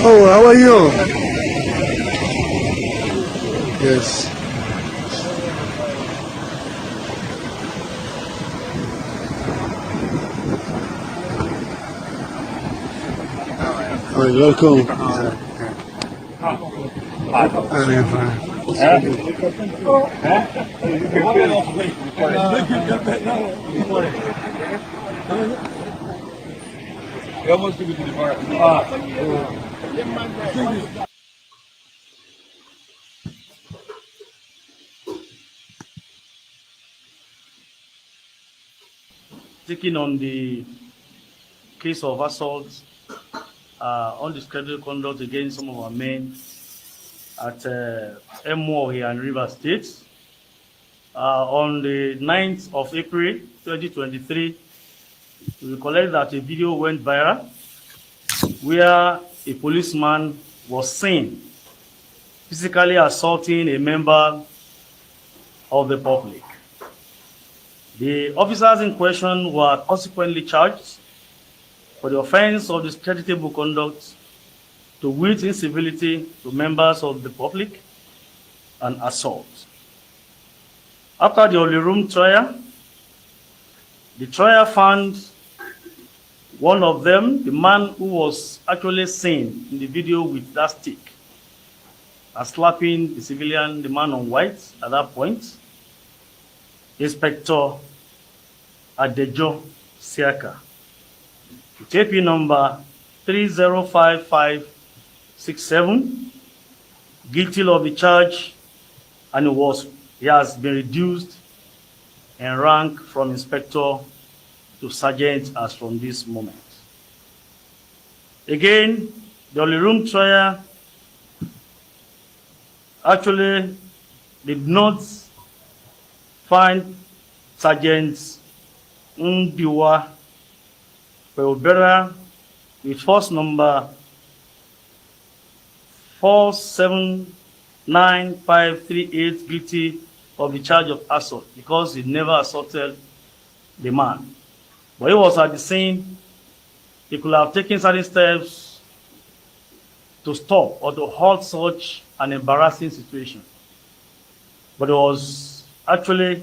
Oh, how are you? Yes. Oh, you're welcome. Taking on the case of assault, undisclosed conduct against some of our men at Emo here in River State. On the 9th of April 2023, we collected that a video went viral where a policeman was seen physically assaulting a member of the public. The officers in question were consequently charged for the offense of discreditable conduct, to wit incivility to members of the public, and assault. After the Holy Room trial, the trial found one of them, the man who was actually seen in the video with that stick, as slapping the civilian, the man on white at that point, Inspector Adejo Siaka, TP number 305567, guilty of the charge, and he has been reduced in rank from inspector to sergeant as from this moment. Again, the Holy Room trial actually did not find Sergeant Ndiwa Peobera with force number 479538 guilty of the charge of assault because he never assaulted the man. But he was at the scene. He could have taken certain steps to stop or to halt such an embarrassing situation. But it was actually,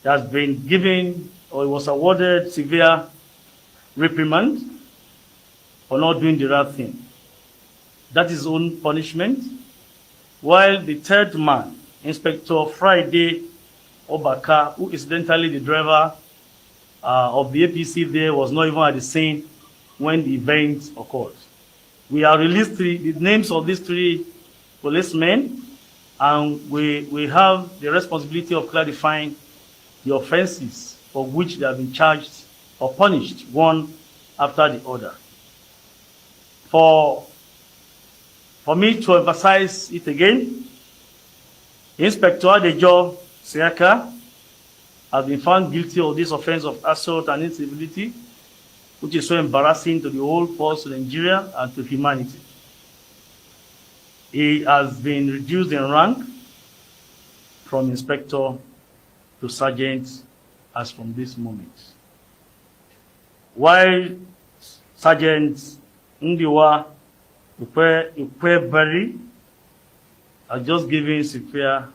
he has been given, or he was awarded severe reprimand for not doing the right thing. That is his own punishment. While the third man, Inspector Friday Obaka, who incidentally the driver of the APC there, was not even at the scene when the event occurred. We have released the names of these three policemen, and we have the responsibility of clarifying the offenses for which they have been charged or punished, one after the other. For me to emphasize it again, Inspector Adejo Siaka has been found guilty of this offense of assault and incivility, which is so embarrassing to the whole force of Nigeria and to humanity. He has been reduced in rank from inspector to sergeant as from this moment. While Sergeant Ndiwa Ukwebari has just given severe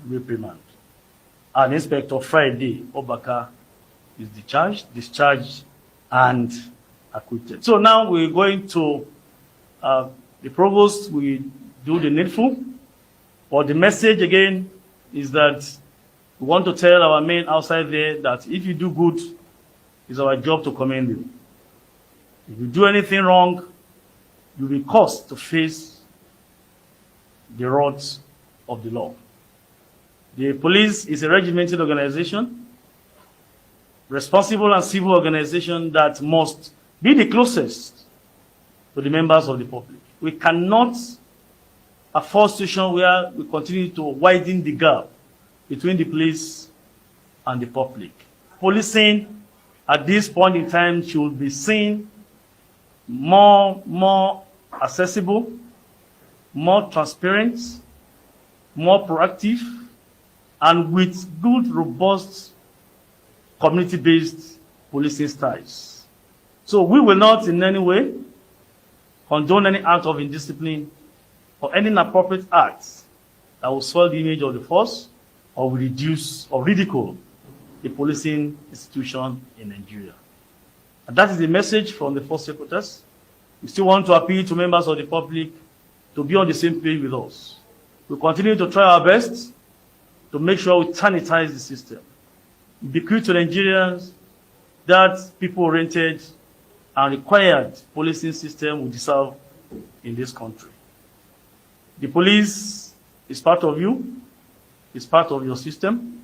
reprimand, and Inspector Friday Obaka is discharged, and acquitted. So now we're going to the provost. We do the needful, but the message again is that we want to tell our men outside there that if you do good, it's our job to commend you. If you do anything wrong, you'll be caused to face the wrath of the law. The police is a regimented organization, responsible and civil organization that must be the closest to the members of the public. We cannot afford a situation where we continue to widen the gap between the police and the public. Policing at this point in time should be seen more accessible, more transparent, more proactive, and with good, robust, community-based policing styles. So we will not in any way condone any act of indiscipline or any inappropriate acts that will spoil the image of the force or will reduce or ridicule the policing institution in Nigeria. And that is the message from the Force Secretaries. We still want to appeal to members of the public to be on the same page with us. We continue to try our best to make sure we sanitize the system. We bequeath to Nigerians that people-oriented and required policing system we deserve in this country. The police is part of you, is part of your system.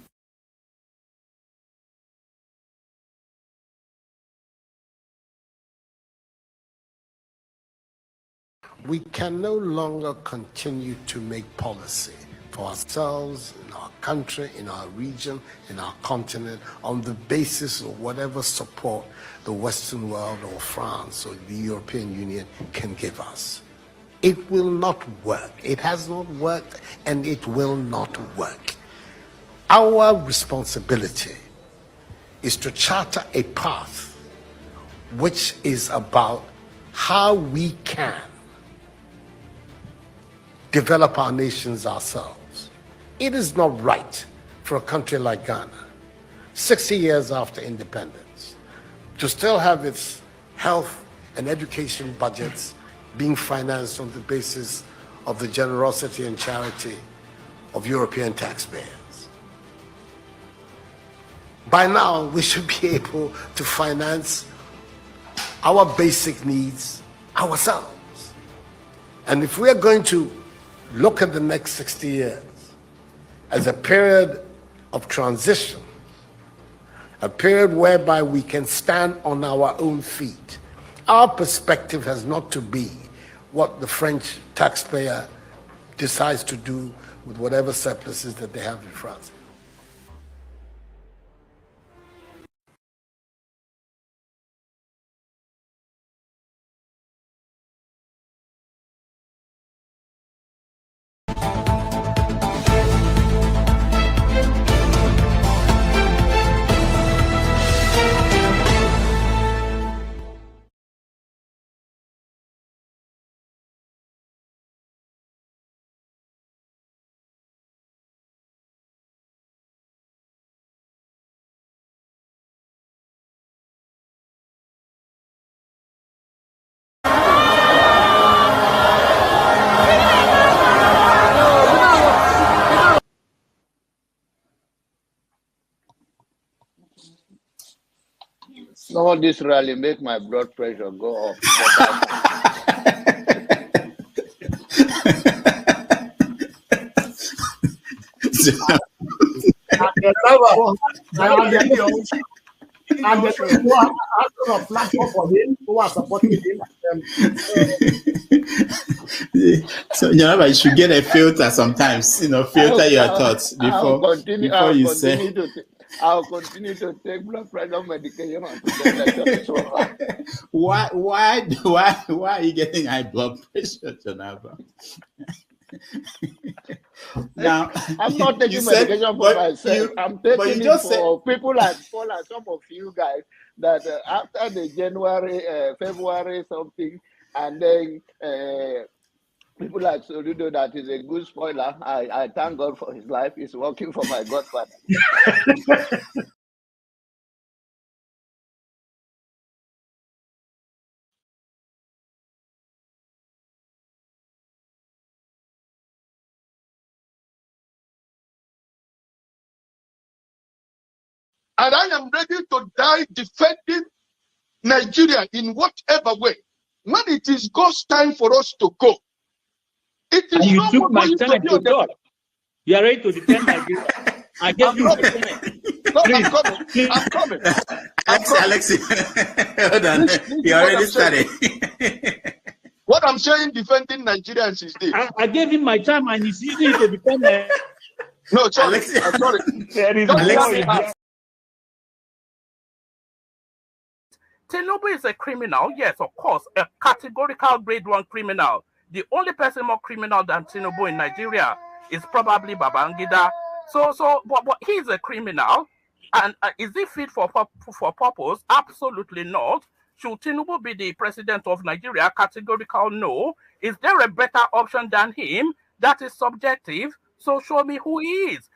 We can no longer continue to make policy for ourselves, in our country, in our region, in our continent, on the basis of whatever support the Western world or France or the European Union can give us. It will not work. It has not worked, and it will not work. Our responsibility is to charter a path which is about how we can develop our nations ourselves. It is not right for a country like Ghana, 60 years after independence, to still have its health and education budgets being financed on the basis of the generosity and charity of European taxpayers. By now, we should be able to finance our basic needs ourselves. And if we are going to look at the next 60 years as a period of transition, a period whereby we can stand on our own feet, our perspective has not to be what the French taxpayer decides to do with whatever surpluses that they have in France. Some of this rally make my blood pressure go up. And the people who are on a platform for him, who are supporting him. So you should get a filter sometimes, filter your thoughts before you say. I'll continue to take blood pressure medication until the election is over. Why are you getting high blood pressure, Jonathan? Now, I'm not taking said, medication for myself. I'm taking it for people like Paul and some of you guys that after the January, February something, and then people like Soludo, that is a good spoiler. I thank God for his life. He's working for my godfather. And I am ready to die defending Nigeria in whatever way. When it is God's time for us to go, it is and you no took more my going time to be to on the God. You are ready to defend Nigeria. I gave you my time. No, Please, I'm coming. please. I'm coming. Alexi, hold on. You already started. What I'm saying, defending Nigerians is this. I gave him my time and he's using it to defend Nigeria. No, sorry. Alexi, I'm sorry. There is Tinubu is a criminal, yes, of course, a categorical grade 1 criminal. The only person more criminal than Tinubu in Nigeria is probably Babangida. But he's a criminal, and is he fit for purpose? Absolutely not. Should Tinubu be the president of Nigeria? Categorical no. Is there a better option than him? That is subjective. So show me who he is.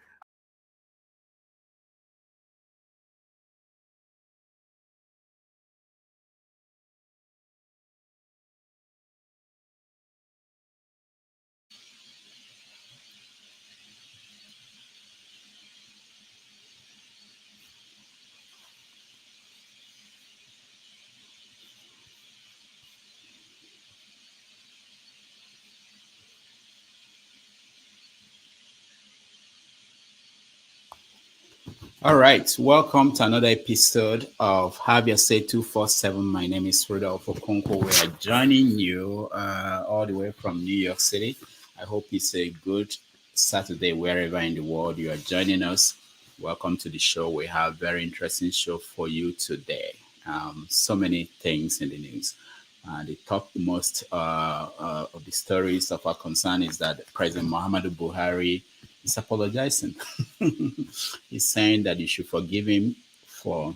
All right, welcome to another episode of Have Your Say 247. My name is Rudolph Okonkwo. We are joining you all the way from New York City. I hope it's a good Saturday wherever in the world you are joining us. Welcome to the show. We have a very interesting show for you today. So many things in the news. The top most of the stories of our concern is that President Muhammadu Buhari is apologizing. He's saying that you should forgive him for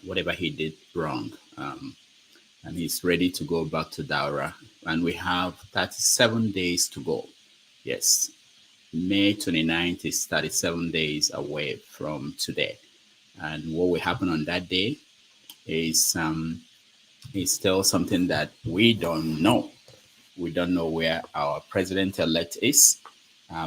whatever he did wrong. And he's ready to go back to Daura. And we have 37 days to go. Yes, May 29th is 37 days away from today. And what will happen on that day is still something that we don't know. We don't know where our president-elect is.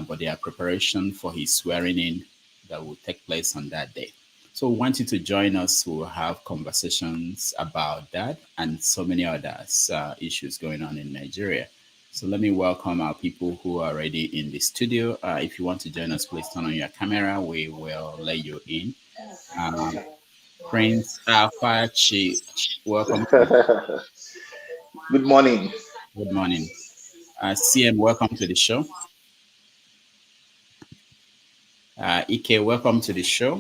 But there are preparation for his swearing in that will take place on that day. So we want you to join us. We'll have conversations about that and so many other issues going on in Nigeria. So let me welcome our people who are already in the studio. If you want to join us, please turn on your camera. We will let you in. Prince Apache, welcome. Good morning. Good morning. CM, welcome to the show. Ike, welcome to the show.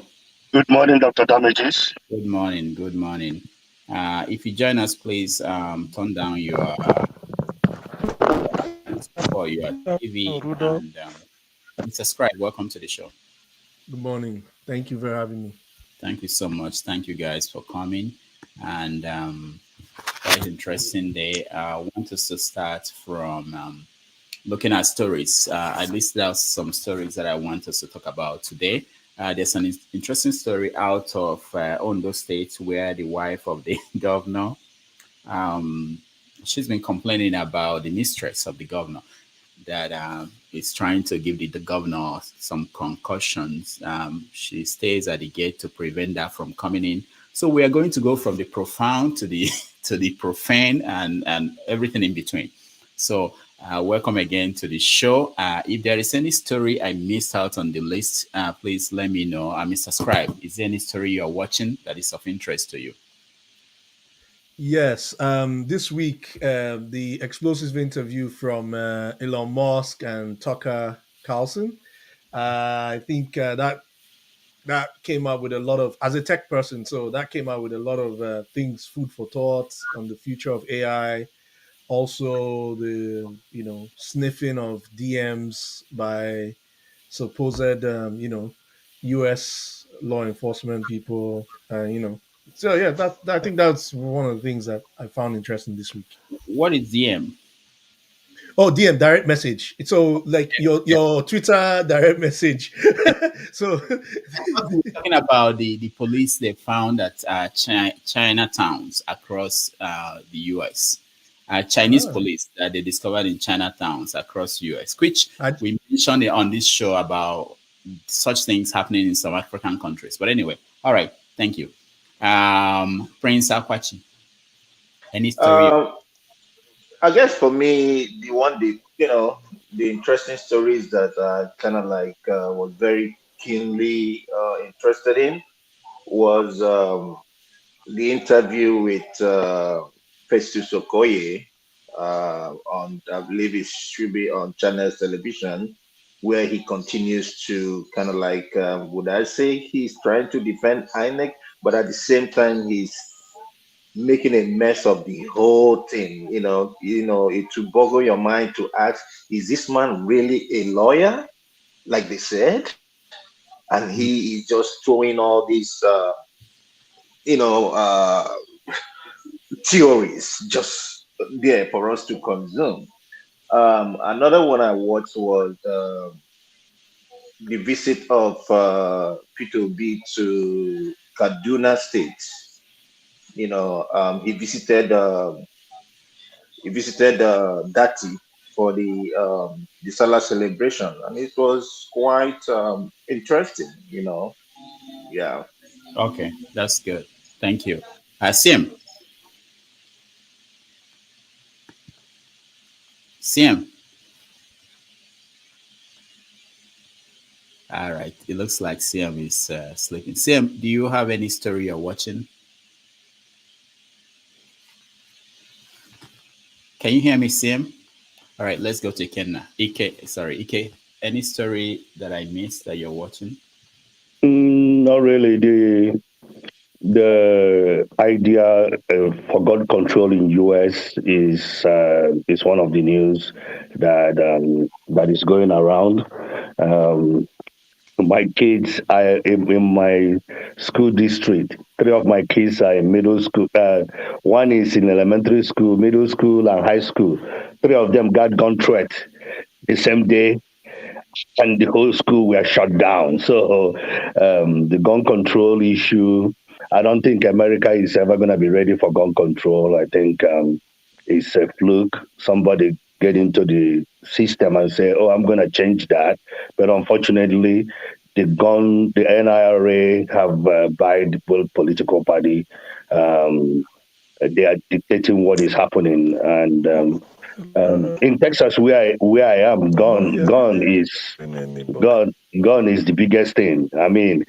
Good morning, Dr. Damages. Good morning. Good morning. If you join us, please turn down your TV and subscribe. Welcome to the show. Good morning. Thank you for having me. Thank you so much. Thank you guys for coming. And quite interesting day. I want us to start from looking at stories. I listed out some stories that I want us to talk about today. There's an interesting story out of Ondo State where the wife of the governor, she's been complaining about the mistress of the governor that is trying to give the governor some concussions. She stays at the gate to prevent that from coming in. So we are going to go from the profound to the to the profane and everything in between. So welcome again to the show. If there is any story I missed out on the list, please let me know. Subscribe. Is there any story you are watching that is of interest to you? Yes. This week, the explosive interview from Elon Musk and Tucker Carlson. I think that that came out with a lot of, as a tech person, so that came out with a lot of things, food for thought on the future of AI. Also, the sniffing of DMs by supposed U.S. law enforcement people, So yeah, that I think that's one of the things that I found interesting this week. What is DM? Oh, DM, direct message. So like your Twitter direct message. So We're talking about the police they found at Chinatowns across the U.S. Chinese police that they discovered in Chinatowns across U.S., which we mentioned on this show about such things happening in some African countries. But anyway, all right, thank you. Prince Akwachi, any story? I guess for me, the interesting stories that I kind of like was very keenly interested in was the interview with Festus Okoye on, I believe it should be on Channels Television, where he continues to kind of like, would I say he's trying to defend INEC, but at the same time he's making a mess of the whole thing. It to boggle your mind to ask, is this man really a lawyer, like they said? And he is just throwing all these, theories just there for us to consume. Another one I watched was the visit of P2B to Kaduna State. He visited Dati for the Salah celebration, and it was quite interesting. Yeah. Okay, that's good. Thank you. Sim. All right. It looks like Siam is sleeping. Siam, do you have any story you're watching? Can you hear me, Siam? All right, let's go to Kenna. Ike, any story that I missed that you're watching? Not really. The idea for gun control in U.S. is one of the news that is going around. My kids are in my school district. 3 of my kids are in middle school. One is in elementary school, middle school, and high school. 3 of them got gun threat the same day, and the whole school were shut down. So the gun control issue, I don't think America is ever going to be ready for gun control. I think it's a fluke. Somebody get into the system and say, oh, I'm going to change that. But unfortunately, the NIRA have by the political party. They are dictating what is happening. And in Texas, where I am, gun is the biggest thing. I mean,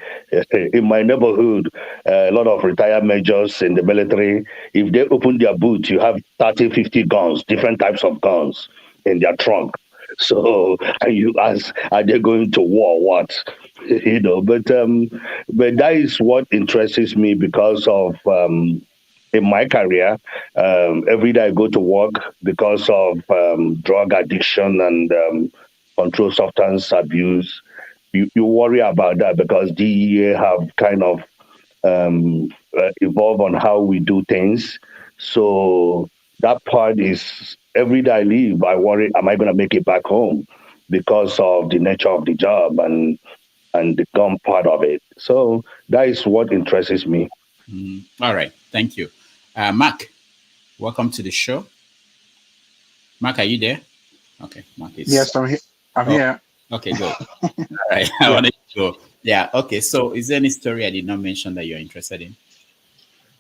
in my neighborhood, a lot of retired majors in the military, if they open their boot, you have 30, 50 guns, different types of guns in their trunk. So, and you ask, are they going to war? What? But that is what interests me because of in my career, every day I go to work because of drug addiction and controlled substance abuse. You worry about that because DEA have kind of evolved on how we do things. So that part is every day I leave, I worry, am I going to make it back home because of the nature of the job and the gun part of it. So that is what interests me. All right. Thank you. Mark, welcome to the show. Mark, are you there? Okay, Mark is... Yes, I'm here. I'm here. Okay, good. All right, I wanted to go. Yeah, okay. So is there any story I did not mention that you're interested in?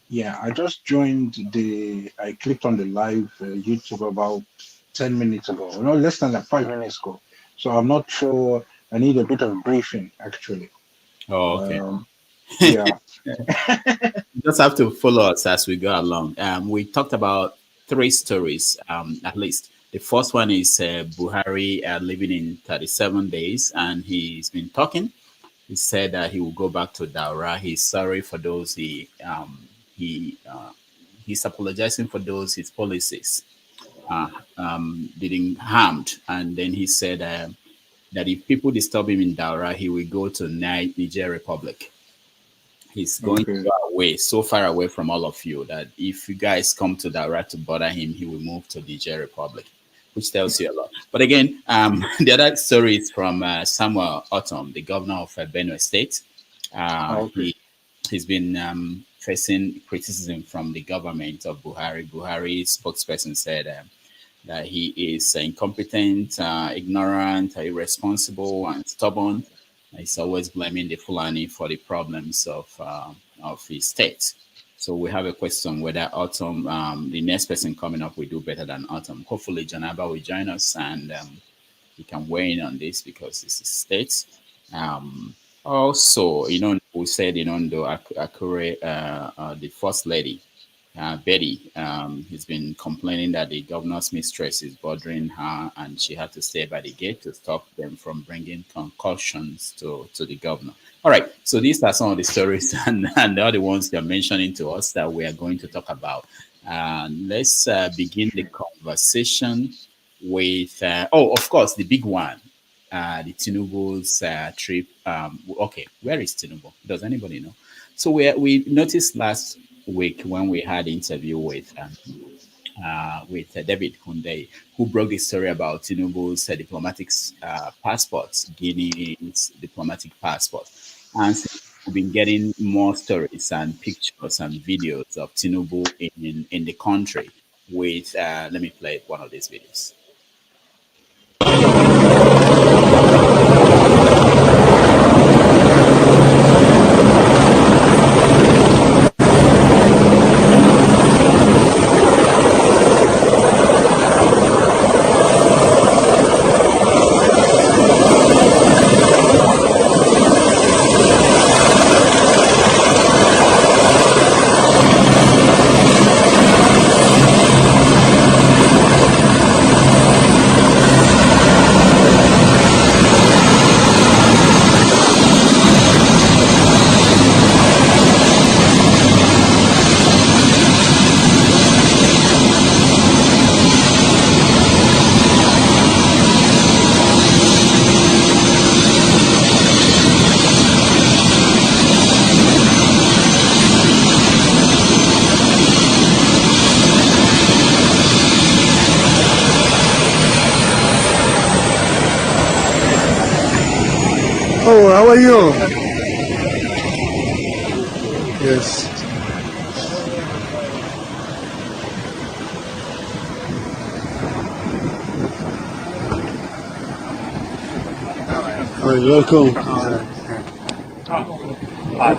Yeah, I just joined I clicked on the live YouTube about 10 minutes ago. No, less than like 5 minutes ago. So I'm not sure. I need a bit of briefing, actually. Oh, okay. Yeah. You just have to follow us as we go along. We talked about 3 stories, at least. The first one is Buhari living in 37 days, and he's been talking. He said that he will go back to Daura. He's sorry for those he he's apologizing for those his policies didn't harmed. And then he said that if people disturb him in Daura, he will go to Niger Republic. He's going to Okay. go away, so far away from all of you that if you guys come to Daura to bother him, he will move to Niger Republic, which tells you a lot. But again, the other story is from Samuel Ortom, the governor of Benue State. Okay. He's been facing criticism from the government of Buhari. Buhari's spokesperson said that he is incompetent, ignorant, irresponsible, and stubborn. He's always blaming the Fulani for the problems of his state. So we have a question whether Ortom, the next person coming up, will do better than Ortom. Hopefully, Janaba will join us and he can weigh in on this because it's his state. Also, we said in Ondo, Akure, the first lady, Betty, has been complaining that the governor's mistress is bothering her and she had to stay by the gate to stop them from bringing concussions to the governor. All right, so these are some of the stories and the other ones they're mentioning to us that we are going to talk about. Let's begin the conversation with, of course, the big one, the Tinubu's trip. Okay, where is Tinubu? Does anybody know? So we noticed last week when we had interview with David Kunde, who broke the story about Tinubu's diplomatic passports, Guinea's diplomatic passport. And we've been getting more stories and pictures and videos of Tinubu in the country with, let me play one of these videos. Oh, how are you? Yes. Oh, you're welcome. I'm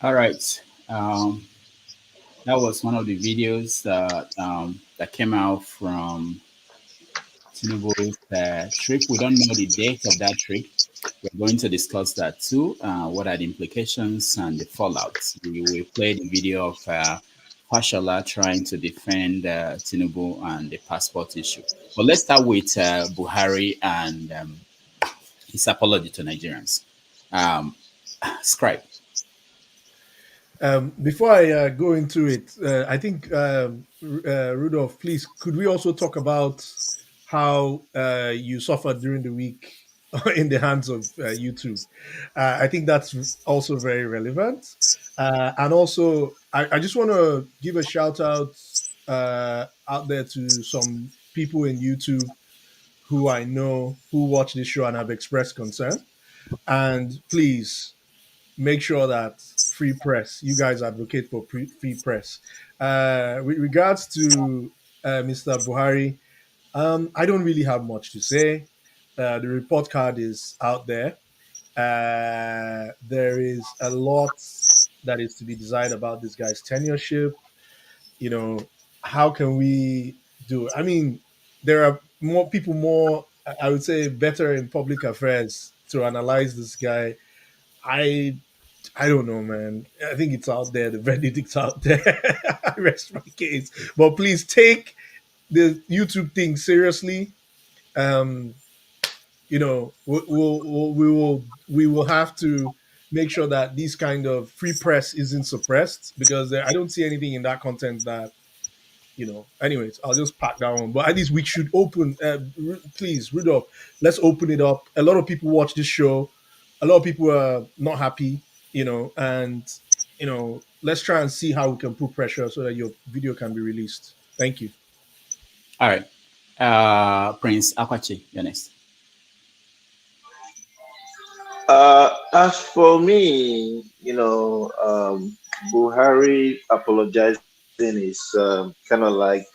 All right. That was one of the videos that came out from Tinubu's trip. We don't know the date of that trip. We're going to discuss that too. What are the implications and the fallout? We will play the video of Fashola trying to defend Tinubu and the passport issue. But let's start with Buhari and his apology to Nigerians. Scribe. Before I go into it, I think, Rudolph, please, could we also talk about how you suffered during the week in the hands of YouTube? I think that's also very relevant. And also, I just want to give a shout out out there to some people in YouTube who I know who watch this show and have expressed concern. And please make sure that free press, you guys advocate for free press. With regards to Mr. Buhari, I don't really have much to say. The report card is out there. There is a lot that is to be desired about this guy's tenureship. You know, how can we do it? I mean, there are more people, I would say, better in public affairs to analyze this guy. I don't know, man. I think it's out there. The verdict's out there. I rest my case. But please take the YouTube thing seriously. Um, we will have to make sure that this kind of free press isn't suppressed, because I don't see anything in that content that, anyways, I'll just pack that one. But at least we should open, please, Rudolph, let's open it up. A lot of people watch this show. A lot of people are not happy, and, let's try and see how we can put pressure so that your video can be released. Thank you. All right. Prince Akwachi, you're next. As for me, Buhari apologizing is kind of like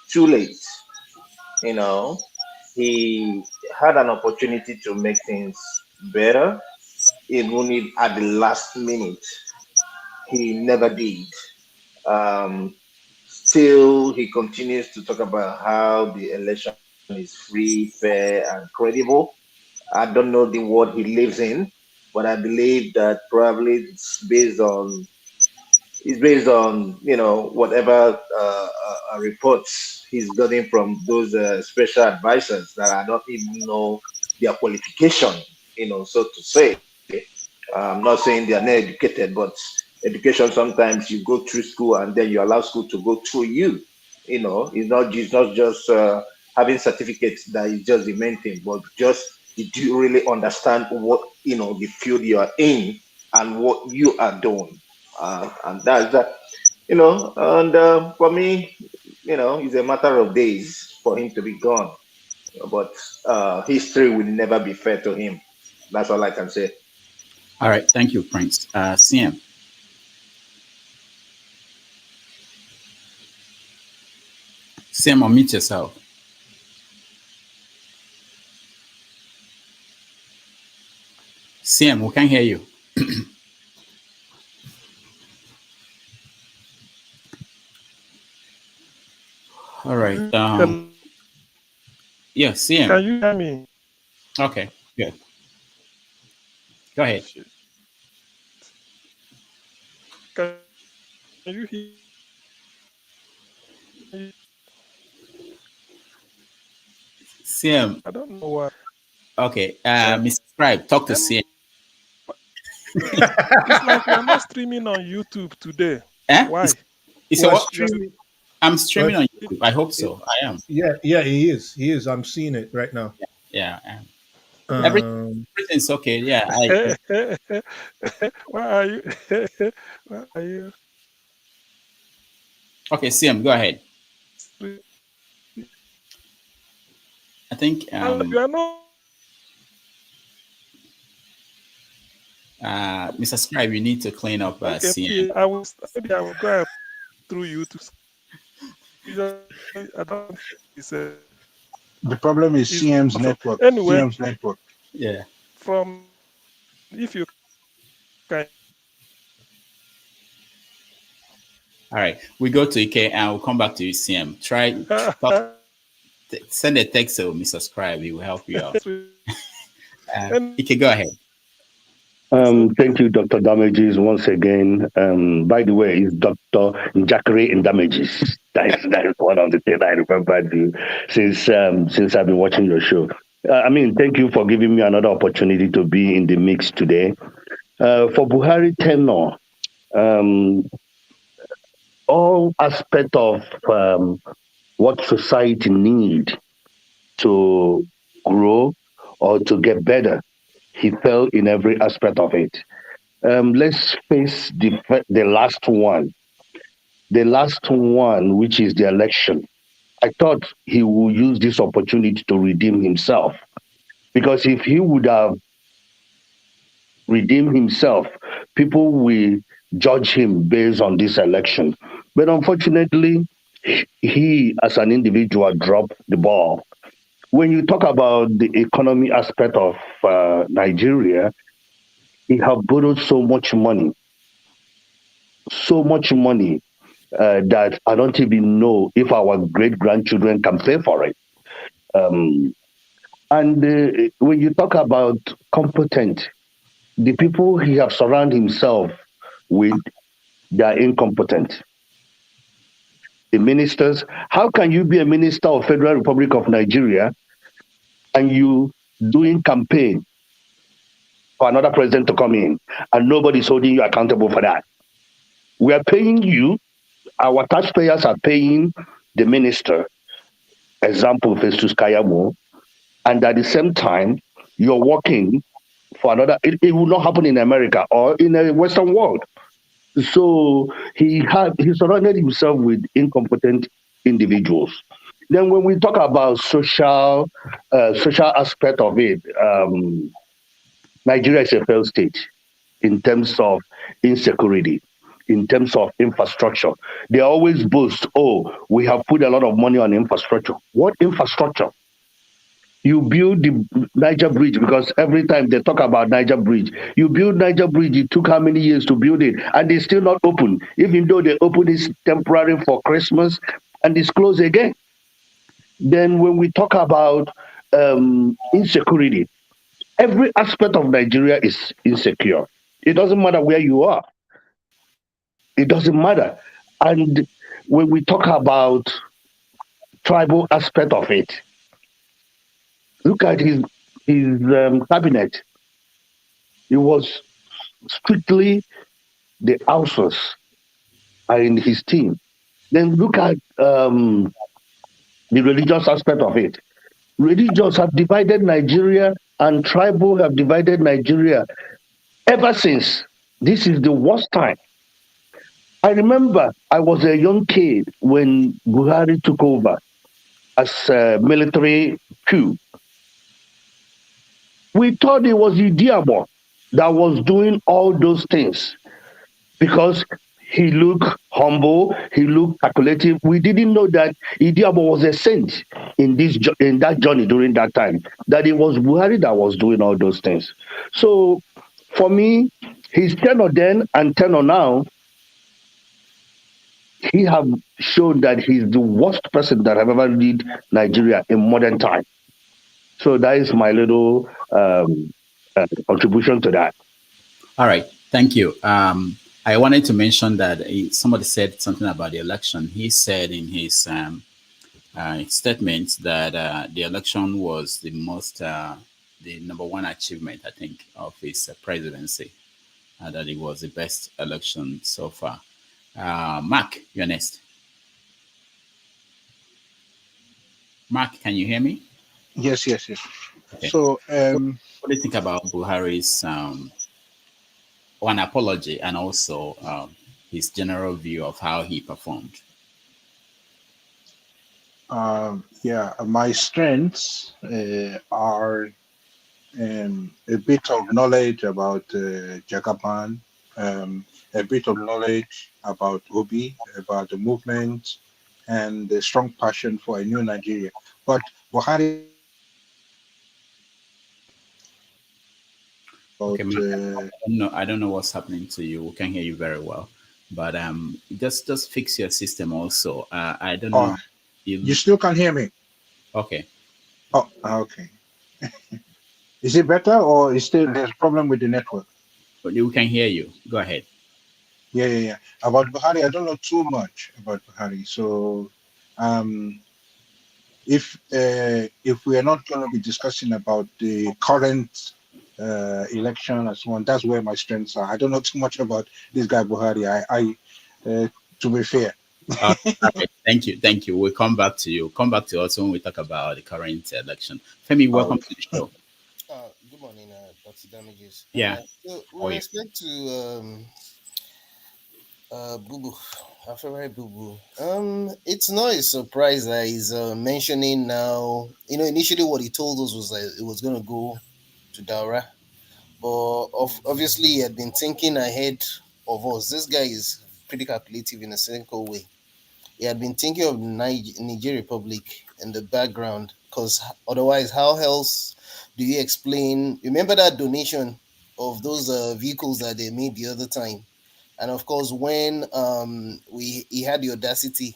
too late. He had an opportunity to make things better, even if at the last minute he never did. Still, he continues to talk about how the election is free, fair, and credible. I don't know the world he lives in, but I believe that probably it's based on whatever reports he's getting from those special advisors that I don't even know their qualification, so to say. I'm not saying they are not educated, but education, sometimes you go through school and then you allow school to go through you. It's not just having certificates that is just the main thing, but just did you really understand what the field you are in and what you are doing, and that's that. And for me, it's a matter of days for him to be gone, but history will never be fair to him. That's all I can say. All right, thank you, Prince. CM. CM, unmute yourself. CM, we can't hear you. All right. Yeah, CM. Can you hear me? Okay, good. Go ahead. Can you hear? CM. I don't know why. Okay, Mr. Scribe, talk to CM. It's like you're not streaming on YouTube today. Why? I'm streaming on YouTube. I hope so. I am. Yeah, he is. He is. I'm seeing it right now. Yeah. Everything's okay. Yeah. Why are you? Why are you? Okay, CM, go ahead. I think you are not. Mr. Scribe, you need to clean up CM. I will go through YouTube. I don't. The problem is CM's network. Anyway, CM's network. Yeah. From if you can. All right, we go to Ike and we'll come back to you, CM. Send a text to Mr. Scribe. He will help you out. Ike, go ahead. Thank you, Dr. Damages, once again. By the way, it's Dr. Njakere in Damages. That is one of the things I remember since I've been watching your show. Thank you for giving me another opportunity to be in the mix today. For Buhari tenure, all aspects of what society needs to grow or to get better, he fell in every aspect of it. Let's face the last one. The last one, which is the election. I thought he would use this opportunity to redeem himself. Because if he would have redeemed himself, people will judge him based on this election. But unfortunately, he as an individual dropped the ball. When you talk about the economy aspect of Nigeria, he have borrowed so much money that I don't even know if our great-grandchildren can pay for it. And when you talk about competent, the people he have surrounded himself with, they are incompetent. The ministers, how can you be a minister of Federal Republic of Nigeria and you doing campaign for another president to come in and nobody's holding you accountable for that? We are paying you, our taxpayers are paying the minister, example, Festus Kayamo, and at the same time, you're working for another. It will not happen in America or in the Western world. So he surrounded himself with incompetent individuals. Then when we talk about social aspect of it, Nigeria is a failed state in terms of insecurity, in terms of infrastructure. They always boast, oh, we have put a lot of money on infrastructure. What infrastructure? You build the Niger Bridge, because every time they talk about Niger Bridge, you build Niger Bridge, it took how many years to build it? And it's still not open, even though they open it temporary for Christmas and it's closed again. Then when we talk about insecurity, every aspect of Nigeria is insecure. It doesn't matter where you are. It doesn't matter. And when we talk about tribal aspect of it, look at his cabinet. It was strictly the Hausas are in his team. Then look at the religious aspect of it. Religious have divided Nigeria and tribal have divided Nigeria ever since. This is the worst time. I remember I was a young kid when Buhari took over as a military coup. We thought it was Idiamo that was doing all those things because he looked humble, he looked calculative. We didn't know that Idiamo was a saint in that journey during that time, that it was Buhari that was doing all those things. So for me, his tenure then and tenure now, he have shown that he's the worst person that have ever led Nigeria in modern time. So that is my little contribution to that. All right, thank you. I wanted to mention that somebody said something about the election. He said in his statement that the election was the number one achievement, I think, of his presidency, that it was the best election so far. Mark, you're next. Mark, can you hear me? Yes. Okay. So, what do you think about Buhari's one apology and also his general view of how he performed? My strengths are a bit of knowledge about Jagaban, a bit of knowledge about Obi, about the movement, and a strong passion for a new Nigeria. But Buhari. Okay, I don't know what's happening to you. We can hear you very well, but just fix your system also. I don't know. You still can't hear me. Okay. Oh, okay. Is it better, or is still there's a problem with the network? But we can hear you. Go ahead. Yeah. About Buhari, I don't know too much about Buhari. So, if we are not going to be discussing about the current election and so on, that's where my strengths are. I don't know too much about this guy Buhari. To be fair. Okay. Thank you. We'll come back to you. Come back to us when we talk about the current election. Femi, welcome to the show. Good morning, Dr. Damages. Yeah. So with respect to Bubu, our favorite Bubu, it's not a surprise that he's mentioning now. Initially what he told us was that it was going to go to Daura, but obviously he had been thinking ahead of us. This guy is pretty calculative in a cynical way. He had been thinking of Niger Republic in the background, because otherwise, how else do you explain? Remember that donation of those vehicles that they made the other time, and of course, when he had the audacity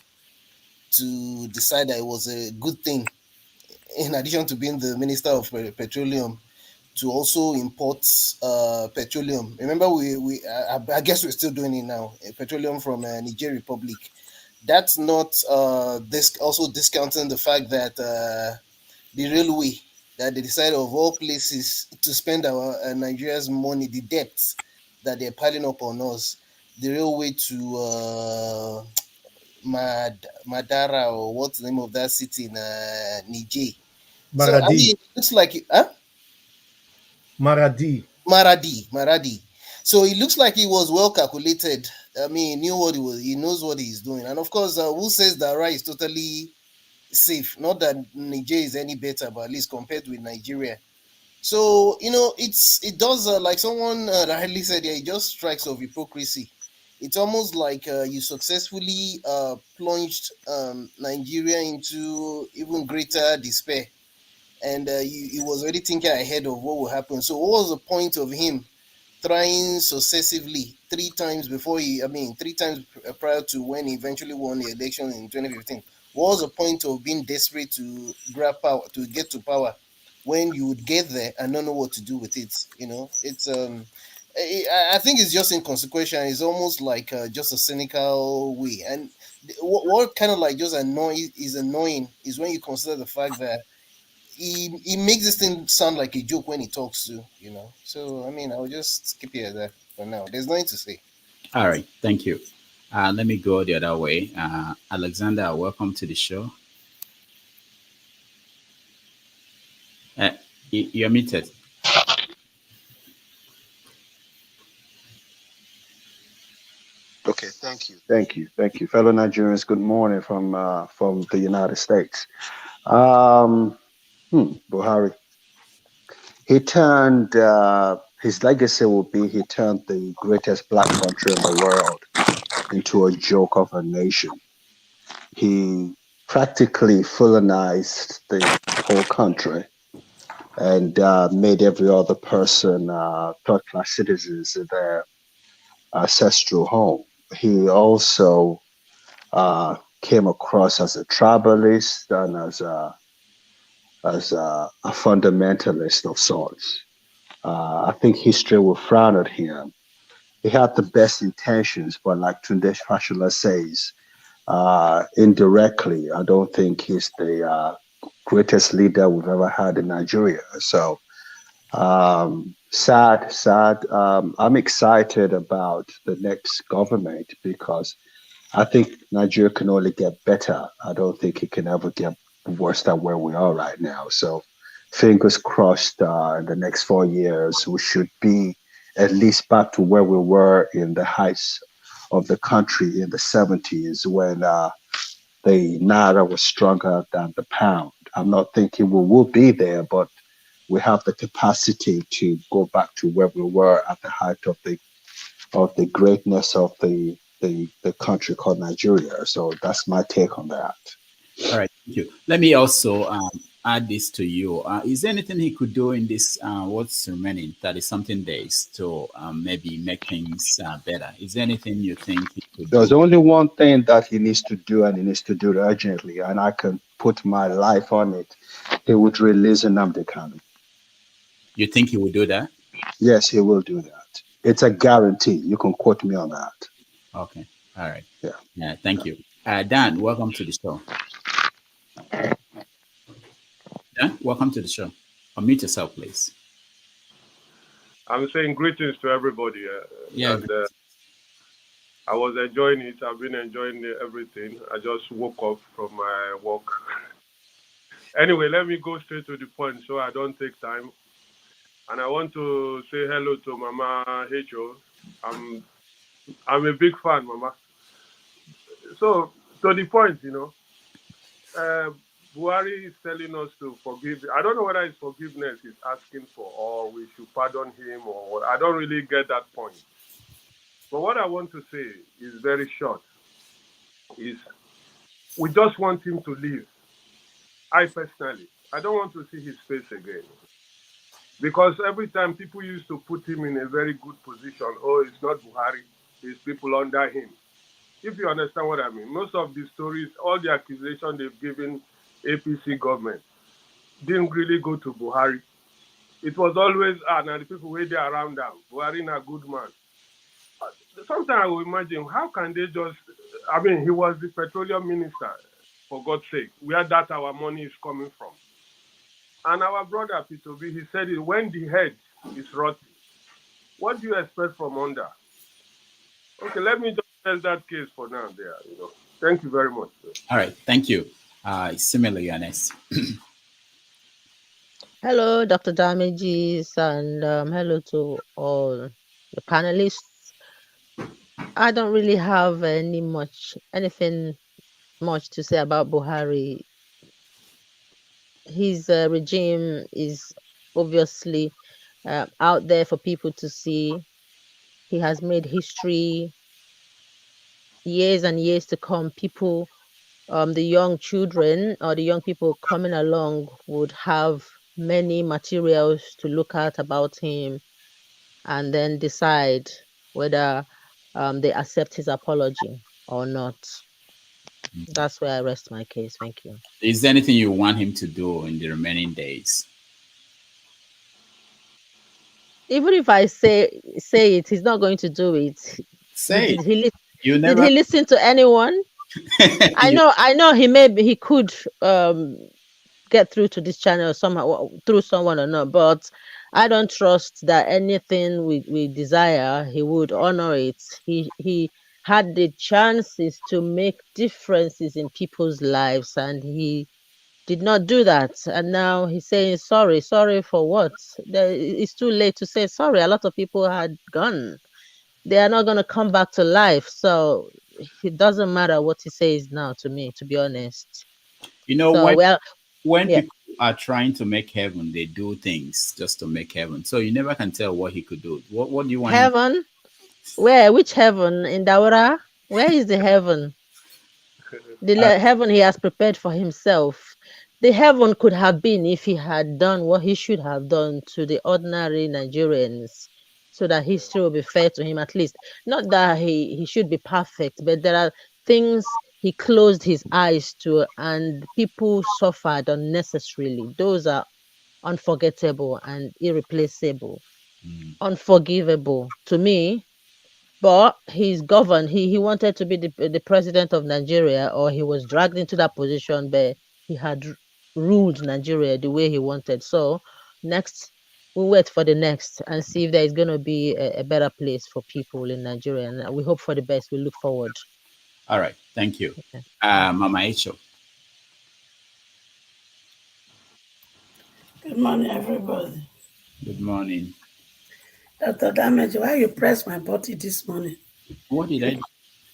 to decide that it was a good thing in addition to being the Minister of Petroleum, to also import petroleum. Remember, I guess we're still doing it now. Petroleum from Niger Republic. That's not this also discounting the fact that the railway, that they decided of all places to spend our Nigeria's money, the debts that they're piling up on us, the railway to Madara, or what's the name of that city in Niger. So I mean, Maradi. it looks like Maradi. So it looks like he was well calculated. I mean, he knew what he knows what he's doing. And of course, who says Daura is totally safe? Not that Niger is any better, but at least compared with Nigeria. So, it does, like someone rightly said, it just strikes of hypocrisy. It's almost like you successfully plunged Nigeria into even greater despair. And he was already thinking ahead of what will happen. So what was the point of him trying successively 3 times prior to when he eventually won the election in 2015? What was the point of being desperate to grab power, to get to power, when you would get there and not know what to do with it? It's I think it's just inconsequential. It's almost like just a cynical way. And what kind of like just annoying is when you consider the fact that he makes this thing sound like a joke when he talks to. So I mean, I'll just keep it at that for now. There's nothing to say. All right, thank you. Let me go the other way. Alexander, welcome to the show. You're muted. Okay, thank you, fellow Nigerians. Good morning from the United States. Buhari. He turned his legacy will be he turned the greatest black country in the world into a joke of a nation. He practically Fulanized the whole country and made every other person third-class citizens in their ancestral home. He also came across as a tribalist and as a fundamentalist of sorts. I think history will frown at him. He had the best intentions, but like Tunde Fashola says, indirectly, I don't think he's the greatest leader we've ever had in Nigeria. So sad. I'm excited about the next government because I think Nigeria can only get better. I don't think it can ever get worse than where we are right now. So fingers crossed in the next 4 years, we should be at least back to where we were in the heights of the country in the 70s when the Naira was stronger than the pound. I'm not thinking we will be there, but we have the capacity to go back to where we were at the height of the greatness of the country called Nigeria. So that's my take on that. All right, thank you. Let me also add this to you. Is there anything he could do in this what's remaining 30-something days to maybe make things better? Is there anything you think he could There's do? only one thing that he needs to do, and he needs to do it urgently, and I can put my life on it. He would release Nnamdi Kanu. You think he will do that? Yes, he will do that. It's a guarantee. You can quote me on that. Okay. All right. Yeah. Thank you. Dan, welcome to the show. Dan, welcome to the show. Unmute yourself, please. I'm saying greetings to everybody. And I was enjoying it. I've been enjoying everything. I just woke up from my walk. Anyway, let me go straight to the point so I don't take time. And I want to say hello to Mama H.O. I'm a big fan, Mama. So, to the point, Buhari is telling us to forgive. I don't know whether it's forgiveness he's asking for or we should pardon him or what. I don't really get that point. But what I want to say is very short. Is we just want him to leave. I personally, I don't want to see his face again. Because every time people used to put him in a very good position, oh, it's not Buhari, it's people under him. If you understand what I mean, most of the stories, all the accusations they've given APC government, didn't really go to Buhari. It was always, now the people were there around them. Buhari a good man. Sometimes I will imagine, how can they just, I mean, he was the petroleum minister, for God's sake, where that our money is coming from. And our brother, P2B, he said it, when the head is rotten, what do you expect from under? Okay, let me just tell that case for now there, Thank you very much. Sir. All right, thank you. Similarly, Ernest. Hello, Dr. Damages, and hello to all the panelists. I don't really have anything much to say about Buhari. His regime is obviously out there for people to see. He has made history years and years to come. People, the young children or the young people coming along would have many materials to look at about him and then decide whether they accept his apology or not. That's where I rest my case. Thank you. Is there anything you want him to do in the remaining days? Even if I say it, he's not going to do it. Say did he never... did he listen to anyone? I know he could get through to this channel somehow through someone or not, but I don't trust that anything we desire he would honor it. He had the chances to make differences in people's lives and he did not do that, and now he's saying sorry for what? It's too late to say sorry. A lot of people had gone. They are not going to come back to life, so it doesn't matter what he says now to me, to be honest. When people are trying to make heaven, they do things just to make heaven. So you never can tell what he could do. What do you want? Heaven? Where? Which heaven? In Daura? Where is the heaven? The heaven he has prepared for himself. The heaven could have been if he had done what he should have done to the ordinary Nigerians, so that history will be fair to him at least. Not that he should be perfect, but there are things he closed his eyes to and people suffered unnecessarily. Those are unforgettable and irreplaceable, unforgivable to me. But he's governed. He wanted to be the president of Nigeria, or he was dragged into that position, but he had ruled Nigeria the way he wanted. So next, we'll wait for the next and see if there is going to be a better place for people in Nigeria. And we hope for the best. We look forward. All right. Thank you. Okay. Mama Echo. Good morning, everybody. Good morning. Dr. Damage, why you press my body this morning? What did I do?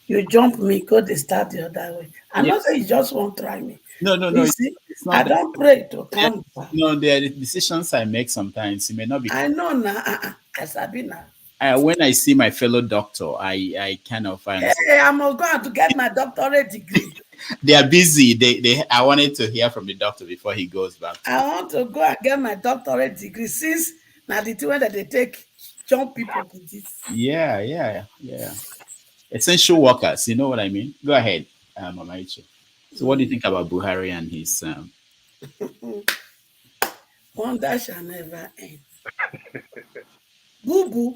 You jump me, go to start the other way. I'm not saying you just won't try me. No. It's not I don't pray to come. No, there are decisions I make sometimes. It may not be. I know now. I sabi now. When I see my fellow doctor, I kind of find. Hey, I'm going to get my doctorate degree. They are busy. I wanted to hear from the doctor before he goes back. I want to go and get my doctorate degree since now the two that they take jump people to this. Yeah. Essential workers, you know what I mean? Go ahead, Mama Icho. So what do you think about Buhari and his... Wonder shall never end. Boo-boo.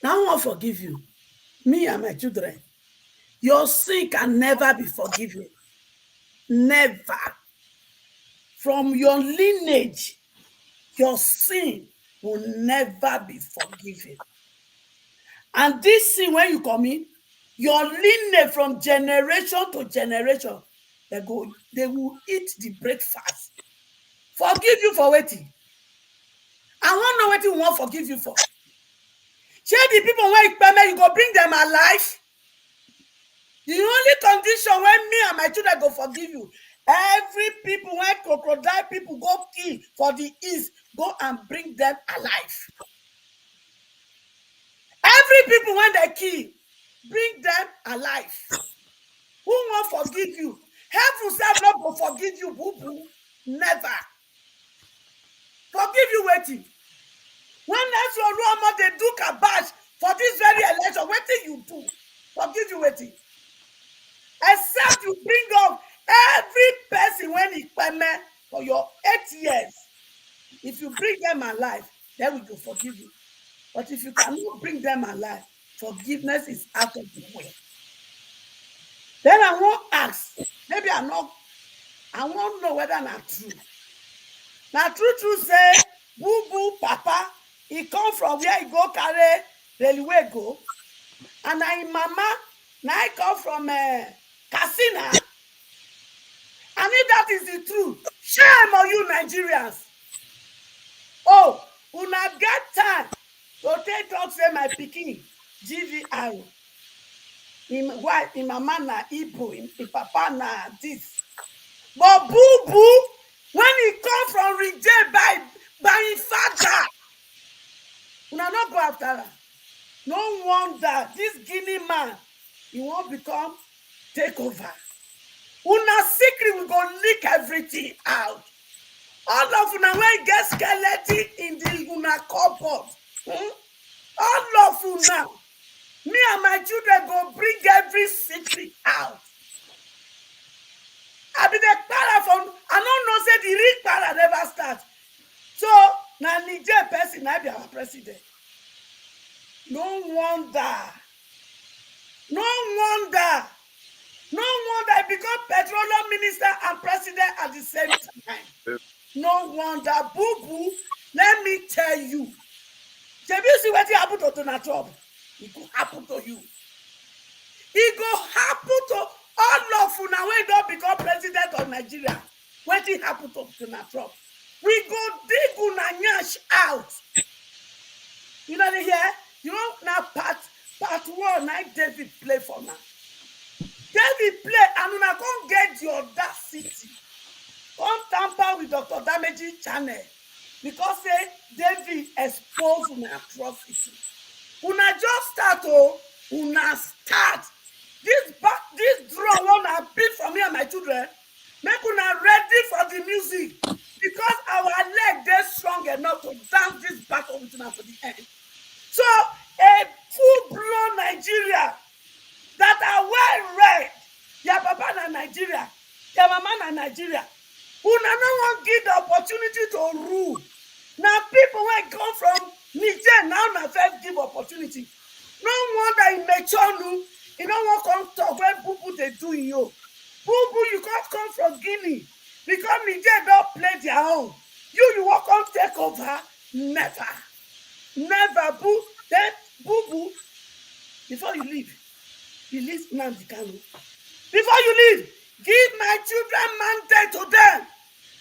Now I won't forgive you. Me and my children. Your sin can never be forgiven. Never. From your lineage, your sin will never be forgiven. And this sin, when you come in, your lineage from generation to generation, they will eat the breakfast. Forgive you for waiting. I want to know what you want to forgive you for. Share the people when you go bring them alive. The only condition when me and my children go forgive you. Every people when crocodile people go kill for the east, go and bring them alive. Every people when they kill, bring them alive. Who won't forgive you? Heaven self not go forgive you, boo-boo. Never. Forgive you waiting. When next your Roma they do kabash for this very election, waiting you do. Forgive you waiting. Except you bring up every person when he payment for your 8 years. If you bring them alive, then we will forgive you. But if you cannot bring them alive, forgiveness is out of the way. Then I won't ask. Maybe I won't know whether not true. Now true say, boo boo papa, he come from where he go carry railway go. And I mama, now I come from Casina. And if that is the truth, shame on you Nigerians. Oh, una get time to take talk say my pikin GVR. In mama na Igbo, in papa na this. But boo boo, when he come from reject by his father, una not go after her. No wonder this Guinea man, he won't become takeover. Una secret will go leak everything out. All of una when get skeleton in the una cupboard. All of una. Me and my children go bring every secret out. I be the para from, I don't know say the real para never start. So now Niger person I be our president. No wonder. No wonder. No wonder I become petroleum minister and president at the same time. No wonder. Boo boo, let me tell you. Have you see what happened to Donald Trump? It could happen to you. It could happen to all of you now when you don't become president of Nigeria. What did happen to Donald Trump? We go dig Unanyash out. You know the here? You know now part 1 now David play for now. David play and una come get your audacity. Come tamper with Dr. Damage channel because say David exposed una atrocity. Una just start una start. This drum wanna beat for me and my children. Make una ready for the music because our leg they strong enough to dance this battle with una to the end. So a full-blown Nigeria that are well read. Your papa na Nigeria, your mama na Nigeria. Una no one give the opportunity to rule. Now people when come from Niger now na first give opportunity. No wonder in Mechonu, you don't want to come talk when people they do you. People you can't come from Guinea because Niger don't play their own. You won't come take over. Never. Never boo. Then boo. Before you leave Nnamdi Kanu. Before you leave, give my children mandate to them.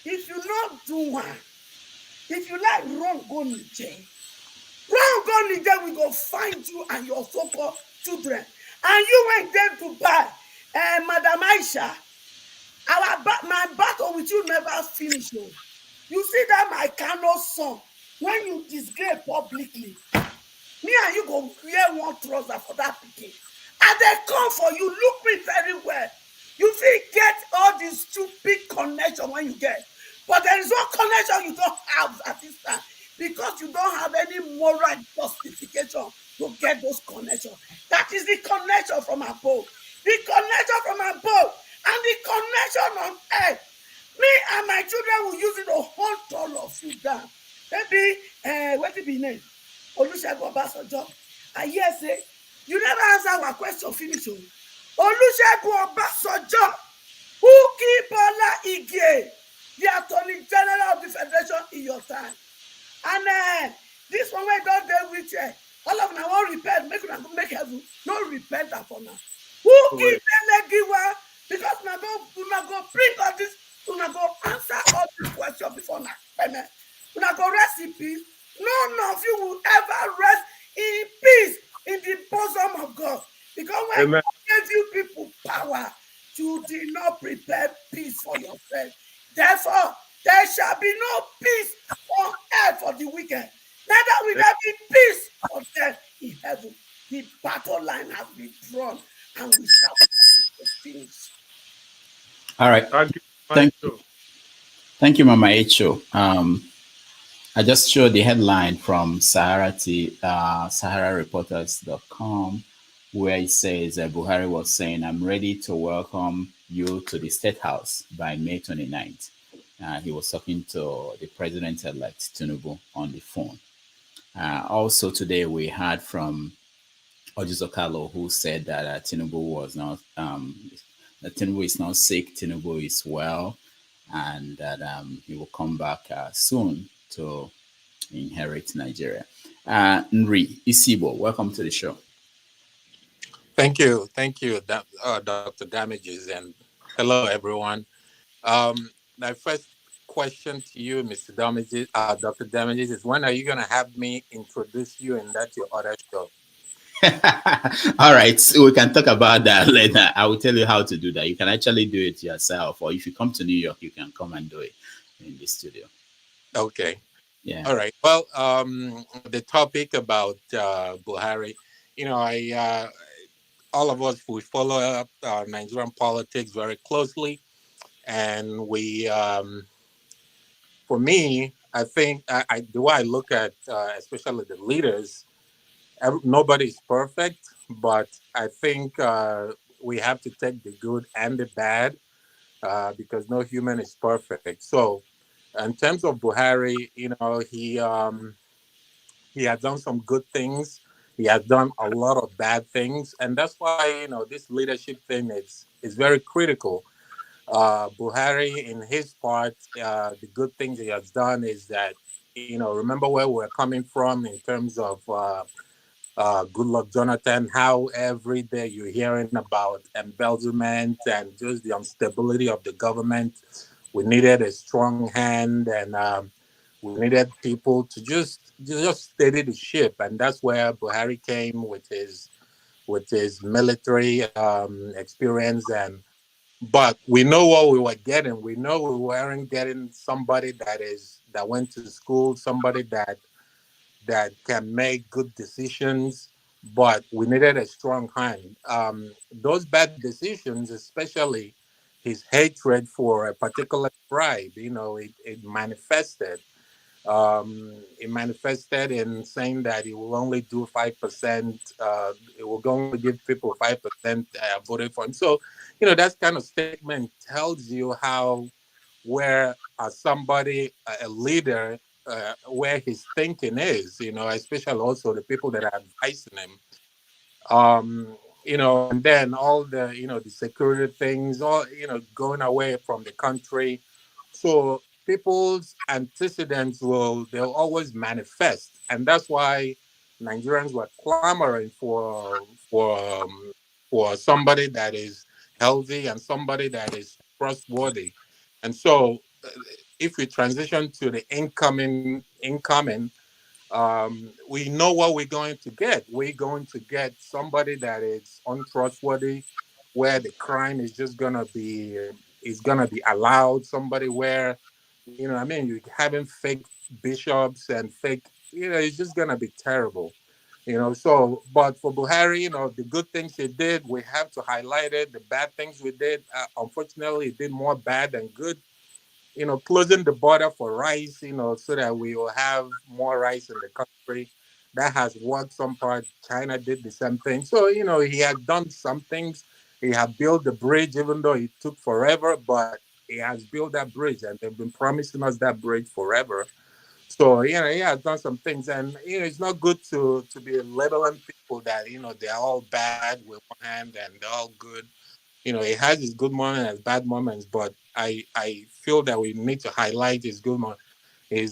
If you not do one, if you like run go Niger. Run go Niger, we go find you and your so-called children. And you went there to buy Madam Aisha. My battle with you never finished. You see that my Kano son, when you disgrace publicly, me and you go wear one trouser for that picking. And they come for you, look me very well. You feel get all this stupid connection when you get. But there is one connection you don't have at this time because you don't have any moral justification to get those connections. That is the connection from above. The connection from above and the connection on earth. Me and my children will use it to hunt all of you down. Maybe, what it be name? Olusegun Obasanjo. I hear say, you never answer our question finish. Olusegun Obasanjo, who keep Bola Ige, the Attorney General of the Federation in your time. And this one where God there with all of them won't repent, make heaven. No repent for now. Who keep Giwa? Because we go bring all this, we go answer all these questions before now. We go rest in peace. None of you will ever rest in peace in the bosom of God. Because when God gave you people power, you did not prepare peace for yourself. Therefore, there shall be no peace on earth for the wicked. Neither will there be peace for them in heaven. The battle line has been drawn and we shall finish. All right. Thank you. Thank you, Mama Echo. I just showed the headline from SaharaReporters.com where it says Buhari was saying, I'm ready to welcome you to the State House by May 29th. He was talking to the president-elect Tinubu on the phone. Also today we heard from Ojuzokalo, who said that Tinubu was not, that Tinubu is not sick, Tinubu is well, and that he will come back soon to inherit Nigeria. Nri Isibo, welcome to the show. Thank you, Dr. Damages, and hello, everyone. My first question to you, Mr. Damages, Dr. Damages, is when are you going to have me introduce you in that your other show? All right, so we can talk about that later. I will tell you how to do that. You can actually do it yourself, or if you come to New York, you can come and do it in the studio. Okay. Yeah. All right. Well, the topic about Buhari, all of us, we follow up Nigerian politics very closely, and we, for me, I think I look at especially the leaders. Nobody's perfect, but I think we have to take the good and the bad because no human is perfect. So, in terms of Buhari, he has done some good things. He has done a lot of bad things, and that's why this leadership thing is very critical. Buhari, in his part, the good things he has done is that remember where we're coming from in terms of Goodluck Jonathan, how every day you're hearing about embezzlement and just the instability of the government. We needed a strong hand, and we needed people to just steady the ship, and that's where Buhari came with his military experience. But we know what we were getting. We know we weren't getting somebody that went to school, somebody that can make good decisions, but we needed a strong hand. Those bad decisions, especially his hatred for a particular tribe, it manifested. It manifested in saying that he will only do 5%. It will only give people 5% voted for him. So, that kind of statement tells you where somebody, a leader, where his thinking is, especially also the people that are advising him. And then all the, the security things, all, going away from the country. So people's antecedents they'll always manifest. And that's why Nigerians were clamoring for somebody that is healthy and somebody that is trustworthy. And so if we transition to the incoming, we know what we're going to get. We're going to get somebody that is untrustworthy, where the crime is just gonna be allowed. Somebody where, you're having fake bishops and fake, it's just gonna be terrible. So, but for Buhari, the good things he did, we have to highlight it. The bad things we did, unfortunately, he did more bad than good. Closing the border for rice, so that we will have more rice in the country. That has worked some part. China did the same thing. So, he had done some things. He had built the bridge, even though it took forever, but he has built that bridge, and they've been promising us that bridge forever. So, he has done some things. And, it's not good to be labeling people that, they're all bad with one hand and they're all good. It has his good moments and bad moments, but I feel that we need to highlight his good moments. You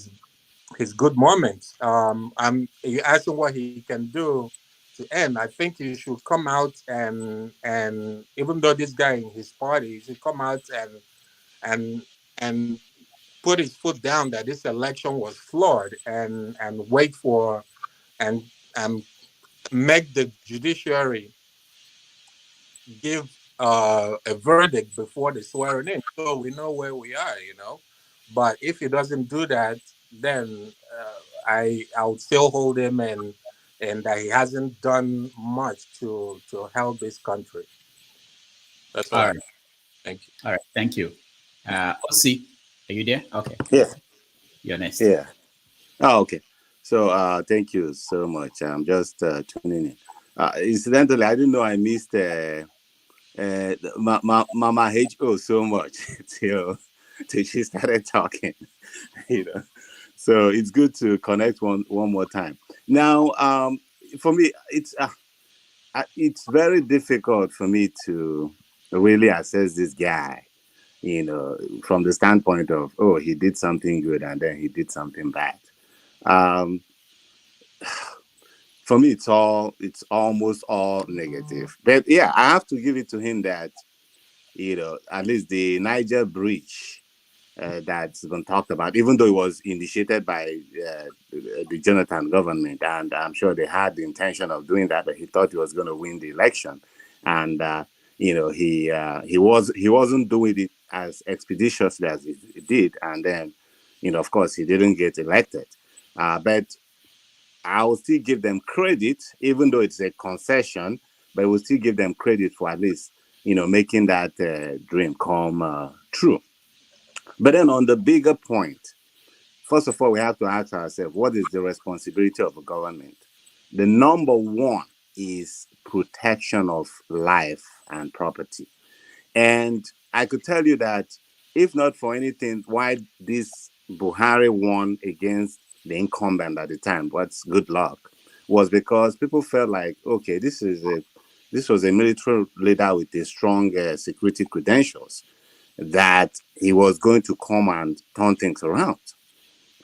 asked him what he can do to end. I think he should come out and even though this guy in his party, he should come out and put his foot down that this election was flawed and wait for and make the judiciary give a verdict before the swearing in, so we know where we are. But if he doesn't do that, then I would still hold him and that he hasn't done much to help this country. That's all. All right. Thank you. All right. Thank you. Osi, are you there? Okay. Yeah. You're next. Yeah. Oh, okay. So thank you so much. I'm just tuning in. Incidentally, I didn't know I missed Mama HO so much till till she started talking. you know. So it's good to connect one more time. Now, for me, it's very difficult for me to really assess this guy, from the standpoint of, oh, he did something good and then he did something bad. For me, it's almost all negative. But yeah, I have to give it to him that, at least the Niger breach that's been talked about, even though it was initiated by the Jonathan government, and I'm sure they had the intention of doing that, but he thought he was going to win the election, and he wasn't doing it as expeditiously as he did, and then of course he didn't get elected, but I will still give them credit, even though it's a concession, but we'll still give them credit for at least making that dream come true. But then on the bigger point, first of all, we have to ask ourselves, what is the responsibility of a government? The number one is protection of life and property. And I could tell you that if not for anything, why this Buhari won against the incumbent at the time, what's good luck, was because people felt like, okay, this was a military leader with a strong security credentials, that he was going to come and turn things around.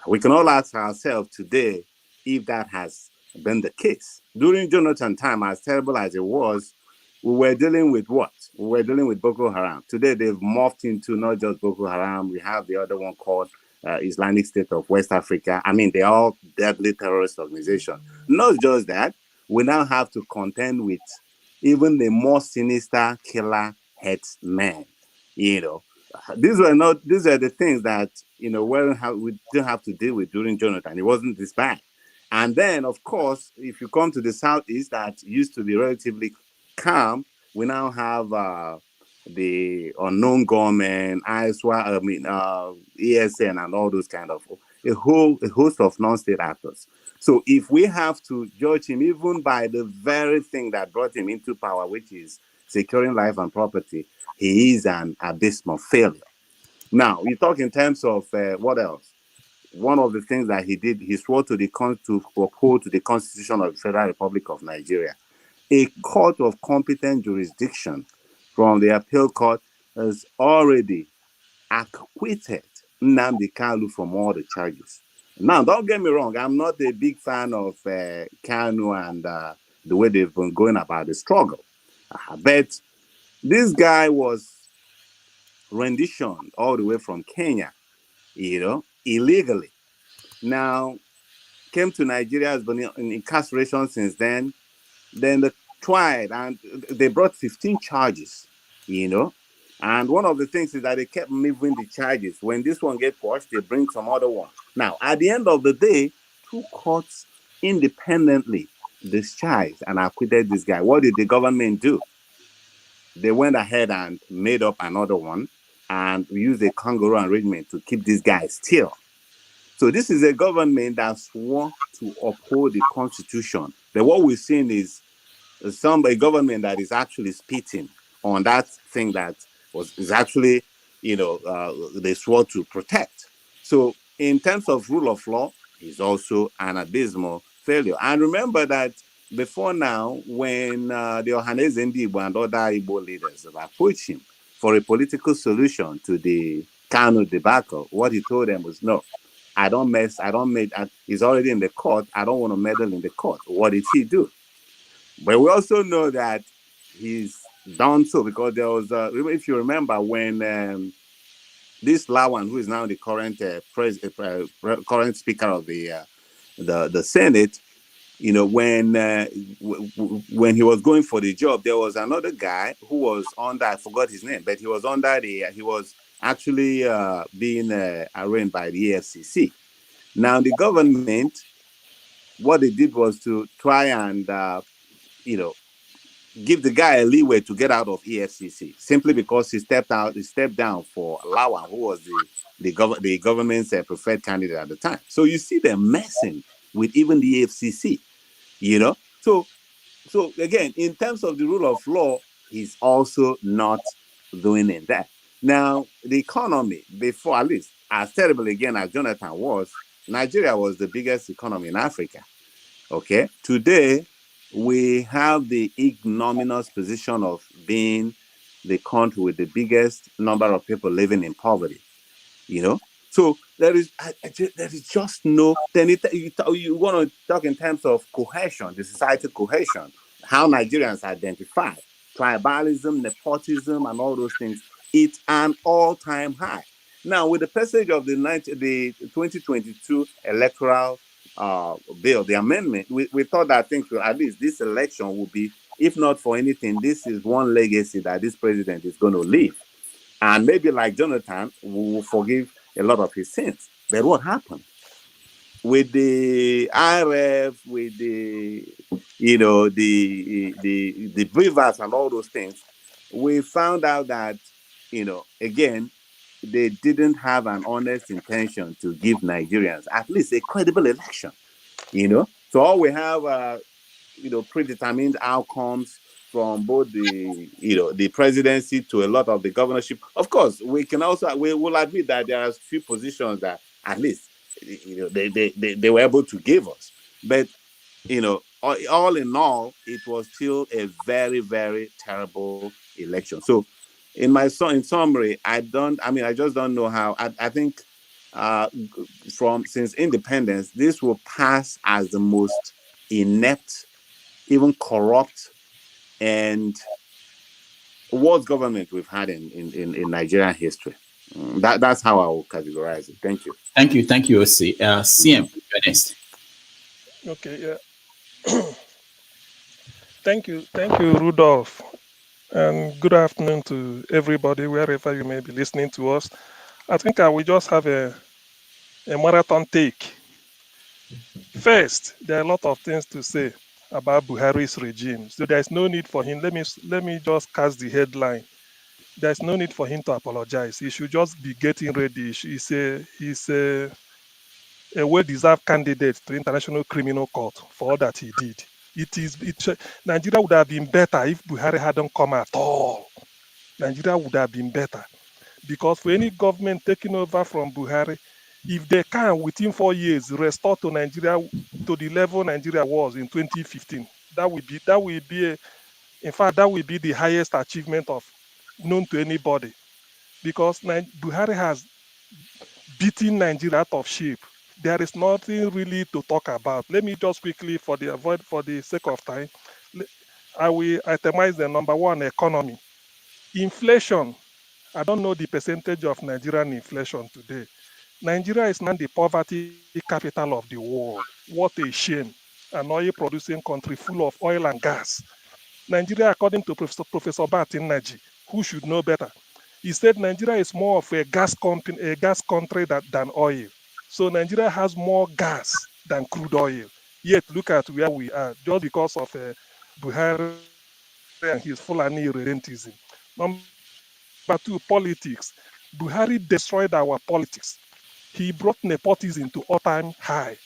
We can all ask ourselves today if that has been the case. During Jonathan's time, as terrible as it was, we were dealing with what? We were dealing with Boko Haram. Today, they've morphed into not just Boko Haram. We have the other one called Islamic State of West Africa. I mean, they're all deadly terrorist organizations. Not just that, we now have to contend with even the more sinister killer herdsmen. These are the things that we didn't have to deal with during Jonathan. It wasn't this bad. And then, of course, if you come to the southeast that used to be relatively calm, we now have the unknown gunmen, ESN, and all those kind of a host of non-state actors. So if we have to judge him even by the very thing that brought him into power, which is securing life and property, he is an abysmal failure. Now, you talk in terms of what else? One of the things that he did, he swore to uphold to the Constitution of the Federal Republic of Nigeria. A court of competent jurisdiction from the appeal court has already acquitted Nnamdi Kanu from all the charges. Now, don't get me wrong, I'm not a big fan of Kanu and the way they've been going about the struggle. But this guy was renditioned all the way from Kenya, illegally. Now, came to Nigeria, has been in incarceration since then. Then they tried and they brought 15 charges, And one of the things is that they kept moving the charges. When this one gets quashed, they bring some other one. Now, at the end of the day, two courts independently discharged and acquitted this guy. What did the government do? They went ahead and made up another one and used a kangaroo arrangement to keep this guy still. So this is a government that swore to uphold the Constitution. But what we're seeing is a government that is actually spitting on that thing that is actually, they swore to protect. So in terms of rule of law, he's also an abysmal failure. And remember that before now, when the Ohaneze Ndigbo and other Igbo leaders have approached him for a political solution to the Kanu debacle, what he told them was, no, he's already in the court. I don't want to meddle in the court. What did he do? But we also know that he's done so because there was, if you remember, when this Lawan, who is now the current current speaker of the Senate, when he was going for the job, there was another guy who was under, I forgot his name, but he was he was actually being arraigned by the EFCC. Now, the government, what they did was to try and, give the guy a leeway to get out of EFCC, simply because he stepped down for Lawan, who was the government's preferred candidate at the time. So you see them messing with even the EFCC, So again, in terms of the rule of law, he's also not doing in that. Now, the economy, before at least as terrible again as Jonathan was, Nigeria was the biggest economy in Africa. Okay. Today, we have the ignominious position of being the country with the biggest number of people living in poverty. So there is just no. Then you want to talk in terms of cohesion, the societal cohesion, how Nigerians identify tribalism, nepotism, and all those things. It's an all-time high. Now, with the passage of the 2022 electoral bill, the amendment, we thought that things will, at least this election will be, if not for anything, this is one legacy that this president is going to leave. And maybe like Jonathan, we will forgive a lot of his sins. But what happened? With the IRF, with the beavers and all those things, we found out that, again, they didn't have an honest intention to give Nigerians at least a credible election. So all we have predetermined outcomes from both the presidency to a lot of the governorship. Of course, we will admit that there are a few positions that at least they were able to give us. But all in all, it was still a very, very terrible election. So in summary, I just don't know how. I think since independence, this will pass as the most inept, even corrupt, and worst government we've had in Nigerian history. That's how I will categorize it. Thank you. Thank you, OC. CM, you're next. Okay, yeah. Thank you, Rudolph. And good afternoon to everybody, wherever you may be listening to us. I think I will just have a marathon take. First, there are a lot of things to say about Buhari's regime. So there's no need for him. Let me just cast the headline. There's no need for him to apologize. He should just be getting ready. He's a well-deserved candidate to International Criminal Court for all that he did. Nigeria would have been better if Buhari hadn't come at all. Nigeria would have been better. Because for any government taking over from Buhari, if they can, within 4 years, restore to Nigeria to the level Nigeria was in 2015, that will be the highest achievement known to anybody. Because Buhari has beaten Nigeria out of shape. There is nothing really to talk about. Let me just quickly, for the sake of time, I will itemize the number one: economy. Inflation. I don't know the percentage of Nigerian inflation today. Nigeria is now the poverty capital of the world. What a shame. An oil-producing country full of oil and gas. Nigeria, according to Professor Batinaji, who should know better, he said Nigeria is more of a gas country than oil. So Nigeria has more gas than crude oil. Yet look at where we are, just because of Buhari and his Fulani irredentism. Number two, politics. Buhari destroyed our politics. He brought nepotism to all-time high.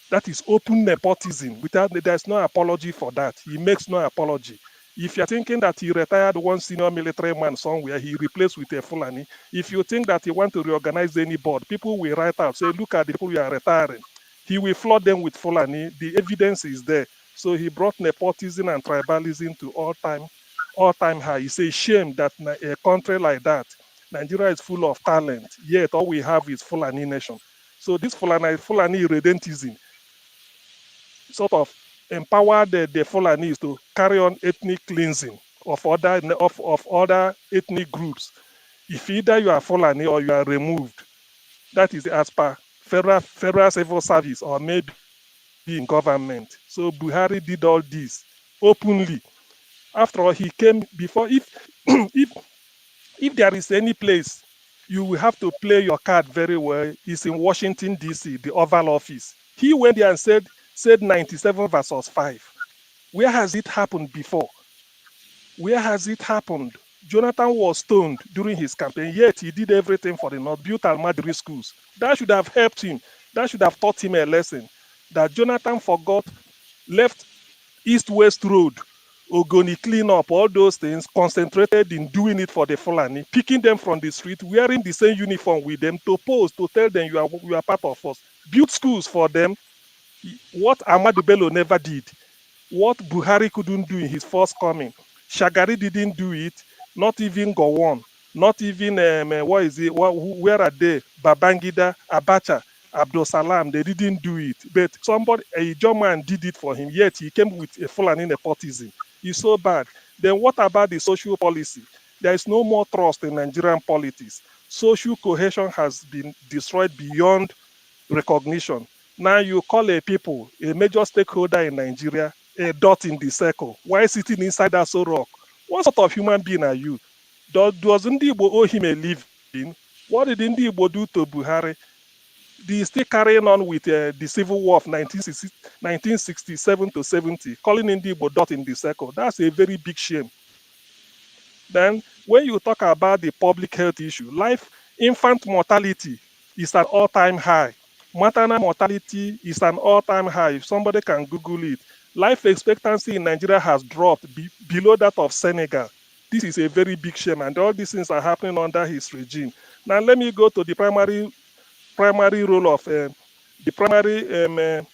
That is open nepotism. There's no apology for that. He makes no apology. If you're thinking that he retired one senior military man somewhere, he replaced with a Fulani. If you think that he want to reorganize any board, people will write out, say, look at the people you are retiring. He will flood them with Fulani. The evidence is there. So he brought nepotism and tribalism to all-time high. It's a shame that a country like that, Nigeria is full of talent, yet all we have is Fulani nation. So this Fulani irredentism sort of empowered the Fulanis to carry on ethnic cleansing of other ethnic groups. If either you are Fulani or you are removed, that is as per federal civil service or maybe in government. So Buhari did all this openly. After all, he came before. If there is any place you will have to play your card very well, is in Washington, D.C., the Oval Office. He went there and said 97 versus 5. Where has it happened before? Where has it happened? Jonathan was stoned during his campaign, yet he did everything for the North, built Almadri schools. That should have helped him. That should have taught him a lesson that Jonathan forgot, left East-West Road Ogoni cleanup, all those things, concentrated in doing it for the Fulani, picking them from the street, wearing the same uniform with them, to pose, to tell them you are part of us. Build schools for them, what Ahmadu Bello never did, what Buhari couldn't do in his first coming. Shagari didn't do it, not even Gowon, not even, what is it, where are they? Babangida, Abacha, Abdul Salam, they didn't do it. But somebody, a German did it for him, yet he came with a Fulani nepotism. It's so bad. Then what about the social policy? There is no more trust in Nigerian politics. Social cohesion has been destroyed beyond recognition. Now you call a people, a major stakeholder in Nigeria, a dot in the circle. Why sitting inside that so rock? What sort of human being are you? Does Ndibo owe him a living? What did Ndibo do to Buhari? They still carrying on with the civil war of 1967 to 70, calling Ndibo dot in the circle. That's a very big shame. Then, when you talk about the public health issue, infant mortality is an all-time high. Maternal mortality is an all-time high. If somebody can Google it, life expectancy in Nigeria has dropped below that of Senegal. This is a very big shame, and all these things are happening under his regime. Now, let me go to the primary role of the primary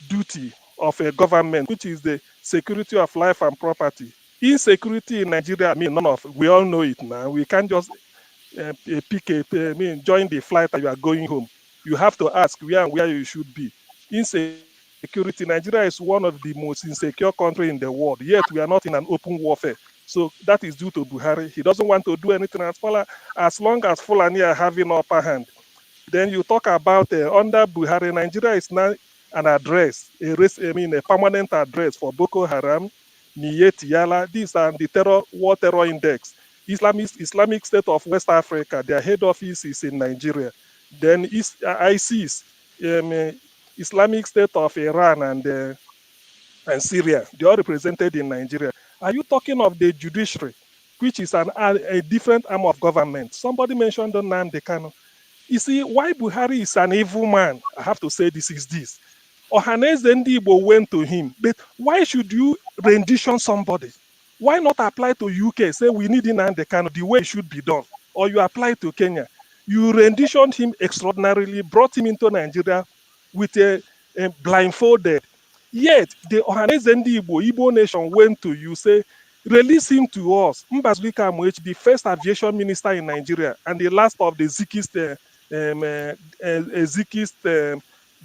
duty of a government, which is the security of life and property. Insecurity in Nigeria, we all know it now. We can't just join the flight that you are going home. You have to ask where and where you should be. Insecurity, Nigeria is one of the most insecure countries in the world, yet we are not in an open warfare. So that is due to Buhari. He doesn't want to do anything as long as Fulani are having upper hand. Then you talk about under Buhari, Nigeria is now an address, a permanent address for Boko Haram, Niyet Yala. These are the War Terror Index. Islamic State of West Africa, their head office is in Nigeria. Then ISIS, Islamic State of Iran and Syria, they are represented in Nigeria. Are you talking of the judiciary, which is a different arm of government? Somebody mentioned the Nnamdi Kanu. You see, why Buhari is an evil man, I have to say this is this. Ohaneze Ndigbo went to him, but why should you rendition somebody? Why not apply to UK, say we need Nnamdi Kanu the way it should be done? Or you apply to Kenya. You renditioned him extraordinarily, brought him into Nigeria with a blindfolded. Yet, the Ohaneze Ndigbo, Igbo nation went to you, say, release him to us. Mbazwika Amoechi, the first aviation minister in Nigeria, and the last of the Zikist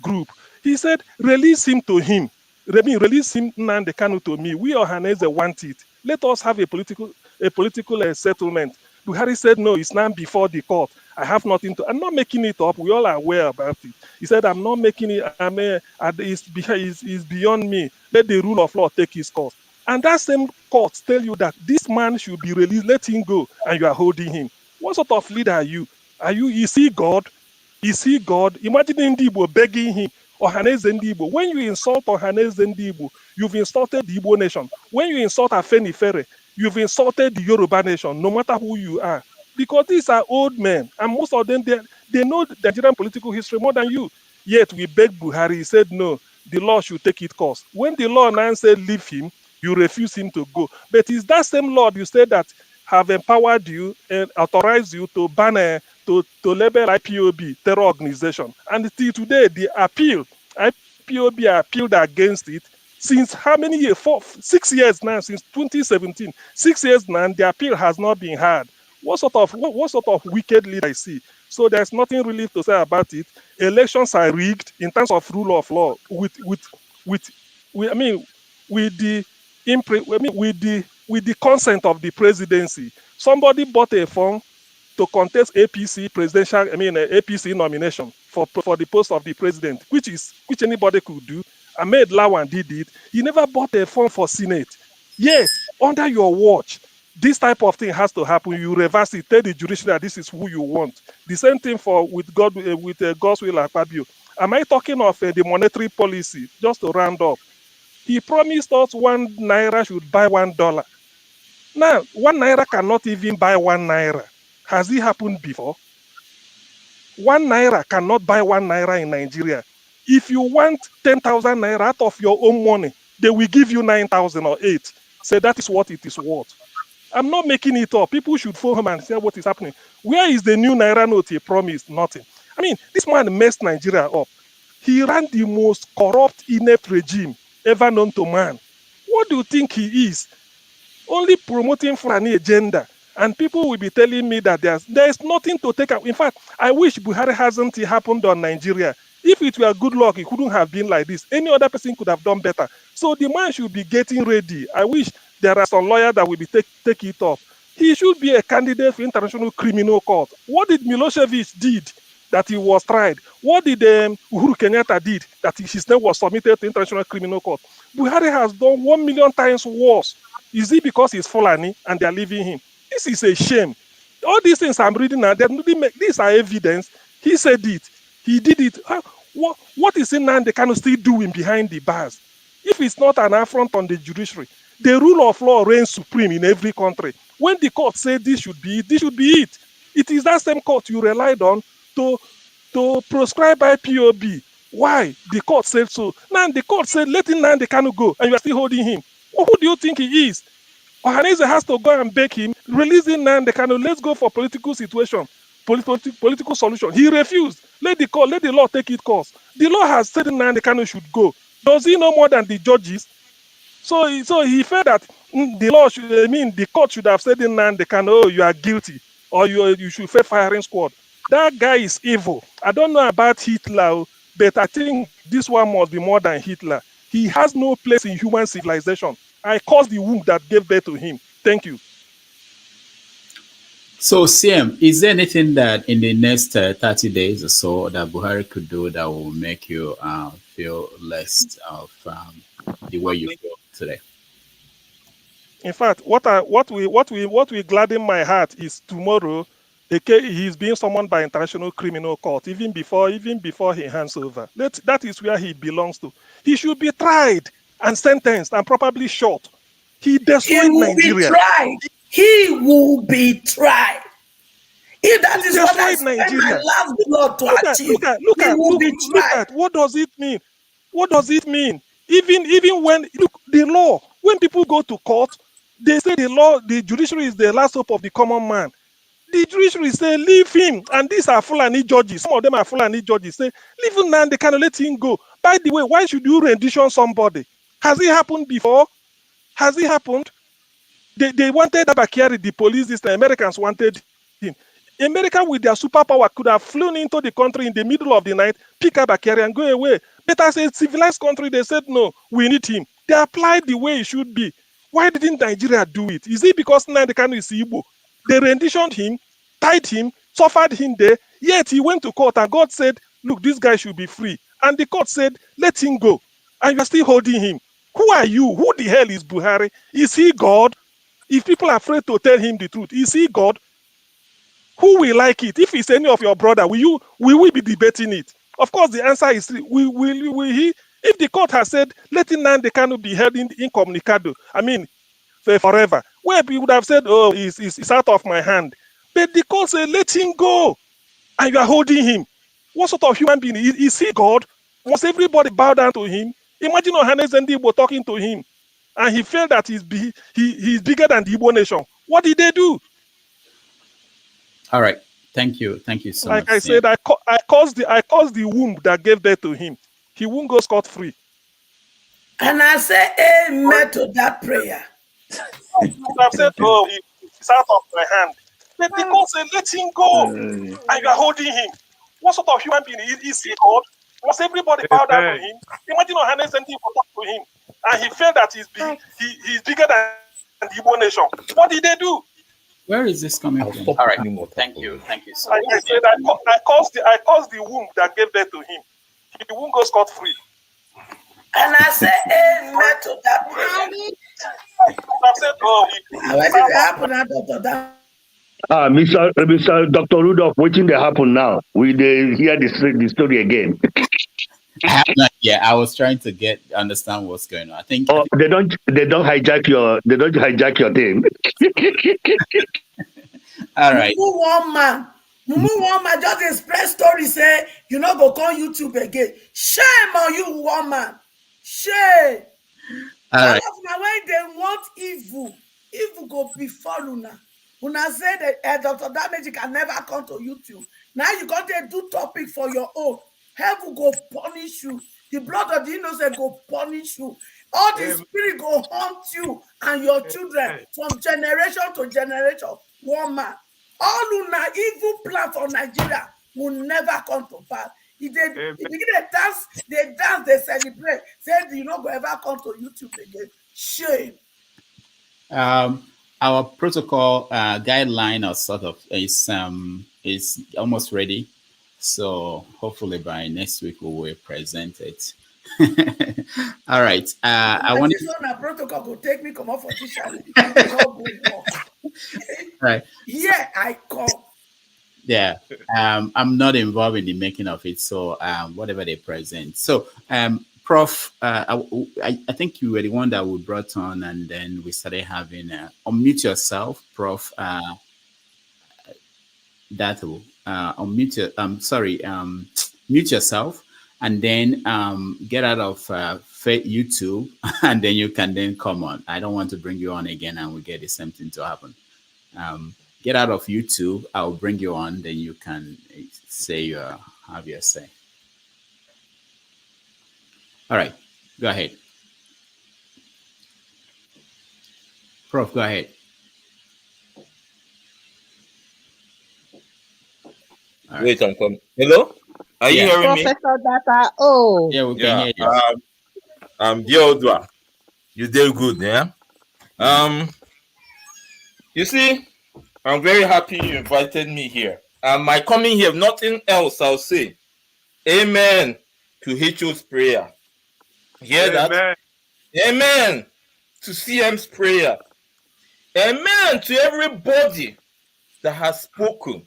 group. He said, release him to him. Release him Nnamdi Kanu to me. We Ohaneze want it. Let us have a political settlement. Buhari said, no, it's now before the court. I have nothing to. I'm not making it up. We all are aware about it. He said, I'm not making it. It's beyond me. Let the rule of law take its course. And that same court tell you that this man should be released. Let him go. And you are holding him. What sort of leader are you? Is he God? Is he God? Imagine Ndigbo begging him. Ohaneze Ndigbo. When you insult Ohaneze Ndigbo, you've insulted the Igbo nation. When you insult Afenifere, you've insulted the Yoruba nation, no matter who you are. Because these are old men, and most of them, they know the Nigerian political history more than you. Yet we begged Buhari, he said, no, the law should take its course. When the law now said leave him, you refuse him to go. But it's that same law you said that have empowered you and authorized you to ban, to label IPOB terror organization. And till today, the IPOB appealed against it. Since how many years? 6 years now, since 2017. 6 years now, the appeal has not been heard. What sort of wicked leader I see? So there's nothing really to say about it. Elections are rigged in terms of rule of law. With the consent of the presidency. Somebody bought a phone to contest APC APC nomination for the post of the president, which anybody could do. Ahmed Lawan did it. He never bought a phone for Senate. Yes, under your watch, this type of thing has to happen. You reverse it. Tell the judiciary that this is who you want. The same thing with God's will Akpabio. Am I talking of the monetary policy? Just to round up, he promised us 1 naira should buy $1. Now 1 naira cannot even buy 1 naira. Has it happened before? 1 naira cannot buy 1 naira in Nigeria. If you want 10,000 naira out of your own money, they will give you 9,000 or 8. say that is what it is worth. I'm not making it up. People should phone him and say what is happening. Where is the new Naira note he promised? Nothing. I mean, this man messed Nigeria up. He ran the most corrupt, inept regime ever known to man. What do you think he is? Only promoting Fulani agenda. And people will be telling me that there's nothing to take out. In fact, I wish Buhari hasn't happened on Nigeria. If it were good luck, it couldn't have been like this. Any other person could have done better. So the man should be getting ready. I wish there are some lawyers that will be take it up. He should be a candidate for International Criminal Court. What did Milosevic did that he was tried? What did Uhuru Kenyatta did that his name was submitted to International Criminal Court? Buhari has done 1 million times worse. Is it because he's Fulani and they are leaving him? This is a shame. All these things I'm reading now, these are evidence. He said it. He did it. What is it now they can still doing behind the bars? If it's not an affront on the judiciary, the rule of law reigns supreme in every country. When the court said this should be it, this should be it. It is that same court you relied on to proscribe IPOB. Why? The court said so. Now the court said let him Nnamdi Kanu go, and you are still holding him. Who do you think he is? Ohaneze has to go and beg him, releasing Nnamdi Kanu. Let's go for political situation, political solution. He refused. Let the law take its course. The law has said Nnamdi Kanu should go. Does he know more than the judges? So he felt that the court should have said Nnamdi Kanu, oh, you are guilty, or you should face firing squad. That guy is evil. I don't know about Hitler, but I think this one must be more than Hitler. He has no place in human civilization. I caused the womb that gave birth to him. Thank you. So, CM, is there anything that in the next 30 days or so that Buhari could do that will make you feel less of the way you feel today? In fact, what will gladden my heart is tomorrow. He's being summoned by International Criminal Court even before he hands over. That is where he belongs to. He should be tried and sentenced and probably shot. He destroyed Nigeria. He will be tried. If that he is what I spend my last blood to achieve, look at what does it mean? What does it mean? Even when the law, when people go to court, they say the judiciary is the last hope of the common man. The judiciary say leave him, and these are Fulani judges. Some of them are Fulani judges. Say leave him now, they cannot let him go. By the way, why should you rendition somebody? Has it happened before? Has it happened? They wanted Abakari, the police, the Americans wanted him. America with their superpower could have flown into the country in the middle of the night, pick Abakari and go away. But as a civilized country, they said, no, we need him. They applied the way it should be. Why didn't Nigeria do it? Is it because Nnamdi Kanu is Igbo? They renditioned him, tied him, suffered him there, yet he went to court and God said, look, this guy should be free. And the court said, let him go. And you're still holding him. Who are you? Who the hell is Buhari? Is he God? If people are afraid to tell him the truth, is he God? Who will like it? If it's any of your brother, will we be debating it? Of course, the answer is will he? If the court has said, let Nnamdi Kanu be held incommunicado, I mean, forever, where people would have said, oh, it's out of my hand. But the court said, let him go. And you are holding him. What sort of human being? Is he God? Must everybody bow down to him? Imagine Ohaneze and Igbo talking to him. And he felt that he's bigger than the Igbo nation. What did they do? All right. Thank you so much. Like I said, I caused the womb that gave birth to him. He won't go scot-free. And I say amen to that prayer. I've said, oh, it's out of my hand. But the court said, let him go. And you are holding him. What sort of human being is he God? Must everybody bow down to him? Imagine Ohaneze and Igbo talk to him. And he felt that he's bigger than the Igbo nation. What did they do? Where is this coming from? All right. Thank you so much. Like I said, I caused the womb that gave birth to him. He won't go scot-free. And I say amen to that prayer. I said, oh, what did happen after that? Mr. Dr. Rudolph, waiting to happen now. We hear the story again. I was trying to understand what's going on. I think they don't hijack your thing. All right. Mumu woman just express story say you know go call YouTube again. Shame on you, woman. Shame. All right. of now when they want evil go before una. Una say that Dr. Damage can never come to YouTube. Now you got to do topic for your own. Heaven go punish you. The blood of the innocent go punish you. All the spirit go haunt you and your children from generation to generation. One man. All una evil plan for Nigeria will never come to pass. If they begin to dance, they celebrate. Say you not go ever come to YouTube again. Shame. Our protocol guideline or sort of is almost ready. So hopefully by next week we will present it. All right. I want to protocol will take me come off for this channel. Right. Yeah, I come. Yeah. I'm not involved in the making of it. So whatever they present. So Prof, I think you were the one that we brought on, and then we started having unmute yourself, Prof. That will unmute your, mute yourself, and then get out of YouTube, and then you can then come on. I don't want to bring you on again, and we get the same thing to happen. Get out of YouTube. I'll bring you on, then you can say have your say. All right, go ahead. Prof, go ahead. Right. Wait, I'm coming. Hello? Are you hearing me? Professor Data. Oh. Yeah, we can hear you. I'm Daura. You did good, yeah? You see, I'm very happy you invited me here. My coming here, nothing else I'll say. Amen to HO's prayer. Hear that? Amen to CM's prayer. Amen to everybody that has spoken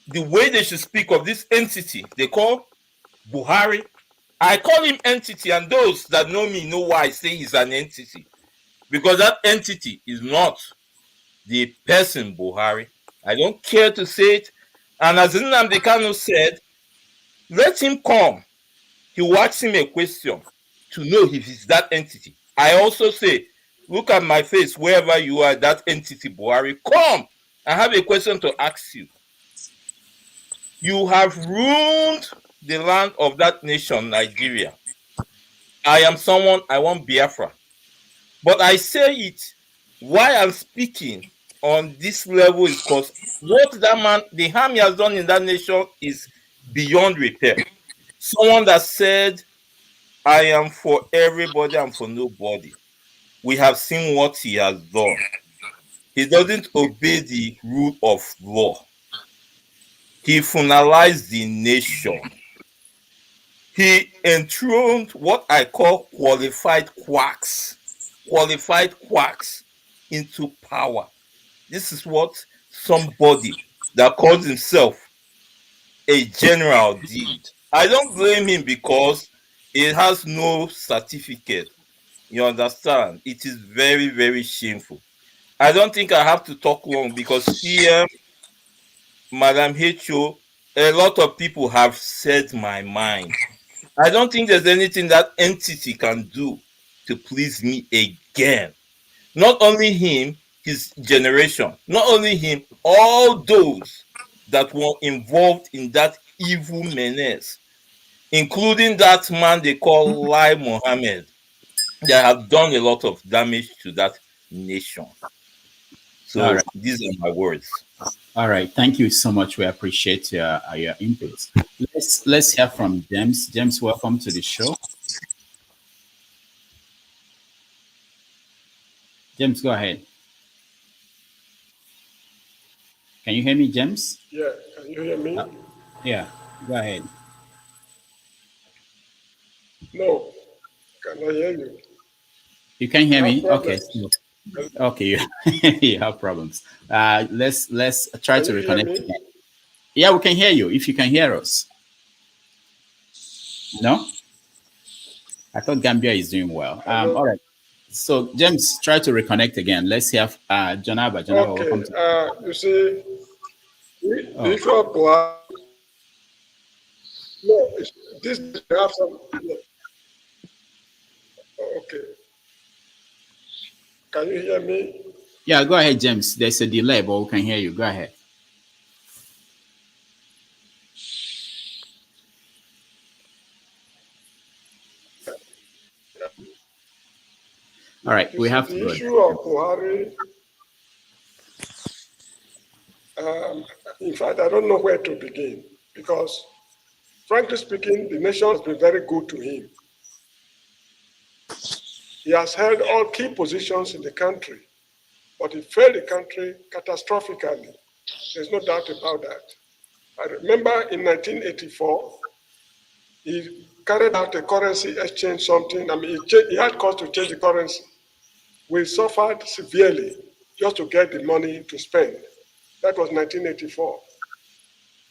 the way they should speak of this entity they call Buhari. I call him entity, and those that know me know why I say he's an entity. Because that entity is not the person Buhari. I don't care to say it. And as Nnamdi Kanu said, let him come. He will ask him a question to know if he's that entity. I also say, look at my face wherever you are, that entity Buhari. Come! I have a question to ask you. You have ruined the land of that nation, Nigeria. I am someone, I want Biafra. But I say it, why I'm speaking on this level is because what that man, the harm he has done in that nation is beyond repair. Someone that said, I am for everybody and for nobody. We have seen what he has done. He doesn't obey the rule of law. He finalized the nation. He enthroned what I call qualified quacks into power. This is what somebody that calls himself a general did. I don't blame him because he has no certificate. You understand? It is very, very shameful. I don't think I have to talk long because CM, Madam HO, a lot of people have said my mind. I don't think there's anything that entity can do to please me again. Not only him, his generation, not only him, all those that were involved in that evil menace, including that man they call Lai Mohammed, they have done a lot of damage to that nation. So these are my words. All right, thank you so much. We appreciate your input. Let's hear from James. James, welcome to the show. James, go ahead. Can you hear me, James? Yeah, can you hear me? Yeah, go ahead. No, cannot hear you. You can hear me? Okay. Okay, you have problems. Let's try to reconnect again. Yeah, we can hear you. If you can hear us. No? I thought Gambia is doing well. All right. So, James, try to reconnect again. Let's hear Janaba. Janaba, welcome to you see, the issue of Buhari, no, this have some. Okay. Can you hear me? Yeah, go ahead, James. There's a delay, but we can hear you. Go ahead. All right, we have to The go. issue of Buhari, in fact, I don't know where to begin because, frankly speaking, the nation has been very good to him. He has held all key positions in the country, but he failed the country catastrophically. There's no doubt about that. I remember in 1984, he carried out a currency exchange something. I mean, he had cause to change the currency. We suffered severely just to get the money to spend. That was 1984.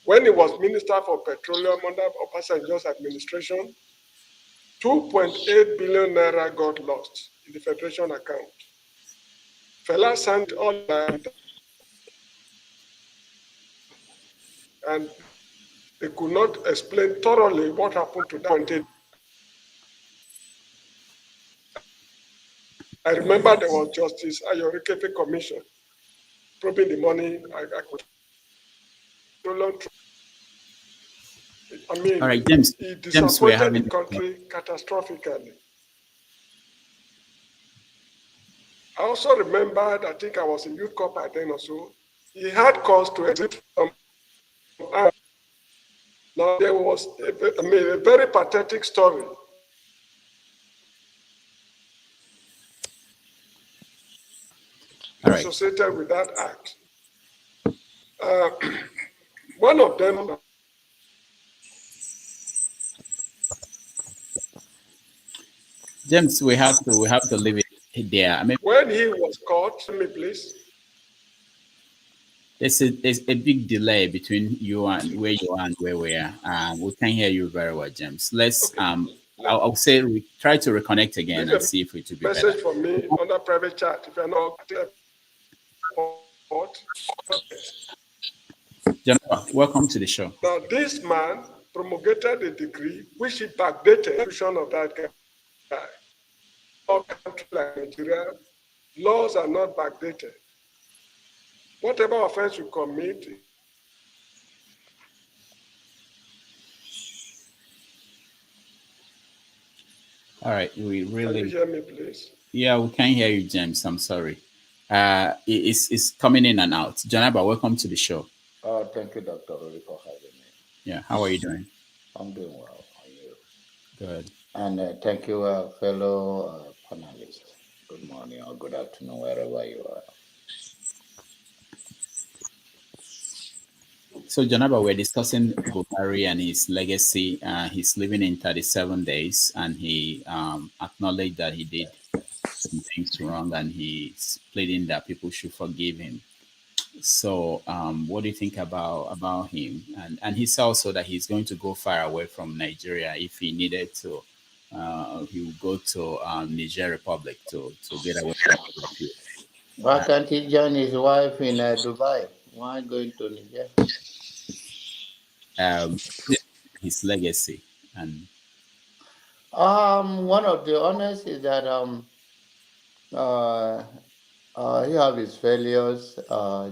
When he was Minister for Petroleum under Obasanjo's administration, 2.8 billion naira got lost in the Federation account. Fela sent all that, and they could not explain thoroughly what happened to that. I remember there was Justice Ayorikepe Commission probing the money. I could. I mean, All right, James. he James, we're disappointed having the country catastrophically. I also remembered, I think I was in youth corps by then or so, he had cause to exit from. Now, there was a very pathetic story. All right. Associated with that act. One of them. James, we have to leave it there. I mean, when he was caught, tell me please. There's a big delay between you and where you are and where we are. We can't hear you very well, James. Let's I'll say we try to reconnect again and see if it will be better. Message from me on that private chat if you're not clear. Jennifer, welcome to the show. Now, this man promulgated a decree which he backdated the execution of that guy. All countries like Nigeria, laws are not backdated. Whatever offense you commit. All right, we really. Can you hear me, please? Yeah, we can hear you, James. I'm sorry. It's coming in and out. Janaba, welcome to the show. Thank you, Dr. Rori, for having me. Yeah, how are you doing? I'm doing well. How are you? Good. And thank you, fellow panelists. Good morning or good afternoon, wherever you are. So, Janaba, we're discussing Buhari and his legacy. He's living in 37 days, and he acknowledged that he did some things wrong, and he's pleading that people should forgive him. So, what do you think about him? And he said also that he's going to go far away from Nigeria if he needed to. He would go to Niger Republic to get away from the people. Why can't he join his wife in Dubai? Why going to Niger? His legacy and one of the honors is that he have his failures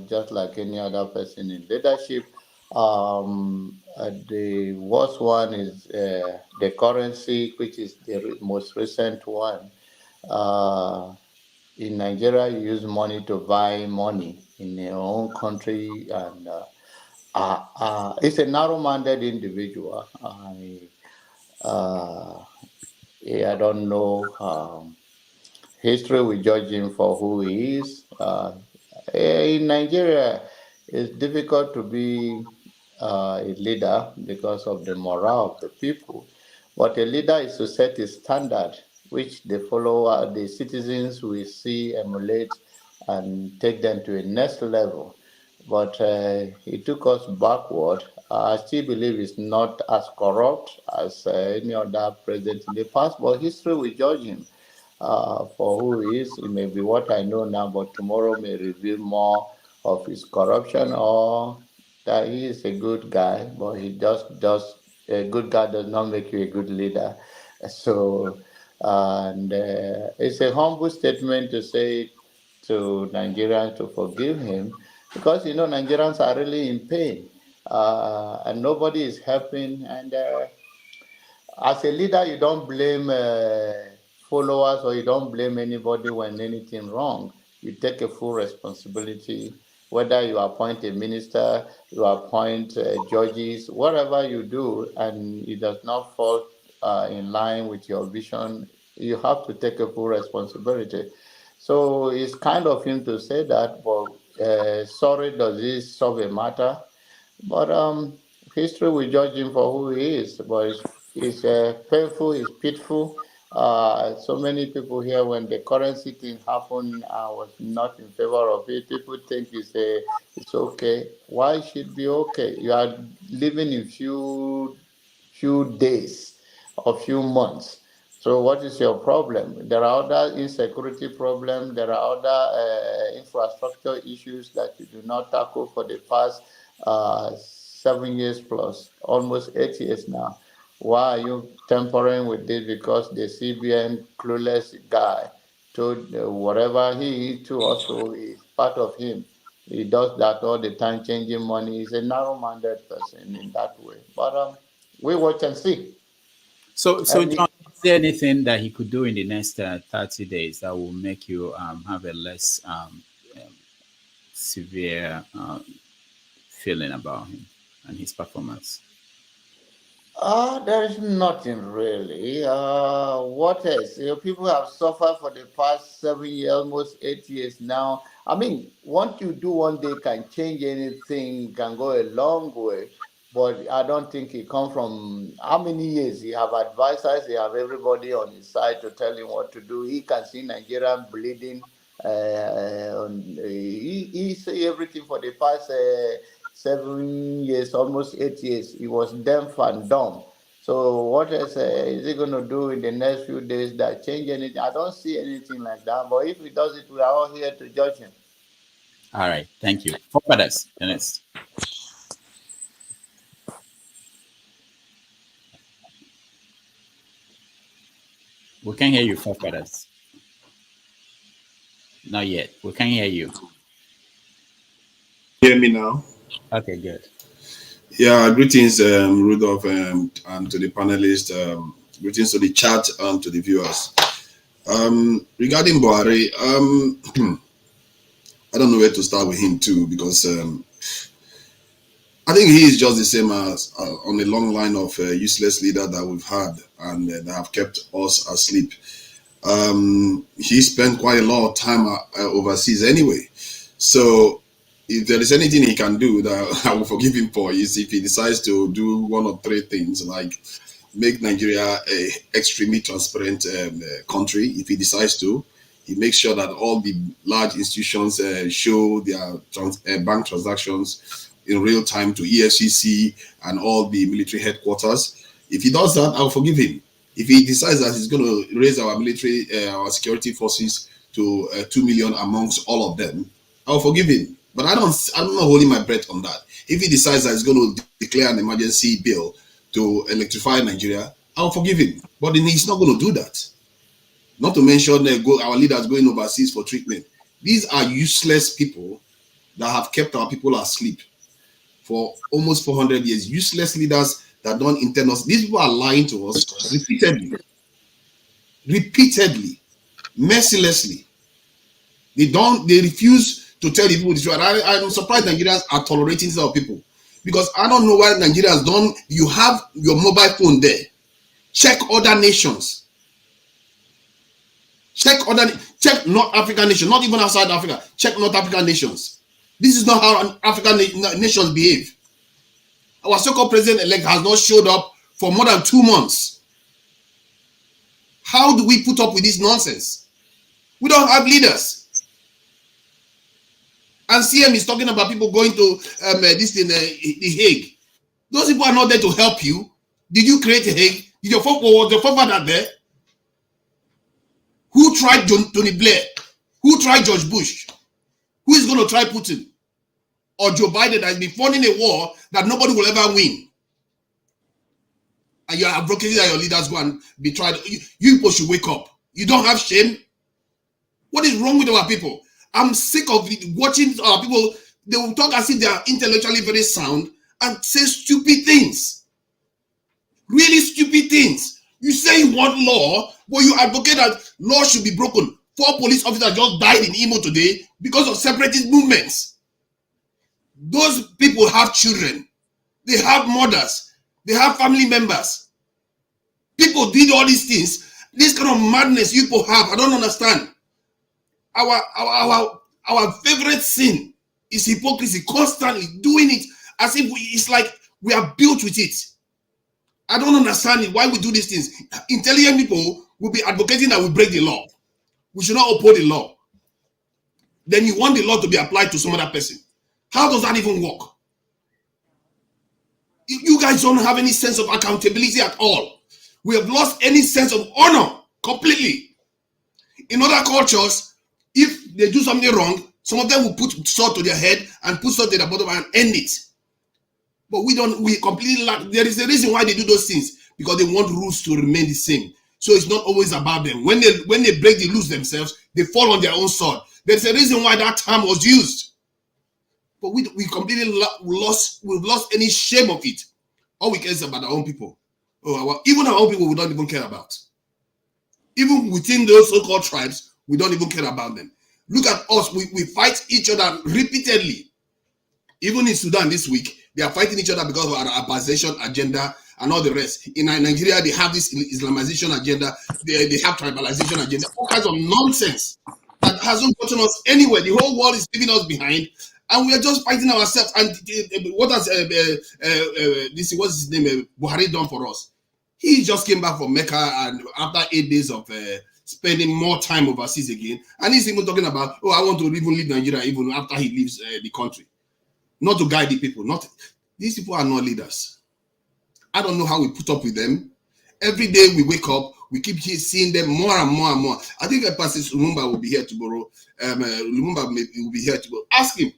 just like any other person in leadership. The worst one is the currency, which is the most recent one. In Nigeria, you use money to buy money in your own country, and it's a narrow-minded individual. I don't know. History will judge him for who he is. In Nigeria, it's difficult to be a leader because of the morale of the people. But a leader is to set a standard which they follow, the citizens will see, emulate, and take them to a next level. But he took us backward. I still believe he's not as corrupt as any other president in the past, but history will judge him for who he is. It may be what I know now, but tomorrow may reveal more of his corruption, or that he is a good guy, but he just does. A good guy does not make you a good leader. So, and it's a humble statement to say to Nigerians to forgive him, because Nigerians are really in pain, and nobody is helping. And as a leader, you don't blame followers, or you don't blame anybody when anything wrong. You take a full responsibility. Whether you appoint a minister, you appoint judges, whatever you do, and it does not fall in line with your vision, you have to take a full responsibility. So it's kind of him to say that, but sorry, does this solve a matter? But history will judge him for who he is. But it's painful, it's pitiful. So many people here, when the currency thing happened, I was not in favor of it. People think it's okay. Why should it be okay? You are living in few days or few months. So what is your problem? There are other insecurity problems. There are other infrastructure issues that you do not tackle for the past 7 years plus, almost 8 years now. Why are you tampering with this? Because the CBN clueless guy told whatever he too also is part of him. He does that all the time, changing money. He's a narrow-minded person in that way. But we watch and see. So John, is there anything that he could do in the next 30 days that will make you have a less severe feeling about him and his performance? There is nothing really. What else? People have suffered for the past 7 years, almost 8 years now. I mean, what you do one day can change anything, can go a long way. But I don't think he come from how many years. He have advisors, he have everybody on his side to tell him what to do. He can see Nigeria bleeding. He say everything for the past 7 years, almost 8 years. He was deaf and dumb. So what else is he going to do in the next few days that change anything? I don't see anything like that. But if he does it, we are all here to judge him. All right, thank you. Forefathers, Dennis. We can't hear you, forefathers. Not yet. We can't hear you. Hear me now? Okay, good. Yeah, greetings, Rudolph, and to the panelists. Greetings to the chat and to the viewers. Regarding Buhari, I don't know where to start with him too, because I think he is just the same as on the long line of useless leaders that we've had and that have kept us asleep. He spent quite a lot of time overseas anyway. So if there is anything he can do that I will forgive him for, is if he decides to do one or three things, like make Nigeria a extremely transparent country. If he decides to, he makes sure that all the large institutions show their bank transactions in real time to EFCC and all the military headquarters. If he does that, I'll forgive him. If he decides that he's going to raise our military, our security forces to 2 million amongst all of them, I'll forgive him. But I'm not holding my breath on that. If he decides that he's going to declare an emergency bill to electrify Nigeria, I'll forgive him. But then he's not going to do that. Not to mention our leaders going overseas for treatment. These are useless people that have kept our people asleep for almost 400 years. Useless leaders that don't intend us. These people are lying to us repeatedly, mercilessly. They refuse to tell the people the truth. I'm surprised Nigerians are tolerating these other people, because I don't know why Nigerians don't. You have your mobile phone there. Check other nations. Check North African nations, not even outside Africa. Check North African nations. This is not how African nations behave. Our so-called president-elect has not showed up for more than 2 months. How do we put up with this nonsense? We don't have leaders. And CM is talking about people going to the Hague. Those people are not there to help you. Did you create a Hague? Did your forefather there? Who tried Tony Blair? Who tried George Bush? Who is going to try Putin? Or Joe Biden that has been funding a war that nobody will ever win? And you are advocating that your leaders go and be tried. You people should wake up. You don't have shame? What is wrong with our people? I'm sick of watching people. They will talk as if they are intellectually very sound and say stupid things. Really stupid things. You say you want law, but you advocate that law should be broken. 4 police officers just died in Imo today because of separatist movements. Those people have children. They have mothers. They have family members. People did all these things. This kind of madness you people have, I don't understand. Our favorite sin is hypocrisy, constantly doing it as if it's like we are built with it. I don't understand it, why we do these things. Intelligent people will be advocating that we break the law. We should not uphold the law. Then you want the law to be applied to some other person. How does that even work? You guys don't have any sense of accountability at all. We have lost any sense of honor completely. In other cultures, if they do something wrong, some of them will put sword to their head and put sword to their bottom and end it. But we completely lack. There is a reason why they do those things, because they want rules to remain the same. So it's not always about them. When they break the rules themselves, they fall on their own sword. There's a reason why that term was used. But we completely we've lost any shame of it. All we care is about our own people. Even our own people we don't even care about. Even within those so-called tribes, we don't even care about them. Look at us. We fight each other repeatedly. Even in Sudan this week, they are fighting each other because of our Arabization agenda and all the rest. In Nigeria, they have this Islamization agenda. They have tribalization agenda. All kinds of nonsense that hasn't gotten us anywhere. The whole world is leaving us behind, and we are just fighting ourselves. And what has what's his name, Buhari done for us? He just came back from Mecca, and after 8 days of spending more time overseas again, and he's even talking about, oh, I want to even leave Nigeria even after he leaves the country. Not to guide the people. These people are not leaders. I don't know how we put up with them. Every day we wake up, we keep seeing them more and more and more. I think Pastor Lumumba will be here tomorrow. Lumumba will be here tomorrow. Ask him.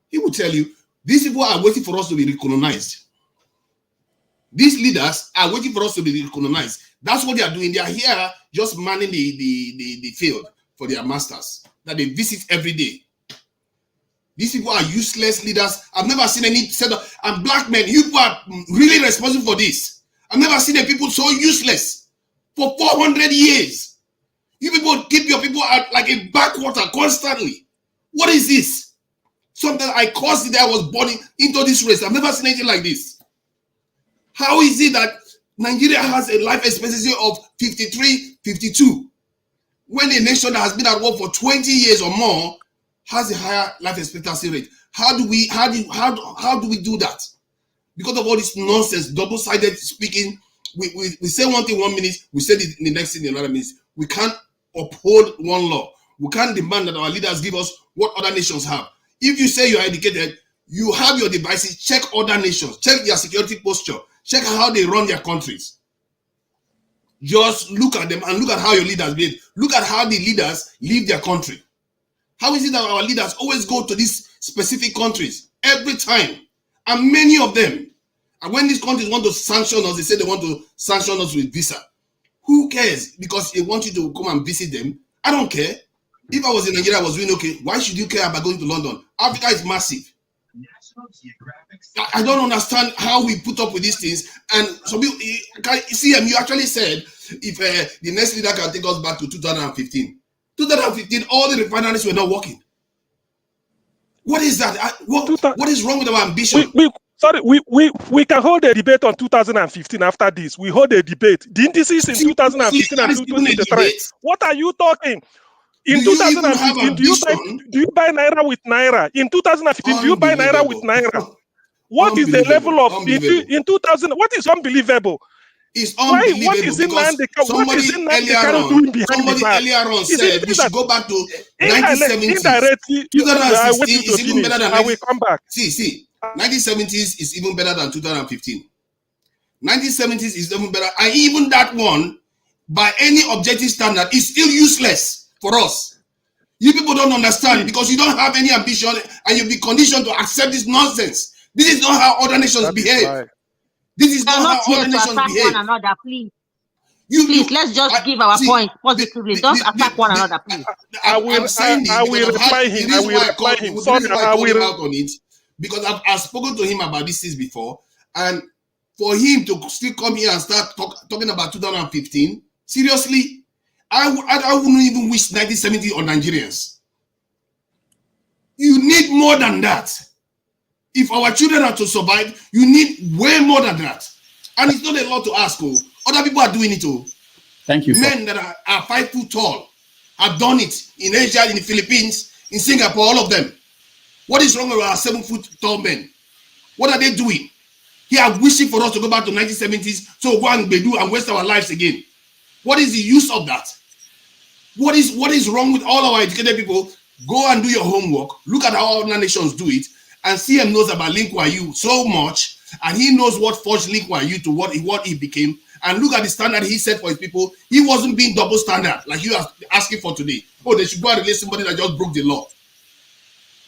He will tell you, these people are waiting for us to be recolonized. These leaders are waiting for us to be recolonized. That's what they are doing. They are here just manning the field for their masters that they visit every day. These people are useless leaders. I've never seen any set of, and black men, you people are really responsible for this. I've never seen a people so useless for 400 years. You people keep your people at like a backwater constantly. What is this? Something I caused it that I was born into this race. I've never seen anything like this. How is it that Nigeria has a life expectancy of 53, 52, when a nation that has been at war for 20 years or more has a higher life expectancy rate? How do we do that? Because of all this nonsense, double-sided speaking. We say one thing 1 minute, we say it in the next thing in another minute. We can't uphold one law. We can't demand that our leaders give us what other nations have. If you say you are educated, you have your devices, check other nations, check their security posture, check how they run their countries. Just look at them and look at how your leaders behave. Look at how the leaders leave their country. How is it that our leaders always go to these specific countries every time? And many of them, and when these countries want to sanction us, they say they want to sanction us with visa. Who cares? Because they want you to come and visit them. I don't care. If I was in Nigeria, I was doing okay. Why should you care about going to London? Africa is massive. I don't understand how we put up with these things. And so you actually said if the next leader can take us back to 2015. 2015, all the refineries were not working. What is that? What is wrong with our ambition? We can hold a debate on 2015 after this. We hold a debate. The indices in 2015 and 2023. What are you talking? In 2015, do you buy Naira with Naira? In 2015, do you buy Naira with Naira? What is the level of in 2000? What is unbelievable? It's unbelievable. What is Nnamdi Kanu doing behind the back? Earlier on said we should go back to 1970s. 2016 is even better than. I will come back. See, 1970s is even better than 2015. 1970s is even better, and even that one, by any objective standard, is still useless for us. You people don't understand because you don't have any ambition, and you'll be conditioned to accept this nonsense. This is not how other nations behave. This is not how other nations behave. One another, please. Please, let's just give our point positively. Don't attack one another, please. I'm saying this because I've had the reason why I called him out on it, because I've spoken to him about these things before, and for him to still come here and start talking about 2015, seriously, I wouldn't even wish 1970 on Nigerians. You need more than that. If our children are to survive, you need way more than that. And it's not a lot to ask. Oh. Other people are doing it. Oh. Thank you. Men that are 5 foot tall have done it in Asia, in the Philippines, in Singapore, all of them. What is wrong with our 7 foot tall men? What are they doing? They are wishing for us to go back to 1970s, so go and do and waste our lives again. What is the use of that? What is wrong with all our educated people? Go and do your homework. Look at how other nations do it. And CM knows about Lin Kuan Yew so much, and he knows what forged Lin Kuan Yew to what he became. And look at the standard he set for his people. He wasn't being double standard like you are asking for today. Oh, they should go and release somebody that just broke the law.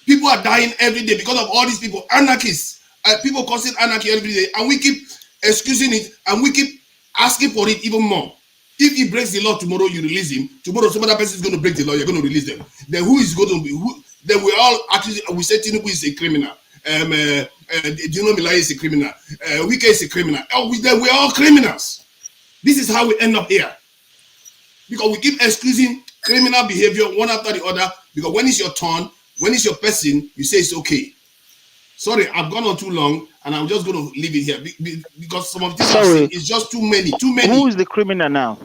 People are dying every day because of all these people, anarchists. People causing anarchy every day, and we keep excusing it, and we keep asking for it even more. If he breaks the law tomorrow, you release him. Tomorrow, some other person is going to break the law. You're going to release them. Then who is going to be? Then we all actually we say Tinubu is a criminal. Milai is a criminal. Wike is a criminal. Then we're all criminals. This is how we end up here, because we keep excusing criminal behavior one after the other. Because when it's your turn, when it's your person, you say it's okay. Sorry, I've gone on too long, and I'm just going to leave it here because some of this is just too many. Too many. Who is the criminal now?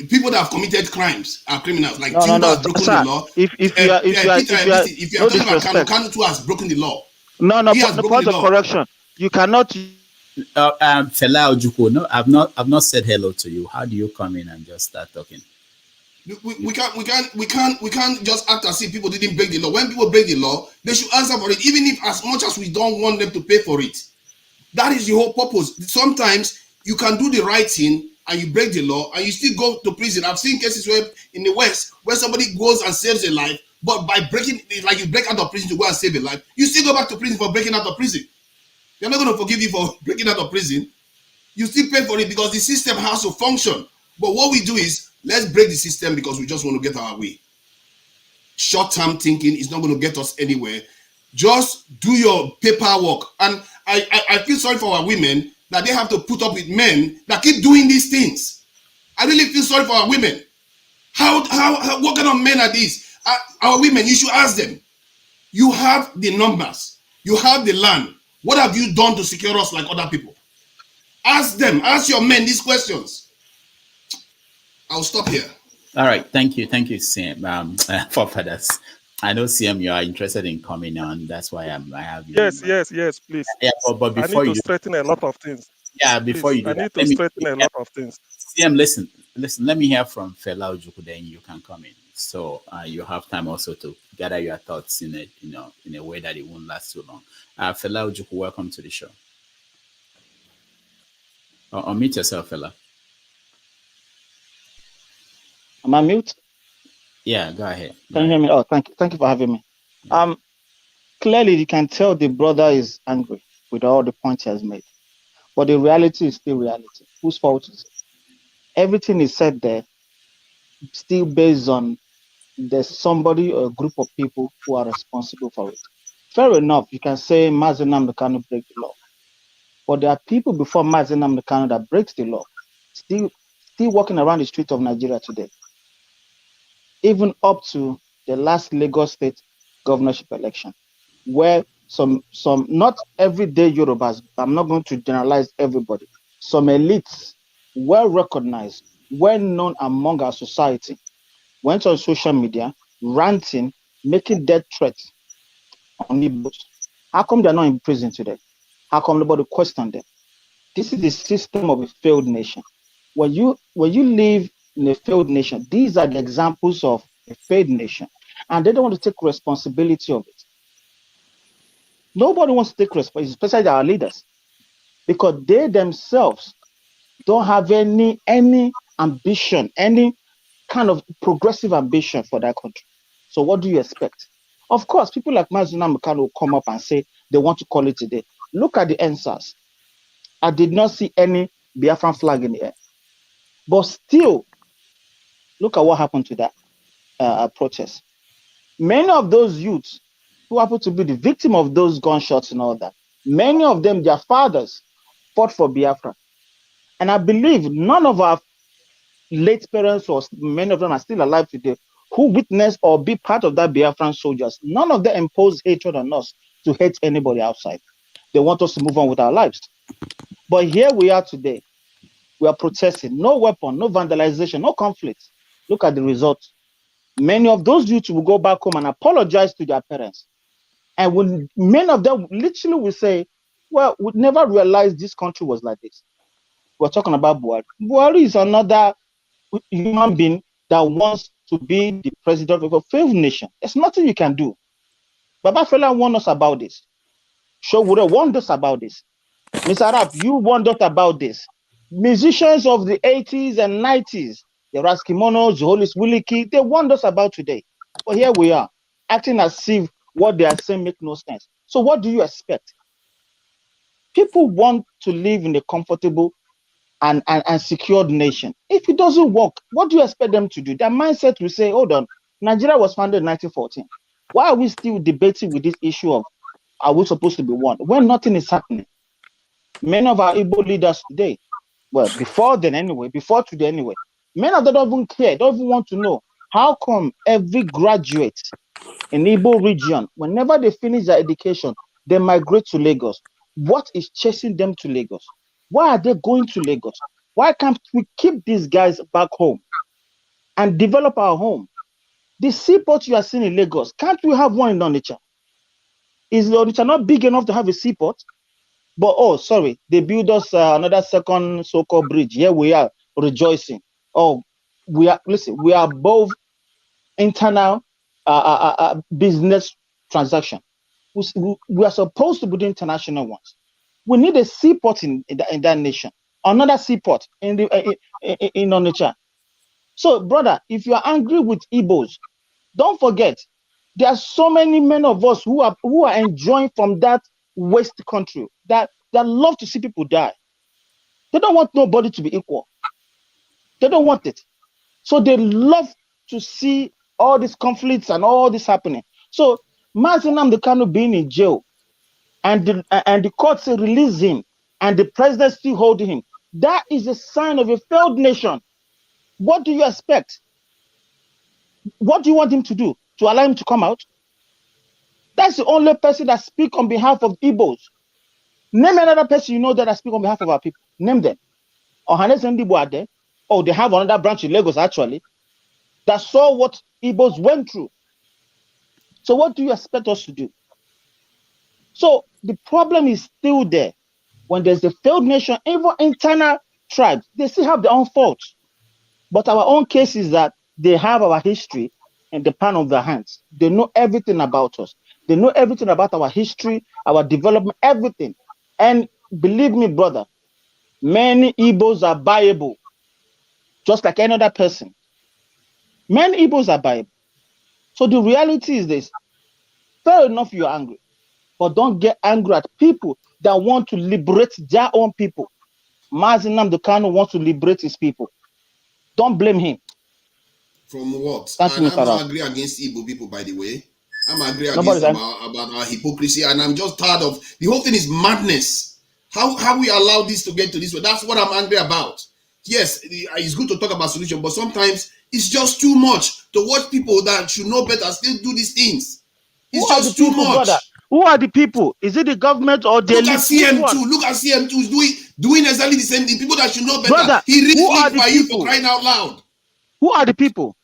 People that have committed crimes are criminals. Like Tinubu has broken the law. If you are talking about Kanu too has broken the law. No, the point of correction. You cannot. Fela Ojukwu, no, I've not said hello to you. How do you come in and just start talking? We can't just act as if people didn't break the law. When people break the law, they should answer for it, even if as much as we don't want them to pay for it. That is the whole purpose. Sometimes you can do the right thing and you break the law and you still go to prison. I've seen cases where in the West where somebody goes and saves a life, but by breaking, like you break out of prison to go and save a life, you still go back to prison for breaking out of prison. They're not going to forgive you for breaking out of prison. You still pay for it because the system has to function. But what we do is, let's break the system because we just want to get our way. Short-term thinking is not going to get us anywhere. Just do your paperwork. And I feel sorry for our women that they have to put up with men that keep doing these things. I really feel sorry for our women. What kind of men are these? Our women, you should ask them. You have the numbers. You have the land. What have you done to secure us like other people? Ask them. Ask your men these questions. I'll stop here. All right. Thank you, CM. Forefathers. I know, CM, you are interested in coming on. That's why I have you. Yes, please. Yeah, but before I need to straighten a lot of things. Yeah, before please, you do I need to straighten a lot of things. CM, listen. Let me hear from Fela Ojukwu, then you can come in. So you have time also to gather your thoughts in a way that it won't last too long. Fela Ojukwu, welcome to the show. Unmute yourself, Fela. Am I mute? Yeah, go ahead. Can you hear me? Oh, thank you for having me. Clearly you can tell the brother is angry with all the points he has made. But the reality is still reality. Whose fault is it? Everything is said there still based on there's somebody or a group of people who are responsible for it. Fair enough, you can say Mazi Nnamdi Kanu break the law. But there are people before Mazi Nnamdi Kanu that breaks the law, still walking around the streets of Nigeria today. Even up to the last Lagos State governorship election, where some not everyday Yorubas, I'm not going to generalize everybody, some elites, well recognized, well known among our society, went on social media, ranting, making death threats on Igbos. How come they're not in prison today? How come nobody questioned them? This is the system of a failed nation. When you live in a failed nation, these are the examples of a failed nation, and they don't want to take responsibility of it. Nobody wants to take responsibility, especially our leaders, because they themselves don't have any ambition, any kind of progressive ambition for that country. So what do you expect? Of course, people like Mazi Nnamdi Kanu will come up and say they want to call it today. Look at the answers. I did not see any Biafran flag in the air. But still, look at what happened to that protest. Many of those youths who happen to be the victim of those gunshots and all that, many of them, their fathers, fought for Biafra. And I believe none of our late parents, or many of them are still alive today, who witnessed or be part of that Biafran soldiers. None of them impose hatred on us to hate anybody outside. They want us to move on with our lives. But here we are today. We are protesting. No weapon, no vandalization, no conflict. Look at the results. Many of those youths will go back home and apologize to their parents. And when many of them literally will say, well, we never realized this country was like this. We're talking about Buhari. Buhari is another human being that wants to be the president of a failed nation. There's nothing you can do. Baba Fela warned us about this. Showore warned us about this. Mr. Arab, you warned us about this. Musicians of the 80s and 90s, the Raskimonos, the Holy Williki, they warned us about today. But here we are, acting as if what they are saying makes no sense. So what do you expect? People want to live in a comfortable and secured nation. If it doesn't work, what do you expect them to do? Their mindset will say, hold on, Nigeria was founded in 1914. Why are we still debating with this issue of are we supposed to be one when nothing is happening? Many of our Igbo leaders today, well, before then anyway, before today anyway, many of them don't even care, don't even want to know how come every graduate in Igbo region, whenever they finish their education, they migrate to Lagos. What is chasing them to Lagos? Why are they going to Lagos? Why can't we keep these guys back home and develop our home? The seaport you are seeing in Lagos, can't we have one in Onitsha? Is Onitsha not big enough to have a seaport? But oh, sorry, they built us another second so-called bridge. Here we are rejoicing. Oh, we are above internal business transaction. We are supposed to be doing international ones. We need a seaport in that nation. Another seaport in Onitsha. So, brother, if you are angry with Igbos, don't forget there are so many men of us who are enjoying from that waste country that love to see people die. They don't want nobody to be equal. They don't want it. So they love to see all these conflicts and all this happening. So Mazi Nnamdi Kanu being in jail and the court say release him and the president still holding him, that is a sign of a failed nation. What do you expect? What do you want him to do? To allow him to come out? That's the only person that speaks on behalf of Igbos. Name another person you know that speak on behalf of our people. Name them. Ohanes and Igbo are there. Oh, they have another branch in Lagos actually that saw what Igbos went through. So what do you expect us to do? So the problem is still there. When there's a failed nation, even internal tribes, they still have their own faults. But our own case is that they have our history in the palm of their hands. They know everything about us. They know everything about our history, our development, everything. And believe me, brother, many Igbos are buyable, just like any other person. Many Igbos are buyable. So the reality is this. Fair enough, you're angry, but don't get angry at people that want to liberate their own people. Mazi Nnamdi Kanu wants to liberate his people. Don't blame him. From what? Thank you, And Mr. I'm not Raf. agree against Igbo people, by the way. I'm agree Nobody's against about our hypocrisy, and I'm just tired of the whole thing is madness. How we allow this to get to this way? That's what I'm angry about. Yes, it's good to talk about solution, but sometimes it's just too much to watch people that should know better still do these things. It's just too much. Brother? Who are the people? Is it the government or the Look at CM2. Look at CM2 doing exactly the same thing. People that should know better. Brother, he reads who are by the you people? for crying out loud. Who are the people?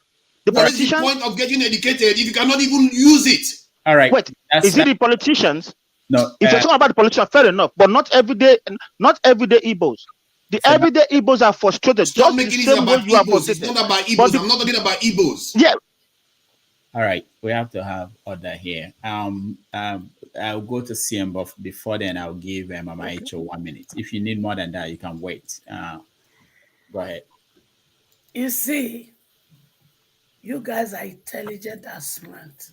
The What is politicians? the point of getting educated if you cannot even use it? All right. Wait, is it the politicians? No. If you're talking about the politicians, fair enough, but not everyday Igbos. The everyday Igbos are frustrated. Stop just making the it same about way you are Igbos. frustrated. It's not about Igbos. I'm not talking about Igbos. Yeah. All right, we have to have order here. I'll go to CM, but before then, I'll give Mama Icho 1 minute. If you need more than that, you can wait. Go ahead. You see, you guys are intelligent and smart,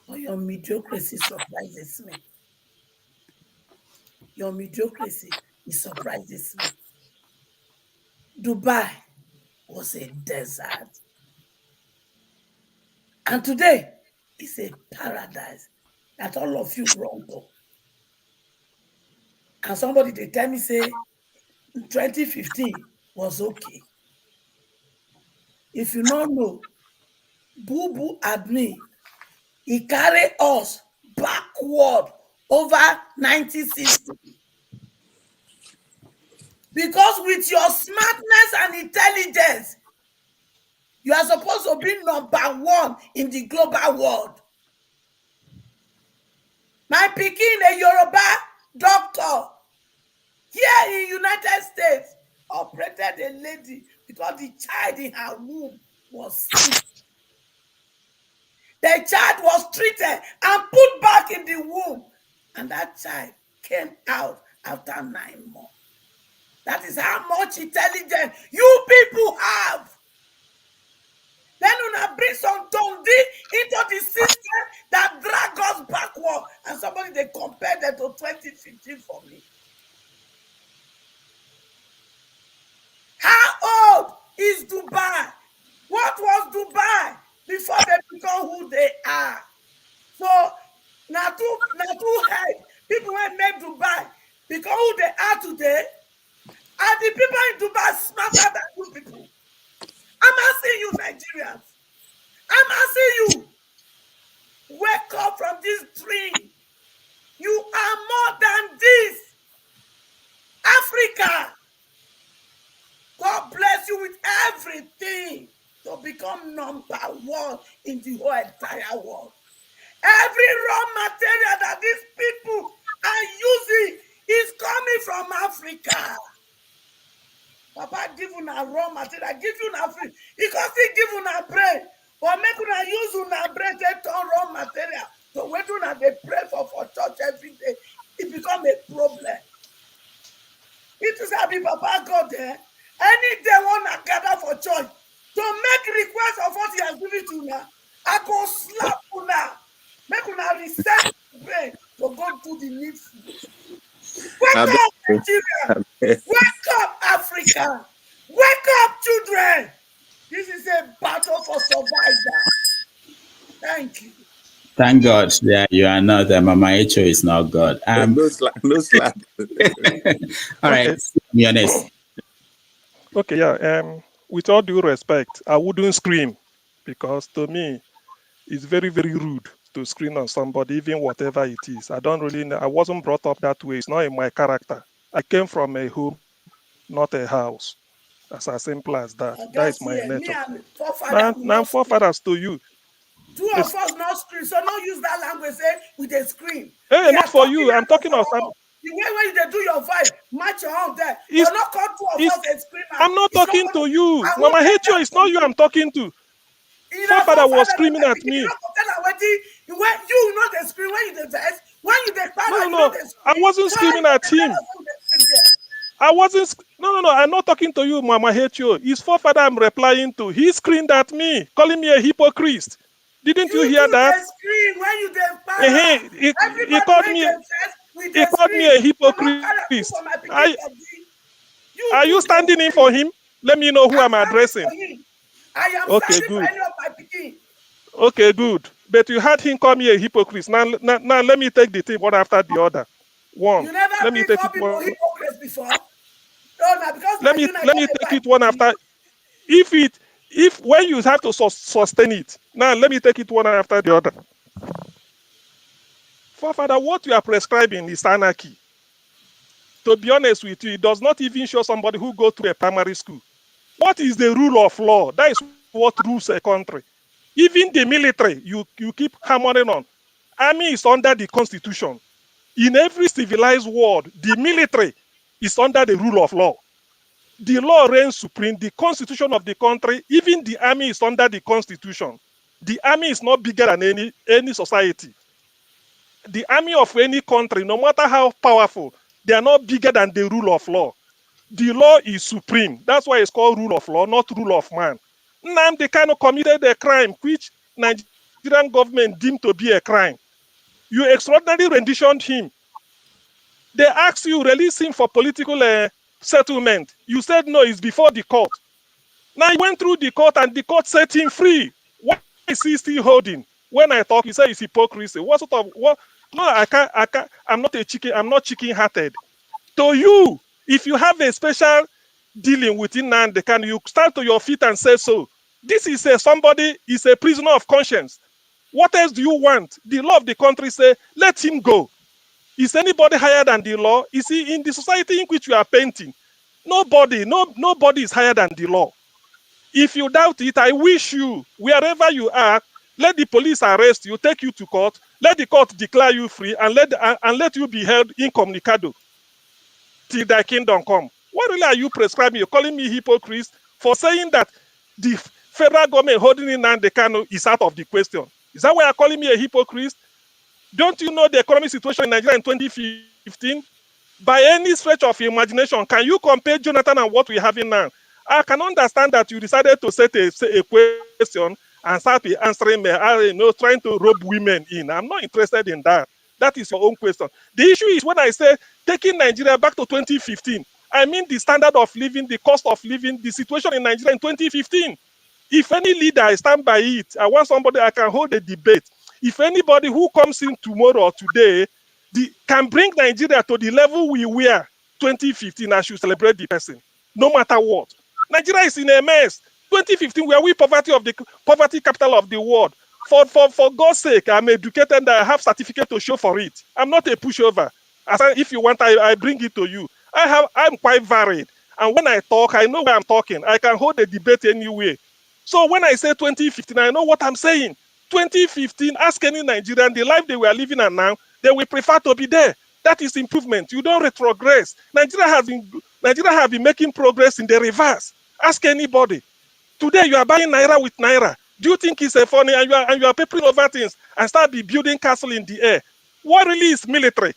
but your mediocrity surprises me. Your mediocrity, it surprises me. Dubai was a desert. And today, it's a paradise that all of you run to. And somebody, they tell me, say, 2015 was okay. If you don't know, Boo admin, he carry us backward over 1960. Because with your smartness and intelligence, you are supposed to be #1 in the global world. My Pekin, a Yoruba doctor, here in United States, operated a lady because the child in her womb was sick. The child was treated and put back in the womb, and that child came out after 9 months. That is how much intelligence you people have. Then you bring some Dundee into the system that drag us backward, and somebody they compared that to 2015 for me. How old is Dubai? What was Dubai before they become who they are? So now two head people who made Dubai become who they are today. Are the people in Dubai smarter than you people? I'm asking you, Nigerians. I'm asking you. Wake up from this dream. You are more than this. Africa. God bless you with everything to become #1 in the whole entire world. Every raw material that these people are using is coming from Africa. Papa give you a raw material, give you a free. He can still give you a bread. Or make you use una bread to turn raw material. So when you they pray for church every day, it become a problem. It is happy Papa God there. Any day want to gather for church to make request of what he has given to una, I go slap una. Make una reset brain to go do the needful. Wake up, Nigeria! Wake up, Africa! Wake up, children! This is a battle for survival. Thank you. Thank God that you are not, Mama Echo is not God. No slap. All right, Okay. be honest. Okay, yeah. With all due respect, I wouldn't scream because to me, it's very, very rude to scream on somebody, even whatever it is. I don't really know. I wasn't brought up that way. It's not in my character. I came from a home, not a house. That's as simple as that. That is my nature. Now, forefathers to you. Two of us not scream, so don't use that language. Say with a scream. Hey, not for you. I'm talking of some. The way when you do your vibe, match your own there. You're not called two of us and scream. I'm not talking to you. Mama hate you. It's not you I'm talking to. Forefather was screaming at me. When you know the scream, when you the verse, when you the no, I wasn't screaming at him. I wasn't. No. I'm not talking to you, Mama hate you. His forefather I'm replying to. He screamed at me, calling me a hypocrite. Didn't you hear that? Scream when you he called me. He called me a hypocrite. Are you standing in for him? Let me know who I'm addressing. I am okay, good. For any of my picking. Okay, good. But you had him call me a hypocrite. Now let me take the thing one after the other. One. You never let me take it one. Hypocrites before. No, because let me take it one after. If when you have to sustain it, now let me take it one after the other. Forefather, what you are prescribing is anarchy. To be honest with you, it does not even show somebody who go to a primary school. What is the rule of law? That is what rules a country. Even the military, you keep hammering on. Army is under the constitution. In every civilized world, the military is under the rule of law. The law reigns supreme. The constitution of the country, even the army is under the constitution. The army is not bigger than any society. The army of any country, no matter how powerful, they are not bigger than the rule of law. The law is supreme. That's why it's called rule of law, not rule of man. Nnamdi Kanu committed a crime which Nigerian government deemed to be a crime. You extraordinarily renditioned him. They asked you release him for political settlement. You said no, it's before the court. Now he went through the court and the court set him free. Why is he still holding? When I talk, you say it's hypocrisy. What sort of what? No, I can't. I'm not a chicken. I'm not chicken-hearted. To you, if you have a special dealing within Nnamdi Kanu, you stand to your feet and say so. This is somebody is a prisoner of conscience. What else do you want? The law of the country say, let him go. Is anybody higher than the law? You see, in the society in which you are painting, nobody is higher than the law. If you doubt it, I wish you, wherever you are, let the police arrest you, take you to court, let the court declare you free, and let you be held incommunicado till thy kingdom come. What really are you prescribing? You're calling me hypocrite for saying that the federal government holding in Nnamdi Kanu is out of the question. Is that why you're calling me a hypocrite? Don't you know the economic situation in Nigeria in 2015? By any stretch of imagination, can you compare Jonathan and what we're having now? I can understand that you decided to set a question and start answering me, trying to rope women in. I'm not interested in that. That is your own question. The issue is when I say taking Nigeria back to 2015, I mean the standard of living, the cost of living, the situation in Nigeria in 2015. If any leader, I stand by it. I want somebody I can hold a debate. If anybody who comes in tomorrow or today can bring Nigeria to the level we were 2015, I should celebrate the person, no matter what. Nigeria is in a mess. 2015, we are poverty capital of the world. For God's sake, I'm educated and I have certificate to show for it. I'm not a pushover. If you want, I bring it to you. I'm quite varied. And when I talk, I know where I'm talking. I can hold a debate anyway. So when I say 2015, I know what I'm saying. 2015, ask any Nigerian, the life they were living and now, they will prefer to be there. That is improvement. You don't retrogress. Nigeria has been making progress in the reverse. Ask anybody. Today you are buying naira with naira. Do you think it's a funny and you are papering over things and start building castle in the air? What really is military?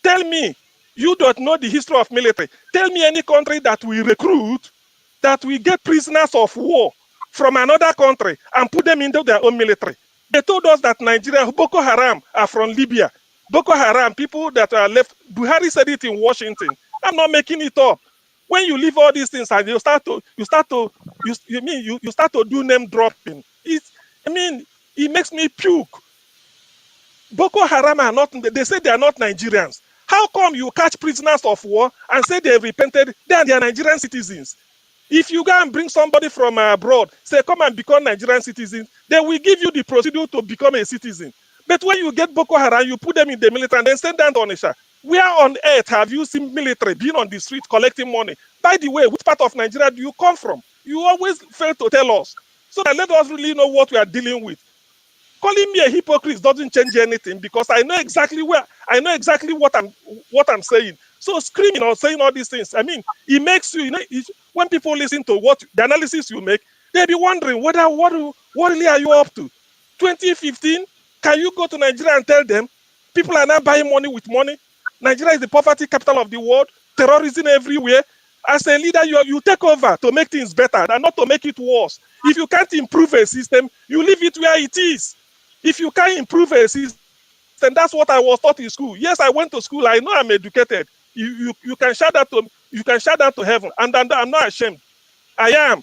Tell me. You don't know the history of military. Tell me any country that we recruit, that we get prisoners of war from another country and put them into their own military. They told us that Nigeria, Boko Haram are from Libya. Boko Haram, people that are left. Buhari said it in Washington. I'm not making it up. When you leave all these things and you start to do name dropping, it makes me puke. Boko Haram are not, they say they are not Nigerians. How come you catch prisoners of war and say they have repented, they are Nigerian citizens? If you go and bring somebody from abroad, say come and become Nigerian citizens, they will give you the procedure to become a citizen. But when you get Boko Haram, you put them in the military and then send them to Onisha. Where on earth have you seen military being on the street collecting money? By the way, which part of Nigeria do you come from? You always fail to tell us. So that let us really know what we are dealing with. Calling me a hypocrite doesn't change anything because I know exactly what I'm saying. So screaming or saying all these things, it makes you, when people listen to what the analysis you make, they'll be wondering what really are you up to? 2015, can you go to Nigeria and tell them people are now buying money with money? Nigeria is the poverty capital of the world, terrorism everywhere. As a leader, you take over to make things better and not to make it worse. If you can't improve a system, you leave it where it is. If you can't improve a system, that's what I was taught in school. Yes, I went to school. I know I'm educated. You can shout that to heaven, and I'm not ashamed. I am.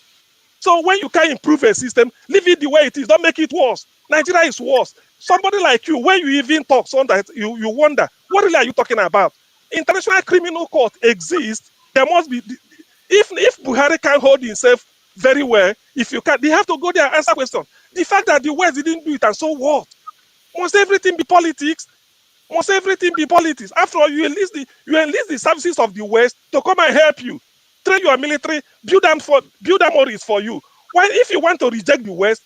So when you can't improve a system, leave it the way it is. Don't make it worse. Nigeria is worse. Somebody like you, when you even talk, so that you wonder, what really are you talking about? International Criminal Court exists. There must be. If Buhari can't hold himself very well, if you can't, they have to go there and answer questions. The fact that the West didn't do it, and so what? Must everything be politics? Must everything be politics? After all, you enlist the services of the West to come and help you, train your military, build armories for you. Why, if you want to reject the West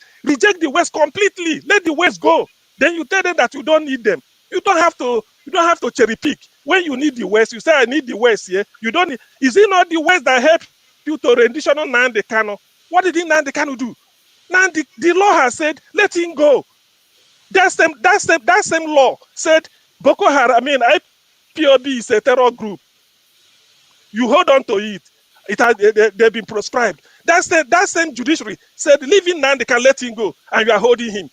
completely. Let the West go. Then you tell them that you don't need them. You don't have to cherry pick. When you need the West, you say I need the West here. You don't need. Is it not the West that helped you to rendition on Nnamdi Kanu? What did Nnamdi Kanu do? Now the law has said let him go. That same law said Boko Haram, IPOB is a terror group. You hold on to it. They've been proscribed. That same judiciary said leave him now, they can let him go, and you are holding him.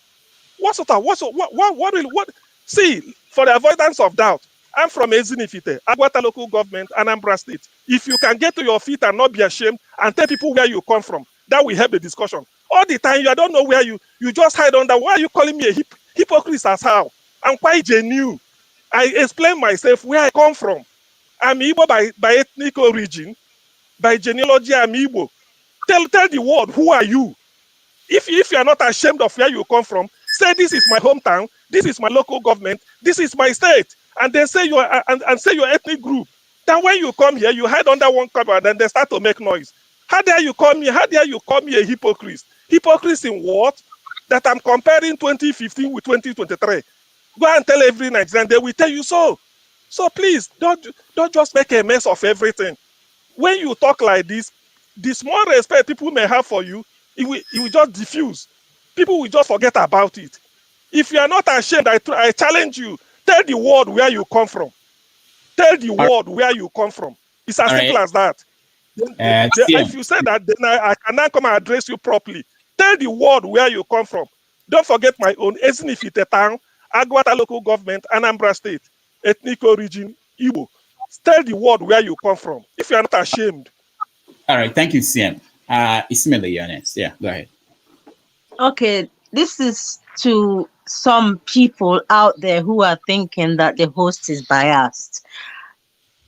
See, for the avoidance of doubt, I'm from Ezinifite, Agwata local government, Anambra State. If you can get to your feet and not be ashamed and tell people where you come from, that will help the discussion. All the time, you don't know where you just hide under. Why are you calling me a hypocrite as how? I'm quite genuine. I explain myself where I come from. I'm Igbo by ethnic origin, by genealogy, I'm Igbo. Tell the world, who are you? If you are not ashamed of where you come from, say this is my hometown, this is my local government, this is my state, and then say and say your ethnic group. Then when you come here, you hide under one cover, and then they start to make noise. How dare you call me? How dare you call me a hypocrite? Hypocrite in what? That I'm comparing 2015 with 2023. Go and tell every Nigerian, they will tell you so. So please don't just make a mess of everything. When you talk like this, the small respect people may have for you, it will just diffuse. People will just forget about it. If you are not ashamed, I challenge you. Tell the world where you come from. Tell the world where you come from. It's as simple as that. If you say that, then I can now come and address you properly. Tell the world where you come from. Don't forget my own Ezinifite town, Agwata local government, Anambra State, ethnic origin, Igbo. Tell the world where you come from. If you are not ashamed. All right, thank you, CM. Ismail, you're next. Yeah, go ahead. Okay, this is to some people out there who are thinking that the host is biased.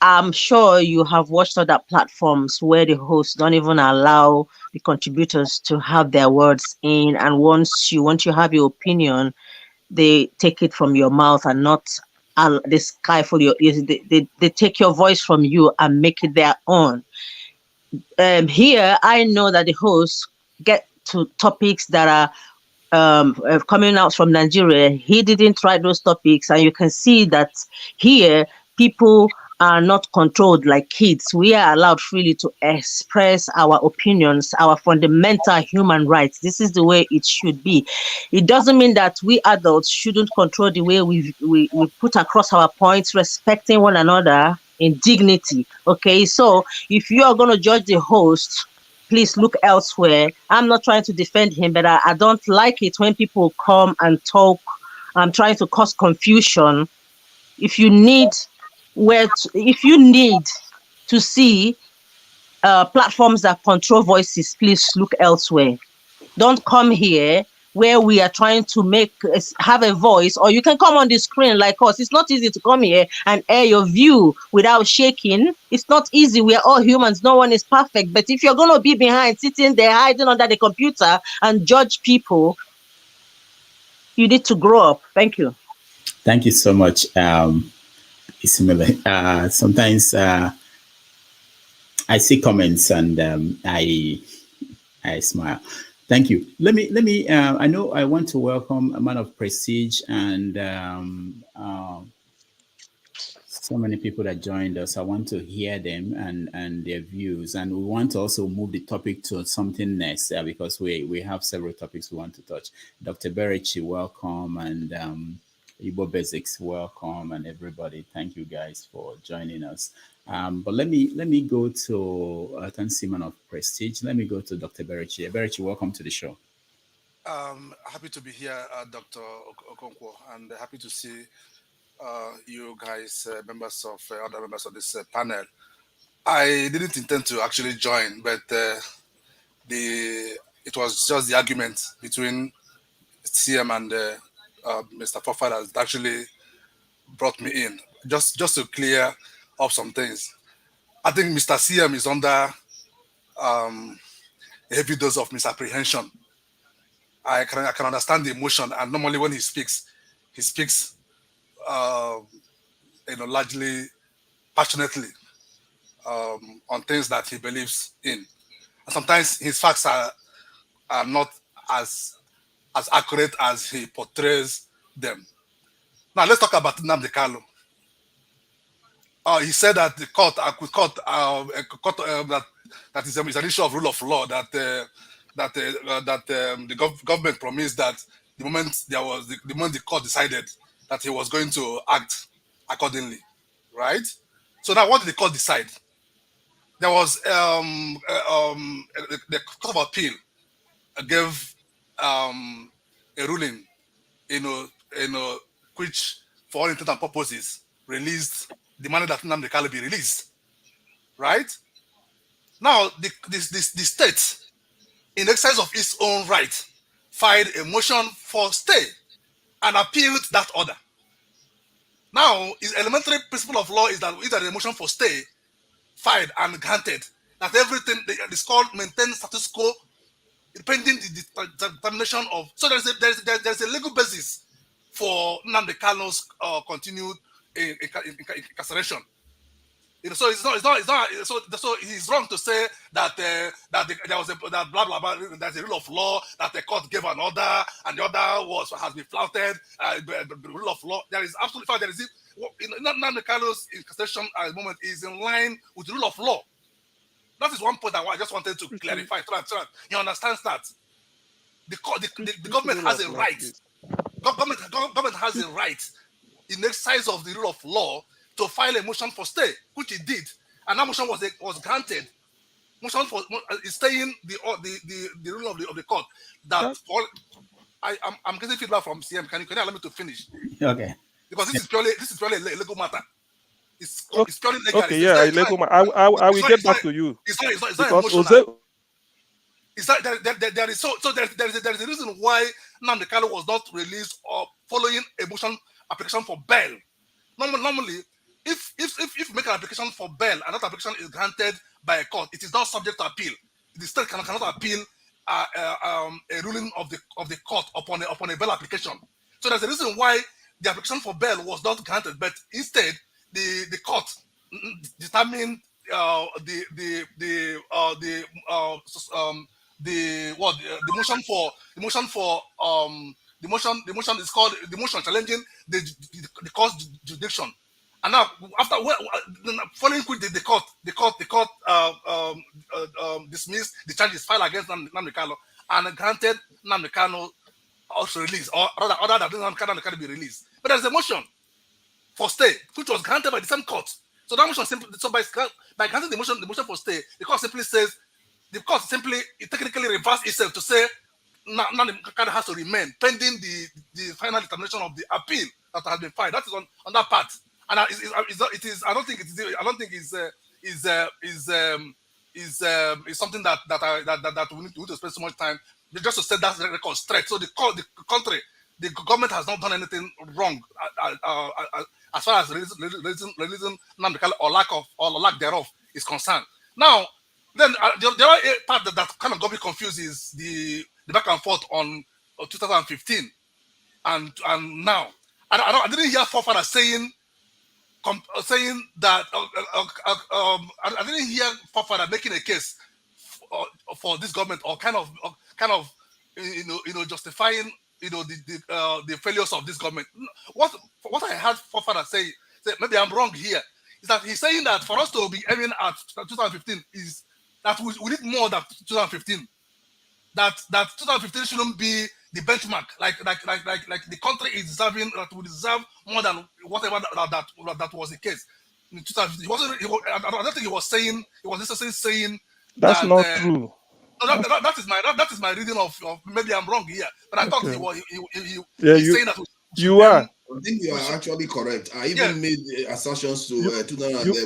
I'm sure you have watched other platforms where the hosts don't even allow the contributors to have their words in, and once you have your opinion, they take it from your mouth and not they stifle your ears. They take your voice from you and make it their own. Here, I know that the hosts get to topics that are coming out from Nigeria. He didn't write those topics, and you can see that here people are not controlled like kids. We are allowed freely to express our opinions, our fundamental human rights. This is the way it should be. It doesn't mean that we adults shouldn't control the way we put across our points, respecting one another in dignity. Okay, so if you are going to judge the host, please look elsewhere. I'm not trying to defend him, but I don't like it when people come and talk. I'm trying to cause confusion. If you need to see platforms that control voices, please look elsewhere. Don't come here where we are trying to have a voice, or you can come on the screen like us. It's not easy to come here and air your view without shaking. It's not easy. We are all humans. No one is perfect. But if you're going to be behind, sitting there, hiding under the computer and judge people, you need to grow up. Thank you. Thank you so much, Ismail. Sometimes I see comments and I smile. Thank you. Let me. I know I want to welcome a man of prestige and so many people that joined us. I want to hear them and their views, and we want to also move the topic to something next because we have several topics we want to touch. Dr. Berechi, welcome, and Igbo Basics, welcome, and everybody. Thank you guys for joining us. But let me go to I can see man of prestige. Let me go to Dr. Berechi. Berechi, welcome to the show. Happy to be here, Dr. Okonkwo, and happy to see you guys, other members of this panel. I didn't intend to actually join, but it was just the argument between CM and Mr. Fofa that actually brought me in, just to clear up some things. I think Mr. CM is under a heavy dose of misapprehension. I can understand the emotion, and normally when he speaks largely passionately on things that he believes in. And sometimes his facts are not as accurate as he portrays them. Now let's talk about Nnamdi Kanu. He said that the court that is an issue of rule of law, that the government promised that the moment the court decided that he was going to act accordingly, right? So now what did the court decide? There was the Court of Appeal gave a ruling, which for all intents and purposes released, demanded that Nnamdi Kanu be released. Right? Now, the state, in exercise of its own right, filed a motion for stay and appealed that order. Now, its elementary principle of law is that either the motion for stay filed and granted, that everything is called maintain status quo pending the determination of. So there's a legal basis for Nnamdi Kanu's continued incarceration. So it's not. So he's wrong to say that there was that blah blah blah. There's a rule of law that the court gave an order and the order has been flouted. The rule of law. There is absolutely there is Nnamdi Kanu's incarceration at the moment is in line with the rule of law. That is one point I just wanted to clarify. So that he understands that the government has a right. Government has a right in exercise of the rule of law to file a motion for stay, which it did, and that motion was granted. Motion for staying the rule of the court. That I'm getting feedback from CM. Can you allow me to finish? Okay. Because this is purely a legal matter. It's purely legal. Okay, yeah, legal matter. I will get back to you. It's not emotional. It's like there is a reason why Nnamdi Kanu was not released or following a motion application for bail. Normally, if you make an application for bail and that application is granted by a court, it is not subject to appeal. The state cannot appeal a ruling of the court upon a bail application. So there's a reason why the application for bail was not granted, but instead the court determined the motion is called the motion challenging the court's jurisdiction. And now, following which the court dismissed the charges filed against Nnamdi Kanu and granted Nnamdi Kanu also release, or rather that Nnamdi Kanu be released. But there's a motion for stay, which was granted by the same court. So that motion by granting the motion for stay, the court simply technically reversed itself to say Nnamdi Kanu has to remain pending the final determination of the appeal that has been filed. That is on that part. And it is. I don't think it's something that we need to spend so much time just to set that record straight. So the government has not done anything wrong as far as releasing Nnamdi Kanu or lack thereof is concerned. Now, then the other part that kind of got me confused is the back and forth on 2015 and now. I didn't hear forefather saying that I didn't hear forefather making a case for this government or kind of justifying the failures of this government. What I heard forefather say, maybe I'm wrong here, is that he's saying that for us to be aiming at 2015 is that we need more than 2015. That 2015 shouldn't be the benchmark. Like the country is deserving, that we deserve more than whatever that was the case in 2015. I don't think he was saying. He was necessarily saying that's not true. No, that is my reading of maybe I'm wrong here, but I thought he was saying that. You are. I think you are actually correct. I even made assertions to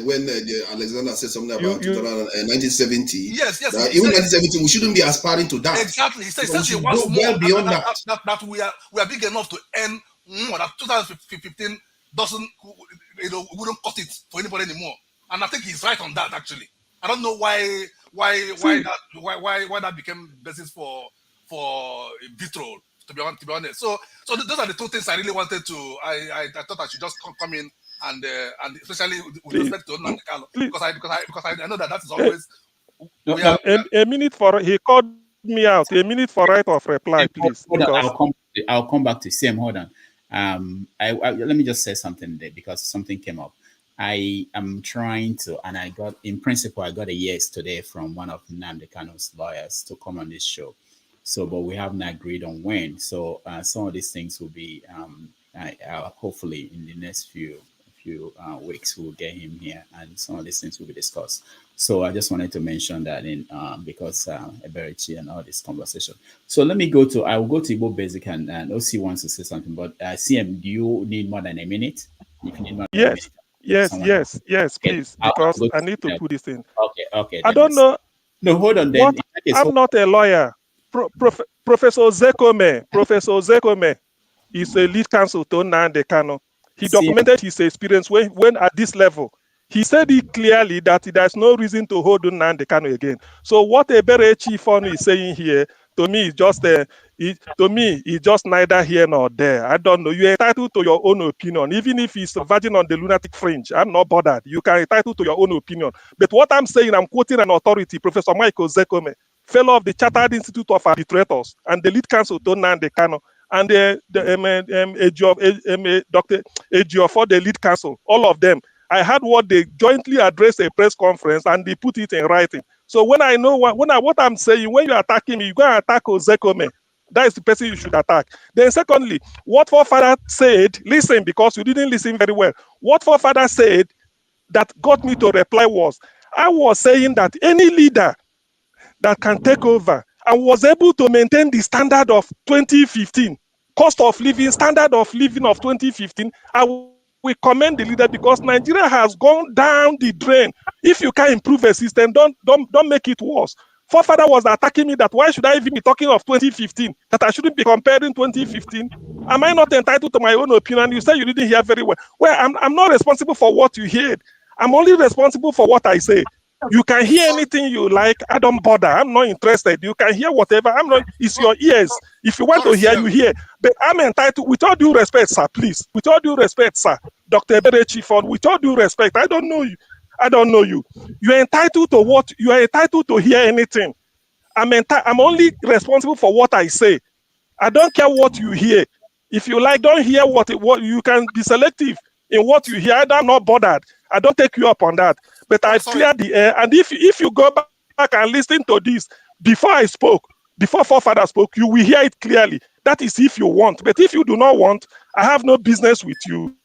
when Alexander said something about 1970. Yes. Even 1970, we shouldn't be aspiring to that. Exactly. He says he wants more. Well beyond that we are big enough to earn more. That 2015 wouldn't cut it for anybody anymore. And I think he's right on that. Actually, I don't know why that became basis for vitriol. To be honest, so those are the two things I really wanted to. I thought I should just come in and especially with respect to Nnamdi Kanu because I know that is always. A minute for he called me out. A minute for right of reply, please. I'll come back to Sam. Hold on. Let me just say something there because something came up. I am trying to, and I got a yes today from one of Nnamdi Kanu's lawyers to come on this show. So, but we haven't agreed on when. So, some of these things will be, hopefully, in the next few weeks, we'll get him here, and some of these things will be discussed. So, I just wanted to mention that because Eberichi and all this conversation. So, I will go to Igbo Basic, and OC wants to say something. But CM, do you need more than a minute? If you need more than a Yes, minute, yes, someone else. yes, yes, Okay, please, I'll because go I to need to that. put this in. Okay, I then don't know no, hold on. Then what. in that case, I'm not a lawyer. Professor Zekome is a lead counsel to Nnamdi Kanu. He see, documented his experience when at this level. He said it clearly that there's no reason to hold Nnamdi Kanu again. So what Ebere Chief is saying here, to me, is just it's just neither here nor there. I don't know. You're entitled to your own opinion, even if it's verging on the lunatic fringe. I'm not bothered. You can entitled to your own opinion. But what I'm saying, I'm quoting an authority, Professor Michael Zekome, fellow of the Chartered Institute of Arbitrators and the lead counsel to Nnamdi Kanu, and Dr. Ejiofor, the lead counsel, all of them. I had what they jointly addressed a press conference and they put it in writing. So when I know what I'm saying, when you're attacking me, you go and attack Ozekome. That is the person you should attack. Then secondly, what forefather said, listen, because you didn't listen very well. What forefather said that got me to reply was, I was saying that any leader that can take over and was able to maintain the standard of 2015, cost of living, standard of living of 2015, we commend the leader because Nigeria has gone down the drain. If you can improve a system, don't make it worse. Forefather was attacking me that why should I even be talking of 2015, that I shouldn't be comparing 2015. Am I not entitled to my own opinion? You say you didn't hear very well. Well, I'm not responsible for what you heard. I'm only responsible for what I say. You can hear anything you like. I don't bother. I'm not interested. You can hear whatever. I'm not. It's your ears. If you want to hear, you hear. But I'm entitled. With all due respect, sir, please. With all due respect, sir, Dr. Eberechi Ford. With all due respect, I don't know you. I don't know you. You are entitled to what? You are entitled to hear anything. I'm only responsible for what I say. I don't care what you hear. If you like, don't hear what you can be selective in what you hear. I'm not bothered. I don't take you up on that. But I've cleared the air. And if you go back and listen to this before I spoke, before forefather spoke, you will hear it clearly. That is if you want. But if you do not want, I have no business with you.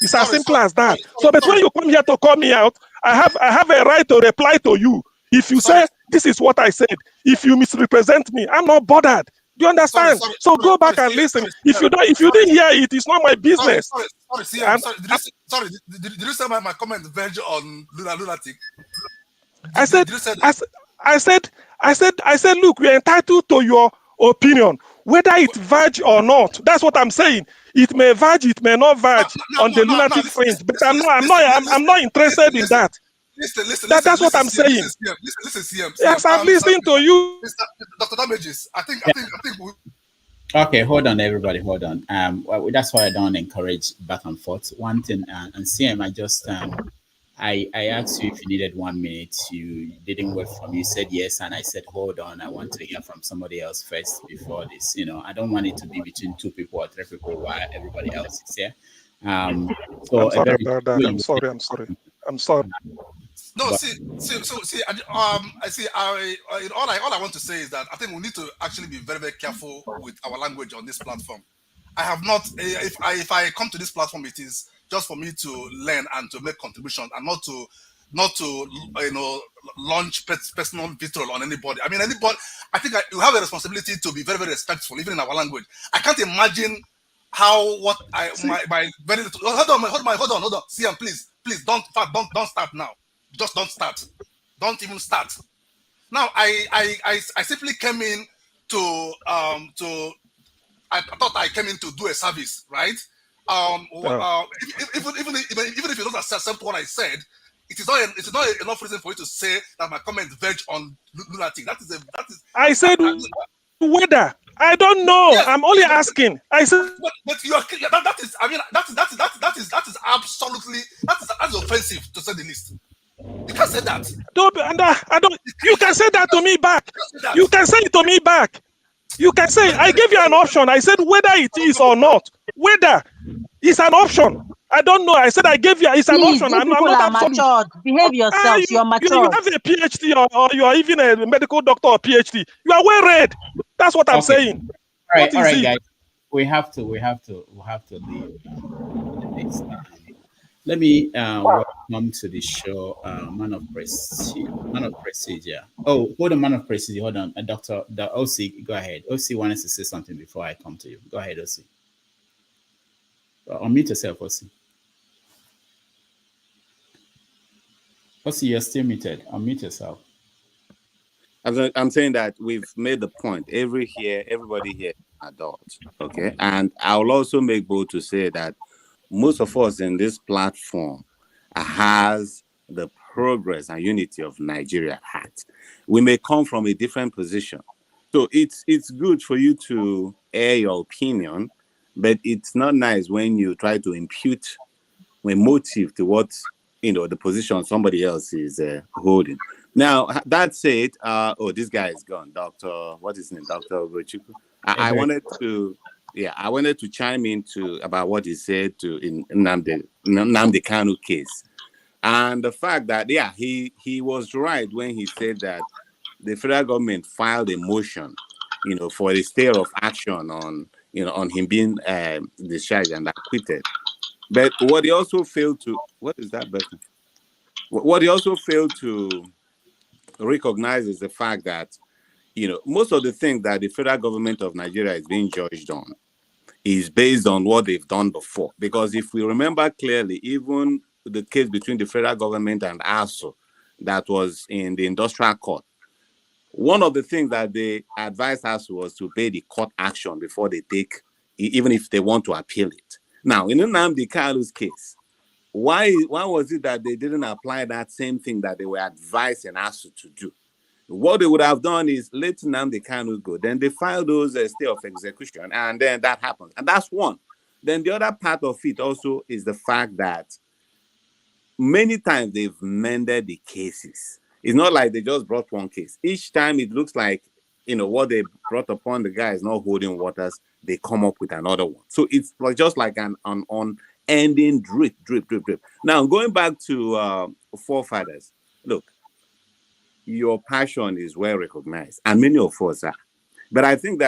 It's as simple as that. So, but when you come here to call me out, I have a right to reply to you. If you say this is what I said, if you misrepresent me, I'm not bothered. Do you understand? So go back and listen. If you didn't hear it, it's not my business. Did you say my comment verge on lunatic? I said, look, we're entitled to your opinion, whether it verge or not. That's what I'm saying. It may verge, it may not verge on the lunatic fringe, but I'm not interested in that. That's what I'm saying. Listen, CM. Yes, I'm listening to you. Dr. Damages, I think we. Okay, hold on, everybody, hold on. Well, that's why I don't encourage back and forth. One thing, and CM, I just I asked you if you needed 1 minute. You didn't wait for me. You said yes, and I said hold on. I want to hear from somebody else first before this. I don't want it to be between 2 people or 3 people while everybody else is here. So I'm sorry about that. I'm sorry. No, see. I see. All I want to say is that I think we need to actually be very, very careful with our language on this platform. I have not. If I come to this platform, it is just for me to learn and to make contributions, and not to launch personal vitriol on anybody. I mean, anybody. I think you have a responsibility to be very, very respectful, even in our language. I can't imagine how what I my very little. Hold on. CM, please, don't start now. Just don't start. Don't even start. Now, I simply came in to I thought I came in to do a service, right? Even if you don't accept what I said, it is not enough reason for you to say that my comment verge on lunatic. That is. I said whether. I don't know. Yes, I'm only asking. I said, but you are. That is. I mean, that is absolutely that's offensive to say the least. You can't say that. I don't. You can say that to me back. You can say it to me back. You can say, I gave you an option. I said whether it is or not. Whether it's an option. I don't know. I said I gave you. It's an option. I'm not matured. Behave yourself. You're mature. You have a PhD or you are even a medical doctor or PhD. You are well read. That's what I'm saying. All right, guys. We have to leave. Let me welcome to the show, man of prestige. Yeah. Oh, hold on, man of prestige. Hold on, Doctor OC. Go ahead. OC wanted to say something before I come to you. Go ahead, OC. Unmute yourself, OC. Also, you're still muted. Unmute yourself. I'm saying that we've made the point. Everybody here is adult. Okay. And I'll also make bold to say that most of us in this platform has the progress and unity of Nigeria at heart. We may come from a different position. So it's good for you to air your opinion, but it's not nice when you try to impute a motive to what the position somebody else is holding. Now that said, this guy is gone. What is his name? Dr. Ogochukwu. I wanted to chime into about what he said in Nnamdi Kanu case, and the fact that he was right when he said that the federal government filed a motion, for a stay of action on him being discharged and acquitted. But what he also failed to recognize is the fact that most of the things that the federal government of Nigeria is being judged on is based on what they've done before. Because if we remember clearly, even the case between the federal government and ASO that was in the industrial court, one of the things that they advised us was to pay the court action before they take, even if they want to appeal it. Now, in Nnamdi Kalu's case, why was it that they didn't apply that same thing that they were advising ASU to do? What they would have done is let Nnamdi Kanu go. Then they filed those stay of execution, and then that happens. And that's one. Then the other part of it also is the fact that many times they've mended the cases. It's not like they just brought one case. Each time it looks like, what they brought upon the guy is not holding waters. They come up with another one. So it's just like an unending drip. Now, going back to forefathers, look, your passion is well recognized, and many of us are. But I think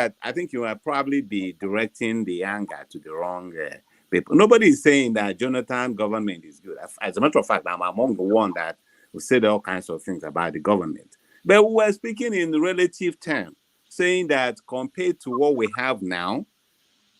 you might probably be directing the anger to the wrong people. Nobody is saying that Jonathan government is good. As a matter of fact, I'm among the one that will say all kinds of things about the government. But we were speaking in relative terms, saying that compared to what we have now,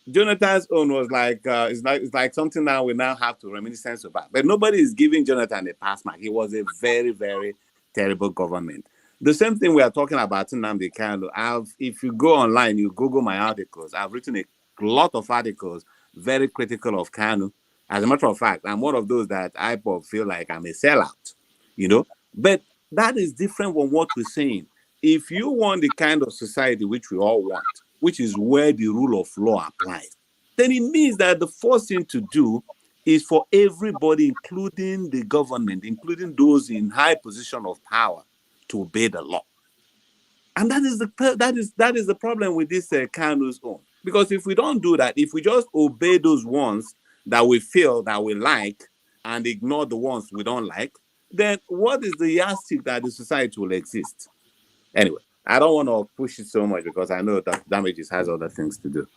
Jonathan's own was like it's like something that we now have to reminiscence about. But nobody is giving Jonathan a pass mark. He was a very, very terrible government. The same thing we are talking about in Nnamdi Kanu. If you go online, you Google my articles. I've written a lot of articles very critical of Kanu. As a matter of fact, I'm one of those that I feel like I'm a sellout, But that is different from what we're saying. If you want the kind of society which we all want, which is where the rule of law applies, then it means that the first thing to do is for everybody, including the government, including those in high position of power, to obey the law. And that is the problem with this Kanu's own. Because if we don't do that, if we just obey those ones that we feel that we like and ignore the ones we don't like, then what is the yardstick that the society will exist? Anyway, I don't want to push it so much because I know that Damages has other things to do.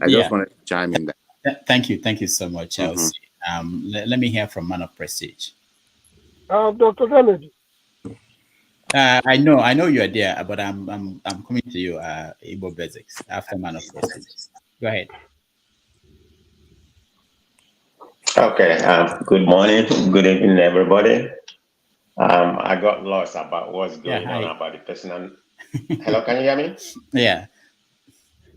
I just wanted to chime in there. Thank you so much, Chelsea. Let me hear from Man of Prestige. Dr. Kennedy. I know you're there, but I'm coming to you, Igbo Basics, after Man of Prestige. Go ahead. Okay. Good morning. Good evening, everybody. I got lost about what's going on about the personal. Hello, can you hear me? Yeah.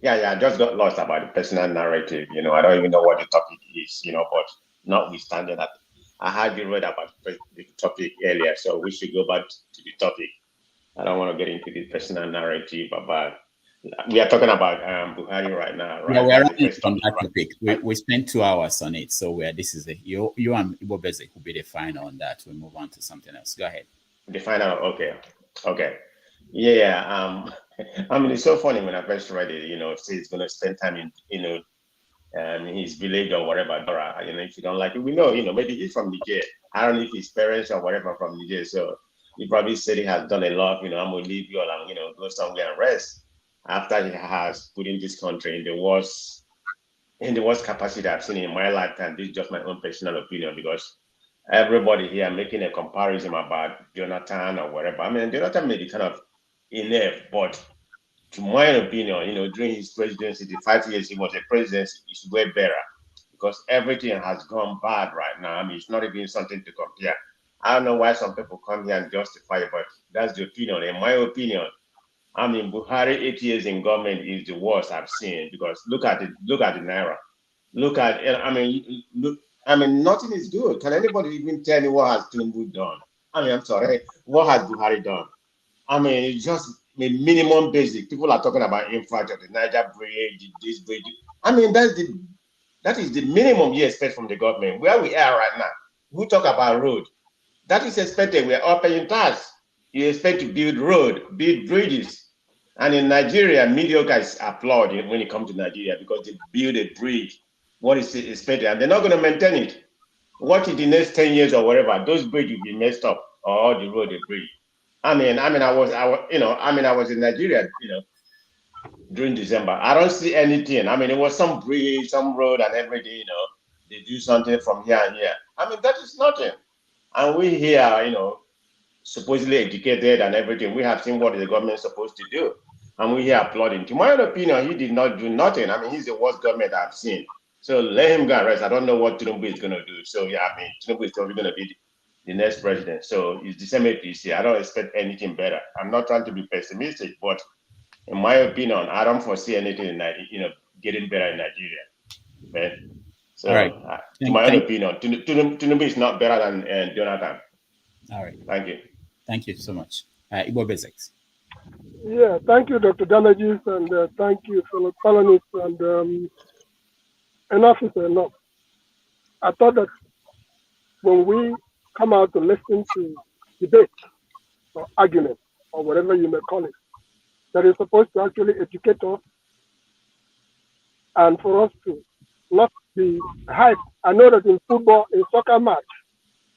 Yeah. I just got lost about the personal narrative. I don't even know what the topic is. But notwithstanding that, I had you read about the topic earlier, so we should go back to the topic. I don't want to get into the personal narrative about. We are talking about Buhari right now, right? Yeah, we are running on that topic. We spent 2 hours on it, so this is you and Igbo Basic will be the final on that. We'll move on to something else. Go ahead. The final, okay. Yeah. It's so funny when I first read it. Say he's going to spend time in his village or whatever. Daura, if you don't like it, we know. Maybe he's from Niger. I don't know if his parents or whatever from Niger. So he probably said he has done a lot. I'm going to leave you alone. Go somewhere and rest. After he has put in this country in the worst capacity I've seen in my lifetime. This is just my own personal opinion because everybody here making a comparison about Jonathan or whatever. Jonathan may be kind of inept, but to my opinion, during his presidency, the 5 years he was a president, is way better because everything has gone bad right now. It's not even something to compare. I don't know why some people come here and justify it, but that's the opinion. In my opinion, I mean, Buhari 8 years in government is the worst I've seen, because look at it. Look at the naira. Look at, I mean, look. I mean, nothing is good. Can anybody even tell me what has Tinubu done? I mean, I'm sorry. What has Buhari done? I mean, it's just a minimum basic. People are talking about infrastructure, the Niger bridge, this bridge. I mean, that is the minimum you expect from the government. Where we are right now, we talk about road. That is expected. We are all paying tax. You expect to build road, build bridges. And in Nigeria, mediocre is applauded when it comes to Nigeria, because they build a bridge. What is expected? And they're not going to maintain it. What in the next 10 years or whatever, those bridges will be messed up, or the road they bridge. I was in Nigeria, during December. I don't see anything. I mean, it was some bridge, some road, and every day, they do something from here and here. I mean, that is nothing. And we here, supposedly educated and everything, we have seen what the government is supposed to do. And we here applauding. To my opinion, he did not do nothing. I mean, he's the worst government I've seen. So let him go and rest. I don't know what Tinubu is going to do. So, yeah, I mean, Tinubu is probably going to be the next president. So it's the same APC. I don't expect anything better. I'm not trying to be pessimistic, but in my opinion, I don't foresee anything in getting better in Nigeria. Man. So, to my own opinion, Tinubu is not better than Jonathan. All right. Thank you. Thank you so much. Igbo Basics. Yeah, thank you, Dr. Damages, and thank you, fellow colonists, and enough is enough. I thought that when we come out to listen to debate or argument or whatever you may call it, that is supposed to actually educate us and for us to not be hyped. I know that in football, in soccer match,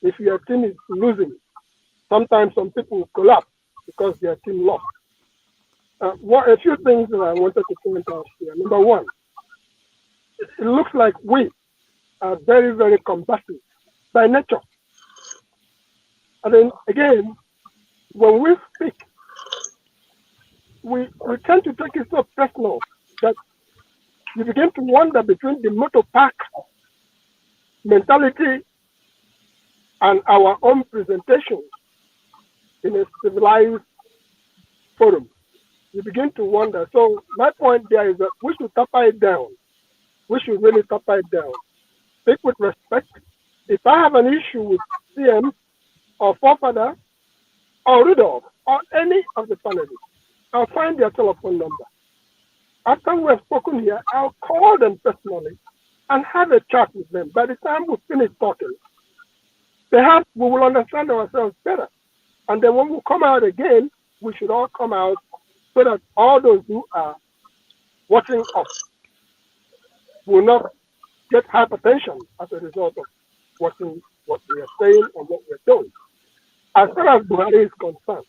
if your team is losing, sometimes some people collapse because their team lost. A few things that I wanted to point out here. Number one, it looks like we are very, very combative by nature. And then again, when we speak, we tend to take it so personal that you begin to wonder between the motor park mentality and our own presentation in a civilized forum. You begin to wonder. So my point there is that we should topper it down. We should really topper it down. Speak with respect. If I have an issue with CM or Forefather or Rudolph or any of the panelists, I'll find their telephone number. After we have spoken here, I'll call them personally and have a chat with them. By the time we finish talking, perhaps we will understand ourselves better. And then when we come out again, we should all come out so that all those who are watching us will not get hypertension as a result of watching what we are saying and what we're doing. As far as Buhari is concerned,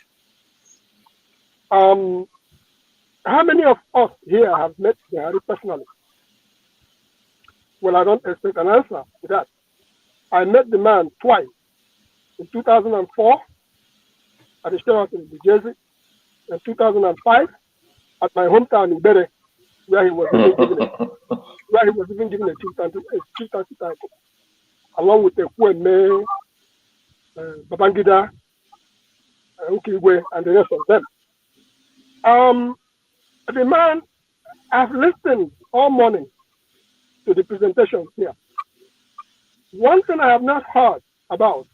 how many of us here have met Buhari personally? Well, I don't expect an answer to that. I met the man twice, in 2004 at the Sheraton in New Jersey, in 2005 at my hometown in Bere, where he was even given a chieftaincy title, along with the Kweme, Babangida, Ukigwe, and the rest of them. The man, I've listened all morning to the presentation here. One thing I have not heard about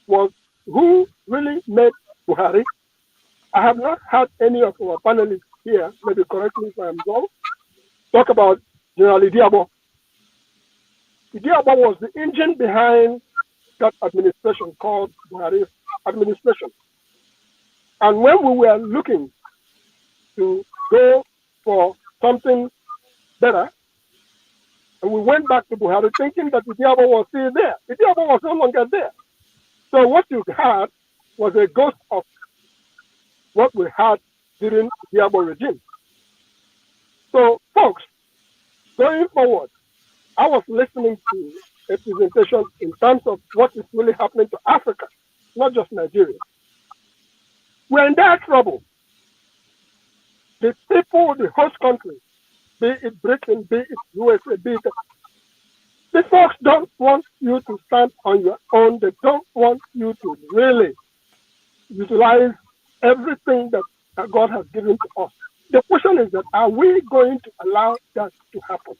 was who really made Buhari. I have not heard any of our panelists here, maybe correct me if I'm wrong, talk about General Idiabo. Idiabo was the engine behind that administration called Buhari's administration. And when we were looking to go for something better, and we went back to Buhari thinking that Idiabo was still there. Idiabo was no longer there. So what you had was a ghost of what we had during the Idiabo regime. So, folks, going forward, I was listening to a presentation in terms of what is really happening to Africa, not just Nigeria. We're in that trouble. The people, the host country, be it Britain, be it USA, be it The folks don't want you to stand on your own. They don't want you to really utilize everything that God has given to us. The question is that are we going to allow that to happen?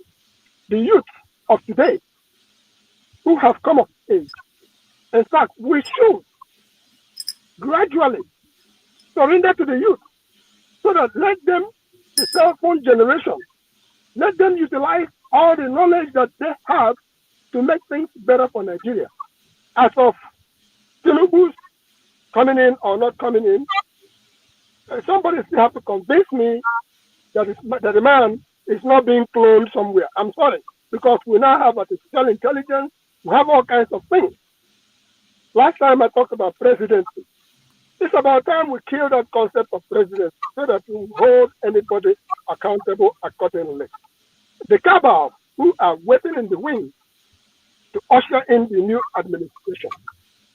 The youth of today who have come of age, in fact, we should gradually surrender to the youth so that let them, the cell phone generation, let them utilize all the knowledge that they have to make things better for Nigeria. As of Tinubu's coming in or not coming in, somebody still have to convince me that the man is not being cloned somewhere. I'm sorry, because we now have artificial intelligence, we have all kinds of things. Last time I talked about presidency. It's about time we kill that concept of presidency so that we hold anybody accountable accordingly. The cabal who are waiting in the wings to usher in the new administration,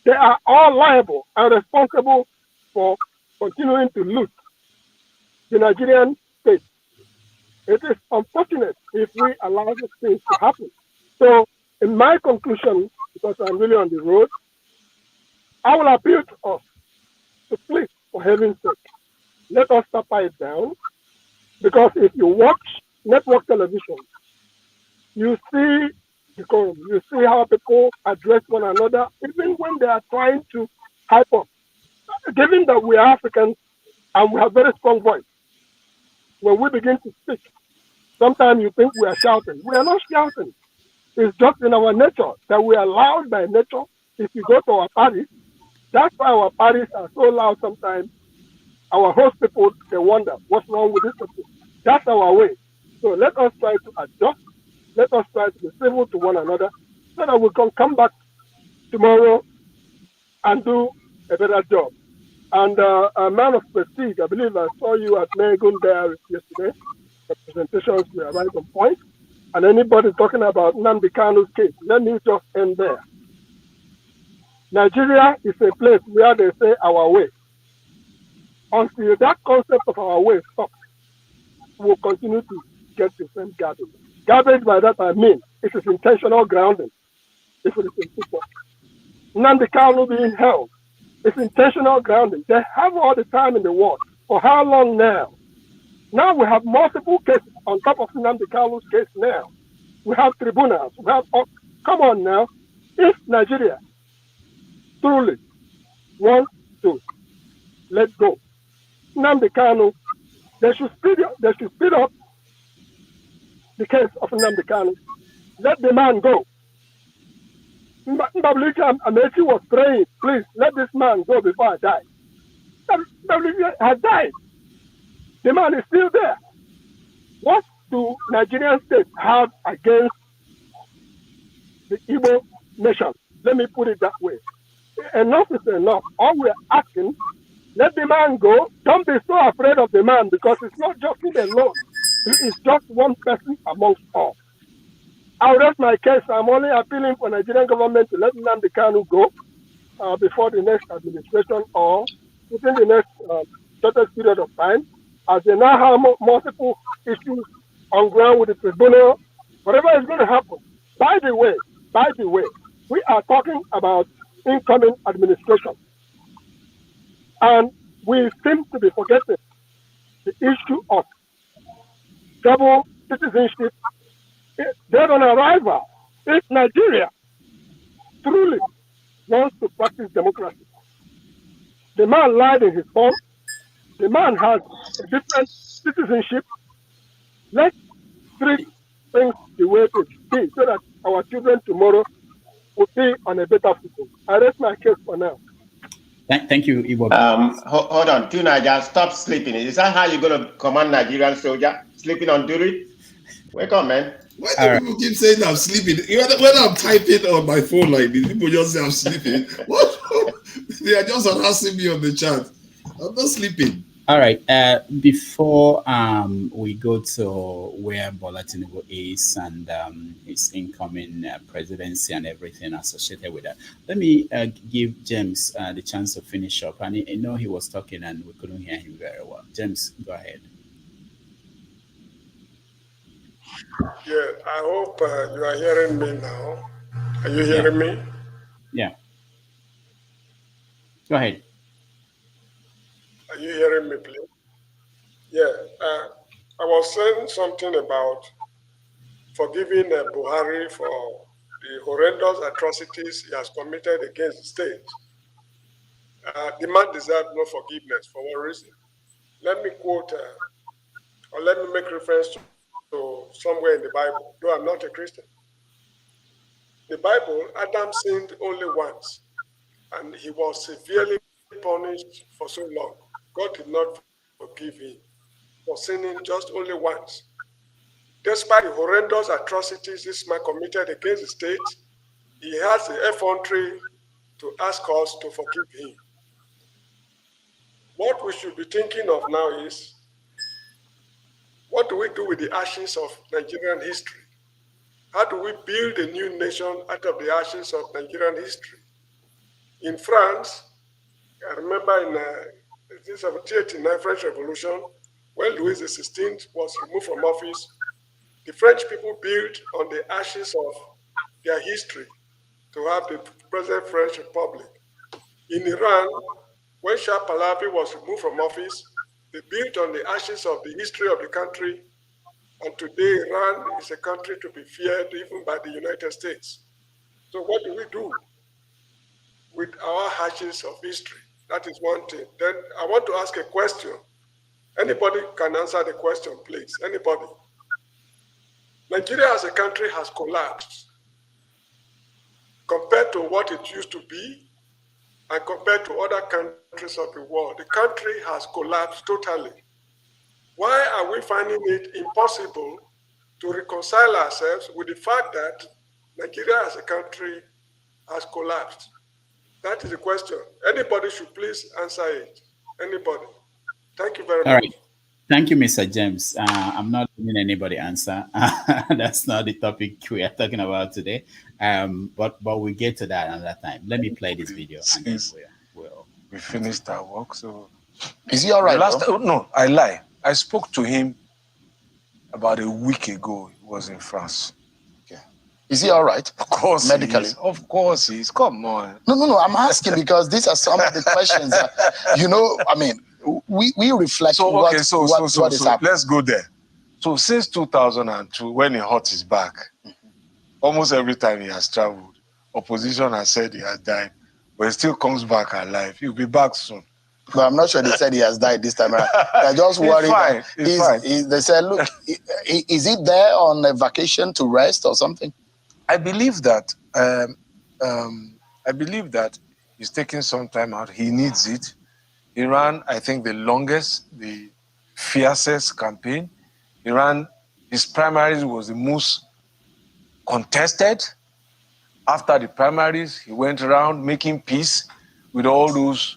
they are all liable and responsible for continuing to loot the Nigerian state. It is unfortunate if we allow these things to happen. So, in my conclusion, because I'm really on the road, I will appeal to us to please, for heaven's sake, let us tapa it down. Because if you watch network television, you see decorum, you see how people address one another, even when they are trying to hype up. Given that we are Africans and we have very strong voice, when we begin to speak, sometimes you think we are shouting. We are not shouting. It's just in our nature that we are loud by nature. If you go to our parties, that's why our parties are so loud sometimes. Our host people, they wonder, what's wrong with this people? That's our way. So let us try to adjust. Let us try to be civil to one another so that we can come back tomorrow and do a better job. And a man of prestige, I believe I saw you at Megun there yesterday. The presentations were right on point. And anybody talking about Nnamdi Kanu's case, let me just end there. Nigeria is a place where they say our way. Until that concept of our way stops, we'll continue to get the same garbage. Garbage, by that I mean, it is intentional grounding. If it is in people. Nnamdi Kanu being held, it's intentional grounding. They have all the time in the world. For how long now? Now we have multiple cases on top of Nnamdi Kanu's case now. We have tribunals. We have, come on now. If Nigeria truly wants to let go, Nnamdi Kanu, they should speed up the case of Nnamdi Kanu. Let the man go. Mbabilika Amechi was praying, please let this man go before I die. Mbabilika has died. The man is still there. What do Nigerian states have against the Igbo nation? Let me put it that way. Enough is enough. All we're asking, let the man go. Don't be so afraid of the man because it's not just him alone. He is just one person amongst all. I'll rest my case. I'm only appealing for Nigerian government to let Nnamdi Kanu go before the next administration or within the next shortest period of time, as they now have multiple issues on ground with the tribunal. Whatever is going to happen. By the way, we are talking about incoming administration. And we seem to be forgetting the issue of double citizenship dead on arrival. If Nigeria truly wants to practice democracy, the man lied in his form, the man has a different citizenship. Let's treat things the way it should be so that our children tomorrow will be on a better footing. I rest my case for now. Thank you, Iwo. Hold on, Tunaja, stop sleeping. Is that how you're going to command Nigerian soldier? Sleeping on duty? Wake up, man. Why do people keep saying I'm sleeping? When I'm typing on my phone like this, people just say I'm sleeping. What? They are just harassing me on the chat. I'm not sleeping. All right. Before we go to where Bola Tinubu is and his incoming presidency and everything associated with that, let me give James the chance to finish up. And I know he was talking and we couldn't hear him very well. James, go ahead. Yeah, I hope you are hearing me now. Are you hearing me? Yeah. Go ahead. Are you hearing me, please? Yeah, I was saying something about forgiving Buhari for the horrendous atrocities he has committed against the state. The man deserves no forgiveness for one reason. Let me quote, or let me make reference to somewhere in the Bible, though I'm not a Christian. The Bible, Adam sinned only once, and he was severely punished for so long. God did not forgive him for sinning just only once. Despite the horrendous atrocities this man committed against the state, he has the effrontery to ask us to forgive him. What we should be thinking of now is, what do we do with the ashes of Nigerian history? How do we build a new nation out of the ashes of Nigerian history? In France, I remember in 1789 French Revolution, when Louis XVI was removed from office, the French people built on the ashes of their history to have the present French Republic. In Iran, when Shah Pahlavi was removed from office, they built on the ashes of the history of the country, and today Iran is a country to be feared even by the United States. So what do we do with our ashes of history? That is one thing. Then I want to ask a question. Anybody can answer the question, please. Anybody? Nigeria as a country has collapsed compared to what it used to be and compared to other countries of the world. The country has collapsed totally. Why are we finding it impossible to reconcile ourselves with the fact that Nigeria as a country has collapsed? That is the question. Anybody should please answer it. Anybody. Thank you very much. All right. Thank you, Mr. James. I'm not giving anybody answer. That's not the topic we are talking about today. But we get to that another time. Let me play this video and then we finished our work. So is he all right? No, I lie. I spoke to him about a week ago. He was in France. Okay. Is he all right? Of course, medically. Of course, he's. Come on. No. I'm asking because these are some of the questions that, I mean, we reflect. So what is happening. Let's go there. So since 2002, when he hurt his back, almost every time he has traveled, opposition has said he has died, but he still comes back alive. He'll be back soon. But I'm not sure they said he has died this time around. They're just worried. He's fine. They said, look, is he there on a vacation to rest or something? I believe that. I believe that he's taking some time out. He needs it. He ran, I think, the longest, the fiercest campaign. He ran, his primaries was the most contested. After the primaries, he went around making peace with all those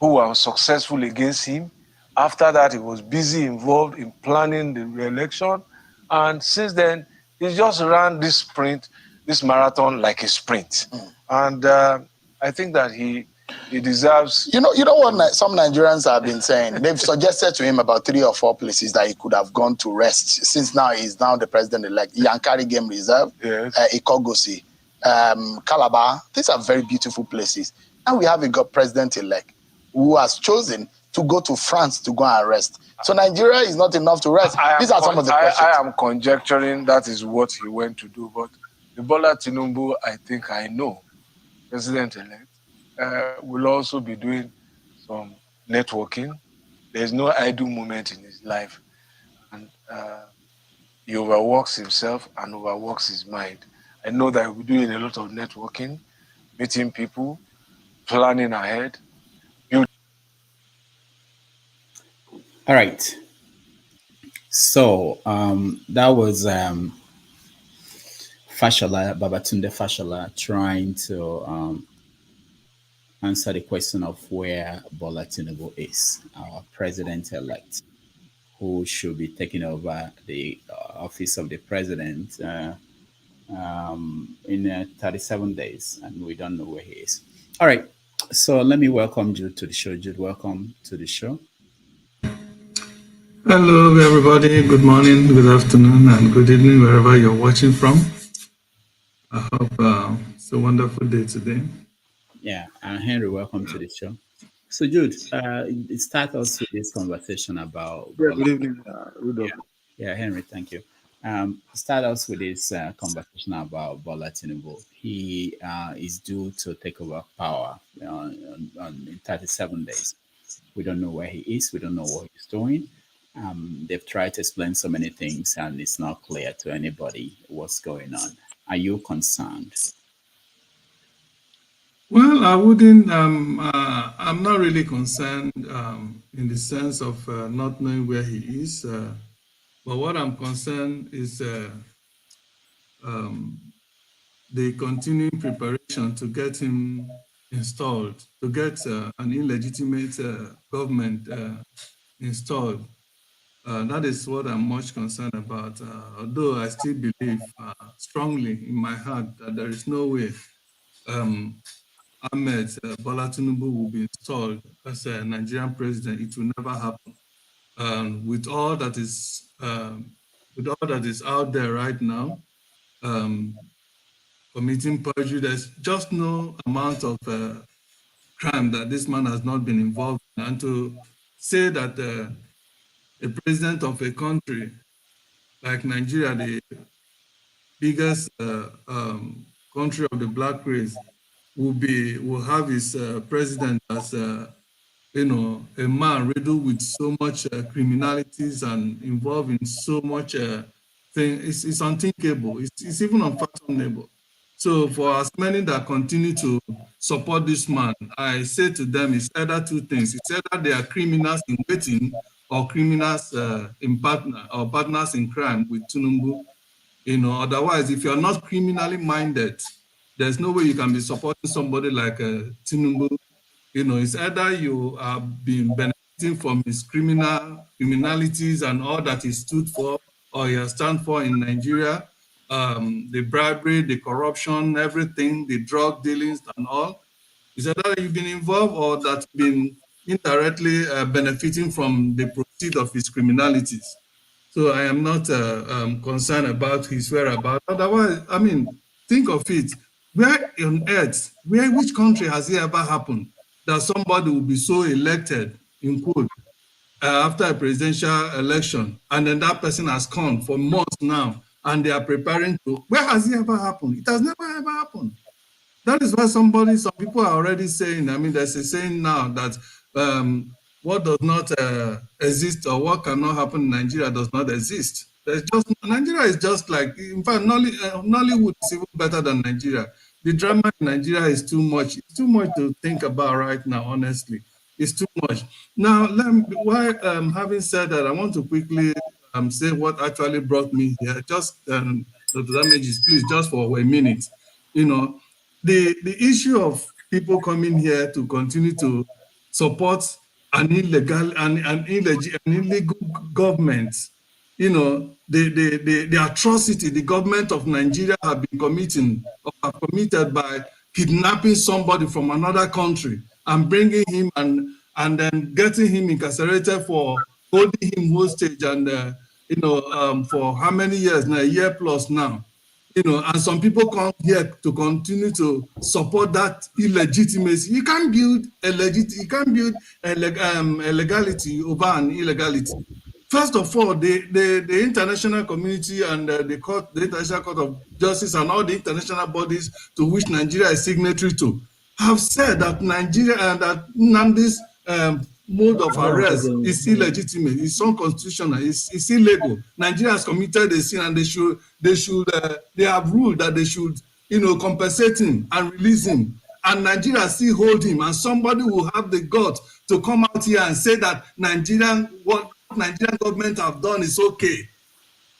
who were successful against him. After that, he was busy involved in planning the re-election. And since then, he just ran this sprint, this marathon like a sprint. And I think that he deserves... You know what some Nigerians have been saying? They've suggested to him about 3 or 4 places that he could have gone to rest, since now he's now the president-elect. Yankari Game Reserve, yes. Ikogosi, Calabar. These are very beautiful places. And we have a president-elect who has chosen to go to France to go and rest. So Nigeria is not enough to rest. These are some of the questions. I am conjecturing that is what he went to do. But Bola Tinubu, I think I know, president-elect, will also be doing some networking. There's no idle moment in his life. And he overworks himself and overworks his mind. I know that he'll be doing a lot of networking, meeting people, planning ahead. All right. So that was Fashola, Babatunde Fashola, trying to answer the question of where Bola Tinubu is, our president-elect, who should be taking over the office of the president in 37 days, and we don't know where he is. All right. So let me welcome Jude to the show. Jude, welcome to the show. Hello, everybody. Good morning, good afternoon, and good evening, wherever you're watching from. I hope it's a wonderful day today. Yeah, Henry, welcome to the show. So, Jude, start us with this conversation about. Yeah, good evening, Rudolph. Yeah, Henry, thank you. Start us with this conversation about Bola Tinubu. He is due to take over power in 37 days. We don't know where he is. We don't know what he's doing. They've tried to explain so many things, and it's not clear to anybody what's going on. Are you concerned? Well, I wouldn't. I'm not really concerned in the sense of not knowing where he is. But what I'm concerned is the continuing preparation to get him installed, to get an illegitimate government installed. That is what I'm much concerned about. Although I still believe strongly in my heart that there is no way Ahmed Bola Tinubu will be installed as a Nigerian president. It will never happen. With all that is out there right now, committing perjury, there's just no amount of crime that this man has not been involved in. And to say that a president of a country like Nigeria, the biggest country of the black race, will have his president as a man riddled with so much criminalities and involved in so much thing. It's unthinkable. It's even unfathomable. So for as many that continue to support this man, I say to them, it's either two things. It's either they are criminals in waiting or criminals partners in crime with Tinubu. Otherwise, if you're not criminally minded, there's no way you can be supporting somebody like Tinubu. It's either you have been benefiting from his criminalities and all that he stood for or he has stand for in Nigeria, the bribery, the corruption, everything, the drug dealings and all. It's either you've been involved or that been indirectly benefiting from the proceeds of his criminalities. So I am not concerned about his whereabouts. Otherwise, I mean, think of it. Where on earth, which country has it ever happened that somebody will be so elected, in quote, after a presidential election, and then that person has come for months now, and they are preparing to, where has it ever happened? It has never ever happened. That is why some people are already saying, I mean, there's a saying now that what does not exist or what cannot happen in Nigeria does not exist. Nigeria is just like, in fact, Nollywood is even better than Nigeria. The drama in Nigeria is too much. It's too much to think about right now, honestly. It's too much. Now, having said that, I want to quickly say what actually brought me here. Just, Dr. Damages, please, just for a minute. The issue of people coming here to continue to support an illegal government, the atrocity the government of Nigeria have been committed by kidnapping somebody from another country and bringing him and then getting him incarcerated for holding him hostage and for how many years now, a year plus now. And some people come here to continue to support that illegitimacy. You can't build a legality over an illegality. First of all, the international community and the International Court of Justice and all the international bodies to which Nigeria is signatory to have said that Nigeria and that Nnamdi's mode of arrest is illegitimate, it's unconstitutional, it's illegal. Nigeria has committed a sin and they have ruled that they should, compensate him and release him. And Nigeria still hold him, and somebody will have the guts to come out here and say that what Nigerian government have done is okay.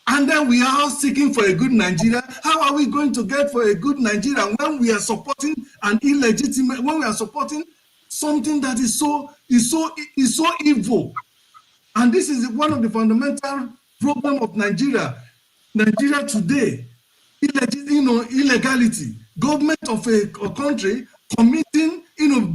And then we are all seeking for a good Nigeria. How are we going to get for a good Nigeria when we are supporting an illegitimate, when we are supporting something that is so evil? And this is one of the fundamental problem of Nigeria. Nigeria today, illegality. Government of a country committing,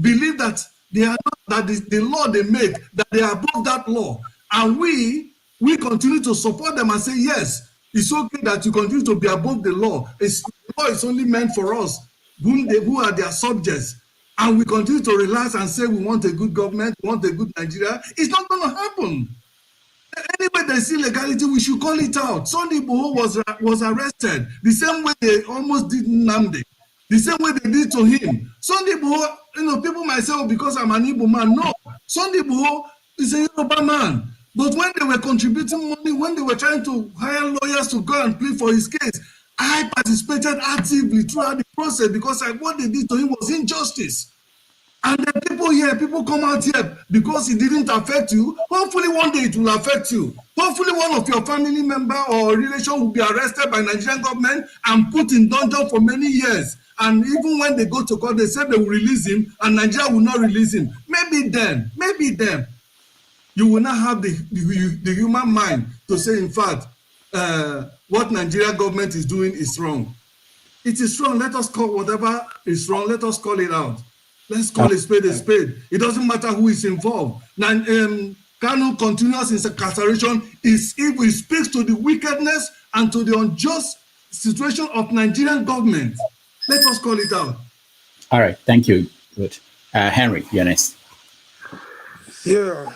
believe that they are not, that the law they make, that they are above that law. And we we continue to support them and say, yes, it's okay that you continue to be above the law. The law is only meant for us, who are their subjects. And we continue to relax and say we want a good government, we want a good Nigeria. It's not going to happen. Anyway, there's illegality, we should call it out. Sunday Igboho was arrested the same way they almost did Nnamdi, the same way they did to him. Sunday Igboho, people might say, oh, because I'm an Igbo man. No, Sunday Igboho is a Yoruba man. But when they were contributing money, when they were trying to hire lawyers to go and plead for his case, I participated actively throughout the process because what they did to him was injustice. And the people come out here because it didn't affect you. Hopefully one day it will affect you. Hopefully one of your family member or relation will be arrested by Nigerian government and put in dungeon for many years. And even when they go to court, they say they will release him and Nigeria will not release him. Maybe then, you will not have the human mind to say, in fact, what Nigerian government is doing is wrong. It is wrong. Let us call whatever is wrong. Let us call it out. Let's call a spade a spade. It doesn't matter who is involved. Now, Kanu continuous incarceration is if it speaks to the wickedness and to the unjust situation of Nigerian government. Let us call it out. All right, thank you. Good. Henry, you're next. Yeah,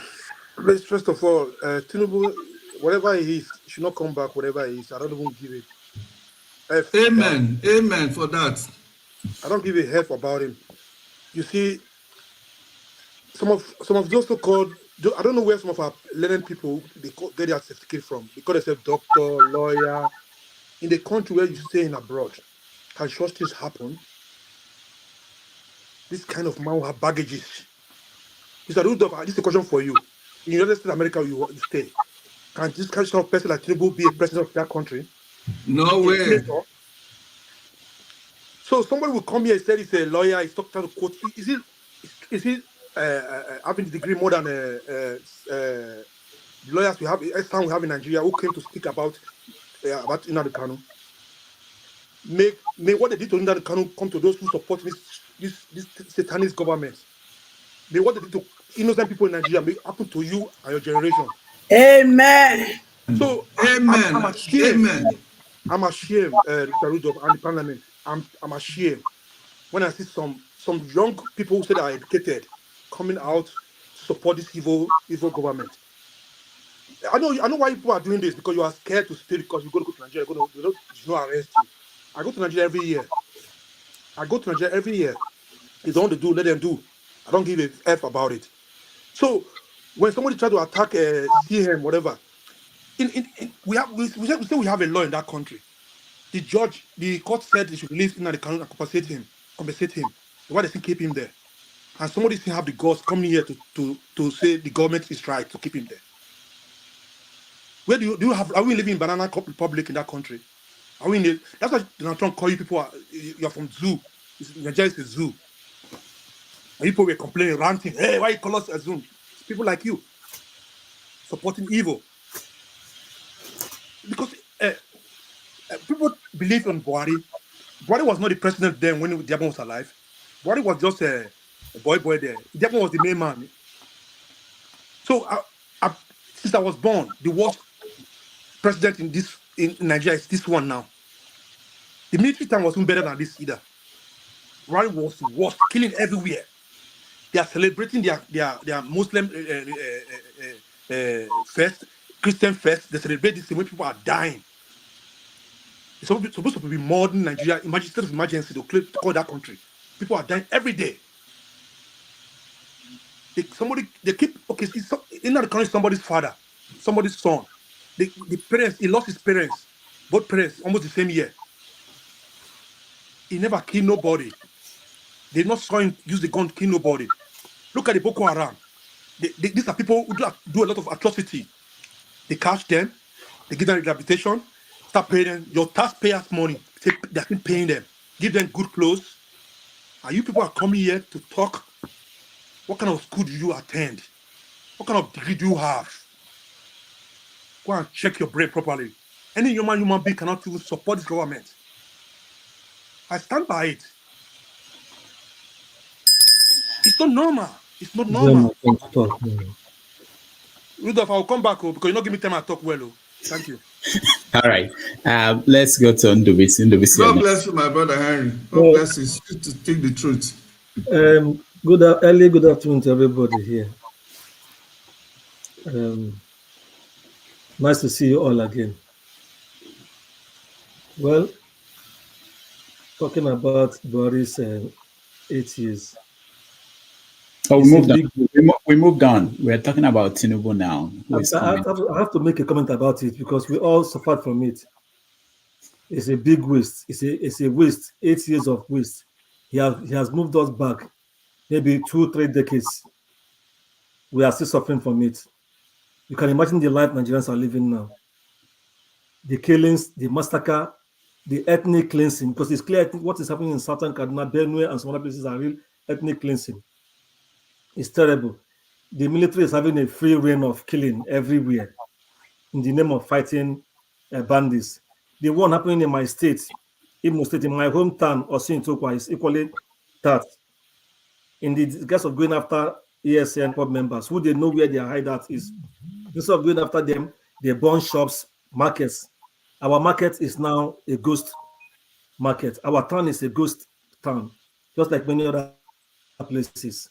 first of all, Tinubu, whatever he is, should not come back, whatever he is. I don't even give it. Amen. Amen for that. I don't give a F about him. You see, some of those so-called, I don't know where some of our learned people get their certificate from. They call themselves doctor, lawyer. In the country where you stay in abroad, can such things happen? This kind of man will have baggages. Mr. Rudolph, this is a question for you. In the United States of America, you stay. Can this kind of person like Tinubu be a president of that country? No way. So somebody will come here and say he's a lawyer, he's trying to quote. Is he having the degree more than lawyers we have in Nigeria who came to speak about Nnamdi Kanu? May what they did to Nnamdi Kanu come to those who support this satanist government. May what they did to innocent people in Nigeria may happen to you and your generation. Amen. So Amen. I'm ashamed. Amen. I'm ashamed, Mr. Rudolph and the parliament. I'm ashamed when I see some young people who say they are educated coming out to support this evil government. I know why people are doing this, because you are scared to stay because you're going to go to Nigeria, they don't arrest you. I go to Nigeria every year. If they want to do, let them do. I don't give a F about it. So when somebody try to attack CM, whatever, we have a law in that country. The court said they should release him and compensate him. Why does he keep him there? And somebody still have the guts coming here to say the government is right to keep him there. Where do you have? Are we living in banana republic in that country? Are we in that's why Donald Trump call you people you're from zoo. Nigeria is a zoo. And people were complaining, ranting, hey, why you call us a zoo? It's people like you supporting evil. Because people believe in Buhari. Buhari was not the president then when Diabon was alive. Buhari was just a boy there. Diabon was the main man. So since I was born, the worst president in Nigeria is this one now. The military time wasn't better than this either. Buhari was worse, killing everywhere. They are celebrating their Muslim fest, Christian fest. They celebrate this when people are dying. It's supposed to be modern Nigeria. State of emergency to call that country. People are dying every day. They keep in that country, somebody's father, somebody's son. The parents, he lost his parents, both parents, almost the same year. He never killed nobody. They not saw him use the gun to kill nobody. Look at the Boko Haram. These are people who do a lot of atrocity. They catch them, they give them rehabilitation, start paying them your taxpayers' money. They're still paying them. Give them good clothes. And you people are coming here to talk. What kind of school do you attend? What kind of degree do you have? Go and check your brain properly. Any human being cannot even support this government. I stand by it. It's not normal. It's not normal. Rudolph, I'll come back because you not give me time to talk well. Thank you. All right. Let's go to Ndubisi. God bless you, my brother Henry. God bless you. It's good to speak the truth. Good afternoon to everybody here. Nice to see you all again. Well, talking about Buhari's 8 years. Oh, we moved on. We're talking about Tinubu now. I have to make a comment about it because we all suffered from it. It's a big waste. It's a waste. 8 years of waste. He has moved us back maybe 2-3 decades. We are still suffering from it. You can imagine the life Nigerians are living now. The killings, the massacre, the ethnic cleansing, because it's clear what is happening in southern Kaduna, Benue, and some other places are real ethnic cleansing. It's terrible. The military is having a free reign of killing everywhere in the name of fighting bandits. The one happening in my state, Imo State, in my hometown, Osun-Itokwa, is equally that. In the case of going after ESN club members, who they know where their hideout is, instead of going after them, they burn shops, markets. Our market is now a ghost market. Our town is a ghost town, just like many other places.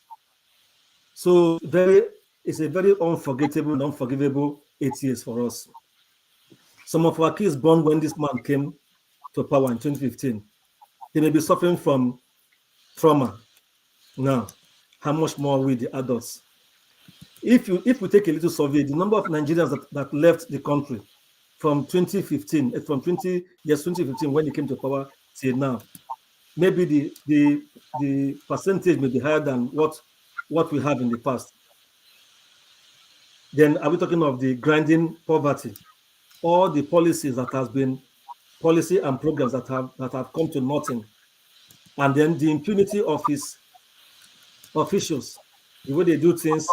So it's a very unforgettable and unforgivable 8 years for us. Some of our kids born when this man came to power in 2015, they may be suffering from trauma now. How much more with the adults? If we take a little survey, the number of Nigerians that left the country from 2015, when he came to power till now, maybe the percentage may be higher than what we have in the past. Then are we talking of the grinding poverty, all the policies that has been policy and programs that have come to nothing, and then the impunity of his officials, the way they do things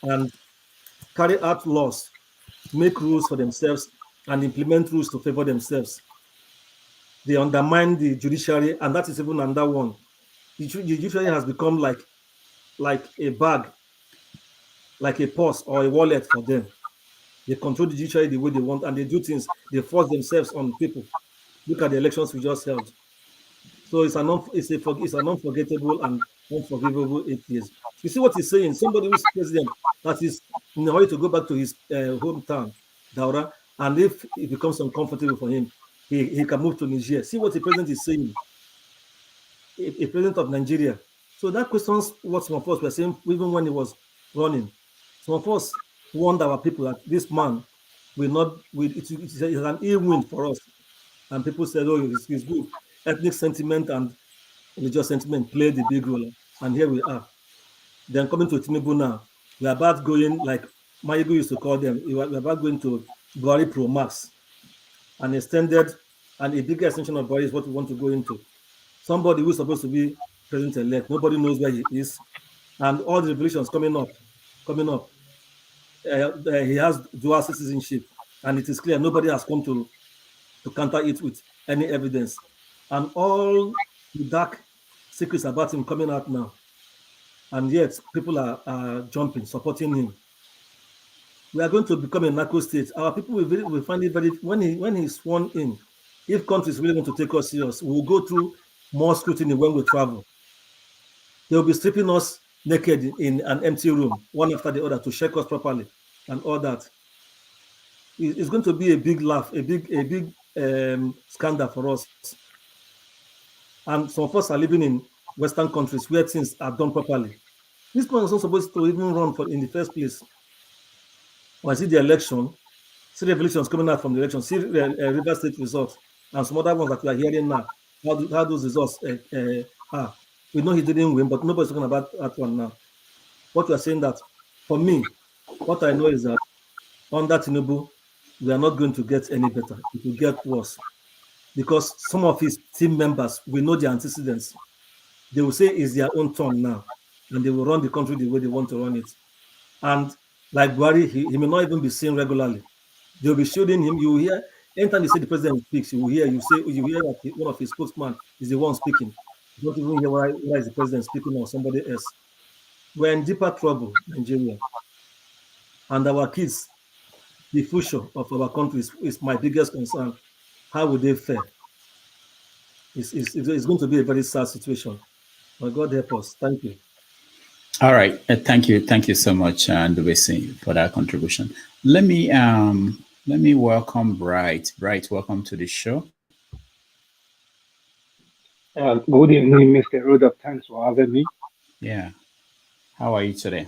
and carry out laws, make rules for themselves and implement rules to favor themselves. They undermine the judiciary, and that is even another one. The judiciary has become like a bag, like a purse or a wallet for them. They control the judiciary the way they want, and they do things, they force themselves on people. Look at the elections we just held. So it's an unforgettable and unforgivable 8 years. You see what he's saying? Somebody who's president that is in a hurry to go back to his hometown, Daura, and if it becomes uncomfortable for him, he can move to Niger. See what the president is saying. A president of Nigeria. So that questions what some of us were saying even when he was running. Some of us warned our people that this man will not. It's an ill wind for us, and people said, "Oh, it's good." Ethnic sentiment and religious sentiment played the big role, and here we are. Then coming to Tinubu now, we are about going, like Mayigo used to call them, we are about going to Buhari Pro Max, an extended and a bigger extension of Buhari is what we want to go into. Somebody who's supposed to be president-elect, nobody knows where he is, and all the revelations coming up. He has dual citizenship, and it is clear nobody has come to counter it with any evidence. And all the dark secrets about him coming out now. And yet people are jumping, supporting him. We are going to become a narco state. Our people will find it very, when he's sworn in, if countries really want to take us serious, we will go through more scrutiny when we travel. They will be stripping us naked in an empty room, one after the other, to check us properly and all that. It's going to be a big laugh, a big scandal for us. And some of us are living in Western countries where things are done properly. This man is not supposed to even run in the first place. When I see the election, see revelations coming out from the election, see River State results, and some other ones that we are hearing now, how those results are. We know he didn't win, but nobody's talking about that one now. What we are saying that, for me, what I know is that under Tinubu, we are not going to get any better. It will get worse. Because some of his team members will know the antecedents. They will say it's their own turn now, and they will run the country the way they want to run it. And like Buhari, he may not even be seen regularly. They will be shooting him. You will hear, anytime you say the president speaks, you hear that one of his spokesman is the one speaking. You don't even hear why is the president speaking or somebody else. We're in deeper trouble, Nigeria. and our kids, the future of our country is my biggest concern. How will they fare? It's going to be a very sad situation. My God help us. Thank you. All right. Thank you so much, Ndubisi, for that contribution. Let me welcome Bright. Bright, welcome to the show. Good evening, Mr. Rudolph. Thanks for having me. Yeah. How are you today?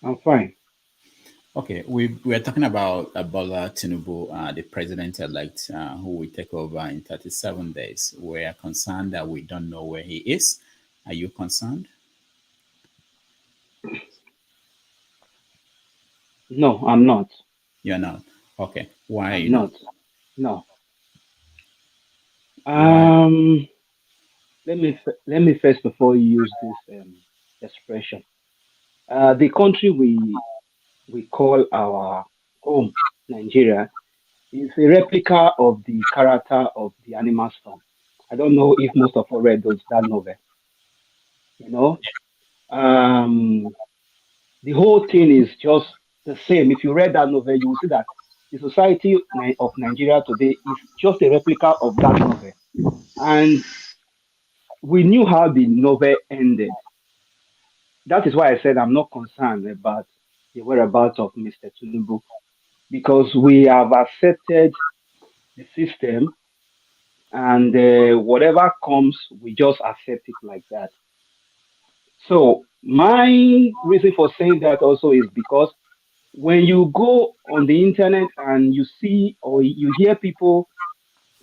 I'm fine. Okay, we're talking about Bola Tinubu, the president-elect, who will take over in 37 days. We are concerned that we don't know where he is. Are you concerned? No, I'm not. You're not? Okay. Why are you not? No. Let me first of all use this expression. The country we call our home, Nigeria, is a replica of the character of the Animal Farm. I don't know if most of us read that novel. You know, the whole thing is just the same. If you read that novel, you will see that the society of Nigeria today is just a replica of that novel. And we knew how the novel ended. That is why I said I'm not concerned about the whereabouts of Mr. Tinubu, because we have accepted the system, and whatever comes, we just accept it like that. So my reason for saying that also is because when you go on the internet and you see or you hear people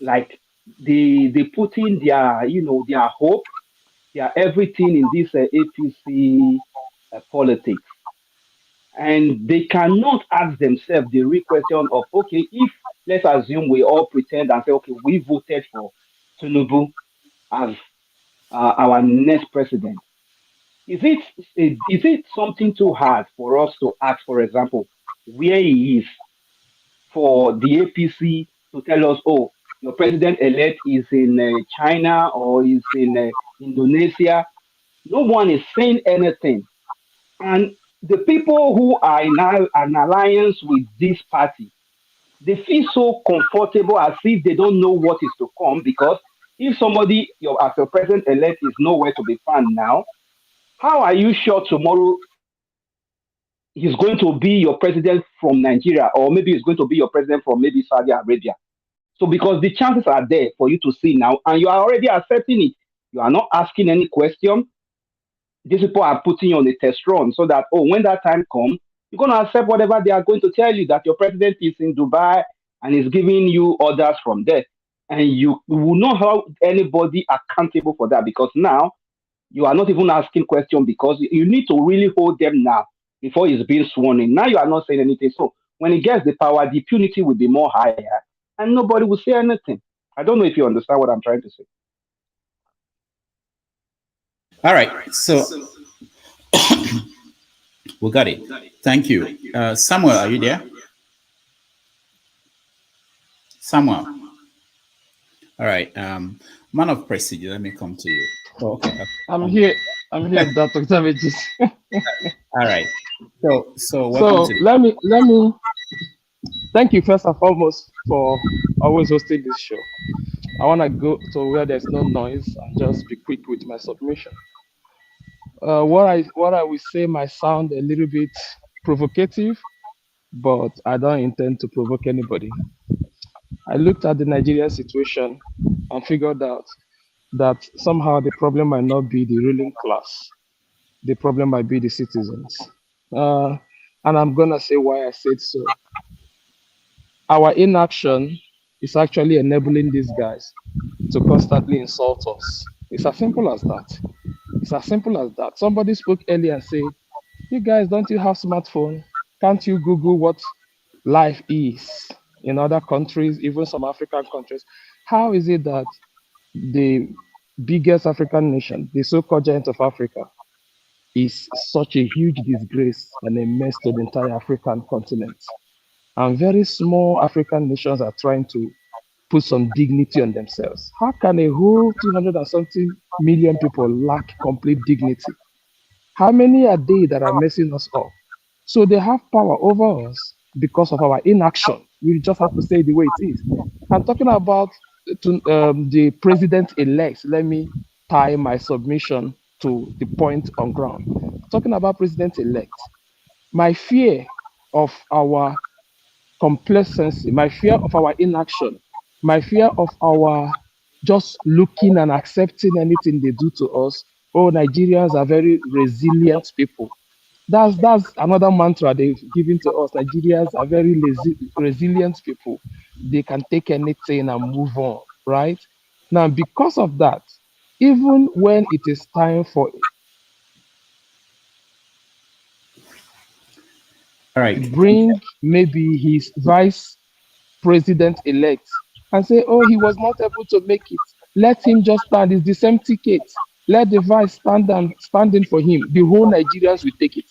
like they put in their hope, their everything in this APC politics, and they cannot ask themselves the real question of, okay, if let's assume we all pretend and say, okay, we voted for Tinubu as our next president. Is it something too hard for us to ask, for example, where he is, for the APC to tell us, oh, your president-elect is in China or is in Indonesia? No one is saying anything. And the people who are in an alliance with this party, they feel so comfortable as if they don't know what is to come, because if somebody, as your president-elect, is nowhere to be found now, how are you sure tomorrow he's going to be your president from Nigeria, or maybe he's going to be your president from maybe Saudi Arabia? So because the chances are there for you to see now, and you are already accepting it, you are not asking any question. These people are putting you on a test run so that, oh, when that time comes, you're going to accept whatever they are going to tell you, that your president is in Dubai and is giving you orders from there. And you will not hold anybody accountable for that, because now you are not even asking questions, because you need to really hold them now before he's being sworn in. Now you are not saying anything. So when he gets the power, the impunity will be more higher and nobody will say anything. I don't know if you understand what I'm trying to say. All right. So we got it. Thank you. Samuel, are you there? Samuel. All right. Man of prestige, let me come to you. Oh, okay. I'm here, Dr. Savages. All right. So welcome to let me thank you first and foremost for always hosting this show. I want to go to where there's no noise and just be quick with my submission. What I will say might sound a little bit provocative, but I don't intend to provoke anybody. I looked at the Nigerian situation and figured out that somehow the problem might not be the ruling class. The problem might be the citizens. And I'm going to say why I said so. Our inaction is actually enabling these guys to constantly insult us. It's as simple as that. It's as simple as that. Somebody spoke earlier and said, you guys, don't you have smartphone? Can't you Google what life is in other countries, even some African countries? How is it that the biggest African nation, the so-called giant of Africa, is such a huge disgrace and a mess to the entire African continent? And very small African nations are trying to put some dignity on themselves. How can a whole 200 and something million people lack complete dignity? How many are they that are messing us up? So they have power over us because of our inaction. We just have to say it the way it is. I'm talking about the president-elect. Let me tie my submission to the point on ground. Talking about president-elect, my fear of our complacency, my fear of our inaction, my fear of our just looking and accepting anything they do to us. Oh, Nigerians are very resilient people. That's another mantra they've given to us. Nigerians are very resilient people. They can take anything and move on, right? Now, because of that, even when it is time for All right. bring maybe his vice president-elect and say, oh, he was not able to make it. Let him just stand. It's the same ticket. Let the vice stand in for him. The whole Nigerians will take it.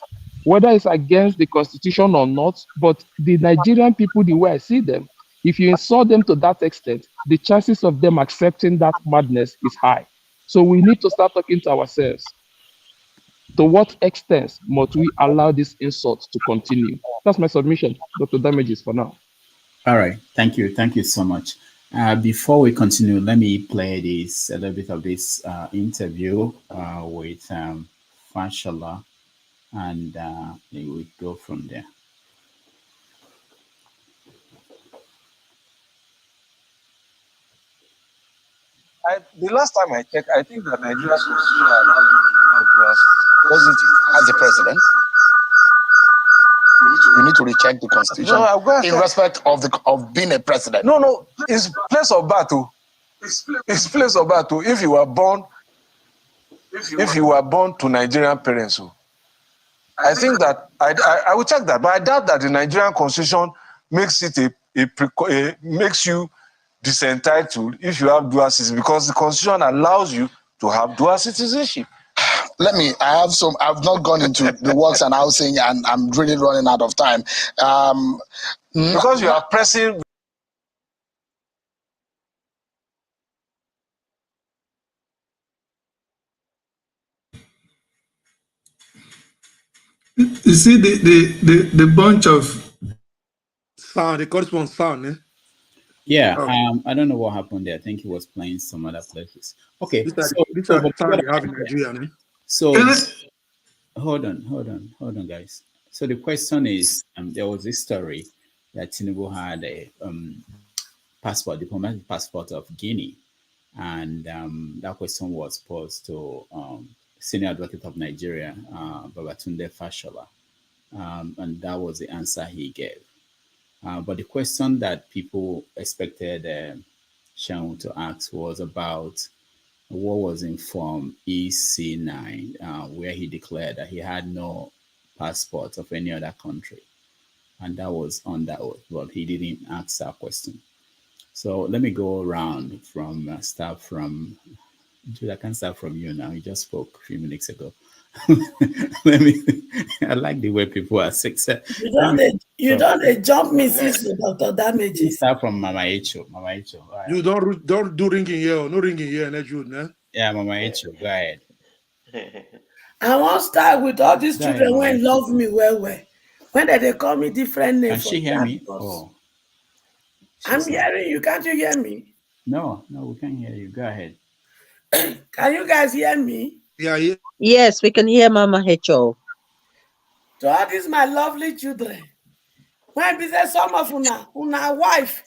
Whether it's against the constitution or not, but the Nigerian people, the way I see them, if you insult them to that extent, the chances of them accepting that madness is high. So we need to start talking to ourselves. To what extent must we allow this insult to continue? That's my submission, Dr. Damages, for now. All right. Thank you. Thank you so much. Before we continue, let me play a little bit of this interview with Fashola, and we will go from there. The last time I checked, I think that Nigeria's constitution allowed you to have dual citizenship, doesn't it? As the president, you need to recheck the constitution in respect of being a president. No, it's place of battle. It's place of battle. If you were born to Nigerian parents, I think that I will check that, but I doubt that the Nigerian constitution makes it makes you disentitled if you have dual citizenship, because the constitution allows you to have dual citizenship. I've not gone into the works and housing, and I'm really running out of time. Because you are pressing. You see the bunch of sound, the corresponding sound, eh? Yeah, I don't know what happened there. I think he was playing some other places. Okay, this is the sound you have in Nigeria, eh? So hold on, guys. So the question is, there was this story that Tinubu had a passport, diplomatic passport of Guinea, and that question was posed to Senior Advocate of Nigeria, Babatunde Fashola, and that was the answer he gave. But the question that people expected Shehu to ask was about what was in Form EC9, where he declared that he had no passport of any other country. And that was under oath, but he didn't ask that question. So let me go around from start from, Jude, I can start from you now. You just spoke a few minutes ago. I like the way people are success. You don't jump me, sister, Dr. Damages. Start from Mama Echo. Mama Echo. Right. You don't do ringing here, no ringing here, no Jude, nah? Yeah, Mama Echo, go ahead. I want to start with all these children when love me well. When they call me different names. Can she hear me? Oh. I'm hearing you. Can't you hear me? No, we can't hear you. Go ahead. Can you guys hear me? Yeah. Yes, we can hear Mama H.O. So all these my lovely children. When we say some of una wife,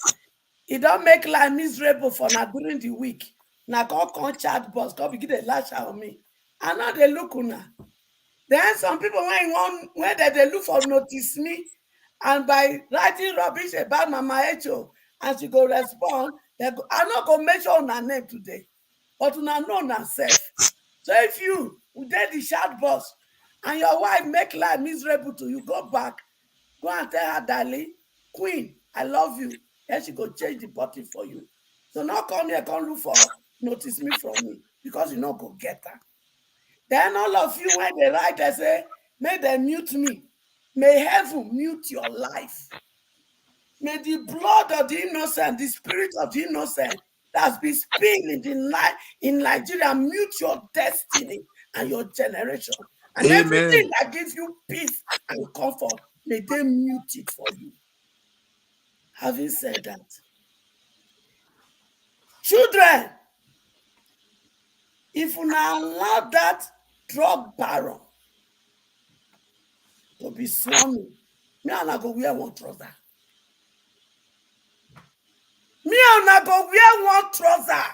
it don't make life miserable for now during the week. Now come chat boss, come begin the lash on me. I know they look una. Then some people when they look for notice me, and by writing rubbish about Mama H.O. and she go respond, I'm not gonna mention her name today, but una know herself. So if you did the chat boss and your wife make life miserable to you, go back, go and tell her, darling, Queen, I love you. Then she go change the button for you. So now come here, come look for notice me from me, because you not go get her. Then all of you, when they write, they say, may they mute me. May heaven mute your life. May the blood of the innocent, the spirit of the innocent that's been spilled in Nigeria mute your destiny and your generation. And everything that gives you peace and comfort, may they mute it for you. Having said that, children, if you now allow that drug baron to be swarming, me and I go wear one trouser. Me and I go wear one trouser.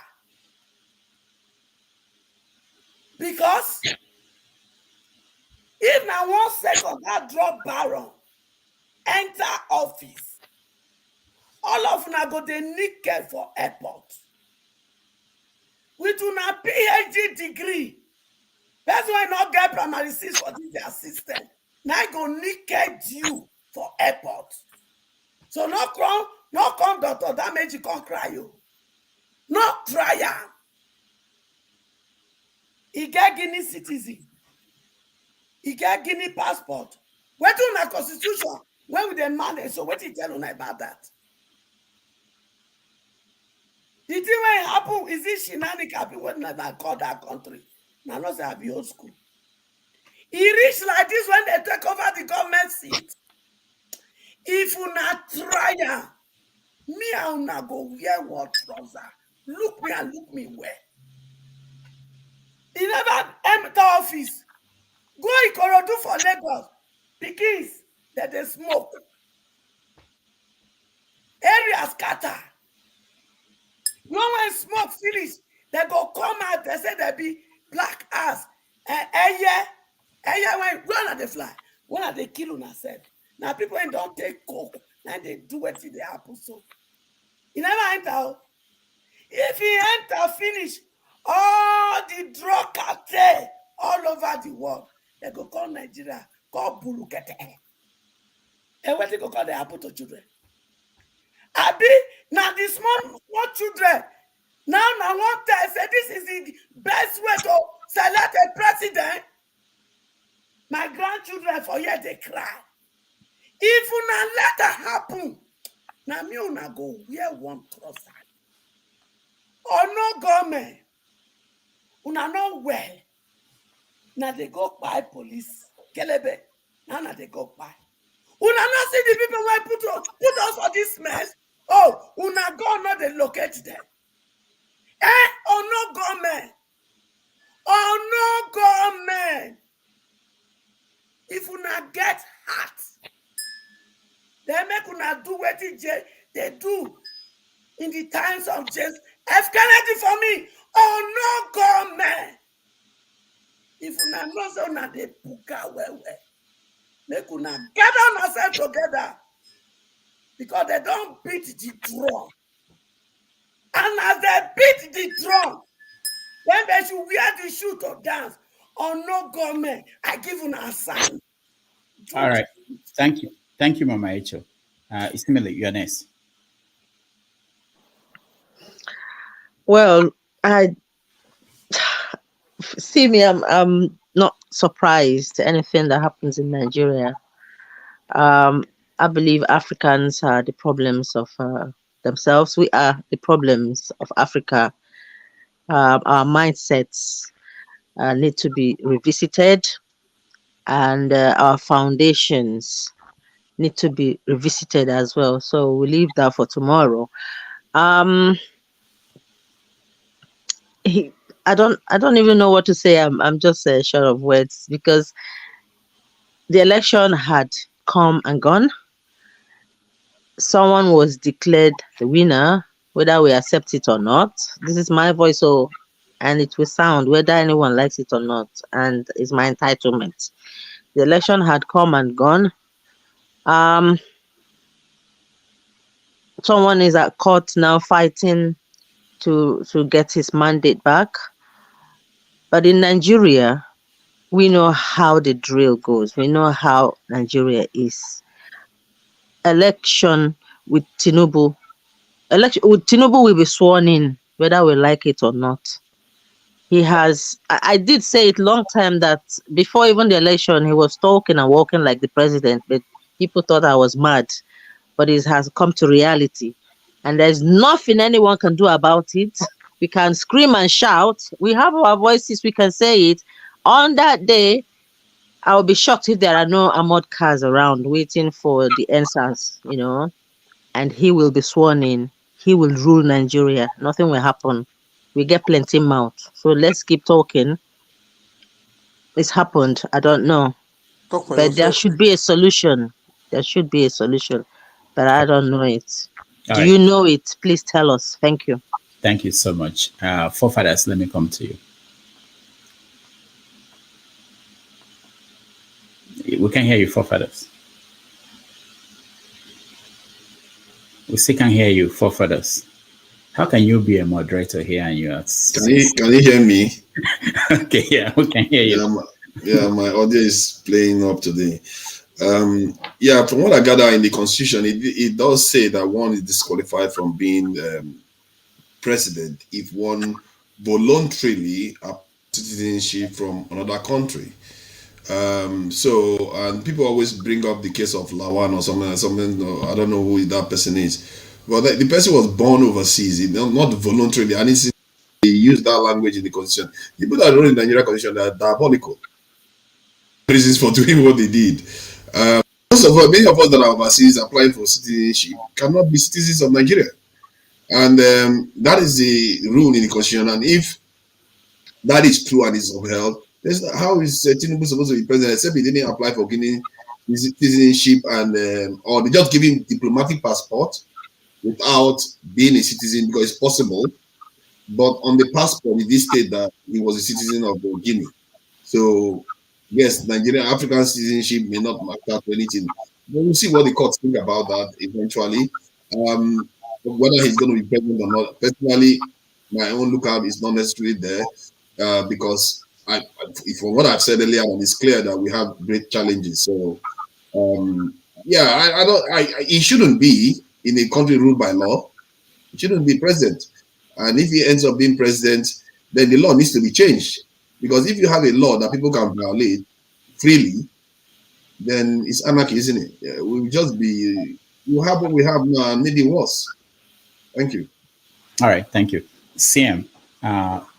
Because if now 1 second that drug baron enter office, all of them go they naked for airport. With una PhD degree, that's why not get primary 6 for this assistant. Now go naked you for airport. So no come doctor, that made you can't cry you. Not try. He get Guinea citizen. He get Guinea passport. What do na constitution? When we then manage, so what did you tell you about that? The thing when it happen is this shenanigans when I call that country. Now not say I be old school. He reach like this when they take over the government seat. If you not try, me and una go wear what trouser. Look me and look me where. He never enter office. Go Ikorodu for Lagos. Because that they smoke. Area scatter. No one smoke finish. They go come out. They say they be black ass. And when run at the fly. When are they kill on herself? Now people don't take coke. Now they do what they happen. So he never enter. If he enter finish, all the drug cartel all over the world, they go call Nigeria, call Bulukete. And what they go call the happen to children? Abi, now the small children, now one time say this is the best way to select a president. My grandchildren for here they cry. If una let that happen, now me una go wear one trouser. Or no government, una no well. Now they go by police. Kelebe, now they go by. Una not see the people who put us for this mess. Oh, una go not they locate them. Oh no government. Oh no government. If una get hot, they make una do what they do in the times of James F. Kennedy for me. Oh no government. If una know so una they puka well. Make una gather ourselves together. Because they don't beat the drum. And as they beat the drum, then they should wear the shoe to dance. Or no government, I give you a sign. All right. Thank you. Thank you, Mama Echo. Ismail, you're next. Well, I see me, I'm not surprised anything that happens in Nigeria. I believe Africans are the problems of themselves. We are the problems of Africa. Our mindsets need to be revisited, and our foundations need to be revisited as well. So we'll leave that for tomorrow. I don't even know what to say. I'm just short of words because the election had come and gone. Someone was declared the winner, whether we accept it or not. This is my voice, and it will sound whether anyone likes it or not, and it's my entitlement. The election had come and gone. Someone is at court now fighting to get his mandate back. But in Nigeria, we know how the drill goes. We know how Nigeria is. Election with Tinubu. Election with Tinubu will be sworn in, whether we like it or not. He has, I did say it long time that before even the election, he was talking and walking like the president, but people thought I was mad. But it has come to reality. And there's nothing anyone can do about it. We can scream and shout. We have our voices. We can say it. On that day, I'll be shocked if there are no armored cars around waiting for the answers, and he will be sworn in. He will rule Nigeria. Nothing will happen. We get plenty mouth. So let's keep talking. It's happened. I don't know. Talk for But there yourself. should be a solution. There should be a solution. But I don't know it. All Do right. you know it? Please tell us. Thank you. Thank you so much. Forefathers, let me come to you. We can hear you, forefathers. We still can hear you, forefathers. How can you be a moderator here and you are... Can you hear me? Okay, yeah, we can hear you. My audio is playing up today. From what I gather in the Constitution, it does say that one is disqualified from being president if one voluntarily acquires citizenship from another country. And people always bring up the case of Lawan or something. I don't know who that person is, but the person was born overseas, not voluntarily, and they use that language in the Constitution. The people that wrote in the Nigerian Constitution are diabolical reasons for doing what they did. Most of many of us that are overseas applying for citizenship cannot be citizens of Nigeria, and that is the rule in the Constitution. And if that is true and is upheld, how is Tinubu supposed to be president except he didn't apply for Guinea citizenship or they just give him diplomatic passport without being a citizen, because it's possible. But on the passport, it did state that he was a citizen of Guinea. So yes, Nigerian African citizenship may not matter to anything. But we'll see what the courts think about that eventually. Whether he's going to be president or not, personally, my own lookout is not necessarily there because from what I've said earlier, it's clear that we have great challenges. So, he shouldn't be in a country ruled by law. He shouldn't be president. And if he ends up being president, then the law needs to be changed. Because if you have a law that people can violate freely, then it's anarchy, isn't it? We'll just be, we'll have what we have now and maybe worse. Thank you. All right, thank you. CM,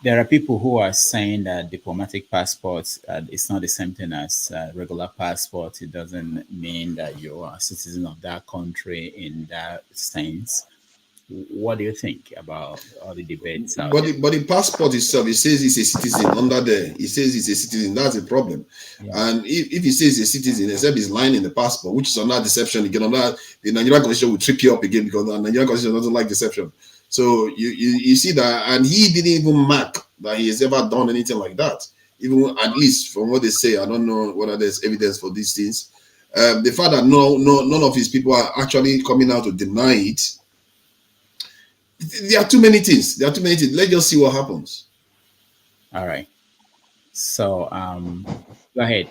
there are people who are saying that diplomatic passports is not the same thing as regular passport. It doesn't mean that you are a citizen of that country in that sense. What do you think about all the debates? But the passport itself, it says he's a citizen under there. It says he's a citizen. That's a problem. Yeah. And if he says he's a citizen, except he's lying in the passport, which is another deception again, the Nigerian Constitution will trip you up again because the Nigerian Constitution doesn't like deception. So you see that, and he didn't even mark that he has ever done anything like that. Even at least from what they say, I don't know whether there's evidence for these things. The fact that none of his people are actually coming out to deny it. There are too many things. Let's just see what happens. All right. So go ahead.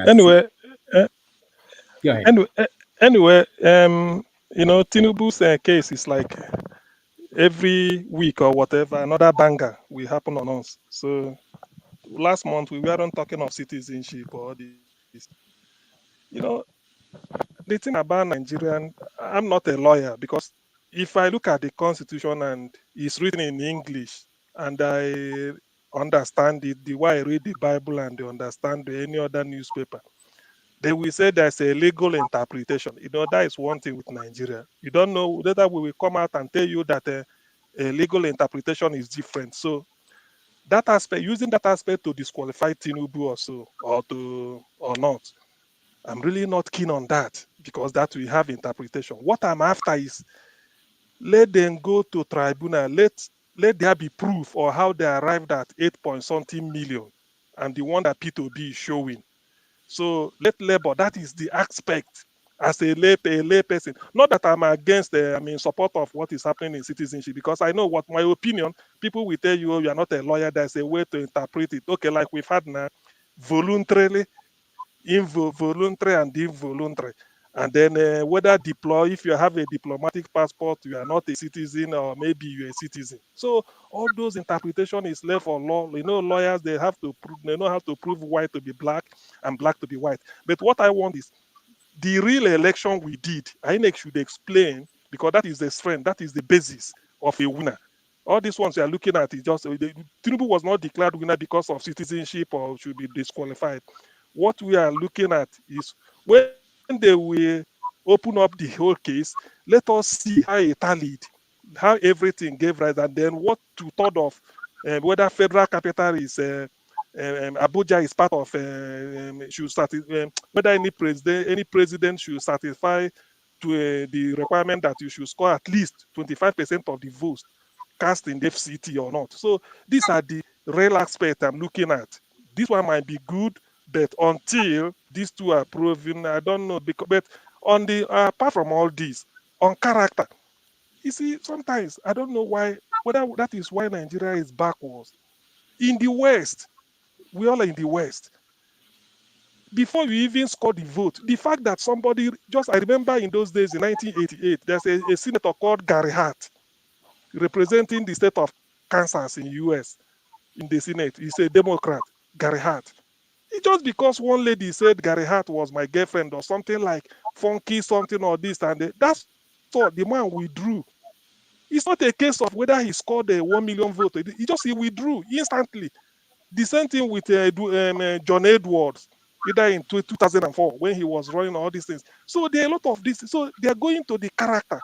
Anyway, go ahead. Anyway, Tinubu's case is like every week or whatever, another banger will happen on us. So last month we weren't talking of citizenship or this. The thing about Nigerian, I'm not a lawyer, because if I look at the Constitution and it's written in English and I understand it the way I read the Bible and I understand any other newspaper, they will say there's a legal interpretation. That is one thing with Nigeria. You don't know whether we will come out and tell you that a legal interpretation is different. So that aspect, using that aspect to disqualify Tinubu or so, or not, I'm really not keen on that, because that we have interpretation. What I'm after is, let them go to tribunal. Let there be proof or how they arrived at 8-point-something million, and the one that P2B is showing. So let labor. That is the aspect as a lay person. Not that I'm against. I'm in support of what is happening in citizenship, because I know what my opinion. People will tell you, you are not a lawyer. There's a way to interpret it. Okay, like we've had now, voluntarily, involuntary, and involuntary. And then whether if you have a diplomatic passport, you are not a citizen, or maybe you're a citizen. So all those interpretation is left for law. Lawyers, they know how to prove white to be black and black to be white. But what I want is the real election we did. INEC should explain, because that is the strength, that is the basis of a winner. All these ones you are looking at is just Tinubu was not declared winner because of citizenship or should be disqualified. What we are looking at is when they will open up the whole case, let us see how it tallied, how everything gave rise, and then what to thought of whether federal capital is Abuja is part of whether any president should satisfy to the requirement that you should score at least 25% of the votes cast in the FCT or not. So these are the real aspects I'm looking at. This one might be good, but until these two are proven, I don't know. But on the apart from all this, on character, you see, sometimes I don't know why, whether that is why Nigeria is backwards. In the West, we all are in the West. Before you even score the vote, the fact that somebody I remember in those days in 1988, there's a senator called Gary Hart representing the state of Kansas in US in the Senate. He's a Democrat, Gary Hart. It's just because one lady said Gary Hart was my girlfriend or something like funky something or this and that. That's all. The man withdrew. It's not a case of whether he scored a 1 million vote. He withdrew instantly. The same thing with John Edwards, either in 2004 when he was running all these things. So there are a lot of this. So they are going to the character.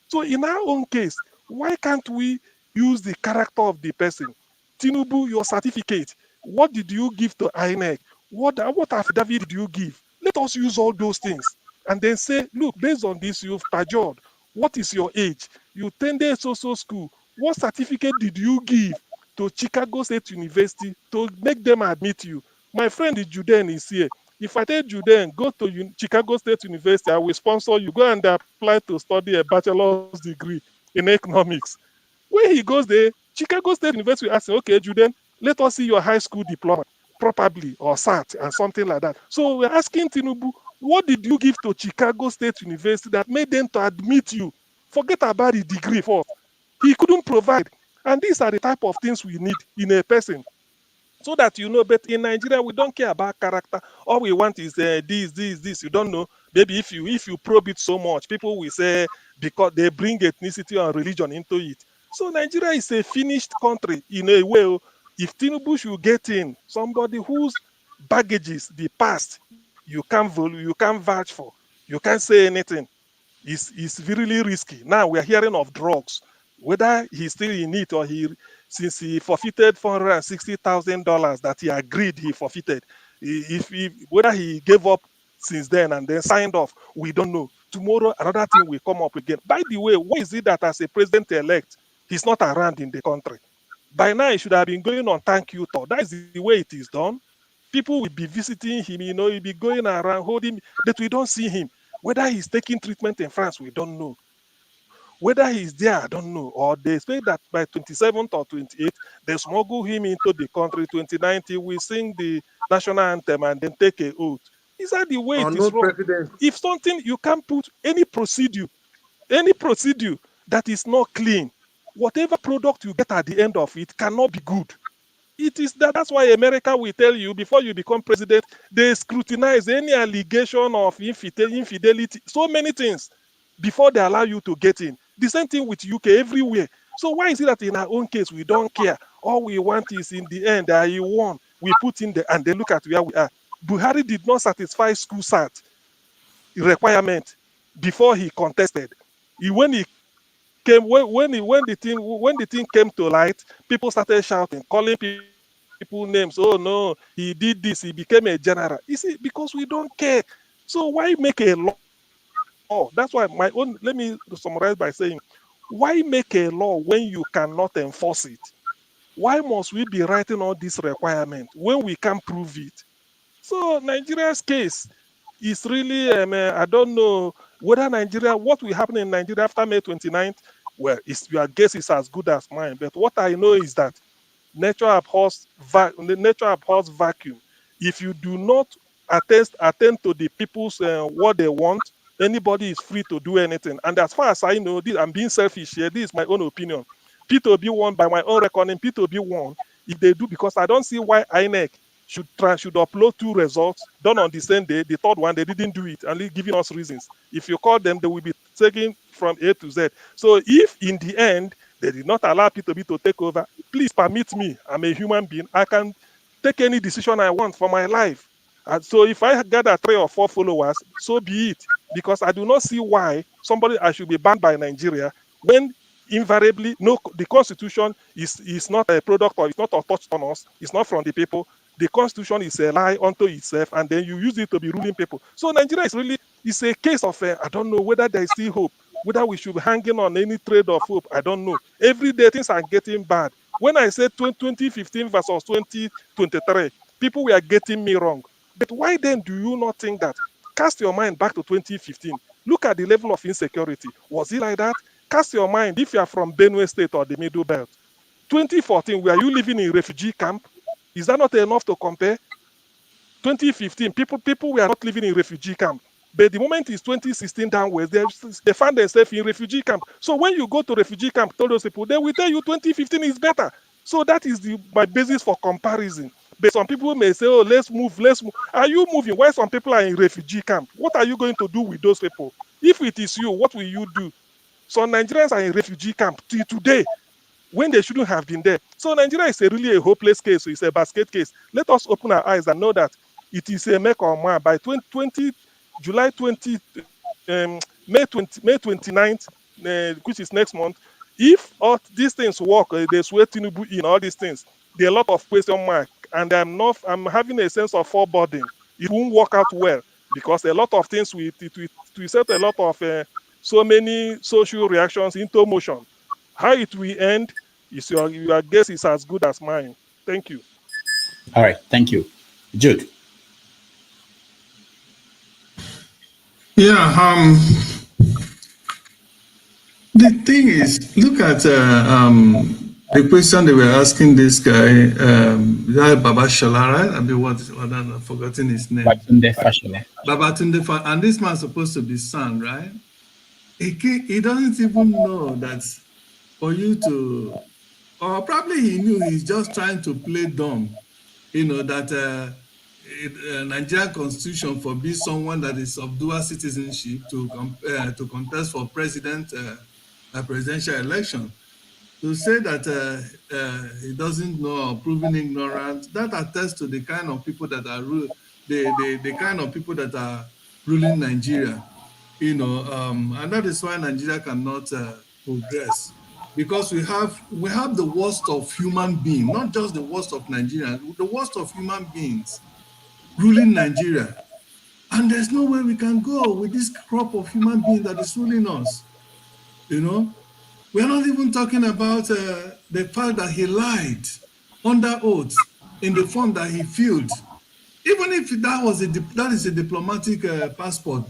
So in our own case, why can't we use the character of the person? Tinubu, your certificate. What did you give to INEC? What affidavit did you give? Let us use all those things and then say, look, based on this, you've perjured. What is your age? You attended so school. What certificate did you give to Chicago State University to make them admit you? My friend Juden is here. If I tell Juden, go to Chicago State University, I will sponsor you. Go and apply to study a bachelor's degree in economics. When he goes there, Chicago State University will ask him, okay, Juden, let us see your high school diploma, probably, or SAT, and something like that. So we're asking Tinubu, what did you give to Chicago State University that made them to admit you? Forget about the degree first. He couldn't provide. And these are the type of things we need in a person. So that you know, but in Nigeria, we don't care about character. All we want is this. You don't know. Maybe if you probe it so much, people will say because they bring ethnicity and religion into it. So Nigeria is a finished country in a way. If Tinubu should get in, somebody whose baggages, the past, you can't vouch for, you can't say anything. It's really risky. Now we are hearing of drugs. Whether he's still in it or since he forfeited $460,000 that he agreed he forfeited, whether he gave up since then and then signed off, we don't know. Tomorrow another thing will come up again. By the way, why is it that as a president-elect, he's not around in the country? By now, he should have been going on thank you tour. That is the way it is done. People will be visiting him, he'll be going around holding, but we don't see him. Whether he's taking treatment in France, we don't know. Whether he's there, I don't know. Or they expect that by 27th or 28th, they smuggle him into the country. 2019, we sing the national anthem and then take a oath. Is that the way it is wrong? If something, you can't put any procedure that is not clean, whatever product you get at the end of it cannot be good. It is that's why America will tell you before you become president, they scrutinize any allegation of infidelity, so many things before they allow you to get in. The same thing with UK everywhere. So why is it that in our own case we don't care? All we want is in the end that he won. We put in and then look at where we are. Buhari did not satisfy school SAT requirement before he contested. When the thing came to light, people started shouting, calling people names. Oh no, he did this, he became a general. You see, because we don't care. So why make a law? That's why let me summarize by saying, why make a law when you cannot enforce it? Why must we be writing all these requirements when we can't prove it? So Nigeria's case is really, I don't know whether what will happen in Nigeria after May 29th. Well, your guess is as good as mine. But what I know is that nature abhors vacuum. If you do not attend to the people's what they want, anybody is free to do anything. And as far as I know, I'm being selfish here. This is my own opinion. P2B won by my own reckoning. P2B won if they do, because I don't see why INEC should upload 2 results done on the same day. The third one, they didn't do it, and giving us reasons. If you call them, they will be taking from A to Z. So if in the end, they did not allow P2B to take over, please permit me. I'm a human being. I can take any decision I want for my life. And so if I gather 3 or 4 followers, so be it. Because I do not see why I should be banned by Nigeria when invariably the constitution is not a product or it's not touched on us, it's not from the people. The constitution is a lie unto itself, and then you use it to be ruling people. So Nigeria is a case of I don't know whether there is still hope, whether we should be hanging on any thread of hope. I don't know. Every day things are getting bad. When I said 2015 versus 2023, people were getting me wrong. But why then do you not think that? Cast your mind back to 2015. Look at the level of insecurity. Was it like that? Cast your mind if you are from Benue State or the Middle Belt. 2014, were you living in refugee camp? Is that not enough to compare? 2015, people were not living in refugee camp. But the moment is 2016 downwards, they find themselves in refugee camp. So when you go to refugee camp, tell those people, they will tell you 2015 is better. So that is my basis for comparison. But some people may say, oh, let's move. Are you moving? Why some people are in refugee camp? What are you going to do with those people? If it is you, what will you do? So Nigerians are in refugee camp till today when they shouldn't have been there. So Nigeria is really a hopeless case. So it's a basket case. Let us open our eyes and know that it is a make or mar. By July 20, May 29th, which is next month, if all these things work, they swear Tinubu in all these things, there are a lot of question mark, and I'm having a sense of foreboding. It won't work out well because a lot of things will set a lot of so many social reactions into motion. How it will end is your guess is as good as mine. Thank you. All right, thank you. Jude. Yeah, the thing is, look at the question they were asking this guy, Baba Shala, right? I mean, I've forgotten his name. Babatunde, and this man's supposed to be son, right? He doesn't even know that for you to, or probably he knew he's just trying to play dumb, that Nigerian constitution forbids someone that is of dual citizenship to contest for presidential election. To say that he doesn't know or proven ignorant, that attests to the kind of people that are the kind of people that are ruling Nigeria, and that is why Nigeria cannot progress, because we have the worst of human beings, not just the worst of Nigerians, the worst of human beings ruling Nigeria, and there's no way we can go with this crop of human beings that is ruling us. We're not even talking about the fact that he lied under oath in the form that he filled, even if that is a diplomatic passport.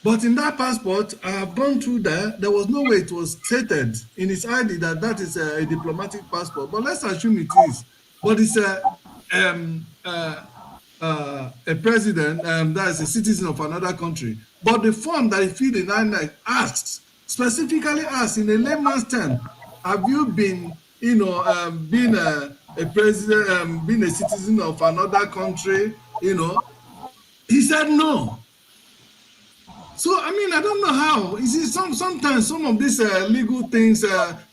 But in that passport, I have gone through there was no way it was stated in his ID that is a diplomatic passport. But let's assume it is. But it's a president that is a citizen of another country. But the form that he filled in INEC specifically asks in a layman's term, have you been, being a president, being a citizen of another country, He said no. So, I mean, I don't know how. You see, sometimes some of these legal things,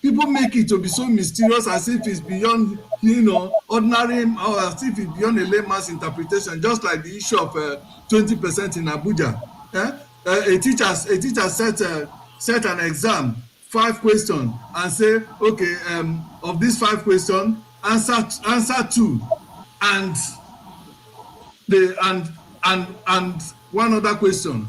people make it to be so mysterious as if it's beyond, ordinary, or as if it's beyond a layman's interpretation, just like the issue of 20% in Abuja. A teacher set an exam, 5 questions, and say, okay, of these 5 questions, answer 2, and one other question.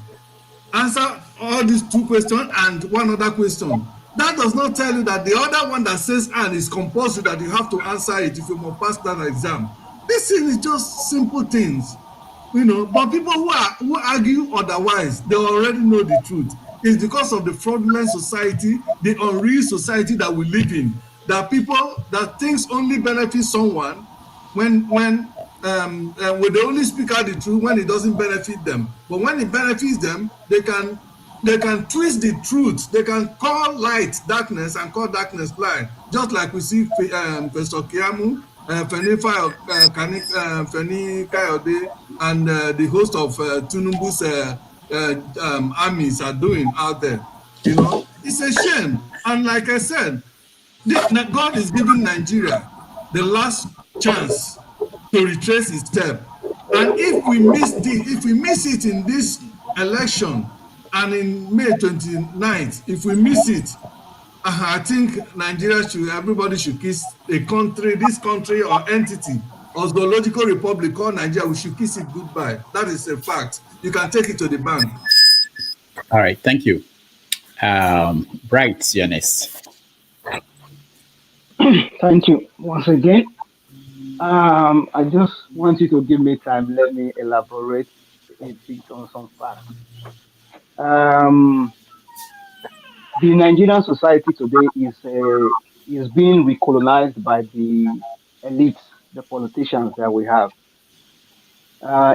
Answer all these 2 questions and one other question. That does not tell you that the other one that says and is compulsory that you have to answer it if you must pass that exam. This thing is just simple things, But people who argue otherwise, they already know the truth. It's because of the fraudulent society, the unreal society that we live in, that things only benefit someone when they only speak out the truth when it doesn't benefit them. But when it benefits them, they can twist the truth. They can call light darkness and call darkness light. Just like we see Pastor Kiamu, Feni Kayode, and the host of Tinubu's armies are doing out there. It's a shame. And like I said, God is giving Nigeria the last chance to retrace its step. And if we miss it in this election and in May 29th, if we miss it, I think everybody should kiss this country or entity or zoological republic called Nigeria, we should kiss it goodbye. That is a fact. You can take it to the bank. All right, thank you. Bright, you're next. Thank you once again. I just want you to give me time. Let me elaborate a bit on some facts. The Nigerian society today is being recolonized by the elites, the politicians that we have.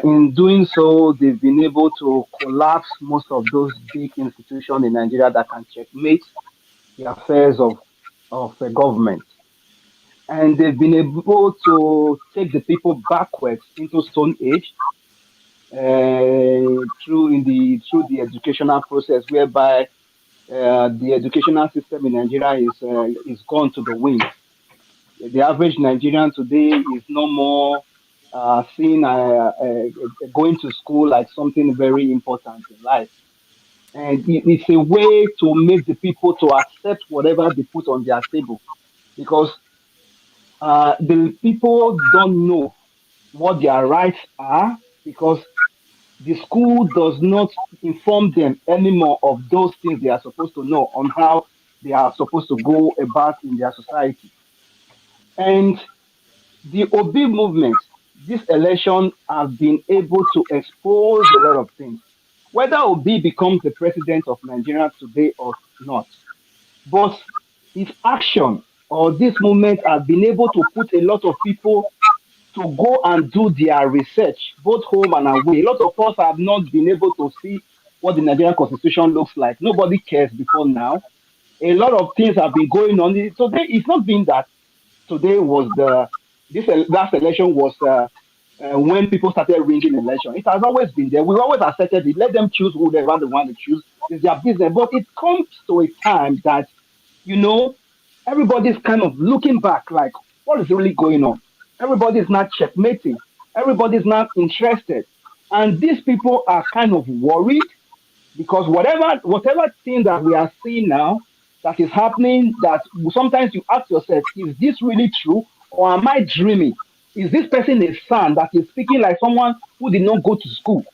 In doing so, they've been able to collapse most of those big institutions in Nigeria that can checkmate the affairs of the government. And they've been able to take the people backwards into Stone Age through the educational process, whereby the educational system in Nigeria is gone to the wind. The average Nigerian today is no more seen going to school like something very important in life. And it's a way to make the people to accept whatever they put on their table, because the people don't know what their rights are, because the school does not inform them anymore of those things they are supposed to know on how they are supposed to go about in their society. And the Obi movement, this election, has been able to expose a lot of things. Whether Obi becomes the president of Nigeria today or not, but his action or this movement has been able to put a lot of people to go and do their research, both home and away. A lot of us have not been able to see what the Nigerian constitution looks like. Nobody cares before now. A lot of things have been going on. Today, it's not been that today was this last election was when people started ringing election. It has always been there. We've always accepted it. Let them choose who they want to choose. It's their business. But it comes to a time that, everybody's kind of looking back like, what is really going on? Everybody's not checkmating. Everybody's not interested. And these people are kind of worried because whatever thing that we are seeing now that is happening, that sometimes you ask yourself, is this really true or am I dreaming? Is this person a son that is speaking like someone who did not go to school?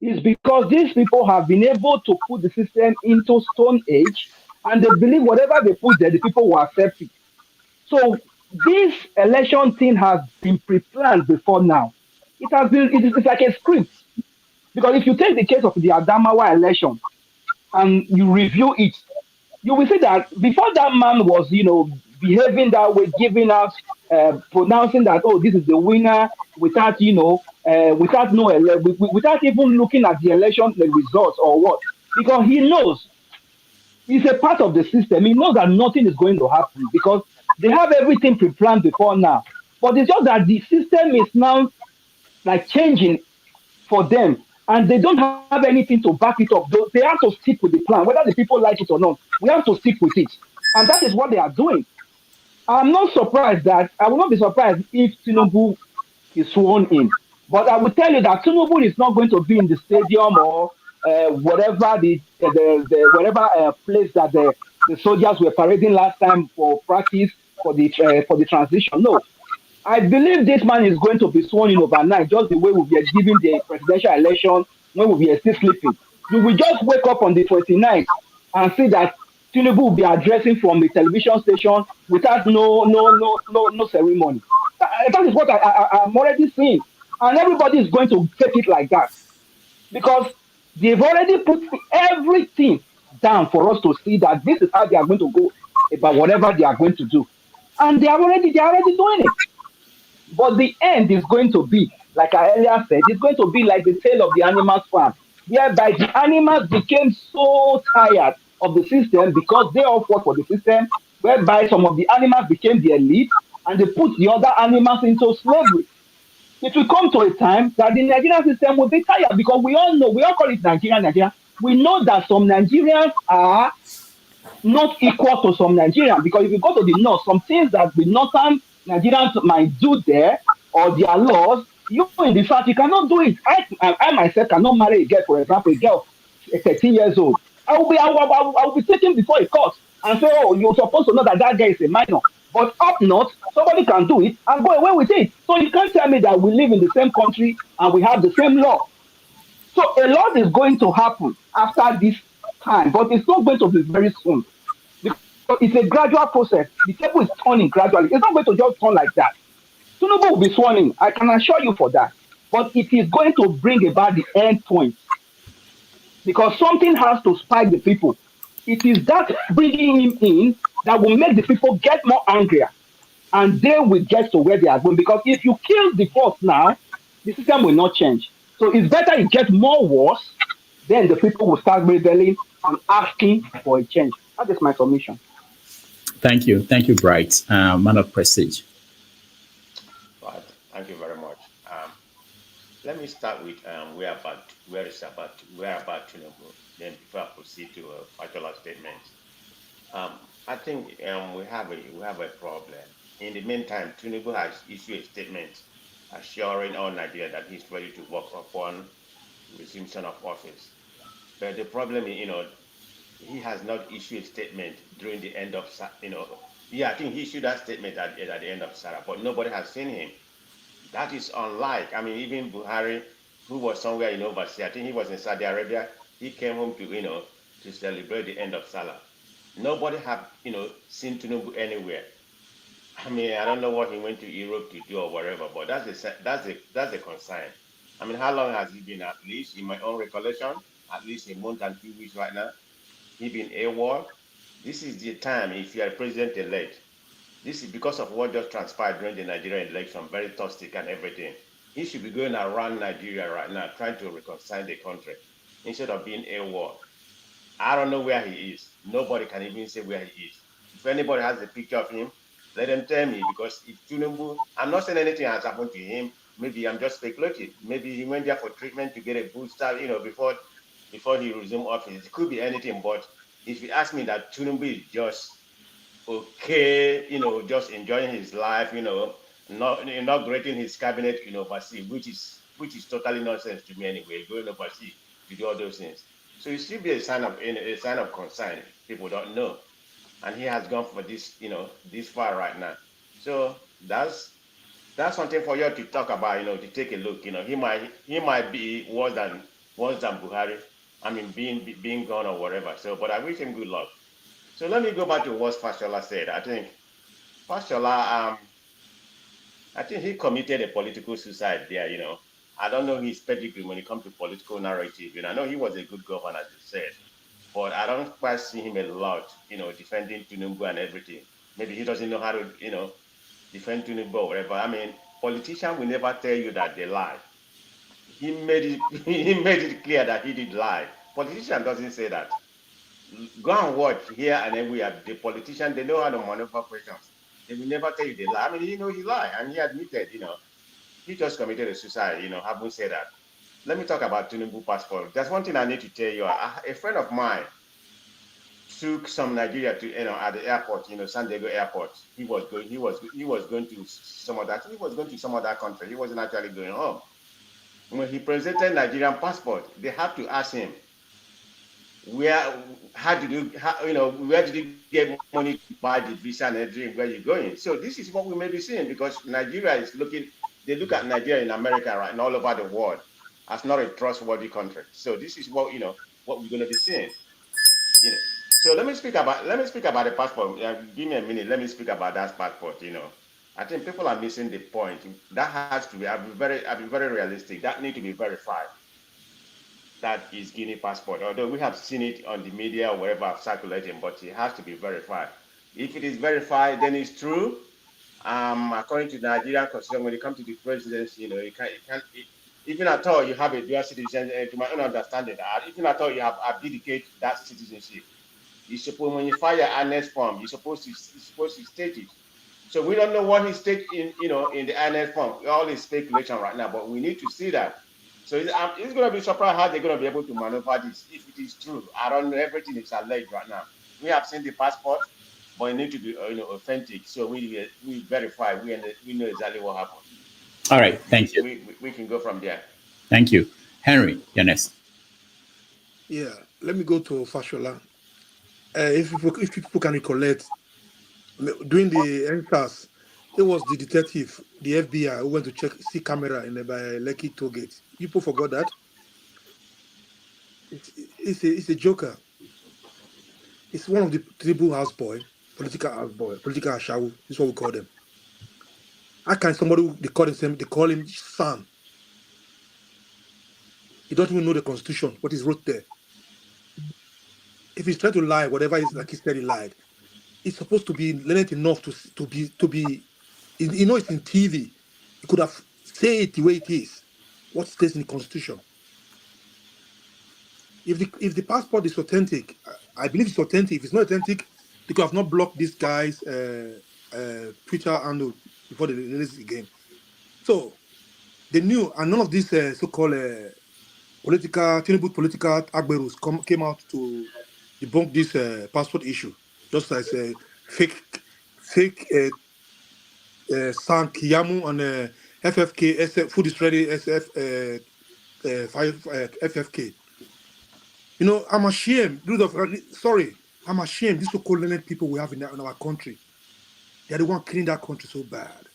It's because these people have been able to put the system into Stone Age, and they believe whatever they put there, the people will accept it. So this election thing has been pre-planned before now. It's like a script. Because if you take the case of the Adamawa election and you review it, you will see that before that man was, behaving that way, giving out, pronouncing that, oh, this is the winner, without even looking at the election, the results or what. Because he knows he's a part of the system. He knows that nothing is going to happen because they have everything pre-planned before now. But it's just that the system is now like changing for them, and they don't have anything to back it up. They have to stick with the plan, whether the people like it or not. We have to stick with it, and that is what they are doing. I will not be surprised if Tinubu is sworn in, but I will tell you that Tinubu is not going to be in the stadium or whatever whatever place that the soldiers were parading last time for practice for the transition. No, I believe this man is going to be sworn in overnight, just the way we were giving the presidential election when we were still sleeping. You will just wake up on the 29th and see that Tinubu will be addressing from the television station without no ceremony. That is what I'm already seeing. And everybody is going to take it like that. Because they've already put everything down for us to see that this is how they are going to go about whatever they are going to do. And they are already doing it. But the end is going to be, like I earlier said, it's going to be like the tale of the animals farm, whereby the animals became so tired of the system because they all fought for the system, whereby some of the animals became the elite and they put the other animals into slavery. It will come to a time that the Nigerian system will be tired because we all call it Nigeria. We know that some Nigerians are not equal to some Nigerians, because if you go to the north, some things that the northern Nigerians might do there or their laws You in the South, you cannot do it. I myself cannot marry a girl, for example, a girl 13 years old. I will be taken before a court and say, oh, you're supposed to know that that girl is a minor. But up north, somebody can do it and go away with it. So you can't tell me that we live in the same country and we have the same law. So a lot is going to happen after this time, but it's not going to be very soon because it's a gradual process. The table is turning gradually. It's not going to just turn like that. Tinubu will be sworn in. I can assure you for that. But it is going to bring about the end point because something has to spike the people. It is that bringing him in that will make the people get more angrier and they will get to where they are going. Because if you kill the force now, the system will not change. So it's better it gets more worse, then the people will start rebelling and asking for a change. That is my submission. Thank you, Bright, man of prestige. Right. Thank you very much. Let me start with where about Tinubu. Then before I proceed to a factual statement, I think we have a problem. In the meantime, Tinubu has issued a statement assuring all Nigeria that he's ready to work upon resumption of office. But the problem is, he has not issued a statement during the end of, I think he issued that statement at the end of Sarah, but nobody has seen him. That is unlike, even Buhari, who was somewhere in overseas, I think he was in Saudi Arabia, he came home to, to celebrate the end of Salah. Nobody have, seen Tinubu anywhere. I don't know what he went to Europe to do or whatever, but that's a concern. How long has he been? At least, in my own recollection, at least a month and 2 weeks right now. He been AWOL. This is the time, if you are president-elect, this is because of what just transpired during the Nigerian election, very toxic and everything. He should be going around Nigeria right now, trying to reconcile the country, instead of being AWOL. I don't know where he is. Nobody can even say where he is. If anybody has a picture of him, let them tell me, because if Tinubu, I'm not saying anything has happened to him. Maybe I'm just speculating. Maybe he went there for treatment to get a booster, before he resumed office. It could be anything, but if you ask me that Tinubu is just okay, just enjoying his life, not inaugurating his cabinet in overseas, which is totally nonsense to me anyway, going overseas to do all those things. So it should be a sign of concern. People don't know. And he has gone for this, this far right now. So that's something for you to talk about, to take a look. He might be worse than Buhari. Being gone or whatever. So, but I wish him good luck. So let me go back to what Fashola said. I think Fashola, I think he committed a political suicide there. I don't know his pedigree when it comes to political narrative. I know he was a good governor, as you said, but I don't quite see him a lot, defending Tinubu and everything. Maybe he doesn't know how to, defend Tinubu or whatever. Politicians will never tell you that they lie. He made it clear that he did lie. Politician doesn't say that. Go and watch here and everywhere. The politicians, they know how to maneuver questions. They will never tell you they lie. He lied, and he admitted, he just committed a suicide, having said that. Let me talk about Tinubu passport. There's one thing I need to tell you. A friend of mine took some Nigeria to, at the airport, San Diego airport. He was going to some other country. He wasn't actually going home. When he presented Nigerian passport, they had to ask him, where did you get money to buy the visa and everything, where you're going? So this is what we may be seeing, because Nigeria is they look at Nigeria in America, right, and all over the world as not a trustworthy country. So this is what what we're going to be seeing. So let me speak about the passport. Give me a minute. Let me speak about that passport. I think people are missing the point. That has to be. I'll be very realistic. That need to be verified. That is Guinea passport. Although we have seen it on the media or wherever circulating, but it has to be verified. If it is verified, then it's true. According to the Nigerian constitution, when it comes to the presidency, even at all you have a dual citizenship. To my own understanding, even at all you have abdicated that citizenship, when you file your annex form, you're supposed to state it. So we don't know what he stated in the annex form. All is speculation right now, but we need to see that. So it's going to be surprised how they're going to be able to maneuver this if it is true. I don't know. Everything is alleged right now. We have seen the passport, but it needs to be authentic. So we verify. We know exactly what happened. All right, thank you. We can go from there. Thank you. Henry, you're next. Yeah, let me go to Fashola. If people can recollect, during the NSAS, it was the detective, the FBI, who went to see camera in by Lekki toll gate. People forgot that. It's a joker. It's one of the tribal houseboy, political ashawu. This is what we call them. How can somebody they call him son? He doesn't even know the constitution, what is wrote there. If he's trying to lie, whatever is like he said he lied, it's supposed to be learned enough to be. You know, it's in TV. He could have said it the way it is. What states in the constitution? If the passport is authentic, I believe it's authentic. If it's not authentic, they could have not blocked this guy's Twitter handle before they release it again. So they knew, and none of these so-called Tinubu political agberus came out to debunk this passport issue, just as fake San Kiyamu on FFK, Food is Ready, FFK. You know, I'm ashamed. I'm ashamed. These so-called learned people we have in our country, they're the one killing that country so bad.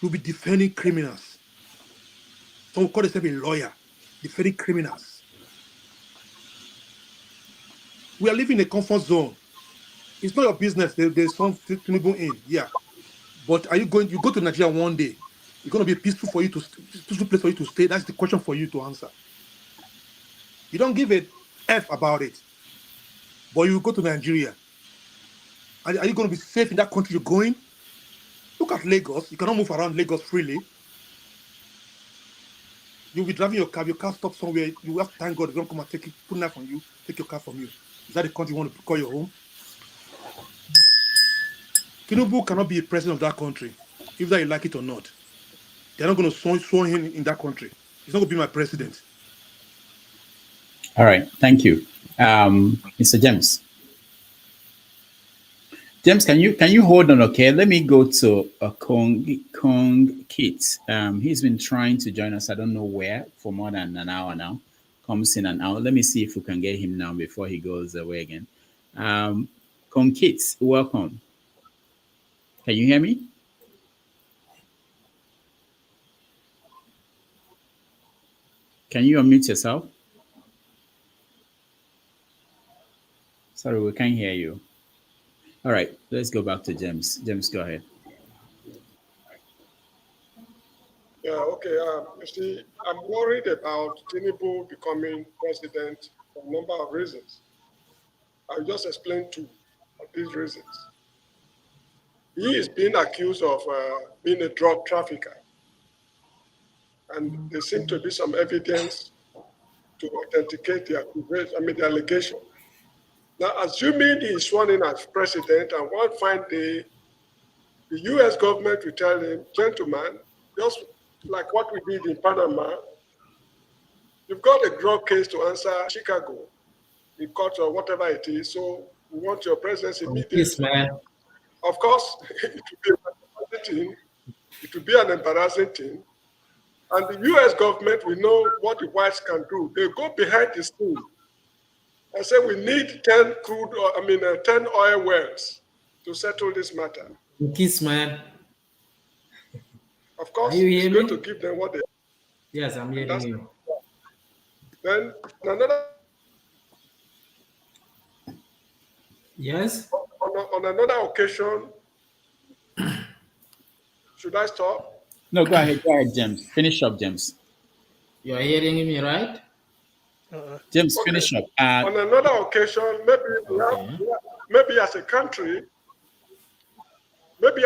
You'll be defending criminals. Some call themselves a lawyer, defending criminals. We are living in a comfort zone. It's not your business. There's some Tinubu in, yeah. But are you going? You go to Nigeria one day. It's going to be peaceful place for you to stay. That's the question for you to answer. You don't give a F about it. But you go to Nigeria. Are you going to be safe in that country you're going? Look at Lagos. You cannot move around Lagos freely. You'll be driving your car stops somewhere. You have to thank God they don't come and put a knife on you, take your car from you. Is that the country you want to call your home? Tinubu cannot be a president of that country, if that you like it or not. They're not going to sworn him in that country. He's not going to be my president. All right, thank you. Mr. James. James, can you hold on, okay? Let me go to Kong Kit. He's been trying to join us, I don't know where, for more than an hour now. Comes in an hour. Let me see if we can get him now before he goes away again. Kong Kit, welcome. Can you hear me? Can you unmute yourself? Sorry, we can't hear you. All right, let's go back to James. James, go ahead. Yeah, okay. You see, I'm worried about Tinubu becoming president for a number of reasons. I'll just explain two of these reasons. He is being accused of being a drug trafficker. And there seems to be some evidence to authenticate the allegation. Now, assuming he is sworn in as president, and one fine day, the US government will tell him, gentlemen, just like what we did in Panama, you've got a drug case to answer Chicago, in court or whatever it is, so we want your presidency immediately. Yes, man. Of course, it will be an embarrassing thing. And the US government will know what the whites can do. They go behind the scene and say we need 10 oil wells to settle this matter. Kiss, man. Of course, he's going to give them what they. Yes, I'm hearing you. Then another. Yes. On another occasion, should I stop? No, go ahead, James. Finish up, James. You are hearing me, right? James, okay. Finish up. On another occasion, maybe as a country, we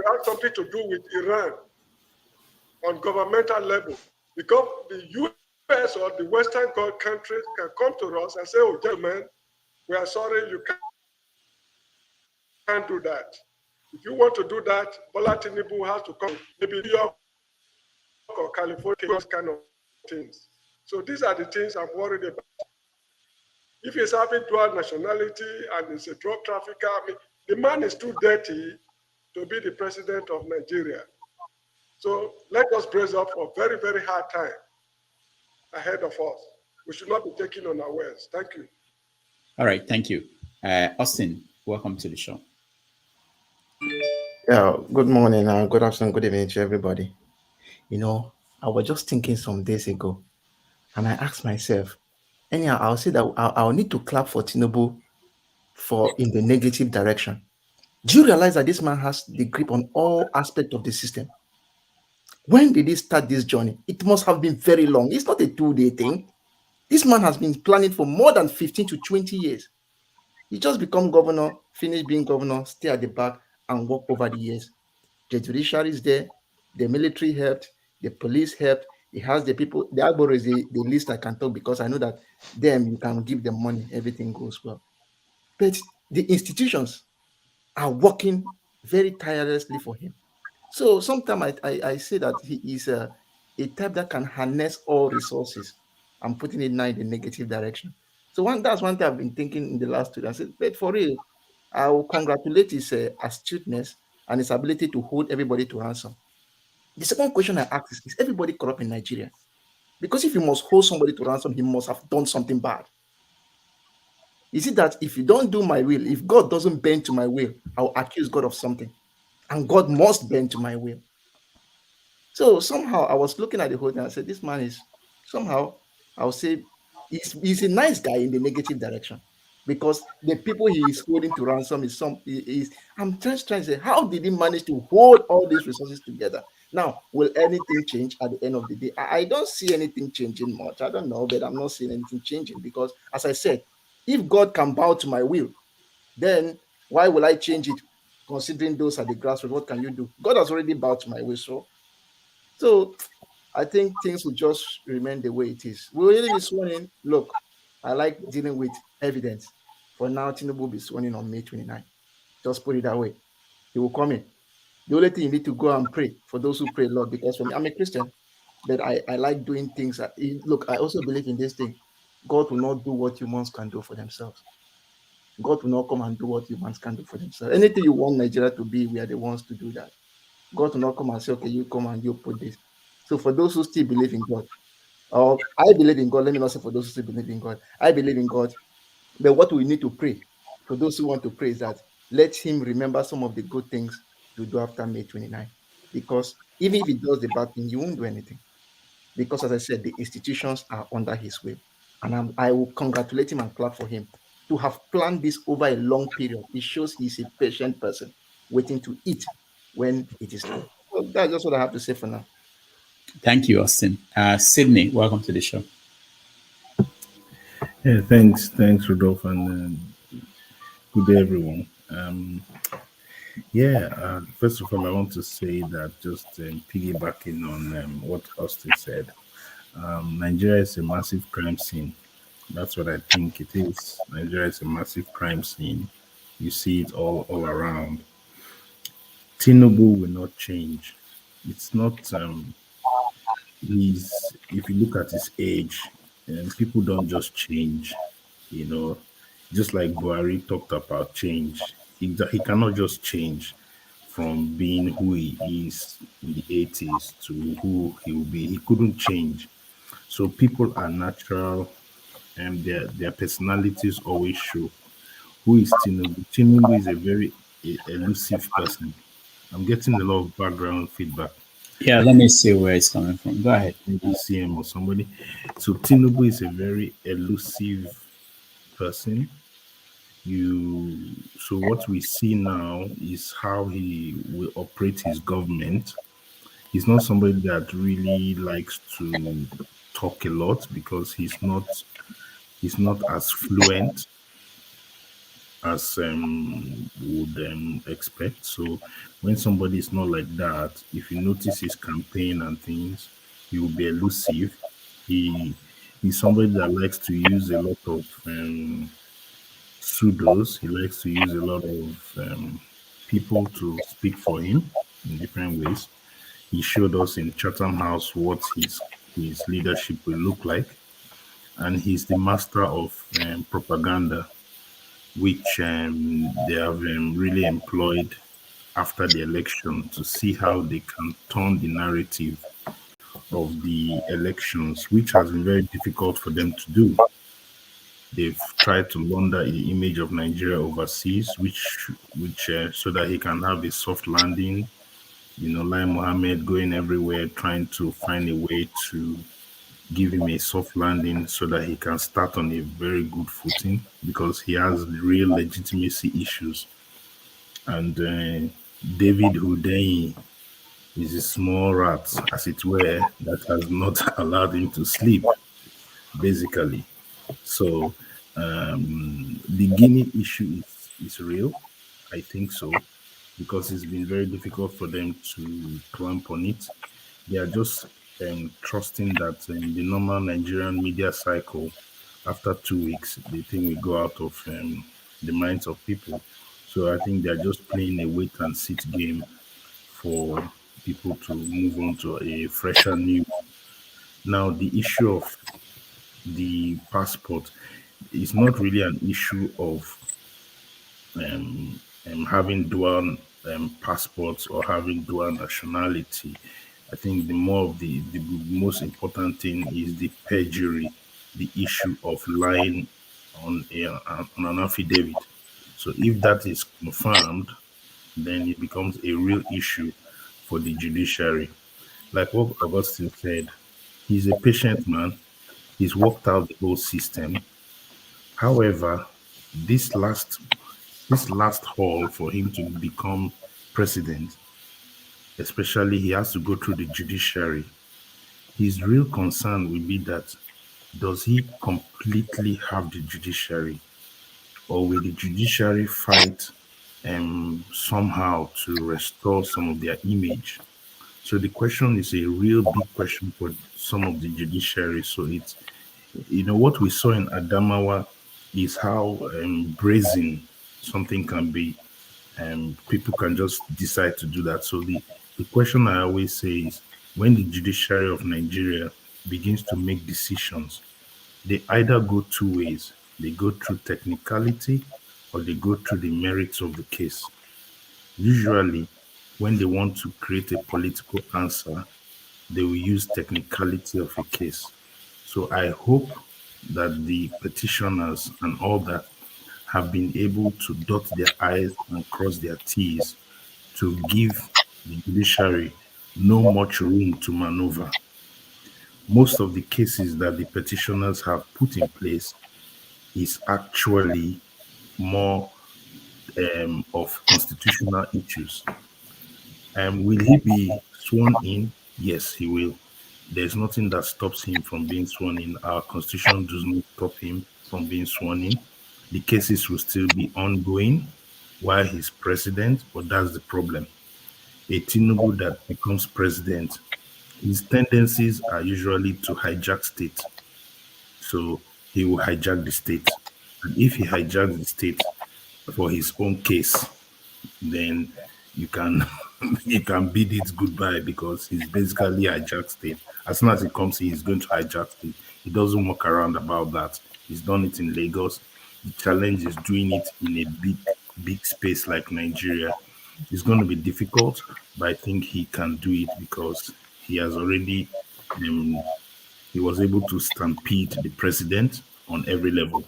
have something to do with Iran on governmental level, because the US or the Western countries can come to us and say, oh, gentlemen, we are sorry, you can't do that. If you want to do that, Bola Tinubu has to come, maybe New York or California, those kind of things. So these are the things I'm worried about. If he's having dual nationality and he's a drug trafficker, the man is too dirty to be the president of Nigeria. So let us brace up for a very, very hard time ahead of us. We should not be taken unawares. Thank you. All right, thank you. Austin, welcome to the show. Yeah, good morning, good afternoon, good evening to everybody. You know, I was just thinking some days ago, and I asked myself, anyhow, I'll say that I'll need to clap for Tinubu for in the negative direction. Do you realize that this man has the grip on all aspects of the system? When did he start this journey? It must have been very long. It's not a 2-day thing. This man has been planning for more than 15 to 20 years. He just become governor, finish being governor, stay at the back, and work over the years. The judiciary is there, the military helped, the police helped. He has the people. The Agboro is the least I can talk because I know that them you can give them money, everything goes well. But the institutions are working very tirelessly for him. So sometimes I say that he is a type that can harness all resources and putting it now in the negative direction. So that's one thing I've been thinking in the last 2 days. I said, but for real, I will congratulate his astuteness and his ability to hold everybody to ransom. The second question I ask is everybody corrupt in Nigeria? Because if you must hold somebody to ransom, he must have done something bad. Is it that if you don't do my will, if God doesn't bend to my will, I'll accuse God of something? And God must bend to my will. So somehow I was looking at the whole thing and I said, this man is somehow, I would say, he's a nice guy in the negative direction. Because the people he is holding to ransom I'm just trying to say, how did he manage to hold all these resources together? Now, will anything change at the end of the day? I don't see anything changing much. I don't know, but I'm not seeing anything changing because, as I said, if God can bow to my will, then why will I change it? Considering those are the grassroots, what can you do? God has already bowed to my will, so I think things will just remain the way it is. Will really be sworn in? Look, I like dealing with evidence. For now, Tinubu will be sworn in on May 29. Just put it that way. He will come in. The only thing you need to go and pray for those who pray, Lord, because for me, I'm a Christian, but I like doing things. Look, I also believe in this thing. God will not do what humans can do for themselves. God will not come and do what humans can do for themselves. Anything you want Nigeria to be, we are the ones to do that. God will not come and say, okay, you come and you put this. So for those who still believe in God, or I believe in God, let me not say for those who still believe in God, I believe in God. But what we need to pray for those who want to pray is that let him remember some of the good things to do after May 29. Because even if he does the bad thing, you won't do anything. Because as I said, the institutions are under his will. And I will congratulate him and clap for him to have planned this over a long period. It shows he's a patient person waiting to eat when it is time. So that's just what I have to say for now. Thank you, Austin. Sydney, welcome to the show. Yeah, thanks, Rudolph, and good day, everyone. First of all, I want to say that just piggybacking on what Austin said, Nigeria is a massive crime scene. That's what I think it is. Nigeria is a massive crime scene. You see it all around. Tinubu will not change. It's not. If you look at his age, people don't just change. You know, just like Buhari talked about change, he cannot just change from being who he is in the 80s to who he will be. He couldn't change. So people are natural, and their personalities always show. Who is Tinubu? Tinubu is a very elusive person. I'm getting a lot of background feedback. Yeah, let me see where it's coming from. Go ahead. Maybe CM or somebody. So Tinubu is a very elusive person. So what we see now is how he will operate his government. He's not somebody that really likes to talk a lot because he's not as fluent as would expect. So when somebody is not like that, if you notice his campaign and things, he will be elusive. He's somebody that likes to use a lot of pseudos. He likes to use a lot of people to speak for him in different ways. He showed us in Chatham House what his leadership will look like, and he's the master of propaganda, which they have really employed after the election to see how they can turn the narrative of the elections, which has been very difficult for them to do. They've tried to launder the image of Nigeria overseas, which so that he can have a soft landing. Like Mohammed going everywhere, trying to find a way to give him a soft landing so that he can start on a very good footing because he has real legitimacy issues. And David Hundeyin is a small rat, as it were, that has not allowed him to sleep, basically. So the Guinea issue is real. I think so, because it's been very difficult for them to clamp on it. They are just trusting that the normal Nigerian media cycle, after 2 weeks, they think we go out of the minds of people. So I think they're just playing a wait and sit game for people to move on to a fresher news. Now, the issue of the passport is not really an issue of having dual passports or having dual nationality. I think the most important thing is the perjury, the issue of lying on an affidavit. So if that is confirmed, then it becomes a real issue for the judiciary. Like what Augustine said, he's a patient man. He's worked out the whole system. However, this last haul for him to become president, especially he has to go through the judiciary. His real concern will be that does he completely have the judiciary, or will the judiciary fight somehow to restore some of their image? So the question is a real big question for some of the judiciary. So it's, what we saw in Adamawa is how brazen something can be, and people can just decide to do that. So the question I always say is, when the judiciary of Nigeria begins to make decisions, they either go two ways. They go through technicality or they go through the merits of the case. Usually, when they want to create a political answer, they will use technicality of a case. So I hope that the petitioners and all that have been able to dot their I's and cross their T's to give the judiciary no much room to maneuver. Most of the cases that the petitioners have put in place is actually more of constitutional issues. Will he be sworn in? Yes, he will. There's nothing that stops him from being sworn in. Our constitution does not stop him from being sworn in. The cases will still be ongoing while he's president, but that's the problem. A Tinubu that becomes president, his tendencies are usually to hijack state. So he will hijack the state. And if he hijacks the state for his own case, then you can you can bid it goodbye, because he's basically hijacked state. As soon as he comes in, he's going to hijack state. He doesn't walk around about that. He's done it in Lagos. The challenge is doing it in a big space like Nigeria. It's going to be difficult, but I think he can do it because he has already he was able to stampede the president on every level.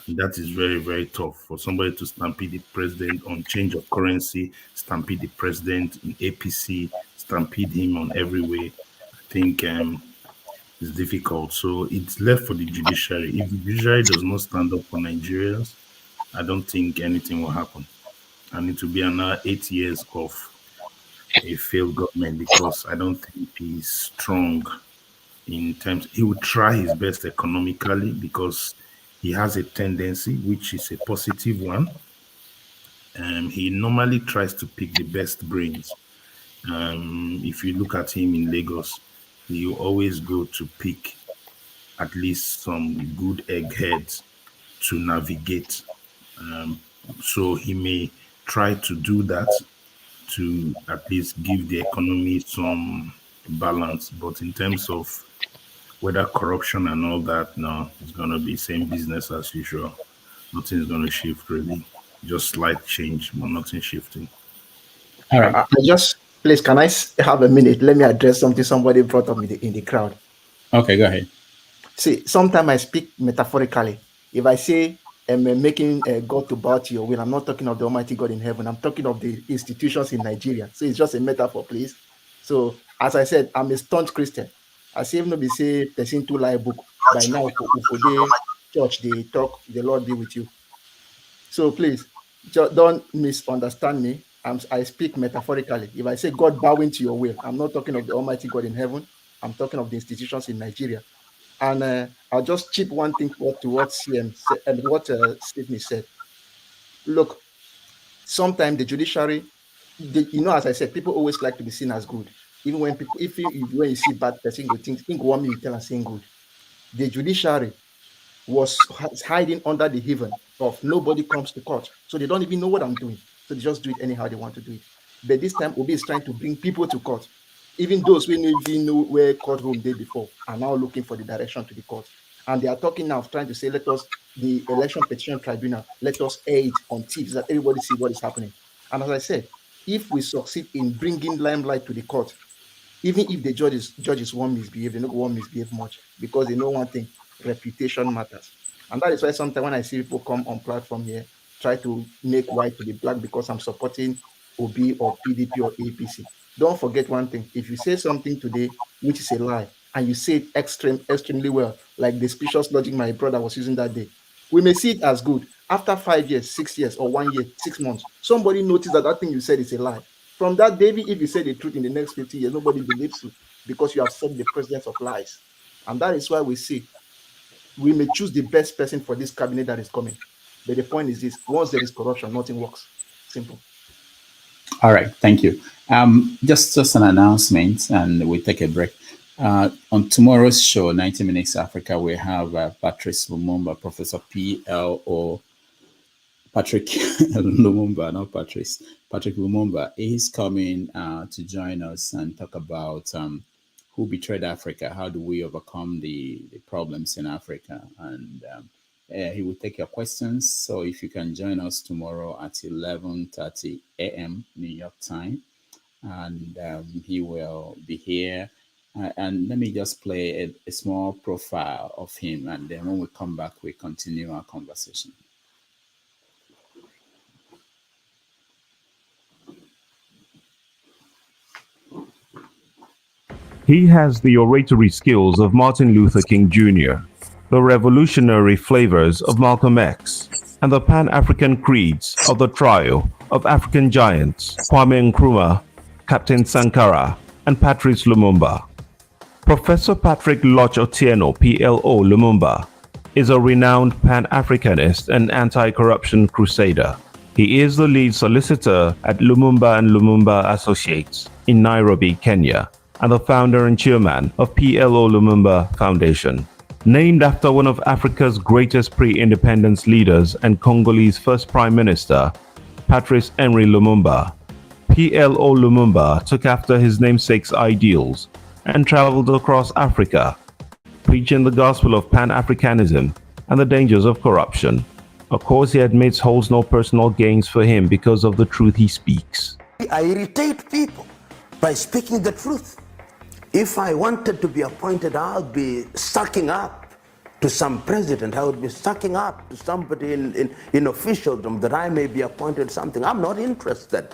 And that is very, very tough for somebody to stampede the president on change of currency, stampede the president in APC, stampede him on every way. I think it's difficult. So it's left for the judiciary. If the judiciary does not stand up for Nigerians, I don't think anything will happen. And it will be another 8 years of a failed government, because I don't think he's strong in terms. He would try his best economically because he has a tendency, which is a positive one. He normally tries to pick the best brains. If you look at him in Lagos, he will always go to pick at least some good eggheads to navigate. So he may try to do that to at least give the economy some balance. But in terms of whether corruption and all that, no, it's going to be same business as usual. Nothing's going to shift really. Just slight change, but nothing shifting. All right. I just, please, can I have a minute? Let me address something somebody brought up in the crowd. Okay, go ahead. See, sometimes I speak metaphorically. If I say I'm making God to bow to your will, I'm not talking of the Almighty God in heaven. I'm talking of the institutions in Nigeria. So it's just a metaphor, please. So as I said, I'm a staunch Christian. I say, even though they say person to lie book by now for the church, they talk, the Lord be with you. So please, don't misunderstand me. I speak metaphorically. If I say God bowing to your will, I'm not talking of the Almighty God in heaven. I'm talking of the institutions in Nigeria. And I'll just chip one thing to what CM said, and what Stephen said. Look, sometimes the judiciary, as I said, people always like to be seen as good. Even when people, when you see bad person, you think one minute you tell us saying good. The judiciary was hiding under the heaven of nobody comes to court, so they don't even know what I'm doing. So they just do it anyhow they want to do it. But this time, Obi is trying to bring people to court. Even those who even know where courtroom they before are now looking for the direction to the court. And they are talking now, trying to say, let us, the election petition tribunal, let us air it on TV so that everybody see what is happening. And as I said, if we succeed in bringing limelight to the court, even if the judges won't misbehave, they don't won't misbehave much, because they know one thing: reputation matters. And that is why sometimes when I see people come on platform here, try to make white to be black because I'm supporting OB or PDP or APC. Don't forget one thing: if you say something today which is a lie, and you say it extremely well, like the specious logic my brother was using that day, we may see it as good. After 5 years, 6 years, or 1 year, 6 months, somebody noticed that thing you said is a lie. From that, David, if you say the truth in the next 50 years, nobody believes you because you have set the precedence of lies. And that is why we see we may choose the best person for this cabinet that is coming. But the point is this: once there is corruption, nothing works. Simple. All right, thank you. Just an announcement, and we take a break. On tomorrow's show, 90 Minutes Africa, we have Patrice Lumumba, Professor PLO. Patrick Lumumba, not Patrice. Patrick Lumumba is coming to join us and talk about who betrayed Africa. How do we overcome the problems in Africa? And he will take your questions. So if you can join us tomorrow at 11:30 a.m. New York time, and he will be here. And let me just play a small profile of him, and then when we come back, we continue our conversation. He has the oratory skills of Martin Luther King Jr., the revolutionary flavors of Malcolm X, and the Pan-African creeds of the trio of African giants Kwame Nkrumah, Captain Sankara, and Patrice Lumumba. Professor Patrick Loch Otieno PLO Lumumba is a renowned Pan-Africanist and anti-corruption crusader. He is the lead solicitor at Lumumba and Lumumba Associates in Nairobi, Kenya, and the founder and chairman of PLO Lumumba Foundation. Named after one of Africa's greatest pre-independence leaders and Congolese first prime minister, Patrice Henry Lumumba, PLO Lumumba took after his namesake's ideals and traveled across Africa, preaching the gospel of Pan-Africanism and the dangers of corruption. Of course, he admits holds no personal gains for him because of the truth he speaks. I irritate people by speaking the truth. If I wanted to be appointed, I'll be sucking up to some president. I would be sucking up to somebody in officialdom that I may be appointed something. I'm not interested.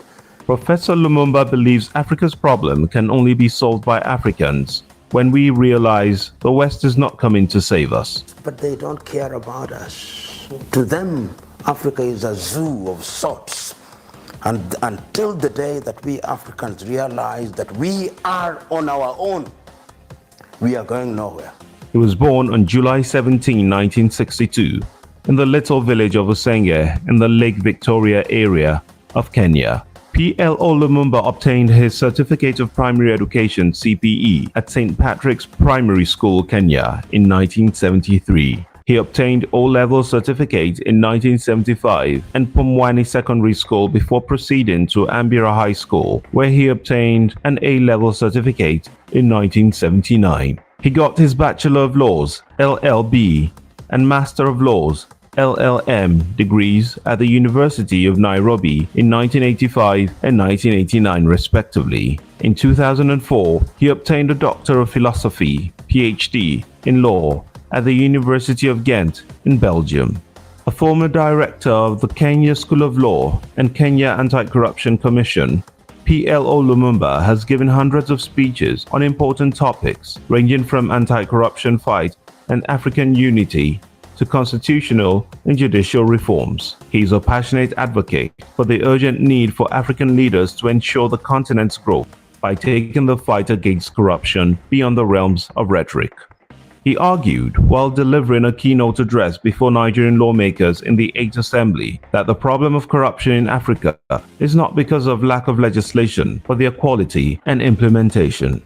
Professor Lumumba believes Africa's problem can only be solved by Africans when we realize the West is not coming to save us. But they don't care about us. To them, Africa is a zoo of sorts. And until the day that we Africans realize that we are on our own, we are going nowhere. He was born on July 17, 1962, in the little village of Usenge in the Lake Victoria area of Kenya. PLO Lumumba obtained his Certificate of Primary Education (CPE) at St. Patrick's Primary School, Kenya in 1973. He obtained O-level certificate in 1975 and Pumwani Secondary School before proceeding to Ambira High School, where he obtained an A-level certificate in 1979. He got his Bachelor of Laws, LLB, and Master of Laws, LLM degrees at the University of Nairobi in 1985 and 1989 respectively. In 2004, he obtained a Doctor of Philosophy, PhD, in Law at the University of Ghent in Belgium. A former director of the Kenya School of Law and Kenya Anti-Corruption Commission, PLO Lumumba has given hundreds of speeches on important topics ranging from anti-corruption fight and African unity to constitutional and judicial reforms. He is a passionate advocate for the urgent need for African leaders to ensure the continent's growth by taking the fight against corruption beyond the realms of rhetoric. He argued while delivering a keynote address before Nigerian lawmakers in the 8th Assembly that the problem of corruption in Africa is not because of lack of legislation, but their quality and implementation.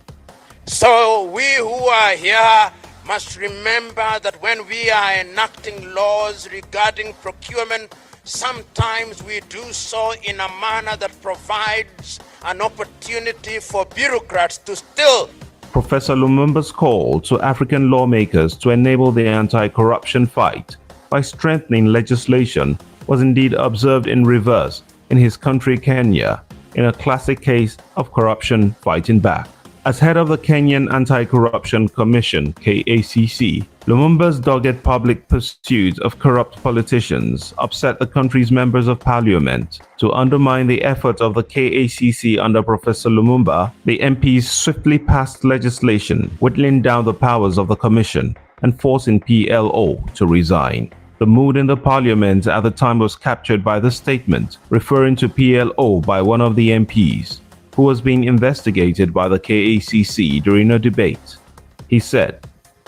So we who are here must remember that when we are enacting laws regarding procurement, sometimes we do so in a manner that provides an opportunity for bureaucrats to steal. Professor Lumumba's call to African lawmakers to enable the anti-corruption fight by strengthening legislation was indeed observed in reverse in his country Kenya, in a classic case of corruption fighting back. As head of the Kenyan Anti-Corruption Commission, KACC, Lumumba's dogged public pursuit of corrupt politicians upset the country's members of parliament. To undermine the effort of the KACC under Professor Lumumba, the MPs swiftly passed legislation whittling down the powers of the commission and forcing PLO to resign. The mood in the parliament at the time was captured by the statement referring to PLO by one of the MPs, who was being investigated by the KACC during a debate. He said,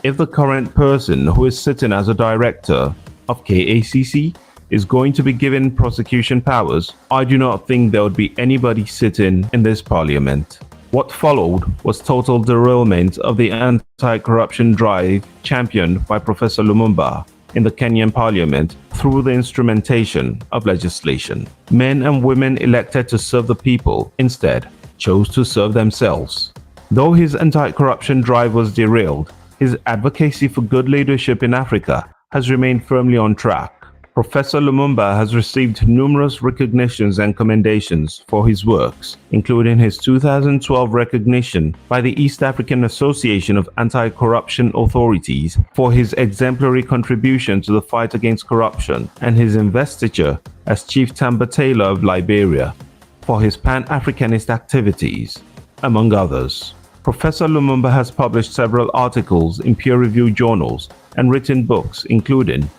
"If the current person who is sitting as a director of KACC is going to be given prosecution powers, I do not think there would be anybody sitting in this parliament." What followed was total derailment of the anti-corruption drive championed by Professor Lumumba in the Kenyan parliament through the instrumentation of legislation. Men and women elected to serve the people instead chose to serve themselves. Though his anti-corruption drive was derailed, his advocacy for good leadership in Africa has remained firmly on track. Professor Lumumba has received numerous recognitions and commendations for his works, including his 2012 recognition by the East African Association of Anti-Corruption Authorities for his exemplary contribution to the fight against corruption, and his investiture as Chief Tamba-Taylor of Liberia for his Pan-Africanist activities, among others. Professor Lumumba has published several articles in peer-reviewed journals and written books, including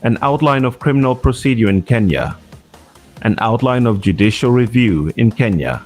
An Outline of Criminal Procedure in Kenya, An Outline of Judicial Review in Kenya,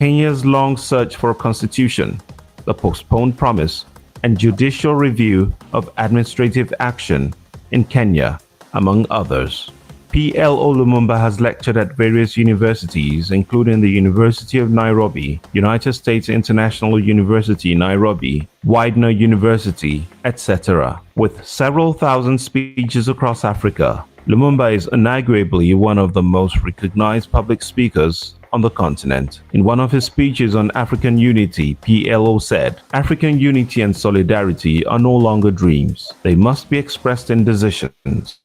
Kenya's Long Search for a Constitution, The Postponed Promise, and Judicial Review of Administrative Action in Kenya, among others. PLO Lumumba has lectured at various universities, including the University of Nairobi, United States International University, Nairobi, Widener University, etc., with several thousand speeches across Africa. Lumumba is inarguably one of the most recognized public speakers on the continent. In one of his speeches on African unity, PLO said, "African unity and solidarity are no longer dreams. They must be expressed in decisions.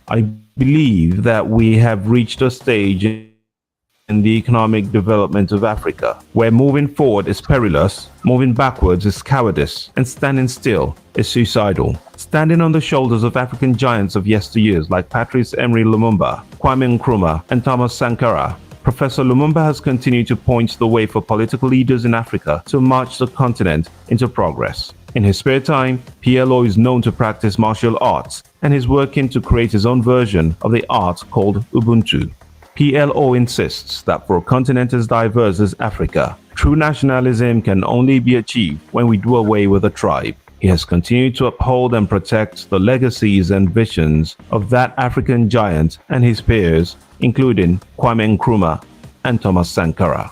I believe that we have reached a stage in the economic development of Africa where moving forward is perilous, moving backwards is cowardice, and standing still is suicidal." Standing on the shoulders of African giants of yesteryears like Patrice Emery Lumumba, Kwame Nkrumah, and Thomas Sankara, Professor Lumumba has continued to point the way for political leaders in Africa to march the continent into progress. In his spare time, PLO is known to practice martial arts and is working to create his own version of the art called Ubuntu. PLO insists that for a continent as diverse as Africa, true nationalism can only be achieved when we do away with the tribe. He has continued to uphold and protect the legacies and visions of that African giant and his peers, including Kwame Nkrumah and Thomas Sankara.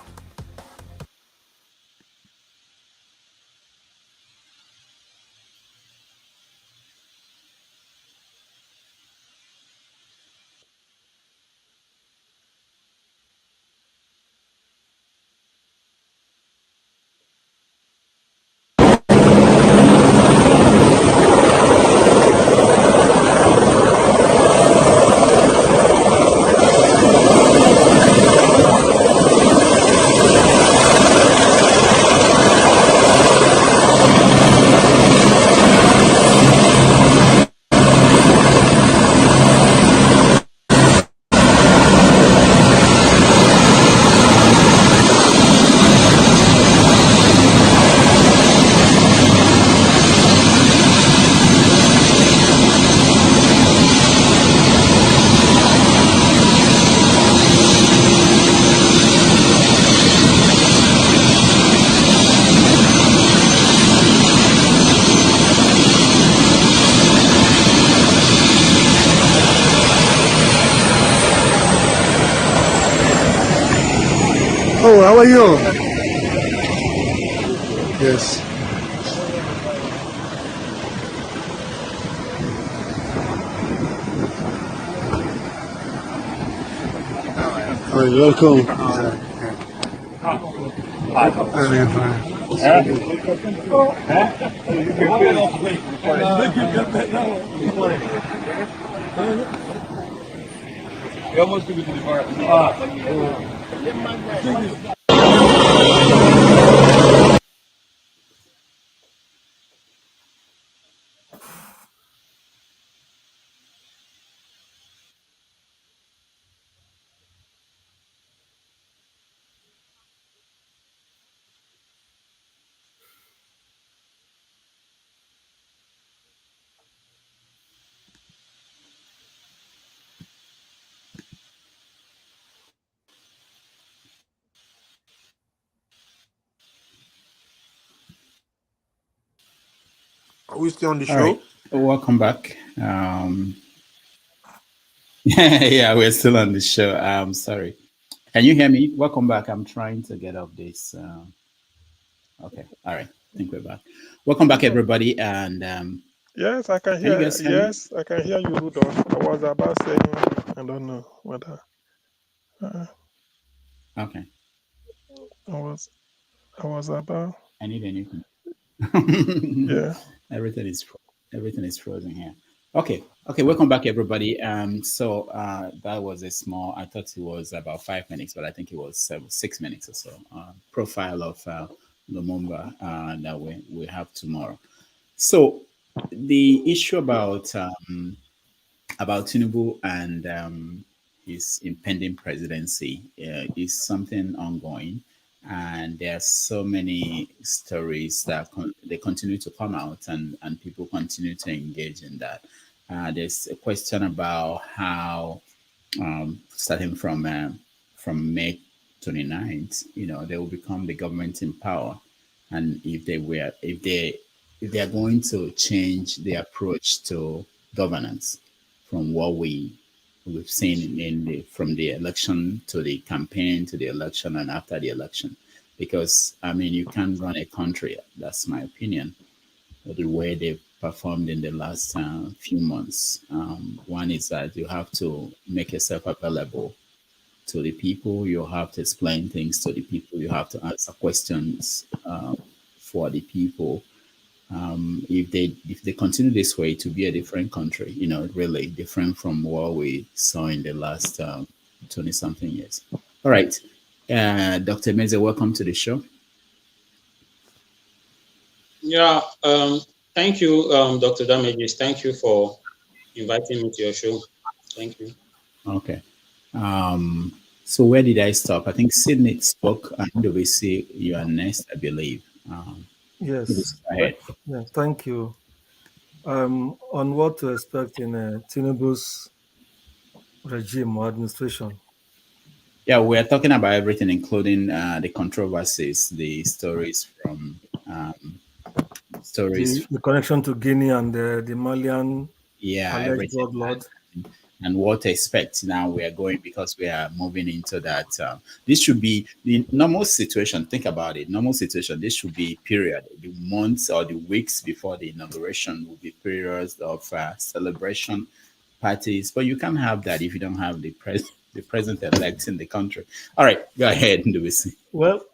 Junior. Yes. All right, welcome. You almost took it to the bar. Are we still on the All show? right, welcome back. Yeah, we're still on the show. I'm sorry. Can you hear me? Welcome back. I'm trying to get off this. Okay. All right. I think we're back. Welcome back, everybody. And Yes, I can you hear. guys hear me? Yes, I can hear you, Rudolph. I was about saying, I don't know whether. Okay. I was about. I need a new. Yeah. Everything is frozen here. Okay. Welcome back, everybody. So that was a small. I thought it was about 5 minutes, but I think it was 6 minutes or so. Profile of Lumumba that we have tomorrow. So the issue about Tinubu and his impending presidency is something ongoing. And there are so many stories that they continue to come out, and people continue to engage in that. There's a question about how, starting from May 29th, they will become the government in power, and if they are going to change the approach to governance from what we've seen from the election to the campaign to the election and after the election, because you can't run a country. That's my opinion. The way they've performed in the last few months. One is that you have to make yourself available to the people. You have to explain things to the people. You have to answer questions for the people. If they continue this way, to be a different country, really different from what we saw in the last 20-something years. All right. Dr. Meze, welcome to the show. Yeah, thank you, Dr. Damages. Thank you for inviting me to your show. Thank you. Okay. So where did I stop? I think Sydney spoke, and we see you are next, I believe. Yes. Go ahead. Yeah, thank you. On what to expect in Tinubu's regime or administration? Yeah, we are talking about everything, including the controversies, the stories from the connection to Guinea and the Malian alleged drug lord. And what to expect now. We are going, because we are moving into that. This should be the normal situation. Think about it. Normal situation. This should be period. The months or the weeks before the inauguration will be periods of celebration parties. But you can't have that if you don't have the president-elect in the country. All right, go ahead, Ndubuisi. Well,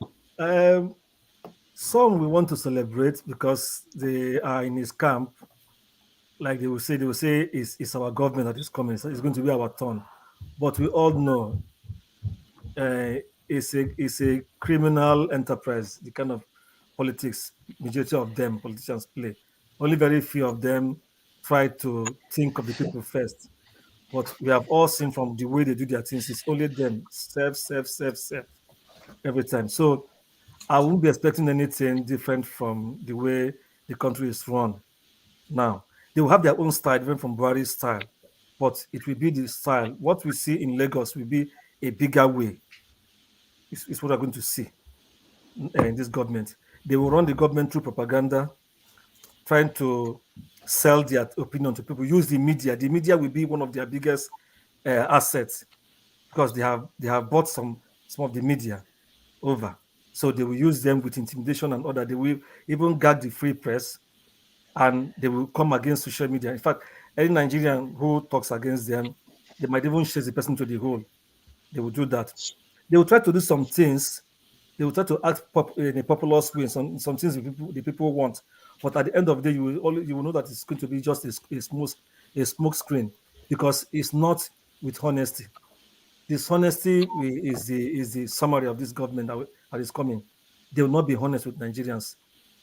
some we want to celebrate because they are in his camp. Like they will say it's our government that is coming, so it's going to be our turn. But we all know it's a criminal enterprise, the kind of politics majority of them politicians play. Only very few of them try to think of the people first. But we have all seen from the way they do their things, it's only them, self, every time. So I won't be expecting anything different from the way the country is run now. They will have their own style, different from Buhari's style, but it will be the style. What we see in Lagos will be a bigger way. It's what we're going to see in this government. They will run the government through propaganda, trying to sell their opinion to people, use the media. The media will be one of their biggest assets because they have bought some of the media over. So they will use them with intimidation and order. They will even gag the free press, and they will come against social media. In fact, any Nigerian who talks against them, they might even chase the person to the hole. They will do that. They will try to do some things. They will try to act in a populous way, some things the people want. But at the end of the day, you will know that it's going to be just a smoke screen, because it's not with honesty. Dishonesty is the summary of this government that is coming. They will not be honest with Nigerians.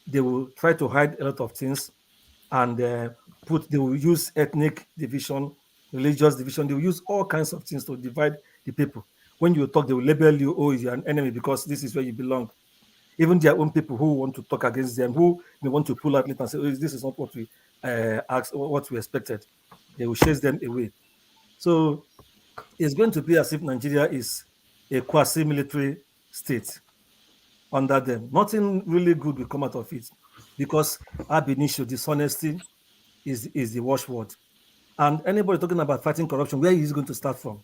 They will try to hide a lot of things, and they will use ethnic division, religious division. They will use all kinds of things to divide the people. When you talk, they will label you, oh, you're an enemy because this is where you belong. Even their own people who want to talk against them, who may want to pull out later and say, oh, this is not what we asked or what we expected, they will chase them away. So it's going to be as if Nigeria is a quasi-military state under them. Nothing really good will come out of it, because ab initio, dishonesty is the watchword. And anybody talking about fighting corruption, where is he going to start from?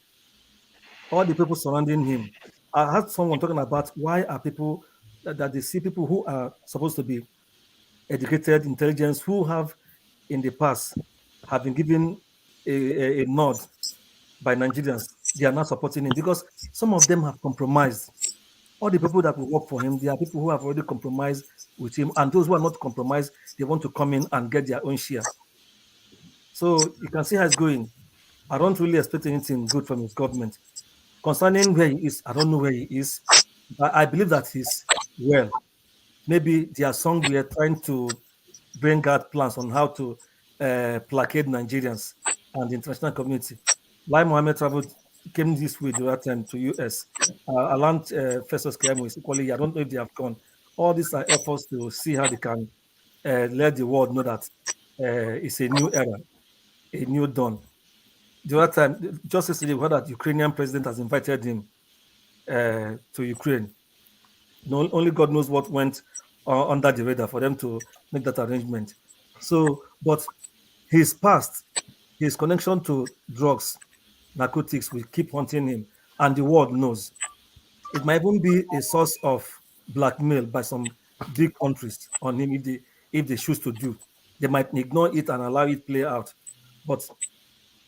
All the people surrounding him. I had someone talking about why are people that they see people who are supposed to be educated, intelligence, who have in the past have been given a nod by Nigerians. They are not supporting him because some of them have compromised. All the people that will work for him, there are people who have already compromised with him, and those who are not compromised, they want to come in and get their own share. So you can see how it's going. I don't really expect anything good from his government. Concerning where he is, I don't know where he is, but I believe that he's well. Maybe they are somewhere trying to bring out plans on how to placate Nigerians and the international community. Lai Mohammed came this way the other time to US. Alan Festus Keyamo is equally, I don't know if they have gone. All these are efforts to see how they can let the world know that it's a new era, a new dawn. The other time, just yesterday, we heard that the Ukrainian president has invited him to Ukraine. No, only God knows what went under the radar for them to make that arrangement. So, but his past, his connection to drugs, narcotics will keep haunting him, and the world knows. It might even be a source of blackmail by some big countries on him if they choose to do. They might ignore it and allow it play out. But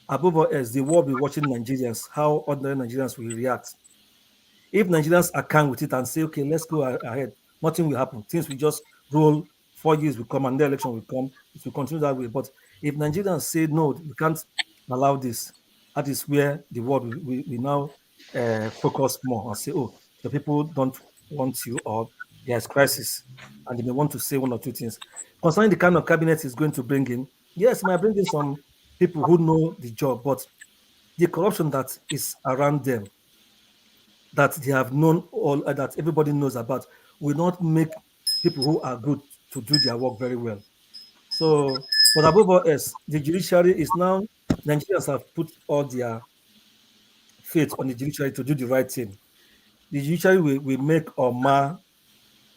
above all else, the world will be watching Nigerians, how ordinary Nigerians will react. If Nigerians are calm with it and say, okay, let's go ahead, nothing will happen. Things will just roll, 4 years will come and the election will come. It will continue that way. But if Nigerians say, no, we can't allow this, that is where the world will now focus more and say, oh, the people don't want you, or there's crisis, and they may want to say one or two things. Concerning the kind of cabinet he's going to bring in, yes, he might bring in some people who know the job, but the corruption that is around them, that they have known all, that everybody knows about, will not make people who are good to do their work very well. So, but above all else, the judiciary is now, Nigerians have put all their faith on the judiciary to do the right thing. The judiciary will make or mar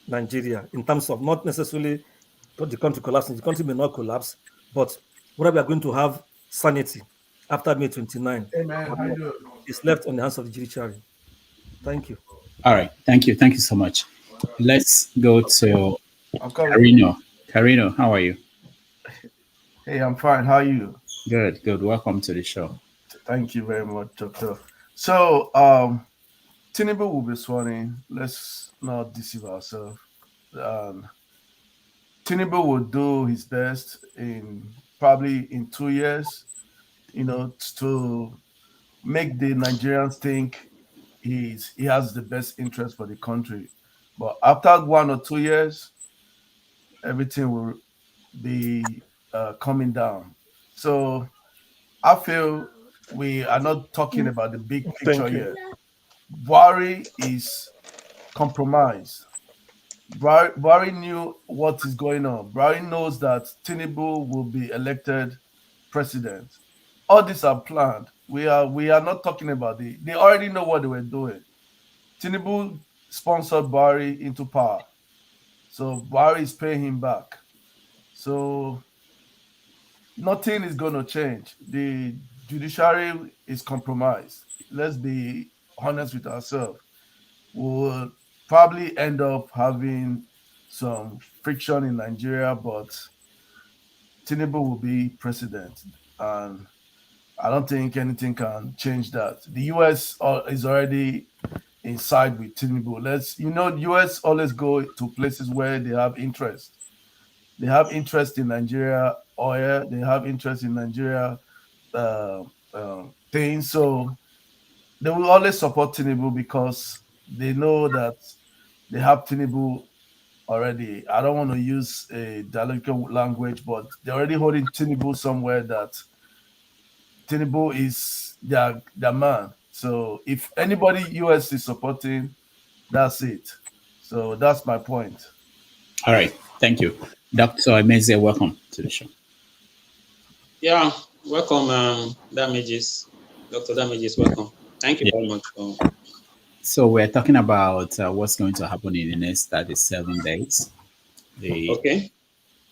Nigeria in terms of not necessarily the country collapsing. The country may not collapse, but whether we are going to have sanity after May 29 is left on the hands of the judiciary. Thank you. All right. Thank you. Thank you so much. Let's go to Carino. Carino, how are you? Hey, I'm fine. How are you? Good, good. Welcome to the show. Thank you very much, Doctor. So, Tinubu will be sworn in. Let's not deceive ourselves. Tinubu will do his best probably in 2 years, to make the Nigerians think he has the best interest for the country. But after 1 or 2 years, everything will be coming down. So I feel we are not talking about the big picture yet. Buhari is compromised. Buhari knew what is going on. Buhari knows that Tinubu will be elected president. All these are planned. We are not talking about they already know what they were doing. Tinubu sponsored Buhari into power. So Buhari is paying him back. So nothing is going to change. The judiciary is compromised. Let's be honest with ourselves. probably end up having some friction in Nigeria, but Tinubu will be president, and I don't think anything can change that. The US is already inside with Tinubu. US always go to places where they have interest. They have interest in Nigeria oil. They have interest in Nigeria things. So they will always support Tinubu because they know that they have Tinubu already. I don't want to use a dialectical language, but they're already holding Tinubu somewhere that Tinubu is their man. So if anybody US is supporting, that's it. So that's my point. All right. Thank you. Dr. Emeze, welcome to the show. Yeah, welcome, Damages. Dr. Damages, welcome. Thank you very much. So we're talking about what's going to happen in the next 37 days. The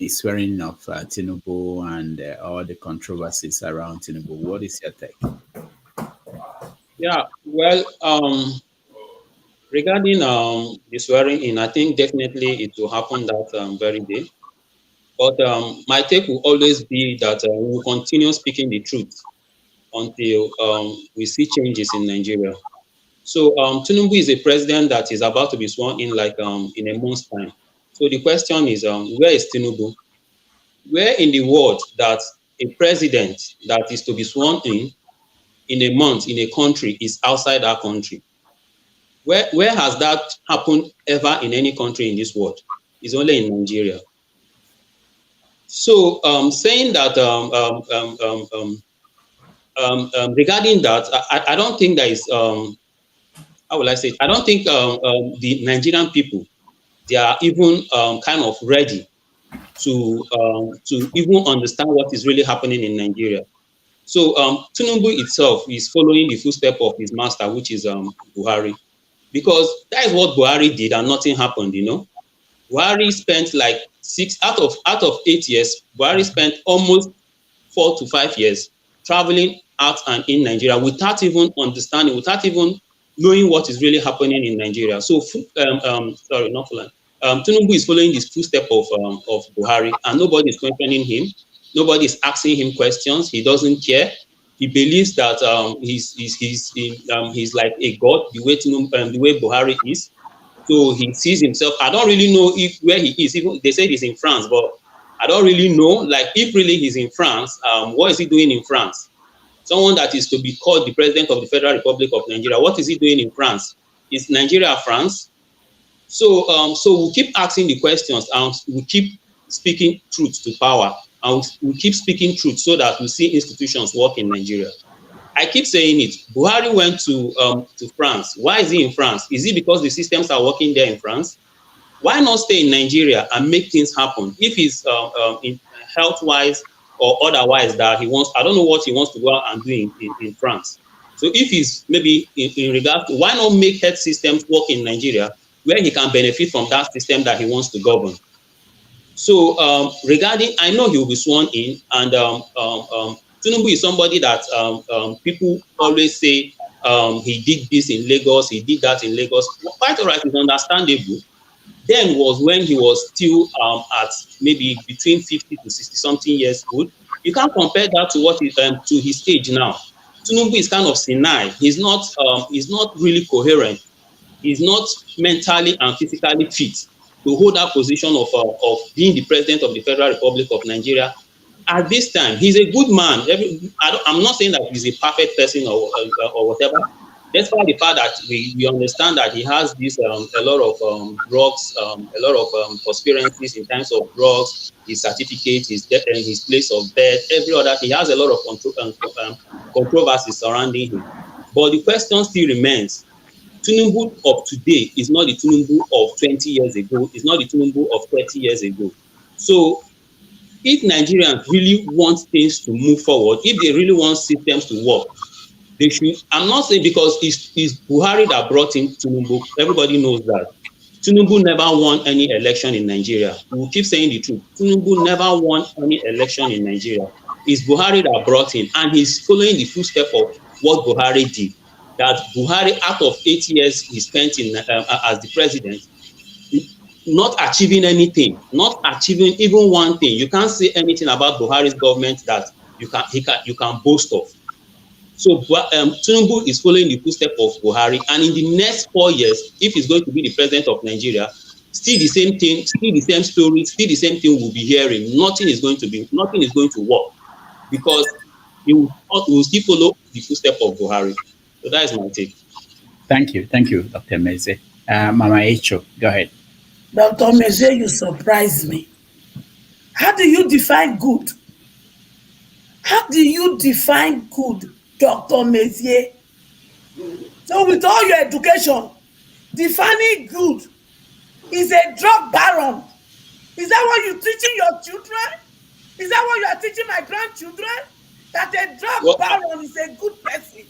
swearing of Tinubu and all the controversies around Tinubu. What is your take? Yeah, well, regarding the swearing in, I think definitely it will happen that very day. But my take will always be that we will continue speaking the truth until we see changes in Nigeria. So Tinubu is a president that is about to be sworn in like in a month's time. So the question is, where is Tinubu? Where in the world that a president that is to be sworn in a month in a country is outside our country? Where has that happened ever in any country in this world? It's only in Nigeria. So saying that regarding that, I don't think there is how will I say it? I don't think the Nigerian people, they are even kind of ready to even understand what is really happening in Nigeria. So Tinubu itself is following the footsteps of his master, which is Buhari, because that is what Buhari did and nothing happened, you know. Buhari spent like 6 out of 8 years, Buhari spent almost 4 to 5 years traveling out and in Nigeria without even understanding, without even knowing what is really happening in Nigeria. So, sorry, not Fulani. Tinubu is following this footstep of Buhari, and nobody is questioning him. Nobody is asking him questions. He doesn't care. He believes that he's like a god, the way Buhari is. So he sees himself. I don't really know where he is. Even they say he's in France, but I don't really know. Like if really he's in France, what is he doing in France? Someone that is to be called the president of the Federal Republic of Nigeria, what is he doing in France? Is Nigeria France? So we keep asking the questions and we keep speaking truth to power, and we keep speaking truth so that we see institutions work in Nigeria. I keep saying it. Buhari went to France. Why is he in France? Is it because the systems are working there in France? Why not stay in Nigeria and make things happen? If he's in health-wise or otherwise that he wants, I don't know what he wants to go out and do in France. So if he's maybe in regard to, why not make health systems work in Nigeria where he can benefit from that system that he wants to govern? So regarding, I know he will be sworn in, and Tinubu is somebody that people always say he did this in Lagos, he did that in Lagos. Quite all right, it's understandable. Then was when he was still at maybe between 50 to 60 something years old. You can't compare that to what is to his age now. Tinubu is kind of senile. He's not really coherent. He's not mentally and physically fit to hold that position of being the president of the Federal Republic of Nigeria. At this time, he's a good man. I'm not saying that he's a perfect person or whatever. Despite the fact that we understand that he has this a lot of drugs, a lot of conspiracies in terms of drugs, his certificate, his place of birth, every other. He has a lot of controversies surrounding him. But the question still remains: Tinubu of today is not the Tinubu of 20 years ago. It's not the Tinubu of 30 years ago. So, if Nigerians really want things to move forward, if they really want systems to work, they should. I'm not saying because it's Buhari that brought in Tinubu. Everybody knows that. Tinubu never won any election in Nigeria. We will keep saying the truth. Tinubu never won any election in Nigeria. It's Buhari that brought him, and he's following the footsteps of what Buhari did. that Buhari, out of 8 years he spent in as the president, not achieving anything, not achieving even one thing. You can't say anything about Buhari's government that you can boast of. So Tinubu is following the footsteps of Buhari, and in the next 4 years, if he's going to be the president of Nigeria, still the same thing, still the same story, still the same thing we'll be hearing. Nothing is going to work, because he will still follow the footsteps of Buhari. So that is my take. Thank you, Dr. Meze. Mama Echo, go ahead. Dr. Meze, you surprise me. How do you define good? How do you define good, Dr. Meze? So with all your education, defining good is a drug baron. Is that what you're teaching your children? Is that what you are teaching my grandchildren? That a drug baron is a good person?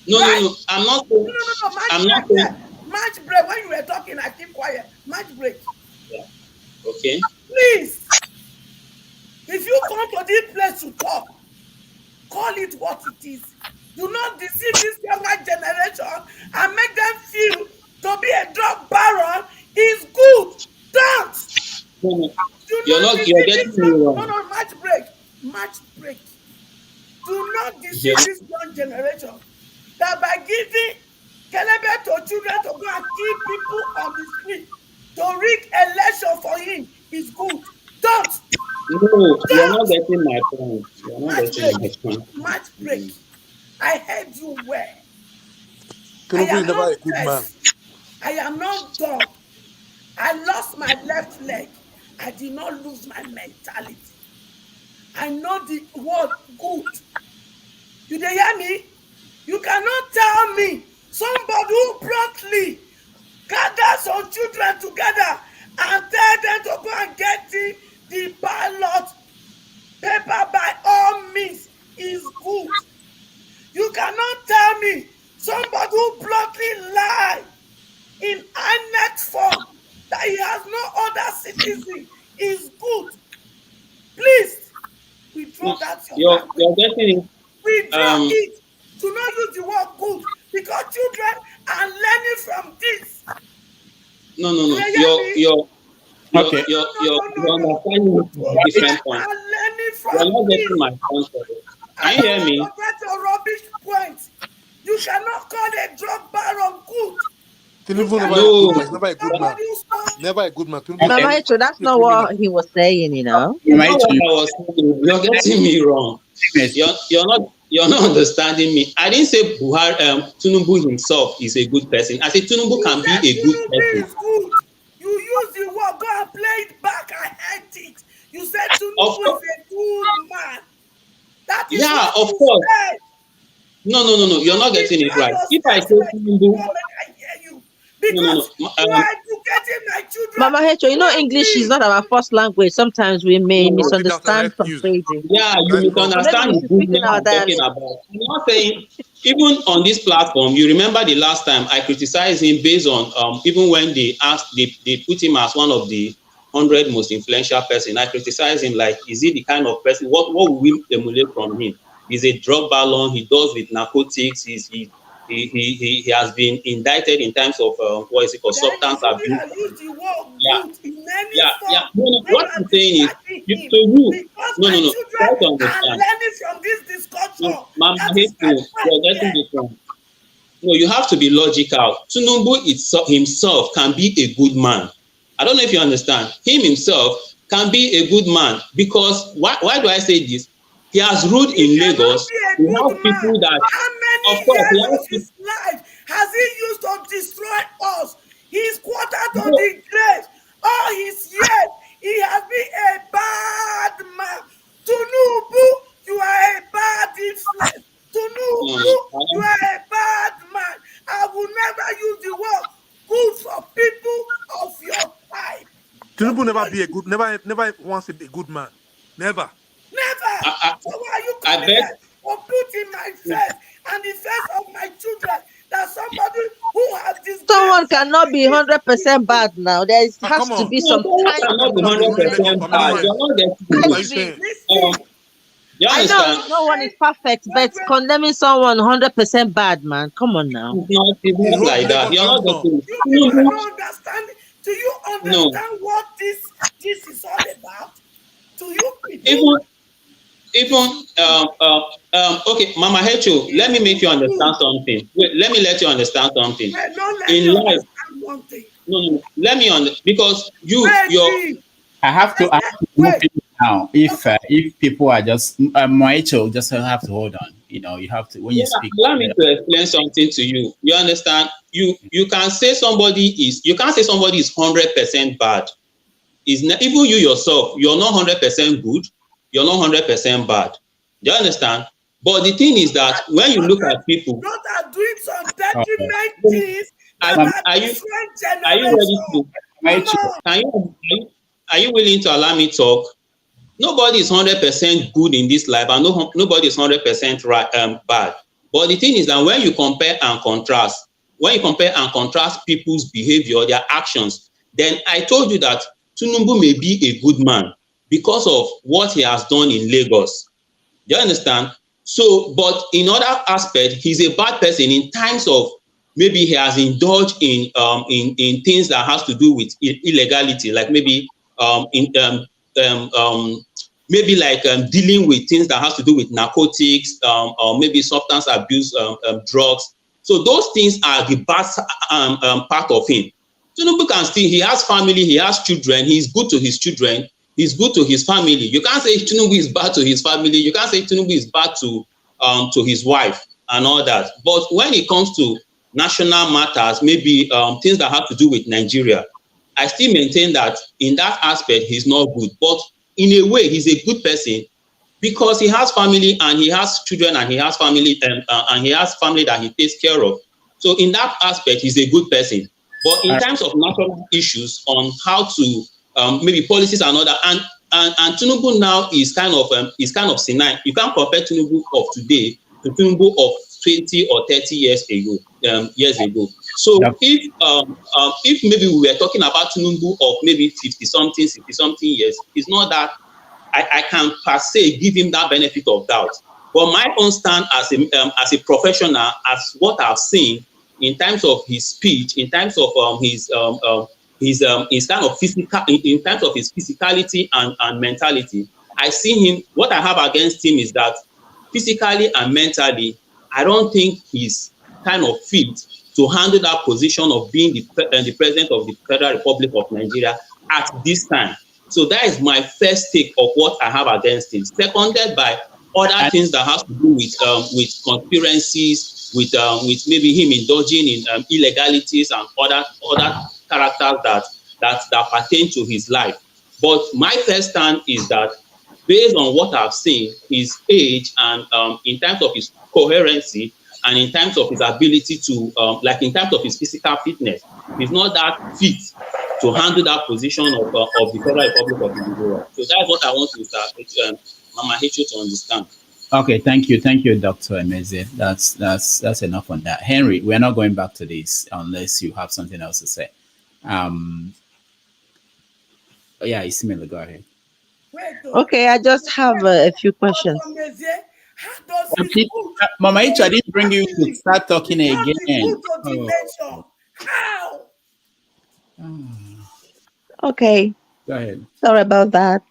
No, right? no, I'm not saying. No. I'm not saying. Match break. When you were talking, I keep quiet. Match break. Yeah. Okay. Please, if you come to this place to talk, call it what it is. Do not deceive this younger generation and make them feel to be a drug baron is good. Don't. No. You're getting me wrong. No, match break. Do not deceive this young generation that by giving Kelebe to children to go and kill people on the street to rig election for him is good. Don't. No, you're not getting my point. You're not getting my point. Match break. I heard you well. Tinubu is never a good man. I am not done. I lost my left leg. I did not lose my mentality. I know the word good. You dey hear me? You cannot tell me somebody who promptly gather some children together and tell them to go and get the ballot paper by all means is good. You cannot tell me somebody who bluntly lie in INEC form that he has no other citizen is good. Please, withdraw that. You're getting it. Withdraw it. Do not use the word good because children are learning from this. No. You're understanding different points. You're not getting my point. Can you hear me? That's a rubbish point. You cannot call a drug baron good. Tinubu never a good man. Never a good man. Mama Echo, that's not what he was saying, you know. You're getting me wrong. You're not understanding me. I didn't say Tinubu himself is a good person. I said Tinubu can be a good person. Is good. You use the word, go and play it back. I heard it. You said Tinubu is a good man. That is of course. Said. No. You're not getting it right. If I say Tinubu, I hear you. Because you are educating my children. Mama Hecho, you know English is not our first language. Sometimes we may misunderstand some phrases. Yeah, you misunderstand the good I'm talking about. I'm not saying, even on this platform, you remember the last time I criticized him based on, even when they put him as one of the 100 most influential person. I criticized him like, is he the kind of person, what will we emulate from him? He's a drug baron, he does with narcotics, he has been indicted in terms of what is it called, substance abuse. What I'm saying is, no. Try to understand. Learning from this discussion. Mama, you're getting this wrong. No, you have to be logical. Tinubu himself can be a good man. I don't know if you understand. Him himself can be a good man because why do I say this? He has ruled in Lagos. We have people that, how many of course, years of his life has he used to destroy us? He's quartered to the grave. All his years, he has been a bad man. Tinubu, you are a bad influence. Tinubu, you are a bad man. I will never use the word good for people of your type. Tinubu never once a good man. Never. So why are you coming here or put in my face and the face of my children that somebody who has this? Someone cannot be 100% bad now. There has to be some cannot be 100% bad. You I understand? know no one is perfect, but condemning someone 100% bad, man. Come on now. It's The not whole like that. Lagos You're not ransom. getting You people don't understand. Do you no. understand what this is all about? Do you Even people? even okay, Mama Hecho, let me make you understand something. Wait, let me let you understand something. Wait, don't let me In life, understand one thing. no, let me because Wait, you're I have to move people now. If people are just Moicho, just have to hold on. You have to when you speak. allow me to explain something to you. You understand? You can say somebody is 100% bad. Even you yourself, you're not 100% good, you're not 100% bad. Do you understand? But the thing is that when you look at people, those are doing some detriment things are, that are are you different are you ready generation. to? Come on. Are you willing to allow me talk? Nobody is 100% good in this life, and nobody is 100% bad. But the thing is that when you compare and contrast people's behavior, their actions, then I told you that Tinubu may be a good man because of what he has done in Lagos. Do you understand? So, but in other aspect, he's a bad person in times of maybe he has indulged in things that has to do with illegality, like maybe maybe like dealing with things that has to do with narcotics, or maybe substance abuse, drugs. So those things are the bad part of him. Tinubu can still, he has family, he has children, he's good to his children, he's good to his family. You can't say Tinubu is bad to his family, you can't say Tinubu is bad to his wife and all that. But when it comes to national matters, maybe things that have to do with Nigeria, I still maintain that in that aspect, he's not good. But in a way, he's a good person because he has family and he has children and he has family and he has family that he takes care of. So in that aspect, he's a good person. But in terms of national issues on how to maybe policies and other, and Tinubu now is kind of senile. You can't compare Tinubu of today to Tinubu of 20 or 30 years ago. So if maybe we were talking about Tinubu of maybe 50 something years, it's not that I can per se give him that benefit of doubt. But my own stand as a professional, as what I've seen in terms of his speech, in terms of his kind of physical, in terms of his physicality and mentality, I see him. What I have against him is that physically and mentally, I don't think he's kind of fit to handle that position of being the president of the Federal Republic of Nigeria at this time. So that is my first take of what I have against him. Seconded by other things that have to do with conspiracies, with maybe him indulging in illegalities and other characters that pertain to his life. But my first stand is that based on what I've seen, his age and in terms of his coherency and in terms of his ability to, like in terms of his physical fitness, he's not that fit to handle that position of the Federal Republic of Nigeria. So that's what I want to Mama Hecho to understand. Okay, thank you, Dr. Emeze. That's enough on that. Henry, we're not going back to this unless you have something else to say. Yeah, Isimele, go ahead. Okay, I just have a few questions. Mama Hecho, I didn't bring you to start talking again. How? Okay. Go ahead. Sorry about that.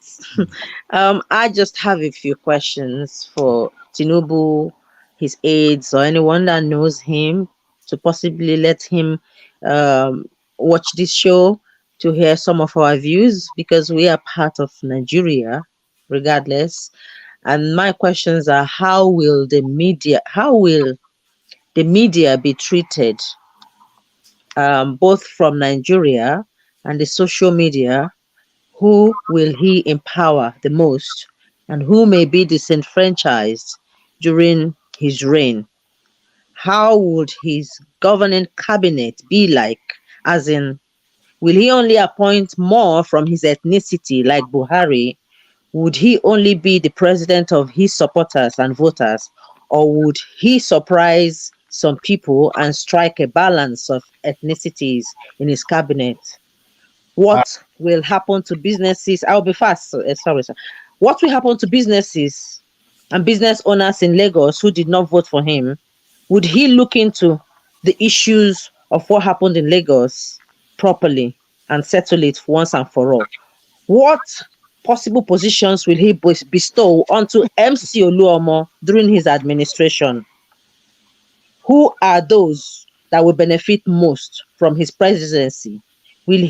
I just have a few questions for Tinubu, his aides, or anyone that knows him to possibly let him watch this show to hear some of our views because we are part of Nigeria, regardless. And my questions are: how will the media be treated, both from Nigeria and the social media? Who will he empower the most, and who may be disenfranchised during his reign? How would his governing cabinet be like? As in, will he only appoint more from his ethnicity like Buhari? Would he only be the president of his supporters and voters? Or would he surprise some people and strike a balance of ethnicities in his cabinet? What will happen to businesses? I'll be fast. Sorry, sir. What will happen to businesses and business owners in Lagos who did not vote for him, would he look into the issues of what happened in Lagos properly and settle it once and for all? What possible positions will he bestow onto MC Oluomo during his administration? Who are those that will benefit most from his presidency? Will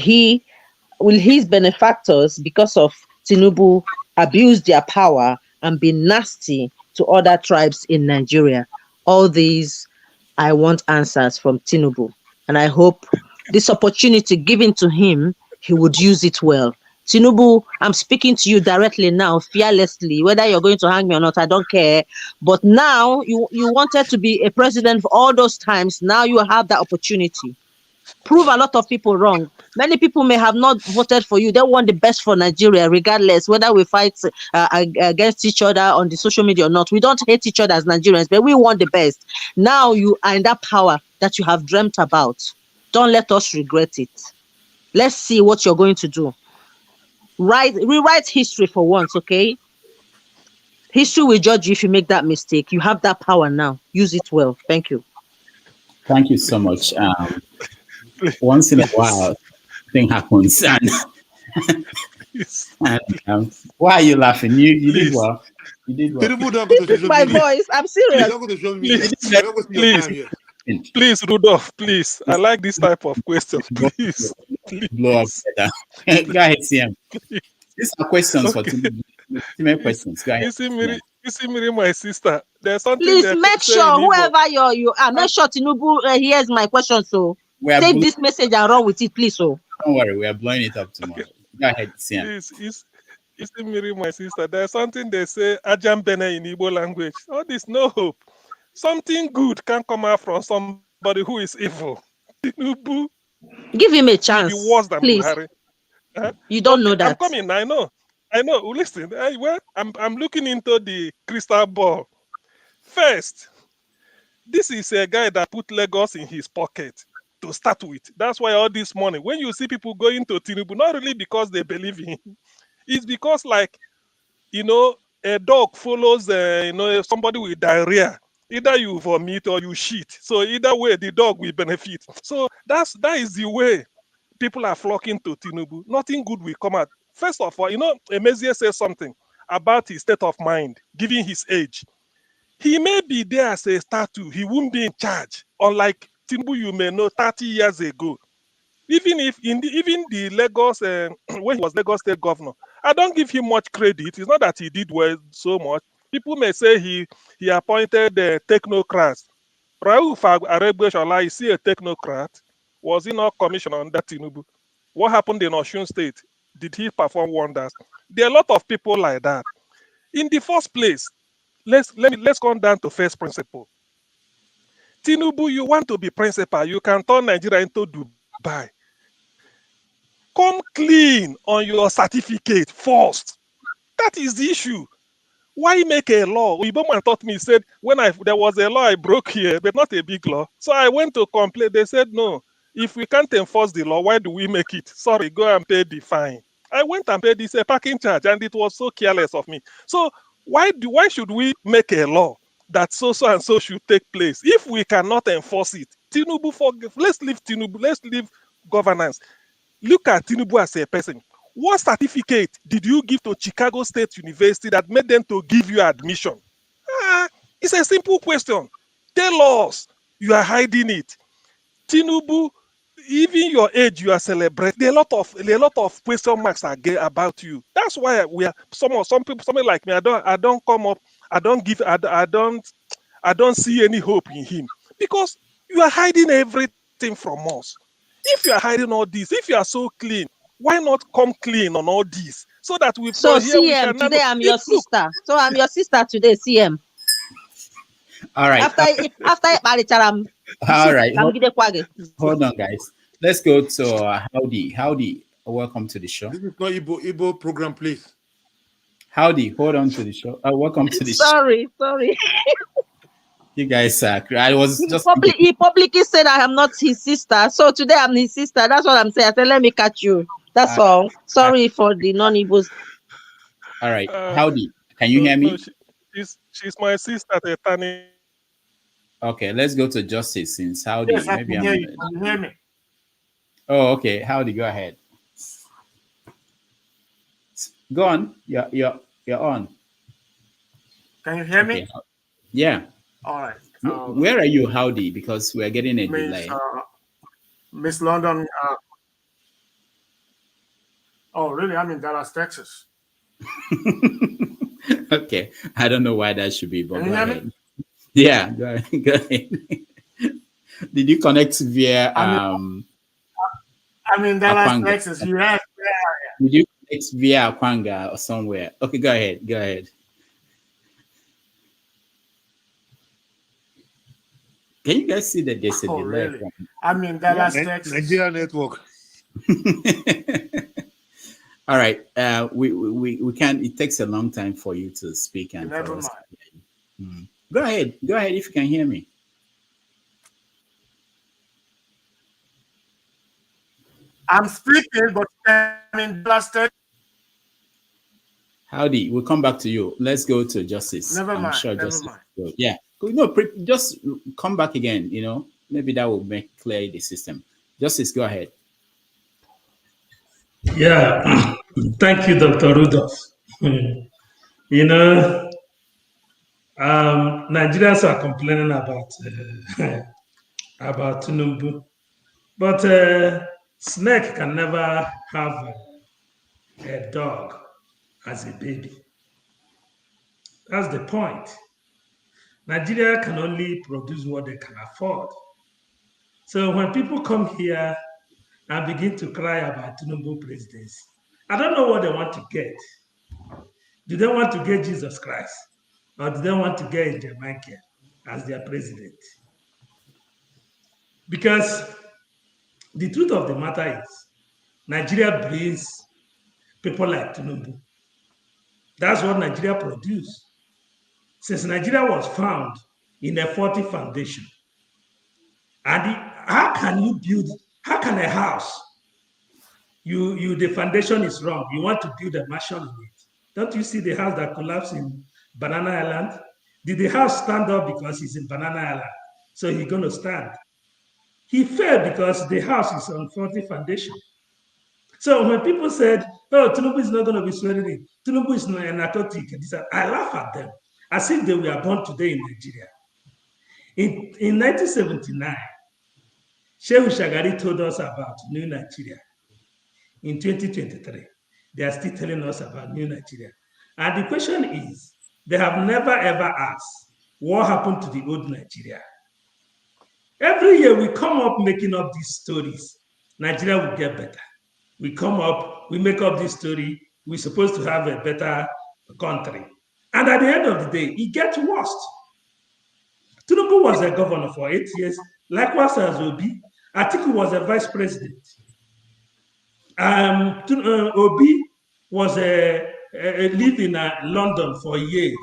his benefactors, because of Tinubu, abuse their power and be nasty to other tribes in Nigeria? All these, I want answers from Tinubu. And I hope this opportunity given to him, he would use it well. Tinubu, I'm speaking to you directly now, fearlessly. Whether you're going to hang me or not, I don't care. But now you wanted to be a president for all those times. Now you have that opportunity. Prove a lot of people wrong. Many people may have not voted for you. They want the best for Nigeria, regardless whether we fight against each other on the social media or not. We don't hate each other as Nigerians, but we want the best. Now you are in that power that you have dreamt about. Don't let us regret it. Let's see what you're going to do. Rewrite history for once, okay? History will judge you if you make that mistake. You have that power now. Use it well. Thank you. Thank you so much. Once in a while, thing happens, and why are you laughing? You did well. You did well. This is my voice. I'm serious. Please, Rudolph, please. I like this type of question. Please. Blow up. Go ahead, CM. These are questions for two questions. Go ahead. You see, Miri, my sister. There's something. Please make sure whoever you are, make sure Tinubu hears my question. So take this message and run with it, please. So don't worry, we are blowing it up tomorrow. Go ahead, CM. You see, Miri, my sister. There's something they say, Ajam Bene in Igbo language. Oh, there's no hope. Something good can come out from somebody who is evil. Tinubu. Give him a chance, worse than please. Buhari. You don't know that. I'm coming. I know. Listen, I'm looking into the crystal ball. First, this is a guy that put Lagos in his pocket to start with. That's why all this money, when you see people going to Tinubu, not really because they believe in him, it's because, like, a dog follows, somebody with diarrhea. Either you vomit or you shit. So either way, the dog will benefit. So that is the way people are flocking to Tinubu. Nothing good will come out. First of all, Emezie says something about his state of mind, given his age. He may be there as a statue. He won't be in charge. Unlike Tinubu, you may know, 30 years ago. Even the Lagos, when he was Lagos State Governor, I don't give him much credit. It's not that he did well so much. People may say he appointed technocrats. Rauf Aregbesola, is he a technocrat? Was he not commissioned under Tinubu? What happened in Osun State? Did he perform wonders? There are a lot of people like that. In the first place, let's come down to first principle. Tinubu, you want to be principal, you can turn Nigeria into Dubai. Come clean on your certificate first. That is the issue. Why make a law? Iboman taught me, he said, there was a law I broke here, but not a big law. So I went to complain. They said, no, if we can't enforce the law, why do we make it? Sorry, go and pay the fine. I went and paid this a parking charge, and it was so careless of me. So why should we make a law that so and so should take place if we cannot enforce it? Tinubu, let's leave Tinubu, let's leave governance. Look at Tinubu as a person. What certificate did you give to Chicago State University that made them to give you admission? It's a simple question. Tell us. You are hiding it. Tinubu, even your age, you are celebrating. There are a lot of question marks about you. That's why we are some people, something like me. I don't come up. I don't see any hope in him because you are hiding everything from us. If you are hiding all this, if you are so clean, why not come clean on all this so that we? So CM, today I'm your sister. So I'm your sister today, CM. All right. After all right. Hold on, guys. Let's go to Howdy. Howdy, welcome to the show. This is not Igbo program, please. Howdy, hold on to the show. Welcome to the show. Sorry. You guys, I was just. He publicly said I am not his sister. So today I'm his sister. That's what I'm saying. I said, let me catch you. That's all. Sorry for the non-Igbos. All right. Howdy. Can you hear me? She's my sister, Tani. Okay, let's go to Justice since Howdy. Yes, I Maybe can I'm. hear you. Can you hear me? Oh, okay. Howdy, go ahead. Go on. You're on. Can you hear me? Okay. Yeah. All right. Where are you, Howdy? Because we're getting a delay. Miss London. Oh, really? I'm in Dallas, Texas. Okay. I don't know why that should be, but Can you go hear ahead. me? Yeah, go ahead. Go ahead. Did you connect via I'm in Dallas, Akwanga? Texas. You asked where I Did you connect via Akwanga or somewhere? Okay, go ahead. Go ahead. Can you guys see that there's a am. Oh, delay? really? I'm in Dallas, Texas. Nigeria network. All right. We can. It takes a long time for you to speak and for Never us. mind. Go ahead. Go ahead if you can hear me. I'm speaking, but I'm in Dallas, Texas. Howdy. We'll come back to you. Let's go to Justice. Never I'm mind. sure Never Justice. mind. Yeah. No, just come back again. Maybe that will make clear the system. Justice, go ahead. Yeah, thank you, Dr. Rudolph. Nigerians are complaining about about Tinubu, but snake can never have a dog as a baby. That's the point. Nigeria can only produce what they can afford. So when people come here and begin to cry about Tinubu presidency, I don't know what they want to get. Do they want to get Jesus Christ? Or do they want to get Jamaica as their president? Because the truth of the matter is, Nigeria breeds people like Tinubu. That's what Nigeria produced. Since Nigeria was found in a faulty foundation. And how can a house, the foundation is wrong, you want to build a mansion in it. Don't you see the house that collapsed in Banana Island? Did the house stand up because he's in Banana Island? So he's going to stand. He fell because the house is on faulty foundation. So when people said, oh, Tinubu is not going to be swearing in, Tinubu is not a narcotic, I laugh at them as if they were born today in Nigeria. In 1979, Shehu Shagari told us about New Nigeria. In 2023, they are still telling us about New Nigeria. And the question is, they have never ever asked, what happened to the old Nigeria? Every year we come up making up these stories. Nigeria will get better. We come up, we make up this story. We're supposed to have a better country. And at the end of the day, it gets worse. Tinubu was a governor for 8 years. Likewise as Obi. Atiku was a vice president. Obi was lived in London for years,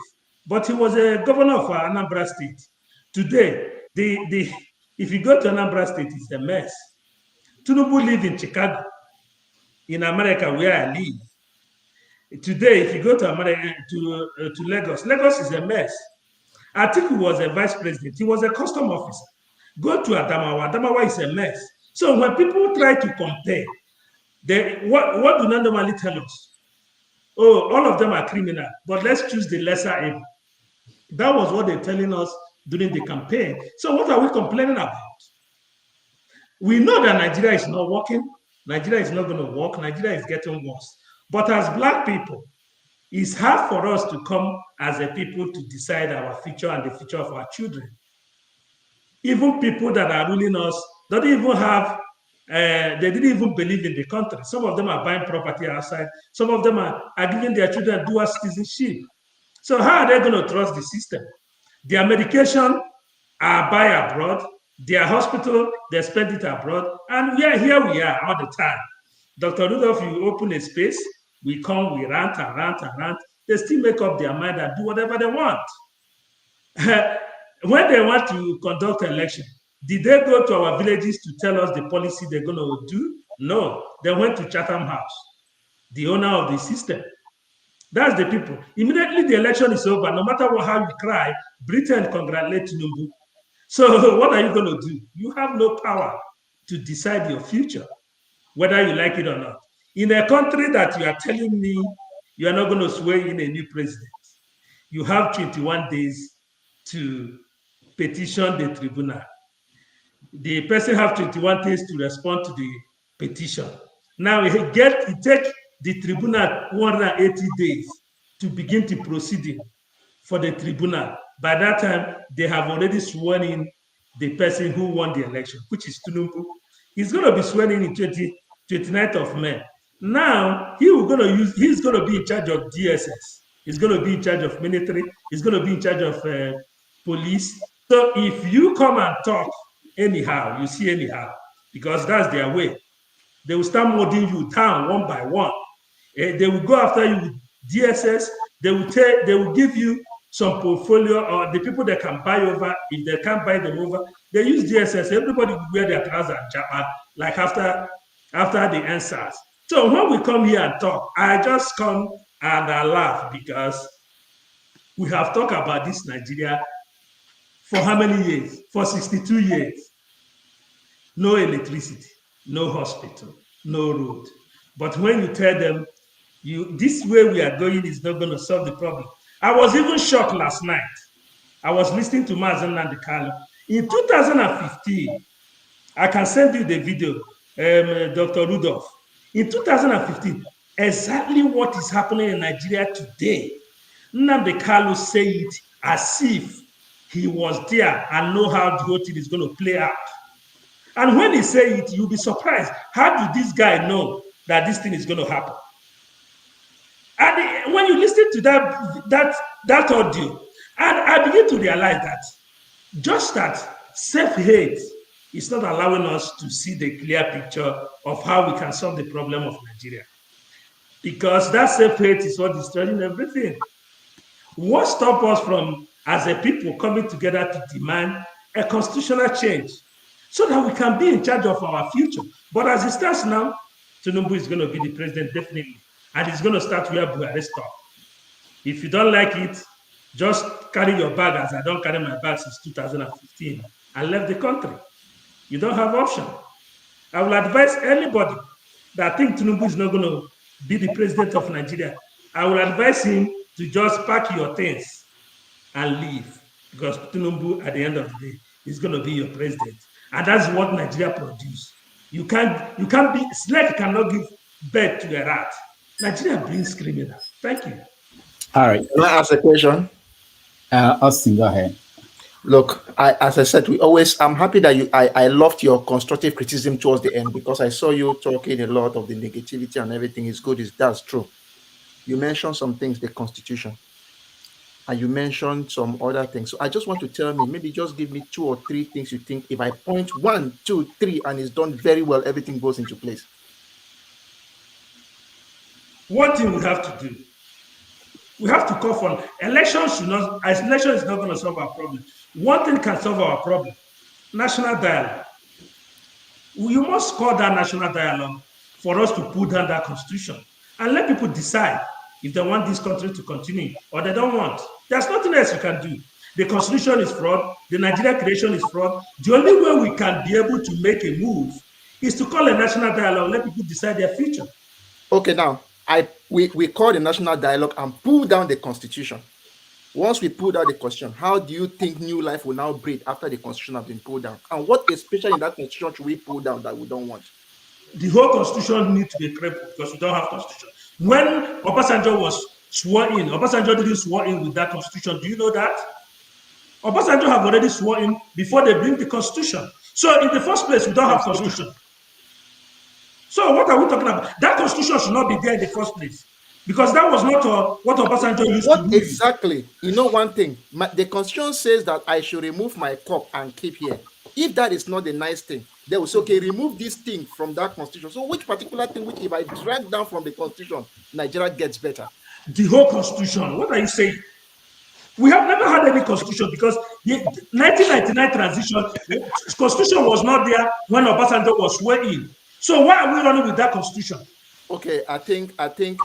but he was a governor of Anambra State. Today, if you go to Anambra State, it's a mess. Tinubu lived in Chicago, in America, where I live. Today, if you go to America, to Lagos, Lagos is a mess. Atiku was a vice president. He was a custom officer. Go to Adamawa. Adamawa is a mess. So when people try to compare, what do they normally tell us? Oh, all of them are criminal, but let's choose the lesser evil. That was what they're telling us during the campaign. So what are we complaining about? We know that Nigeria is not working. Nigeria is not going to work. Nigeria is getting worse. But as Black people, it's hard for us to come as a people to decide our future and the future of our children. Even people that are ruling us don't even have, they didn't even believe in the country. Some of them are buying property outside. Some of them are giving their children dual citizenship. So how are they going to trust the system? Their medication are buy abroad. Their hospital, they spend it abroad. And we are all the time. Dr. Rudolph, you open a space, we come, we rant and rant and rant. They still make up their mind and do whatever they want. When they want to conduct an election, did they go to our villages to tell us the policy they're going to do? No, they went to Chatham House, the owner of the system. That's the people. Immediately the election is over, no matter how you cry, Britain congratulate Tinubu. So what are you going to do? You have no power to decide your future, whether you like it or not. In a country that you are telling me you are not going to swear in a new president, you have 21 days to petition the tribunal. The person have 21 days to respond to the petition. Now it take the tribunal 180 days to begin the proceeding for the tribunal. By that time, they have already sworn in the person who won the election, which is Tinubu. He's going to be sworn in 29th of May. Now he's going to be in charge of DSS. He's going to be in charge of military. He's going to be in charge of police. So if you come and talk anyhow, you see anyhow, because that's their way. They will start molding you down one by one. They will go after you with DSS. They will give you some portfolio, or the people that can buy over. If they can't buy them over, they use DSS. Everybody will wear their trousers and Japan, like after the answers. So when we come here and talk, I just come and I laugh because we have talked about this Nigeria for how many years? For 62 years. No electricity, no hospital, no road. But when you tell them, this way we are going is not going to solve the problem. I was even shocked last night. I was listening to Mazen Nandekalo. In 2015, I can send you the video, Dr. Rudolph. In 2015, exactly what is happening in Nigeria today, Nnamdi Kanu say it as if he was there and know how the whole thing is going to play out. And when he say it, you'll be surprised. How did this guy know that this thing is going to happen? And when you listen to that audio, and I begin to realize that just that self-hate is not allowing us to see the clear picture of how we can solve the problem of Nigeria. Because that self-hate is what is destroying everything. What stops us from, as a people, coming together to demand a constitutional change so that we can be in charge of our future? But as it stands now, Tinubu is going to be the president, definitely. And it's going to start where Buhari stopped. If you don't like it, just carry your bag, as I don't carry my bag since 2015, and left the country. You don't have option. I will advise anybody that think Tinubu is not going to be the president of Nigeria. I will advise him to just pack your things and leave, because Tinubu, at the end of the day, is going to be your president, and that's what Nigeria produces. You can't be snake cannot give birth to a rat. Nigeria brings criminals. Thank you. All right. Can I ask a question? Austin, go ahead. Look, as I said, I'm happy that I loved your constructive criticism towards the end, because I saw you talking a lot of the negativity and everything is good. That's true. You mentioned some things, the Constitution, and you mentioned some other things. So I just want to tell me, maybe just give me 2 or 3 things you think, if I point 1, 2, 3, and it's done very well, everything goes into place. One thing we have to do, we have to call for elections. Election is not going to solve our problem. One thing can solve our problem: national dialogue. You must call that national dialogue for us to put down that constitution and let people decide if they want this country to continue or they don't want. There's nothing else you can do. The constitution is fraud. The Nigeria creation is fraud. The only way we can be able to make a move is to call a national dialogue, let people decide their future. Okay, now we call the national dialogue and pull down the constitution. Once we pull down the constitution, how do you think new life will now breathe after the constitution has been pulled down? And what especially in that constitution should we pull down that we don't want? The whole constitution needs to be crippled because we don't have constitution. When Obasanjo was sworn in, Obasanjo didn't swear in with that constitution. Do you know that? Obasanjo have already sworn in before they bring the constitution. So in the first place, we don't have constitution. So what are we talking about? That constitution should not be there in the first place, because that was not what Obasanjo used to do. Exactly. You know one thing, the constitution says that I should remove my cup and keep here. If that is not a nice thing, they will say, okay, remove this thing from that constitution. So which particular thing, which if I drag down from the constitution, Nigeria gets better? The whole constitution. What are you saying? We have never had any constitution, because the 1999 transition, the constitution was not there when Obasanjo was sworn in. So why are we running with that constitution? Okay, I think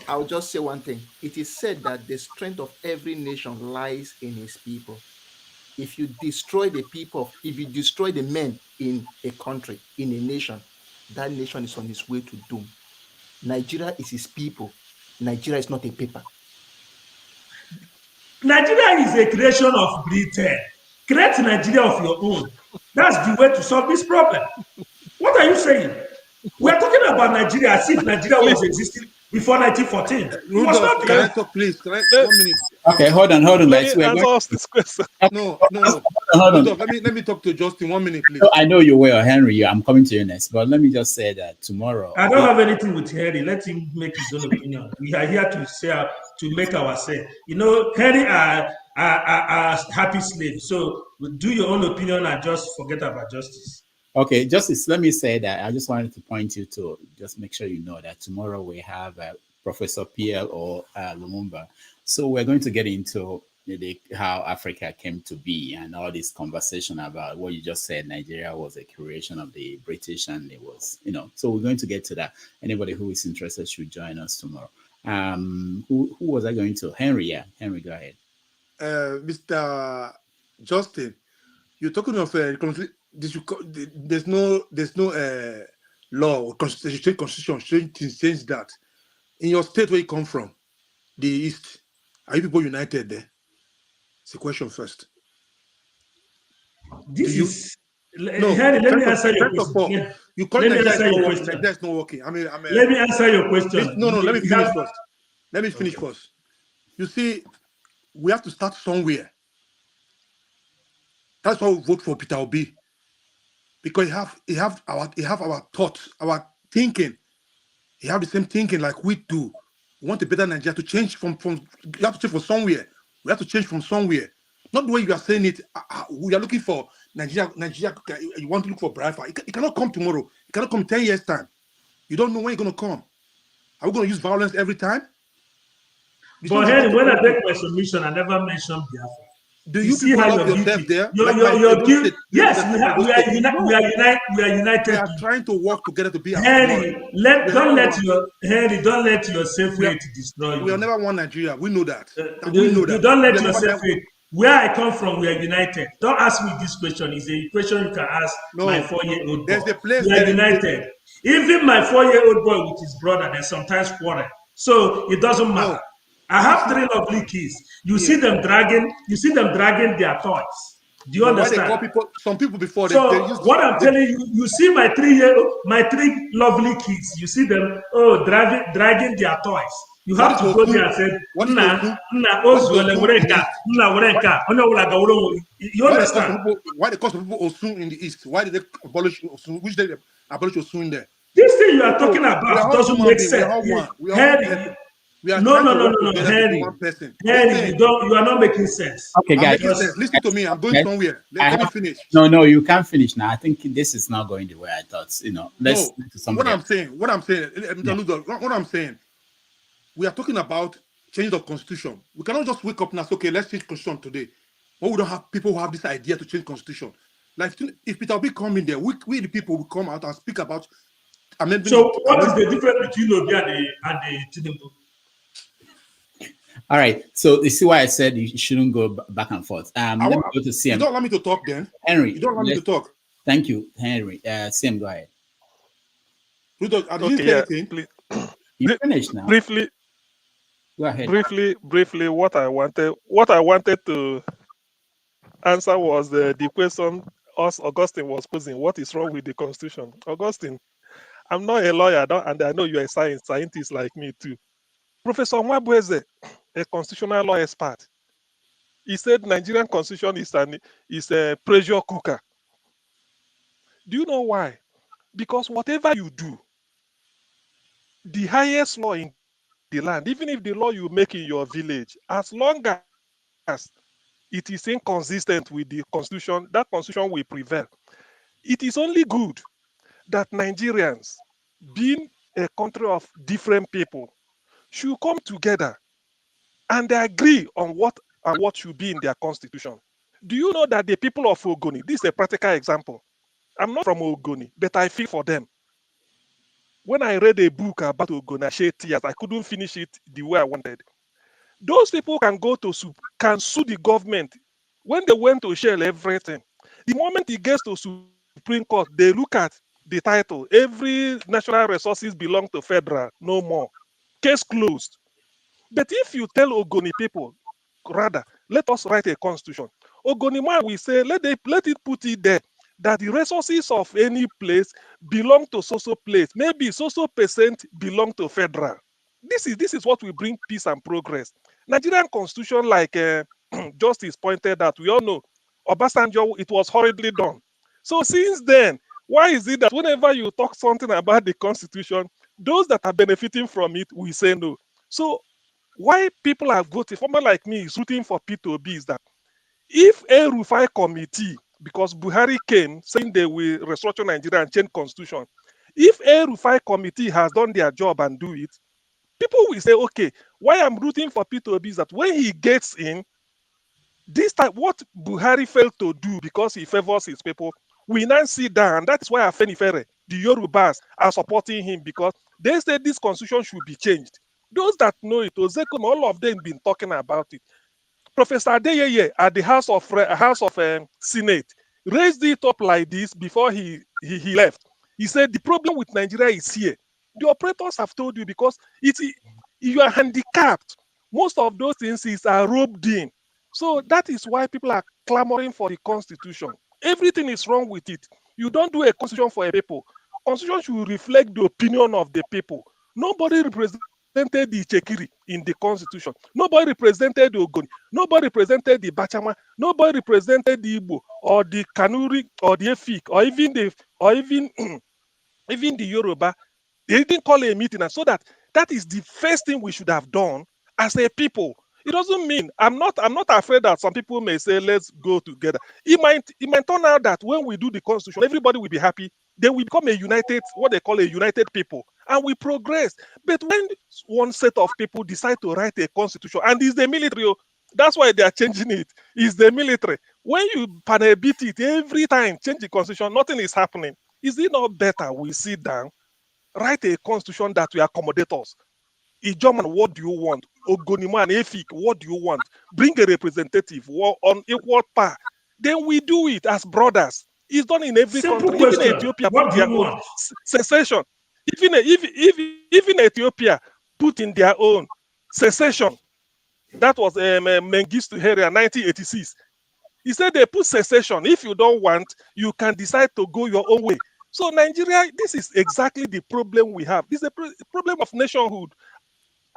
I'll just say one thing. It is said that the strength of every nation lies in his people. If you destroy the people, if you destroy the men in a country, in a nation, that nation is on its way to doom. Nigeria is his people. Nigeria is not a paper. Nigeria is a creation of Britain. Create Nigeria of your own. That's the way to solve this problem. What are you saying? We are talking about Nigeria as if Nigeria was existing before 1914. It was not Can I there. talk, please? Can I 1 minute? Okay, hold on. Let me answer this question. No. Hold on. Rudolph, let me talk to Justin 1 minute, please. No, I know you will, Henry. I'm coming to you next, but let me just say that tomorrow. I don't have anything with Henry. Let him make his own opinion. We are here to say to make our say. You know, Henry are happy slaves. So do your own opinion and just forget about justice. Okay, Justice, let me say that I just wanted to point you to just make sure you know that tomorrow we have Professor PL or Lumumba. So we're going to get into how Africa came to be and all this conversation about what you just said. Nigeria was a creation of the British and it was, so we're going to get to that. Anybody who is interested should join us tomorrow. Who was I going to? Henry, yeah. Henry, go ahead. Mr. Justin, you're talking of there's no law or constitution change that. In your state where you come from, the East, are you people united there? It's a question first. Henry, let me answer your question. You call it Nigeria not working. Let me answer your question. No, let me finish first. Let me finish first. You see, we have to start somewhere. That's why we vote for Peter Obi. Because he have our thoughts, our thinking. He have the same thinking like we do. We want a better Nigeria to change from you have to change from somewhere. We have to change from somewhere. Not the way you are saying it. We are looking for Nigeria. You want to look for Biafra. It cannot come tomorrow. It cannot come 10 years time. You don't know when it's going to come. Are we going to use violence every time? But Henry, when I make my submission, I never mentioned Biafra. Do you see how yourself there? Yes, we are united. We are trying to work together to be. Henry, don't let your self-hate destroy you. We are never one Nigeria. We know that. Don't let your self-hate. Where I come from, we are united. Don't ask me this question. It's a question you can ask my 4-year-old boy. There's a place we are united. Even my 4-year-old boy with his brother, they sometimes quarrel. So it doesn't matter. No. I have 3 lovely kids. You see them dragging their toys. Do you understand? Some people before. What I'm telling you, you see my 3 lovely kids. You see them dragging their toys. You have to go there and say, you understand? Why the cost of people Osun in the East? Why did they abolish Osun? Which day they abolish Osun in there? This thing you are talking about doesn't make sense. No, Henry. Henry, you are not making sense. Okay, guys. Listen to me. I'm going somewhere. Let me finish. No, you can't finish now. I think this is not going the way I thought. Let's what I'm saying, we are talking about change of constitution. We cannot just wake up and say, okay, let's change constitution today. But we don't have people who have this idea to change constitution. Like if Peter Obi come in there, we the people will come out and speak about amendment. So what is the difference between Obi and the Tinubu? All right. So you see why I said you shouldn't go back and forth. Let me go to CM. You don't allow me to talk then. Henry. You don't allow me to talk. Thank you, Henry. CM, go ahead. Please. You finished now. Briefly. Go ahead. Briefly, what I wanted to answer was the question Augustine was posing. What is wrong with the Constitution? Augustine, I'm not a lawyer, and I know you're a scientist like me too. Professor Mwabweze, a constitutional law expert, he said Nigerian constitution is a pressure cooker. Do you know why? Because whatever you do, the highest law in the land, even if the law you make in your village, as long as it is inconsistent with the constitution, that constitution will prevail. It is only good that Nigerians, being a country of different people, should come together and they agree on what should be in their constitution. Do you know that the people of Ogoni, this is a practical example. I'm not from Ogoni, but I feel for them. when I read a book about Ogoni, I shed tears. I couldn't finish it the way I wanted. Those people can go to can sue the government. When they went to shell everything, the moment it gets to Supreme Court, they look at the title. Every national resources belong to federal, no more. Case closed. But if you tell Ogoni people, rather, let us write a constitution. Ogoni man will say, let it put it there that the resources of any place belong to so-so place. Maybe so-so percent belong to federal. This is what will bring peace and progress. Nigerian constitution, like Justice pointed out, we all know, Obasanjo, it was horribly done. So since then, why is it that whenever you talk something about the constitution, those that are benefiting from it will say no? So why people are voting, someone like me is rooting for P2B is that if a Rufai committee, because Buhari came saying they will restructure Nigeria and change constitution, if a Rufai committee has done their job and do it, people will say, okay, why I'm rooting for P2B is that when he gets in, this time what Buhari failed to do because he favors his people, we now sit down. That's why Afenifere, the Yorubas, are supporting him because they said this constitution should be changed. Those that know it, Ozekom, all of them been talking about it. Professor Adeyeye at the House of Senate raised it up like this before he left. He said the problem with Nigeria is here. The operators have told you because you are handicapped. Most of those things are roped in. So that is why people are clamoring for the constitution. Everything is wrong with it. You don't do a constitution for a people. Constitution should reflect the opinion of the people. Nobody represented the Chekiri in the constitution. Nobody represented the Ogoni. Nobody represented the Bachama. Nobody represented the Igbo or the Kanuri or the Efik or even even the Yoruba. They didn't call a meeting, and so that is the first thing we should have done as a people. It doesn't mean I'm not afraid that some people may say let's go together. It might turn out that when we do the constitution, everybody will be happy. Then we become a united, what they call a united people, and we progress. But when one set of people decide to write a constitution, and it's the military, that's why they are changing it. It's the military. When you panabit it every time, change the constitution, nothing is happening. Is it not better we sit down, write a constitution that will accommodate us? Ijoman, what do you want? Ogonima and Efik, what do you want? Bring a representative on equal par. Then we do it as brothers. It's done in every Simple country. question. Even Ethiopia What put do their you own want? secession. Even Ethiopia put in their own secession. That was Mengistu Haile 1986. He said they put secession. If you don't want, you can decide to go your own way. So Nigeria, this is exactly the problem we have. This is a problem of nationhood.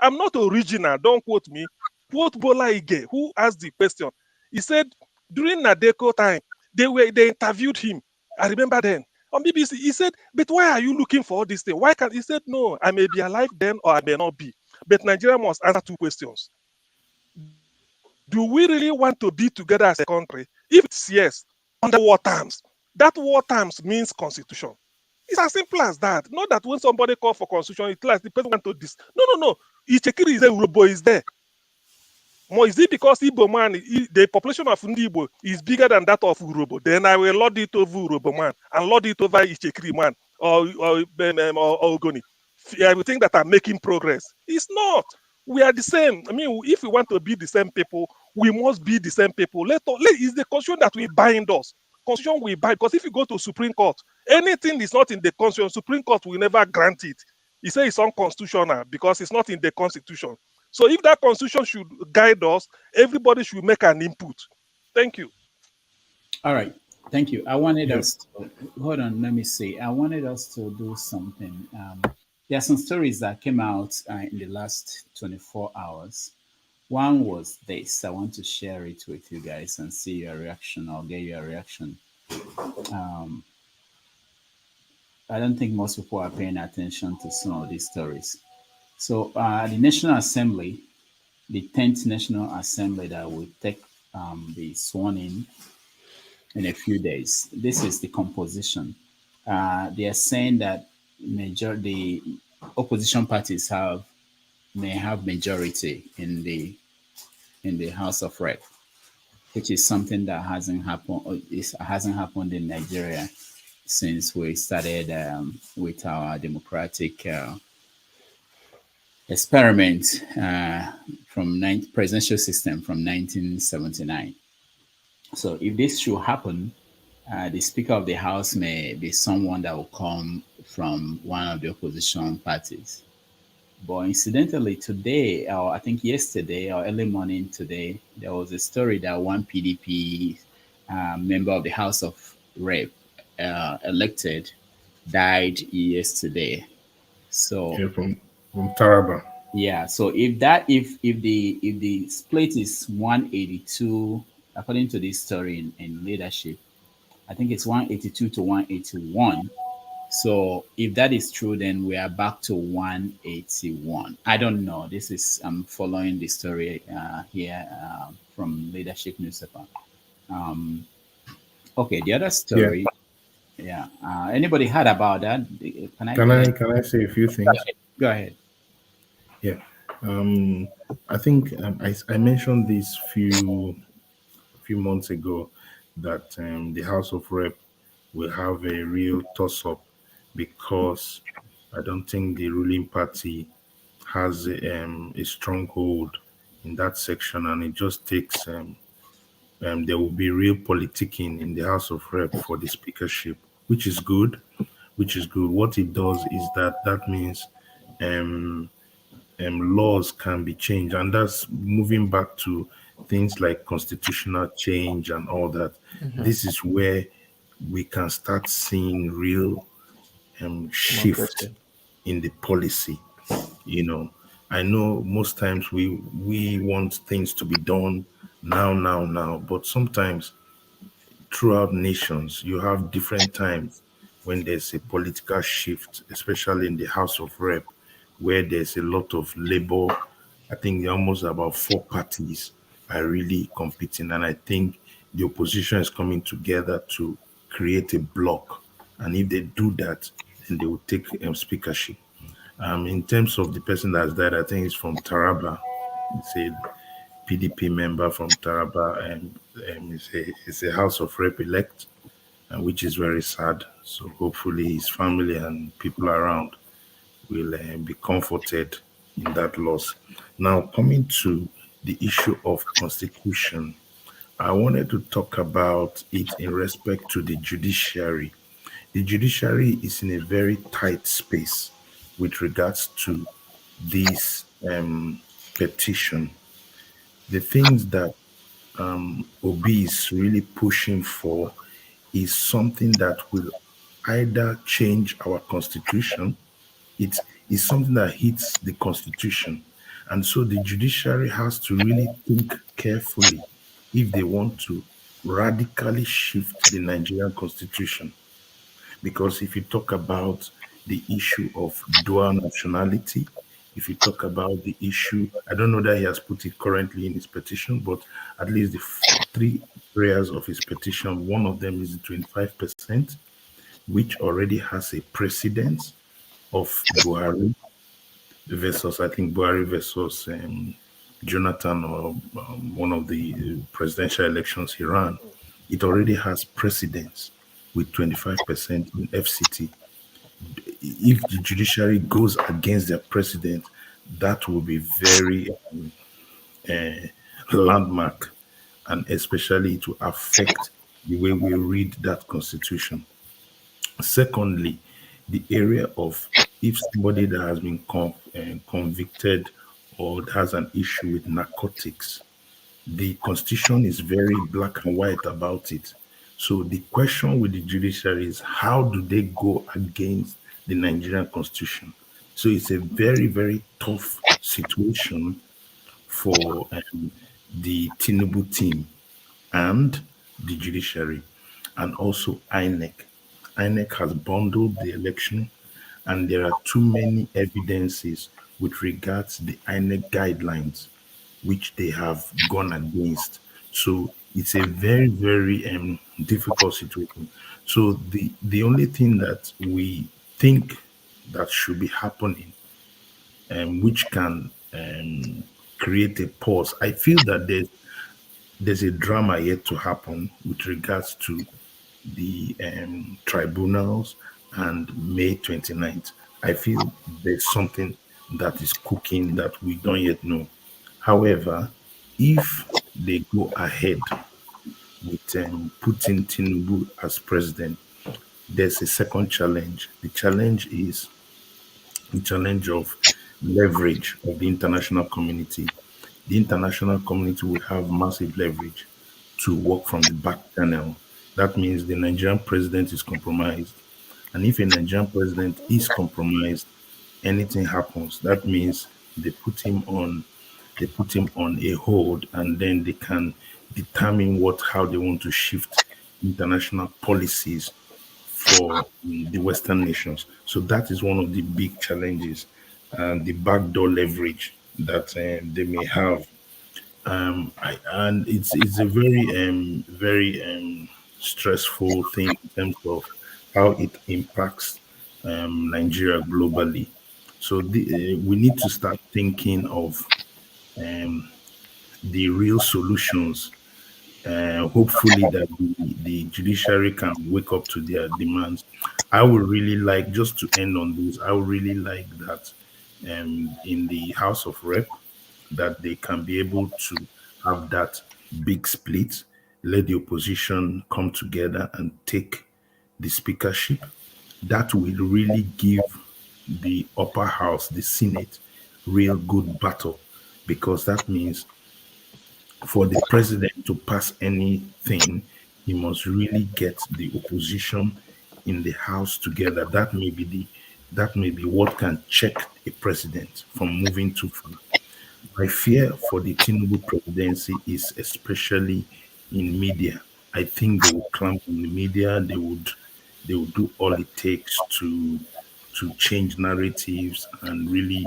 I'm not original, don't quote me. Quote Bola Ige, who asked the question. He said during Nadeko time, they interviewed him. I remember then on BBC. He said, "But why are you looking for all this thing? Why can't?" He said, "No, I may be alive then or I may not be. But Nigeria must answer two questions. Do we really want to be together as a country? If it's yes, under what terms? That what terms means constitution. It's as simple as that. Not that when somebody calls for constitution, it's like the person wants to this. No. Ichekiri is there, Urobo is there. More is it because Igbo man, the population of Igbo is bigger than that of Urobo? Then I will lord it over Urobo man and lord it over Ichekiri man or Ogoni. I will think that I'm making progress. It's not. We are the same. I mean, if we want to be the same people, we must be the same people. It's the constitution that will bind us. Constitution will bind, because if you go to Supreme Court, anything is not in the constitution, Supreme Court will never grant it. He says it's unconstitutional because it's not in the constitution. So if that constitution should guide us, everybody should make an input. Thank you. All right. Thank you. I wanted us to, hold on, let me see. I wanted us to do something. There are some stories that came out in the last 24 hours. One was this. I want to share it with you guys and see your reaction. I'll get your reaction. I don't think most people are paying attention to some of these stories. So the National Assembly, the 10th National Assembly that will take the sworn in a few days. This is the composition. They are saying that the opposition parties may have majority in the House of Rep, which is something that hasn't happened in Nigeria since we started with our democratic experiment from presidential system from 1979. So if this should happen, the Speaker of the House may be someone that will come from one of the opposition parties. But incidentally, today, or I think yesterday or early morning today, there was a story that one PDP member of the House of Rep elected died yesterday. So Yeah, from Taraba. yeah, so if the split is 182, according to this story in leadership, I think it's 182 to 181. So if that is true, then we are back to 181. I don't know. This is I'm following the story here from Leadership newspaper. Okay, the other story. Yeah. Anybody heard about that? Can I say a few things? Go ahead. Yeah. I think I mentioned this few months ago that the House of Rep will have a real toss-up because I don't think the ruling party has a stronghold in that section, and it just takes there will be real politicking in the House of Rep for the speakership, which is good. What it does is that means laws can be changed, and that's moving back to things like constitutional change and all that. This is where we can start seeing real shift in the policy. I know most times we want things to be done now, but sometimes throughout nations you have different times when there's a political shift, especially in the House of Rep, where there's a lot of labor. I think almost about 4 parties are really competing, and I think the opposition is coming together to create a bloc. And if they do that, then they will take speakership. In terms of the person that's died, I think it's from Taraba. It's a PDP member from Taraba, and it's a House of Rep elect, which is very sad. So hopefully his family and people around will be comforted in that loss. Now, coming to the issue of constitution, I wanted to talk about it in respect to the judiciary. The judiciary is in a very tight space with regards to this petition. The things that Obi is really pushing for is something that will either change our constitution. It is something that hits the constitution. And so the judiciary has to really think carefully if they want to radically shift the Nigerian constitution. Because if you talk about the issue of dual nationality, if you talk about the issue, I don't know that he has put it currently in his petition, but at least the 3 areas of his petition, one of them is the 25%, which already has a precedent of Buhari versus, I think, Buhari versus Jonathan, or one of the presidential elections he ran. It already has precedence with 25% in FCT. If the judiciary goes against their precedent, that will be very landmark, and especially it will affect the way we read that constitution. Secondly, the area of if somebody that has been convicted or has an issue with narcotics, the constitution is very black and white about it. So the question with the judiciary is, how do they go against the Nigerian constitution? So it's a very, very tough situation for the Tinubu team and the judiciary, and also INEC. INEC has bundled the election, and there are too many evidences with regards to the INEC guidelines, which they have gone against. So it's a very, very difficult situation. So the only thing that we think that should be happening, which can create a pause, I feel that there's a drama yet to happen with regards to the tribunals, and May 29th. I feel there's something that is cooking that we don't yet know. However, if they go ahead with putting Tinubu as president, there's a second challenge. The challenge is the challenge of leverage of the international community. The international community will have massive leverage to work from the back channel. That means the Nigerian president is compromised. And if a Nigerian president is compromised, anything happens. That means they put him on a hold, and then they can determine how they want to shift international policies for the Western nations. So that is one of the big challenges, and the backdoor leverage that they may have. And it's a very stressful thing in terms of how it impacts Nigeria globally. So we need to start thinking of the real solutions. Hopefully that the judiciary can wake up to their demands. I would really like, just to end on this, I would really like that in the House of Rep, that they can be able to have that big split, let the opposition come together and take the speakership. That will really give the upper house, the Senate, real good battle, because that means for the president to pass anything, he must really get the opposition in the house together. That may be what can check a president from moving too far. My fear for the Tinubu presidency is especially in media. I think they will clamp on the media. They would do all it takes to change narratives and really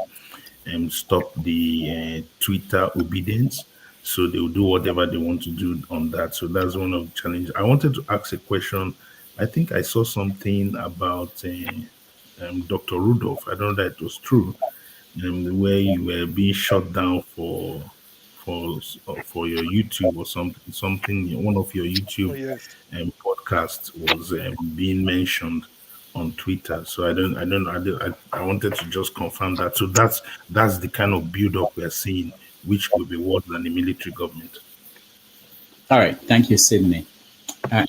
stop the Twitter obedience. So they will do whatever they want to do on that. So that's one of the challenges. I wanted to ask a question. I think I saw something about Dr. Rudolph. I don't know that it was true, where you were being shut down for your YouTube or something. One of your YouTube Yes. podcasts was being mentioned on Twitter. So I wanted to just confirm that. So that's the kind of build up we're seeing, which will be worse than the military government. All right. Thank you, Sydney.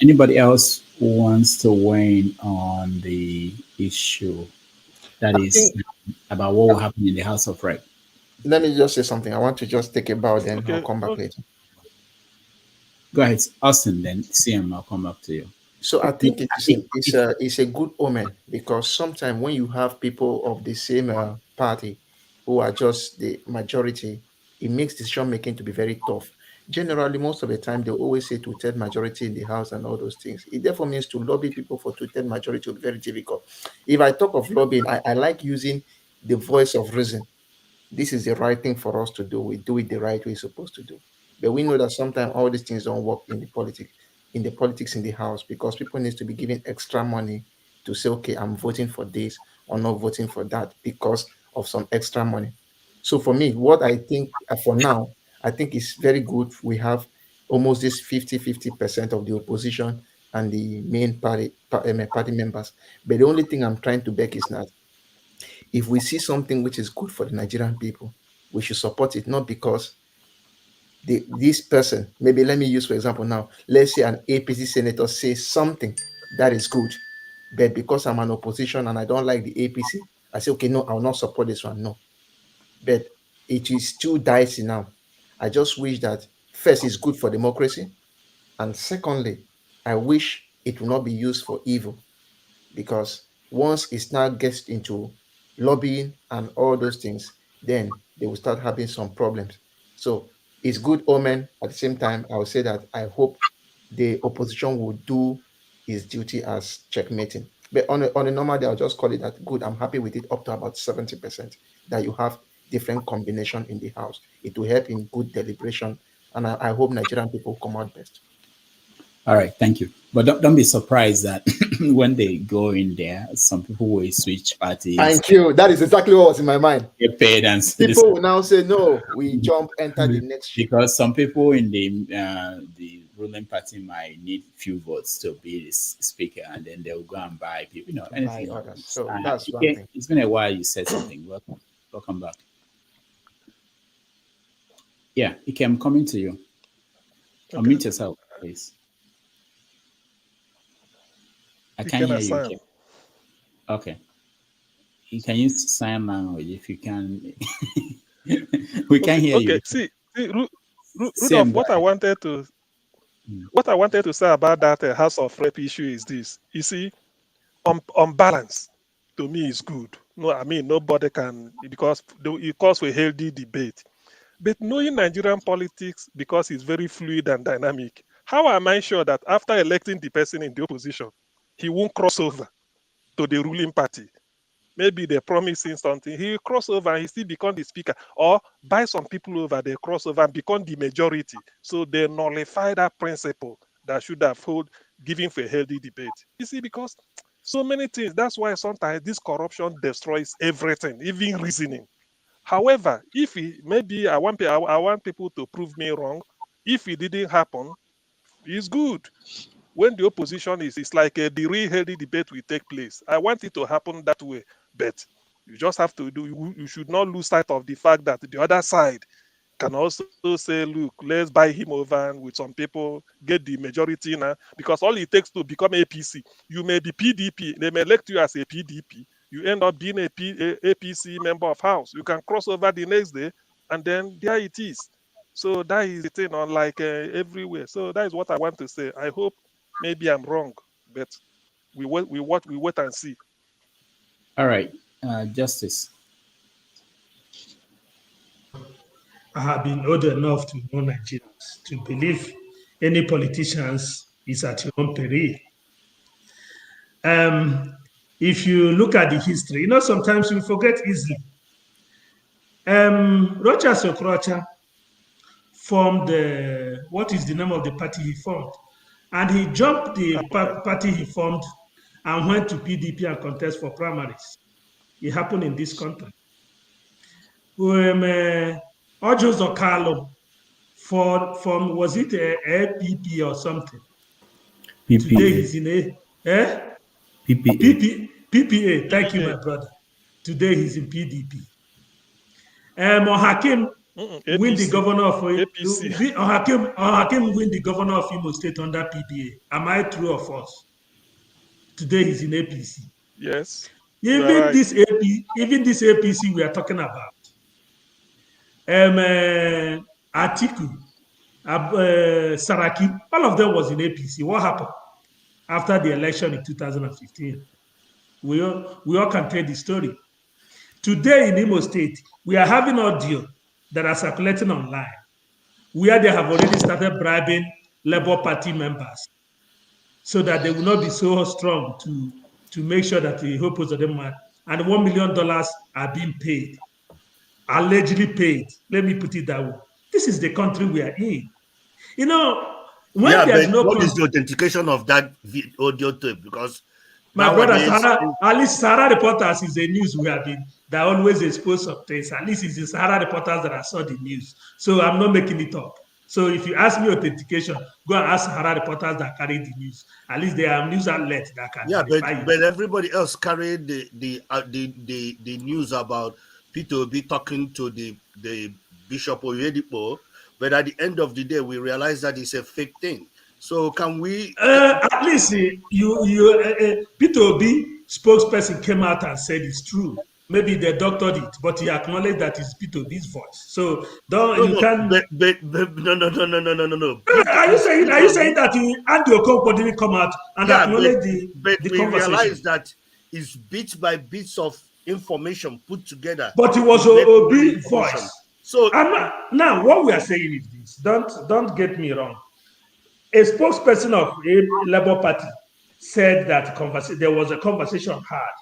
Anybody else who wants to weigh in on the issue that is about what will happen in the House of Rep? Let me just say something. I want to just take a bow, then Okay. I'll come back later. Go ahead, Austin, then CM, I'll come back to you. So I think it's a good omen, because sometimes when you have people of the same party who are just the majority, it makes decision making to be very tough. Generally, most of the time, they always say two-third majority in the House and all those things. It therefore means to lobby people for two-third majority will be very difficult. If I talk of lobbying, I like using the voice of reason. This is the right thing for us to do. We do it the right way it's supposed to do. But we know that sometimes all these things don't work in the politics in the house, because people need to be given extra money to say, okay, I'm voting for this or not voting for that because of some extra money. So for me, what I think for now, I think it's very good. We have almost this 50% of the opposition and the main party members. But the only thing I'm trying to beg is that if we see something which is good for the Nigerian people, we should support it, not because this person, maybe let me use for example now, let's say an APC senator says something that is good, but because I'm an opposition and I don't like the APC, I say, okay, no, I'll not support this one. No. But it is too dicey now. I just wish that first it's good for democracy, and secondly, I wish it will not be used for evil, because once it now gets into lobbying and all those things, then they will start having some problems. So it's good omen. At the same time, I will say that I hope the opposition will do its duty as checkmating. But on a normal day, I'll just call it that good. I'm happy with it up to about 70%, that you have different combination in the house. It will help in good deliberation, and I hope Nigerian people come out best. All right, thank you. But don't be surprised that when they go in there, some people will switch parties. Thank you. That is exactly what was in my mind. Get paid and people will now say, no, we enter the next ship. Because some people in the ruling party might need few votes to be the speaker, and then they'll go and buy people. You know, Buy anything. others. So that's one Okay, thing. it's been a while. You said something. Welcome back. Yeah, Ike, I'm coming to you. Unmute yourself, please. I can't hear you. Ike. Okay. You can use sign language if you can. We can hear you. Okay, see, Rudolph, what I wanted to say about that House of Rep issue is this. You see, on balance, to me, is good. No, I mean, nobody can, because it calls for a healthy debate. But knowing Nigerian politics, because it's very fluid and dynamic, how am I sure that after electing the person in the opposition, he won't cross over to the ruling party? Maybe they're promising something. He will cross over and he still become the speaker. Or buy some people over, they cross over and become the majority. So they nullify that principle that should have given for a healthy debate. You see, because so many things. That's why sometimes this corruption destroys everything, even reasoning. However, if maybe I want people to prove me wrong. If it didn't happen, it's good. When the opposition it's like the real healthy debate will take place. I want it to happen that way, but you just have to you should not lose sight of the fact that the other side can also say, look, let's buy him over and with some people get the majority now, because all it takes to become APC, you may be PDP, they may elect you as a PDP, you end up being a APC member of House. You can cross over the next day, and then there it is. So that is the thing, unlike everywhere. So that is what I want to say. I hope maybe I'm wrong, but we wait and see. All right, Justice. I have been old enough to know Nigerians, to believe any politicians is at your own peril. If you look at the history, sometimes we forget easily. Roger Sokrocha formed what is the name of the party he formed? And he jumped the party he formed and went to PDP and contest for primaries. It happened in this country. Ojo Zokalo from was it a PP or something? PPA. Today he's in PPA. PPA. Thank you, my brother. Today he's in PDP. Hakim win the governor of Hakim win the governor of Imo State under PPA. Am I true or false? Today he's in APC. Yes. Even this APC we are talking about. Atiku, Saraki, all of them was in APC. What happened after the election in 2015? We all can tell the story. Today in Imo State, we are having audio that are circulating online where they have already started bribing Labour Party members so that they will not be so strong to make sure that the hopes of them are, and $1 million are being paid. Allegedly paid. Let me put it that way. This is the country we are in. When there's no what is the authentication of that audio tape? Because my brother, at least Sahara Reporters is the news we have been that always expose some things. At least it's the Sahara Reporters that I saw the news. So I'm not making it up. So if you ask me authentication, go and ask Sahara Reporters that carry the news. At least they are news outlets that can. Yeah, but everybody else carried the news about P2B talking to the Bishop Oyedipo, but at the end of the day, we realize that it's a fake thing. So can we? At least P2B spokesperson came out and said it's true. Maybe they doctored it, but he acknowledged that it's P2B's voice. So you can't. No. Are you saying that Andy Okonkwo didn't come out and acknowledge the conversation? We realize that it's bits by bits of information put together. But it was Obi voice. So now what we are saying is this. Don't get me wrong. A spokesperson of a Labour Party said that there was a conversation had.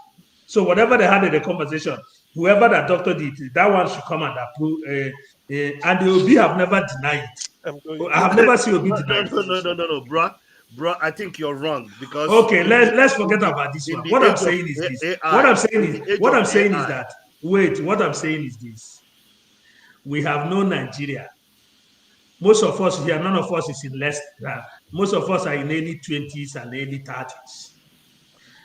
So whatever they had in the conversation, whoever that doctored it, that one should come and approve. And the Obi have never denied it. I have never seen Obi deny it. No, bro. I think you're wrong because. Okay, let's forget about this one. What I'm saying is this. What I'm saying is that. Wait, what I'm saying is this. We have no Nigeria Most of us here, none of us is in less than. Most of us are in early 20s and early 30s.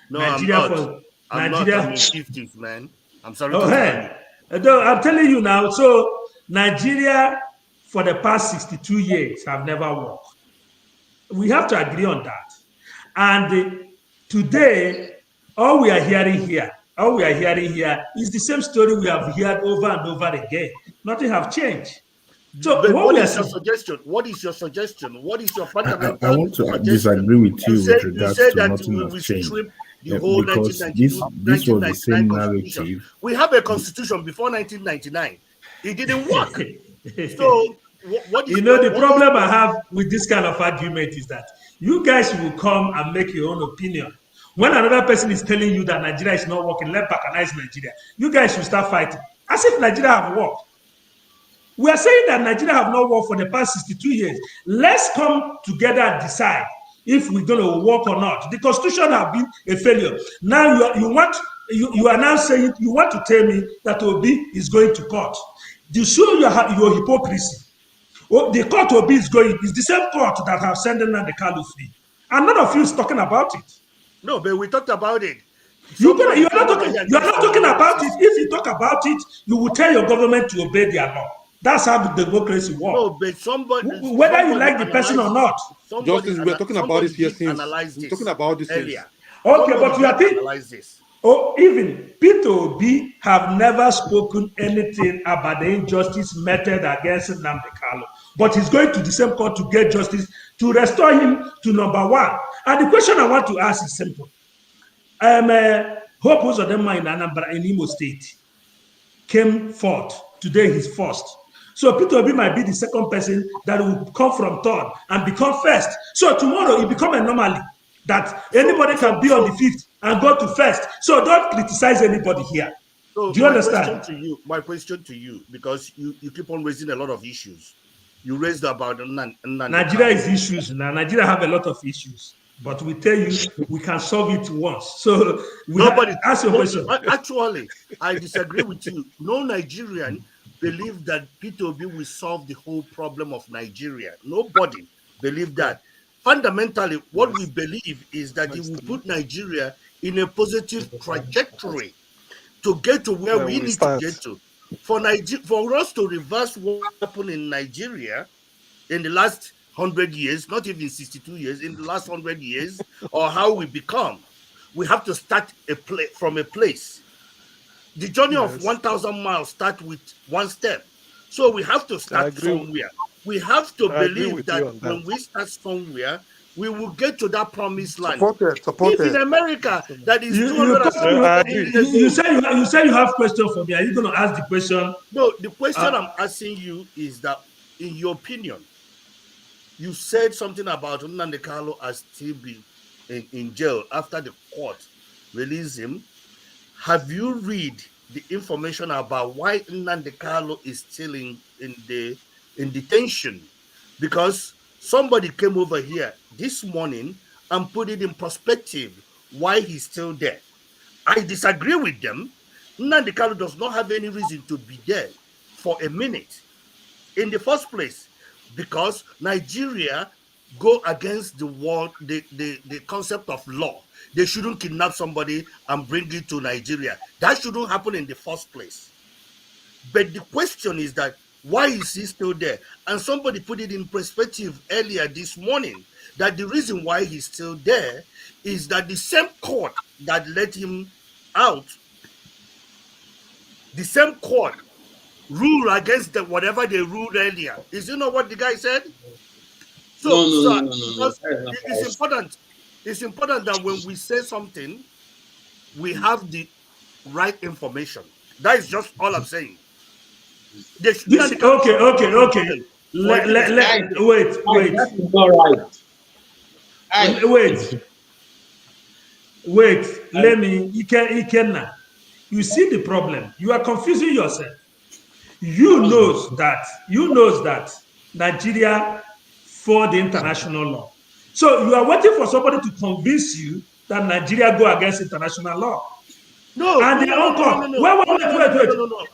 No, Nigeria I'm not. for I'm Nigeria. not. I'm in 50s, man. I'm sorry Oh, to tell you. hey, I'm telling you now. So Nigeria for the past 62 years have never worked. We have to agree on that. And today, all we are hearing here is the same story we have heard over and over again. Nothing have changed. So But what what we are is your saying, suggestion? What is your suggestion? What is your I fundamental want to suggestion? disagree with you with You regards say to that nothing we has will changed. strip the whole Because 1992, this was the 1999 same constitution. narrative. We have a constitution before 1999. It didn't work. So what is you know, the what problem is I have with this kind of argument is that you guys will come and make your own opinion. When another person is telling you that Nigeria is not working, let's balkanize Nigeria, you guys will start fighting as if Nigeria have worked. We are saying that Nigeria have not worked for the past 62 years. Let's come together and decide if we're going to work or not. The constitution has been a failure. Now you are now saying you want to tell me that Obi is going to court. To show your hypocrisy. The court Obi is going is the same court that have sent them the Kalu free. And none of you is talking about it. No, but we talked about it. You are not talking about it. If you talk about it, you will tell your government to obey their law. That's how the democracy works. No, but whether you like the person or not. Justice, we're talking about this here since. We're talking about this earlier. Okay, but you are thinking. Analyze this. Oh, even Peter Obi have never spoken anything about the injustice meted against Nnamdi Kanu. But he's going to the same court to get justice to restore him to number one. And the question I want to ask is simple. Hope Uzodinma in Anambra in Imo State came fourth. Today he's first. So Peter Obi might be the second person that will come from third and become first. So tomorrow it become an anomaly that anybody can be on the fifth and go to first. So don't criticize anybody here. So do you understand? My question to you, because you keep on raising a lot of issues. You raised about Nigeria is issues now. Nigeria have a lot of issues. But we tell you, we can solve it once. So ask your question. Actually, I disagree with you. No Nigerian believe that Peter Obi will solve the whole problem of Nigeria. Nobody believe that. Fundamentally, what we believe is that he will put Nigeria in a positive trajectory to get to where we need to get to. For us to reverse what happened in Nigeria in the last 100 years, not even 62 years, in the last 100 years, or how we become, we have to start from a place. The journey of 1,000 miles starts with one step. So we have to start somewhere. We have to believe that when we start somewhere, we will get to that promised land. Supported. If in America, that is you say you have question for me. Are you going to ask the question? No, the question I'm asking you is that, in your opinion, you said something about Nnamdi Kanu as still be in jail after the court released him. Have you read the information about why Nnamdi Kanu is still in detention? Because somebody came over here this morning and put it in perspective why he's still there. I disagree with them. Nnamdi Kanu does not have any reason to be there for a minute. In the first place, because Nigeria go against the world, the concept of law. They shouldn't kidnap somebody and bring it to Nigeria. That shouldn't happen in the first place. But the question is that, why is he still there? And somebody put it in perspective earlier this morning that the reason why he's still there is that the same court that let him out, the same court rule against whatever they ruled earlier. Is you know what the guy said? So, No. It's important. It's important that when we say something, we have the right information. That is just all I'm saying. Okay. Wait. Let me. Ikenna. You see the problem. You are confusing yourself. You knows that Nigeria for the international law. So you are waiting for somebody to convince you that Nigeria go against international law. No. And their own court. Wait.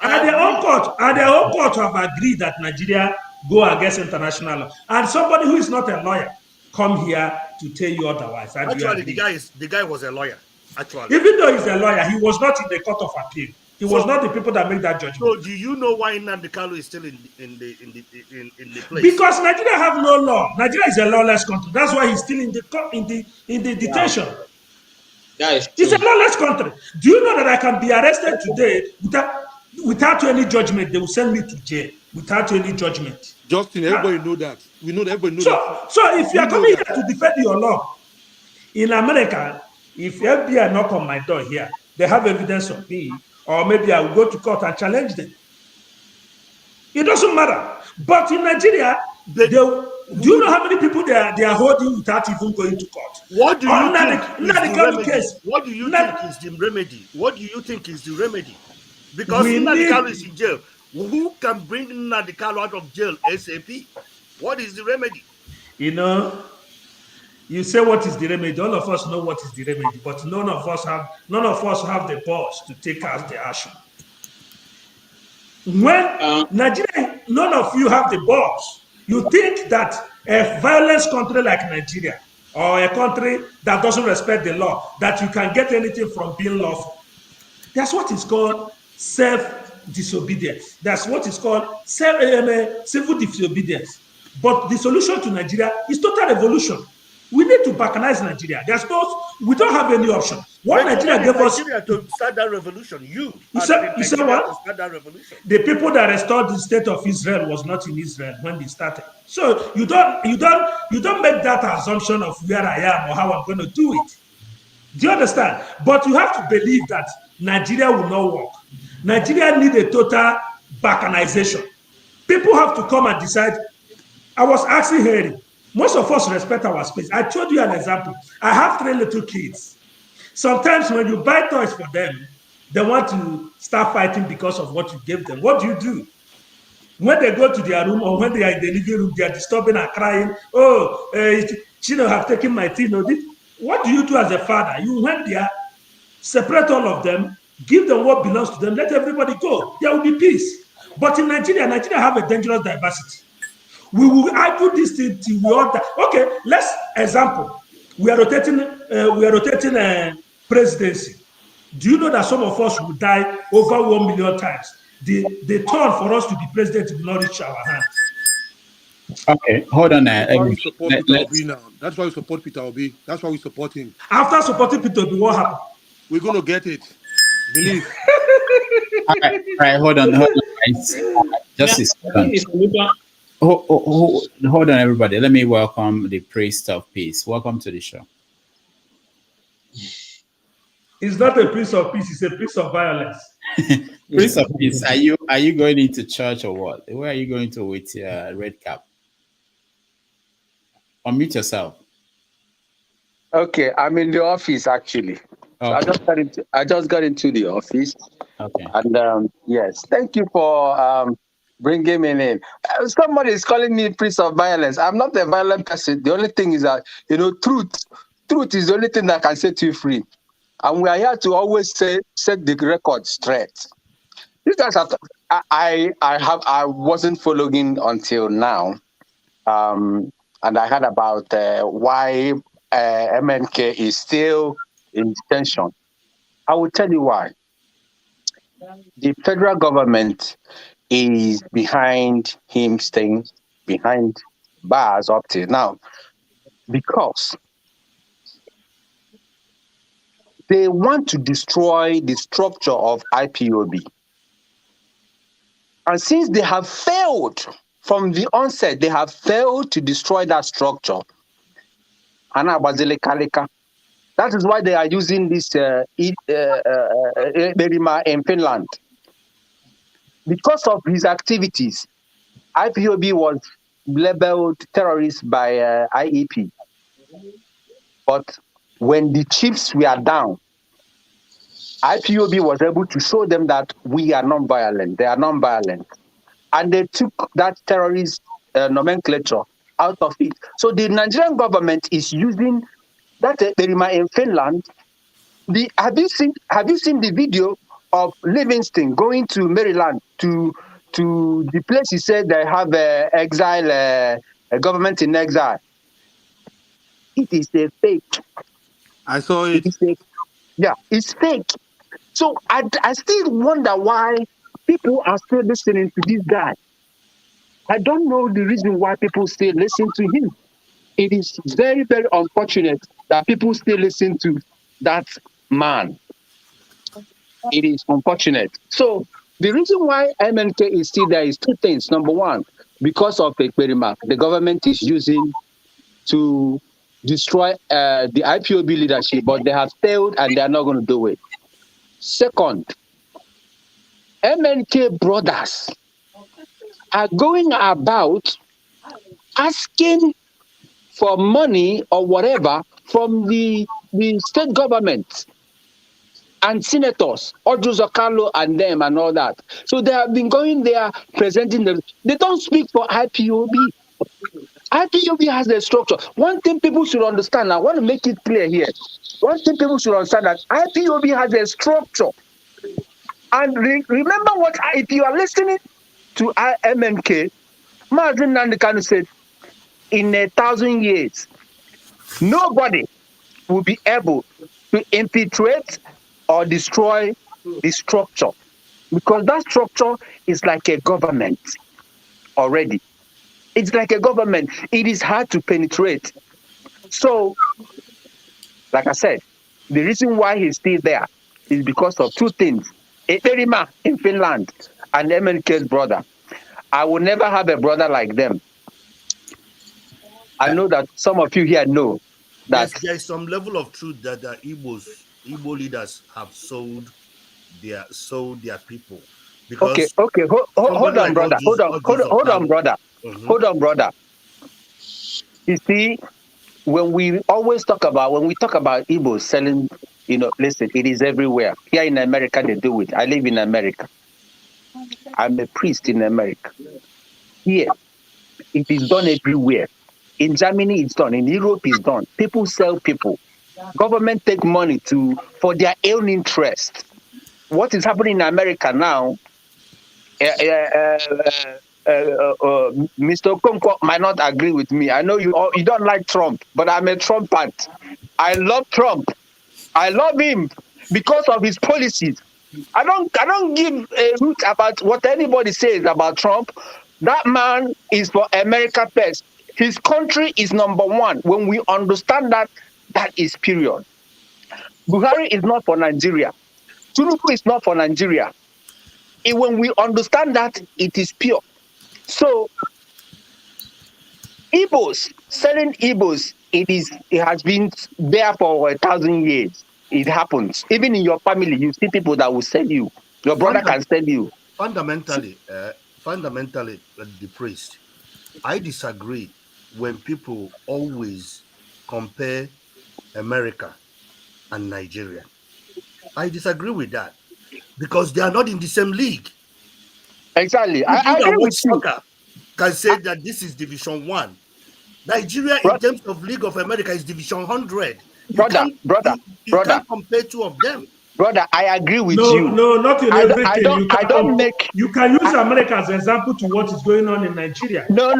And their own court have agreed that Nigeria go against international law. And somebody who is not a lawyer come here to tell you otherwise. Actually, the guy was a lawyer. Actually, even though he's a lawyer, he was not in the court of appeal. He was not the people that make that judgment. So, do you know why Nnamdi Kanu is still in the place? Because Nigeria have no law. Nigeria is a lawless country. That's why he's still in the detention. It's a lawless country. Do you know that I can be arrested today without any judgment? They will send me to jail without any judgment. Justin, everybody know that. We know everybody know that. So if you are coming here to defend your law, in America, if FBI knock on my door here, they have evidence of me, or maybe I will go to court and challenge them. It doesn't matter. But in Nigeria, do you know how many people they are holding without even going to court? What do you think is the remedy? Case. What do you think is the remedy? What do you think is the remedy? Because Nnamdi Kanu is in jail. Who can bring Nnamdi Kanu out of jail ASAP? What is the remedy? You know, you say what is the remedy. All of us know what is the remedy, but none of us have the balls to take out the action. When Nigeria, none of you have the balls. You think that a violent country like Nigeria, or a country that doesn't respect the law, that you can get anything from being lawful. That's what is called self-disobedience. That's what is called civil disobedience. But the solution to Nigeria is total revolution. We need to balkanize Nigeria. We don't have any option. What Nigeria gave us to start that revolution. You said what? To start that revolution. The people that restored the state of Israel was not in Israel when they started. So you don't make that assumption of where I am or how I'm going to do it. Do you understand? But you have to believe that Nigeria will not work. Nigeria need a total balkanization. People have to come and decide. I was asking Harry. Most of us respect our space. I told you an example. I have 3 little kids. Sometimes when you buy toys for them, they want to start fighting because of what you gave them. What do? When they go to their room or when they are in the living room, they are disturbing and crying. Oh, children have taken my thing. What do you do as a father? You went there, separate all of them, give them what belongs to them, let everybody go. There will be peace. But in Nigeria have a dangerous diversity. We will argue this thing till we all die. Okay, let's example. We are rotating presidency. Do you know that some of us will die over 1 million times? The turn for us to be president will not reach our hands. Okay, hold on. That's why we support Peter Obi now. That's why we support Peter Obi. That's why we support him. After supporting Peter Obi, what happened? We're going to get it. Believe. All right, hold on. Just a second. Hold on, everybody. Let me welcome the priest of peace. Welcome to the show. It's not a priest of peace, it's a priest of violence. Priest of peace, are you going into church or what? Where are you going to with your red cap? Unmute yourself. Okay, I'm in the office actually. Okay. So I just got into the office. Okay. And yes, thank you for bringing me in. Somebody is calling me priest of violence. I'm not a violent person. The only thing is that truth is the only thing that can set you free. And we are here to always set the record straight. These guys have I wasn't following until now. And I heard about why MNK is still in detention. I will tell you why. The federal government is behind him staying behind bars up till now because they want to destroy the structure of IPOB. And since they have failed from the onset, they have failed to destroy that structure. That is why they are using this Derima in Finland. Because of his activities, IPOB was labeled terrorist by IEP. But when the chiefs were down, IPOB was able to show them that we are non-violent. They are non-violent. And they took that terrorist nomenclature out of it. So the Nigerian government is using that Derima in Finland. Have you seen the video of Livingston going to Maryland to to the place he said they have a government in exile. It is a fake. I saw it. Yeah, it's fake. So I still wonder why people are still listening to this guy. I don't know the reason why people still listen to him. It is very, very unfortunate that people still listen to that man. It is unfortunate. So the reason why MNK is still there is two things. Number one, because of a Ekperima, the government is using to destroy the IPOB leadership, but they have failed and they are not going to do it. Second, MNK brothers are going about asking for money or whatever from the state government and senators, Odus Okalo and them and all that. So they have been going there presenting them. They don't speak for IPOB. IPOB has a structure. One thing people should understand, I want to make it clear here. One thing people should understand that IPOB has a structure. And remember what, if you are listening to MNK, Mazin Nandekanu said, in 1,000 years, nobody will be able to infiltrate or destroy the structure, because that structure is like a government already. It's like a government. It is hard to penetrate. So, like I said, the reason why he's still there is because of two things. Ekperima in Finland and MNK's brother. I will never have a brother like them. I know that some of you here know that. Yes, there is some level of truth that the Igbo leaders have sold their people. Because okay, hold on, brother. Hold on, brother. Mm-hmm. Hold on, brother. You see, when we talk about Igbos selling, listen, it is everywhere. Here in America, they do it. I live in America. I'm a priest in America. Here, it is done everywhere. In Germany, it's done. In Europe, it's done. People sell people. Government take money for their own interest. What is happening in America now? Mr. Okonkwo might not agree with me. I know you don't like Trump, but I'm a Trumpant. I love Trump. I love him because of his policies. I don't give a root about what anybody says about Trump. That man is for America first. His country is number one. When we understand that, that is period. Buhari is not for Nigeria. Tinubu is not for Nigeria. And when we understand that, it is pure. So, selling Igbos, it has been there for 1,000 years. It happens. Even in your family, you see people that will sell you. Your brother can sell you. Fundamentally, the priest, I disagree when people always compare America and Nigeria. I disagree with that because they are not in the same league. Exactly. I agree with you. Can say that this is Division 1. Nigeria, in terms of League of America, is Division 100. You can't compare two of them. Brother, I agree with you. No, not in everything. You can use America as an example to what is going on in Nigeria. No,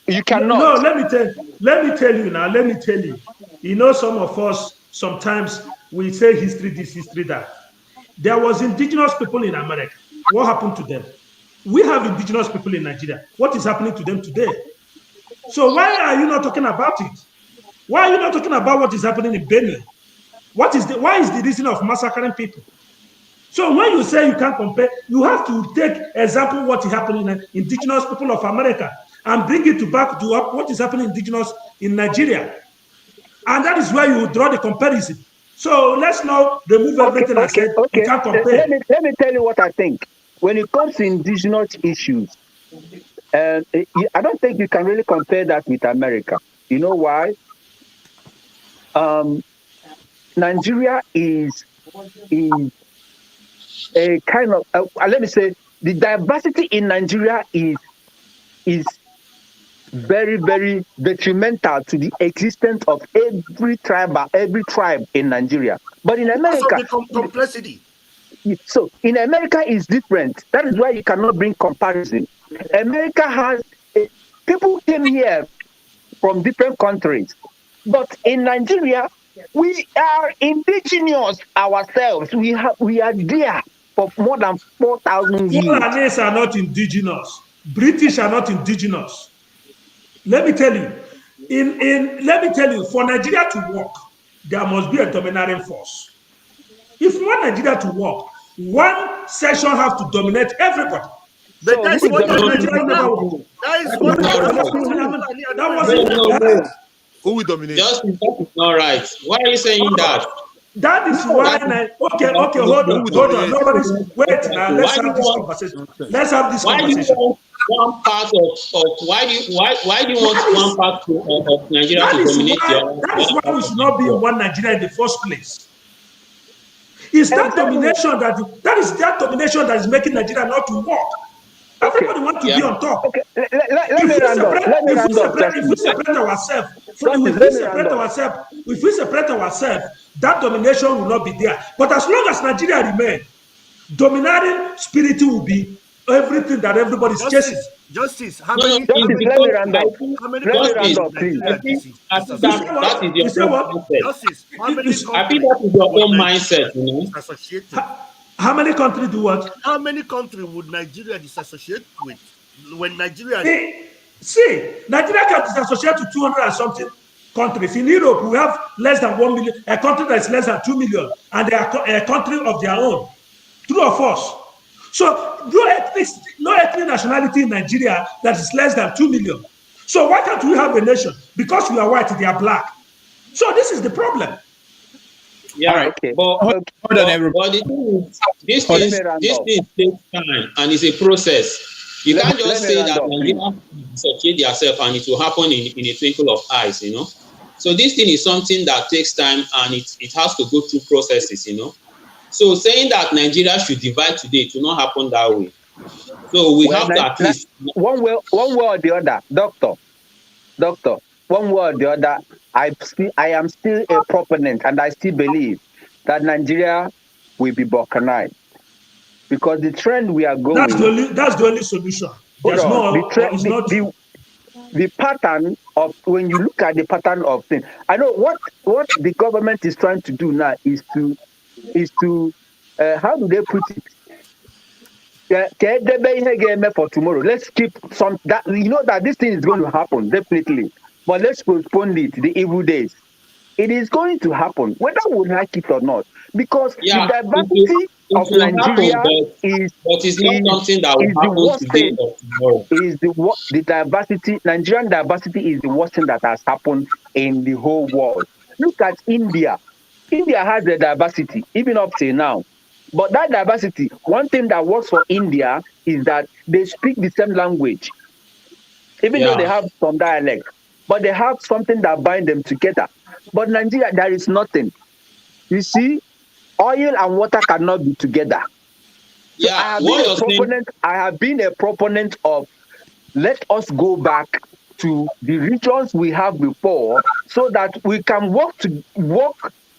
you cannot. No, let me tell you now. Let me tell you. You know, some of us sometimes we say history this, history that. There was indigenous people in America. What happened to them? We have indigenous people in Nigeria. What is happening to them today? So why are you not talking about it? Why are you not talking about what is happening in Benue? Why is the reason of massacring people? So when you say you can't compare, you have to take example what is happening in indigenous people of America and bring it back to what is happening indigenous in Nigeria. And that is where you draw the comparison. So let's now remove everything I said. You can't compare. Let me tell you what I think. When it comes to indigenous issues, I don't think you can really compare that with America. You know why? Nigeria is a kind of, let me say, the diversity in Nigeria is very, very detrimental to the existence of every tribe in Nigeria. But in America, complexity. So in America is different. That is why you cannot bring comparison. America has people came here from different countries, but in Nigeria we are indigenous ourselves. We are there for more than 4,000 years. Fulanis are not indigenous. British are not indigenous. Let me tell you, for Nigeria to work, there must be a dominating force. If you want Nigeria to work, one section has to dominate everybody. But that's what Nigeria now. That is what who will dominate? Just that is not right. Why are you saying that? That is why. Okay, hold on. Nobody's wait now. Let's have this conversation. Let's have this conversation. Why do you want one part of why do you want one part of Nigeria to dominate your? That is why we should not be in one Nigeria in the first place. It's that domination that is making Nigeria not to work. Everybody wants to be on top. Okay. Let me round up. If we separate ourselves, that domination will not be there. But as long as Nigeria remains, dominating spirit will be everything that everybody's chasing. Justice, how many? Let me round up, please. That is your own mindset. I think that is your own mindset, you know. How many countries do what? How many countries would Nigeria disassociate with when Nigeria? Nigeria can disassociate to 200 and something countries. In Europe, we have less than 1 million, a country that is less than 2 million, and they are a country of their own. True or false? So no ethnic nationality in Nigeria that is less than 2 million. So why can't we have a nation? Because we are white, they are black. So this is the problem. Yeah, okay. But hold on, everybody. This thing takes time and it's a process. You can't just say that Nigeria succeed yourself and it will happen in a twinkle of eyes, you know. So this thing is something that takes time and it has to go through processes, you know. So saying that Nigeria should divide today, it will not happen that way. So we have to at least one way or the other, doctor, one way or the other. I am still a proponent, and I still believe that Nigeria will be balkanized because the trend we are going. That's the only solution. The pattern of when you look at the pattern of things. I know what the government is trying to do now is to how do they put it? For tomorrow. Let's keep some that you know that this thing is going to happen definitely. But let's postpone it, the evil days. It is going to happen, whether we like it or not, because the diversity of Nigeria is something that will happen today or tomorrow. The diversity, Nigerian diversity is the worst thing that has happened in the whole world. Look at India. India has the diversity, even up till now. But that diversity, one thing that works for India is that they speak the same language, even though they have some dialect. But they have something that binds them together. But Nigeria, there is nothing. You see, oil and water cannot be together. So I have been a proponent of let us go back to the regions we have before so that we can walk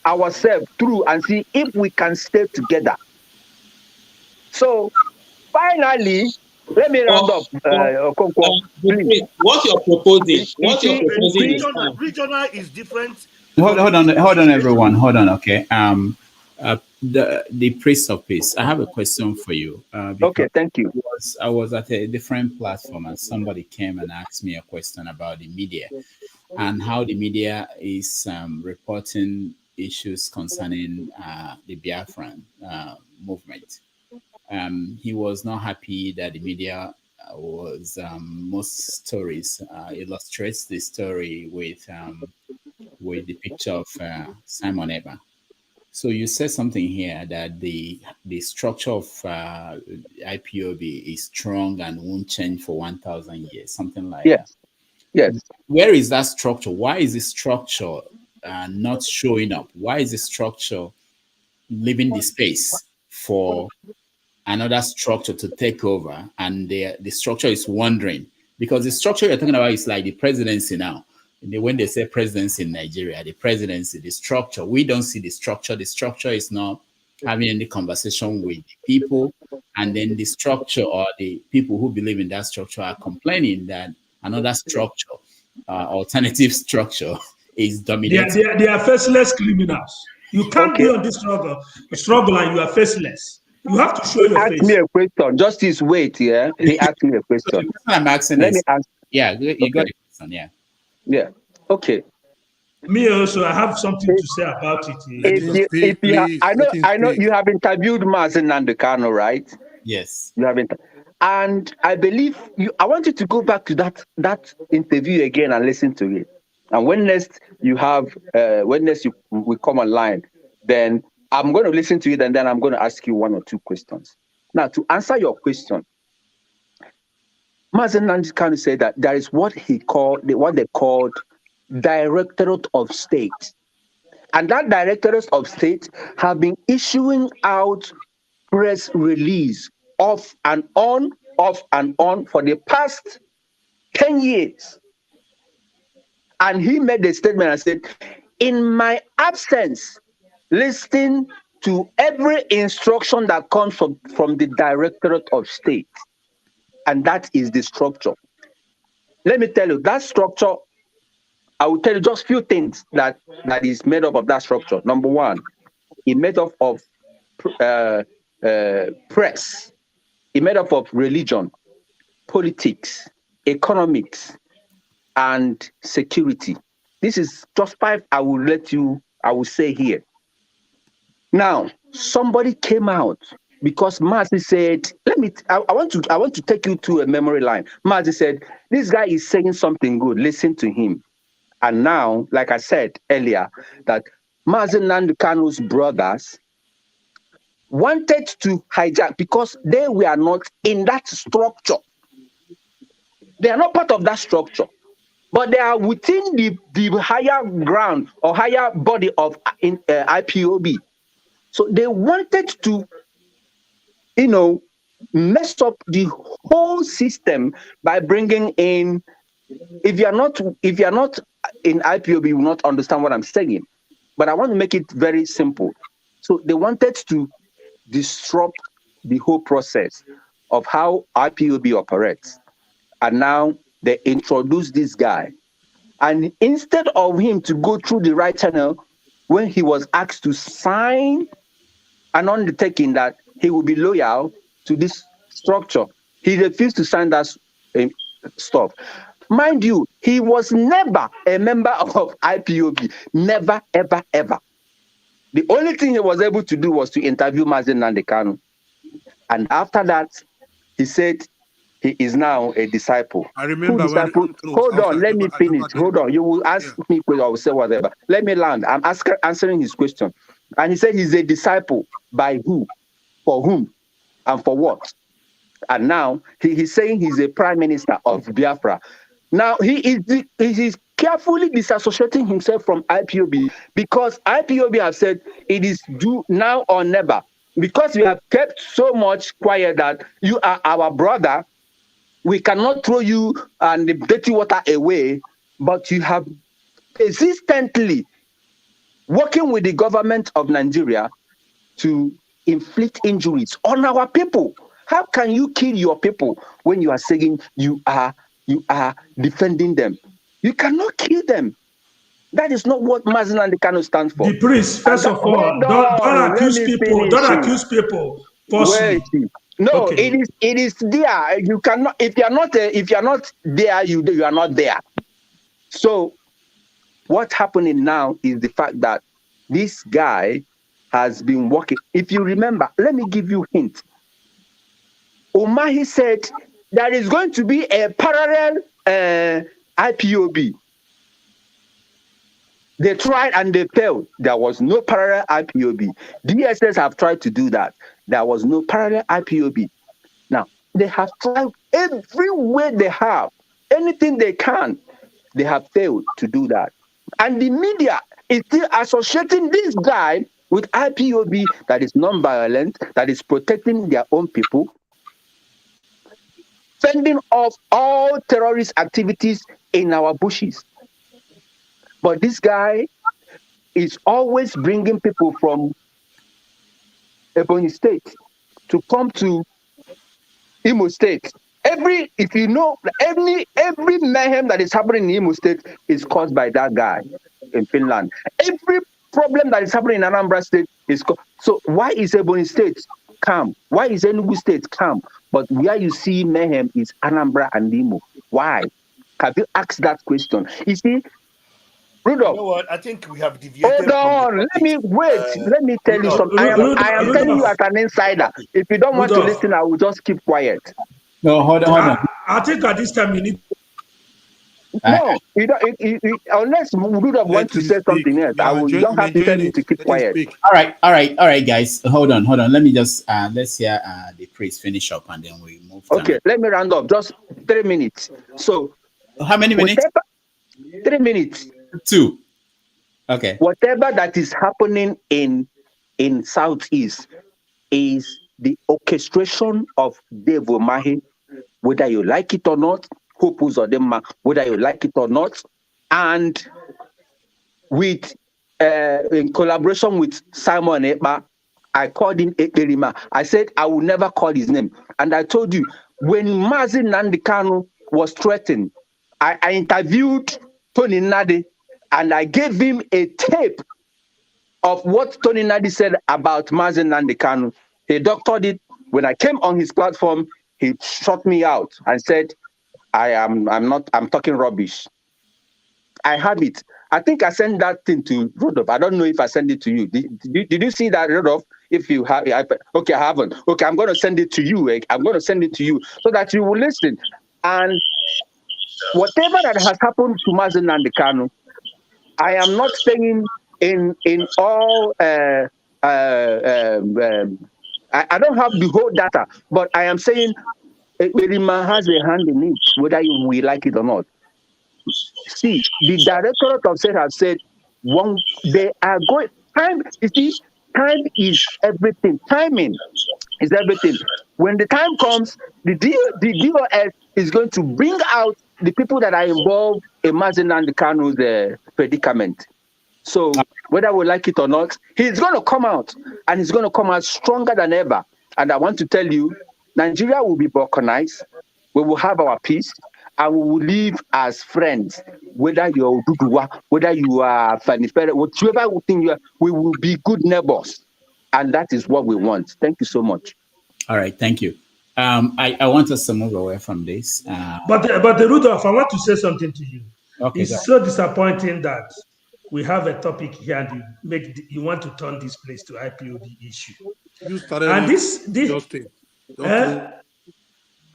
ourselves through and see if we can stay together. So finally, let me round up. What you're proposing? Regional is different. Hold on, everyone. Hold on, okay. The priest of peace. I have a question for you. Okay, thank you. I was at a different platform and somebody came and asked me a question about the media and how the media is reporting issues concerning the Biafran movement. He was not happy that the media was most stories illustrates the story with the picture of Simon Eber. So you said something here that the structure of IPOB is strong and won't change for 1,000 years, something like that. Yes. Where is that structure? Why is the structure not showing up? Why is the structure leaving the space for another structure to take over? And the structure is wandering, because the structure you're talking about is like the presidency now. When they say presidency in Nigeria, the presidency, the structure, we don't see the structure. The structure is not having any conversation with the people, and then the structure or the people who believe in that structure are complaining that another structure, alternative structure, is dominating. They are faceless criminals. You can't be on this struggle and you are faceless. You have to show your Ask face. me a question. Justice, wait, yeah. He asked me a question. I'm asking Let is, me ask. yeah, you got it, yeah. Yeah. Okay. Me also, I have something to say about it. I know you have interviewed Mazen Nandekano, right? Yes. You haven't. And I believe I want you to go back to that interview again and listen to it. And when next we come online, then I'm going to listen to it and then I'm going to ask you one or two questions. Now, to answer your question, Mazen Nandekano said that there is what they called Directorate of State. And that Directorate of State have been issuing out press release off and on for the past 10 years. And he made a statement and said, in my absence, listen to every instruction that comes from the Directorate of State. And that is the structure. Let me tell you, that structure, I will tell you just a few things that is made up of that structure. Number one, it's made up of press. It's made up of religion, politics, economics, and security. This is just 5 I will say here. Now, somebody came out because Mazi said, I want to take you to a memory line. Mazi said, this guy is saying something good, listen to him. And now, like I said earlier, that Mazi Nandekano's brothers wanted to hijack because they were not in that structure. They are not part of that structure, but they are within the higher ground or higher body of IPOB. So they wanted to, mess up the whole system by bringing in. If you are not in IPOB, you will not understand what I'm saying. But I want to make it very simple. So they wanted to disrupt the whole process of how IPOB operates. And now they introduced this guy. And instead of him to go through the right channel, when he was asked to sign an undertaking that he will be loyal to this structure, he refused to sign that stuff. Mind you, he was never a member of IPOB. Never, ever, ever. The only thing he was able to do was to interview Mazen Nandekano. And after that, he said he is now a disciple. I remember Hold on, let me finish. Hold on. You will ask me, I will say whatever. Let me land. I'm answering his question. And he said he's a disciple by who, for whom, and for what. And now he's saying he's a prime minister of Biafra. Now he is carefully disassociating himself from IPOB because IPOB have said it is due now or never. Because you have kept so much quiet that you are our brother, we cannot throw you and the dirty water away, but you have persistently working with the government of Nigeria to inflict injuries on our people. How can you kill your people when you are saying you are defending them? You cannot kill them. That is not what Mazen Nandekano stands for. The priest, first of all, don't accuse people. Don't accuse people falsely. No, okay. it is there. You cannot. If you are not there, you are not there. So, what's happening now is the fact that this guy has been working. If you remember, let me give you a hint. Umahi said there is going to be a parallel IPOB. They tried and they failed. There was no parallel IPOB. DSS have tried to do that. There was no parallel IPOB. Now, they have tried every way they have, anything they can. They have failed to do that. And the media is still associating this guy with IPOB that is non-violent, that is protecting their own people, fending off all terrorist activities in our bushes. But this guy is always bringing people from Ebonyi State to come to Imo State. If you know, every mayhem that is happening in Imo State is caused by that guy in Finland. Every problem that is happening in Anambra State is so. Why is Ebonyi State calm? Why is Enugu State calm? But where you see mayhem is Anambra and Imo. Why? Have you asked that question? You see, Rudolph. You know what? I think we have deviated. Hold on. Let me tell you something. I am telling you as an insider. If you don't want to listen, I will just keep quiet. No, hold on. I think at this time you need. No, you don't. Unless Rudolph wants to say something else, you don't have to tell him to keep quiet. All right, guys. Hold on. Let me just let's hear the priest finish up and then we move. Okay, let me round up. Just 3 minutes. So, how many minutes? 3 minutes. 2. Okay. Whatever that is happening in Southeast is the orchestration of Dave Umahi, whether you like it or not, Hope Uzodinma, whether you like it or not, and with in collaboration with Simon Ekpa, I called him Ekperima. I said I will never call his name, and I told you when Mazi Nnamdi Kanu was threatened, I interviewed Tony Nadi, and I gave him a tape of what Tony Nadi said about Mazi Nnamdi Kanu. He doctored it. When I came on his platform, he shut me out and said, I'm talking rubbish. I have it. I think I sent that thing to Rudolph. I don't know if I sent it to you. Did you see that, Rudolph? If you have, okay, I haven't. Okay, I'm going to send it to you. I'm going to send it to you so that you will listen. And whatever that has happened to Mazi Nnamdi Kanu, I am not saying in all. I don't have the whole data, but I am saying Ekperima has a hand in it, whether we like it or not. See, the Directorate of State has said they are going. Time, you see, time is everything. Timing is everything. When the time comes, the DOS is going to bring out the people that are involved in Mazi Nnamdi Kanu's predicament. So whether we like it or not, he's going to come out, and he's going to come out stronger than ever. And I want to tell you, Nigeria will be balkanized. We will have our peace, and we will live as friends. Whether you're Duduwa, whether you are Fanifere, whatever thing you are, we will be good neighbors. And that is what we want. Thank you so much. All right, thank you. I want us to move away from this. But the Rudolph, I want to say something to you. Okay, it's so disappointing that we have a topic here and you want to turn this place to IPOB issue. You started and this Justin.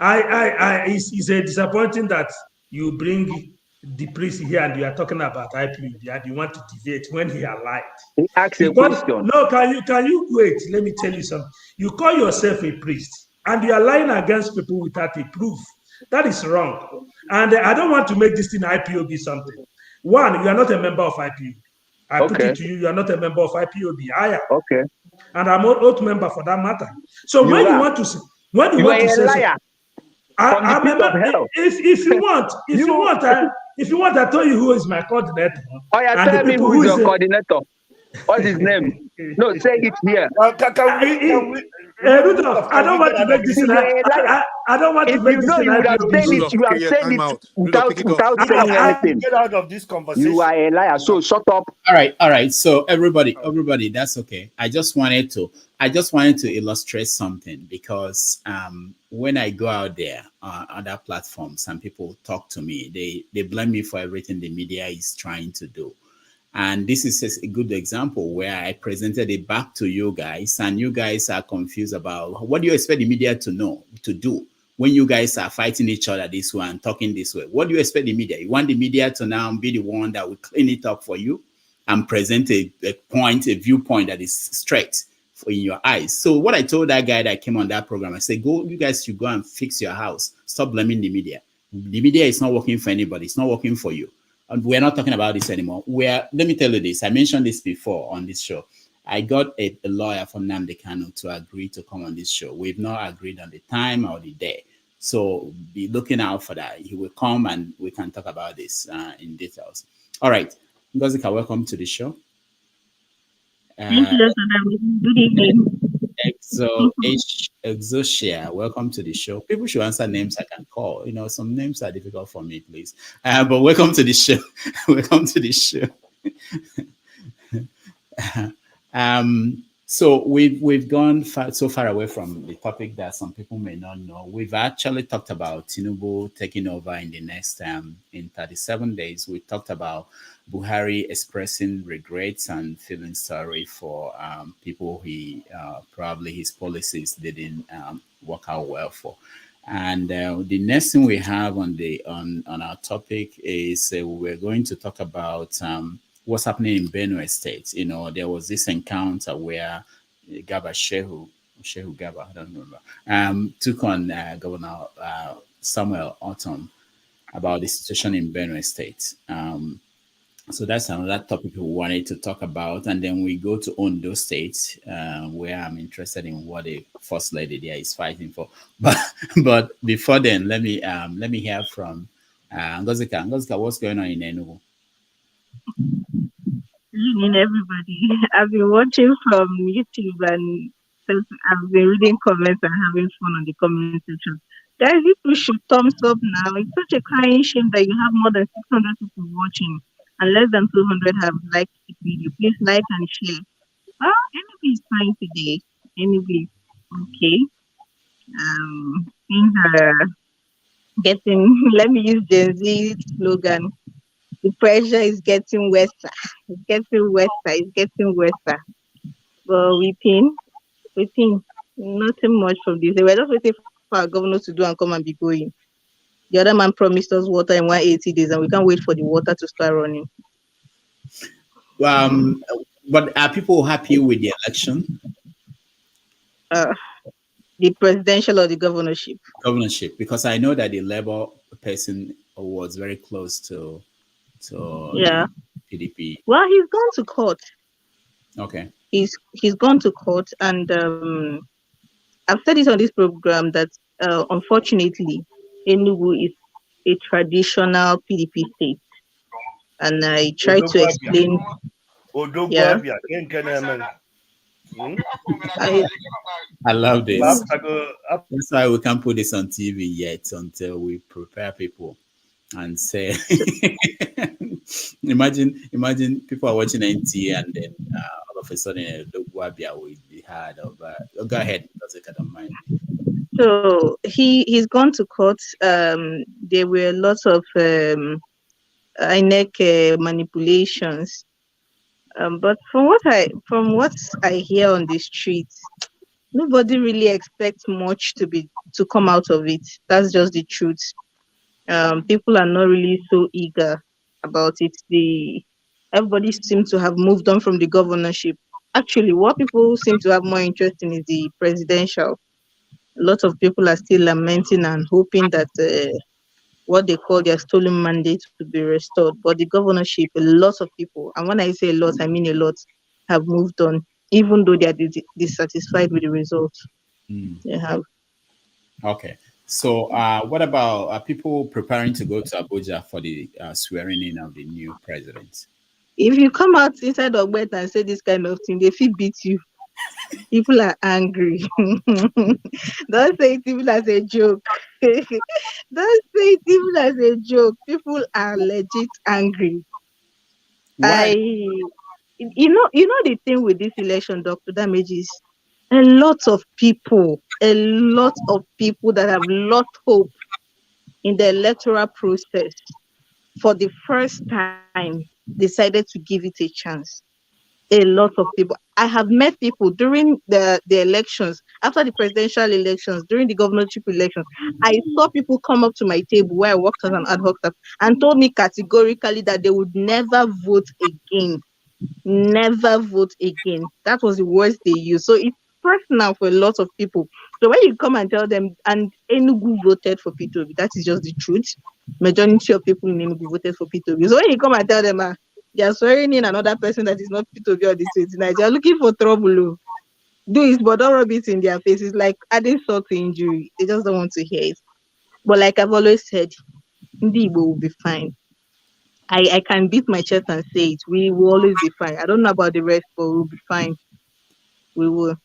it's a disappointing that you bring the priest here and you are talking about IPOB and you want to debate when he lied. He asked a question. No, can you wait? Let me tell you something. You call yourself a priest and you are lying against people without a proof. That is wrong. And I don't want to make this thing IPOB something. One, you are not a member of IPOB. I put it to you, you are not a member of IPOB. I am. Okay. And I'm an oath member for that matter. So when you want to say, liar. If you want, I tell you who is my coordinator. Oh, yeah, tell me who is your coordinator. What's his name? No, say it here. Can we Rudolph, I don't want to make this. I don't want to make this. You would have said it. You have said it without saying anything. Get out of this conversation. You are a liar. So shut up. All right. So everybody, that's okay. I just wanted to illustrate something because when I go out there on other platforms and people talk to me, they blame me for everything the media is trying to do. And this is a good example where I presented it back to you guys, and you guys are confused about what do you expect the media to do when you guys are fighting each other this way and talking this way. What do you expect the media? You want the media to now be the one that will clean it up for you and present a viewpoint that is straight in your eyes. So what I told that guy that came on that program, I said, you guys should go and fix your house. Stop blaming the media. The media is not working for anybody. It's not working for you. And we're not talking about this anymore. Let me tell you this. I mentioned this before on this show. I got a lawyer from Nnamdi Kanu to agree to come on this show. We've not agreed on the time or the day. So be looking out for that. He will come and we can talk about this in details. All right. Ngozika, welcome to the show. Thank you, Good evening. So, Exosia, welcome to the show. People should answer names I can call. You know, some names are difficult for me, please. But welcome to the show. Welcome to the show. So we've gone so far away from the topic that some people may not know. We've actually talked about Tinubu taking over in the next in 37 days. We talked about Buhari expressing regrets and feeling sorry for people he probably his policies didn't work out well for. And the next thing we have on our topic is we're going to talk about what's happening in Benue State. You know, there was this encounter where Shehu Garba, I don't remember, took on Governor Samuel Ortom about the situation in Benue State. So that's another topic we wanted to talk about. And then we go to Ondo State, where I'm interested in what the first lady there is fighting for. But before then, let me hear from Ngozika. Ngozika, what's going on in Enugu? Evening, everybody. I've been watching from YouTube and I've been reading comments and having fun on the comment section. Guys, people should thumbs up now. It's such a crying shame that you have more than 600 people watching and less than 200 have liked the video. Please like and share. Well, NB is fine today. NB is okay. Things are getting, let me use Gen Z slogan. The pressure is getting worse. It's getting worse. It's getting worse. But we think nothing much from this. We're just waiting for our governor to do and come and be going. The other man promised us water in 180 days, and we can't wait for the water to start running. But are people happy with the election? The presidential or the governorship? Governorship, because I know that the Labour person was very close to PDP. Well, he's gone to court. Okay. He's gone to court, and I've said it on this program that unfortunately, Enugu is a traditional PDP state, and I tried to explain. Yeah. I love this. That's why we can't put this on TV yet until we prepare people and say, imagine people are watching NT and then all of a sudden Wabia will be heard of. Go ahead, I don't mind. So he's gone to court. There were lots of INEC manipulations. But from what I hear on the streets, nobody really expects much to come out of it. That's just the truth. People are not really so eager about it. Everybody seems to have moved on from the governorship. Actually, what people seem to have more interest in is the presidential. A lot of people are still lamenting and hoping that what they call their stolen mandate to be restored. But the governorship, a lot of people, and when I say a lot, I mean a lot, have moved on, even though they are dissatisfied with the results. They have. Okay. So what about people preparing to go to Abuja for the swearing in of the new president? If you come out inside Ogbet and say this kind of thing, they feel beat you. People are angry. Don't say it even as a joke. Don't say it even as a joke. People are legit angry. Why? You know the thing with this election, Dr. Damage, is a lot of people that have lost hope in the electoral process for the first time decided to give it a chance. A lot of people. I have met people during the elections, after the presidential elections, during the governorship elections. I saw people come up to my table where I worked as an ad hoc staff and told me categorically that they would never vote again. Never vote again. That was the words they used. So it's personal for a lot of people. So when you come and tell them, and Enugu voted for P2B, that is just the truth. Majority of people in Enugu voted for P2B. So when you come and tell them, they are swearing in another person that is not P2B or the state, they are looking for trouble. Do it, but don't rub it in their faces, like adding salt to injury. They just don't want to hear it. But like I've always said, Ndi Igbo will be fine. I can beat my chest and say it. We will always be fine. I don't know about the rest, but we'll be fine. We will.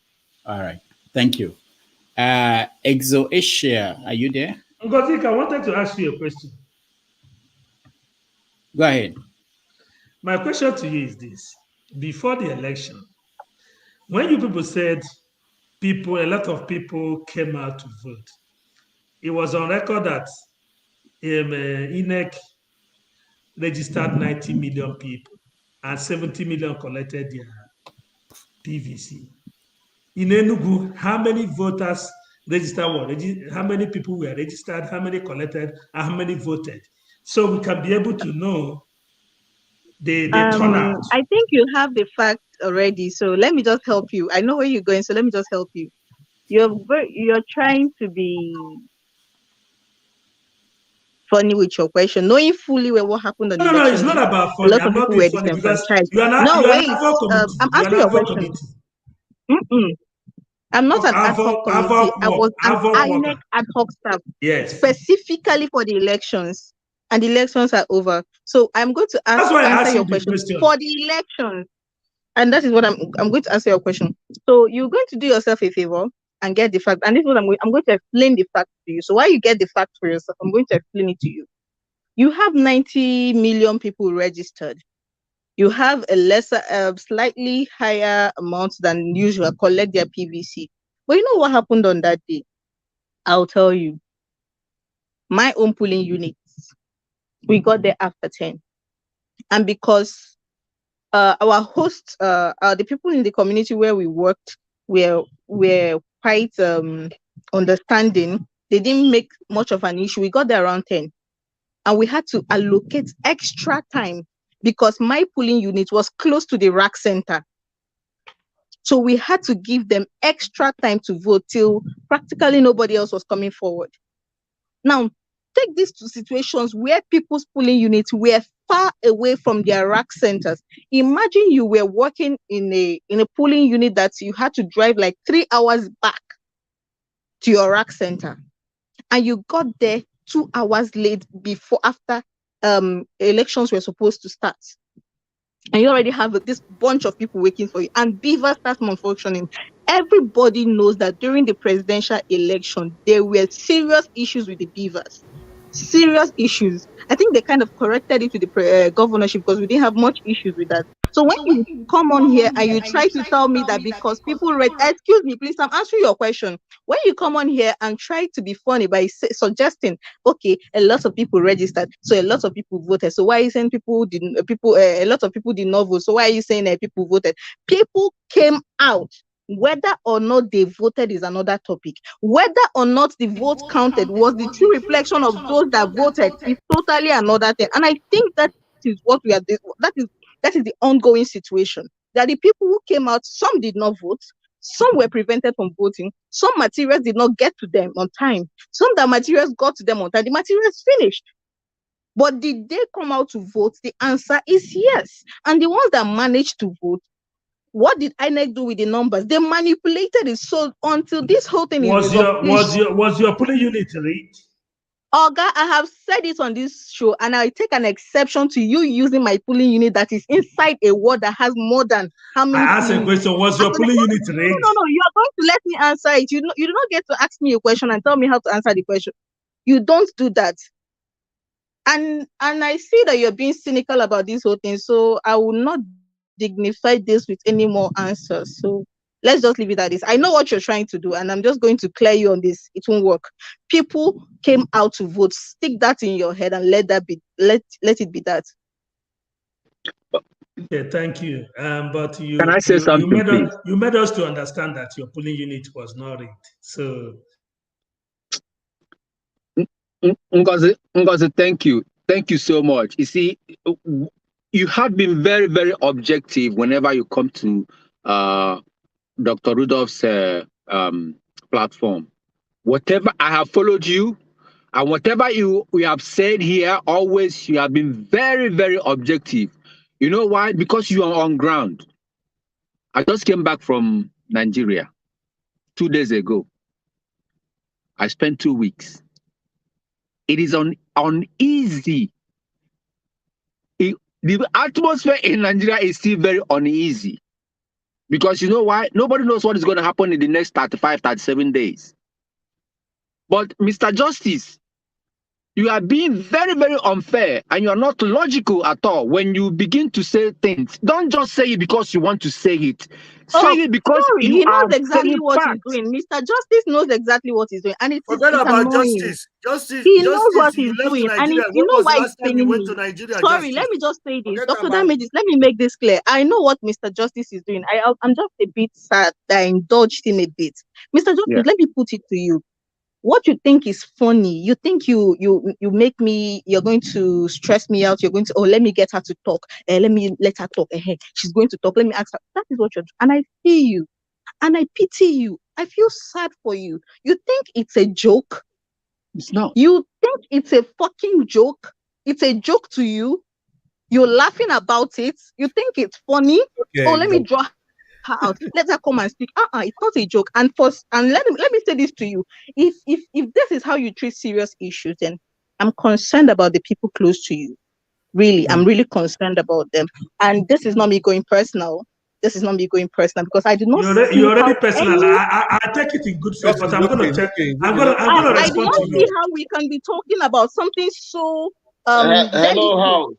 All right. Thank you. Exo Asia, are you there? Ngozik, I wanted to ask you a question. Go ahead. My question to you is this. Before the election, when you people said a lot of people came out to vote, it was on record that INEC registered 90 million people and 70 million collected their PVC. In Enugu, how many voters registered? How many people were registered? How many collected? And how many voted? So we can be able to know the turnout. I think you have the fact already. So let me just help you. I know where you're going, so let me just help you. You're trying to be funny with your question, knowing fully well what happened on the election. No, it's not about funny. A lot of people were disenfranchised. I'm answering your question. I'm not an ad hoc committee. I was an INEC ad hoc staff, specifically for the elections, and the elections are over. So I'm going to answer your question for the elections, and that is what I'm going to answer your question. So you're going to do yourself a favor and get the fact, and this is what I'm going to explain the fact to you. So while you get the fact for yourself, I'm going to explain it to you. You have 90 million people registered. You have a slightly higher amount than usual collect their PVC. But you know what happened on that day? I'll tell you. My own polling units, we got there after 10. And because our hosts, the people in the community where we worked were quite understanding, they didn't make much of an issue. We got there around 10. And we had to allocate extra time because my polling unit was close to the rack center. So we had to give them extra time to vote till practically nobody else was coming forward. Now, take these two situations where people's polling units were far away from their rack centers. Imagine you were working in a polling unit that you had to drive like 3 hours back to your rack center. And you got there 2 hours late after elections were supposed to start. And you already have this bunch of people waiting for you. And beavers start malfunctioning. Everybody knows that during the presidential election, there were serious issues with the beavers. Serious issues. I think they kind of corrected it with the governorship because we didn't have much issues with that. So when you come on here and you try to tell me that because people read, excuse me, please, I'm answering your question. When you come on here and try to be funny by suggesting, okay, a lot of people registered, so a lot of people voted. So why are you saying a lot of people did not vote? So why are you saying that people voted? People came out. Whether or not they voted is another topic. Whether or not the vote counted was the true reflection of those that voted is totally another thing. And I think that is what we are. That is the ongoing situation. That the people who came out, some did not vote, some were prevented from voting, some materials did not get to them on time, some that materials got to them on time. The materials finished. But did they come out to vote? The answer is yes. And the ones that managed to vote, what did INEC do with the numbers? They manipulated it. So until this whole thing was your polling unit read? Oga, I have said it on this show, and I take an exception to you using my polling unit that is inside a ward that has more than how many. I asked a question. Was your polling unit read? No, you are going to let me answer it. You do not get to ask me a question and tell me how to answer the question. You don't do that. And I see that you're being cynical about this whole thing, so I will not dignify this with any more answers. So let's just leave it at this. I know what you're trying to do, and I'm just going to clear you on this. It won't work. People came out to vote. Stick that in your head and let it be that. Okay, thank you. But you can I say something? You made us to understand that your polling unit was not rigged. So Ngozi, thank you. Thank you so much. You see, you have been very, very objective whenever you come to Dr. Rudolph's platform. Whatever I have followed you, and whatever you have said here, always you have been very, very objective. You know why? Because you are on ground. I just came back from Nigeria 2 days ago. I spent 2 weeks. It is uneasy. The atmosphere in Nigeria is still very uneasy. Because you know why? Nobody knows what is going to happen in the next 35, 37 days. But Mr. Justice, you are being very, very unfair, and you are not logical at all when you begin to say things. Don't just say it because you want to say it. Say it because sorry, you he knows are exactly saying what facts. he's doing. Mr. Justice knows exactly what he's doing, and Forget it's about annoying. justice. He knows what You he's left doing, and Nigeria. you When know was the why he's last time paying you went me. to Nigeria? Sorry, Justice. let me just say this, Forget Dr. about Damages. Let me make this clear. I know what Mr. Justice is doing. I'm just a bit sad that I indulged him a bit. Mr. Justice, Yeah. let me put it to you. What you think is funny, you think you make me, you're going to stress me out, you're going to, oh, let me get her to talk, let me let her talk, she's going to talk, let me ask her. That is what you're doing. And I feel you, and I pity you. I feel sad for you. You think it's a joke? It's not. You think it's a fucking joke? It's a joke to you? You're laughing about it? You think it's funny? Okay, Oh, let me draw her out. Let her come and speak. It's not a joke. And let me say this to you. If this is how you treat serious issues, then I'm concerned about the people close to you. Really, I'm really concerned about them. And this is not me going personal. This is not me going personal because I do not see You're already how personal. any. I take it in good faith, but I'm gonna check. I'm I gonna do respond not to see you. how we can be talking about something so Hello, delicate. how?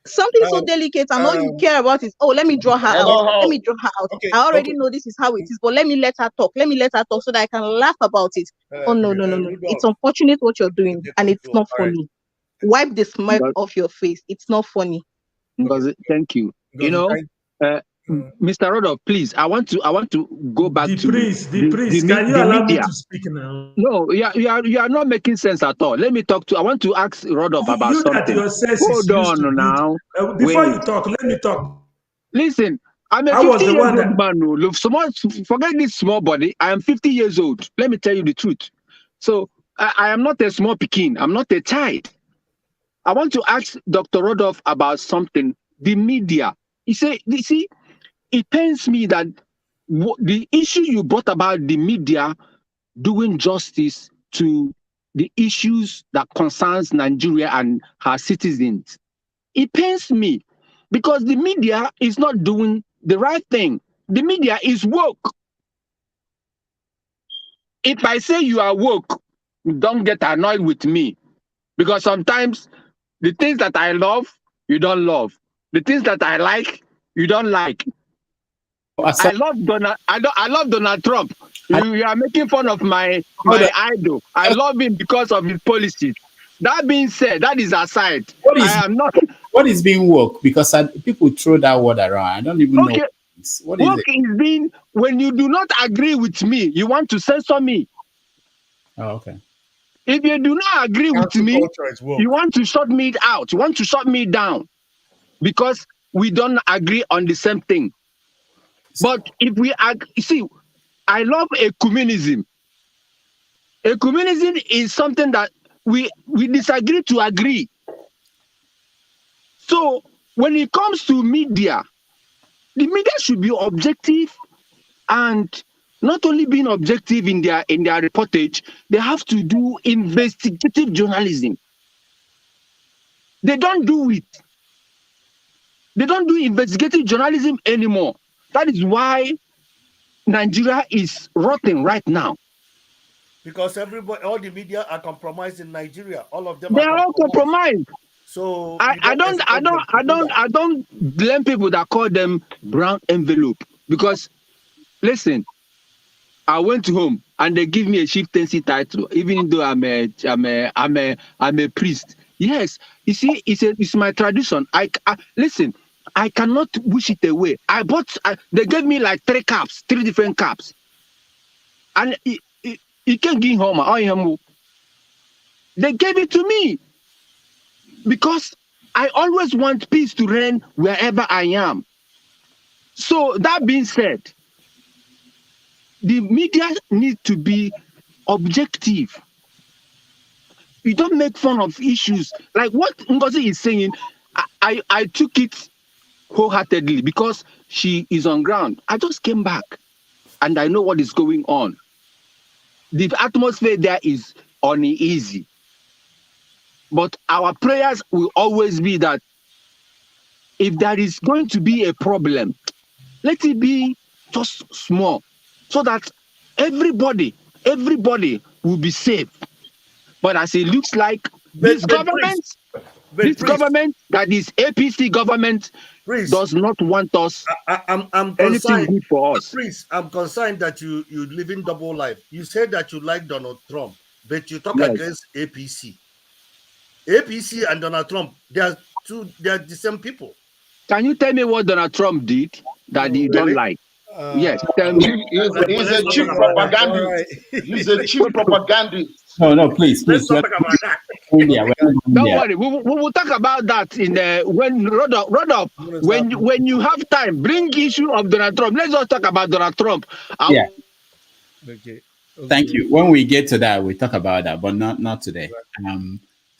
Something so delicate, and all you care about is, oh, let me draw her Hello, out. how? Let me draw her out. Okay, I already know this is how it is, but let me let her talk. Let me let her talk so that I can laugh about it. Oh no. It's unfortunate what you're doing, and it's not funny. Wipe the smirk off your face. It's not funny. Thank you. You know, Mr. Rodolph, please, I want to go back to the priest. Can you allow me to speak now? No, you are not making sense at all. Let me talk to. I want to ask Rodolph about You something. that your sense Hold is used to on build. now. Before Wait. you talk, let me talk. Listen, I'm a I was 50 the years one old that. man. No, look, forget this small body. I am 50 years old. Let me tell you the truth. So I am not a small pekin. I'm not a child. I want to ask Dr. Rodolph about something. The media. You see, it pains me that the issue you brought about the media doing justice to the issues that concerns Nigeria and her citizens. It pains me because the media is not doing the right thing. The media is woke. If I say you are woke, don't get annoyed with me, because sometimes the things that I love, you don't love. The things that I like, you don't like. I love Donald Trump. You are making fun of my idol. I love him because of his policies. That being said, that is aside. What is being woke? Because people throw that word around. I don't even know. What is woke is being when you do not agree with me, you want to censor me. Oh, okay. If you do not agree with me, you want to shut me out. You want to shut me down because we don't agree on the same thing. But if we see, I love ecumenism. Ecumenism is something that we disagree to agree. So when it comes to media, the media should be objective, and not only being objective in their reportage, they have to do investigative journalism. They don't do it. They don't do investigative journalism anymore. That is why Nigeria is rotting right now. Because all the media are compromised in Nigeria. All of them They are all compromised. So I don't blame people that call them brown envelope, because listen, I went home and they give me a chieftaincy title, even though I'm a priest. Yes, you see, it's my tradition. Listen, I cannot wish it away. They gave me like 3 different caps, and it can't give home. They gave it to me because I always want peace to reign wherever I am. So that being said, the media need to be objective. You don't make fun of issues. Like what Ngozi is saying, I took it wholeheartedly because she is on ground. I just came back and I know what is going on. The atmosphere there is uneasy. But our prayers will always be that if there is going to be a problem, Let it be just small, so that everybody will be safe. But as it looks like, this government that is APC government does not want us I'm anything concerned. good for us. Priest, I'm concerned that you live in double life. You said that you like Donald Trump, but you talk Yes. against APC. APC and Donald Trump, they are the same people. Can you tell me what Donald Trump did that you don't like? Yes, tell me. He's a cheap propagandist. He's a cheap propagandist. No, please. Let's not talk about that. Don't worry, we will talk about that in the when Rodolph, when you have time, bring issue of Donald Trump. Let's just talk about Donald Trump. Yeah. Okay. Thank you. When we get to that, we talk about that, but not today.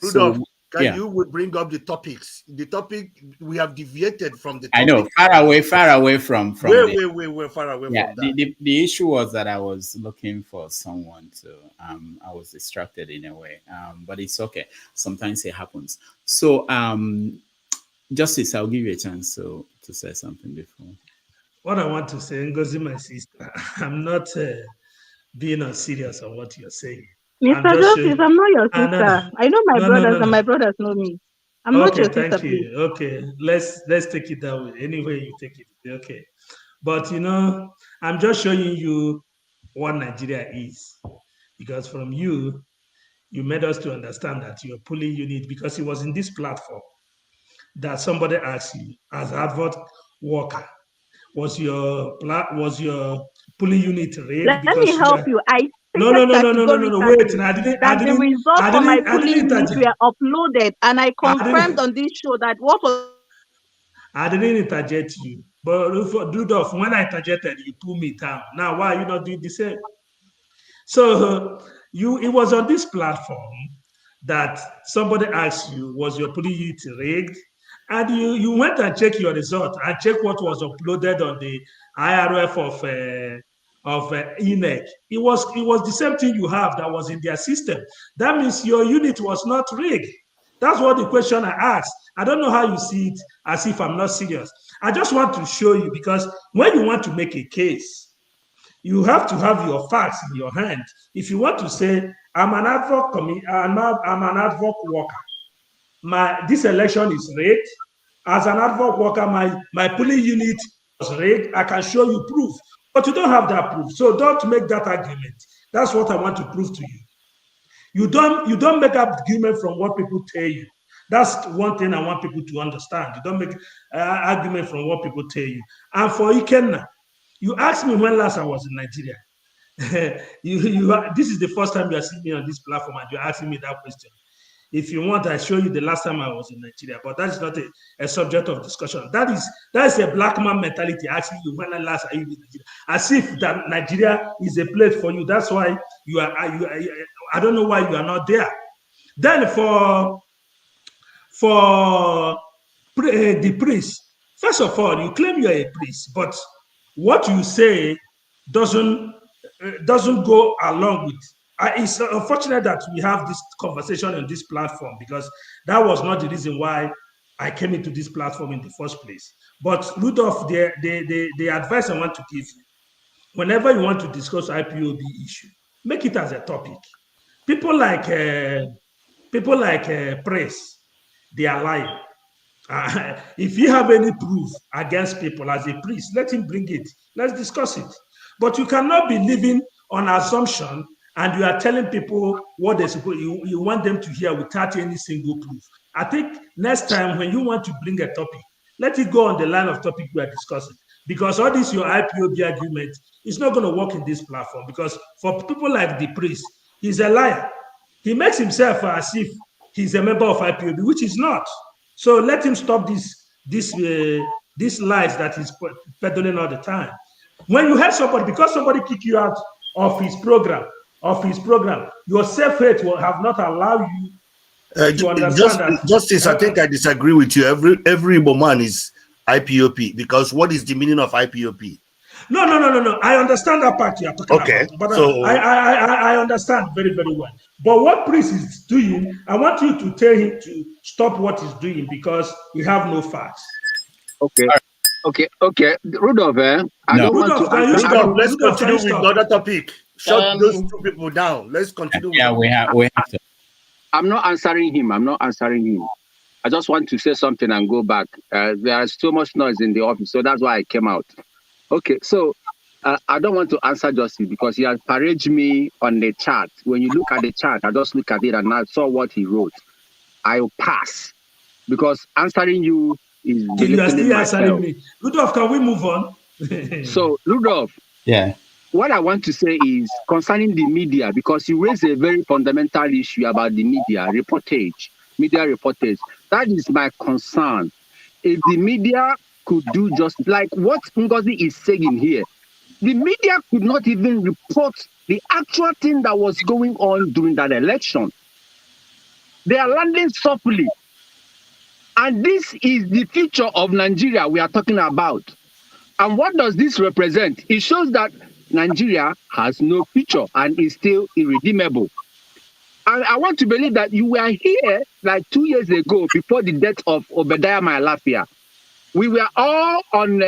Rudolph, can you bring up the topics? The topic we have deviated from the topic. I know, far away from way far away from that. The issue was that I was looking for someone to I was distracted in a way. But it's okay. Sometimes it happens. So Justice, I'll give you a chance to say something before. What I want to say, Ngozi, my sister, I'm not being unserious on what you're saying. Mr. Justice, I'm not your sister. I know my brothers and my brothers know me. I'm not your sister. Thank you. Okay, let's take it that way. Any way you take it, okay. But I'm just showing you what Nigeria is, because from you made us to understand that you're pulling unit, because it was in this platform that somebody asked you as advert worker, was your pulling unit raid? Let me help you. No. Wait, I didn't. The results for my polling units were uploaded, and I confirmed on this show that what was. I didn't interject you, but Rudolph, when I interjected, you pull me down. Now, why are you not doing the same? So it was on this platform that somebody asked you, was your polling unit rigged? And you went and checked your result and checked what was uploaded on the IRF of INEC. It was the same thing you have that was in their system. That means your unit was not rigged. That's what the question I asked. I don't know how you see it, as if I'm not serious. I just want to show you, because when you want to make a case, you have to have your facts in your hand. If you want to say, I'm an advocate, I'm an advocate worker, this election is rigged. As an advocate worker, my polling unit was rigged. I can show you proof. But you don't have that proof, so don't make that argument. That's what I want to prove to you. You don't make up argument from what people tell you. That's one thing I want people to understand. You don't make argument from what people tell you. And for Ikenna, you asked me when last I was in Nigeria. This is the first time you are seeing me on this platform, and you're asking me that question. If you want, I show you the last time I was in Nigeria, but that is not a subject of discussion. That is a black man mentality. Asking you when last are you in Nigeria, as if that Nigeria is a place for you. That's why you are. I don't know why you are not there. Then for the priest, first of all, you claim you are a priest, but what you say doesn't go along with. It's unfortunate that we have this conversation on this platform, because that was not the reason why I came into this platform in the first place. But Rudolph, the advice I want to give you, whenever you want to discuss IPOB issue, make it as a topic. People like press, they are lying. If you have any proof against people as a priest, let him bring it. Let's discuss it. But you cannot be living on assumption, and you are telling people what they suppose you want them to hear without any single proof. I think next time when you want to bring a topic, let it go on the line of topic we are discussing. Because all this your IPOB argument is not going to work in this platform. Because for people like the priest, he's a liar. He makes himself as if he's a member of IPOB, which is not. So let him stop these lies that he's peddling all the time. When you hate somebody, because somebody kicked you out of his program, your self-hate will have not allowed you to understand that. Justice, I think I disagree with you. Every woman is IPOP, because what is the meaning of IPOP? No. I understand that part you are talking about. But so I understand very, very well. But what priest is doing, I want you to tell him to stop what he's doing, because we have no facts. Okay. Okay. Rudolph, I No. don't want to answer. Rudolph, let's continue with the other topic. Shut those two people down. Let's continue. Yeah, we have to. I'm not answering him. I just want to say something and go back. There is too much noise in the office, so that's why I came out. Okay, so I don't want to answer Justice because he has paraded me on the chat. When you look at the chat, I just look at it and I saw what he wrote. I'll pass because answering you is You are still myself. answering me. Rudolph, can we move on? So, Rudolph, yeah. What I want to say is concerning the media, because you raised a very fundamental issue about the media reportage. That is my concern. If the media could do just like what Ngozi is saying here, the media could not even report the actual thing that was going on during that election. They are landing softly. And this is the future of Nigeria we are talking about. And what does this represent? It shows that Nigeria has no future and is still irredeemable. And I want to believe that you were here like 2 years ago before the death of Obadiah Malafia. We were all on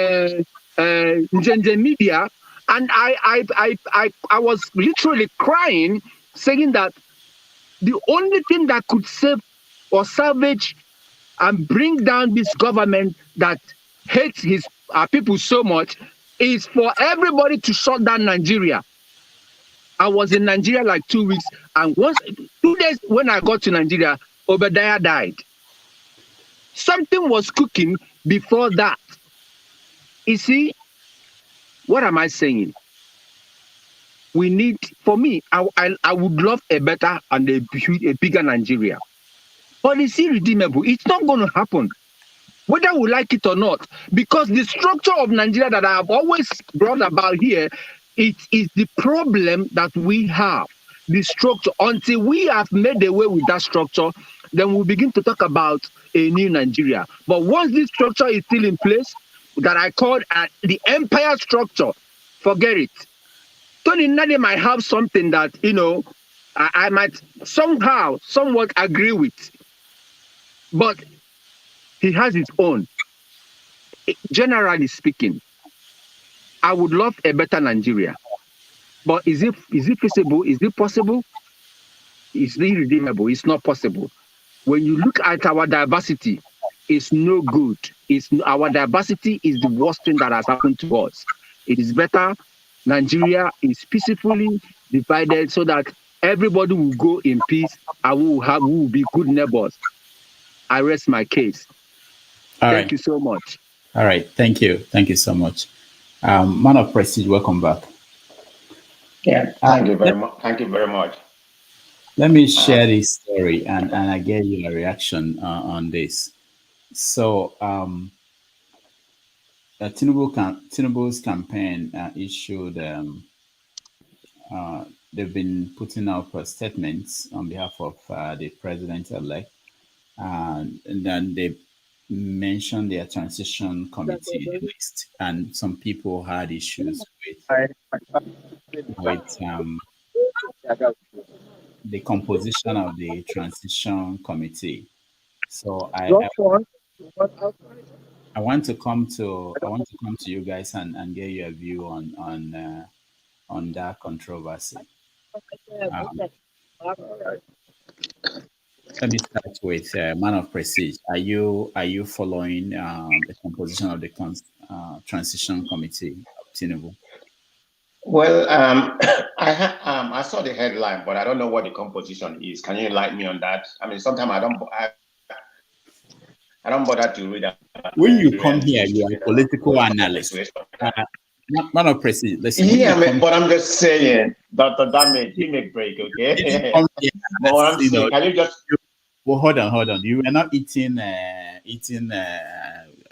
Njenje media, and I was literally crying, saying that the only thing that could save or salvage and bring down this government that hates his people so much is for everybody to shut down Nigeria. I was in Nigeria like 2 weeks, and 2 days when I got to Nigeria, Obadiah died. Something was cooking before that. You see, what am I saying? We need, for me, I would love a better and a bigger Nigeria. But it's irredeemable. It's not going to happen, whether we like it or not, because the structure of Nigeria that I have always brought about here, it is the problem that we have. The structure, until we have made away with that structure, then we'll begin to talk about a new Nigeria. But once this structure is still in place, that I call the empire structure, forget it. Tony Nadi might have something that, I might somehow, somewhat agree with. But he has his own. Generally speaking, I would love a better Nigeria. But is it feasible? Is it possible? It's irredeemable. It's not possible. When you look at our diversity, it's no good. Our diversity is the worst thing that has happened to us. It is better Nigeria is peacefully divided so that everybody will go in peace and we will be good neighbors. I rest my case. Thank you so much. All right. Thank you. Thank you so much. Man of Prestige, welcome back. Yeah, thank you very much. Thank you very much. Let me share this story and I get your reaction on this. So, Tinubu's campaign issued, they've been putting out statements on behalf of the president-elect, and then they mentioned their transition committee list, and some people had issues with the composition of the transition committee. So I want to come to you guys and get your view on that controversy. Let me start with Man of Prestige. Are you following the composition of the transition committee of Tinubu? Well, I saw the headline, but I don't know what the composition is. Can you enlighten me on that? I mean, sometimes I don't bother to read that. When you come here, you are a political analyst. Man of Prestige, listen. Yeah, but I'm just saying, Dr. Damage, give me a break, okay? But what I'm saying, can you just... Well, hold on. You were not eating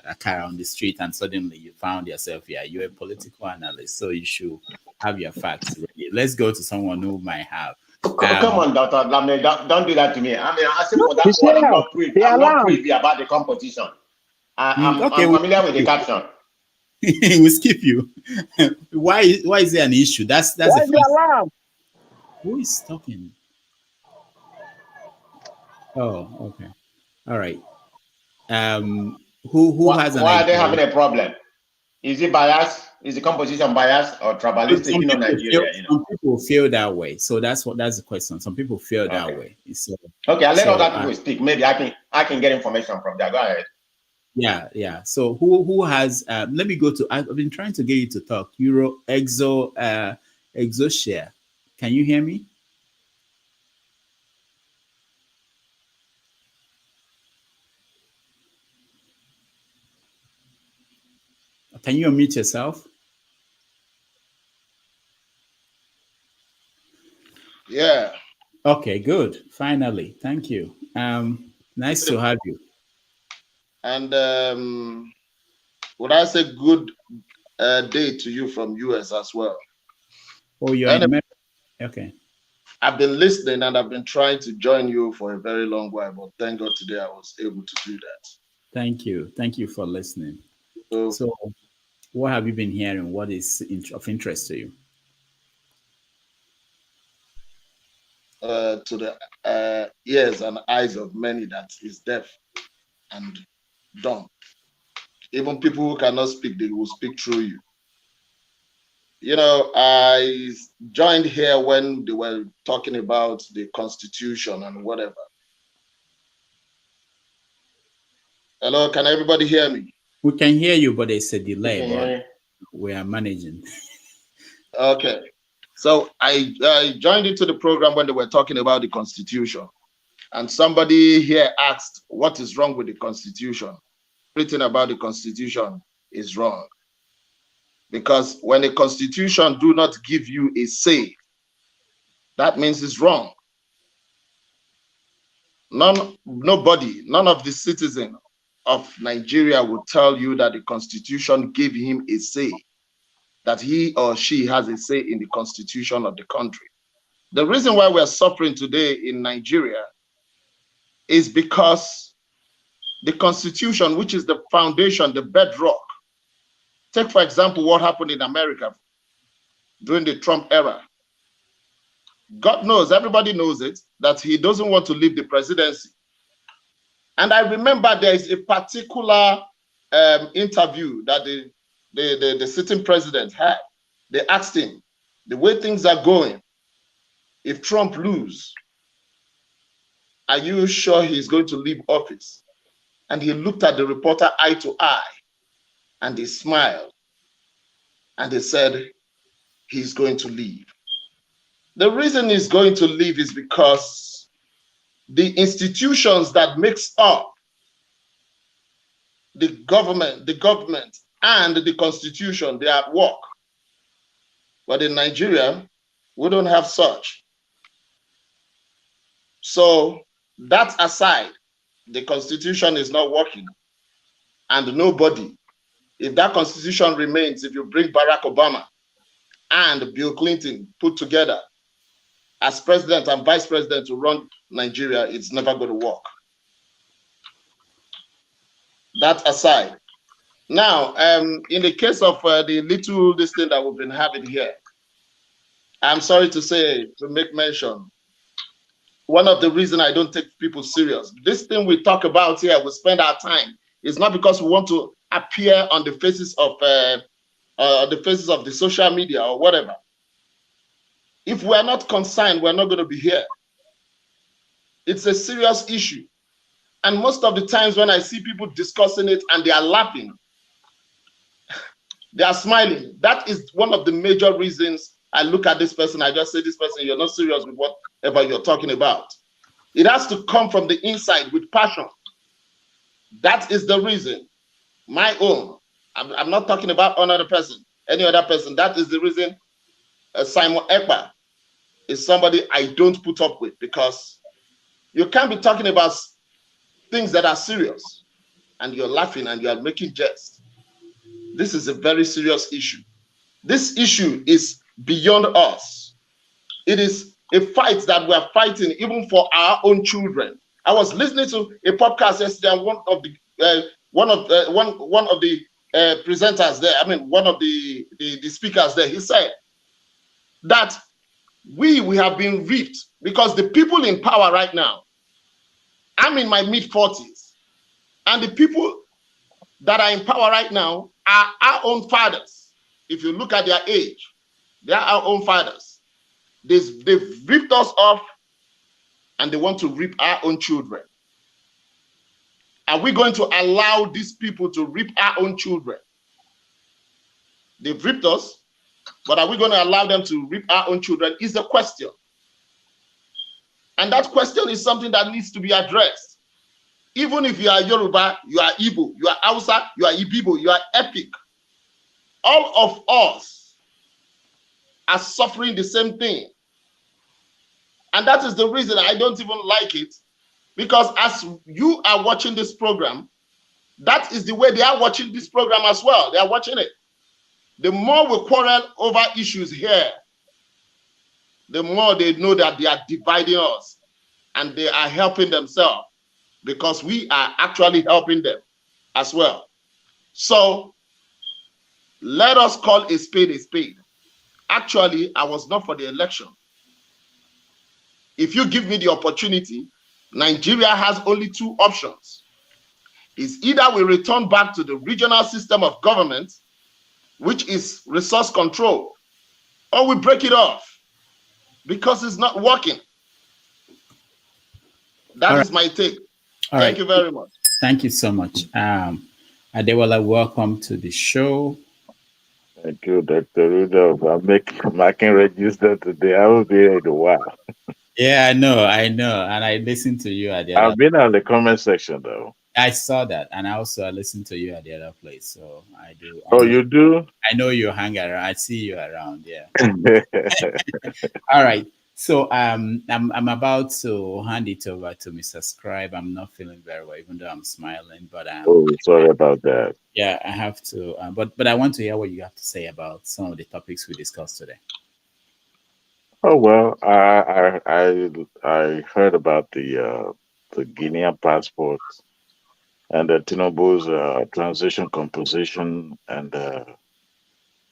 akara on the street and suddenly you found yourself here. You're a political analyst, so you should have your facts ready. Let's go to someone who might have. Come on, Dr. Damage, don't do that to me. I mean, I said for that one, I'm not privy about the composition. I'm familiar with the caption. We'll skip you. Why is there an issue? That's the first. Who is talking? Oh, okay. All right. Who has an Why idea? are they having a problem? Is it biased? Is the composition biased or tribalistic? You know, Nigeria. Some people feel that way. So that's the question. Some people feel that way. So, okay, I'll let other people speak. Maybe I can get information from there. Go ahead. Yeah. So who has? Let me go to. I've been trying to get you to talk. Exoshare. Can you hear me? Can you unmute yourself? Yeah. Okay, good. Finally. Thank you. Nice to have you. And would I say good day to you from US as well? Oh, you're in America. Okay. I've been listening and I've been trying to join you for a very long while, but thank God today I was able to do that. Thank you. Thank you for listening. So what have you been hearing? What is of interest to you? To the ears and eyes of many that is deaf and dumb. Even people who cannot speak, they will speak through you. You know, I joined here when they were talking about the Constitution and whatever. Hello, can everybody hear me? We can hear you, but it's a delay, but we are managing. Okay. So I joined into the program when they were talking about the Constitution. And somebody here asked, what is wrong with the Constitution? Everything about the Constitution is wrong. Because when a Constitution do not give you a say, that means it's wrong. Nobody, none of the citizens of Nigeria will tell you that the Constitution gave him a say, that he or she has a say in the Constitution of the country. The reason why we're suffering today in Nigeria is because the Constitution, which is the foundation, the bedrock. Take, for example, what happened in America during the Trump era. God knows, everybody knows it, that he doesn't want to leave the presidency. And I remember there is a particular interview that the sitting president had. They asked him, the way things are going, if Trump loses, are you sure he's going to leave office? And he looked at the reporter eye to eye, and he smiled, and he said, he's going to leave. The reason he's going to leave is because the institutions that makes up the government and the Constitution, they are at work. But in Nigeria, we don't have such. So that aside, the Constitution is not working. And nobody, if that Constitution remains, if you bring Barack Obama and Bill Clinton put together as president and vice president to run Nigeria, it's never going to work. That aside. Now, in the case of the little this thing that we've been having here, I'm sorry to say, to make mention, one of the reasons I don't take people serious, this thing we talk about here, we spend our time, it's not because we want to appear on the faces of the social media or whatever. If we're not concerned, we're not going to be here. It's a serious issue. And most of the times when I see people discussing it and they are laughing, they are smiling. That is one of the major reasons I look at this person. I just say, this person, you're not serious with whatever you're talking about. It has to come from the inside with passion. That is the reason. My own. I'm not talking about another person, any other person. That is the reason Simon Ekpa is somebody I don't put up with, because you can't be talking about things that are serious and you're laughing and you're making jest. This is a very serious issue. This issue is beyond us. It is a fight that we are fighting even for our own children. I was listening to a podcast yesterday, and one of the presenters there, I mean, one of the speakers there, he said that we have been reaped because the people in power right now, I'm in my mid-40s, and the people that are in power right now are our own fathers. If you look at their age, they are our own fathers. They've ripped us off and they want to rip our own children. Are we going to allow these people to rip our own children? They've ripped us, but are we going to allow them to rip our own children is the question. And that question is something that needs to be addressed. Even if you are Yoruba, you are Igbo, you are Hausa, you are Ibibo, you are Epic, all of us are suffering the same thing. And that is the reason I don't even like it, because as you are watching this program, that is the way they are watching this program as well. They are watching it. The more we quarrel over issues here, the more they know that they are dividing us and they are helping themselves, because we are actually helping them as well. So let us call a spade a spade. Actually, I was not for the election. If you give me the opportunity, Nigeria has only two options. It's either we return back to the regional system of government, which is resource control, or we break it off because it's not working. That is my take. Thank you very much. Thank you so much. Adewale, welcome to the show. Thank you, Dr. Rudolph. I'm making register today. I will be here in a while. Yeah, I know. And I listened to you at the I've been on the comment section, though. I saw that. And I also listened to you at the other place. So I do. Oh, you do? I know you hang around. I see you around. Yeah. All right. So I'm about to hand it over to Mr. Scribe. I'm not feeling very well, even though I'm smiling. But oh, sorry about that. Yeah, I have to. But I want to hear what you have to say about some of the topics we discussed today. Oh well, I heard about the Guinea passport and the Tinubu's transition composition and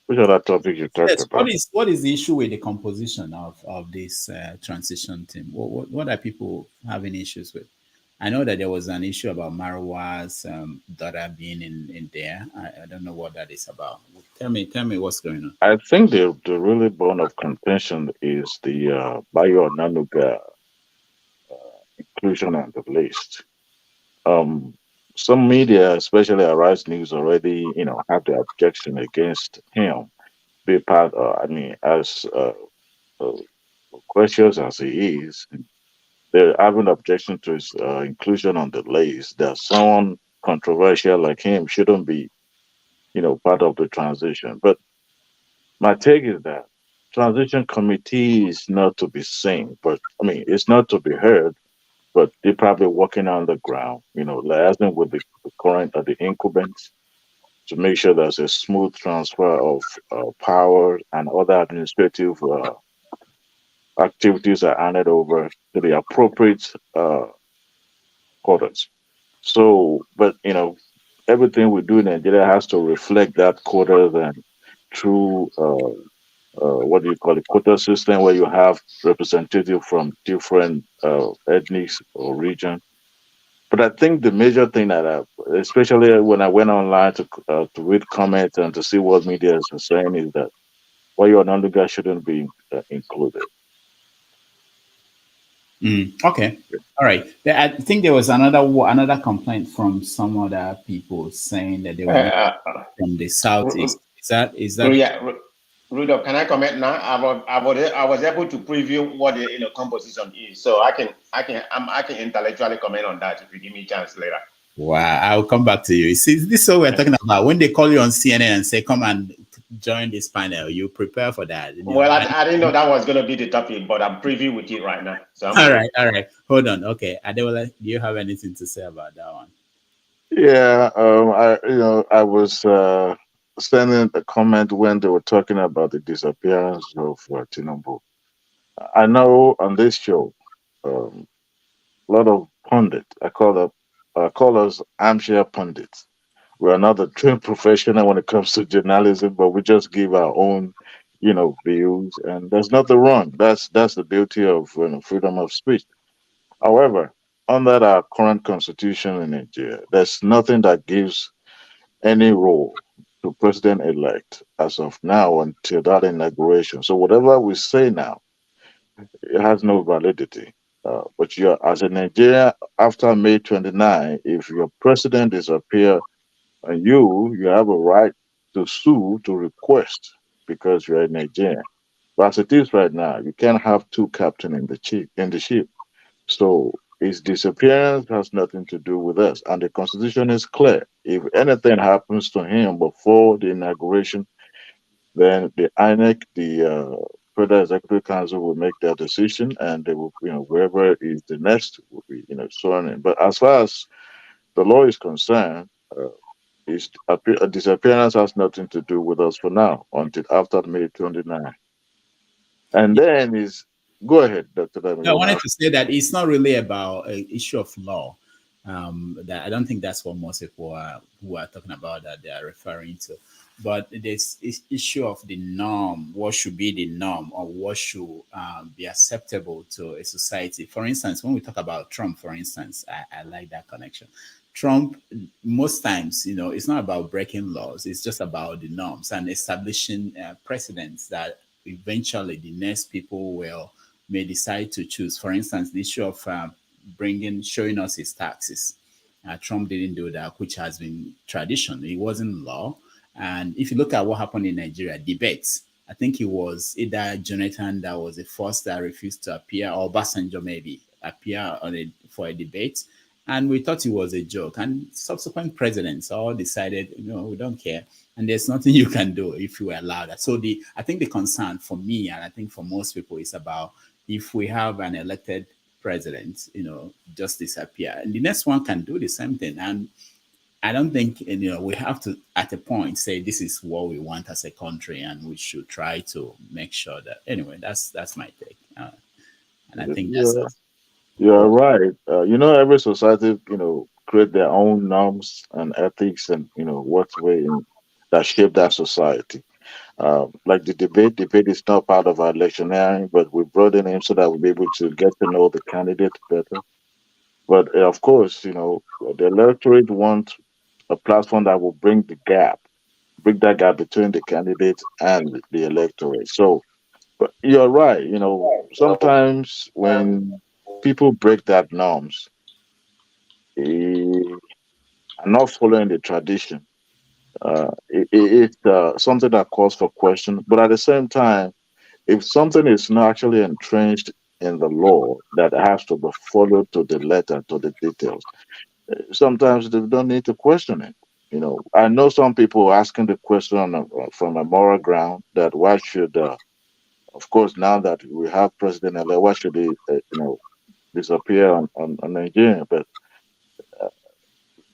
which other topic you talked about? What is the issue with the composition of this transition team? What are people having issues with? I know that there was an issue about Marwa's daughter being in there. I don't know what that is about. Tell me what's going on. I think the really bone of contention is the Bayo Nanuga inclusion on the list. Some media, especially Arise News, already have the objection against him. Be part. As cautious as he is, they have an objection to his inclusion on the list. That someone controversial like him shouldn't be, part of the transition. But my take is that transition committee is not to be seen, but it's not to be heard. But they're probably working on the ground, liaising with the current or the incumbents to make sure there's a smooth transfer of power and other administrative activities are handed over to the appropriate quarters. So, but everything we do in Nigeria has to reflect that quarters and through what do you call it, quota system, where you have representative from different ethnics or region. But I think the major thing that especially when I went online to read comments and to see what media is saying, is that your non-legal shouldn't be included. Okay, all right. I think there was another complaint from some other people saying that they were from the southeast. Is that? Yeah, Rudolph, can I comment now? I was able to preview what the composition is, so I can intellectually comment on that if you give me a chance later. Wow, I'll come back to you. See, this is what we're talking about. When they call you on CNN and say, "Come and join this panel," you prepare for that. Well, I didn't know that was going to be the topic, but I'm preview with it right now. So all right. Hold on. Okay, Adewale, do you have anything to say about that one? Yeah, I was sending a comment when they were talking about the disappearance of Tinubu. I know on this show, a lot of pundits, I call us armchair pundits. We are not a trained professional when it comes to journalism, but we just give our own, views, and there's nothing wrong. That's the beauty of freedom of speech. However, under our current constitution in Nigeria, there's nothing that gives any role to president-elect as of now until that inauguration. So whatever we say now, it has no validity. But you're, as a Nigeria, after May 29, if your president disappear and you have a right to sue to request because you're a Nigerian. But as it is right now, you can't have two captains in the ship. So his disappearance has nothing to do with us. And the constitution is clear. If anything happens to him before the inauguration, then the INEC, the Federal Executive Council, will make their decision, and they will, whoever is the next will be, sworn in. But as far as the law is concerned, his disappearance has nothing to do with us for now until after May 29. And then is go ahead, Dr. Dami. No, I wanted to say that it's not really about an issue of law. That I don't think that's what most people who are talking about that they are referring to. But this issue of the norm, what should be the norm, or what should be acceptable to a society. For instance, when we talk about Trump, for instance, I like that connection. Trump, most times, it's not about breaking laws. It's just about the norms and establishing precedents that eventually the next people may decide to choose. For instance, the issue of showing us his taxes. Trump didn't do that, which has been tradition. It wasn't law. And if you look at what happened in Nigeria, debates, I think it was either Jonathan that was the first that refused to appear, or Obasanjo maybe appear for a debate. And we thought it was a joke. And subsequent presidents all decided, we don't care. And there's nothing you can do if you allow that. So I think the concern for me, and I think for most people, is about if we have an elected president, just disappear. And the next one can do the same thing. And I don't think, we have to, at a point, say this is what we want as a country, and we should try to make sure that, anyway, that's my take. And I think that's You're right. Every society, create their own norms and ethics and, what's way that shape that society. Like the debate is not part of our electioneering, but we brought in him so that we'll be able to get to know the candidate better. But of course, the electorate want a platform that will bring that gap between the candidate and the electorate. So, but you're right. Sometimes when people break that norms, are not following the tradition. It's something that calls for question. But at the same time, if something is not actually entrenched in the law that has to be followed to the letter, to the details, sometimes they don't need to question it. I know some people asking the question from a moral ground that why should, of course, now that we have President elect, why should he, disappear on Nigeria? But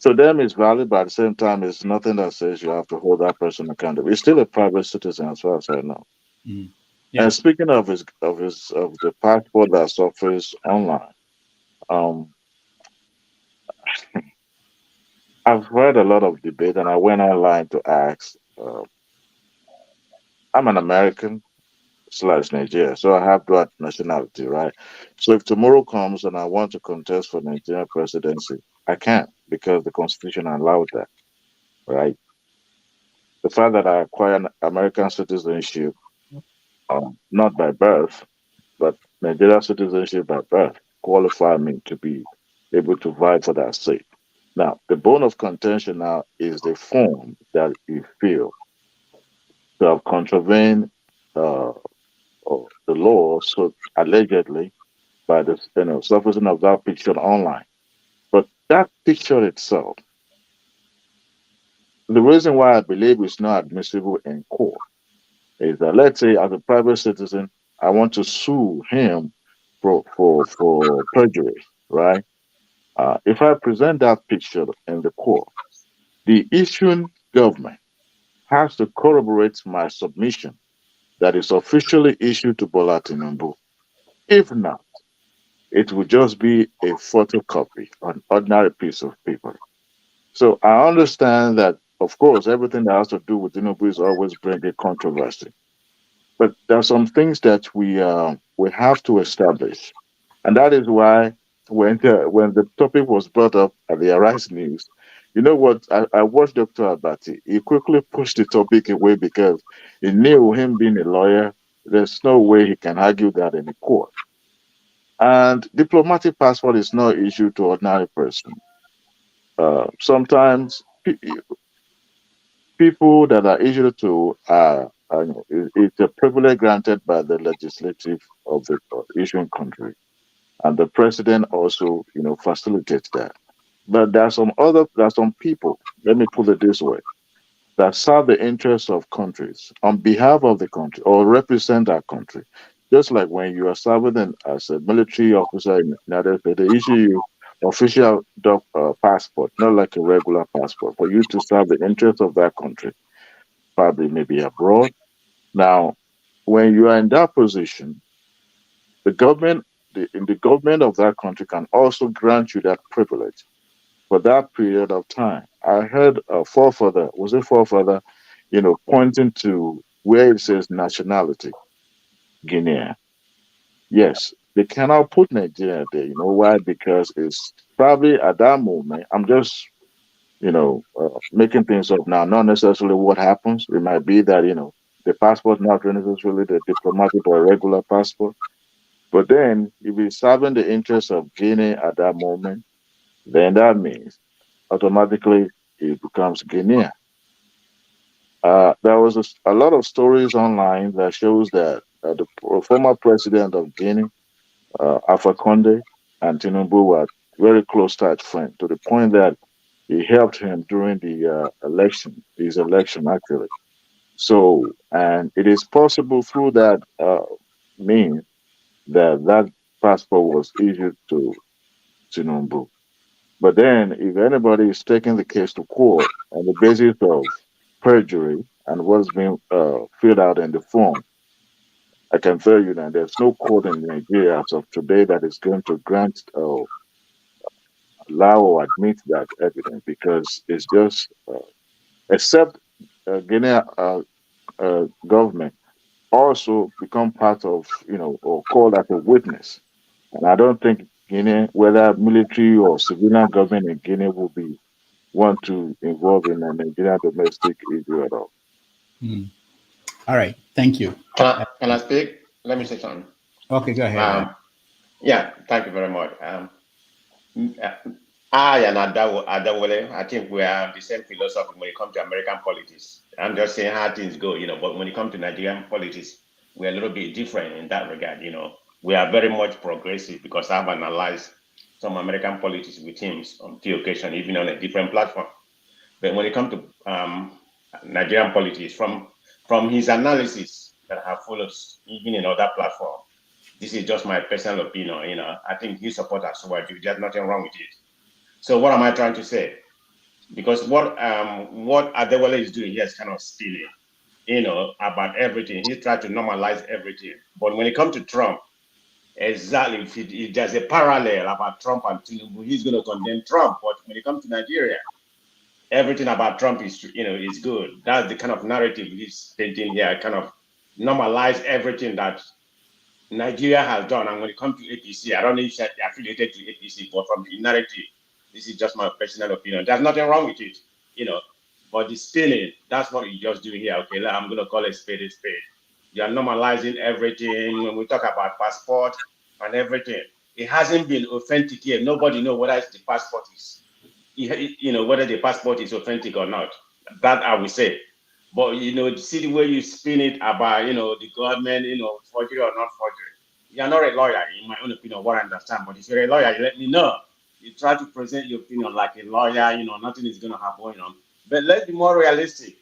to them, it's valid, but at the same time, it's nothing that says you have to hold that person accountable. He's still a private citizen, as far as I know. Mm. Yeah. And speaking of the passport that suffers online, I've heard a lot of debate, and I went online to ask. I'm an American / Nigeria, so I have dual nationality, right? So if tomorrow comes and I want to contest for Nigerian presidency, I can't because the Constitution allowed that, right? The fact that I acquired American citizenship, not by birth, but Nigerian citizenship by birth, qualify me to be able to vie for that seat. Now, the bone of contention now is the form that you feel to have contravened the law, so allegedly by the surfacing of that picture online. But that picture itself, the reason why I believe it's not admissible in court is that, let's say, as a private citizen, I want to sue him for perjury, right? If I present that picture in the court, the issuing government has to corroborate my submission that is officially issued to Bola Tinubu. If not, it will just be a photocopy, an ordinary piece of paper. So I understand that, of course, everything that has to do with Tinubu is always bringing controversy. But there are some things that we have to establish. And that is why when the topic was brought up at the Arise News, You know what? I watched Dr. Abati. He quickly pushed the topic away because he knew him being a lawyer, there's no way he can argue that in a court. And diplomatic passport is not issued to ordinary person. Sometimes people that are issued to it's a privilege granted by the legislative of the issuing country, and the president also facilitates that. But there are some people. Let me put it this way: that serve the interests of countries on behalf of the country or represent our country. Just like when you are serving as a military officer in the United States, they issue you official passport, not like a regular passport, for you to serve the interests of that country, probably maybe abroad. Now, when you are in that position, the government, in the government of that country can also grant you that privilege for that period of time. I heard a forefather, was a forefather, pointing to where it says nationality, Guinea. Yes, they cannot put Nigeria there. You know why? Because it's probably at that moment, I'm just, making things up now, not necessarily what happens. It might be that, the passport not necessarily the diplomatic or regular passport. But then, if it's serving the interests of Guinea at that moment, then that means automatically it becomes Guinea. There was a lot of stories online that shows that the former president of Guinea, Alpha Conde, and Tinubu were very close tight friends to the point that he helped him during the his election actually. So, and it is possible through that means that passport was issued to Tinubu. But then, if anybody is taking the case to court on the basis of perjury and what's being filled out in the form, I can tell you that there's no court in Nigeria as of today that is going to grant, allow, or admit that evidence because it's just, except Guinea government also become part of, or called as a witness. And I don't think Guinea, whether military or civilian government in Guinea, will be want to involve in a Nigerian domestic issue at all. All right, thank you. Can I speak? Let me say something. Okay, go ahead. Yeah, thank you very much. I and Adawale, I think we have the same philosophy when it comes to American politics. I'm just saying how things go, but when it comes to Nigerian politics, we're a little bit different in that regard, We are very much progressive because I've analyzed some American politics with him on the occasion, even on a different platform. But when it comes to Nigerian politics, from his analysis that I have followed, even in other platforms, this is just my personal opinion. I think you support us, so there's nothing wrong with it. So what am I trying to say? Because what Adewale is doing here is kind of stealing, about everything. He's trying to normalize everything. But when it comes to Trump, exactly, if there's a parallel about Trump and Tinubu, he's going to condemn Trump. But when it comes to Nigeria, everything about Trump is, is good. That's the kind of narrative he's painting here, kind of normalize everything that Nigeria has done. And when it comes to APC, I don't know if you're affiliated to APC, but from the narrative, this is just my personal opinion. There's nothing wrong with it, but the spinning, that's what you're just doing here. Okay, I'm going to call it spade a spade. You're normalizing everything. When we talk about passport and everything, it hasn't been authentic yet. Nobody knows whether the passport is, whether the passport is authentic or not. That I will say. But, see the way you spin it about, the government, forgery or not forgery. You're not a lawyer, in my own opinion, what I understand. But if you're a lawyer, you let me know. You try to present your opinion like a lawyer, nothing is going to happen, But let's be more realistic.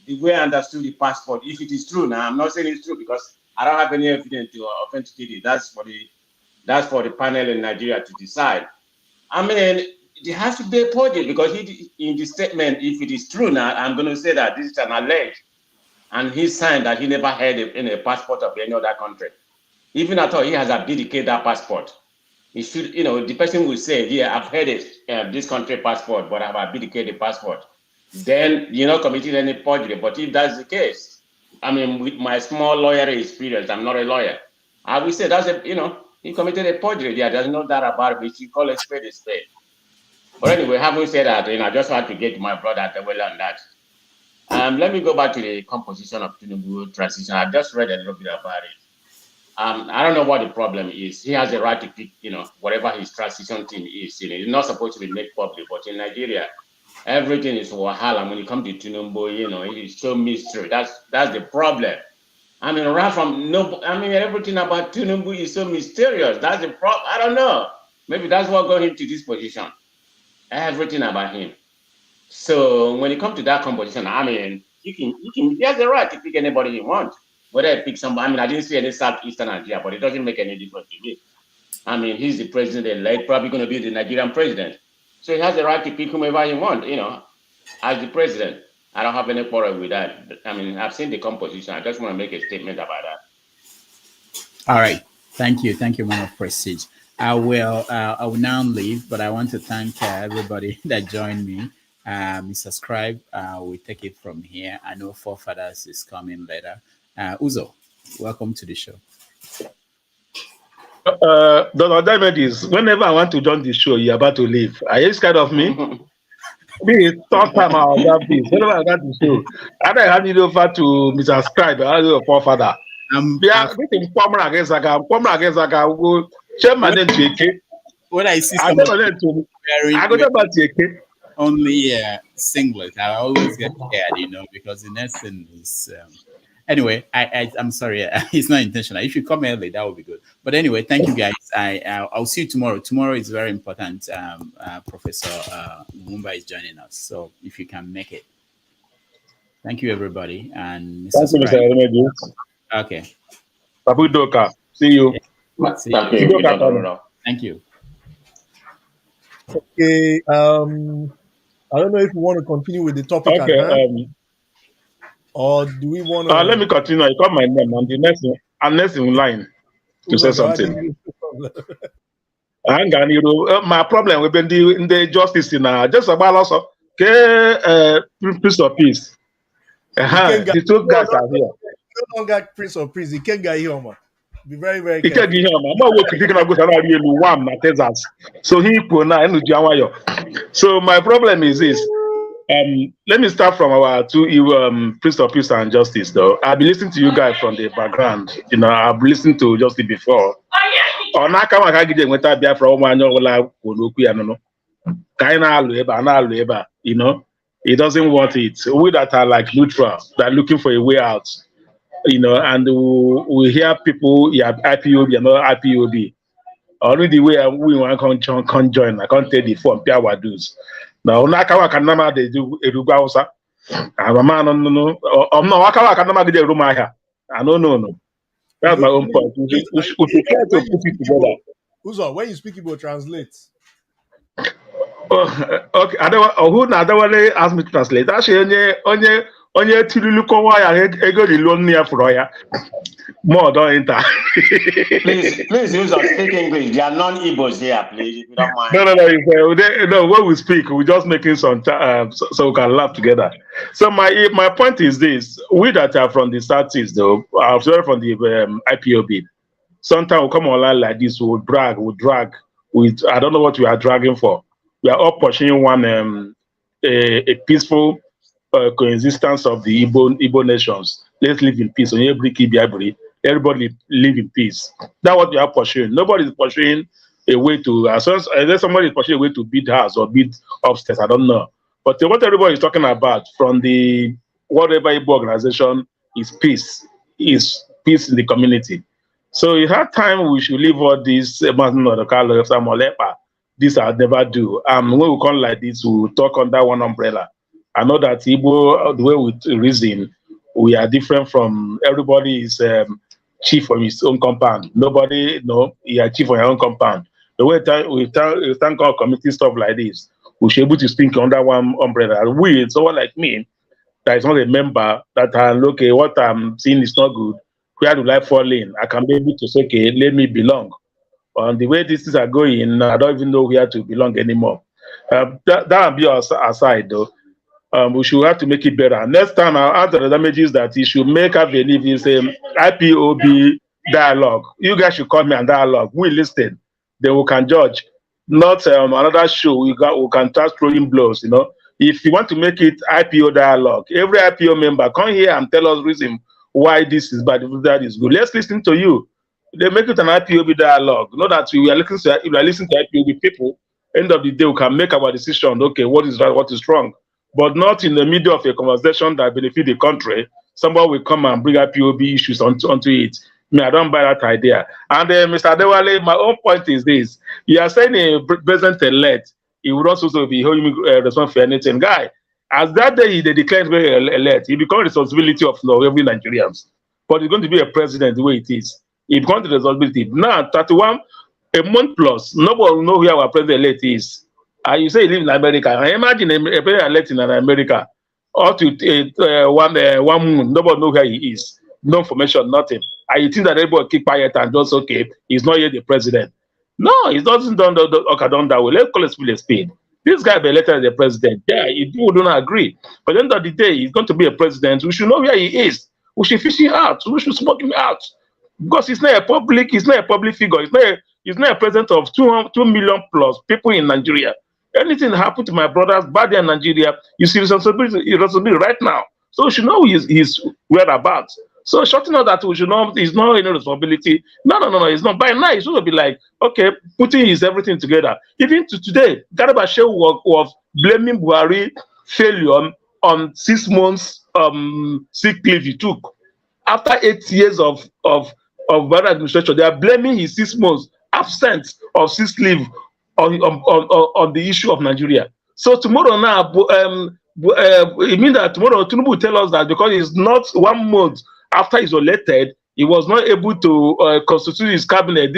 The way I understood the passport, if it is true now, I'm not saying it's true because I don't have any evidence to authenticate it. That's for the panel in Nigeria to decide. I mean, there has to be a project because in the statement, if it is true now, I'm going to say that this is an alleged, and he signed that he never had a passport of any other country. Even at all, he has abdicated that passport. He should, the person will say, yeah, I've had this country passport, but I've abdicated the passport. Then you're not committing any forgery. But if that's the case, I mean, with my small lawyer experience, I'm not a lawyer. I will say that's he committed a forgery. Yeah, there's no doubt about it. We should call a spade a spade. But anyway, having said that, I just had to get to my brother well on that. Let me go back to the composition of Tinubu transition. I just read a little bit about it. I don't know what the problem is. He has the right to pick, whatever his transition team is. It's not supposed to be made public, but in Nigeria, everything is wahala. When you come to Tinubu, it is so mystery. That's the problem. Right from everything about Tinubu is so mysterious. That's the problem. I don't know. Maybe that's what got him to this position. Everything about him. So when it comes to that composition, he has the right to pick anybody he wants. Whether he picks somebody, I didn't see any Southeastern Nigeria, but it doesn't make any difference to me. He's the president-elect, probably going to be the Nigerian president. So he has the right to pick whomever he wants, as the president. I don't have any quarrel with that. I've seen the composition. I just want to make a statement about that. All right. Thank you. Thank you, man of prestige. I will now leave, but I want to thank everybody that joined me. Subscribe. We take it from here. I know Forefathers is coming later. Uzo, welcome to the show. The diamond is whenever I want to join the show, you're about to leave. Are you scared of me? Me, third time I'll have this. Whenever I got the show, after I hand it over to Mr. Scribe, I have a forefather. When I see only singlet, I always get scared, because the next thing is. Anyway, I'm sorry, it's not intentional. If you come early, that would be good. But anyway, thank you guys. I'll see you tomorrow. Tomorrow is very important. Professor Mumba is joining us, so if you can make it. Thank you, everybody. And Mr. Okay. Papu Doka. See you. See you. Thank you. Okay. I don't know if you want to continue with the topic. Okay. Or do we want to? Let me continue. I call my name on the next one. I'm next in line to say something. My problem with the justice in just about also. Prince of Peace. The two guys are here. You don't got Prince of Peace. He can't get here, man. Be very, very careful. He can't get here, man. I'm not working. He can go to one Texas. So he put now. So my problem is this. Let me start from our two Prince of Peace and Justice, though. I've been listening to you guys from the background. I've listened to Justice before. He doesn't want it. We that are like neutral, that are looking for a way out, and we hear people, IPOB and not IPOB. Only the way we want to conjoin, I can't take the form, pay our dues. Now, Nakawa can never do a Rugausa. I'm a man, no. I'm not Wakawa can never get a room here. I don't know. That's my own point. We should try to put it together. Uzo, when you speak, about translate. Okay, I don't want to ask me to translate. Actually, onye Tinubu wire ego the loan near for ya. More don't enter. please use or speak English. They are non-Igbos here, please. If you don't mind. No. When we speak, we're just making some so we can laugh together. So my point is this: we that are from the Southeast, though, are from the IPOB. Sometimes we come online like this, we drag. I don't know what we are dragging for. We are all pursuing one a peaceful coexistence of the Igbo nations. Let's live in peace. Everybody live in peace. That's what we are pursuing. Nobody is pursuing a way to, unless somebody is pursuing a way to build house or build upstairs, I don't know. But what everybody is talking about from the whatever Igbo organization is peace in the community. So it had time we should leave all this. This I never do. When we come like this, we will talk under one umbrella. I know that Igbo, the way we reason, we are different from everybody is chief on his own compound. Nobody, you are chief on your own compound. The way we thank our community stuff like this, we should be able to speak under one umbrella. We, someone like me, that is not a member, that okay, what I'm seeing is not good. Where do I fall in? I can be able to say, okay, let me belong. On the way things are going, I don't even know where to belong anymore. That will be aside, though. We should have to make it better. Next time, I'll add the damages that he should make a believe in IPOB dialogue. You guys should come here and dialogue. We listen, then we can judge. not another show. We can start throwing blows. You know, if you want to make it IPO dialogue, every IPO member come here and tell us reason why this is bad, that is good. Let's listen to you. They make it an IPOB dialogue. Not that we are listening to IPOB people. End of the day, we can make our decision. Okay, what is right, what is wrong, but not in the middle of a conversation that benefit the country. Somebody will come and bring IPOB issues onto it. Me, I don't buy that idea. And Mr. Adewale, my own point is this: you are saying a president-elect, he would also be holding responsible for anything. Guy, as that day they declared elect, he becomes responsibility of every Nigerians. But he's going to be a president the way it is. It becomes the responsibility. Now, 31, a month plus, nobody will know who our president-elect is. And you say he lives in America. I imagine a president-elect in America, up to 1 month, nobody knows where he is. No information, nothing. And you think that everybody keep quiet and just, okay, he's not yet the president. No, he's not done that way. Let's call a speed. This guy be elected as the president. Yeah, people don't agree. But at the end of the day, he's going to be a president. We should know where he is. We should fish him out. We should smoke him out. Because he's not a public figure. He's not a president of 2 million plus people in Nigeria. Anything happen to my brothers bad in Nigeria, you see responsibility right now. So we should know his whereabouts. So shorting out that we should know it's not any responsibility. No, it's not. By now, it's going to be like, okay, putting his everything together. Even to today, Garba Shehu was blaming Buhari failure on 6 months sick leave he took. After 8 years of Buhari administration, they are blaming his 6 months absence of sick leave on the issue of Nigeria. So tomorrow now, it means that tomorrow Tinubu will tell us that because it's not 1 month after he's elected, he was not able to constitute his cabinet,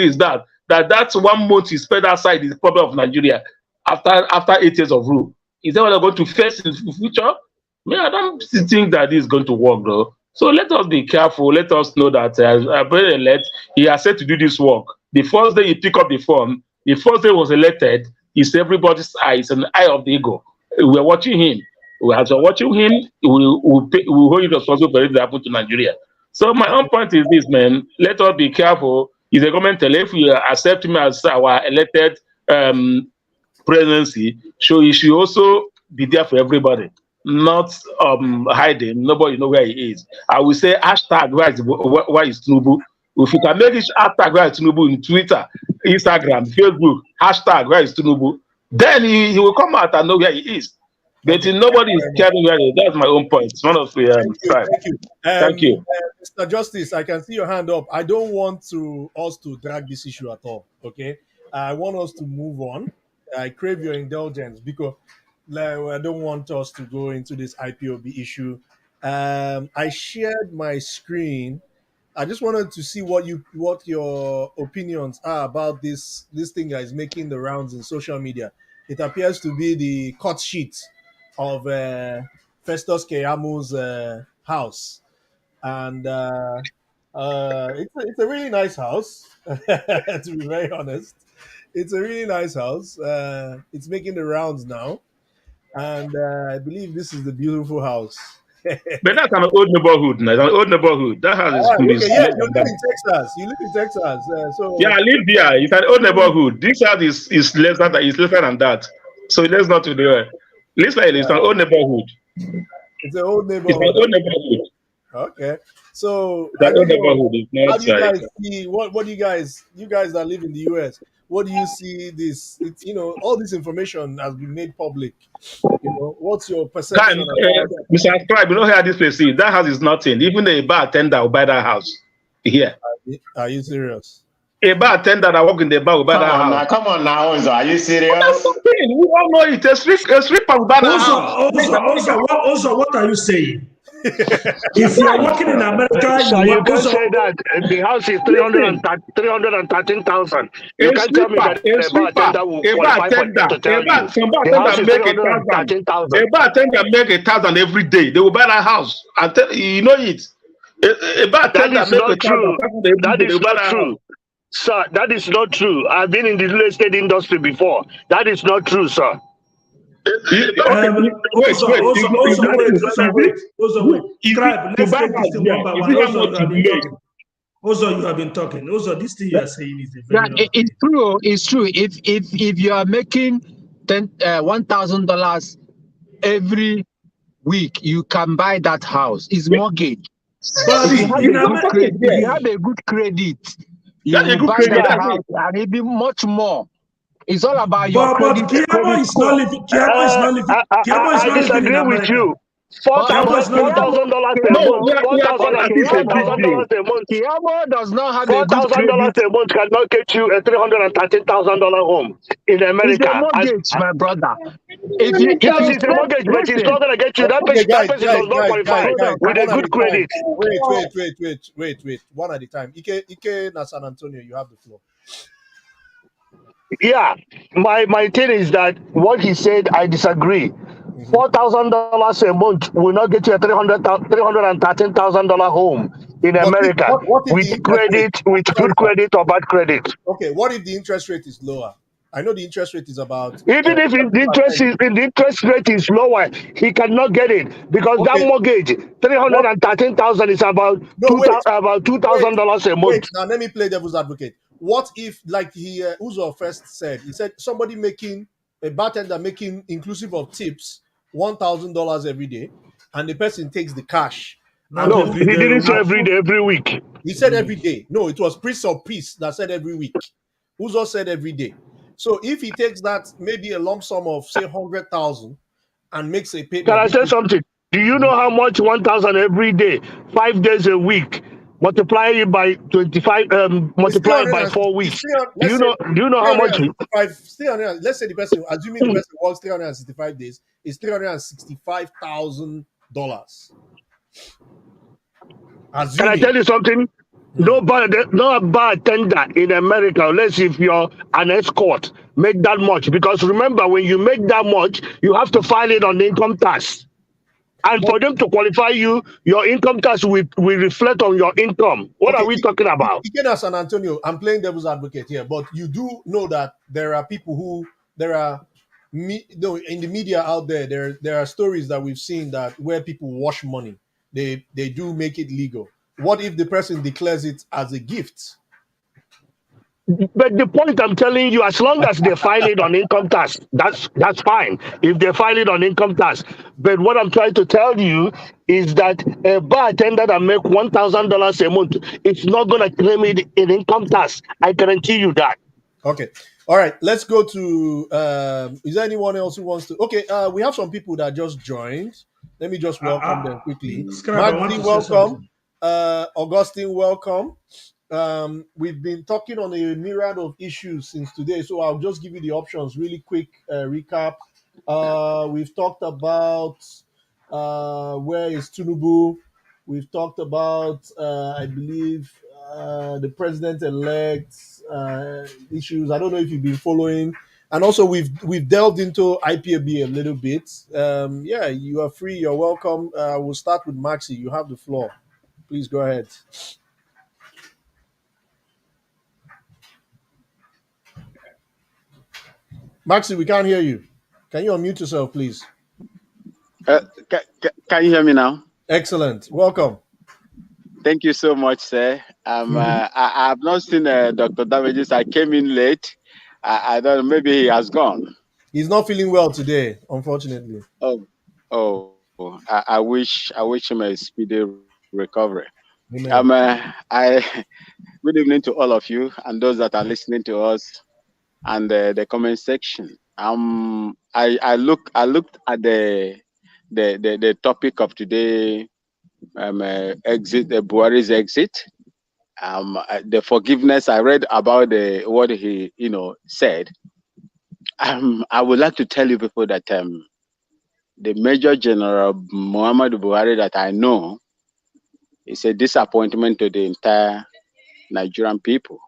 that's 1 month he spent outside the problem of Nigeria after 8 years of rule. Is that what they're going to face in the future? I don't think that this is going to work, though. So let us be careful. Let us know that he has said to do this work. The first day he picked up the phone, the first day he was elected, it's everybody's eyes and the eye of the ego. We're watching him. As we're watching him, we'll hold him responsible for it that happened to Nigeria. So my own point is this, man. Let us be careful. If the government if we accept him as our elected presidency, so he should also be there for everybody, not hiding. Nobody know where he is. I will say hashtag why is Tinubu. If you can make it hashtag why is Tinubu in Twitter, Instagram, Facebook, hashtag why is Tinubu, then he will come out and know where he is. But nobody is caring where he is. That's my own point. It's one of the Thank you. Mr. Justice, I can see your hand up. I don't want us to drag this issue at all. Okay, I want us to move on. I crave your indulgence because I don't want us to go into this IPOB issue. I shared my screen. I just wanted to see what your opinions are about this thing that is making the rounds in social media. It appears to be the cut sheet of Festus Keyamu's house, and it's a really nice house. To be very honest, it's a really nice house. It's making the rounds now, and I believe this is the beautiful house. But that's an old neighborhood. Now. It's an old neighborhood. That house is okay, yeah, you live in Texas. So yeah, I live there. It's an old neighborhood. This house is less than that. So let's not to do it. It's an old neighborhood. It's an old neighborhood. It's an old neighborhood. Okay. So it's an old neighborhood. How do you guys see what do you guys that live in the US? What do you see this? It's all this information has been made public. What's your perception? Mr. Scribe, how this place is. That house is nothing. Even a bartender will buy that house. Here. Are you serious? A bartender that work in the bar will buy that house. Come on now, Ozo. Are you serious? We all know it. A stripper will buy that house. Also, what are you saying? If you are working in America, you can say that the house is 313,000. You can't tell me that a bartender will qualify for to tell you. The house is 313,000. A bartender make 1,000 every day. They will buy that house. You know it. A bartender that is not true. That is not true. Sir, that is not true. I've been in the real estate industry before. That is not true, sir. Wait. Scribe, let's take this thing one by one. Also, you have been talking. Also, this thing you are saying is a Yeah, very wrong it's true. It's true. If you are making $1,000 every week, you can buy that house. It's mortgage. But If you have in a good credit, if you America, have a good credit, you That's a will good buy credit. that house and it'll be much more. It's all about your but credit Kiamo is score. not living. Kiamo is not living. Kiamo is I not living in disagree with America. you. Four But Kiamo thousand is not living. $4,000 a No, month. we are talking at least a big $4,000 deal. a month. Kiamo does not have a good $4,000 credit. a month cannot get you a $313,000 home in It's a America. mortgage, my brother. If you Yes, if it's a mortgage, but it's listen, not going to get you. Okay, That person does not qualify hold on, with a one at good a time. credit. Wait. One at a time. Ike na San Antonio, you have the floor. Yeah, my thing is that what he said, I disagree. $4,000 a month will not get you a $313,000 home in But America what if the with interest rate? credit, with Sorry, good sir. credit or bad credit. Okay, what if the interest rate is lower? I know the interest rate is about Even if $7%. the interest rate is lower, he cannot get it because that Okay, mortgage, what? 313,000 is about No, about wait. $2,000 a Wait. month. Now let me play devil's advocate. What if, like he Uzo first said, he said somebody making a bartender making inclusive of tips $1,000 every day, and the person takes the cash Not and No, puts every he day. didn't say Week. every day, every week. He said every day. No, it was Prince of Peace that said every week. Uzo said every day. So if he takes that maybe a lump sum of say 100,000 and makes a Can payment, I which say is something? Do you know how much 1,000 every day, 5 days a week, multiply it by 25, it's multiply it by 300. 4 It's weeks? 300. Do Let's you say know? Do you know how much? 365. 300. Let's say the person, assuming the person works 365 days, is $365,000. Can I Assuming. tell you something? No bartender in America, unless if you're an escort, make that much. Because remember, when you make that much, you have to file it on income tax. And But for them to qualify you, your income tax will reflect on your income. What are okay, we talking about? again, San Antonio, I'm playing devil's advocate here, but you do know that there are people who in the media out there. There are stories that we've seen that where people wash money. They do make it legal. What if the person declares it as a gift? But the point I'm telling you, as long as they file it on income tax, that's fine. If they file it on income tax. But what I'm trying to tell you is that a bartender that make $1,000 a month is not gonna claim it in income tax. I guarantee you that. Okay. All right. Let's go to. Is there anyone else who wants to? Okay. We have some people that just joined. Let me just welcome them quickly. Scribe, I want Maxi, to say welcome. something. Augustine, welcome. We've been talking on a myriad of issues since today, so I'll just give you the options. Really quick recap. We've talked about where is Tinubu. We've talked about, I believe, the president-elect issues. I don't know if you've been following, and also we've delved into IPAB a little bit. Yeah, you are free. You're welcome. We'll start with Maxi. You have the floor. Please go ahead. Maxi, we can't hear you. Can you unmute yourself, please? Can you hear me now? Excellent. Welcome. Thank you so much, sir. I have not seen Dr. Damages. I came in late. I don't know, maybe he has gone. He's not feeling well today, unfortunately. I wish him a speedy recovery. Amen. Good evening to all of you and those that are listening to us and the comment section. I looked at the topic of today, exit, Buhari's exit. The forgiveness. I read about what he said. I would like to tell you people that the Major General Muhammadu Buhari that I know is a disappointment to the entire Nigerian people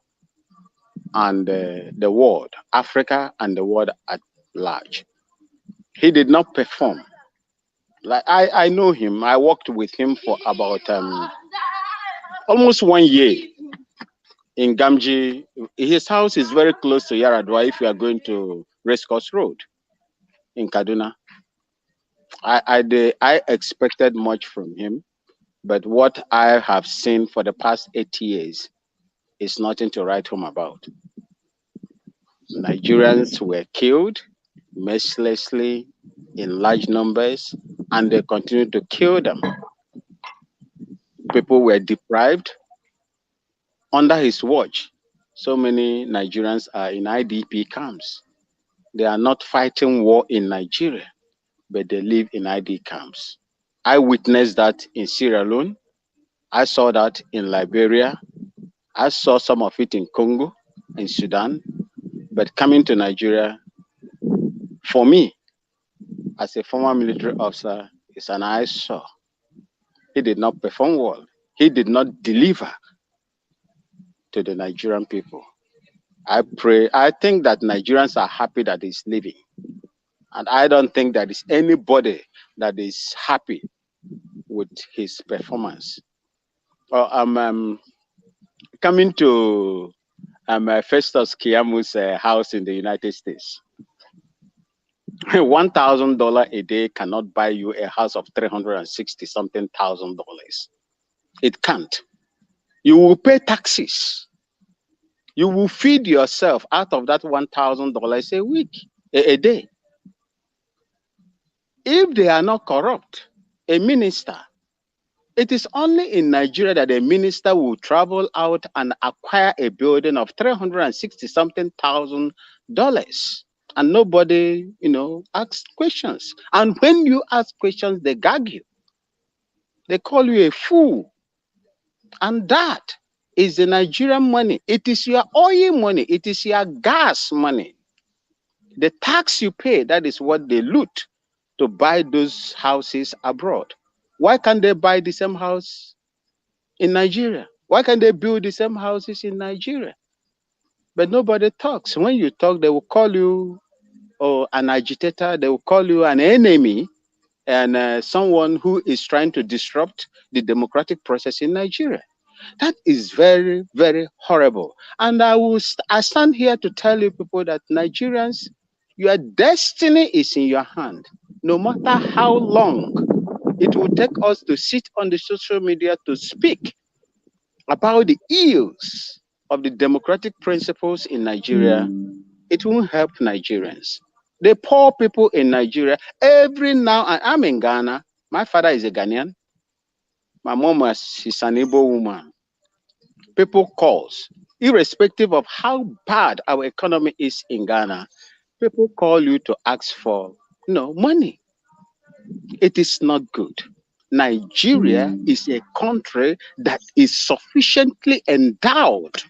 and the world, Africa and the world at large. He did not perform. Like I know him. I worked with him for about almost 1 year in Gamji. His house is very close to Yaradua if you are going to Racecourse Road in Kaduna. I expected much from him. But what I have seen for the past 8 years is nothing to write home about. Nigerians were killed mercilessly in large numbers, and they continue to kill them. People were deprived under his watch. So many Nigerians are in IDP camps. They are not fighting war in Nigeria, but they live in ID camps. I witnessed that in Sierra Leone. I saw that in Liberia. I saw some of it in Congo, in Sudan. But coming to Nigeria, for me, as a former military officer, is an eyesore. He did not perform well. He did not deliver to the Nigerian people. I think that Nigerians are happy that he's leaving. And I don't think there is anybody that is happy with his performance. I'm coming to Festus Kiamu's house in the United States. $1,000 a day cannot buy you a house of $360-something thousand. It can't. You will pay taxes. You will feed yourself out of that $1,000 a week, a day. If they are not corrupt, a minister, it is only in Nigeria that a minister will travel out and acquire a building of $360-something thousand, and nobody, asks questions. And when you ask questions, they gag you. They call you a fool. And that is the Nigerian money. It is your oil money. It is your gas money. The tax you pay, that is what they loot to buy those houses abroad. Why can't they buy the same house in Nigeria? Why can't they build the same houses in Nigeria? But nobody talks. When you talk, they will call you an agitator. They will call you an enemy and someone who is trying to disrupt the democratic process in Nigeria. That is very, very horrible. And I stand here to tell you people that Nigerians, your destiny is in your hand. No matter how long it will take us to sit on the social media to speak about the ills of the democratic principles in Nigeria, it won't help Nigerians. The poor people in Nigeria, every now and I'm in Ghana. My father is a Ghanaian. My mom is an Igbo woman. People calls, irrespective of how bad our economy is in Ghana, people call you to ask for money. It is not good. Nigeria is a country that is sufficiently endowed.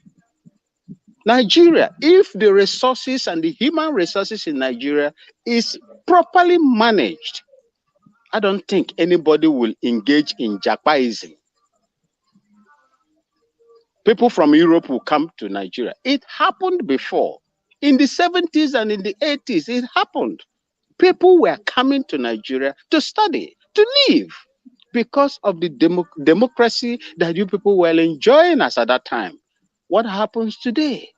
Nigeria, if the resources and the human resources in Nigeria is properly managed, I don't think anybody will engage in japaism. People from Europe will come to Nigeria. It happened before. In the 70s and in the 80s, it happened. People were coming to Nigeria to study, to live, because of the democracy that you people were enjoying us at that time. What happens today?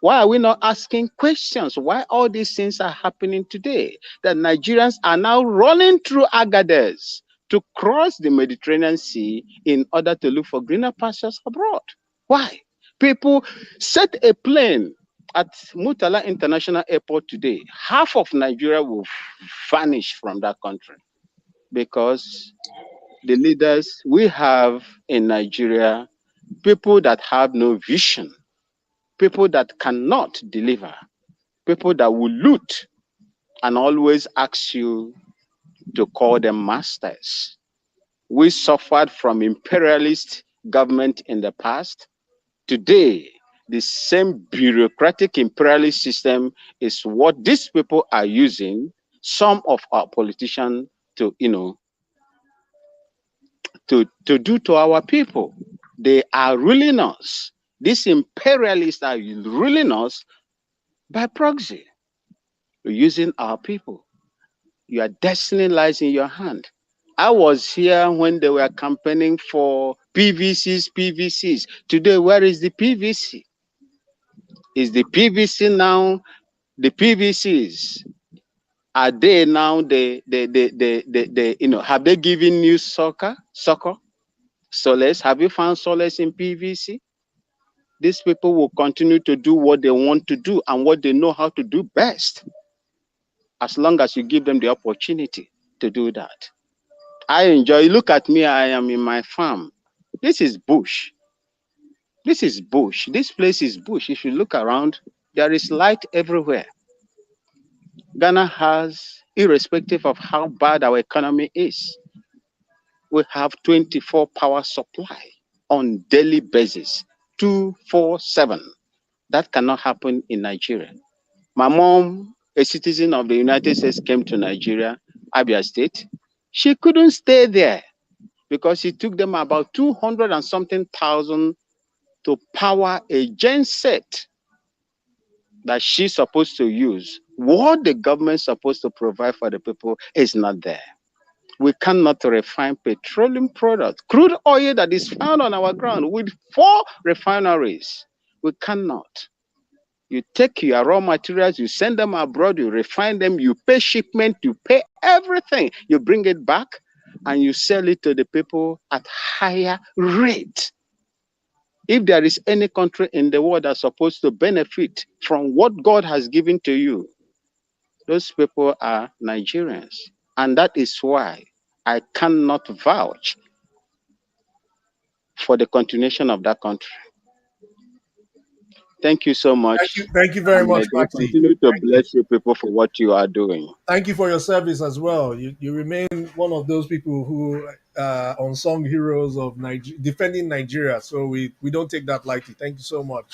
Why are we not asking questions? Why all these things are happening today? That Nigerians are now running through Agadez to cross the Mediterranean Sea in order to look for greener pastures abroad. Why? People set a plane at Murtala International Airport today. Half of Nigeria will vanish from that country because the leaders we have in Nigeria, people that have no vision, people that cannot deliver, people that will loot and always ask you to call them masters. We suffered from imperialist government in the past. Today, the same bureaucratic imperialist system is what these people are using, some of our politicians, to do to our people. They are ruling us. These imperialists are ruling us by proxy, using our people. Your destiny lies in your hand. I was here when they were campaigning for PVCs. Today, where is the PVC? Is the PVC now, the PVCs, are they now, have they given you succor? solace? Have you found solace in PVC? These people will continue to do what they want to do and what they know how to do best, as long as you give them the opportunity to do that. I enjoy. Look at me. I am in my farm. This is bush. This is bush. This place is bush. If you look around, there is light everywhere. Ghana has, irrespective of how bad our economy is, we have 24 power supply on daily basis, 247. That cannot happen in Nigeria. My mom, a citizen of the United States, came to Nigeria, Abia State. She couldn't stay there because it took them about 200 and something thousand to power a gen set that she's supposed to use. What the government's supposed to provide for the people is not there. We cannot refine petroleum products, crude oil that is found on our ground with 4 refineries. We cannot. You take your raw materials, you send them abroad, you refine them, you pay shipment, you pay everything. You bring it back and you sell it to the people at higher rate. If there is any country in the world that's supposed to benefit from what God has given to you, those people are Nigerians. And that is why I cannot vouch for the continuation of that country. Thank you so much. Thank you very much, God Maxi. continue to bless you people for what you are doing. Thank you for your service as well. You remain one of those people who unsung heroes of defending Nigeria. So we don't take that lightly. Thank you so much.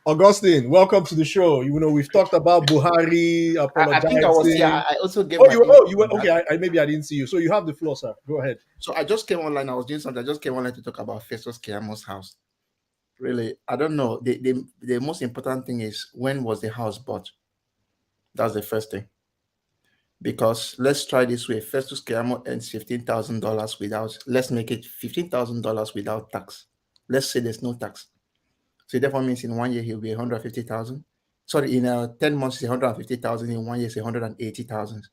Augustine, welcome to the show. You know, we've talked about Buhari apologizing. I think I was here. I also gave you were okay. Maybe I didn't see you. So you have the floor, sir. Go ahead. So I just came online. I was doing something. I just came online to talk about Festus Keyamo's house. Really, I don't know. The most important thing is, when was the house bought? That's the first thing. Because let's try this way. Festus Keyamo earns $15,000 without, let's make it $15,000 without tax. Let's say there's no tax. So therefore means in 1 year he'll be 150,000. Sorry, in 10 months it's 150,000. In 1 year it's 180,000.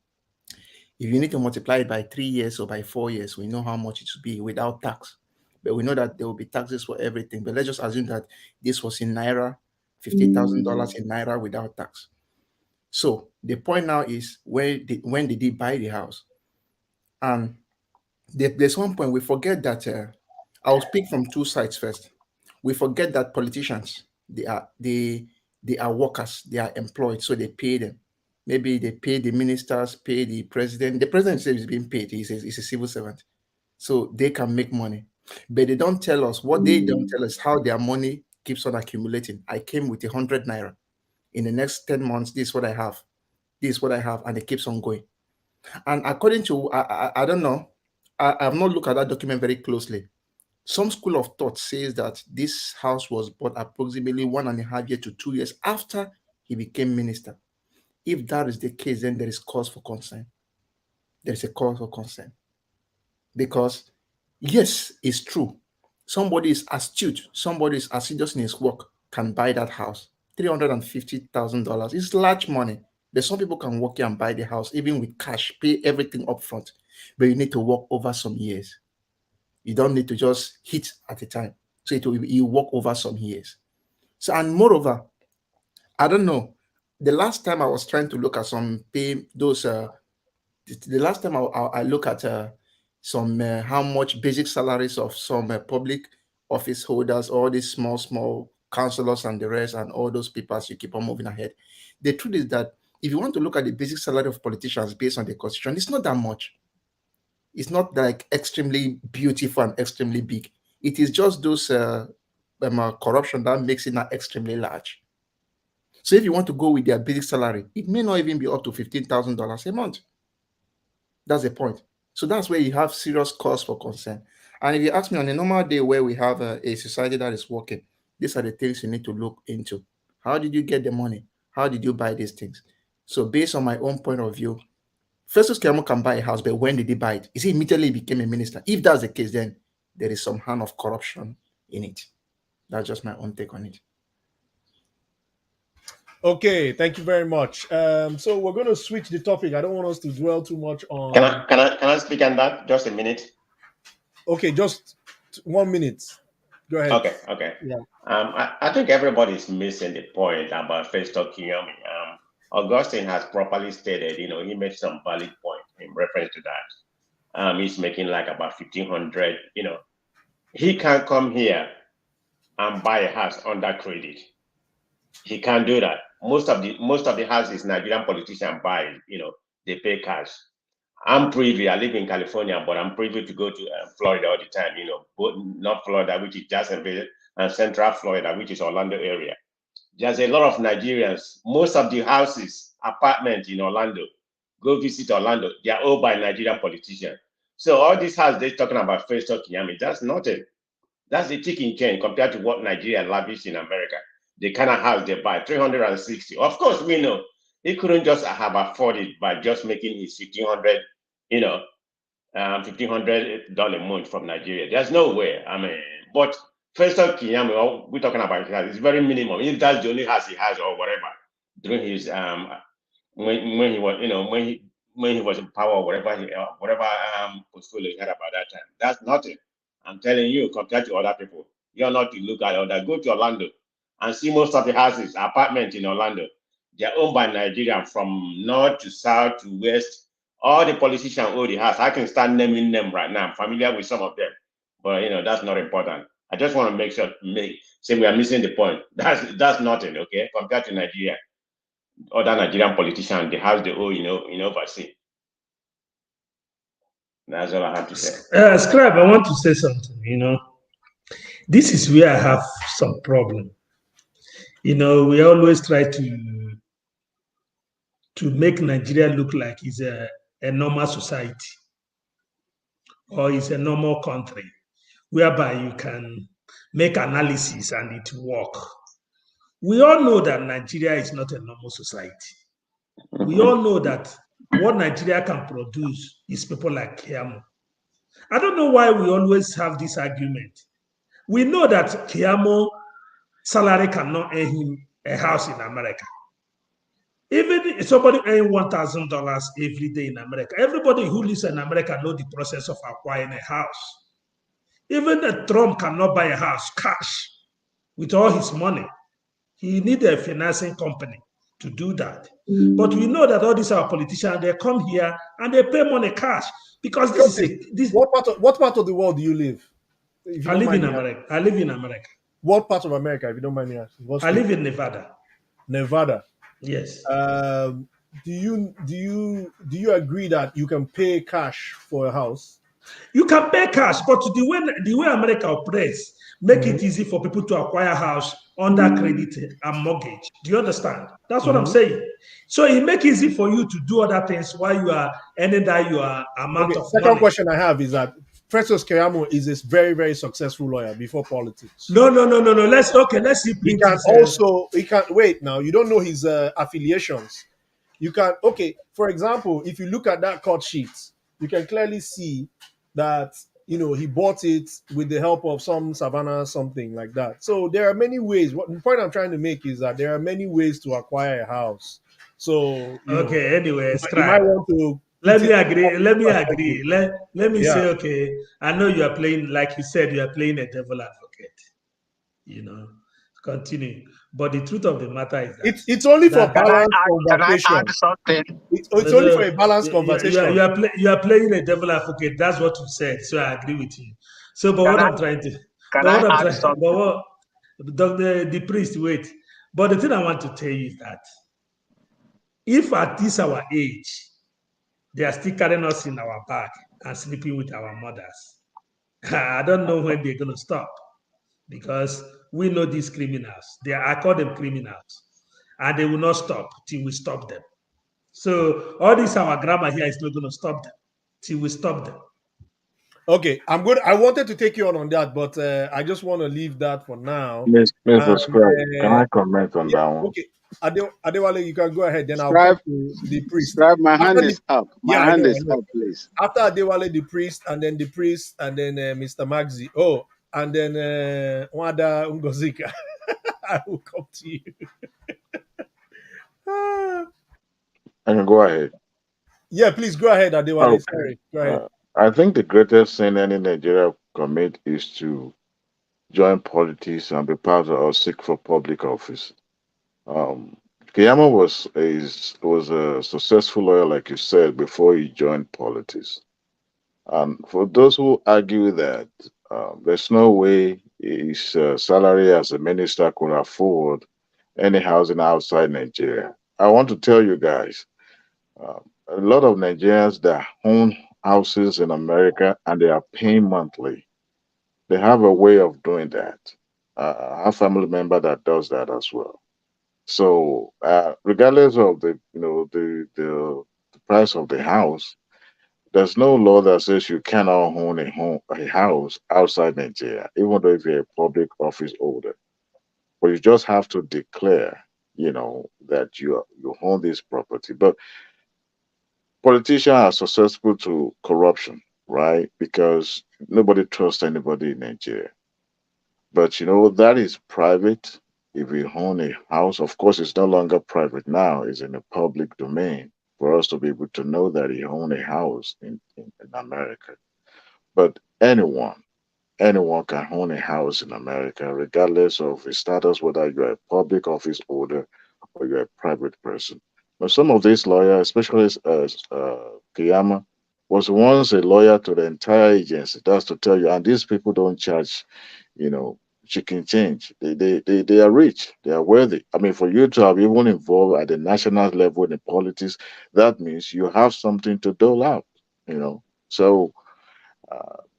If you need to multiply it by 3 years or by 4 years, we know how much it should be without tax. But we know that there will be taxes for everything. But let's just assume that this was in Naira, $50,000 in Naira without tax. So the point now is, when did he buy the house? And there's one point we forget that. I'll speak from two sides first. We forget that politicians, they are workers, they are employed, so they pay them. Maybe they pay the ministers, pay the president. The president is being paid. He's a civil servant, so they can make money. But they don't tell us what they don't tell us how their money keeps on accumulating. I came with 100 Naira. In the next 10 months, this is what I have. This is what I have, and it keeps on going. And according to, I don't know, I have not looked at that document very closely. Some school of thought says that this house was bought approximately 1.5 years to 2 years after he became minister. If that is the case, then there is cause for concern. There is a cause for concern. Because, yes, it's true. Somebody is astute, somebody is assiduous in his work, can buy that house. $350,000 is large money. But some people can work here and buy the house, even with cash, pay everything up front. But you need to work over some years. You don't need to just hit at a time. So you work over some years. So, and moreover, I don't know, the last time I was trying to look at some pay, those, the last time I look at some, how much basic salaries of some public office holders, all these small councillors and the rest, and all those people as you keep on moving ahead. The truth is that if you want to look at the basic salary of politicians based on the constitution, it's not that much. It's not like extremely beautiful and extremely big. It is just those corruption that makes it not extremely large. So if you want to go with their basic salary, it may not even be up to $15,000 a month. That's the point. So that's where you have serious cause for concern. And if you ask me, on a normal day where we have a society that is working, these are the things you need to look into. How did you get the money? How did you buy these things? So based on my own point of view, Festus Keyamo can buy a house, but when did he buy it? Is he immediately became a minister? If that's the case, then there is some hand of corruption in it. That's just my own take on it. Okay, thank you very much. So we're going to switch the topic. I don't want us to dwell too much on. Can I speak on that? Just a minute. Okay, just 1 minute. Go ahead. Okay. Yeah. I think everybody's missing the point about Festo Kiyomi. Augustine has properly stated, he made some valid point in reference to that. He's making like about 1,500, he can't come here and buy a house under credit. He can't do that. Most of the houses Nigerian politicians buy, they pay cash. I'm privy. I live in California, but I'm privy to go to Florida all the time. But not Florida, which is Jacksonville, and Central Florida, which is Orlando area. There's a lot of Nigerians. Most of the houses, apartments in Orlando, go visit Orlando. They are owned by Nigerian politicians. So all these houses they're talking about Festo Kiyomi, that's nothing. That's the chicken chain compared to what Nigeria lavish in America. The kind of house they buy, 360. Of course, we know he couldn't just have afforded by just making his $1,500, $1,500 a month from Nigeria. There's no way. But Festo Kiyomi, we're talking about it's very minimum. If that's the only house he has or whatever during his when he was when he was in power or whatever portfolio he had about that time. That's nothing. I'm telling you, compared to other people, you're not to look at other. Go to Orlando and see most of the houses, apartments in Orlando. They're owned by Nigerians from north to south to west. All the politicians own the house. I can start naming them right now. I'm familiar with some of them, but that's not important. I just want to make sure, say we are missing the point. That's nothing, okay? Compared to Nigeria, other Nigerian politicians, the house they own, overseas. That's all I have to say. Scribe, I want to say something. This is where I have some problem. We always try to make Nigeria look like it's a normal society or it's a normal country whereby you can make analysis and it work. We all know that Nigeria is not a normal society. We all know that what Nigeria can produce is people like Kiamo. I don't know why we always have this argument. We know that Kiamo salary cannot earn him a house in America. Even if somebody earn $1,000 every day in America, everybody who lives in America knows the process of acquiring a house. Even a Trump cannot buy a house cash with all his money. He needs a financing company to do that. But we know that all these our politicians, they come here and they pay money cash because What part of the world do you live? I live in America. I live in America. What part of America, if you don't mind me asking? I live in Nevada. Nevada. Yes. Do you agree that you can pay cash for a house? You can pay cash, but the way America operates, make it easy for people to acquire a house under credit and mortgage. Do you understand? That's what I'm saying. So it make it easy for you to do other things while you are earning that your amount of Second money. question I have is that Festus Keyamo is a very, very successful lawyer before politics. No. Let's see. He can wait now. You don't know his affiliations. You can, for example, if you look at that court sheet, you can clearly see that, he bought it with the help of some Savannah, something like that. So there are many ways. What the point I'm trying to make is that there are many ways to acquire a house. So, anyway, you might want to. Let me agree. Let me say, okay, I know you are playing, like you said, you are playing a devil advocate. Continue. But the truth of the matter is that it's only for balanced conversation. Can I add something? It's only for a balanced conversation. You are playing a devil advocate. That's what you said. So I agree with you. So, but the priest, wait. But the thing I want to tell you is that if at this our age, they are still carrying us in our back and sleeping with our mothers, I don't know when they're going to stop, because we know these criminals. I call them criminals, and they will not stop till we stop them. So all this our grammar here is not going to stop them till we stop them. Okay, I'm good. I wanted to take you on that, but I just want to leave that for now. Mr. Scribe, can I comment on that one? Okay, Adewale, you can go ahead. Then I'll Scribe, go to the priest. Scribe, my hand is up. My hand is up, please. After Adewale, the priest, and then Mr. Magzi. Oh, and then Wada Ungozika. I will come to you. And go ahead. Yeah, please go ahead, Adewale. Sorry, go ahead. I think the greatest sin any Nigeria commit is to join politics and be part of or seek for public office. Um, Kiyama was a successful lawyer, like you said, before he joined politics. And for those who argue that there's no way his salary as a minister could afford any housing outside Nigeria, I want to tell you guys, a lot of Nigerians that own houses in America and they are paying monthly. They have a way of doing that. I have a family member that does that as well. So, regardless of the price of the house, there's no law that says you cannot own a house outside Nigeria, even though if you're a public office holder. But you just have to declare, that you own this property. But politicians are susceptible to corruption, right? Because nobody trusts anybody in Nigeria. But that is private. If you own a house, of course, it's no longer private now, it's in the public domain for us to be able to know that you own a house in America. But anyone can own a house in America, regardless of the status, whether you're a public office holder or you're a private person. But some of these lawyers, especially Kiyama, was once a lawyer to the entire agency. That's to tell you, and these people don't charge, chicken change. They are rich. They are worthy. I mean, for you to have even involved at the national level in politics, that means you have something to dole out. So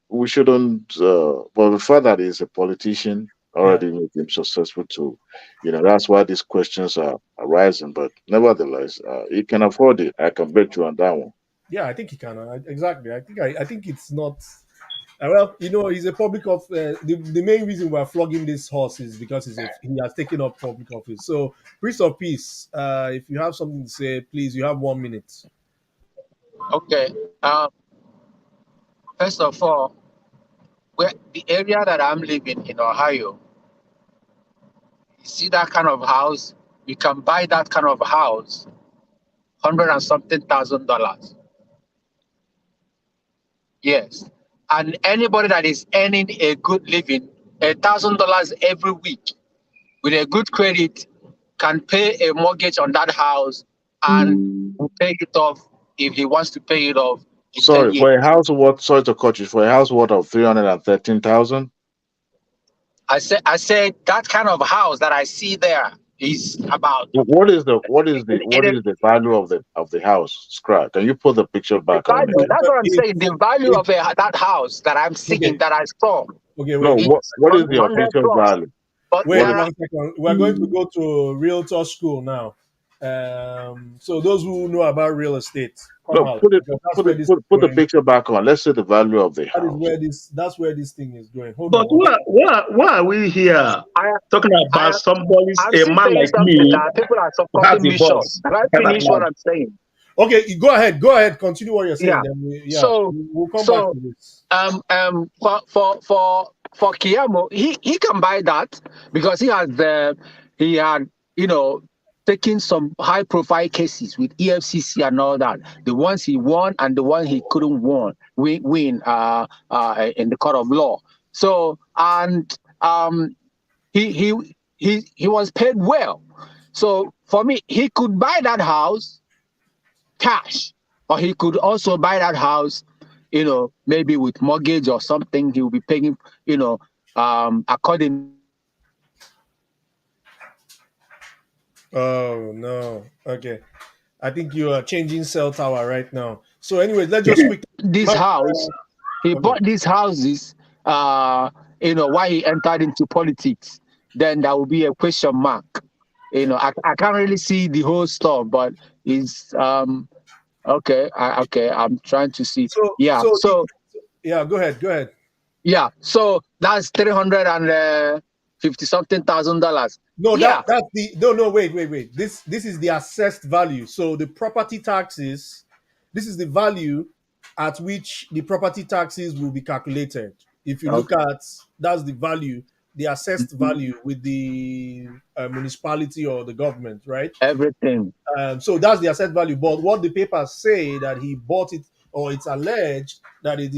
we shouldn't. Well, the fact that he's a politician already made him successful too. That's why these questions are arising. But nevertheless, he can afford it. I can bet you on that one. Yeah, I think he can. Exactly. I think it's not. Well, he's a public of the main reason we're flogging this horse is because he has taken up public office. So, Priest of Peace, if you have something to say, please, you have 1 minute. Okay. First of all, the area that I'm living in Ohio, you see that kind of house, you can buy that kind of house, $100 and something thousand. Yes. And anybody that is earning a good living, $1,000 every week with a good credit can pay a mortgage on that house and pay it off if he wants to pay it off. Sorry, for a house what? Sorry to cut you. For a house what of 313,000? I said that kind of house that I see there is about. What is the value of the house? Scrap. Can you put the picture back on again? That's what I'm saying. The value of that house that I'm seeing, that I saw. Okay, no, what is the official value? But wait 1 second. We're going to go to realtor school now. So those who know about real estate, come out. Put the picture back on. Let's see the value of the house. That's where this thing is going. Hold But on. why are we here talking about a man like me? People are supporting me short. Can I finish what I'm saying? Okay, go ahead. Continue what you're saying. Yeah. Then we'll come back to this. For Kiyamo, he can buy that because he had taken some high profile cases with EFCC and all that. The ones he won and the one he couldn't win in the court of law. So he was paid well. So for me, he could buy that house cash, or he could also buy that house, maybe with mortgage or something. He will be paying, according. Oh no. Okay. I think you are changing cell tower right now. So anyway, let's just quickly this house. He bought these houses, while he entered into politics. Then there will be a question mark. I can't really see the whole stuff, but it's okay. I'm trying to see. So go ahead. Yeah. So that's $350 something thousand. No, that's the wait. This is the assessed value. So the property taxes, this is the value at which the property taxes will be calculated. If you look at, that's the value, the assessed value with the municipality or the government, right? Everything. So that's the assessed value. But what the papers say that he bought it or it's alleged that it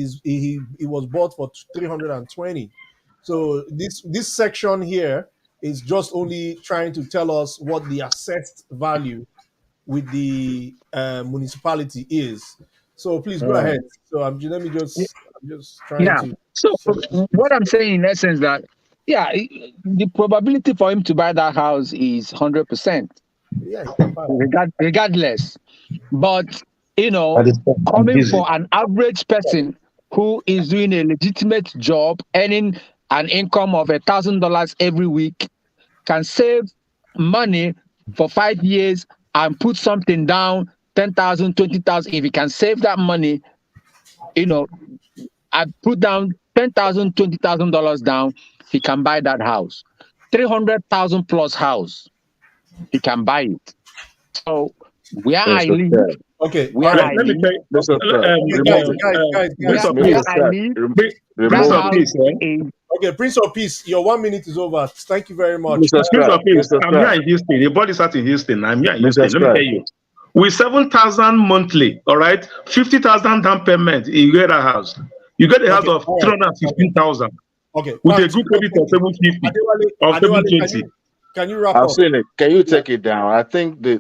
was bought for 320. So this section here is just only trying to tell us what the assessed value with the municipality is. So please go ahead. So I'm just trying Yeah. to. So what I'm saying in essence that the probability for him to buy that house is 100%. Yeah, he can buy it. Regardless. But That is coming busy. for an average person who is doing a legitimate job, earning an income of $1,000 every week, can save money for 5 years and put something down, 10,000, 20,000. If he can save that money, I put down $10,000, $20,000 down, he can buy that house. 300,000 plus house, he can buy it. So where I live, okay, where all right. I live, Guys, okay, Prince of Peace, your 1 minute is over. Thank you very much. Prince of Peace, I'm here in Houston. He bought this out in Houston. I'm here in Houston. Let me tell you. With 7,000 monthly, all right, 50,000 down payment, you get a house. You get a house of 315,000. Okay. With a group credit of 750 or 720. Can you wrap I've up? seen it. Can you take it down? I think I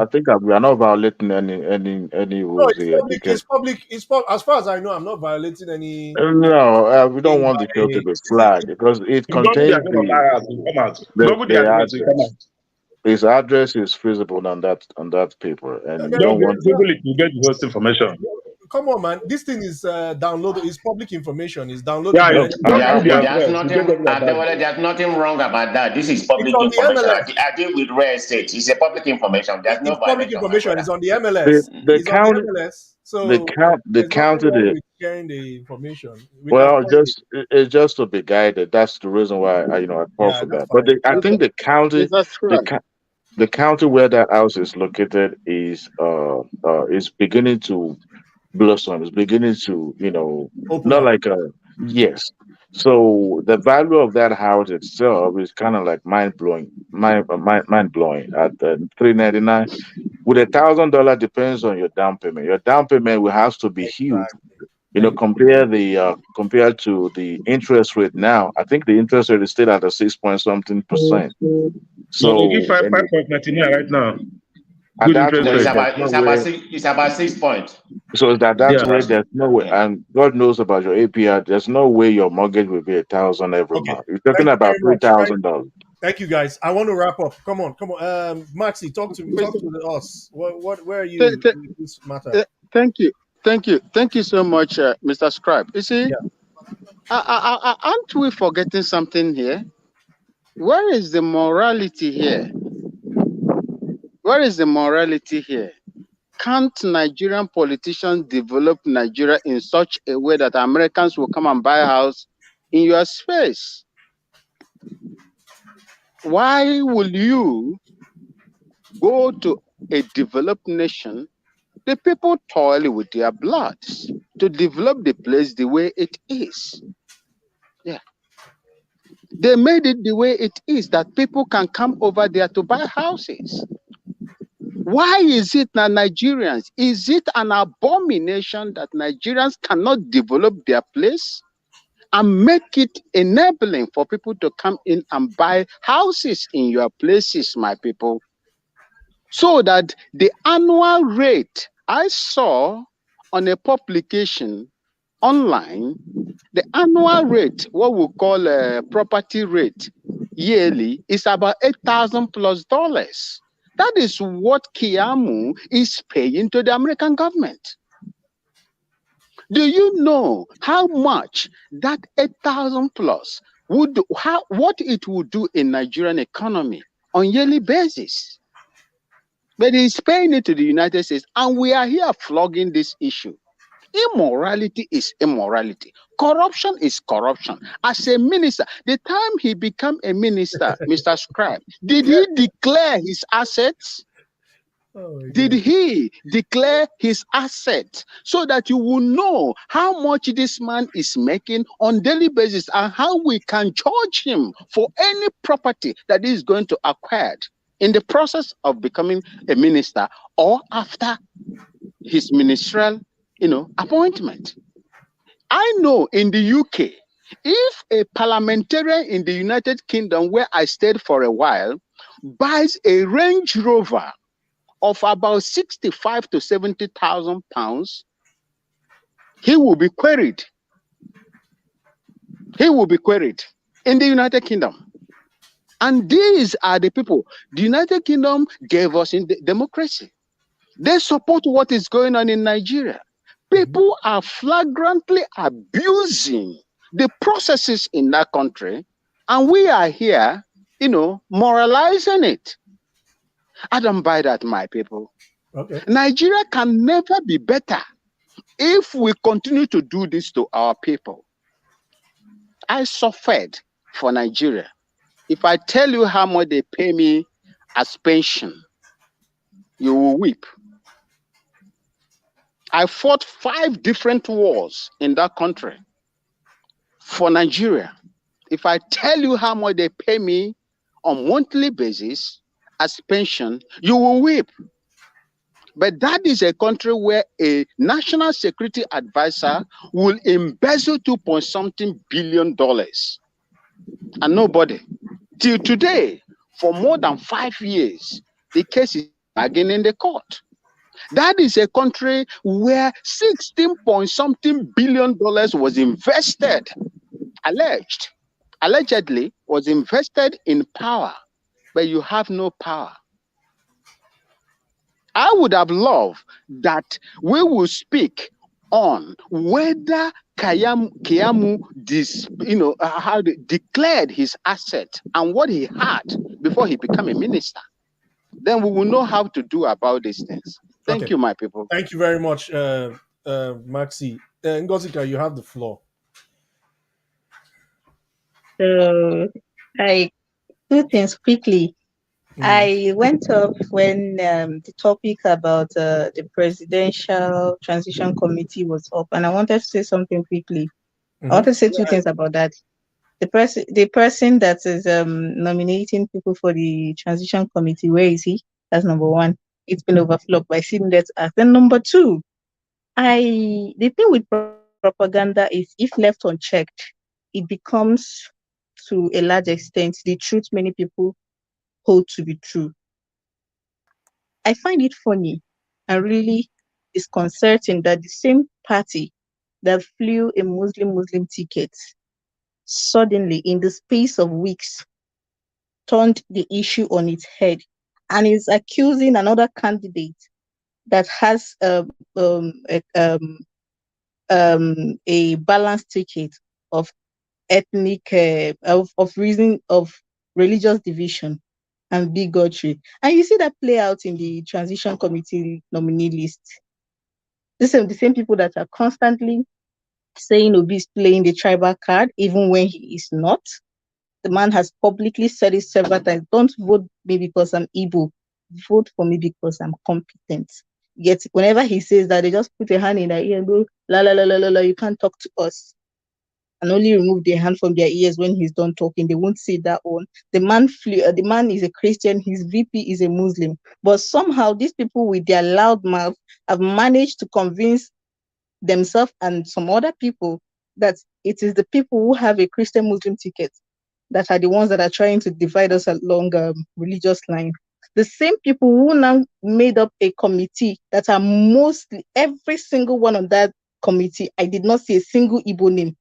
think we are not violating any rules here. It's public. As far as I know, I'm not violating any. No, we don't want the field to be flagged because it contains the address. His address is feasible on that paper, and we don't want to get the most information. Come on, man. This thing is downloaded. It's public information. It's downloaded. There's nothing wrong about that. This is public information. I deal with real estate. It's a public information. There's no public information. It's on the MLS. The county, so the county did sharing the information. It's just to be guided. That's the reason why I call for that. But I think the county, the county where that house is located is beginning to blossom. It's beginning to not like yes. So the value of that house itself is kind of like mind blowing at $399. With $1,000 depends on your down payment. Your down payment will have to be huge. Compared to the interest rate now. I think the interest rate is still at a 6-point-something%. So they give 5.99 right now. It's about 6 points. So that rate, there's no way, and God knows about your APR. There's no way your mortgage will be $1,000 every month. You're talking about $3,000. Thank you, guys. I want to wrap up. Come on. Maxi, talk to us. Where are you in this matter? Thank you so much, Mr. Scribe. You see, aren't we forgetting something here? Where is the morality here? Where is the morality here? Can't Nigerian politicians develop Nigeria in such a way that Americans will come and buy a house in your space? Why will you go to a developed nation? The people toil with their blood to develop the place the way it is. Yeah. They made it the way it is that people can come over there to buy houses. Why is it that Nigerians, is it an abomination that Nigerians cannot develop their place and make it enabling for people to come in and buy houses in your places, my people? So that the annual rate I saw on a publication online, the annual rate, what we call a property rate yearly, is about $8,000+. That is what Kiamu is paying to the American government. Do you know how much that 8,000 plus what it would do in Nigerian economy on yearly basis? But he's paying it to the United States, and we are here flogging this issue. Immorality is immorality. Corruption is corruption. As a minister, the time he became a minister, Mr. Scribe, did he declare his assets? Did he declare his assets so that you will know how much this man is making on daily basis and how we can charge him for any property that is going to acquire in the process of becoming a minister or after his ministerial appointment. I know in the UK, if a parliamentarian in the United Kingdom, where I stayed for a while, buys a Range Rover of about 65 to 70,000 pounds, he will be queried. He will be queried in the United Kingdom. And these are the people. The United Kingdom gave us in the democracy. They support what is going on in Nigeria. People are flagrantly abusing the processes in that country, and we are here, moralizing it. I don't buy that, my people. Okay. Nigeria can never be better if we continue to do this to our people. I suffered for Nigeria. If I tell you how much they pay me as pension, you will weep. I fought 5 different wars in that country for Nigeria. If I tell you how much they pay me on monthly basis as pension, you will weep. But that is a country where a national security advisor will embezzle $2.something billion. And nobody. Till today, for more than 5 years, the case is again in the court. That is a country where $16.something billion was invested, allegedly was invested in power, but you have no power. I would have loved that we will speak on whether Kiamu declared his asset and what he had before he became a minister. Then we will know how to do about these things. Thank you, my people. Thank you very much, Maxi. Ngozika, you have the floor. So, 2 things quickly. I went up when the topic about the presidential transition committee was up, and I wanted to say something quickly. I want to say 2 things about that. The person that is nominating people for the transition committee, where is he? That's number 1. It's been overflowed by seeing that. Then number 2, the thing with propaganda is if left unchecked, it becomes to a large extent the truth many people hold to be true. I find it funny and really disconcerting that the same party that flew a Muslim ticket suddenly, in the space of weeks, turned the issue on its head and is accusing another candidate that has a balanced ticket of ethnic of reason of religious division and bigotry. And you see that play out in the transition committee nominee list. The same people that are constantly saying Obi is playing the tribal card, even when he is not. The man has publicly said it several times. Don't vote me because I'm Igbo. Vote for me because I'm competent. Yet whenever he says that, they just put a hand in their ear and go, la la la la la la, you can't talk to us. And only remove their hand from their ears when he's done talking. They won't say that one. The man is a Christian, his VP is a Muslim. But somehow these people with their loud mouth have managed to convince themselves and some other people that it is the people who have a Christian Muslim ticket that are the ones that are trying to divide us along religious lines. The same people who now made up a committee that are mostly, every single one on that committee, I did not see a single Igbo name.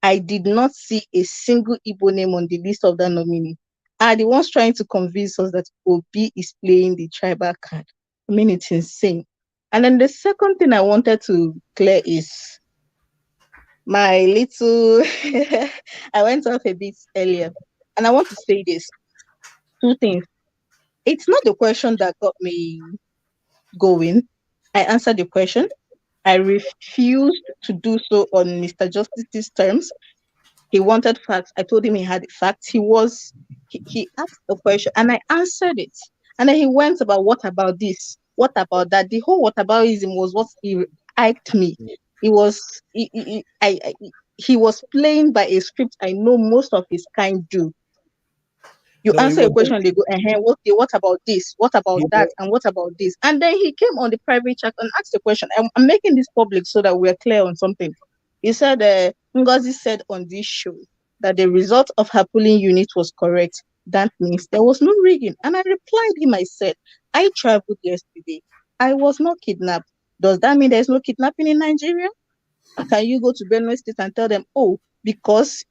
I did not see a single Igbo name on the list of that nominee. Are the ones trying to convince us that Obi is playing the tribal card. I mean, it's insane. And then the second thing I wanted to clear is my little, I went off a bit earlier, and I want to say this, 2 things. It's not the question that got me going. I answered the question. I refused to do so on Mr. Justice's terms. He wanted facts. I told him he had facts. He asked a question and I answered it. And then he went about, what about this? What about that? The whole whataboutism was what he hyped me. He was playing by a script I know most of his kind do. You No, it answer a was question, they go, okay, what about this? What about that? And what about this? And then he came on the private chat and asked the question. I'm making this public so that we're clear on something. He said, Ngozi said on this show that the result of her polling unit was correct. That means there was no rigging. And I replied him, I said, I traveled yesterday. I was not kidnapped. Does that mean there's no kidnapping in Nigeria? Can you go to Benue State and tell them, oh, because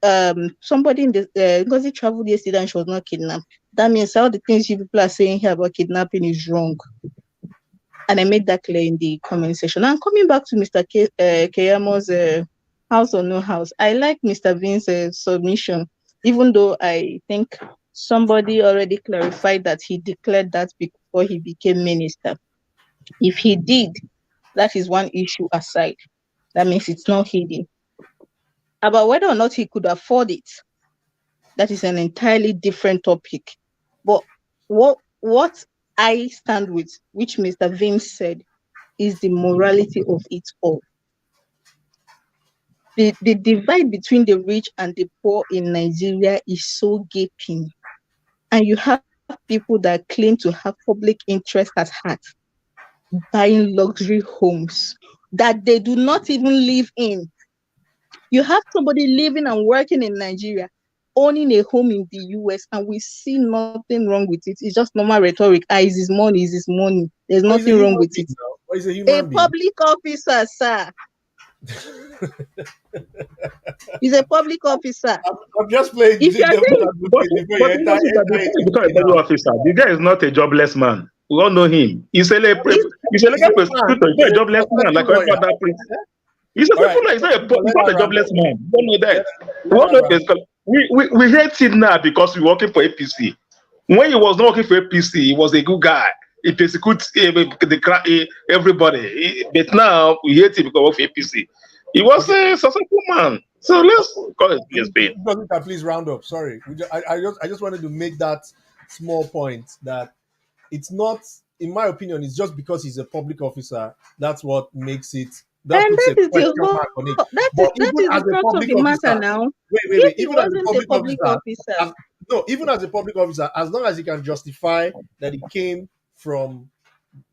somebody in the because he traveled yesterday and she was not kidnapped? That means all the things you people are saying here about kidnapping is wrong. And I made that clear in the comment section. And coming back to Mr. Keyamo's house or no house, I like Mr. Vince's submission, even though I think somebody already clarified that he declared that before he became minister. If he did, that is one issue aside. That means it's not hidden. About whether or not he could afford it, that is an entirely different topic. But what I stand with, which Mr. Vince said, is the morality of it all. The divide between the rich and the poor in Nigeria is so gaping. And you have people that claim to have public interest at heart, buying luxury homes that they do not even live in. You have somebody living and working in Nigeria, owning a home in the US, and we see nothing wrong with it. It's just normal rhetoric. Is his money, is his money. There's nothing wrong with it. A public officer, sir. He's a public officer. I'm just playing. But the guy is not a jobless man. We all know him. He's a legal prosecutor. He's not a jobless man like every other priest. He's a he's not a jobless man. We don't know that. We all know this. We hate him now because he's working for APC. When he was not working for APC, he was a good guy. He persecutes everybody. But now we hate him because of APC. He was a successful man. So let's call it PSP. Please round up. Sorry. I just wanted to make that small point that it's not, in my opinion, it's just because he's a public officer. That's what makes it. That puts a question mark on it. That is the crux of the matter now. Wait. Even as a public officer. Even as a public officer, as long as he can justify that he came from,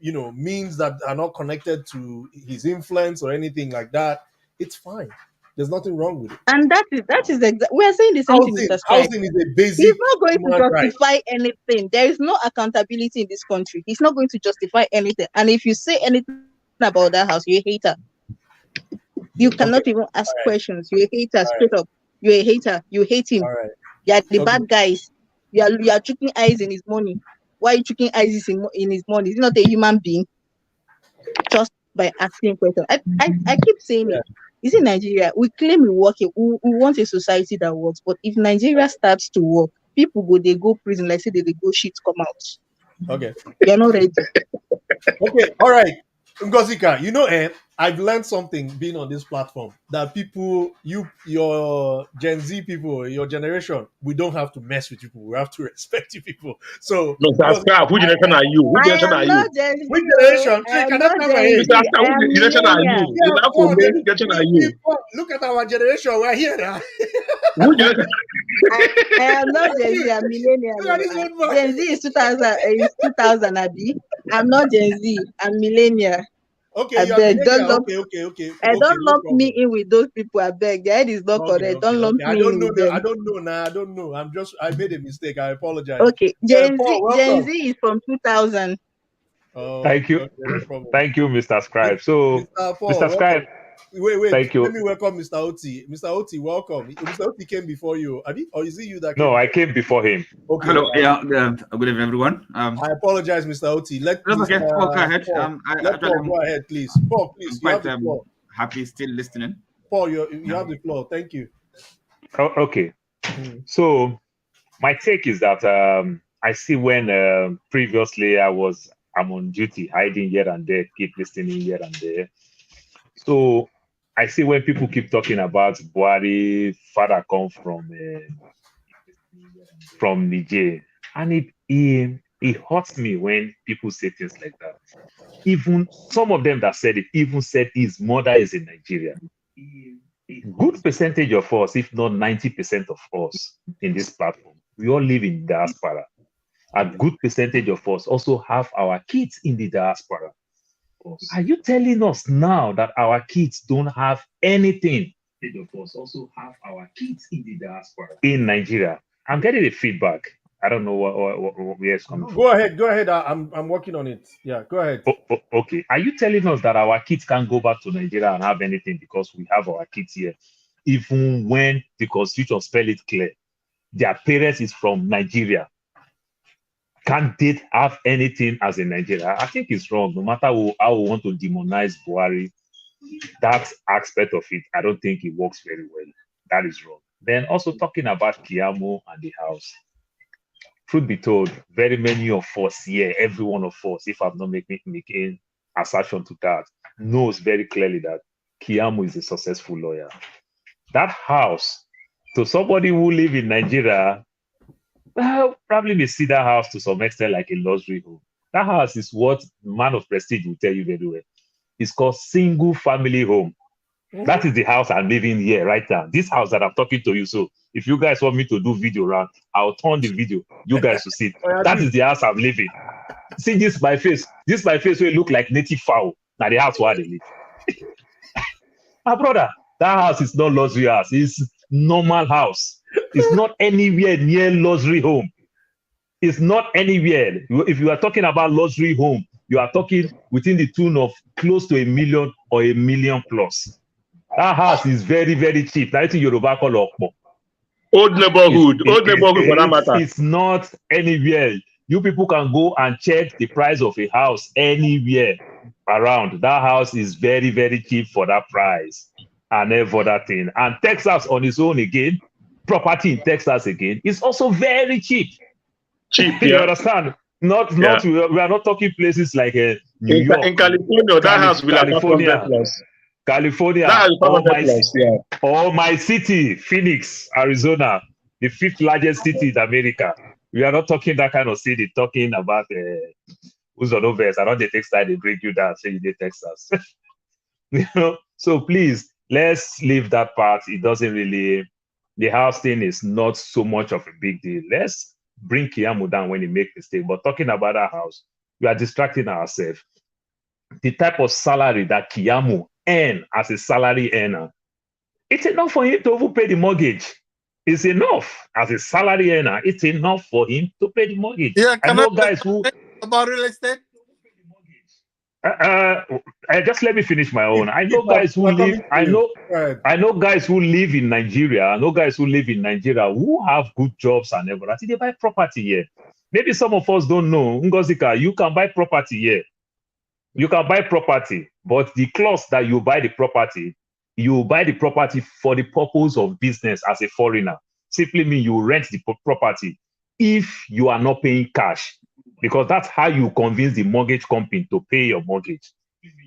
means that are not connected to his influence or anything like that, it's fine. There's nothing wrong with it. And that is exactly, we are saying the same thing, Mr. Housing is a basic. He's not going to justify anything. There is no accountability in this country. He's not going to justify anything. And if you say anything about that house, you're a hater. You cannot even ask questions. You're a hater, straight up. You're a hater. You hate him. You're the bad guys. You are tricking eyes in his money. Why are you tricking eyes in his money? He's not a human being. Just by asking questions. I keep saying it. You see, Nigeria, we claim we work. We want a society that works. But if Nigeria starts to work, people they go prison. Like say they go shit come out. Okay. You're not ready. Okay. All right. Ngozika, I've learned something being on this platform that people, your Gen Z people, your generation, we don't have to mess with people. We have to respect you people. So, no, who generation are you? Which generation are you? Which generation? Which generation are you? Which generation are you? Look at our generation. We're here now. I am not Gen Z. I'm millennial. Gen Z is 2000. I'm not Gen Z. I'm millennial. Okay, don't lump no me in with those people. I beg. Their head is not correct. Don't lump me in with them. I don't know. I made a mistake. I apologize. Okay, Gen Z is from 2000. Oh, thank you, thank you, Mr. Scribe. So, Mr. Scribe. Wait. Thank you. Let me welcome Mr. Oti. Mr. Oti, welcome. Mr. Oti came before you, or is it you that came? No, I came before him. Okay. Hello. Good evening, everyone. I apologize, Mr. Oti. Okay. Paul, go ahead. Go ahead, please. Paul, please. I'm quite happy still listening. Paul, you have the floor. Thank you. Okay. So, my take is that I see when previously I'm on duty, hiding here and there, keep listening here and there. So I see when people keep talking about Buhari, father come from Niger, and it hurts me when people say things like that. Even some of them that said it even said his mother is in Nigeria. A good percentage of us, if not 90% of us in this platform, We all live in diaspora. A good percentage of us also have our kids in the diaspora. Are you telling us now that our kids don't have anything? Many of us also have our kids in the diaspora in Nigeria. I'm getting the feedback. I don't know where it's coming from. Go ahead. I'm working on it. Yeah, go ahead. Okay. Are you telling us that our kids can't go back to Nigeria and have anything because we have our kids here, even when the Constitution spell it clear? Their parents is from Nigeria. Can't they have anything as in Nigeria? I think it's wrong. No matter how we want to demonize Buhari, that aspect of it, I don't think it works very well. That is wrong. Then also talking about Kiamu and the house. Truth be told, very many of us here, every one of us, if I'm not making assertion to that, knows very clearly that Kiamu is a successful lawyer. That house, to somebody who live in Nigeria, probably may see that house to some extent like a luxury home. That house is what man of prestige will tell you very well. It's called single family home. That is the house I'm living here right now. This house that I'm talking to you. So if you guys want me to do video around, I'll turn the video. You guys will see. That is the house I'm living. See this my face. This my face will look like native fowl. Now the house where they live. My brother, that house is not luxury house. It's normal house. It's not anywhere near luxury home. It's not anywhere. If you are talking about luxury home, you are talking within the tune of close to $1 million or $1 million plus. That house is very, very cheap. That's in Yoruba call Okpo. Old neighborhood for that matter. It's not anywhere. You people can go and check the price of a house anywhere around. That house is very, very cheap for that price and every other thing. And Texas on its own again, property in Texas again, is also very cheap. Cheap, you yeah. understand? We are not talking places like New York. In California, that house will have California, or my city, Phoenix, Arizona, the 5th largest city in America. We are not talking that kind of city, talking about Uzonovers. I don't the Texas, they bring you down, say you did Texas. So please, let's leave that part. It doesn't really, the house thing is not so much of a big deal. Let's bring Kiamu down when he make mistake. But talking about our house, we are distracting ourselves. The type of salary that Kiamu earn as a salary earner, it's enough for him to even pay the mortgage. It's enough as a salary earner. It's enough for him to pay the mortgage. Yeah, I know guys who about real estate. Just let me finish my own. I know guys who live. I know guys who live in Nigeria. I know guys who live in Nigeria who have good jobs and everything. They buy property here. Maybe some of us don't know. Ngozika, you can buy property here. You can buy property, but the clause that you buy the property for the purpose of business as a foreigner. Simply mean you rent the property if you are not paying cash, because that's how you convince the mortgage company to pay your mortgage.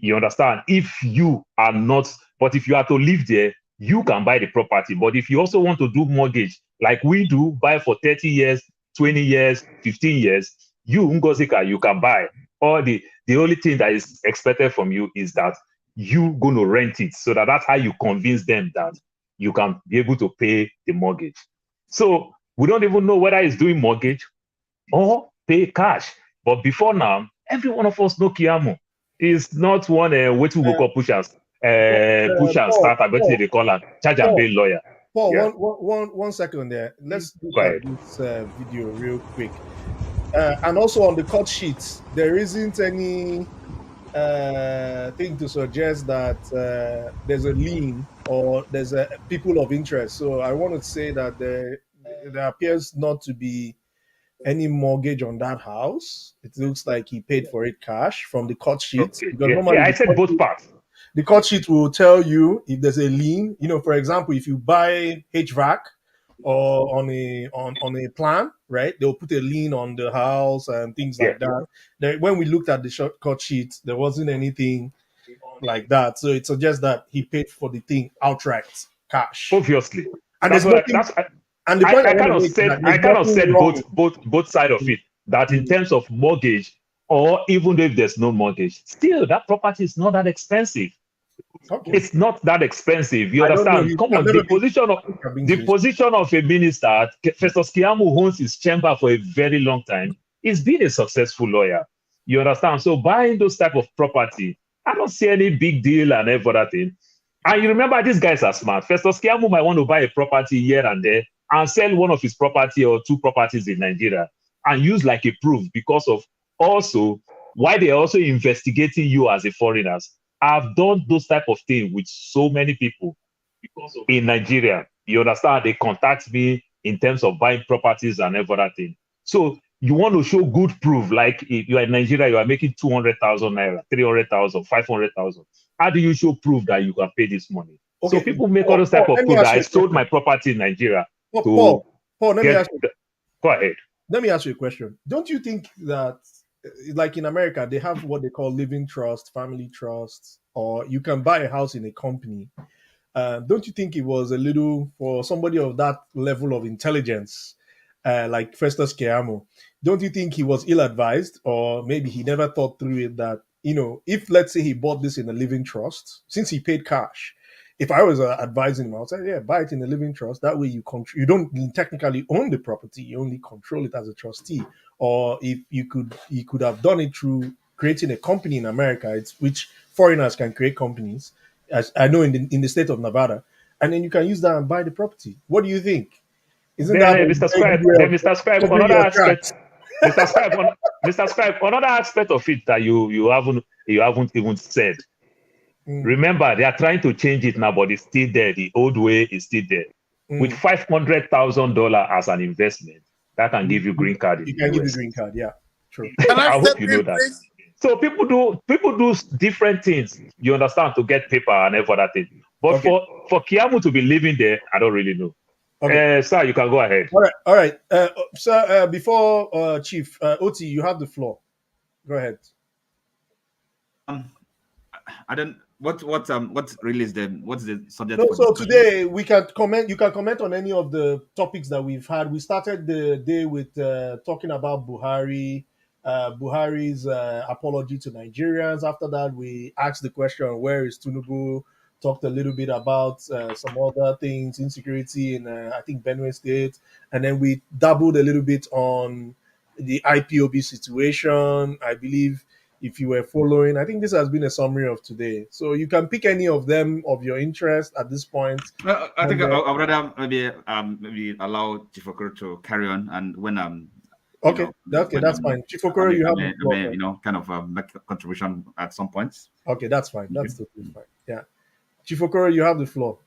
You understand? If you are not, but if you are to live there, you can buy the property. But if you also want to do mortgage, like we do, buy for 30 years, 20 years, 15 years, you, Ngozika, you can buy. Or the only thing that is expected from you is that you going to rent it, so that's how you convince them that you can be able to pay the mortgage. So we don't even know whether he's doing mortgage or pay cash. But before now, every one of us know Kiamu is not one way to go push and start. I bet they call her charge and pay lawyer. Paul, Yeah. one second there. Let's look at this video real quick. And also on the cut sheets, there isn't any thing to suggest that there's a lien or there's a people of interest. So I want to say that there appears not to be any mortgage on that house. It looks like he paid for it cash from the cut sheet. Okay. I said both parts. The cut sheet will tell you if there's a lien. You know, for example, if you buy HVAC or on a plan, right? They'll put a lien on the house and things like that. When we looked at the shortcut sheet, there wasn't anything like that. So it suggests that he paid for the thing outright, cash. Obviously. And That's there's what nothing, and the point I kind of said both sides of it. That in terms of mortgage, or even if there's no mortgage, still that property is not that expensive. Okay. It's not that expensive. You I don't know. understand? Come on, the position of a minister, Festus Keyamo owns his chamber for a very long time. He's been a successful lawyer. You understand? So buying those type of property, I don't see any big deal and every other thing. And you remember, these guys are smart. Festus Keyamo might want to buy a property here and there and sell one of his property or two properties in Nigeria and use like a proof, because of also why they're also investigating you as a foreigners. I've done those type of things with so many people in Nigeria. You understand? They contact me in terms of buying properties and everything. So you want to show good proof, like if you are in Nigeria, you are making 200,000 naira, 300,000, 500,000. How do you show proof that you can pay this money? Okay. So people make all those type of proof that I sold my property in Nigeria. Paul, let me ask you. Go ahead. Let me ask you a question. Don't you think that, like in America, they have what they call living trust, family trusts, or you can buy a house in a company? Don't you think it was a little, for somebody of that level of intelligence, like Festus Keyamo, don't you think he was ill-advised, or maybe he never thought through it that, you know, if let's say he bought this in a living trust, since he paid cash, if I was advising him, I would say, yeah, buy it in a living trust. That way you don't technically own the property, you only control it as a trustee. Or if you could have done it through creating a company in America, which foreigners can create companies, as I know in the state of Nevada, and then you can use that and buy the property. What do you think? Isn't that Mr. Scribe, another aspect, Mr. Scribe, another aspect of it that you haven't even said. Remember, they are trying to change it now, but it's still there. The old way is still there. With $500,000 as an investment, that can give you green card. You can give you green card, yeah, true. I hope you know that. Please? So people do different things. You understand, to get paper and everything. But for Keyamo to be living there, I don't really know. Okay. Sir, you can go ahead. All right. Sir, before Chief Oti, you have the floor. Go ahead. I don't. What really is what's the subject? No, so today we can comment. You can comment on any of the topics that we've had. We started the day with talking about Buhari's apology to Nigerians. After that, we asked the question, where is Tinubu? Talked a little bit about some other things, insecurity in, I think, Benue State. And then we dabbled a little bit on the IPOB situation. I believe if you were following, I think this has been a summary of today. So you can pick any of them of your interest at this point. I think I would rather maybe allow Chief Okoro to carry on, and when okay, that's fine. Chief Okoro, you have kind of make a contribution at some points. Okay, that's fine. That's totally fine. Yeah, Chief Okoro, you have the floor.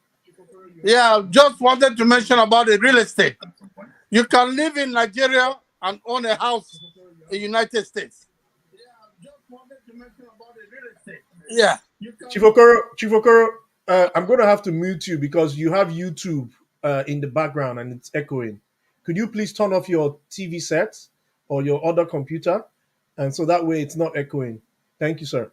Yeah, just wanted to mention about the real estate. You can live in Nigeria and own a house in the United States. Yeah. Chief Okoro, I'm going to have to mute you because you have YouTube in the background and it's echoing. Could you please turn off your TV set or your other computer? And so that way it's not echoing. Thank you, sir.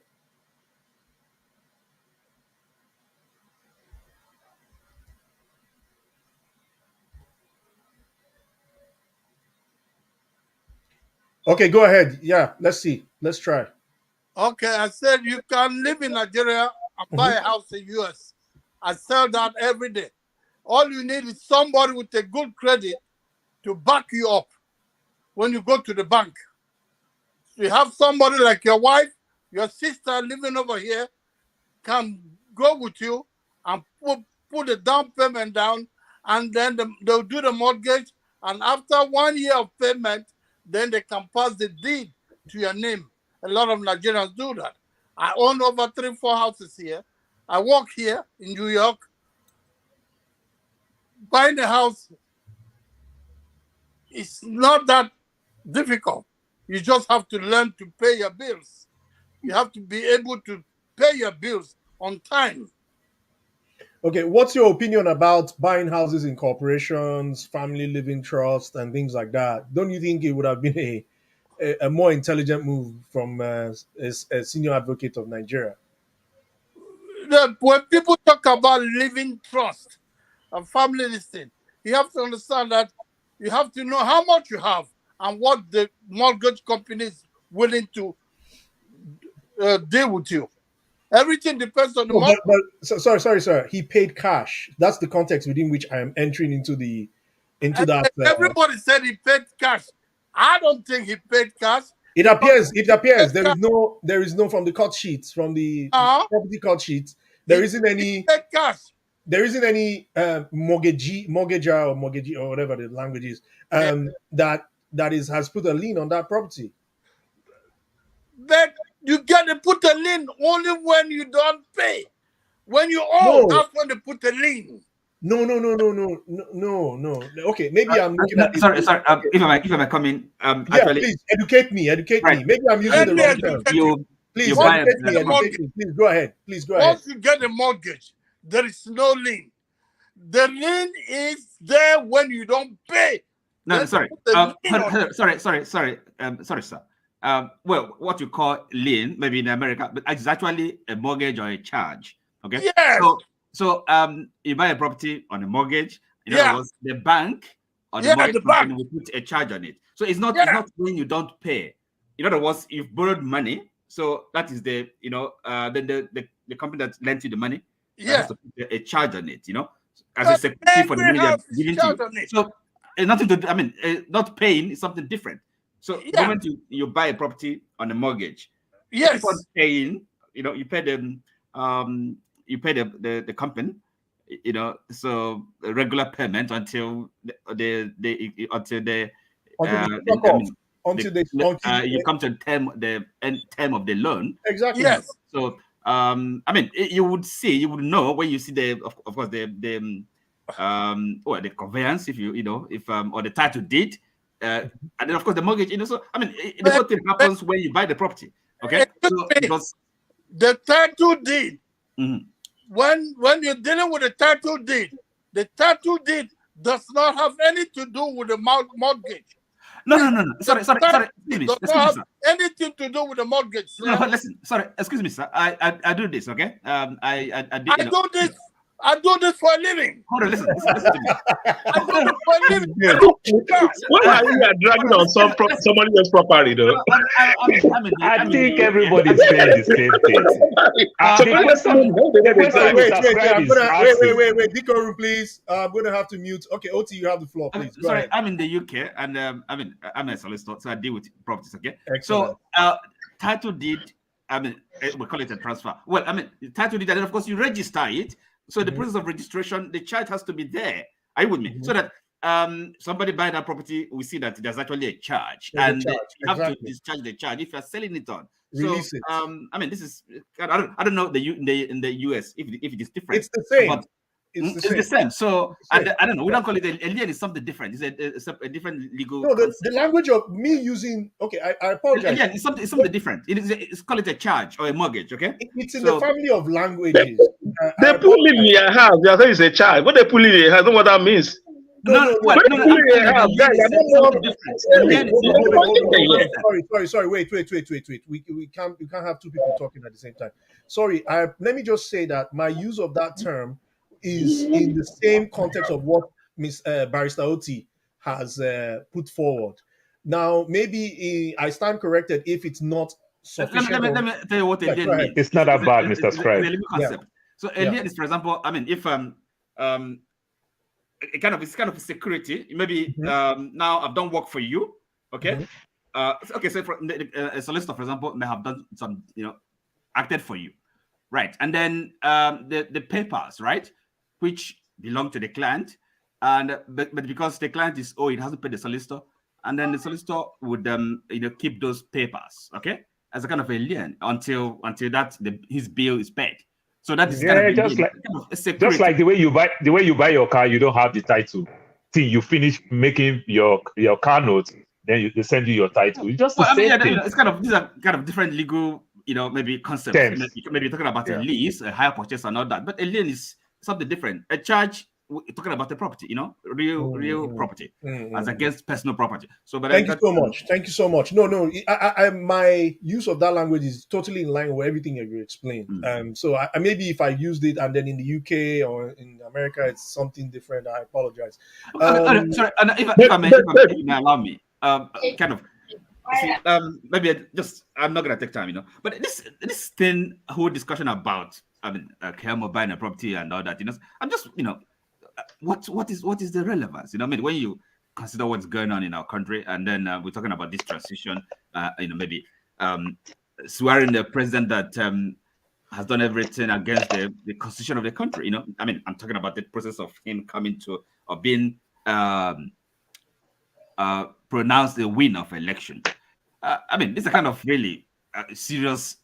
Okay, go ahead. Yeah, let's see. Let's try. Okay, I said you can live in Nigeria and buy a house in US and sell that every day. All you need is somebody with a good credit to back you up when you go to the bank. So you have somebody like your wife, your sister living over here can go with you and put the down payment down, and then they'll do the mortgage, and after 1 year of payment, then they can pass the deed to your name. A lot of Nigerians do that. I own over 3-4 houses here. I work here in New York. Buying a house is not that difficult. You just have to learn to pay your bills. You have to be able to pay your bills on time. Okay, what's your opinion about buying houses in corporations, family living trust, and things like that? Don't you think it would have been a more intelligent move from a senior advocate of Nigeria? When people talk about living trust and family listing, you have to understand that you have to know how much you have and what the mortgage company is willing to deal with you. Everything depends on the No, mortgage. sorry, sir. He paid cash. That's the context within which I am entering into that. Everybody said he paid cash. I don't think he paid cash. It appears there is no from the cut sheets, from the property cut sheets. There isn't any cash. There isn't any mortgagor or whatever the language is that has put a lien on that property. But you get to put a lien only when you don't pay. When you owe, that's when they put a lien. No. Okay, maybe I'm looking at sorry. If I may come in, actually, please educate me. Right. Maybe I'm using the wrong term. Please educate me. Please go ahead. Once you get a mortgage, there is no lien. The lien is there when you don't pay. No, sorry. Sorry, sir. Well, what you call lien, maybe in America, but it's actually a mortgage or a charge. Okay. Yes. So you buy a property on a mortgage. In other words, the bank or the mortgage company will put a charge on it. So it's not when you don't pay. In other words, you've borrowed money. So that is the then the company that lent you the money has to put a charge on it. As a security for the money they're giving to you. So nothing to do. I mean, not paying is something different. So the moment you buy a property on a mortgage, you keep on paying. You pay them. You pay the company, so a regular payment until you come to the end term of the loan. Exactly. Yes. So you would know when you see of course the conveyance, if or the title deed, and then of course the mortgage. So the whole thing happens when you buy the property. Okay. So because the title deed. Mm-hmm. When you're dealing with the title deed does not have anything to do with the mortgage. No. Sorry. Does not have anything to do with the mortgage. No, but listen. Sorry, excuse me, sir. I do this, okay? I do this for a living. Hold on, listen to me. I do this for a living. Why are you dragging on somebody else's property, though? I think everybody's saying the same thing. Wait, Dikoru, please. I'm going to have to mute. Okay, Oti, you have the floor, please. Sorry, I'm in the UK, and I'm a solicitor, so I deal with properties, okay? Excellent. So, title deed, we call it a transfer. Well, title deed, and then of course you register it. So the process of registration, the charge has to be there. Are you with me? So that somebody buy that property, we see that there's actually a charge, and you have to discharge the charge if you're selling it on. Release it. This is I don't know in the US if it is different. It's the same. But it's the same. So I don't know. We don't call it a lien. It's something different. It's a different legal. No, the language of me using. Okay, I apologize. Yeah, it's something different. It's call it a charge or a mortgage. Okay. It's in the family of languages. They put it in your house. They say it's a charge. What they put it in your house? Know what that means? Sorry. Wait. We can't have two people talking at the same time. Sorry. Let me just say that my use of that term is in the same context of what Miss Barrister Oti has put forward. Now, maybe I stand corrected if it's not sufficient. Let me tell you what a lien means. It's not that bad, Mr. Scribe. So a lien is, for example, if it's kind of a security. Maybe now I've done work for you. Okay. So for a solicitor, for example, may have done some, acted for you, right? And then the papers, right, which belong to the client, and but because the client is it hasn't paid the solicitor, and then the solicitor would keep those papers, okay, as a kind of a lien until his bill is paid. So that is just like the way you buy your car, you don't have the title till you finish making your car note, then they send you your title. It's just the same thing. It's these are kind of different legal, maybe concepts. Maybe you're talking about a lease, a hire purchase, and all that. But a lien is something different. A charge, we're talking about the property, real property, as against personal property. So, but thank you so much. No, my use of that language is totally in line with everything that you explained. So I maybe if I used it and then in the UK or in America it's something different, I apologize. Sorry, if I may allow me, see, maybe I'm not gonna take time, But this thing, whole discussion about, Kelmo buying a property and all that, I'm just, what is the relevance? When you consider what's going on in our country, and then we're talking about this transition, maybe swearing the president that has done everything against the constitution of the country. I'm talking about the process of him coming to or being pronounced the win of election. This is a kind of really serious.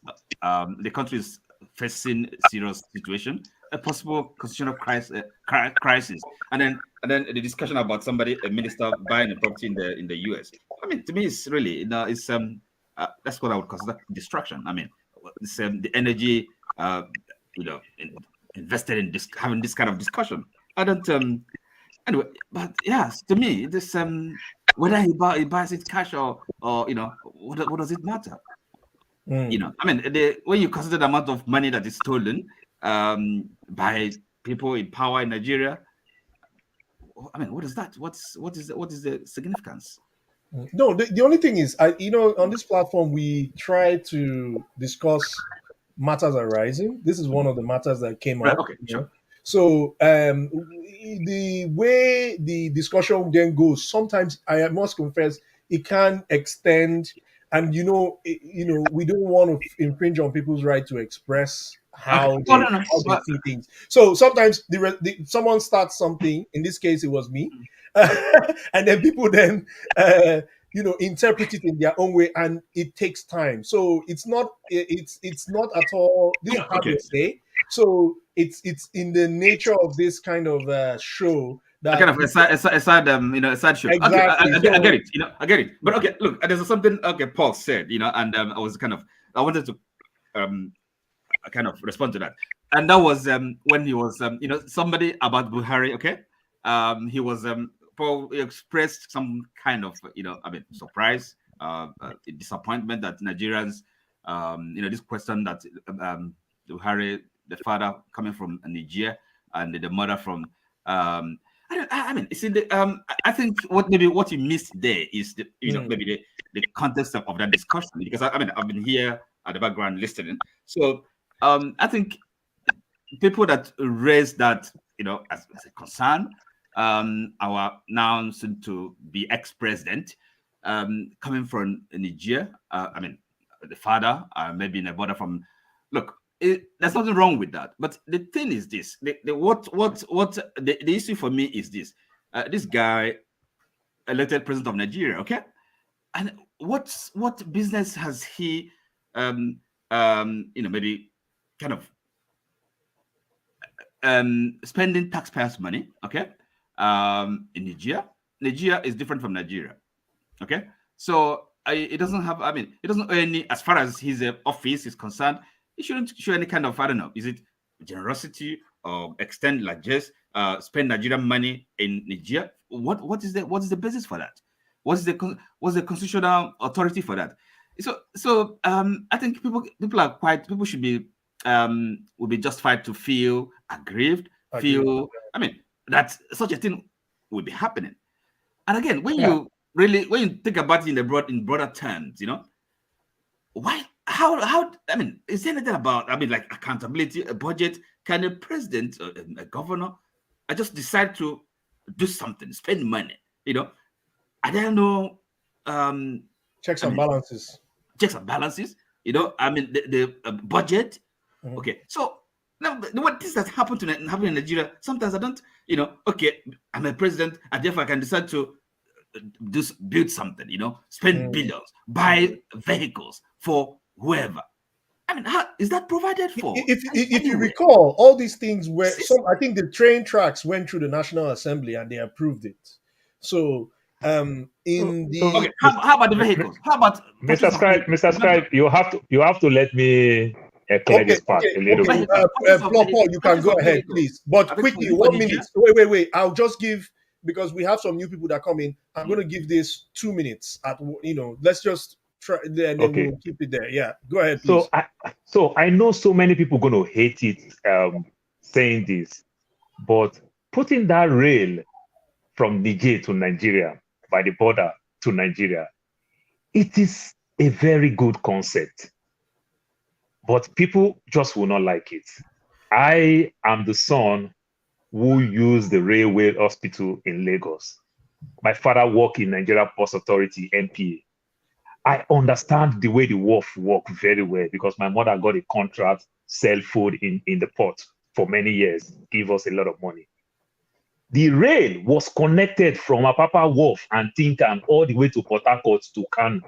The country is facing serious situation, a possible constitutional crisis, and then the discussion about a minister buying a property in the US. To me, it's really it's that's what I would consider distraction. It's, the energy invested in having this kind of discussion. I don't anyway, but yes, to me, this whether he buys it cash or what does it matter? When you consider the amount of money that is stolen by people in power in Nigeria, what is that? What is the significance? No, the only thing is, on this platform we try to discuss matters arising. This is one of the matters that came up. Okay, sure. So the way the discussion then goes, sometimes I must confess it can extend, and we don't want to infringe on people's right to express how they see things. So sometimes someone starts something. In this case, it was me, and then people then interpret it in their own way, and it takes time. So it's not at all. This is how they say. So it's in the nature of this kind of show that kind of a side show. Exactly. Okay, I get it. I get it. But okay, look, there's something Paul said, and I wanted to kind of respond to that, and that was when he was somebody about Buhari. Okay, he was Paul expressed some kind of surprise, disappointment that Nigerians, this question that Buhari, the father coming from Niger and the mother from I think what you missed there is maybe the context of that discussion, because I've been here at the background listening. So I think people that raise that as a concern, our now soon to be ex-president coming from Niger, the father, maybe in a border from there's nothing wrong with that, but the thing is this: the issue for me is this: this guy elected president of Nigeria, okay, and what business has he, maybe kind of spending taxpayers' money, okay, in Nigeria? Nigeria is different from Nigeria, okay, so it doesn't have, it doesn't earn any, as far as his office is concerned. It shouldn't show any kind of, is it generosity or extend largesse, spend Nigerian money in Nigeria? What is the basis for that? What's the constitutional authority for that? So I think people should be will be justified to feel aggrieved, that such a thing will be happening. And again, when you think about it in broader terms, why? How? Is there anything about like accountability, a budget? Can a president, a governor, just decide to do something, spend money? I don't know. Checks and balances. Checks and balances. The budget. Mm-hmm. Okay, so now what this has happened in Nigeria. Sometimes I don't. Okay, I'm a president, and therefore I can decide to build something. Spend billions, buy vehicles for whoever. How is that provided for? If you recall, all these things were I think the train tracks went through the National Assembly and they approved it. So how about the vehicles? How about Mr. Scribe, you have to let me clear this part a little bit. Paul, you can go ahead, please. But quickly, 1 minute. Wait. I'll just give, because we have some new people that come in. I'm going to give this 2 minutes. Let's just try, and then we'll keep it there. Yeah, go ahead, please. So I know so many people going to hate it saying this, but putting that rail from Niger to Nigeria, by the border to Nigeria, It is a very good concept, but people just will not like it. I am the son who used the railway hospital in Lagos. My father worked in Nigeria Post Authority, NPA. I understand the way the wharf work very well because my mother got a contract, sell food in the port for many years, give us a lot of money. The rail was connected from Apapa Wharf and Tinkan all the way to Port Harcourt to Kano,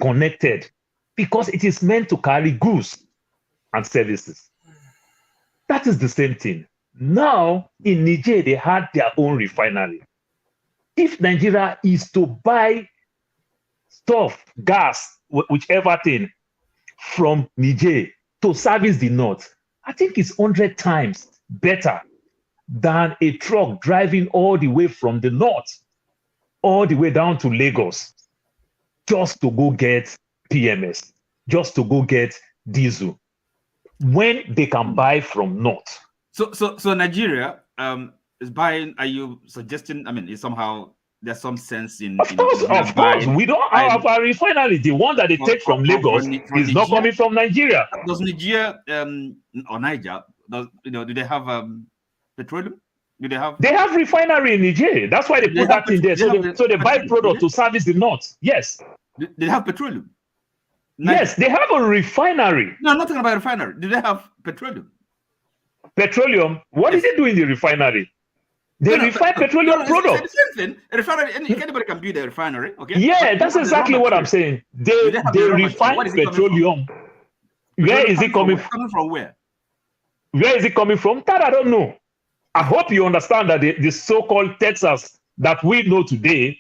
connected because it is meant to carry goods and services. That is the same thing. Now, in Niger, they had their own refinery. If Nigeria is to buy stuff, gas, whichever thing, from Niger to service the north, I think it's 100 times better than a truck driving all the way from the north, all the way down to Lagos, just to go get PMS, just to go get diesel, when they can buy from north. So Nigeria is buying. Are you suggesting? I mean, is somehow there's some sense in. Of course, we don't have a refinery. The one that they take from Lagos is not coming from Nigeria. Does Nigeria or Niger? Do they have petroleum? Do they have? They have refinery in Niger. That's why they put that in there. So they buy product to service the north. Yes. They have petroleum. Yes, they have a refinery. No, I'm not talking about a refinery. Do they have petroleum? Petroleum? What is it doing in the refinery? They refine petroleum products. It's the same thing. A refinery, anybody can build a refinery. Okay. Yeah, that's exactly what I'm saying. They refine petroleum. Where is it coming from? Coming from where? Where is it coming from? That I don't know. I hope you understand that the so-called Texas that we know today,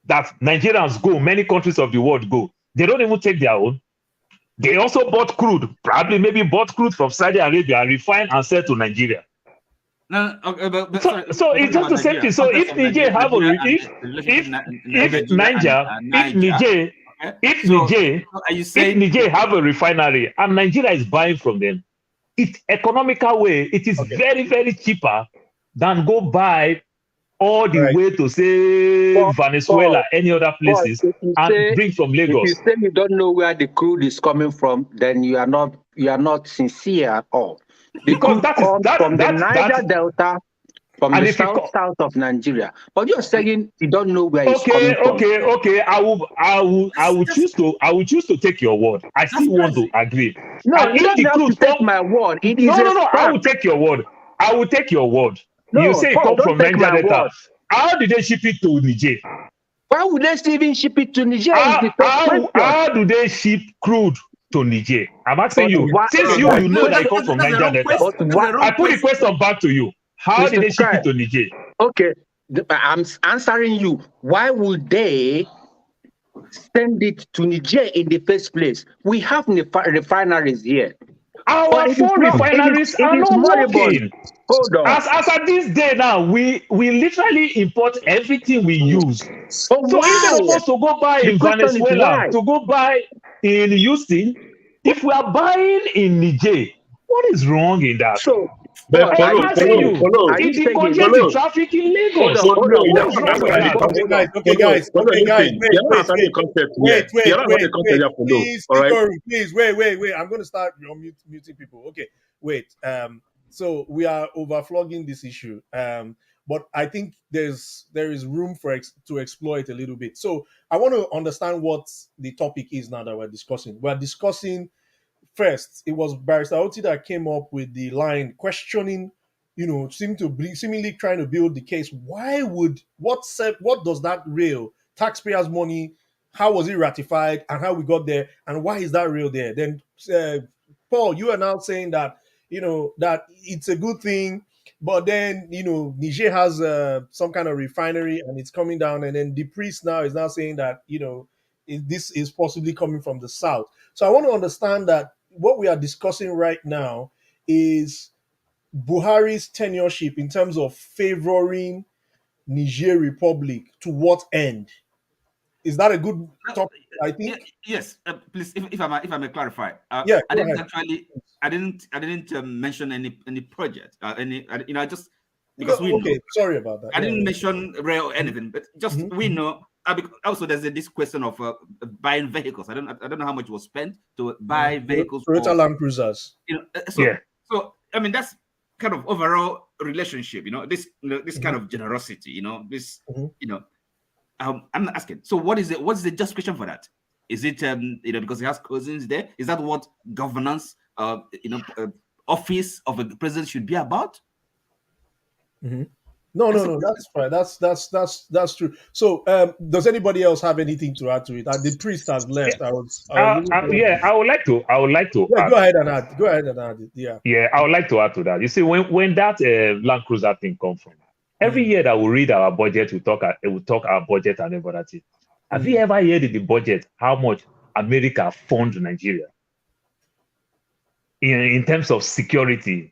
that Nigerians go, many countries of the world go, they don't even take their own. They also bought crude, probably maybe bought crude from Saudi Arabia, refined and sell to Nigeria. No, okay, but so it's just the same thing. So if Niger have a if Niger have a refinery and Nigeria is buying from them, it's economical way. It is very, very cheaper than go buy all the way to say Venezuela, any other places, and bring from Lagos. If you say you don't know where the crude is coming from, then you are not sincere at all. Because that is from the Niger Delta, from the south of Nigeria. But you're saying you don't know where it's coming from. Okay. I will choose to take your word. I still want to agree. No, you don't have to take my word. It is no. I will take your word. No, you say it comes from Niger Delta. How did they ship it to Niger? Why would they even ship it to Niger? How do they ship crude to Niger? I'm asking you. Since you know that it comes from Niger Delta, I put the question back to you. How did they ship it to Niger? Okay, I'm answering you. Why would they send it to Niger in the first place? We have refineries here. Our four refineries are not working. Hold on. As at this day now, we literally import everything we use. So if they're supposed to go buy in Venezuela, to go buy in Houston, if we are buying in Niger, what is wrong in that? So, but follow. It congest traffic in Lagos. Okay, guys. Wait. I'm going to start muting people. Okay, wait. So we are overflogging this issue. But I think there is room to explore it a little bit. So I want to understand what the topic is now that we're discussing. We're discussing. First, it was Barrister Oti that came up with the line questioning, seemingly trying to build the case. What does that real taxpayers' money? How was it ratified, and how we got there, and why is that real there? Then, Paul, you are now saying that that it's a good thing, but then Niger has some kind of refinery and it's coming down, and then the priest now is now saying that this is possibly coming from the south. So I want to understand that what we are discussing right now is Buhari's tenureship in terms of favoring Niger Republic to what end? Is that a good topic? I think yes. Please, if I may clarify. I didn't mention any project. Just because we know. Sorry about that. I didn't mention rail or anything, but just we know also there's this question of buying vehicles. I don't know how much was spent to buy vehicles. Toyota Land Cruisers. So I mean that's kind of overall relationship. This kind of generosity. This. I'm asking. So what's the justification for that? Is it because he has cousins there? Is that what governance office of a president should be about? No, that's fine. That's true. So, does anybody else have anything to add to it? The priest has left. I would like to. Yeah, go ahead and add. It. Yeah, I would like to add to that. You see, when that Land Cruiser thing comes from, every year that we read our budget, we talk our budget and every other thing. Have you ever heard in the budget how much America funds Nigeria in terms of security?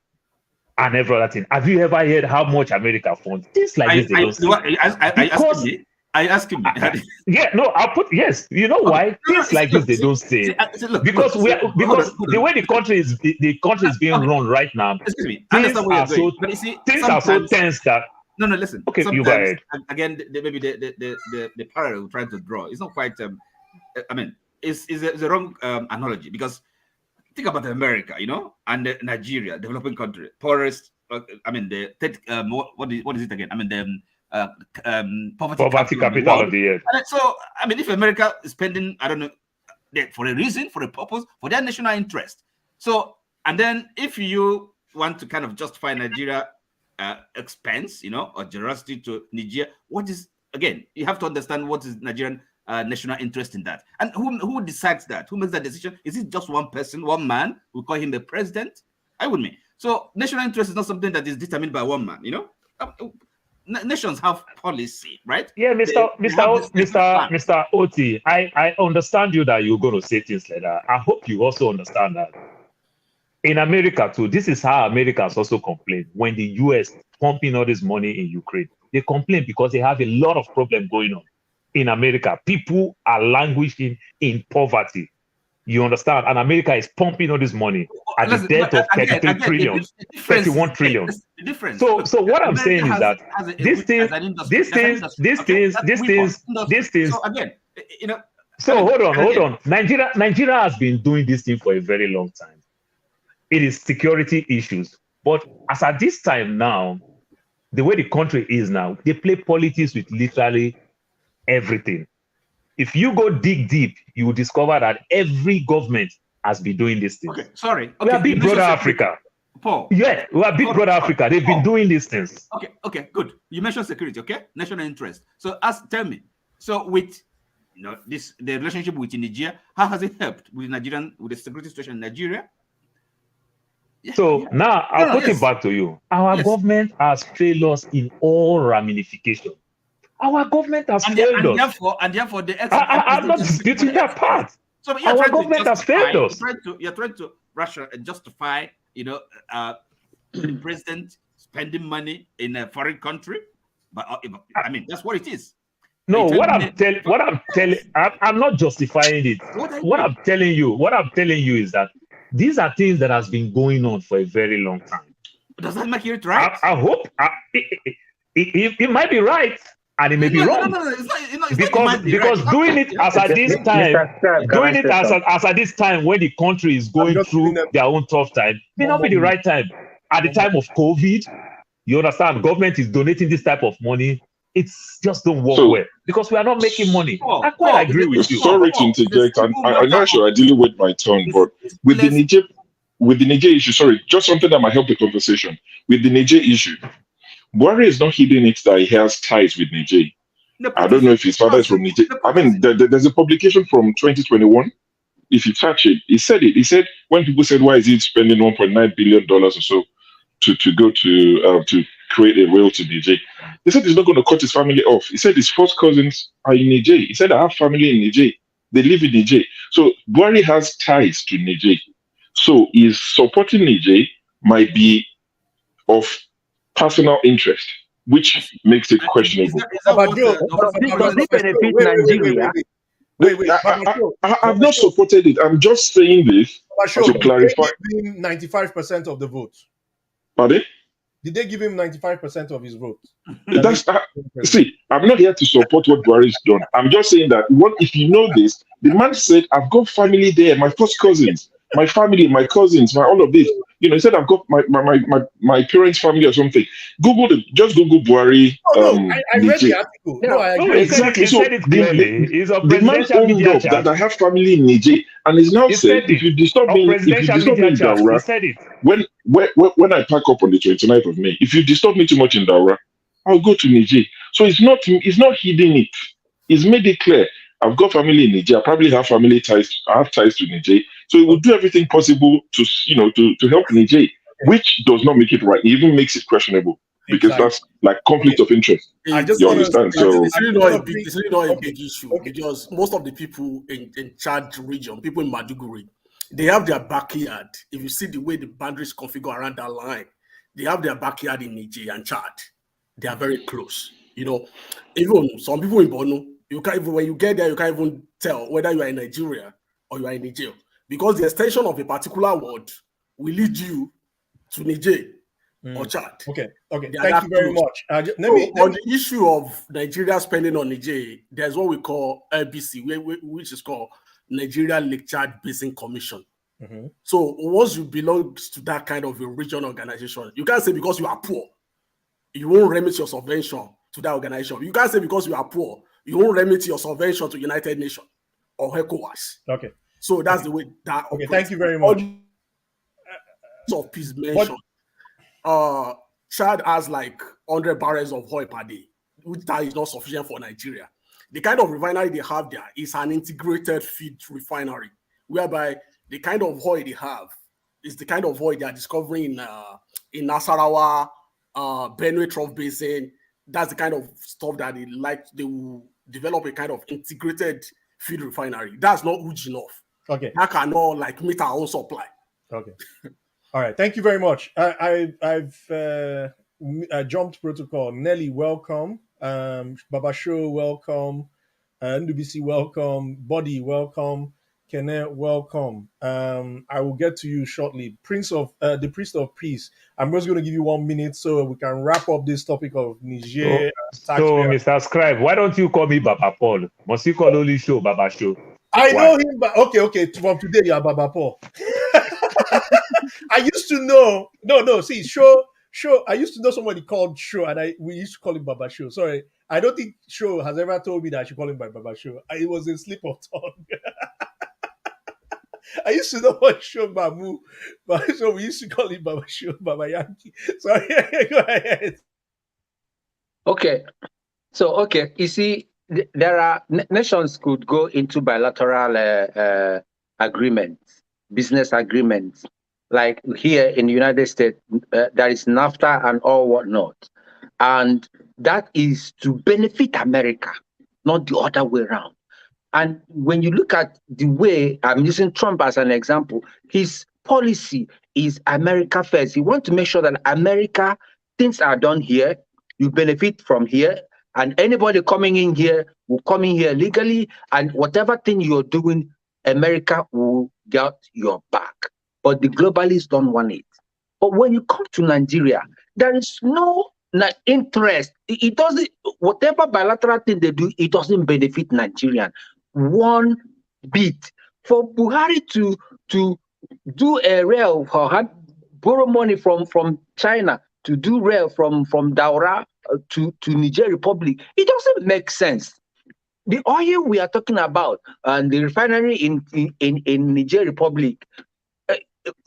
And every other thing. Have you ever heard how much America funds? Things like this, they don't I ask him. Yeah, no, yes. You know why? Things like this they don't say. Because the way the country is being run right now, things are so tense that. No, listen. Okay, you go ahead. Again, maybe the parallel we're trying to draw is not quite. I mean, it's a wrong analogy because. Think about America, and Nigeria, developing country, poorest. I mean, the what is it again? I mean, the poverty capital of the year. So, I mean, if America is spending, I don't know, for a reason, for a purpose, for their national interest. So, and then if you want to kind of justify Nigeria expense, or generosity to Nigeria, what is again? You have to understand what is Nigerian. National interest in that, and who decides that? Who makes that decision? Is it just one person, one man? We call him the president. I would mean. So national interest is not something that is determined by one man. Nations have policy, right? Yeah, Mr. Oti, I understand you that you're going to say things like that. I hope you also understand that in America too. This is how Americans also complain when the US pumping all this money in Ukraine. They complain because they have a lot of problem going on. In America, people are languishing in poverty. You understand? And America is pumping all this money at the debt of 33 trillion, 31 trillion. So what I'm saying is that these things. So again, So hold on. Nigeria has been doing this thing for a very long time. It is security issues. But as at this time now, the way the country is now, they play politics with literally everything. If you go dig deep, you will discover that every government has been doing this thing. Okay, sorry. We are Big Brother Africa. Paul. Yeah, we are Big Brother Africa. They've been doing these things. Okay, good. You mentioned security, okay? National interest. So tell me. So with the relationship with Nigeria, how has it helped with the security situation in Nigeria? Now I'll put it back to you. Our government has failed us in all ramifications. Our government has failed us. And therefore, I'm not disputing that part. So our government has failed us. You're trying to justify, the president spending money in a foreign country, but I mean that's what it is. No, I'm not justifying it. What I'm telling you is that these are things that has been going on for a very long time. Does that make it right? I hope it might be right. And it may be wrong. No, it's not because doing it as at this time, when the country is going through their own tough time, may not be the right time. At the time of COVID, you understand, government is donating this type of money. It's just don't work well because we are not making money. I quite agree with you. Sorry to interject, and I'm not sure I deal with my tongue, but with the Niger issue, sorry, just something that might help the conversation. With the Niger issue, Buhari is not hiding it that he has ties with Niger. I don't know if his father is from Niger. I mean, there's a publication from 2021. If you touch it, he said it. He said when people said, "Why is he spending $1.9 billion or so to go to create a rail to Niger?" They said he's not going to cut his family off. He said his first cousins are in Niger. He said I have family in Niger. They live in Niger. So Buhari has ties to Niger. So his supporting Niger might be of personal interest, which makes it questionable. Does it benefit Nigeria? Wait. I've not supported it. I'm just saying this to clarify. 95% of the vote. Pardon? Did they give him 95% of his vote? That's see, I'm not here to support what Buhari's done. I'm just saying that what if you know this, the man said, I've got family there, my first cousins, my family, my cousins, my all of this. You know, he said I've got my parents' family or something. Just Google Buhari. I read the article. No, I agree. Exactly. He said it clearly. He's a the man presidential owned media up chat. that I have family in Niger, and he's now said, if you disturb me, in Daura, he said it. When I pack up on the 29th of May, if you disturb me too much in Daura, I'll go to Niger. So it's not hiding it. He's made it clear. I've got family in Niger. I probably have family ties. I have ties to Niger. So he will do everything possible to help Niger, which does not make it right. It even makes it questionable because that's like conflict of interest. You understand? So it's really not a big issue because most of the people in Chad region, people in Maduguri, they have their backyard. If you see the way the boundaries configure around that line, they have their backyard in Niger and Chad. They are very close. You know, even some people in Borno, you can't even, when you get there, you can't even tell whether you are in Nigeria or you are in Niger because the extension of a particular word will lead you to Niger or Chad. Okay. Thank you very much. On the issue of Nigeria spending on Niger, there's what we call LBC, which is called Nigeria Lake Chad Basin Commission. Mm-hmm. So once you belong to that kind of a regional organization, you can't say because you are poor, you won't remit your subvention to that organization. You can't say because you are poor, you won't remit your subvention to United Nations or ECOWAS. Okay. So that's the way that. Okay. Thank you very much. Of peace mentioned. Chad has like 100 barrels of oil per day, which that is not sufficient for Nigeria. The kind of refinery they have there is an integrated feed refinery, whereby the kind of oil they have is the kind of oil they are discovering in Nasarawa, Benue Trough Basin. That's the kind of stuff that they will develop a kind of integrated feed refinery. That's not huge enough. Okay. That cannot meet our own supply. Okay. All right. Thank you very much. I've jumped protocol. Nelly, welcome. Baba Show, welcome. NDBC, welcome. Body, welcome. Kene, welcome. I will get to you shortly. The Priest of Peace. I'm just going to give you 1 minute so we can wrap up this topic of Niger. So Mr. Scribe, why don't you call me Baba Paul? Must you call only Show Baba Show? I know him, but okay. From today, you are Baba Paul. I used to know. No. See, Show. I used to know somebody called Show, and we used to call him Baba Show. Sorry, I don't think Show has ever told me that I should call him by Baba Show. It was a slip of tongue. I used to know what Show Babu, but so we used to call him Baba Show, Baba Yankee. Sorry, go ahead. Okay, so you see, there are nations could go into bilateral agreements, business agreements. Like here in the United States, there is NAFTA and all whatnot. And that is to benefit America, not the other way around. And when you look at the way, I'm using Trump as an example, his policy is America first. He wants to make sure that America, things are done here, you benefit from here, and anybody coming in here will come in here legally, and whatever thing you're doing, America will get your back. But the globalists don't want it. But when you come to Nigeria, there is no interest. It doesn't, whatever bilateral thing they do, it doesn't benefit Nigerian one bit. For Buhari to do a rail, or borrow money from China to do rail from Daura to Niger Republic, it doesn't make sense. The oil we are talking about and the refinery in Niger Republic,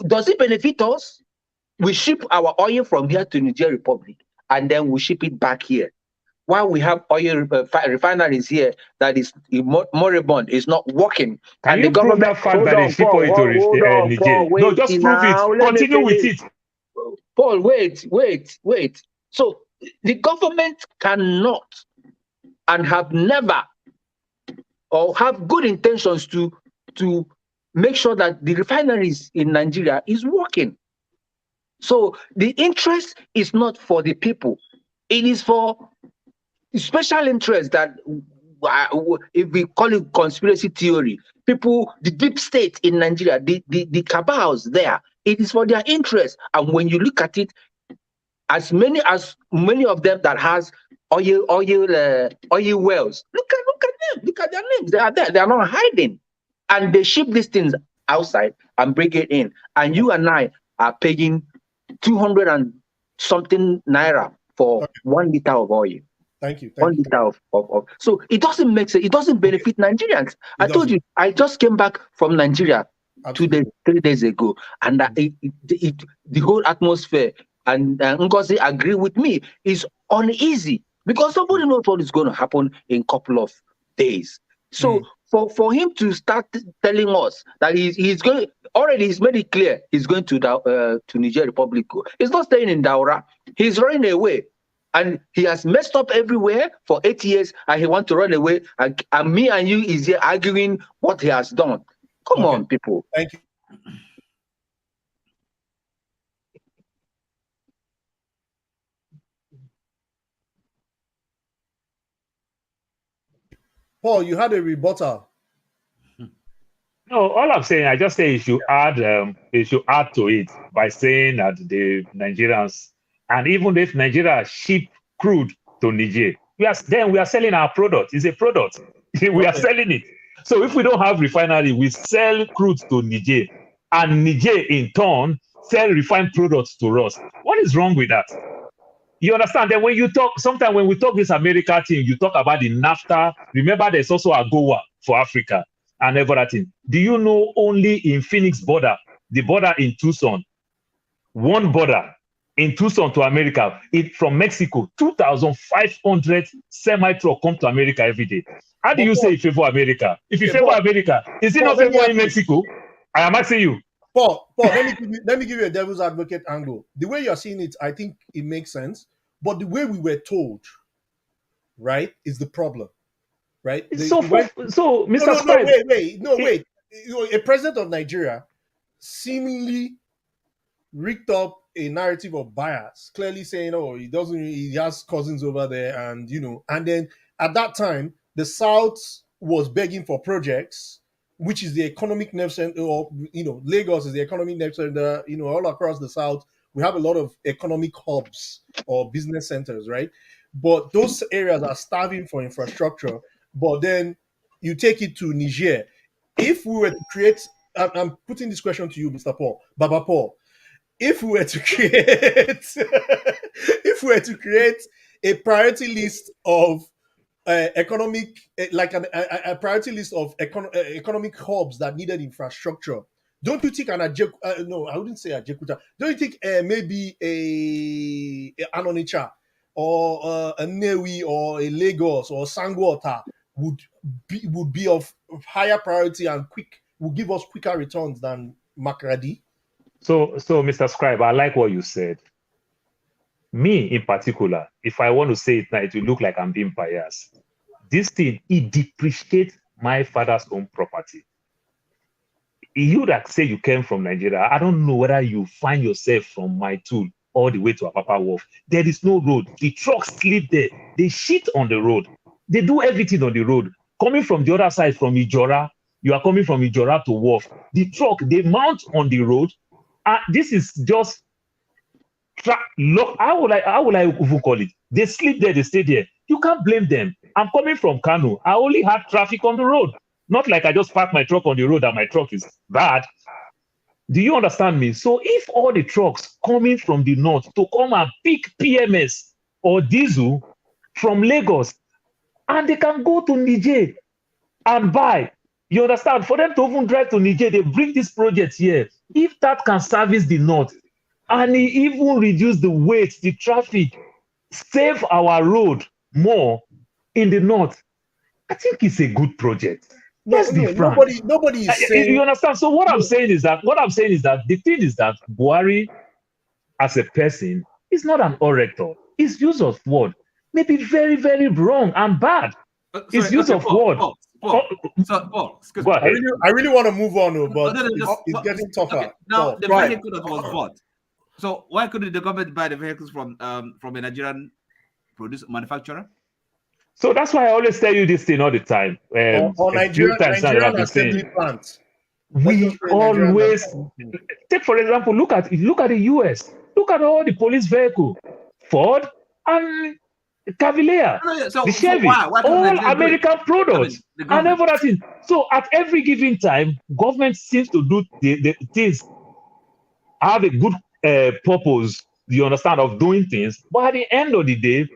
does it benefit us? We ship our oil from here to Niger Republic and then we ship it back here. While we have oil refineries here that is moribund, is not working. Can you prove that fact that they ship oil to Niger? No, just prove it. Continue with it. Paul, wait. So the government cannot and have never or have good intentions to make sure that the refineries in Nigeria is working. So the interest is not for the people. It is for special interest that, if we call it conspiracy theory, people, the deep state in Nigeria, the cabals there, it is for their interest. And when you look at it, as many of them that has oil wells. Look at them. Look at their names. They are there. They are not hiding, and they ship these things outside and bring it in. And you and I are paying 200 and something naira for 1 liter of oil. Thank you. 1 liter of. So it doesn't make sense. It doesn't benefit Nigerians. I told you, I just came back from Nigeria 3 days ago, and the whole atmosphere, and Ngozi agree with me, is uneasy because nobody knows what is going to happen in a couple of days. So for him to start telling us that he's going, already he's made it clear he's going to Niger Republic. He's not staying in Daura. He's running away. And he has messed up everywhere for 8 years, and he wants to run away. And me and you is here arguing what he has done. Come on, people. Thank you. Paul, you had a rebuttal. No, all I'm saying, I just say you should add to it by saying that the Nigerians, and even if Nigeria ship crude to Niger, we are selling our product. It's a product. We are selling it. So if we don't have refinery, we sell crude to Niger, and Niger in turn sell refined products to us. What is wrong with that? You understand that when you talk, sometimes when we talk this America thing, you talk about the NAFTA. Remember, there's also AGOA for Africa and everything. Do you know only in Phoenix border, the border in Tucson, one border in Tucson to America, from Mexico, 2,500 semi-truck come to America every day. How do you say you favor America? If you favor America, is it not favor in Mexico? I am asking you. Paul, let me give you a devil's advocate angle. The way you're seeing it, I think it makes sense. But the way we were told, right, is the problem, right? Wait. A president of Nigeria seemingly rigged up a narrative of bias, clearly saying, "Oh, he has cousins over there," and and then at that time, the South was begging for projects, which is the economic nerve center, or Lagos is the economic nerve center. All across the South, we have a lot of economic hubs or business centers, right? But those areas are starving for infrastructure. But then you take it to Niger. If we were to create, I'm putting this question to you, Mr. Paul, Baba Paul. If we were to create, a priority list of economic, a priority list of economic hubs that needed infrastructure, don't you think no, I wouldn't say Ajekuta. Don't you think maybe an Onitsha or a Newi or a Lagos or Sangwota would be of higher priority and would give us quicker returns than Makradi? So, Mr. Scribe, I like what you said. Me, in particular, if I want to say it now, it will look like I'm being biased. This thing, it depreciates my father's own property. You that say you came from Nigeria, I don't know whether you find yourself from my tool all the way to Apapa Wharf. There is no road. The trucks sleep there. They shit on the road. They do everything on the road. Coming from the other side, from Ijora, you are coming from Ijora to Wharf. The truck, they mount on the road. This is just how would I even call it? They sleep there, they stay there. You can't blame them. I'm coming from Kano. I only had traffic on the road. Not like I just parked my truck on the road and my truck is bad. Do you understand me? So if all the trucks coming from the north to come and pick PMS or diesel from Lagos, and they can go to Niger and buy, you understand? For them to even drive to Niger, they bring this project here. If that can service the north, and even reduce the weight, the traffic, save our road more in the north, I think it's a good project. Let's be frank. Nobody is saying. You understand? So what I'm saying is that the thing is that Buhari, as a person, is not an orator. His use of word may be very, very wrong and bad. His use of word. Paul, excuse me. I really want to move on, but it's getting tougher. Okay. Now, the vehicle that was bought. So why couldn't the government buy the vehicles from a Nigerian manufacturer? So that's why I always tell you this thing all the time. Nigerian assembly plants. We always take, for example, look at the US. Look at all the police vehicles. Ford, and Cavalier, So the Chevy, why can't all Nigeria do it? American products, the and government. every other thing. So at every given time, government seems to do the things, have a good purpose, you understand, of doing things, but at the end of the day,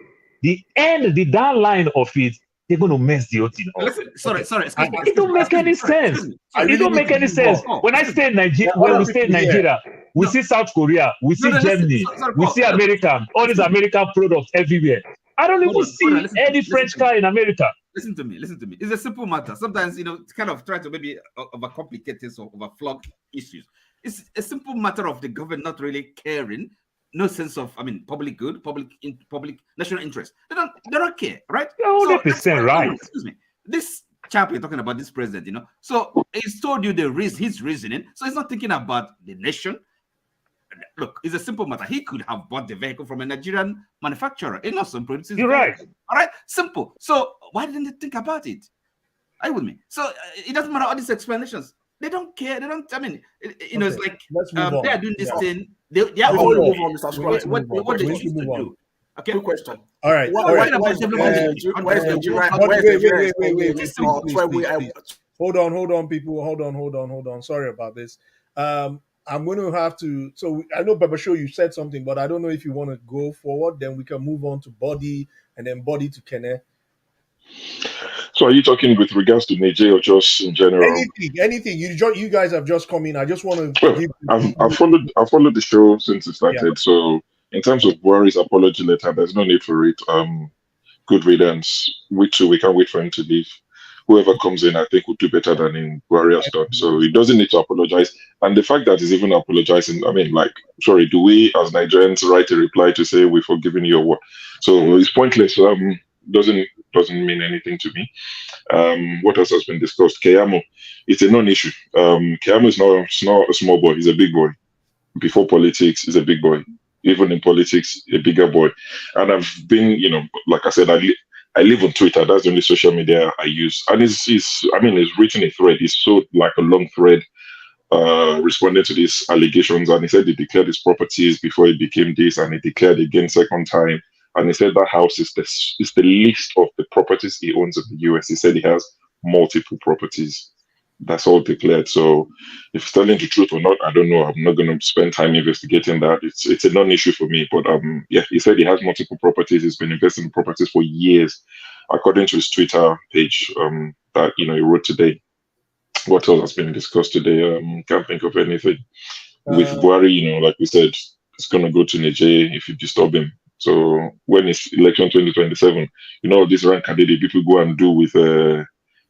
the downline of it, they're going to mess the whole thing up. Listen, sorry, excuse me. It don't make any sense. It don't make any sense. When I stay in Nigeria, when we stay in Nigeria, we see South Korea, we see Germany, we see American, all these American products everywhere. I don't even see any French car in America. Listen to me. It's a simple matter. Sometimes, kind of try to maybe overcomplicate this or overflog issues. It's a simple matter of the government not really caring, no sense of, public good, public national interest. They don't care, right? You're 100% right. Excuse me. This chap you're talking about, this president, so he's told you his reasoning, so he's not thinking about the nation. Look, it's a simple matter. He could have bought the vehicle from a Nigerian manufacturer. It's not some produces. You're right. All right, simple. So why didn't they think about it? Are you with me? So it doesn't matter all these explanations. They don't care. They don't. It's like they are doing this thing. They are Before you all move on, Mr. Scott, what they used to do. Okay. Quick question. All right. Wait. Hold on, people. Hold on. Sorry about this. I'm going to have to. So I know, Baba Show, you said something, but I don't know if you want to go forward. Then we can move on to Body, and then Body to Kene. So are you talking with regards to Niger or just in general? Anything. You guys have just come in. I just want to give. I've followed the show since it started. Yeah. So in terms of Buhari's apology letter, there's no need for it. Good riddance. We can't wait for him to leave. Whoever comes in, I think, will do better than in Buhari has done. So he doesn't need to apologize. And the fact that he's even apologizing, sorry, do we as Nigerians write a reply to say we've forgiven you or what? So it's pointless. Doesn't mean anything to me. What else has been discussed? Keyamo, it's a non-issue. Keyamo is not a small boy. He's a big boy. Before politics, he's a big boy. Even in politics, a bigger boy. And I've been, like I said, I live on Twitter. That's the only social media I use. And he's written a thread. It's so like a long thread responding to these allegations. And he said he declared his properties before he became this, and he declared again second time. And he said that house is the list of the properties he owns in the US. He said he has multiple properties. That's all declared. So if he's telling the truth or not, I don't know. I'm not going to spend time investigating that. It's a non-issue for me. But he said he has multiple properties. He's been investing in properties for years, according to his Twitter page that he wrote today. What else has been discussed today? Can't think of anything. With Buhari, like we said, it's going to go to Niger if you disturb him. So when it's election 2027, this rank candidate people go and do with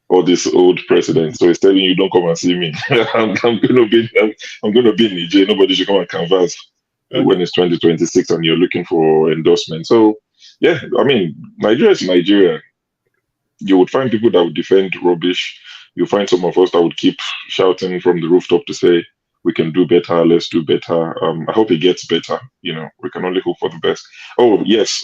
all these old presidents. So he's telling you, don't come and see me. I'm gonna be in Niger. Nobody should come and canvass when it's 2026 and you're looking for endorsement. So Nigeria is Nigeria. You would find people that would defend rubbish. You find some of us that would keep shouting from the rooftop to say we can do better, let's do better. I hope it gets better. We can only hope for the best. Oh yes,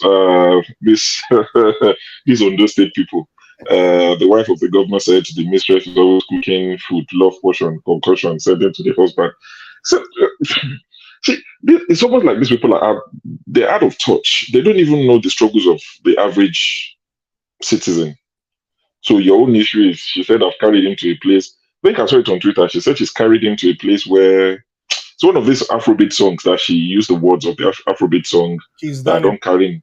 these Ondo State people. The wife of the governor said the mistress is always cooking food, love portion, concussion, send them to the husband. So, see, it's almost like these people they're out of touch. They don't even know the struggles of the average citizen. So your own issue is, she said, I've carried him to a place. I think I saw it on Twitter. She said she's carried him to a place where it's one of these Afrobeat songs that she used the words of the Afrobeat song that don't carry him.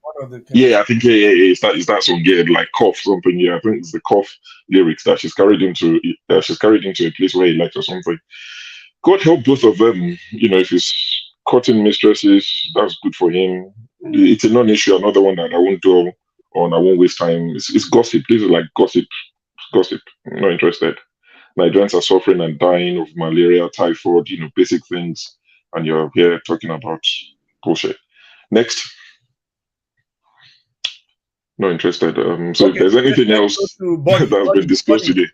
Yeah, I think it's that song, like cough something. Yeah, I think it's the cough lyrics that she's carried him to. She's carried him to a place where he likes or something. God help both of them. If he's cutting mistresses, that's good for him. It's a non-issue. Another one that I won't do on. I won't waste time. It's gossip. This is like gossip. Gossip. I'm not interested. Nigerians are suffering and dying of malaria, typhoid, basic things, and you're here talking about bullshit. Next. Not interested. So if there's anything else that has been discussed today.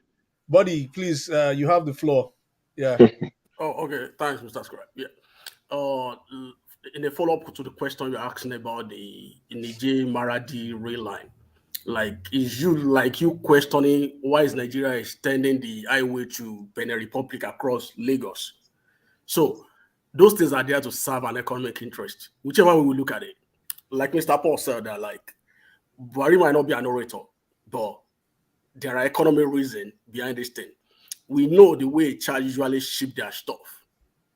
Buddy, please, you have the floor. Yeah. Okay. Thanks, Mr. Scribe. Yeah. In a follow-up to the question you're asking about the Niger Maradi rail line, is you questioning why is Nigeria extending the highway to Benin Republic across Lagos? So those things are there to serve an economic interest, whichever way we look at it. like Mr. Paul said, that like Buhari might not be an orator, but there are economic reasons behind this thing. We know the way Chad usually ship their stuff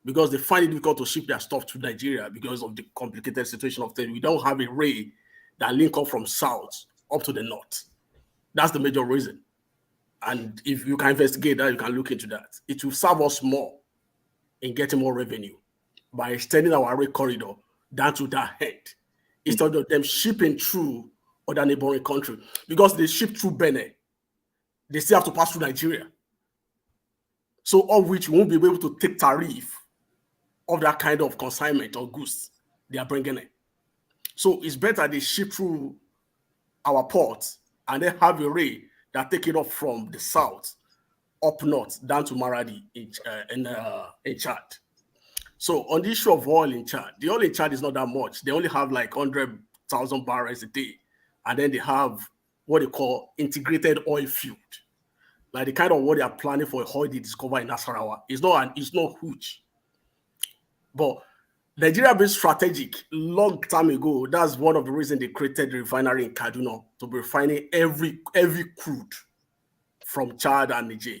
because they find it difficult to ship their stuff to Nigeria because of the complicated situation of things. We don't have a rail that link up from south up to the north. That's the major reason. And if you can investigate that, you can look into that. It will serve us more in getting more revenue by extending our rail corridor down to that head instead of them shipping through other neighboring country. Because they ship through Benin, they still have to pass through Nigeria. So of which we won't be able to take tariff of that kind of consignment or goods they are bringing in. So it's better they ship through our ports and then have a rail that take it up from the south up north down to Maradi in Chad. So on the issue of oil in Chad, the oil in Chad is not that much. They only have like 100,000 barrels a day. And then they have what they call integrated oil field. Like the kind of what they are planning for a oil they discover in Nasarawa. It's not huge. But Nigeria been strategic long time ago. That's one of the reasons they created the refinery in Kaduna to be refining every crude from Chad and Niger.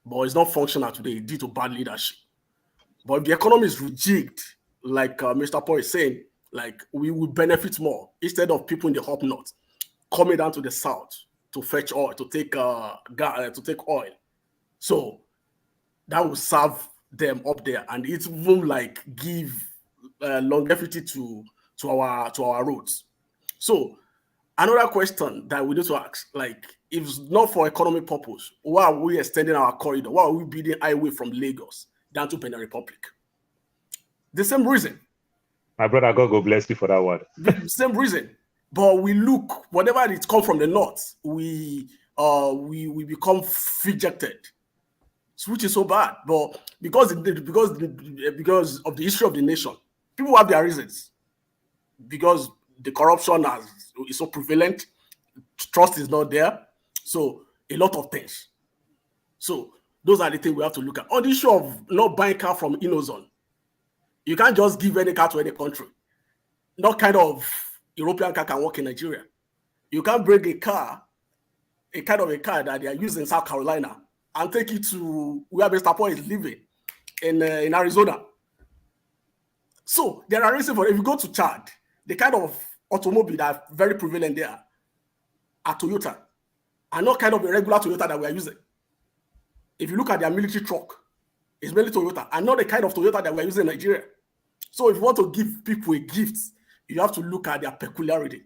But it's not functional today due to bad leadership. But if the economy is rejigged, like Mr. Paul is saying, like we will benefit more instead of people in the up north coming down to the south to fetch oil, to take oil. So that will serve them up there, and it will like give longevity to our roads. So another question that we need to ask, like, if it's not for economic purpose, why are we extending our corridor? Why are we building highway from Lagos down to Benin Republic? The same reason. My brother, God go bless you for that word. The same reason. But we look, whatever it comes from the north, we become rejected, which is so bad. But because of the history of the nation, people have their reasons. Because the corruption is so prevalent, trust is not there. So a lot of things. So those are the things we have to look at. On the issue of not buying car from Inozone, you can't just give any car to any country. Not kind of European car can work in Nigeria. You can't bring a kind of a car that they are using in South Carolina and take it to where Mr. Paul is living in Arizona. So there are reasons for it. If you go to Chad, the kind of automobile that are very prevalent there are Toyota, and not kind of a regular Toyota that we are using. If you look at their military truck, it's mainly Toyota, and not the kind of Toyota that we are using in Nigeria. So if you want to give people a gift, you have to look at their peculiarity.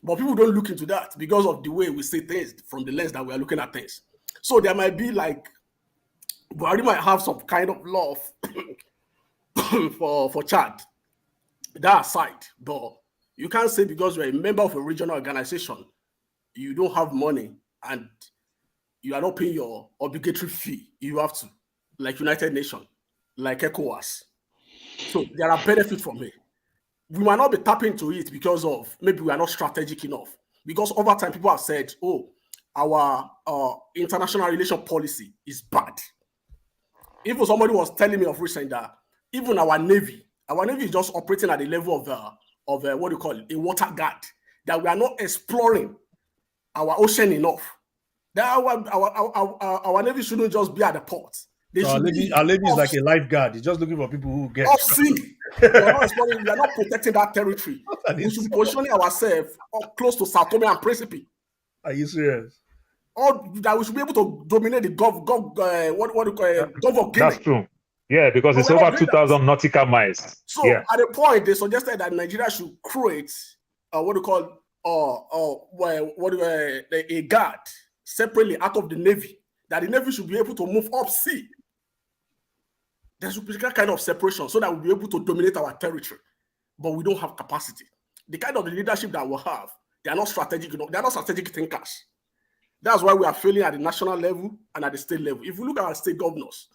But people don't look into that because of the way we see things from the lens that we are looking at things. So there might be like, Buhari might have some kind of love for Chad. That aside, but you can't say because you're a member of a regional organization, you don't have money and you are not paying your obligatory fee. You have to, like United Nations, like ECOWAS. So there are benefits from it. We might not be tapping into it because of maybe we are not strategic enough. Because over time, people have said, oh, our international relation policy is bad. Even somebody was telling me of recent that even our Navy is just operating at the level of what do you call it, a water guard, that we are not exploring our ocean enough. That our Navy shouldn't just be at the port. So our Navy is like a lifeguard. It's just looking for people who get off sea. We are not protecting that territory. We should be positioning ourselves close to Sao Tome and Principe. Are you serious? Or that we should be able to dominate the Gulf of Guinea. That's true. Yeah, because it's over 2,000 nautical miles. So at a point, they suggested that Nigeria should create a guard separately out of the Navy, that the Navy should be able to move up sea. There should be that kind of separation so that we'll be able to dominate our territory. But we don't have capacity. The kind of leadership that we have, they are not strategic enough. They are not strategic thinkers. That's why we are failing at the national level and at the state level. If we look at our state governors,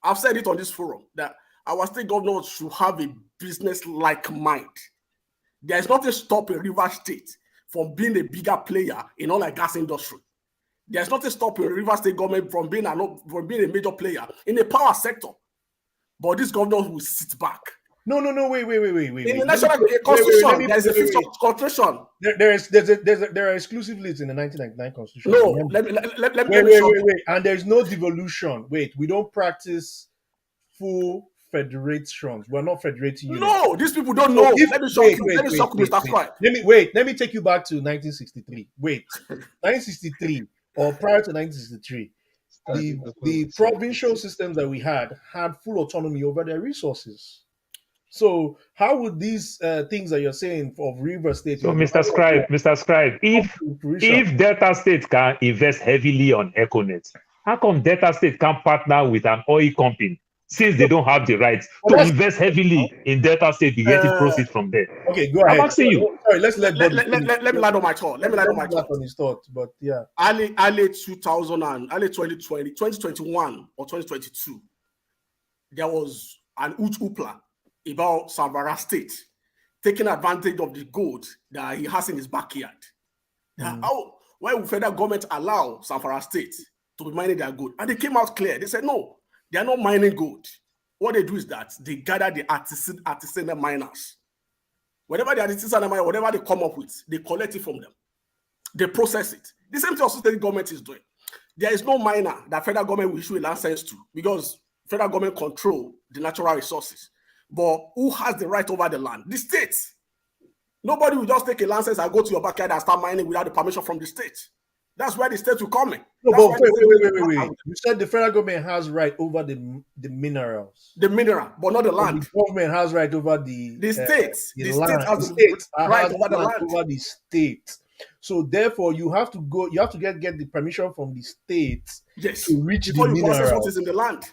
I've said it on this forum that our state governors should have a business-like mind. There is nothing stopping Rivers State from being a bigger player in oil and gas industry. There's nothing stopping Rivers State government from being a major player in the power sector. But these governors will sit back No, wait. In the national constitution, there is a fifth constitution. There are exclusive lists in the 1999 constitution. No, let me wait. And there's no devolution. Wait, we don't practice full federations. We're not federating units. No, these people don't know. Let me shock you. Let me shock you, Mr. Squire. Let me take you back to 1963. Wait, 1963 or prior to 1963, the provincial systems that we had full autonomy over their resources. So how would these things that you're saying of River State? So, Mr. Scribe, if Delta State can invest heavily on Econet, how come Delta State can't partner with an oil company since they don't have the rights to invest heavily in Delta State to get proceeds from there? Okay, go ahead. I'm asking you. Sorry, let me land on my thought. Let me land on my thought. On his thought, but yeah. Early 2000 and early 2020, 2021 or 2022, there was an Upla about Savara State taking advantage of the gold that he has in his backyard. Why would federal government allow Savara State to be mining their gold? And they came out clear. They said, no, they are not mining gold. What they do is that they gather the artisanal miners. Whatever the artisanal miners, whatever they come up with, they collect it from them. They process it. The same thing also state government is doing. There is no miner that federal government will issue a license to because federal government control the natural resources. But who has the right over the land? The state. Nobody will just take a license and go to your backyard and start mining without the permission from the state. That's where the state will come in. No, but wait. You said the federal government has right over the minerals. The mineral, but not the land. The government has right over the state. The land. State has the right over the land. Over the state. So therefore, you have to go. You have to get the permission from the state. Yes. To reach before the you mineral. process what is in the land.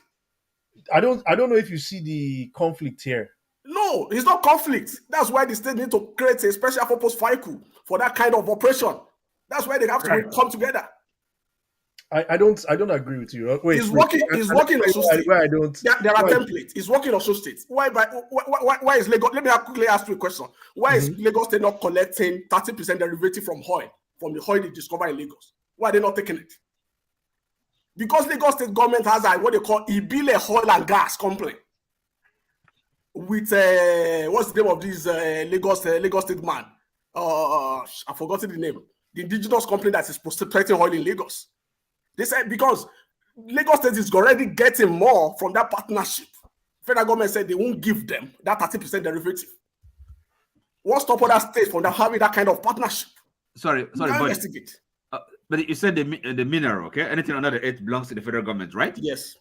I don't know if you see the conflict here. No, it's not conflict. That's why the state need to create a special purpose vehicle for that kind of operation. That's why they have to come together. I don't agree with you. Wait, it's working in Osun State. Where I don't. There are templates. It's working in Osun State. Why is Lagos? Let me quickly ask you a question. Why is Lagos State not collecting 30% derivative from oil, from the oil they discover in Lagos? Why are they not taking it? Because Lagos State government has what they call Ibile Oil and Gas Company with what's the name of this Lagos State man? I forgot the name. The indigenous company that is prospecting oil in Lagos. They said because Lagos State is already getting more from that partnership. Federal government said they won't give them that 30% derivative. What stop other states from having that kind of partnership? Sorry, investigate. But you said the mineral, okay? Anything under the earth belongs to the federal government, right? Yes.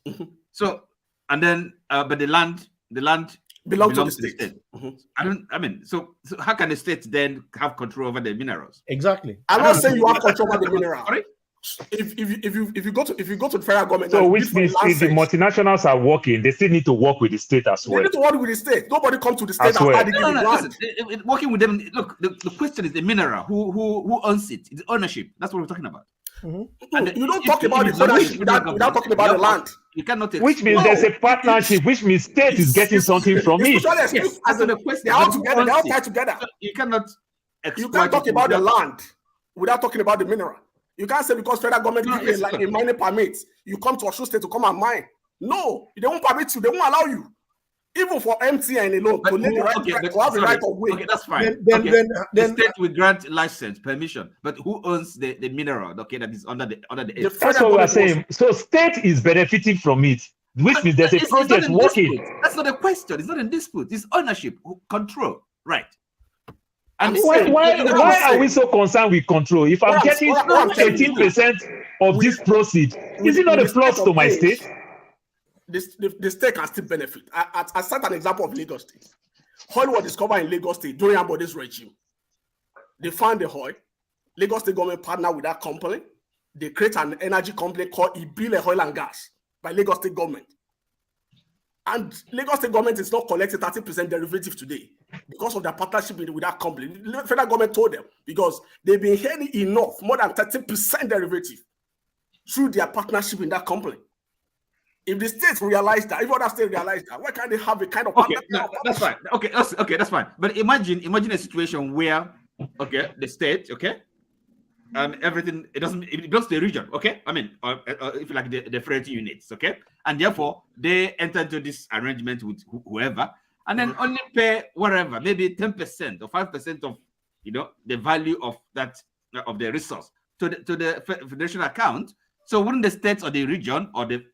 So, and then, but the land belongs to the state. So how can the state then have control over the minerals? Exactly. I'm not saying you have control over the mineral. Sorry? If you go to the federal government, so which means if the multinationals are working, they still need to work with the state as well. They need to work with the state. Nobody comes to the state after listen, working with them. Look, the question is the mineral. Who owns it? It's ownership. That's what we're talking about. And you don't talk about the ownership without talking about the land. You cannot. Which means there's a partnership. Which means state is getting something from it. Yes, as the question. They all together. They all tied together. So you cannot. You can't talk about the land without talking about the mineral. You can't say because federal government gives you a mining permit, you come to Osun State to come and mine. No, they won't permit you. They won't allow you. Even for MTN alone, to have the right of way. Okay, that's fine. Then the state will grant license, permission, but who owns the mineral? Okay, that is under the That's what we're saying. So state is benefiting from it, which means there's a project working. That's not a question. It's not in dispute. It's ownership, control, right? And why are we so concerned with control? If I'm getting 18% of this proceeds, is it not a plus to my state? The state can still benefit. I set an example of Lagos State. Oil was discovered in Lagos State during Ambode's regime. They found the oil. Lagos State government partnered with that company. They create an energy company called Ibile Oil and Gas by Lagos State government. And Lagos State government is not collecting 30% derivative today because of their partnership with that company. The federal government told them because they've been earning enough, more than 30% derivative through their partnership in that company. If the states realize that, if other states realize that, why can't they have a kind of partnership? That's fine. Okay, that's fine. But imagine a situation where, the state, everything it belongs to the region, if you like the federal units, and therefore they enter into this arrangement with whoever, and then only pay whatever, maybe 10% or 5% of the value of that of the resource to the federation account. So wouldn't the states or the region or the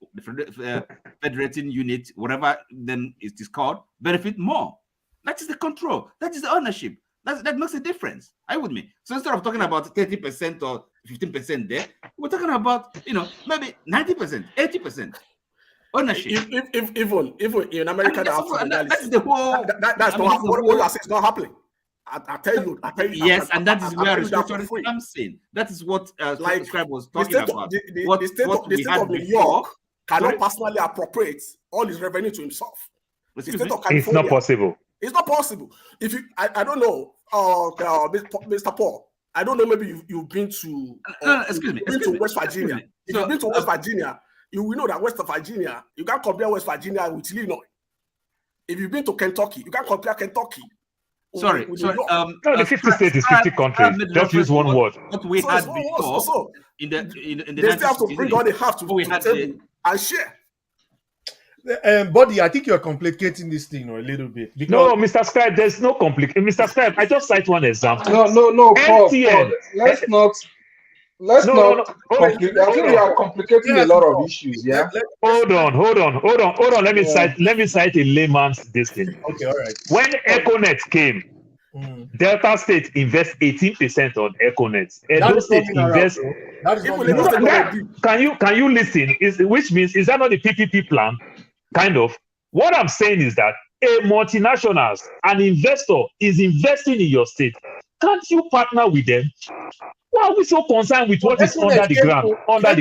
federating unit, whatever then it is called, benefit more? That is the control. That is the ownership. That makes a difference. Are you with me? So instead of talking about 30% or 15% there, we're talking about maybe 90%, 80% ownership. If even in America, that's the whole. That's not what it's not happening. I tell you. Yes, and that is where restructuring comes in. That is what Scribe was talking about. The state of New York cannot personally appropriate all his revenue to himself. The state of California, it's not possible. It's not possible. If you, I don't know, Mr. Paul. I don't know. Maybe you've been to. Excuse me. Been to West Virginia. If you've been to West Virginia, you will know that West Virginia. You can't compare West Virginia with Illinois. If you've been to Kentucky, you can't compare Kentucky. Sorry. The 50 states is 50 countries. Just use one word. What we had before in the they still have to bring all they have to and share. Buddy, I think you're complicating this thing a little bit. Because... No, Mr. Scribe, there's no complication. Mr. Scribe, I just cite one example. No, Paul, let's not complicate. I think we are complicating a lot of issues. Yeah. Hold on. Let me cite a layman's this thing. Okay, all right. When EcoNet came, Delta State invest 18% on EcoNet. Edo State invest. Can you listen? Which means is that not the PPP plan? Kind of. What I'm saying is that a multinational, an investor is investing in your state. Can't you partner with them? Why are we so concerned with what is under the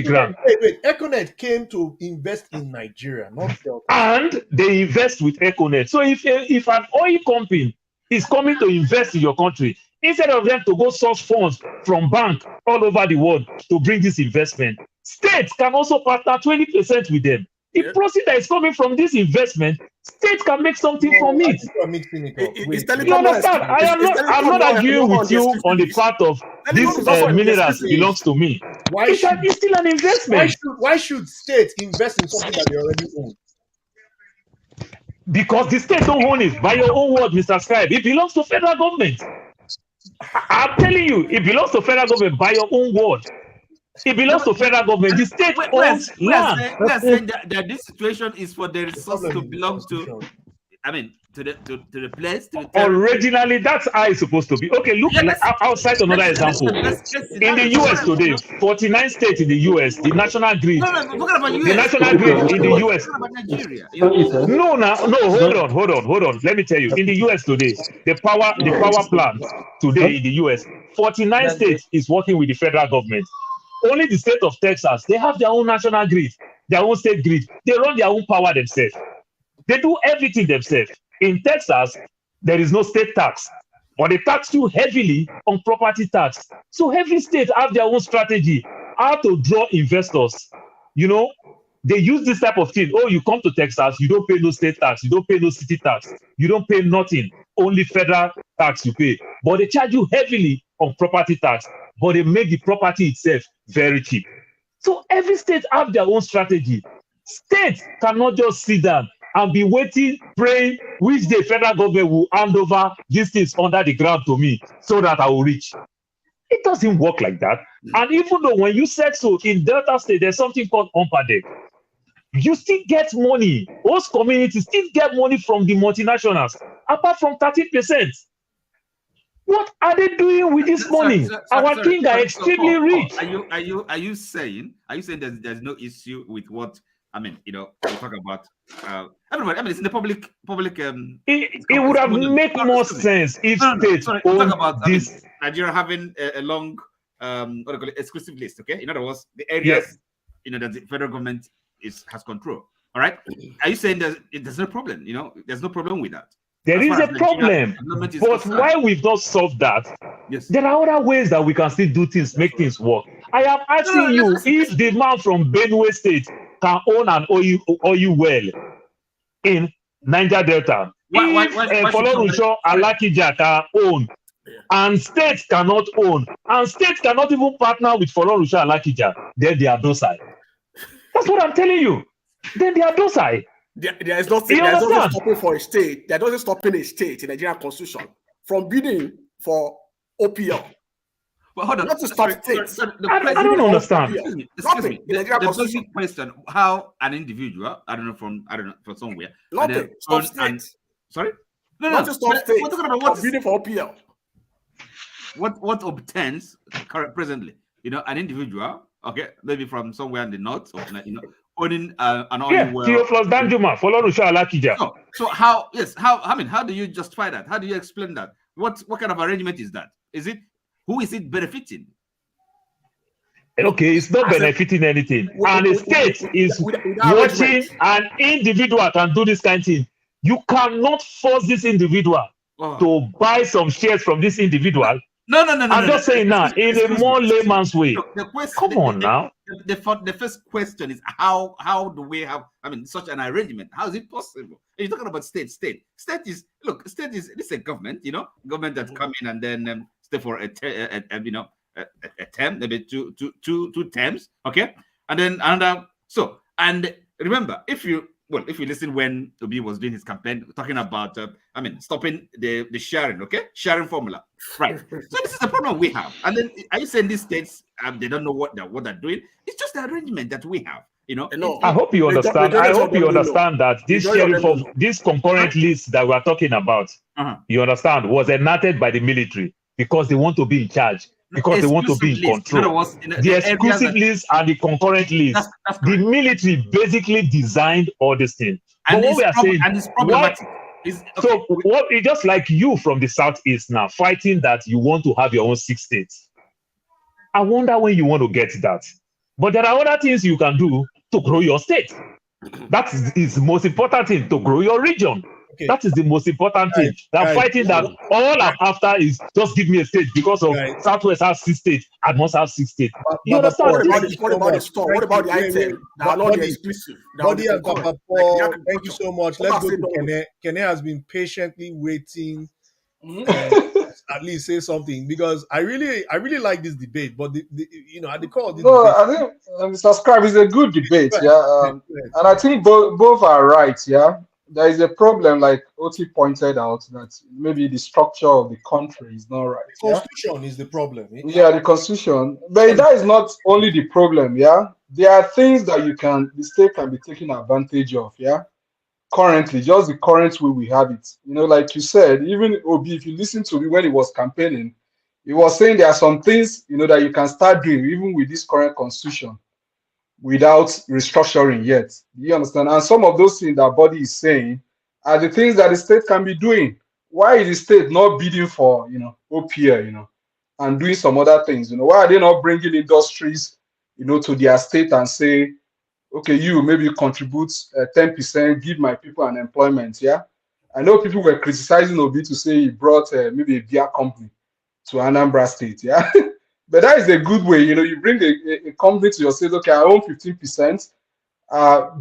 ground? Wait. EcoNet came to invest in Nigeria, not Delta. And they invest with EcoNet. So if an oil company is coming to invest in your country, instead of them to go source funds from banks all over the world to bring this investment, states can also partner 20% with them. The proceeds that is coming from this investment, states can make something from it. You understand? I'm not arguing with you on the part of these minerals belongs to me. It's still an investment. Why should states invest in something that they already own? Because the state don't own it. By your own word, Mr. Scribe, it belongs to federal government. I'm telling you, it belongs to federal government by your own word. It belongs to federal government. The state owns land. We are saying that this situation is for the resources to belong to, to the place. To the originally, that's how it's supposed to be. Okay, look, I'll cite another example. In the US today, 49 states in the US, the national grid. The national grid in the US. Hold on. Let me tell you. In the US today, the power plant today in the US, 49 states is working with the federal government. Only the state of Texas, they have their own national grid, their own state grid. They run their own power themselves. They do everything themselves. In Texas, there is no state tax, but they tax you heavily on property tax. So every state have their own strategy, how to draw investors. They use this type of thing. Oh, you come to Texas, you don't pay no state tax, you don't pay no city tax, you don't pay nothing, only federal tax you pay. But they charge you heavily on property tax, but they make the property itself very cheap. So every state have their own strategy. States cannot just sit down and be waiting, praying which day federal government will hand over these things under the ground to me so that I will reach. It doesn't work like that. And even though when you said so in Delta State, there's something called Umpadek. You still get money. Host communities still get money from the multinationals, apart from 30%. What are they doing with this money? Our king are extremely rich. Are you saying there's no issue with what we talk about everybody? It's in the public. It would have made more sense if states own this. Nigeria having a long exclusive list. Okay, in other words, the areas that the federal government has control. All right. Are you saying there's no problem? There's no problem with that. There is a problem, but why we've not solved that? Yes. There are other ways that we can still do things, make things work. I am asking you if the man from Benue State can own an oil well in Niger Delta. If Folorunso Alakija can own, and states cannot own, and states cannot even partner with Folorunso Alakija, then they are docile. That's what I'm telling you. Then they are docile. There is nothing stopping for a state. There doesn't stopping a state in the Nigerian constitution from bidding for OPL. But hold on. Not to stop states. I don't understand. Excuse me. The basic question: how an individual, I don't know from somewhere, nothing stop states. Sorry, not to stop states. We're talking about what bidding for OPL. What obtains presently? An individual, okay, maybe from somewhere in the north, or owning an oil well. So how do you justify that? How do you explain that? What kind of arrangement is that? Who is it benefiting? Okay, it's not benefiting anything. And the state is watching an individual can do this kind of thing. You cannot force this individual to buy some shares from this individual. No. I'm just saying now, in a more layman's way. Come on now. The first question is how do we have such an arrangement? How is it possible? You're talking about state. State is this is a government, government that come in and then stay for a term, maybe two terms, okay, and then another. So and remember, if you listen when Obi was doing his campaign, talking about stopping the sharing, okay, sharing formula, right? So this is the problem we have. And then are you saying these states they don't know what they're doing? It's just the arrangement that we have. I hope you understand. I hope you understand that this sharing for this concurrent list that we are talking about, you understand, was enacted by the military because they want to be in charge, because they want to be in control. The exclusive list and the concurrent list, the military basically designed all these things. But what we are saying, it's just like you from the southeast now fighting that you want to have your own 6 states. I wonder when you want to get that. But there are other things you can do to grow your state. That is the most important thing, to grow your region. Okay. That is the most important thing. Fighting that all I'm after is just give me a state because of Southwest has 6 states. I must have 6 states. You understand? What about the store? What about the item? Not the exclusive. Body and Papa Paul, thank you so much. Let's go to Kene. Kene has been patiently waiting. At least say something, because I really like this debate, but at the core of this debate, I think Mr. Scribe is a good debate, and I think both are right. There is a problem, like Oti pointed out, that maybe the structure of the country is not right. The constitution is the problem. The constitution, but that is not only the problem. There are things that the state can be taking advantage of. Currently, just the current way we have it. Like you said, even Obi, if you listen to me when he was campaigning, he was saying there are some things, that you can start doing even with this current constitution without restructuring yet. Do you understand? And some of those things that Body is saying are the things that the state can be doing. Why is the state not bidding for, OPL, and doing some other things? Why are they not bringing industries, to their state and say, okay, you maybe contribute 10%, give my people an employment. I know people were criticizing Obi to say he brought maybe a beer company to Anambra State. But that is a good way. You bring a company to your state. Okay, I own 15%.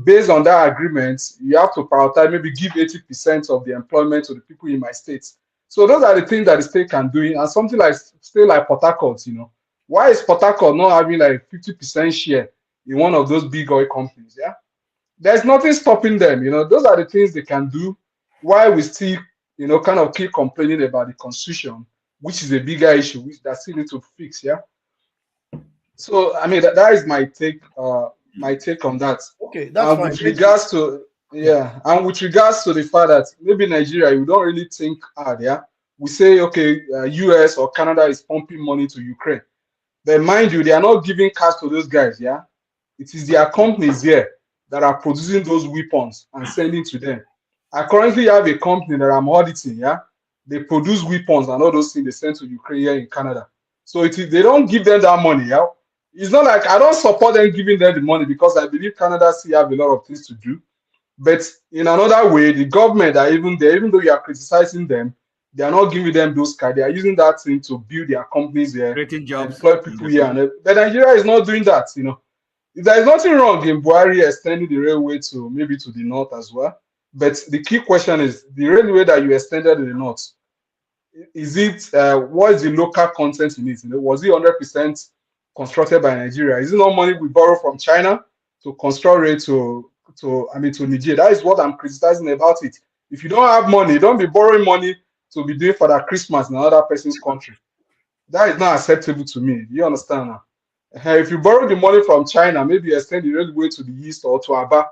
Based on that agreement, you have to prioritize, maybe give 80% of the employment to the people in my state. So those are the things that the state can do. And something like state like Port Harcourt, why is Port Harcourt not having like 50% share in one of those big oil companies? There's nothing stopping them. Those are the things they can do. Why we still, kind of keep complaining about the constitution, which is a bigger issue, which that still need to fix. So that is my take. My take on that. Okay, that's fine. With regards to the fact that maybe Nigeria, we don't really think hard. We say okay, US or Canada is pumping money to Ukraine, but mind you, they are not giving cash to those guys. It is their companies here that are producing those weapons and sending to them. I currently have a company that I'm auditing. They produce weapons and all those things they send to Ukraine here in Canada. So they don't give them that money. It's not like I don't support them giving them the money, because I believe Canada still have a lot of things to do. But in another way, the government are even there, even though you are criticizing them, they are not giving them those cards. They are using that thing to build their companies here, creating jobs, employ people here. But Nigeria is not doing that. There is nothing wrong in Buhari extending the railway to maybe to the north as well. But the key question is the railway that you extended to the north. Is it what is the local content in it? Was it 100% constructed by Nigeria? Is it not money we borrow from China to construct rail to to Niger. That is what I'm criticizing about it. If you don't have money, don't be borrowing money to be doing for that Christmas in another person's country. That is not acceptable to me. Do you understand now? If you borrow the money from China, maybe you extend the railway to the east or to Aba.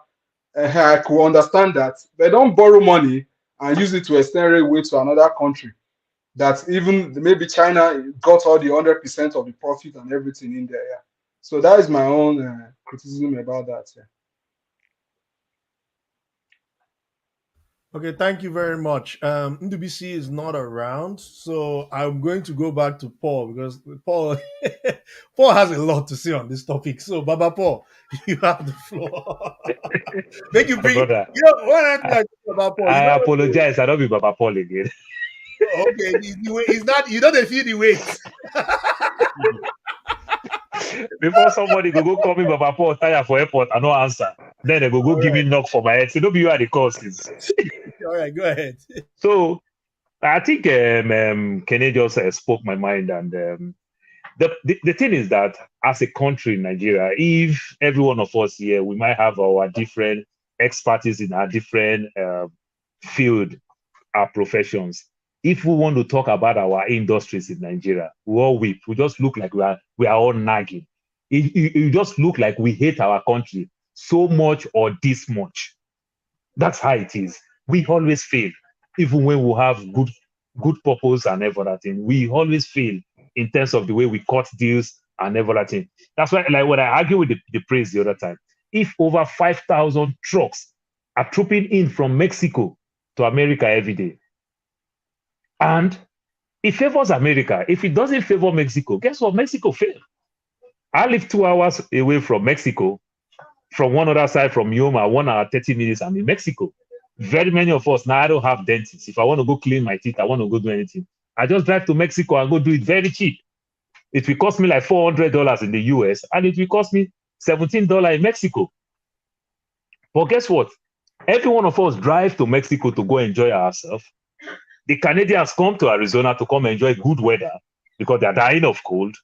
I could understand that. But don't borrow money and use it to extend railway to another country. That even maybe China got all the 100% of the profit and everything in there. Yeah. So that is my own criticism about that. Yeah. Okay, thank you very much. NDBC is not around, so I'm going to go back to Paul because Paul Paul has a lot to say on this topic. So, Baba Paul, you have the floor. Make you bring. Brother, You know what I think about Paul? I apologize. I don't be Baba Paul again. Okay, it's not. You don't feel the weight. Before somebody go call me Baba Paul tire for airport, I no answer. Then they go give me knock for my head. So don't be you at the causes. All right, go ahead. So I think Kenny just spoke my mind, and the thing is that as a country in Nigeria, if every one of us here, we might have our different expertise in our different field, our professions. If we want to talk about our industries in Nigeria, we all weep. We just look like we are all nagging. It just look like we hate our country so much or this much. That's how it is. We always fail, even when we have good purpose and everything. We always fail in terms of the way we cut deals and everything. That's why, like when I argue with the praise the other time, if over 5,000 trucks are trooping in from Mexico to America every day, and it favors America. If it doesn't favor Mexico, guess what? Mexico failed. I live 2 hours away from Mexico. From one other side, from Yoma, 1 hour, 30 minutes, I'm in Mexico. Very many of us, now I don't have dentists. If I want to go clean my teeth, I want to go do anything, I just drive to Mexico and go do it very cheap. It will cost me like $400 in the US, and it will cost me $17 in Mexico. But guess what? Every one of us drive to Mexico to go enjoy ourselves. The Canadians come to Arizona to come enjoy good weather because they're dying of cold.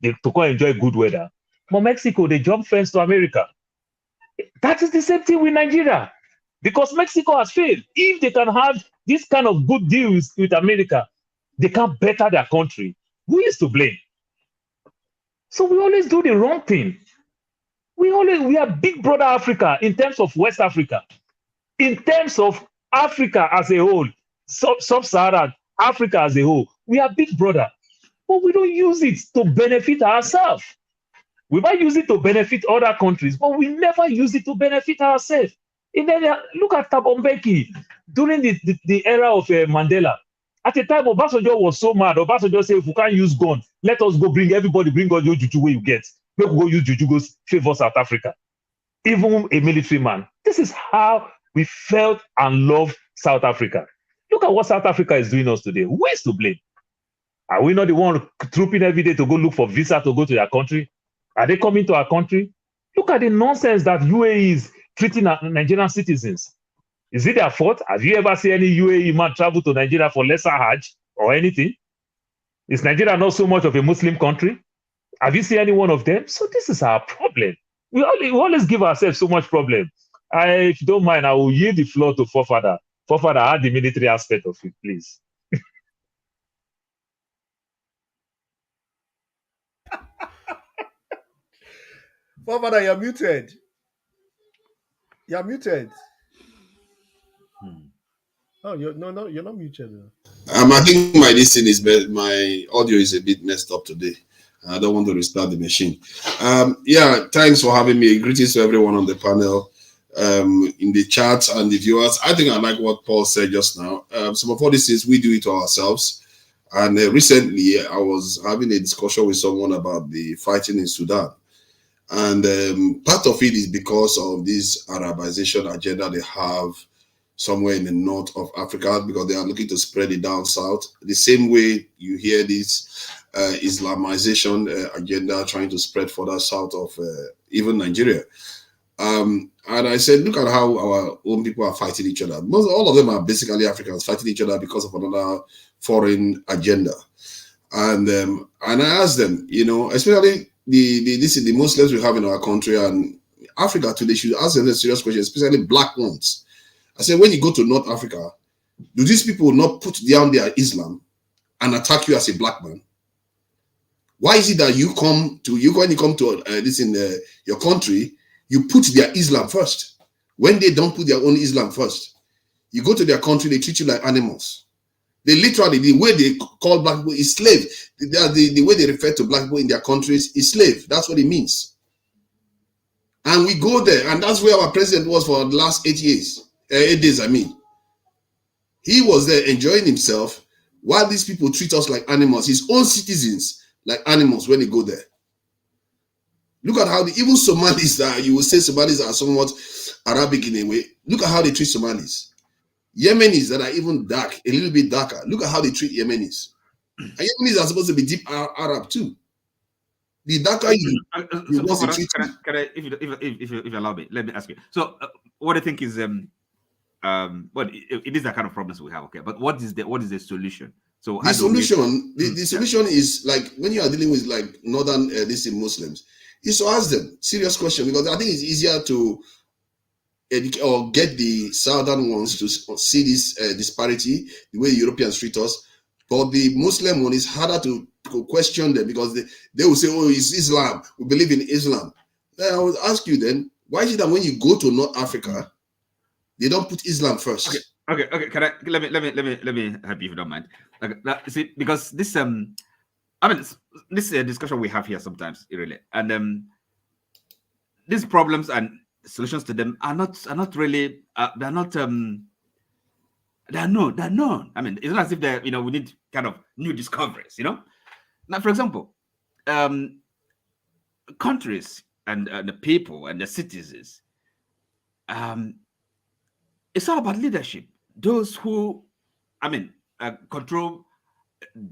To come enjoy good weather. But Mexico, they jump fence to America. That is the same thing with Nigeria. Because Mexico has failed. If they can have this kind of good deals with America, they can better their country. Who is to blame? So we always do the wrong thing. We are big brother Africa in terms of West Africa. In terms of Africa as a whole, sub-Saharan Africa as a whole, we are big brother. But we don't use it to benefit ourselves. We might use it to benefit other countries, but we never use it to benefit ourselves. Look at Thabo Mbeki during the era of Mandela. At the time, Obasanjo was so mad. Obasanjo said, if we can't use guns, let us go bring all your juju where you get. Make we go use juju go favor South Africa. Even a military man. This is how we felt and loved South Africa. Look at what South Africa is doing us today. Who is to blame? Are we not the one trooping every day to go look for visa to go to their country? Are they coming to our country? Look at the nonsense that UAE is treating Nigerian citizens. Is it their fault? Have you ever seen any UAE man travel to Nigeria for lesser Hajj or anything? Is Nigeria not so much of a Muslim country? Have you seen any one of them? So this is our problem. We always give ourselves so much problem. If you don't mind, I will yield the floor to Forefather. Forefather, add the military aspect of it, please. Forefather, you're muted. You're muted. Oh, you're not muted. I think my audio is a bit messed up today. I don't want to restart the machine. Yeah, thanks for having me. Greetings to everyone on the panel, in the chat and the viewers. I think I like what Paul said just now. Some of all these things we do it to ourselves. And recently, I was having a discussion with someone about the fighting in Sudan. And part of it is because of this Arabization agenda they have somewhere in the north of Africa, because they are looking to spread it down south. The same way you hear this Islamization agenda trying to spread further south of even Nigeria. And I said, look at how our own people are fighting each other. All of them are basically Africans fighting each other because of another foreign agenda. And I asked them, especially the Muslims we have in our country, and Africa today should ask a serious question, especially black ones. I said, when you go to North Africa, do these people not put down their Islam and attack you as a black man? Why is it that when you come to this in your country, you put their Islam first? When they don't put their own Islam first, you go to their country, they treat you like animals. They literally, the way they call black people is slave. The way they refer to black people in their countries is slave. That's what it means. And we go there, and that's where our president was for the last 8 years. 8 days, I mean. He was there enjoying himself while these people treat us like animals, his own citizens like animals when they go there. Look at how even Somalis, you will say Somalis are somewhat Arabic in a way. Look at how they treat Somalis. Yemenis that are even dark, a little bit darker. Look at how they treat Yemenis. And Yemenis are supposed to be deep Arab too. The darker you want to treat. If you allow me, let me ask you. So, what I think is well, it is the kind of problems we have, okay. But what is the solution? So the solution, the solution is like when you are dealing with like northern Muslims, is to ask them serious question, because I think it's easier to educate or get the southern ones to see this disparity, the way Europeans treat us. But the Muslim one is harder to question them, because they will say, oh, it's Islam, we believe in Islam. Then I would ask you then, why is it that when you go to North Africa, they don't put Islam first? Okay. Can I let me help you if you don't mind? See, because this I mean this discussion we have here sometimes really, and these problems and solutions to them are not really they're known. I mean, it's not as if they're we need kind of new discoveries. Now, for example, countries and the people and the citizens, it's all about leadership. Those who, control,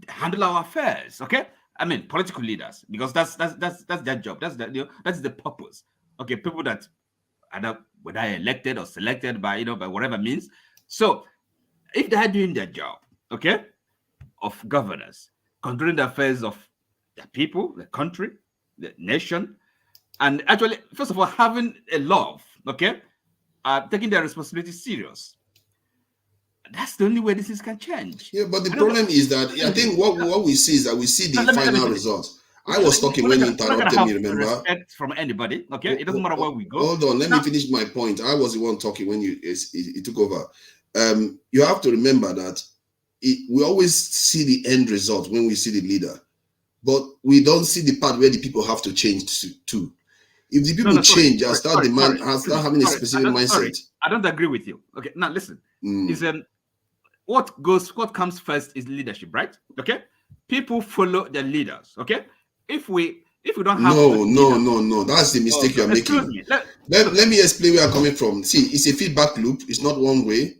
handle our affairs. Okay, I mean, political leaders, because that's their job. That's the purpose. Okay, people that either whether elected or selected by by whatever means. So, if they are doing their job, okay, of governance, controlling the affairs of the people, the country, the nation, and actually, first of all, having a love, okay, taking their responsibility serious. That's the only way this can change. Yeah, but the problem is that I think what we see is that we see the final results. I was talking when you interrupted me, remember? Respect from anybody, okay? It doesn't matter where we go. Hold on, let me finish my point. I was the one talking when you took over. You have to remember that we always see the end result when we see the leader, but we don't see the part where the people have to change too. If the people change and start having a specific mindset. I don't agree with you. Okay, now listen. Is what comes first is leadership, right? Okay, people follow their leaders. Okay, if we don't have no, that's the mistake you're making. Let me explain where I'm coming from. See, it's a feedback loop. It's not one way.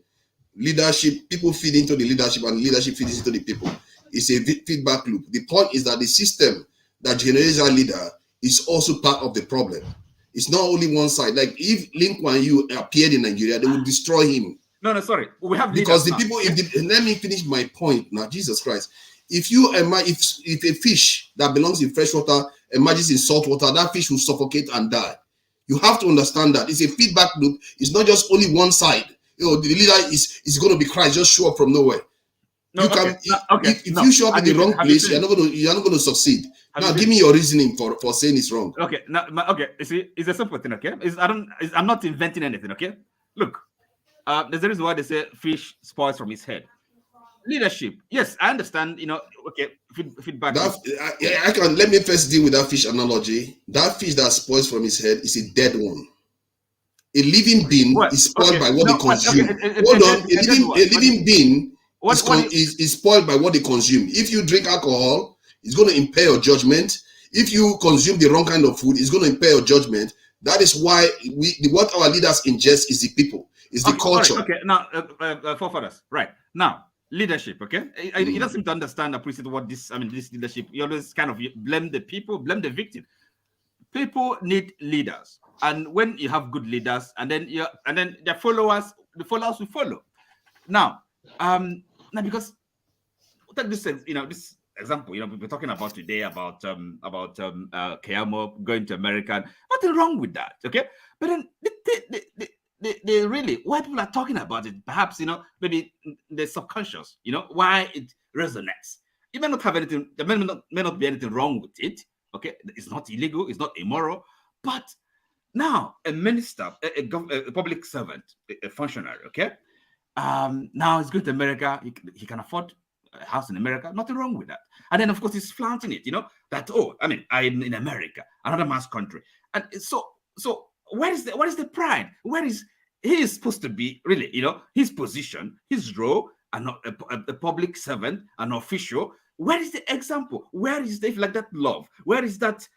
Leadership, people feed into the leadership, and leadership feeds into the people. It's a feedback loop. The point is that the system that generates a leader is also part of the problem. It's not only one side. Like if Lin Kuan Yew appeared in Nigeria, they would destroy him. No, sorry. We have because the people. Let me finish my point now. Jesus Christ! If a fish that belongs in fresh water emerges in salt water, that fish will suffocate and die. You have to understand that it's a feedback loop. It's not just only one side. The leader is going to be Christ, just show up from nowhere. If you show up in the wrong place, you're not going to succeed. Now, give me your reasoning for saying it's wrong. Okay, you see, it's a simple thing. Okay, I'm not inventing anything. Okay, look, there's a reason why they say fish spoils from his head. Leadership, yes, I understand. Okay, feedback. Let me first deal with that fish analogy. That fish that spoils from his head is a dead one. A living being is spoiled by what they consume. Hold on, a living being is spoiled by what they consume. If you drink alcohol, it's going to impair your judgment. If you consume the wrong kind of food, it's going to impair your judgment. That is why what our leaders ingest is the people, is the culture. Right, okay, now, forefathers, right now, leadership. Okay, he doesn't seem to understand, appreciate what this leadership. You always kind of blame the people, blame the victim. People need leaders, and when you have good leaders, and then the followers will follow. Now, because take this, this example, we're talking about today about Keyamo going to America. Nothing wrong with that, okay? But then they really, why people are talking about it, perhaps, maybe the subconscious, why it resonates. It may not have anything, there may not be anything wrong with it, okay? It's not illegal, it's not immoral, but now a minister, a public servant, a functionary, okay? Now he's going to America, he can afford a house in America, nothing wrong with that. And then, of course, he's flaunting it, that, I'm in America, another man's country. And so what is the pride? He is supposed to be really, his position, his role, and not a public servant, an official. Where is the example? Where is the, like, that love? Where is that,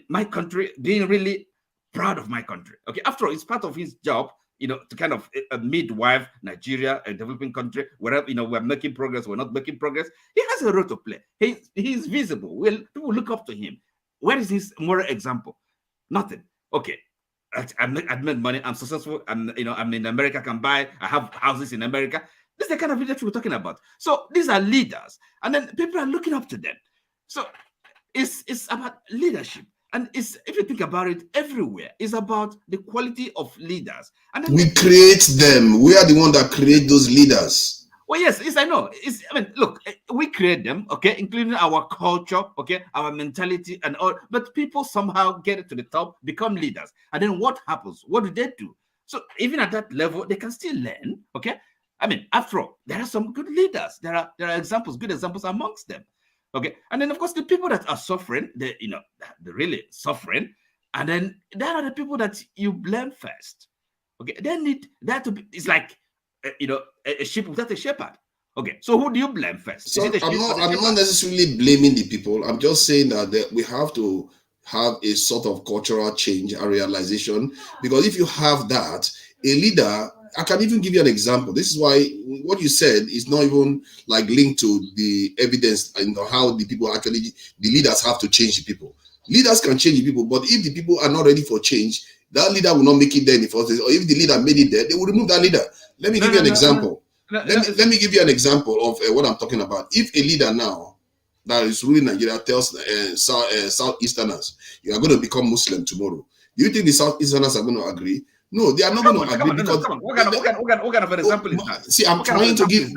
my country, being really proud of my country? Okay, after all, it's part of his job, to kind of midwife Nigeria, a developing country, wherever, we're making progress, we're not making progress. He has a role to play. He's visible. People look up to him. Where is his moral example? Nothing. Okay, I've made money, I'm successful, I'm in America, I have houses in America. This is the kind of leadership we're talking about. So these are leaders, and then people are looking up to them. So it's about leadership. And if you think about it, everywhere is about the quality of leaders. And then we create them. We are the one that create those leaders. Well, yes, I know. Look, we create them, okay, including our culture, okay, our mentality and all. But people somehow get it to the top, become leaders. And then what happens? What do they do? So even at that level, they can still learn, okay? After all, there are some good leaders. There are examples, good examples amongst them. Okay, and then of course the people that are suffering, they're really suffering, and then there are the people that you blame first. Okay, they need that to be. It's like a sheep without a shepherd. Okay, so who do you blame first? So I'm not necessarily blaming the people. I'm just saying that we have to have a sort of cultural change and realization, because if you have that, a leader. I can even give you an example. This is why what you said is not even like linked to the evidence and how the leaders have to change the people. Leaders can change the people, but if the people are not ready for change, that leader will not make it there in the first place. Or if the leader made it there, they will remove that leader. Let me give you an example. Let me give you an example of what I'm talking about. If a leader now that is ruling Nigeria tells Southeasterners, you are going to become Muslim tomorrow, do you think the Southeasterners are going to agree? No, they are not going to agree because. What kind of an example is that? See, I'm trying to give.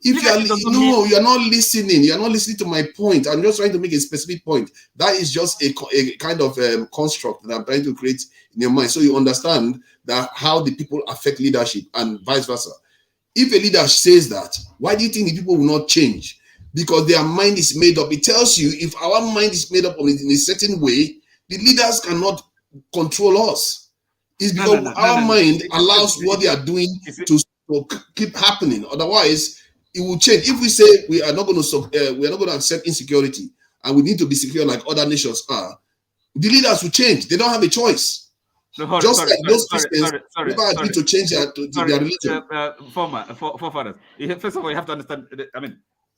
You are not listening. You are not listening to my point. I'm just trying to make a specific point. That is just a kind of construct that I'm trying to create in your mind, so you understand that how the people affect leadership and vice versa. If a leader says that, why do you think the people will not change? Because their mind is made up. It tells you if our mind is made up in a certain way, the leaders cannot control us. It's because our mind allows what they are doing to keep happening. Otherwise, it will change. If we say we are not going to accept insecurity and we need to be secure like other nations are, the leaders will change. They don't have a choice. Just like those Christians never agreed to change their religion. Forefathers. First of all, you have to understand.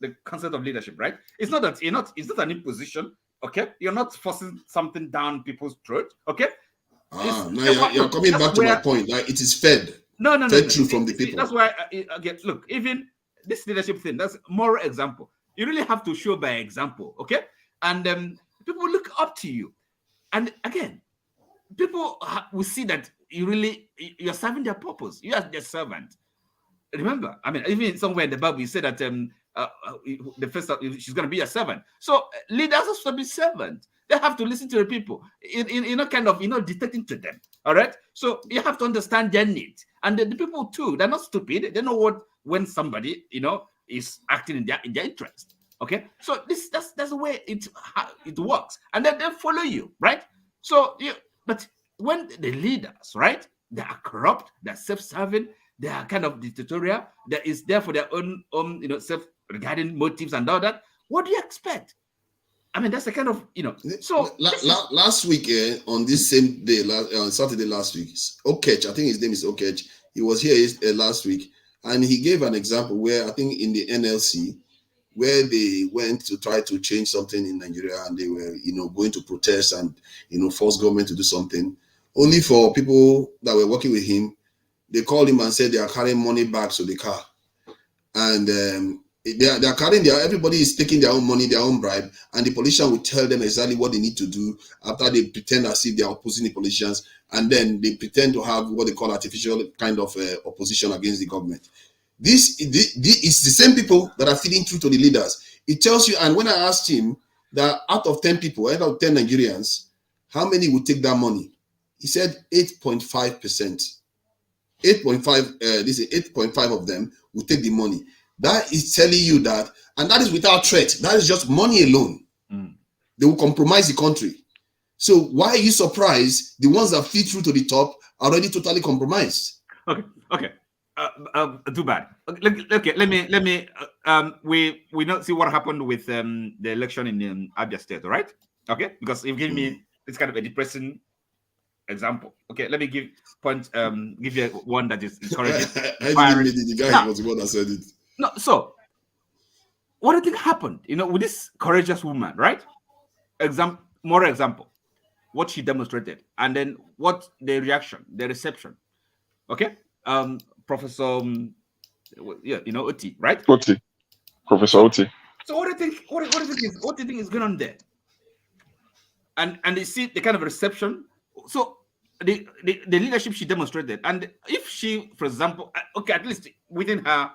The concept of leadership, right? It's not that it's not an imposition. Okay, you're not forcing something down people's throat. Okay. Now you're coming back to my point. Like it is fed. Fed through from the people. That's why again, look, even this leadership thing, that's moral example. You really have to show by example, okay? And people look up to you. And again, people will see that you're serving their purpose. You are their servant. Remember, even somewhere in the Bible, you say that the first she's going to be a servant. So leaders have to be servants. They have to listen to the people, dictating to them. All right. So you have to understand their needs, and the people too. They're not stupid. They know when somebody is acting in their interest. Okay. So that's the way it works, and then they follow you, right? So but when the leaders, right, they are corrupt, they're self-serving, they are kind of dictatorial, that is there for their own self-regarding motives and all that. What do you expect? That's the kind of, So last week, on this same day, on Saturday last week, Okech, I think his name is Okech. He was here last week, and he gave an example where I think in the NLC, where they went to try to change something in Nigeria, and they were, going to protest and, force government to do something. Only for people that were working with him, they called him and said they are carrying money bags to the car. And They are carrying everybody is taking their own money, their own bribe, and the politician will tell them exactly what they need to do after they pretend as if they are opposing the politicians, and then they pretend to have what they call artificial kind of opposition against the government. This is the same people that are feeding through to the leaders. It tells you, and when I asked him that out of 10 people, out of 10 Nigerians, how many would take that money? He said 8.5%. 8.5, this is 8.5 of them will take the money. That is telling you that, and that is without threat. That is just money alone. They will compromise the country. So why are you surprised the ones that feed through to the top are already totally compromised? Okay. Too bad. Okay, let me. We not see what happened with the election in Abia State, all right? Okay, because you've given me this kind of a depressing example. Okay, let me give you one that is encouraging. The guy was the one that said it. No, so what do you think happened? With this courageous woman, right? More example, what she demonstrated, and then what the reaction, the reception. Okay, Professor, Oti, right? Oti, Professor Oti. So what do you think? What do you think is going on there? And you see the kind of reception. So the leadership she demonstrated, and if she, for example, okay, at least within her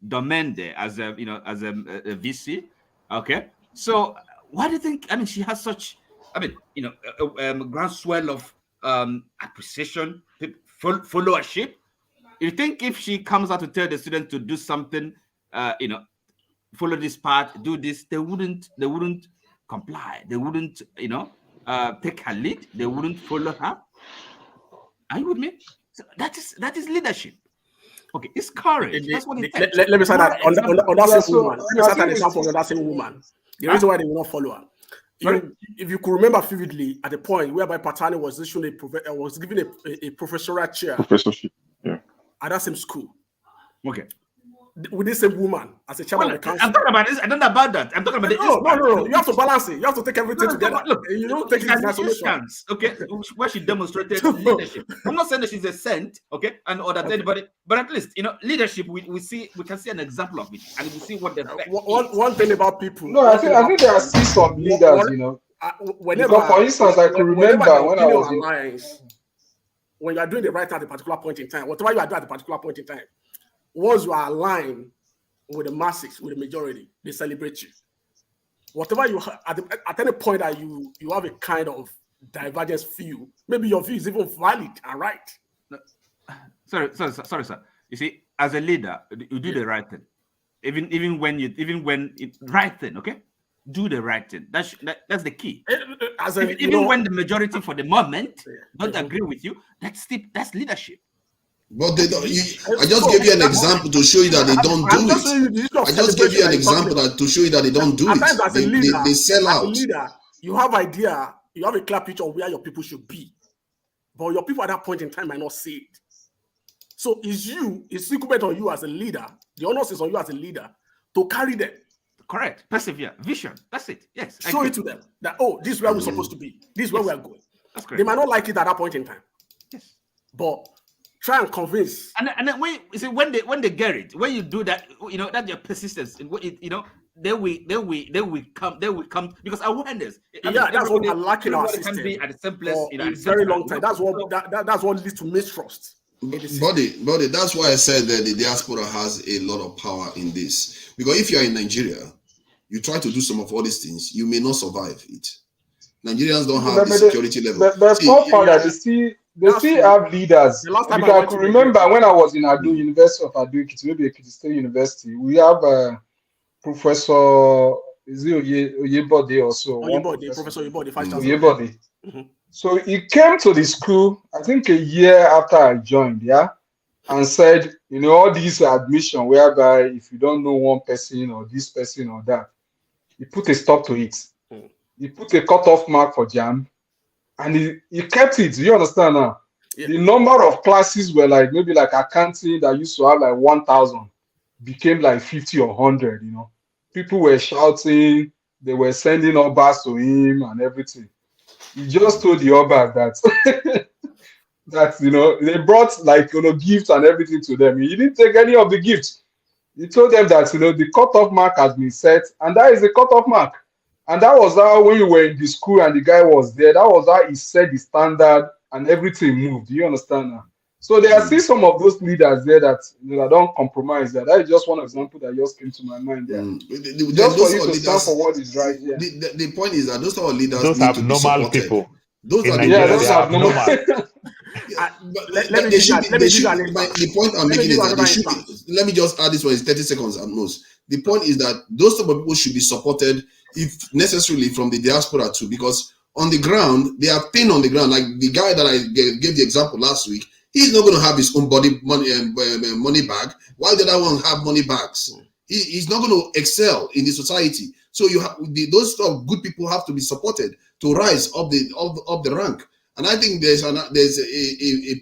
domain there as a VC, okay. So why do you think? I mean, she has such, groundswell of appreciation, followership. You think if she comes out to tell the students to do something, follow this path, do this, they wouldn't comply. They wouldn't, take her lead. They wouldn't follow her. Are you with me? So that is leadership. Okay, it's courage. That's what it takes. Let me say that on that same woman. Let me set an example on that same woman. The reason why they will not follow her. If you could remember vividly, at the point whereby Patani was given a professorial chair. Professorship, yeah. At that same school. Okay. With this same woman as a chairman of the council. I'm talking about this. I don't know about that. I'm talking about No. You have to balance it. You have to take everything together. Look, you don't take it in isolation. Okay, where she demonstrated leadership. I'm not saying that she's a saint, okay, or that anybody, but at least leadership. We can see an example of it, and we see what the one thing about people. No, I think there are still some leaders, because for instance, I can remember when I was when you are doing the right at a particular point in time, whatever you are doing at a particular point in time. Once you are aligned with the masses, with the majority, they celebrate you. Whatever you at any point that you have a kind of divergence view, maybe your view is even valid and right. Sorry, sir. You see, as a leader, you do the right thing, even when right thing. Okay, do the right thing. That's the key. When the majority for the moment don't agree with you, that's leadership. But they don't. I just gave you an example to show you that they don't do it. I just gave you an example to show you that they don't do it. They sell out. As a leader, you have idea. You have a clear picture of where your people should be, but your people at that point in time might not see it. So it's incumbent on you as a leader. The onus is on you as a leader to carry them. Correct. Persevere. Vision. That's it. Yes. Show it to them that this is where we're supposed to be. This is where we are going. That's correct. They might not like it at that point in time. Yes. But try and convince. And then when they get it, when you do that, that your persistence, they will come because awareness. That's what we're lacking our system. Can be at the same place in a very long time. That's what leads to mistrust. Buddy, that's why I said that the diaspora has a lot of power in this. Because if you are in Nigeria, you try to do some of all these things, you may not survive it. Nigerians don't have the security level. There's no power. They still have leaders. Because I could remember when I was in University of Ado, maybe Ekiti State University, we have Professor Oyebode also. Professor Oyebode, Vice Chancellor. Oyebode. So he came to the school, I think a year after I joined, and said, all these admission whereby if you don't know one person or this person or that, he put a stop to it. He put a cutoff mark for JAMB. And he kept it. Do you understand now? Yeah. The number of classes were maybe accounting that used to have 1,000 became 50 or 100, People were shouting, they were sending obas to him and everything. He just told the obas that they brought gifts and everything to them. He didn't take any of the gifts. He told them that the cutoff mark has been set, and that is the cutoff mark. And that was how, when you were in the school and the guy was there, that was how he set the standard and everything moved. Do you understand now? So there are still some of those leaders there that that don't compromise. That is just one example that just came to my mind there. Just for you to stand for what is right. Yeah. The point is that those are leaders those need to be abnormal supported. people. Those are those are abnormal. The point I'm making is that they should be, let me just add this one, it's 30 seconds at most. The point is that those type of people should be supported, if necessarily, from the diaspora too, because on the ground, they are thin on the ground. Like the guy that I gave the example last week, he's not going to have his own money bag, while the other one have money bags. He's not going to excel in the society. So you have those good people have to be supported to rise up the rank. And I think there's a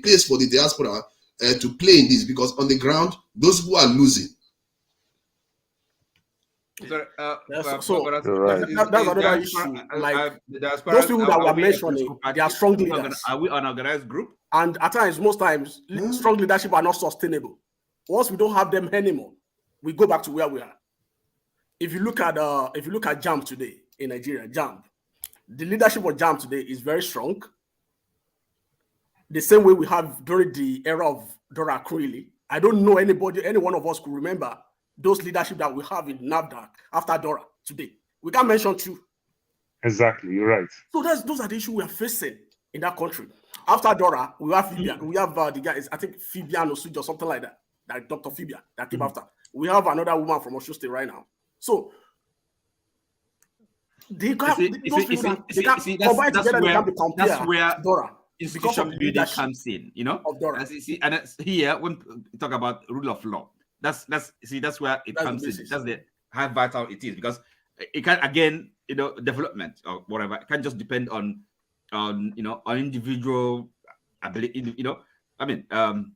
place for the diaspora to play in this, because on the ground, those who are losing. That's another issue. Like those people that were mentioning, they are strong leaders. Are we an organized group? And at times, most times, strong leadership are not sustainable. Once we don't have them anymore, we go back to where we are. If you look at JAM today in Nigeria, JAM, the leadership of JAM today is very strong. The same way we have during the era of Daura. I don't know any one of us could remember those leadership that we have in NAFDAC after Daura today. We can mention two. Exactly, you're right. So those are the issues we are facing in that country. After Daura, we have Fibian. We have the guys, I think Fibian Osujo or something like that. Like Dr. Fibian that came after. We have another woman from Osho State right now. So they can combine together. They can be compared. That's where Daura. Institution building comes in, of Daura. And here when we talk about rule of law, that's where it comes in. That's how vital it is, because it can, again, development or whatever, it can't just depend on individual ability, on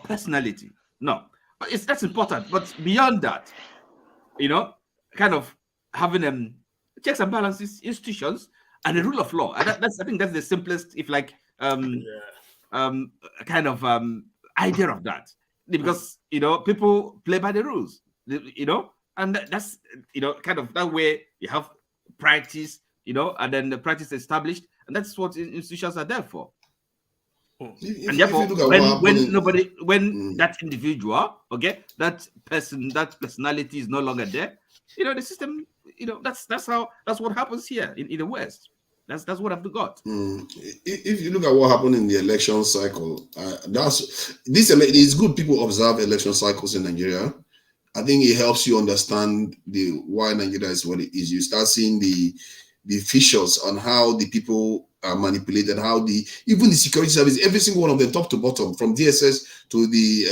personality. No, but that's important. But beyond that, kind of having checks and balances, institutions, and the rule of law. And I think that's the simplest, if like, kind of idea of that, because people play by the rules, and that's kind of that way you have practice, and then the practice established, and that's what institutions are there for. And therefore, when that individual, that personality is no longer there, the system, that's what happens here in the West. That's what I've got. If you look at what happened in the election cycle, it's good people observe election cycles in Nigeria. I think it helps you understand why Nigeria is what it is. You start seeing the fissures on how the people are manipulated, how even the security service, every single one of them, top to bottom, from DSS to the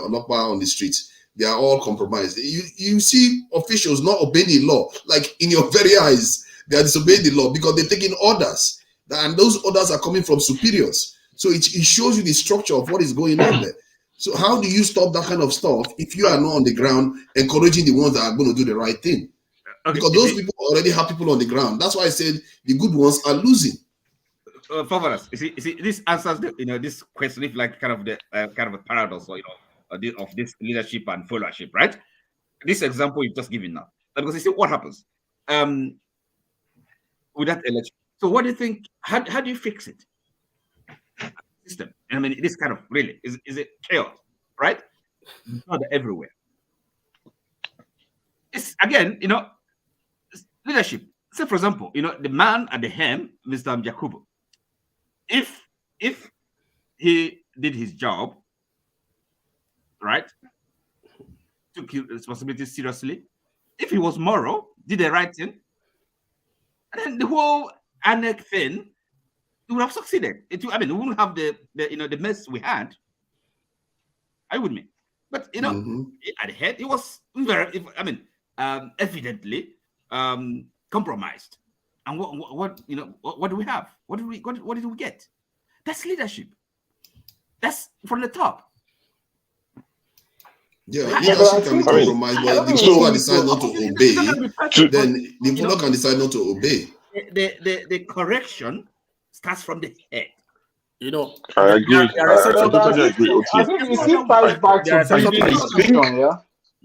Olokpa on the streets, they are all compromised. You see officials not obeying the law, like in your very eyes. They are disobeying the law because they're taking orders, and those orders are coming from superiors. So it shows you the structure of what is going on there. So how do you stop that kind of stuff if you are not on the ground encouraging the ones that are going to do the right thing? Because those people already have people on the ground. That's why I said the good ones are losing. Favorite, you see, this answers this question, if like kind of a paradox, or of this leadership and followership, right? This example you've just given now, because you see what happens with that election. So what do you think? How do you fix it? System. I mean, this kind of really is it chaos, right? It's not everywhere. It's again, leadership. Say, for example, the man at the helm, Mr. Jakubo, if he did his job, right, took his responsibility seriously, if he was moral, did the right thing, and then the whole ANEC thing, it would have succeeded. We wouldn't have the mess we had. I would mean, but at the head, it was very, evidently compromised. And what do we have? What did we get? That's leadership. That's from the top. Yeah, leadership can be compromised, but the follower decide not to obey. Then the follower can decide not to obey. The correction starts from the head. You know, I agree. I totally agree. I think it still ties back to building the institution, yeah?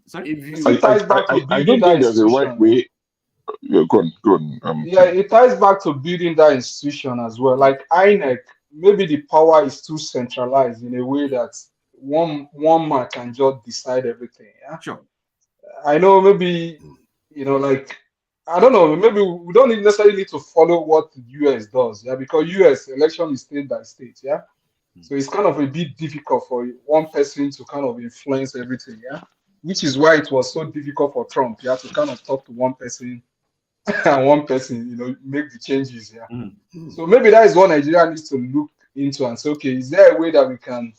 Sorry? It still ties back to I building don't that think there's a right institution. way. Yeah, go on. Yeah, it ties back to building that institution as well. Like INEC, maybe the power is too centralized in a way that one man can just decide everything. Yeah. Sure. I know maybe, like, I don't know, maybe we don't necessarily need to follow what the US does, yeah, because US election is state by state, yeah. So it's kind of a bit difficult for one person to kind of influence everything, yeah. Which is why it was so difficult for Trump, yeah, to kind of talk to one person and one person, make the changes, yeah. So maybe that is what Nigeria needs to look into and say, okay, is there a way that we can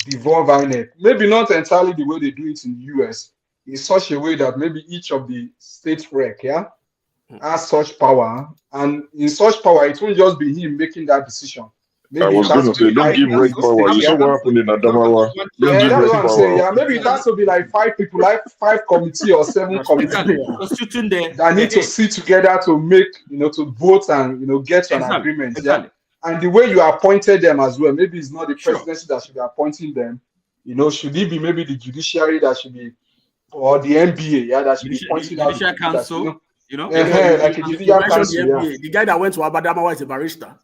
devolve INEC? Maybe not entirely the way they do it in the US, in such a way that maybe each of the state rec, yeah, has such power, and in such power, it won't just be him making that decision. Maybe I was going to say, don't give rec power. You saw what happened in Adamawa. Yeah, that's what I'm saying. Yeah, maybe it has to be like 5 people, like 5 committee or 7 committee that need to sit together to make, to vote and get to an agreement. Yeah, and the way you appointed them as well. Maybe it's not the presidency that should be appointing them. Should it be maybe the judiciary that should be, or the NBA? Yeah, that should be pointing out. Judicial council. Like a judicial council. The guy that went to Abadamawa is a barrister.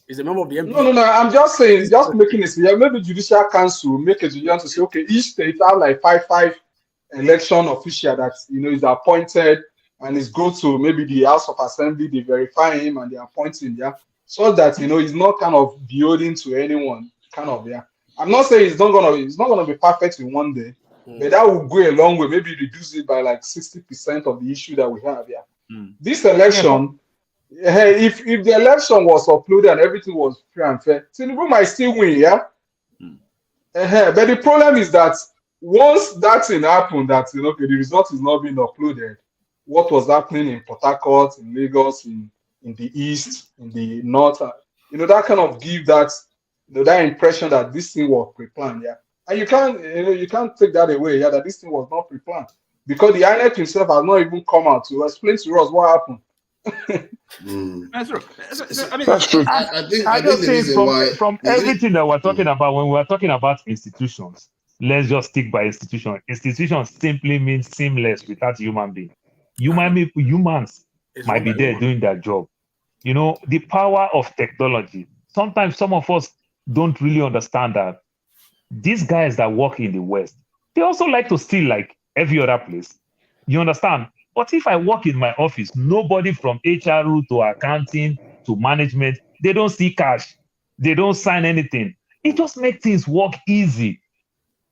Is a member of the NBA. No. I'm just saying, just making it. Yeah, maybe judicial council make a decision to say, okay, each state have like five election official that is appointed, and is go to maybe the House of Assembly, they verify him and they appoint him. Yeah, so that he's not kind of beholden to anyone. Kind of, yeah. I'm not saying it's not gonna be perfect in one day, but that will go a long way. Maybe reduce it by like 60% of the issue that we have. Yeah, this election. Hey, if the election was uploaded and everything was fair and fair, Tinubu might still win, yeah. But the problem is that once that thing happened, that the result is not being uploaded, what was happening in Port Harcourt, in Lagos, in the east, in the north, that kind of give that that impression that this thing was pre-planned, yeah. And you can't take that away, yeah, that this thing was not pre-planned, because the INEC himself has not even come out to explain to us what happened. That's true. That's true. I just think from everything that we're talking about, when we're talking about institutions, let's just stick by institution. Institutions simply means seamless without human being. Humans might be there doing their job. The power of technology. Sometimes some of us don't really understand that these guys that work in the West, they also like to steal like every other place. You understand? But if I work in my office, nobody from HR to accounting to management, they don't see cash. They don't sign anything. It just makes things work easy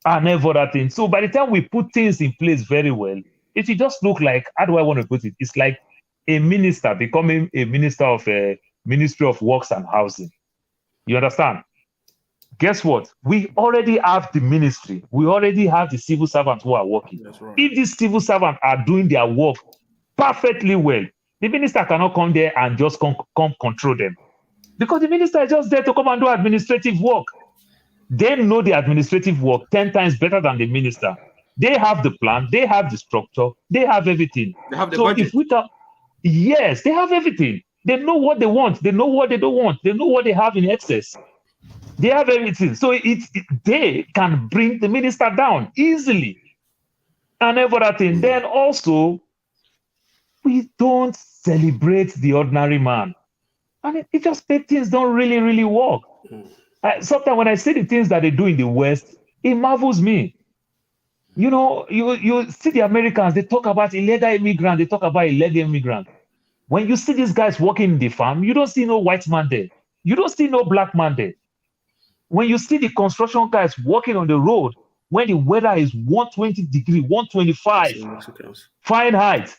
and every other thing. So by the time we put things in place very well, it will just look like, how do I want to put it? It's like a minister becoming a minister of a Ministry of Works and Housing. You understand? Guess what? We already have the ministry. We already have the civil servants who are working. That's right. If these civil servants are doing their work perfectly well, the minister cannot come there and just come control them. Because the minister is just there to come and do administrative work. They know the administrative work 10 times better than the minister. They have the plan, they have the structure, they have everything. They have the budget. Yes, they have everything. They know what they want, they know what they don't want, they know what they have in excess. They have everything. So they can bring the minister down easily. And every other thing. Then also, we don't celebrate the ordinary man. And it just makes things don't really, really work. Sometimes when I see the things that they do in the West, it marvels me. You see the Americans, they talk about illegal immigrants, they talk about illegal immigrants. When you see these guys working in the farm, you don't see no white man there. You don't see no black man there. When you see the construction guys walking on the road, when the weather is 120 degrees, 125 Fahrenheit,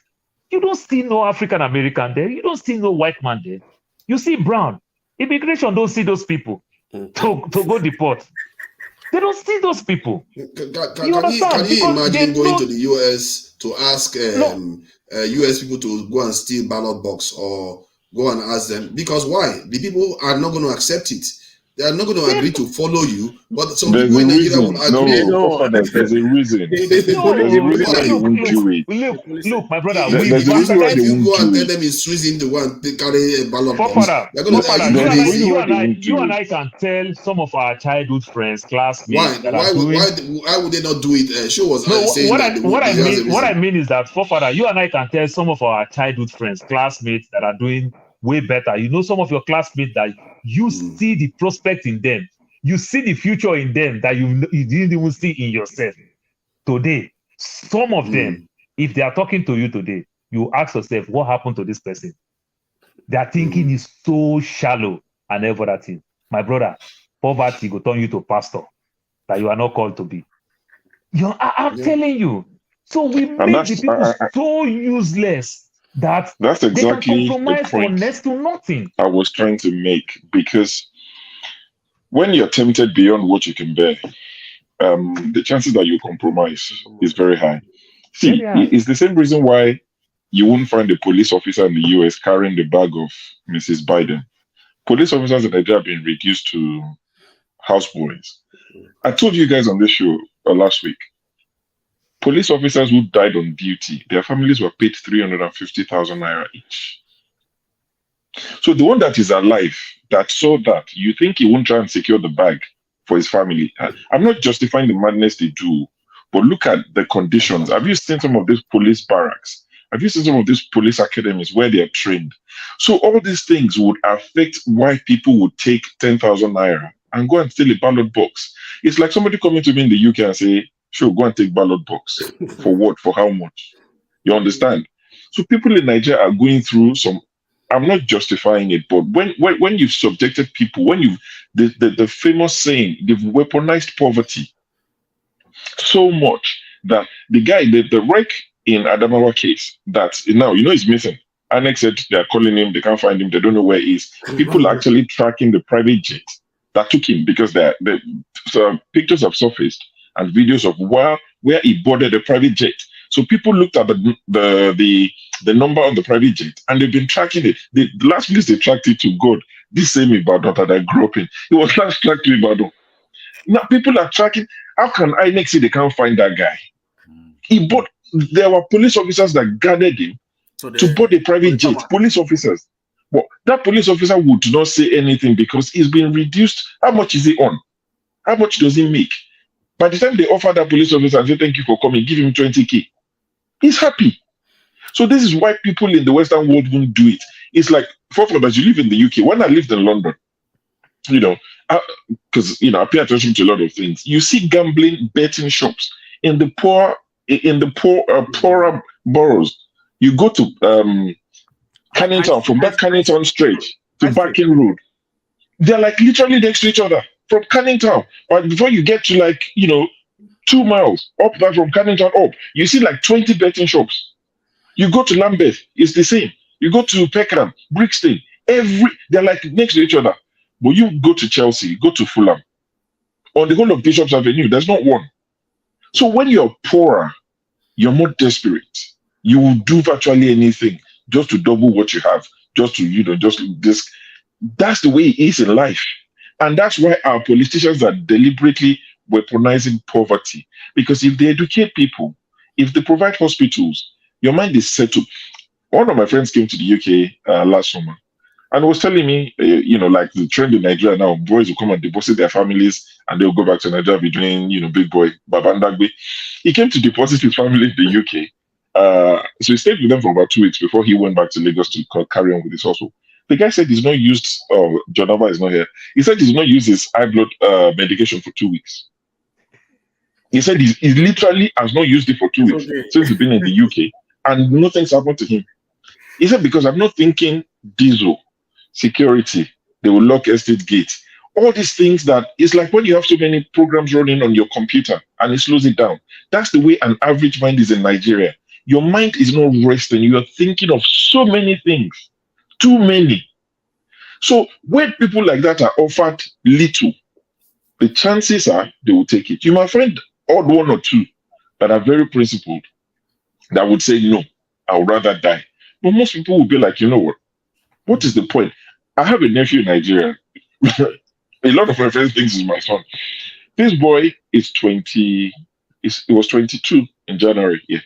you don't see no African American there. You don't see no white man there. You see brown. Immigration don't see those people to go deport. They don't see those people. Can you imagine going to the US to ask US people to go and steal ballot box or go and ask them? Because why? The people are not going to accept it. They are not going to agree to follow you, but some There's people a in Nigeria reason. will agree. No, there's a reason. There's a reason why they won't do it. Look, my brother. There's a reason why they If you won't go and do tell it. them it's Sweden the one they carry a ballot box, Forefather, they're going to say, you "Are you crazy?" you and I can tell some of our childhood friends, classmates that are doing. Why would they not do it? She was saying that what I mean is that, forefather, you and I can tell some of our childhood friends, classmates that are doing way better. You know, some of your classmates that you see the prospect in them, you see the future in them that you didn't even see in yourself. Today, some of them, if they are talking to you today, you ask yourself, what happened to this person? Their thinking is so shallow and every other thing. My brother, poverty will turn you to pastor that you are not called to be. I'm telling you. So we make the people so useless that that's exactly they can compromise the point for next to nothing. I was trying to make, because when you're tempted beyond what you can bear, the chances that you compromise is very high. See, it's the same reason why you won't find a police officer in the US carrying the bag of Mrs. Biden. Police officers in Nigeria have been reduced to houseboys. I told you guys on this show last week, police officers who died on duty, their families were paid 350,000 naira each. So the one that is alive, that saw that, you think he won't try and secure the bag for his family? I'm not justifying the madness they do, but look at the conditions. Have you seen some of these police barracks? Have you seen some of these police academies where they are trained? So all these things would affect why people would take 10,000 naira and go and steal a ballot box. It's like somebody coming to me in the UK and say, sure, go and take ballot box. For what? For how much? You understand? So people in Nigeria are going through some, I'm not justifying it, but when you've subjected people, when you've, the famous saying, they've weaponized poverty so much that the guy, the wreck in Adamawa case, that now, he's missing. Annex said they're calling him, they can't find him, they don't know where he is. People are actually tracking the private jet that took him, because so pictures have surfaced and videos of where he boarded a private jet. So people looked at the number on the private jet, and they've been tracking it. The last place they tracked it to, God, this same Ibadan that I grew up in, it was last tracked to Ibadan. Now people are tracking. How can INEC say they can't find that guy? There were police officers that guarded him to board a private jet. Police officers. But that police officer would not say anything because he's been reduced. How much is he on? How much does he make? By the time they offer that police officer and say, thank you for coming, give him 20K, he's happy. So this is why people in the Western world won't do it. It's like, for that you live in the UK. When I lived in London, because I pay attention to a lot of things. You see gambling, betting shops in the poorer boroughs. You go to Cannington, from that Cannington Street to Barking Road. They're like literally next to each other from Cannington. But before you get to 2 miles up there from Cannington up, you see 20 betting shops. You go to Lambeth, it's the same. You go to Peckham, Brixton, they're next to each other. But you go to Chelsea, go to Fulham, on the whole of Bishop's Avenue, there's not one. So when you're poorer, you're more desperate. You will do virtually anything just to double what you have, just to, just this. That's the way it is in life. And that's why our politicians are deliberately weaponizing poverty. Because if they educate people, if they provide hospitals, your mind is settled. One of my friends came to the UK last summer and was telling me, the trend in Nigeria now, boys will come and deposit their families and they'll go back to Nigeria, be doing, big boy, Babandagbe. He came to deposit his family in the UK. So he stayed with them for about 2 weeks before he went back to Lagos to carry on with his hustle. The guy said he's not used, Jonava is not here. He said he's not used his high blood medication for 2 weeks. He said he literally has not used it for 2 weeks since he's been in the UK, and nothing's happened to him. He said, because I'm not thinking diesel, security, they will lock estate gates. All these things that it's like when you have so many programs running on your computer and it slows it down. That's the way an average mind is in Nigeria. Your mind is not resting. You are thinking of so many things, too many. So when people like that are offered little, the chances are they will take it. You might find odd one or two that are very principled that would say, no, I would rather die. But most people will be like, you know what is the point? I have a nephew in Nigeria. a lot of my friends think he's my son. This boy is 20. He was 22 in January. Yeah.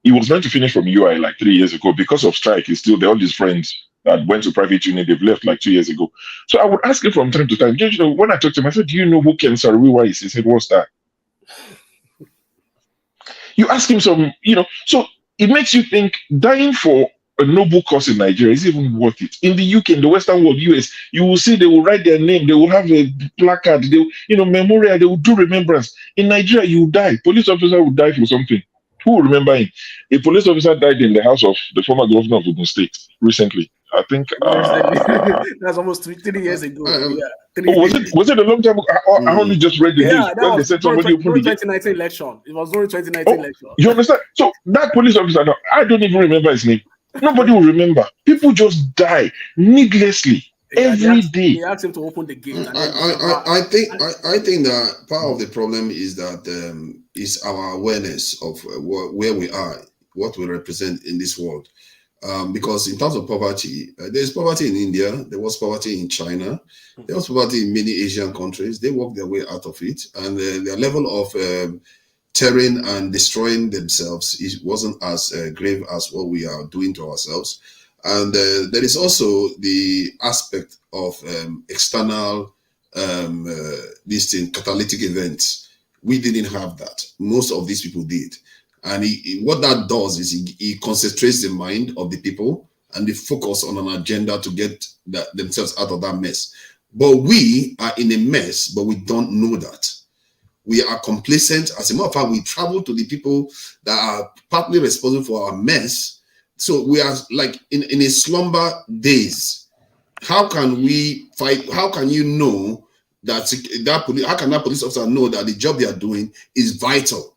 He was meant to finish from UI like 3 years ago. Because of strike, he's still there. All his friends that went to private uni, they've left like 2 years ago. So I would ask him from time to time, you know, when I talked to him, I said, do you know who Ken Saro-Wiwa is? He said, what's that? You ask him some, you know, so it makes you think dying for a noble cause in Nigeria is even worth it. In the UK, in the Western world, US, you will see they will write their name, they will have a placard, they will, you know, memorial, they will do remembrance. In Nigeria, you will die. Police officer will die for something. Who will remember him? A police officer died in the house of the former governor of Ogun State recently. I think that's almost 3 years ago. Was it a long time ago? I only just read the news when they said somebody opened the 2019 election. It was during 2019 election. You understand? So that police officer, now, I don't even remember his name. Nobody will remember. People just die needlessly every day. They asked him to open the gate. I think that part of the problem is that is our awareness of where we are, what we represent in this world. Because in terms of poverty, there's poverty in India, there was poverty in China, there was poverty in many Asian countries. They worked their way out of it, and their level of tearing and destroying themselves wasn't as grave as what we are doing to ourselves. And there is also the aspect of external catalytic events. We didn't have that. Most of these people did. And what that does is he concentrates the mind of the people and they focus on an agenda to get themselves out of that mess. But we are in a mess, but we don't know that. We are complacent. As a matter of fact, we travel to the people that are partly responsible for our mess. So we are like in a slumber days. How can we fight? How can you know that how can that police officer know that the job they are doing is vital?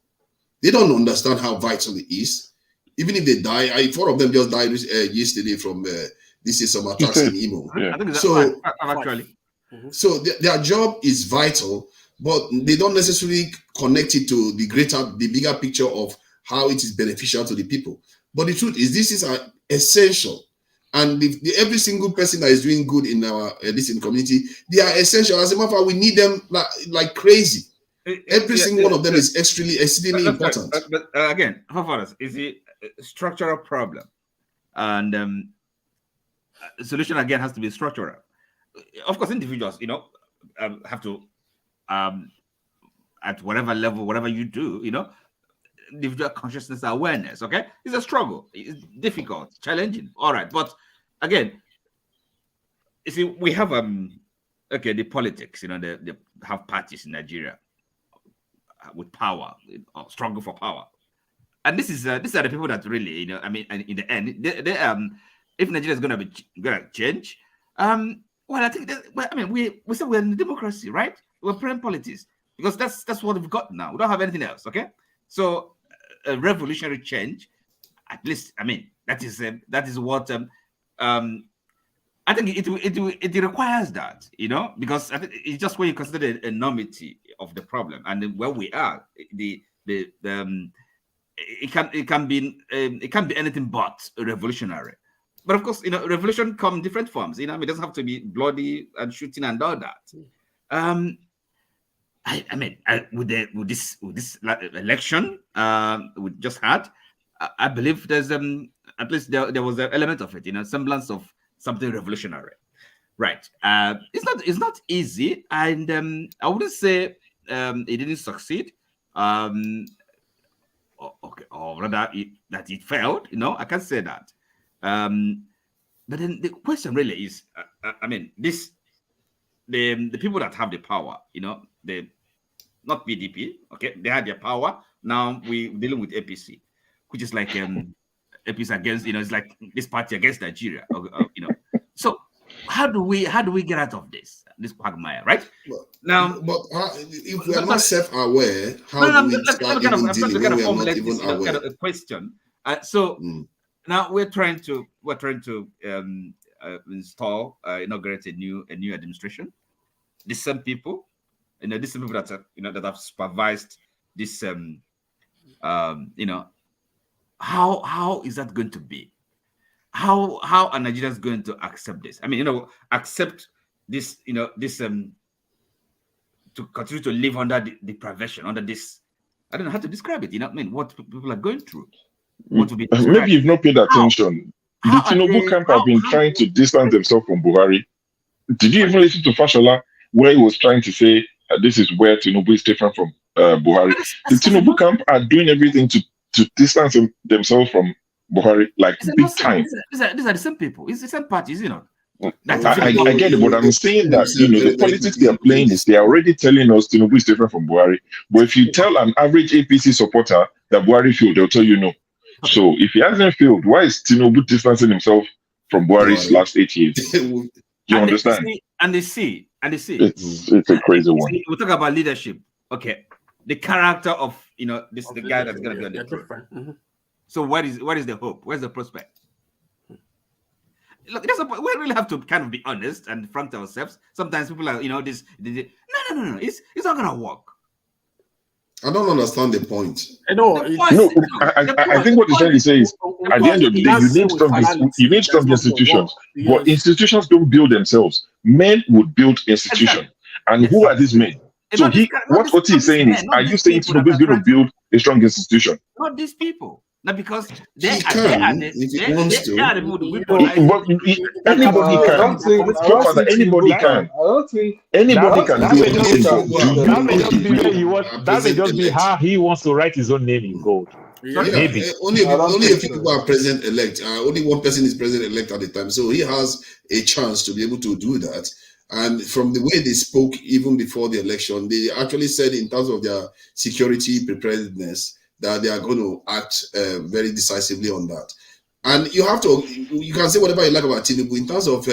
They don't understand how vital it is. Even if they die, 4 of them just died yesterday from some attacks in Imo. I think so actually. So their job is vital, but they don't necessarily connect it to the bigger picture of how it is beneficial to the people. But the truth is, this is essential, and every single person that is doing good in our community, they are essential. As a matter of fact, we need them like crazy. Every single one of them is exceedingly important. But again, how far is it a structural problem, and the solution again has to be structural. Of course, individuals, have to, at whatever level, whatever you do, individual consciousness awareness. Okay, it's a struggle. It's difficult, challenging. All right, but again, you see, we have the politics. They have parties in Nigeria with power, struggle for power, and these are the people that really, in the end, they if Nigeria is gonna change, well, I think we say we're in a democracy, right? We're playing politics because that's what we've got now. We don't have anything else, okay? So a revolutionary change, at least, that is what I think it requires that, because I think it's just when you consider the enormity of the problem and where we are, it can be anything but revolutionary. But of course, revolution come in different forms. It doesn't have to be bloody and shooting and all that. With this election we just had, I believe there's at least there was an element of it, semblance of something revolutionary, right? It's not easy, and I wouldn't say it didn't succeed, or rather that it failed. I can't say that. But then the question really is, the people that have the power, they not PDP, okay, they had their power. Now we're dealing with APC, which is like APC against, it's like this party against Nigeria, So how do we get out of this quagmire, right? But if we are not self-aware, how do we start even dealing when we are not even aware? Kind of a question. Now we're trying to install, inaugurate a new administration. The same people, these people that that have supervised this, how is that going to be? How are Nigerians going to accept this? Accept this to continue to live under the deprivation, under this, I don't know how to describe it. You know what I mean? What people are going through. What will be maybe you've not paid attention. The Tinubu camp have been trying to distance themselves from Buhari. Did you even listen to Fashola where he was trying to say this is where Tinubu is different from Buhari? The Tinubu camp are doing everything to distance themselves from Buhari, like big time. These are the same people. It's the same parties, you know. I get it, but I'm saying that the politics they are playing is they are already telling us Tinubu is different from Buhari. But if you tell an average APC supporter that Buhari failed, they'll tell you no. So if he hasn't failed, why is Tinubu distancing himself from Buhari's last 8 years? You understand? They see. It's a crazy one. We talk about leadership. Okay, the character of this the guy that's gonna be on the throne. So what is the hope? Where's the prospect? Look, we really have to kind of be honest and frank to ourselves. Sometimes people are, no. It's not gonna work. I don't understand the point. I think what he's trying to say is, at the end of the day, you need strong institutions, but institutions don't build themselves. Men would build institutions, and who are these men? So what Oti is saying is, are you saying Tinubu is going to build a strong institution? Not these people. Not because they are Anybody can. Anybody can do it. That may just be how he wants to write his own name in gold. Maybe only a few people are president elect. Only one person is president elect at the time, so he has a chance to be able to do that. And from the way they spoke even before the election, they actually said in terms of their security preparedness that they are going to act very decisively on that. And you can say whatever you like about Tinubu in terms of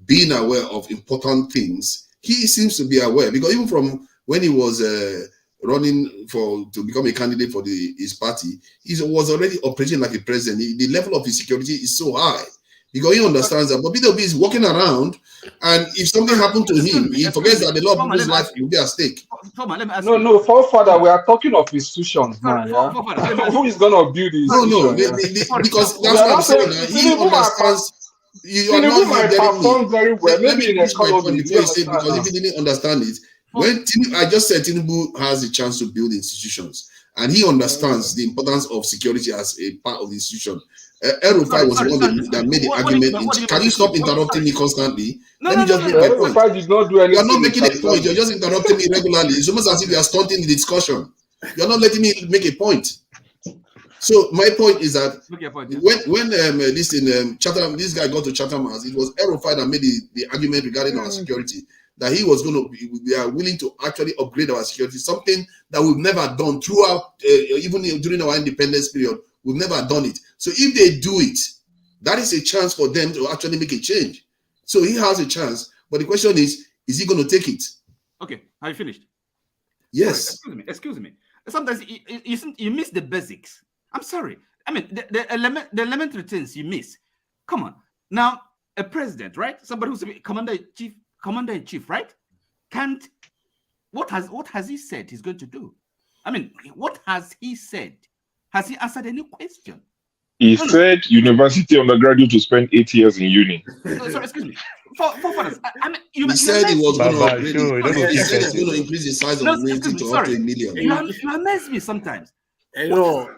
being aware of important things. He seems to be aware, because even from when he was running to become a candidate for his party, he was already operating like a president. The level of his security is so high, because he understands that. But P.W. is walking around, and if something happened to him, he forgets that a lot of people's life will be at stake. No, forefather, we are talking of institutions now. Yeah? Who is going to build this? No, because that's what I'm saying. He understands. Tinubu might perform very well. Maybe in economy, because if he didn't understand it, I just said Tinubu has a chance to build institutions, and he understands the importance of security as a part of the institution. Erufai was the one that made the argument. Can you stop interrupting me constantly? Let me just make my point. Erufai did not do anything. You are not making a point. You're just interrupting me regularly. It's almost as if you are stunting the discussion. You're not letting me make a point. So my point is that when this guy got to Chatham House, it was Erufai that made the argument regarding our security, that he was we are willing to actually upgrade our security, something that we've never done throughout, even during our independence period. We've never done it. So if they do it, that is a chance for them to actually make a change. So he has a chance. But the question is he going to take it? Okay, are you finished? Yes. Sorry, excuse me. Sometimes you miss the basics. I'm sorry. I mean, the elementary things you miss. Come on. Now, a president, right? Somebody who's a commander-in-chief, right? What has he said he's going to do? I mean, what has he said? Has he answered any question? He said university undergraduate to spend 8 years in uni. Sorry, excuse me. He said he was going to increase the size of the community to up to 1 million. You amaze me sometimes. No.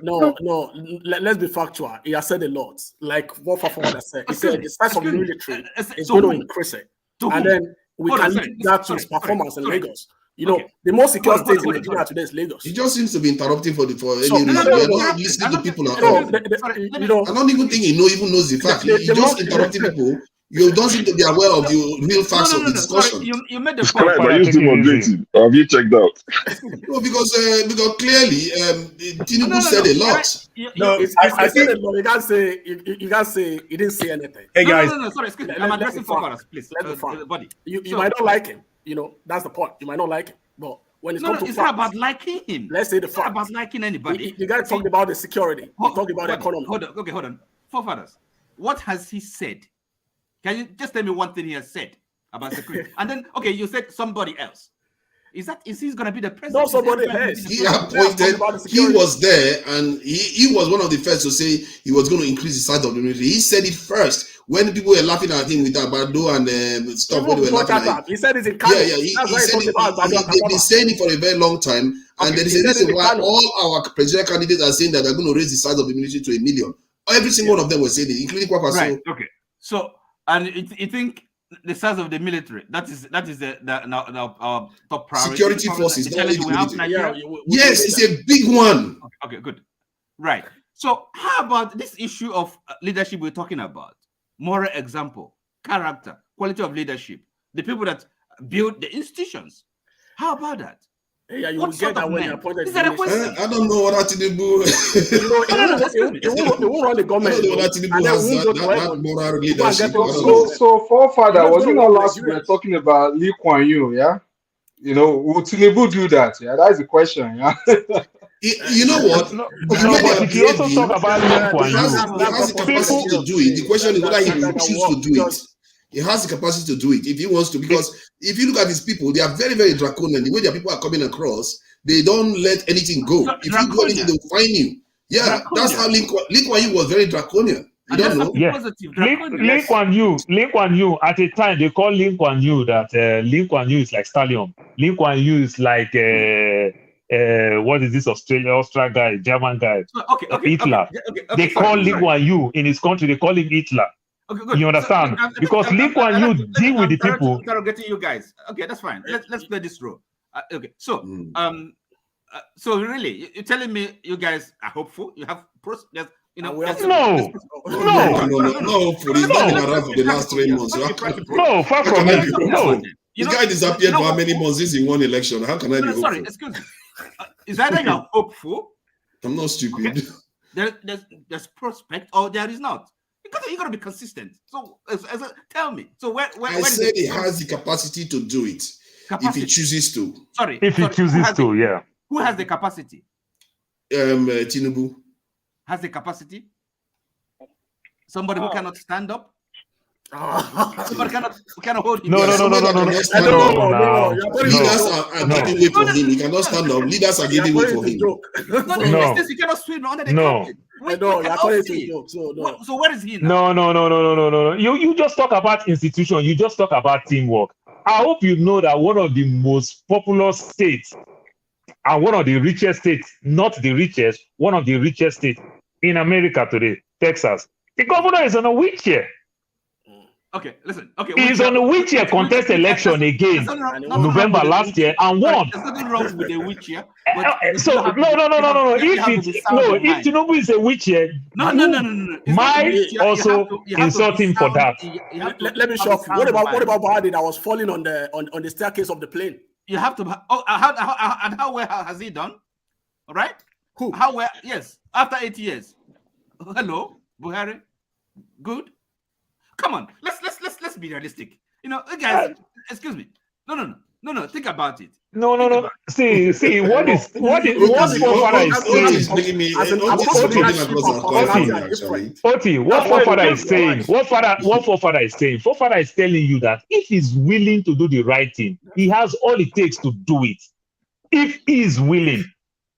Let's be factual. He has said a lot. Like what Fafana said. He said the size of the military is going to increase it. And then we can link that to his performance in Lagos. The most secure state in Nigeria today is Lagos. He just seems to be interrupting for any reason. You're not listening to people at all. I don't even think he even knows the fact. He's just interrupting people. You don't seem to be aware of the real facts of the discussion. You made the point. Are you still updated? Have you checked out? No, because clearly Tinubu said a lot. I said a lot. You can't say he didn't say anything. Hey guys, no, sorry, excuse me. I'm addressing foreigners, please. Buddy, you might not like him. That's the point. You might not like him, but when it's it's not about liking him. Let's say the fact. It's not about liking anybody. The guy talked about the security. He talked about the economy. Hold on. Forefathers, what has he said? Can you just tell me one thing he has said about security? And then, you said somebody else. Is he going to be the president? No, somebody else. He appointed. He was there, and he was one of the first to say he was going to increase the size of the military. He said it first when people were laughing at him with Abado and stuff. When they were laughing at him. He said it in Kano. Yeah. He said it. They've been saying it for a very long time, and there is a reason why all our presidential candidates are saying that they're going to raise the size of the military to 1 million. Every single one of them was saying it, including Kwakwaso. Right. Okay. So, and you think the size of the military, that is our top priority. Security forces. Yes, it's a big one. Okay, good. Right. So how about this issue of leadership we're talking about? Moral example, character, quality of leadership, the people that build the institutions. How about that? Yeah, you will get that when you're appointed. I don't know what Tinubu. It won't run the government. I don't know what Tinubu has that moral leadership. So forefather, was it not last week we were talking about Lee Kuan Yew? Yeah, will Tinubu do that? Yeah, that's the question. Yeah. You know what? But if you also talk about Lee Kuan Yew, he has the capacity to do it. The question is whether he will choose to do it. He has the capacity to do it if he wants to, because if you look at his people, they are very, very draconian. The way their people are coming across, they don't let anything go. If you do anything, they'll fine you. Yeah, that's how Lee Kuan Yew was very draconian. You don't know? Yes. Lee Kuan Yew, at a time, they call Lee Kuan Yew that Lee Kuan Yew is like Stallion. Lee Kuan Yew is like, what is this Australian guy, German guy? Hitler. They call Lee Kuan Yew in his country, they call him Hitler. Okay, you understand? Because Lee Kuan Yew deal with the people. Interrogating you guys. Okay, that's fine. Let's play this role. Okay, so so really, you're telling me you guys are hopeful? You have no. He's not been around for the last 3 months. No, far from it. No. The guy disappeared for how many months since he won election? How can I be hopeful? Sorry, excuse me. Is either you're hopeful? I'm not stupid. Okay. There's prospect or there is not. You got to be consistent. So, tell me. So, where I said he has the capacity to do it if he chooses to. If he chooses to, yeah. Who has the capacity? Tinubu has the capacity. Somebody who cannot stand up. Somebody cannot hold him. No. Leaders are giving way for him. He cannot stand up. Leaders are giving way for him. No. He cannot swim under the carpet. So where is he now? No. You just talk about institution. You just talk about teamwork. I hope you know that one of the most populous states and one of the richest states, not the richest, one of the richest states in America today, Texas. The governor is on a wheelchair. Okay, listen. Okay, he's on a wheelchair contest election again, November last year, and won. There's nothing wrong with the wheelchair. So no. If Tinubu is a wheelchair, no. Might also insult him for that. Let me shock you. What about Buhari that was falling on the staircase of the plane? You have to. How well has he done? All right. Who? How well? Yes. After 8 years. Hello, Buhari. Good. Come on, let's be realistic. Guys, excuse me. No. Think about it. No. See, what Forefather is saying. Oti, what Forefather is saying. What Forefather is saying. Forefather is telling you that if he's willing to do the right thing, he has all it takes to do it. If he is willing,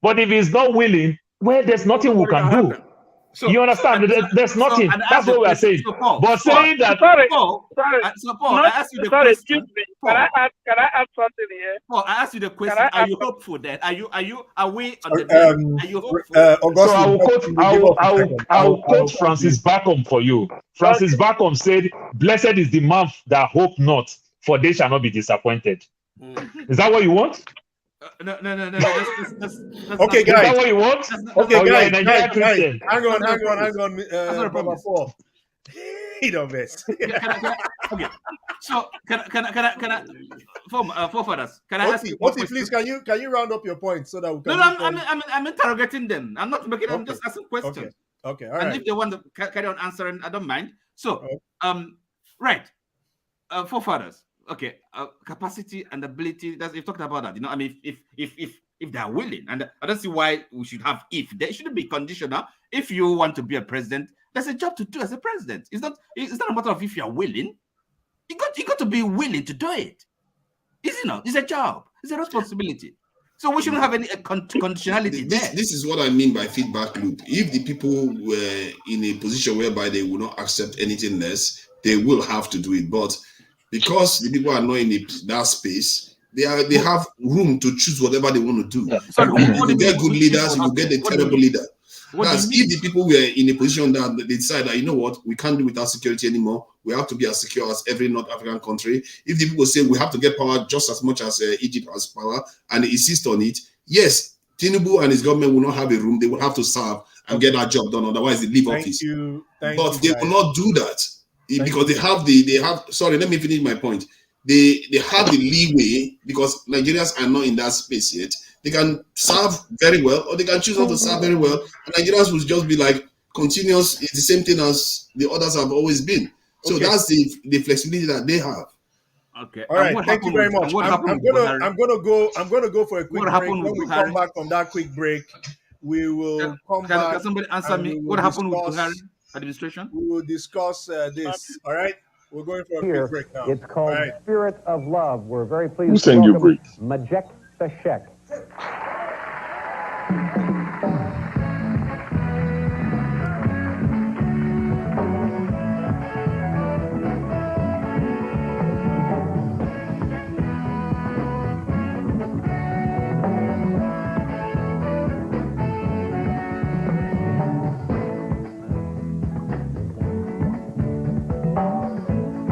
but if he's not willing, well, there's nothing we can do. So, you understand? There's nothing. That's what we are saying. But saying that. Paul, I asked you the question. Excuse me. Can I ask something here? Paul, I asked you the question. Are you hopeful then? Are we on the are you hopeful? So I will quote Francis Bacon for you. Francis Bacon said, "Blessed is the man that hope not, for they shall not be disappointed." Is that what you want? No. Okay, guys. Is that what you want? Okay, guys. Hang on. Number 4. You don't mess. Okay. So can I forefathers? Can I ask you? Oti, please, can you round up your points so that we can? No, I'm interrogating them. I'm not making. I'm just asking questions. Okay. All right. And if they want to carry on answering, I don't mind. So, right, forefathers. Okay, capacity and ability. You've talked about that. I mean, if they are willing, and I don't see why we should have if. There shouldn't be conditional. If you want to be a president, there's a job to do as a president. It's not a matter of if you are willing. You got to be willing to do it. Is it not? It's a job. It's a responsibility. So we shouldn't have any conditionality there. This is what I mean by feedback loop. If the people were in a position whereby they will not accept anything less, they will have to do it. But because the people are not in that space, they have room to choose whatever they want to do. You will get good leaders, you will get a terrible leader. That's if the people were in a position that they decide that, you know what, we can't do without security anymore. We have to be as secure as every North African country. If the people say we have to get power just as much as Egypt has power and they insist on it, yes, Tinubu and his government will not have a room. They will have to serve and get that job done. Otherwise, they leave office. But they will not do that because they have. Sorry, let me finish my point. They have the leeway because Nigerians are not in that space yet. They can serve very well, or they can choose not to serve very well. And Nigerians will just be like continuous. It's the same thing as the others have always been. So that's the flexibility that they have. Okay. All right. Thank you very much. I'm gonna go for a quick break. When we come back from that quick break, we will come back. Can somebody answer me? What happened with Buhari administration? We will discuss this. All right. We're going for a quick break now. It's called Spirit of Love. We're very pleased Who to sang you welcome break? Majek Sashek.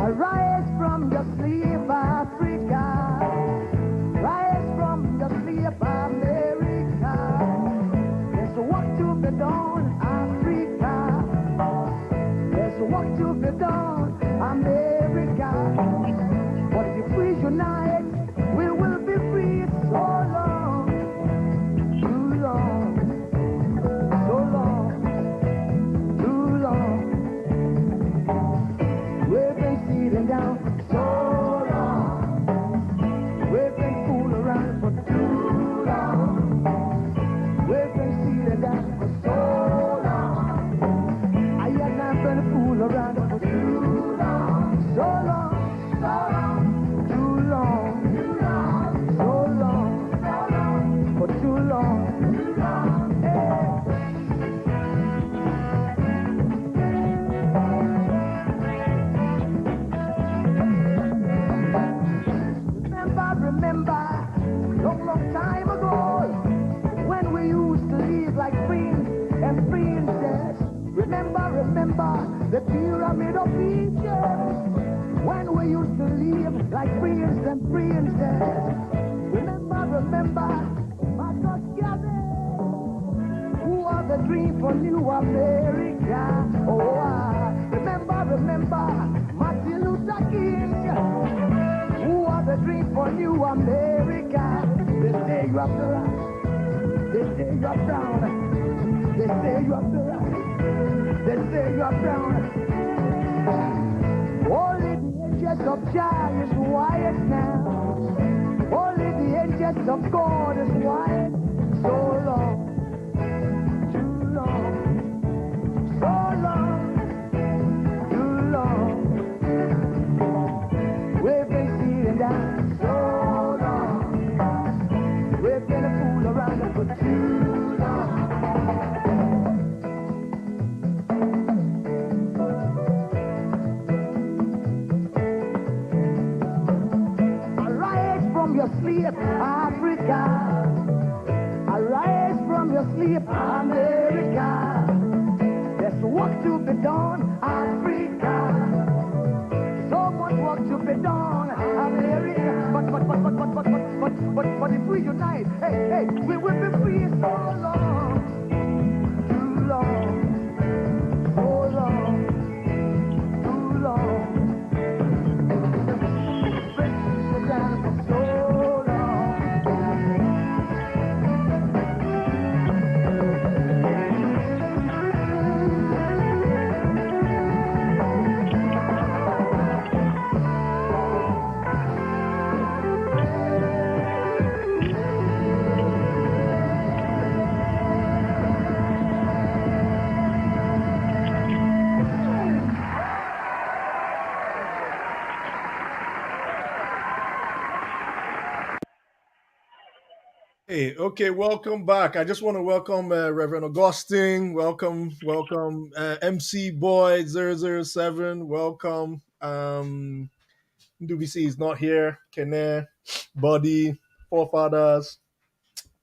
Arise from your sleep, Africa. Rise from your sleep, America. There's work to be done, Africa. There's work to be done, America. But if we unite, we will be free so long, too long, so long, too long. We've been sitting down so long. We've been fooling around for too long. We've been sitting down for so long. I have not been fooling around for too long. So long, so long, too long, too long, so long, for too long, too long. Hey. Remember, long time ago, when we used to live like prince and princess. Remember, the pyramid of Egypt, when we used to live like prince and princess. Remember, Marcus Garvey, who are the dream for New America. Oh, remember, Martin Luther King, who are the dream for New America. They say you have the right. They say you are brown. They say you have the right. They say you are brown. Only the angels of Jah is white now. Only the angels of God is white. So long, too long, so long, too long. We've been sitting down so long. We've been a fool around for too long. Arise from your sleep, Africa. Arise from your sleep, America. There's work to be done, Africa. So much work to be done, America. But if we unite, hey, we will be free so long, too long, so long, too long. So Hey, okay, welcome back. I just want to welcome Reverend Augustine. Welcome, MC Boy 007. Welcome. WC is not here. Kene, Buddy, Forefathers,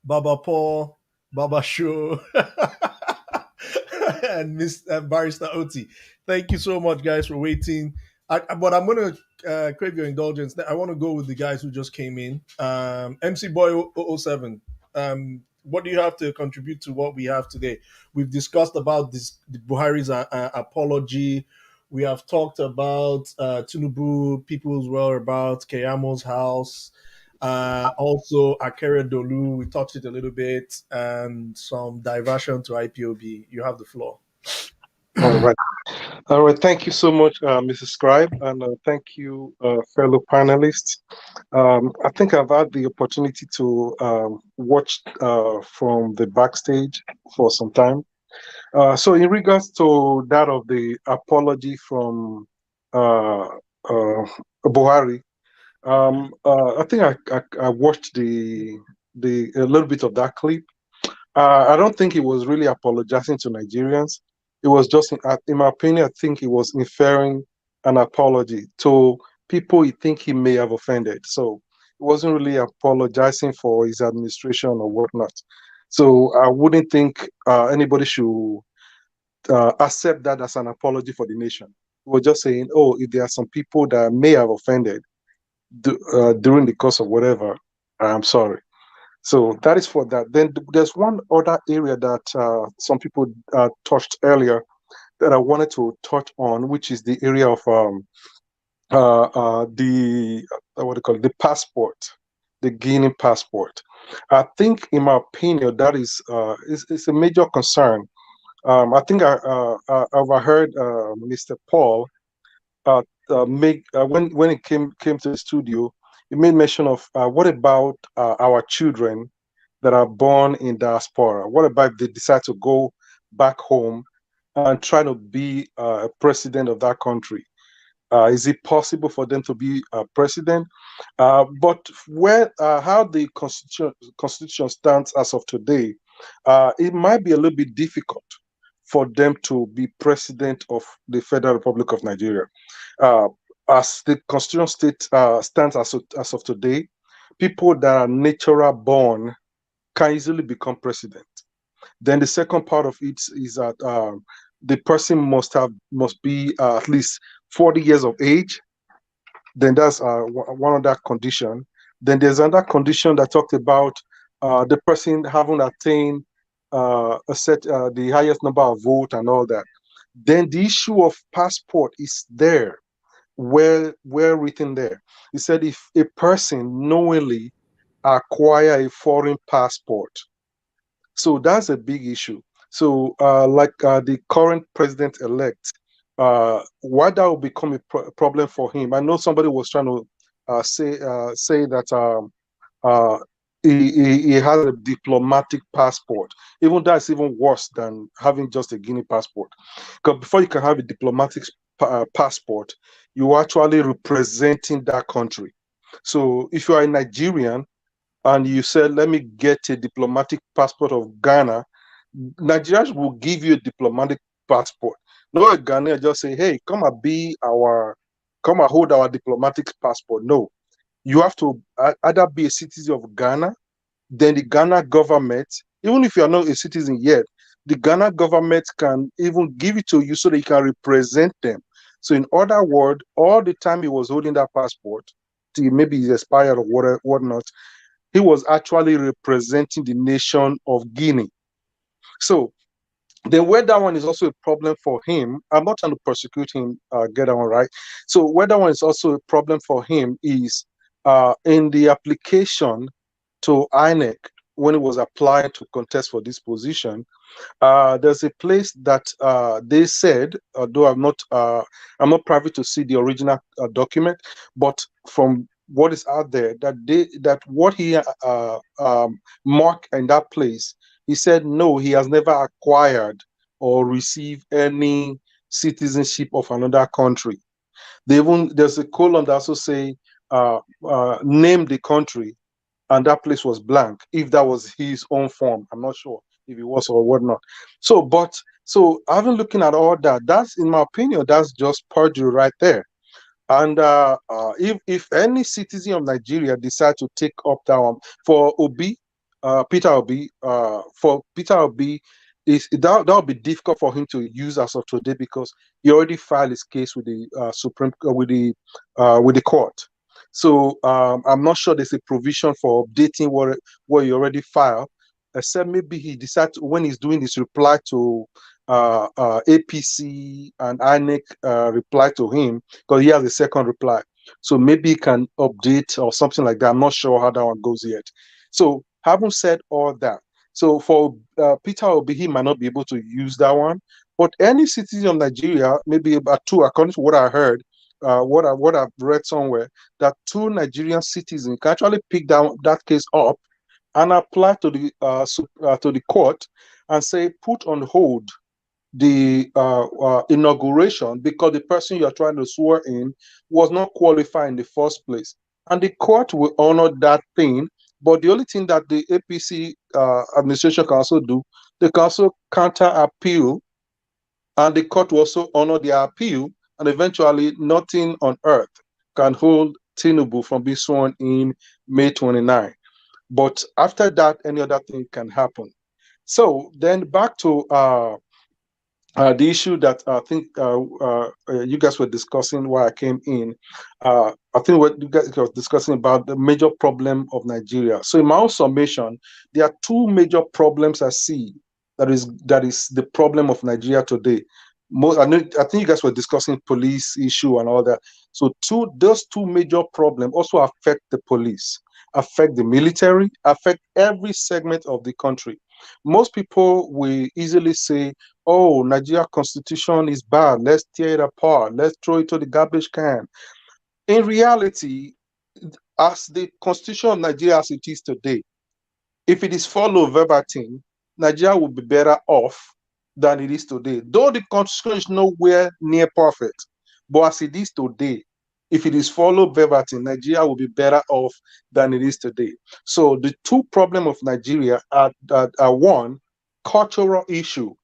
Baba Paul, Baba Show, and Miss Barrister Oti. Thank you so much, guys, for waiting. But I'm going to crave your indulgence. I want to go with the guys who just came in. MC Boy 007. What do you have to contribute to what we have today? We've discussed about the Buhari's apology. We have talked about Tinubu, people's whereabouts, Keyamo's house, also Akere Dolu. We touched it a little bit, and some diversion to IPOB. You have the floor. All right. All right. Thank you so much, Mrs. Scribe, and thank you, fellow panelists. I think I've had the opportunity to watch from the backstage for some time. So in regards to that of the apology from Buhari, I think I watched a little bit of that clip. I don't think he was really apologizing to Nigerians. It was just, in my opinion, I think he was inferring an apology to people he think he may have offended. So he wasn't really apologizing for his administration or whatnot. So I wouldn't think anybody should accept that as an apology for the nation. We were just saying, oh, if there are some people that may have offended during the course of whatever, I'm sorry. So that is for that. Then there's one other area that some people touched earlier that I wanted to touch on, which is the area of the passport, the Guinea passport. I think, in my opinion, that is it's a major concern. I think I've heard Mr. Paul make when he came to the studio. He made mention of what about our children that are born in diaspora? What about if they decide to go back home and try to be a president of that country? Is it possible for them to be a president? But how the constitution stands as of today, it might be a little bit difficult for them to be president of the Federal Republic of Nigeria. As the constitution stands as of today, people that are natural born can easily become president. Then the second part of it is that the person must be at least 40 years of age. Then that's one of that condition. Then there's another condition that talked about the person having attained the highest number of votes and all that. Then the issue of passport is there, well written there. He said if a person knowingly acquire a foreign passport, so that's a big issue. So like the current president-elect, why that will become a problem for him? I know somebody was trying to say that he has a diplomatic passport. Even that's even worse than having just a Guinea passport. Because before you can have a diplomatic passport, you are actually representing that country. So if you are a Nigerian and you said, let me get a diplomatic passport of Ghana, Nigerians will give you a diplomatic passport. No, a Ghanaian just say, hey, come and hold our diplomatic passport. No, you have to either be a citizen of Ghana, then the Ghana government, even if you are not a citizen yet, the Ghana government can even give it to you so that you can represent them. So in other words, all the time he was holding that passport, till maybe he's expired or whatnot, he was actually representing the nation of Guinea. So then where that one is also a problem for him, I'm not trying to persecute him, get that one right. So where that one is also a problem for him is in the application to INEC, when he was applying to contest for this position, there's a place that they said, although I'm not privy to see the original document, but from what is out there, that what he marked in that place, he said no, he has never acquired or received any citizenship of another country. There's a column that also say name the country, and that place was blank. If that was his own form, I'm not sure if it was or whatnot. So, having looking at all that, that's in my opinion, that's just perjury right there. And if any citizen of Nigeria decide to take up that one for Obi, Peter Obi, that would be difficult for him to use as of today because he already filed his case with the with the court. So I'm not sure there's a provision for updating what he already filed, except maybe he decides when he's doing his reply to APC and INEC reply to him, because he has a second reply. So maybe he can update or something like that. I'm not sure how that one goes yet. So having said all that, so for Peter Obi, he might not be able to use that one, but any citizen of Nigeria, maybe about two, according to what I heard, what I've read somewhere, that two Nigerian citizens can actually pick that case up and apply to the court and say put on hold the inauguration because the person you are trying to swear in was not qualified in the first place, and the court will honor that thing. But the only thing that the APC administration can also do, they can also counter appeal, and the court will also honor their appeal, and eventually nothing on earth can hold Tinubu from being sworn in May 29. But after that, any other thing can happen. So then back to the issue that I think you guys were discussing while I came in. I think what you guys were discussing about the major problem of Nigeria. So in my own summation, there are two major problems I see that is the problem of Nigeria today. I think you guys were discussing police issue and all that. So those two major problems also affect the police, affect the military, affect every segment of the country. Most people will easily say, oh, Nigeria constitution is bad, let's tear it apart, let's throw it to the garbage can. In reality, as the constitution of Nigeria as it is today, if it is followed verbatim, Nigeria will be better off than it is today. Though the constitution is nowhere near perfect, but as it is today, if it is followed verbatim, Nigeria will be better off than it is today. So the two problems of Nigeria are one, cultural issue.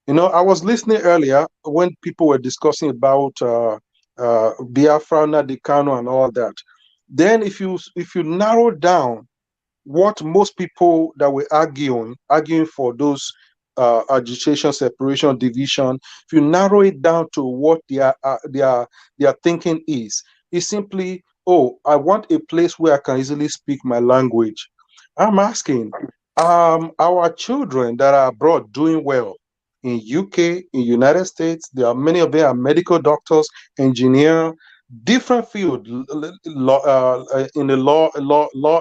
You know, I was listening earlier when people were discussing about Biafra, Nadikano, and all that. Then if you narrow down what most people that were arguing for those agitation, separation, division, if you narrow it down to what their thinking is, it's simply, oh, I want a place where I can easily speak my language. I'm asking, our children that are abroad doing well in UK, in United States, there are many of them are medical doctors, engineer, different field, in the law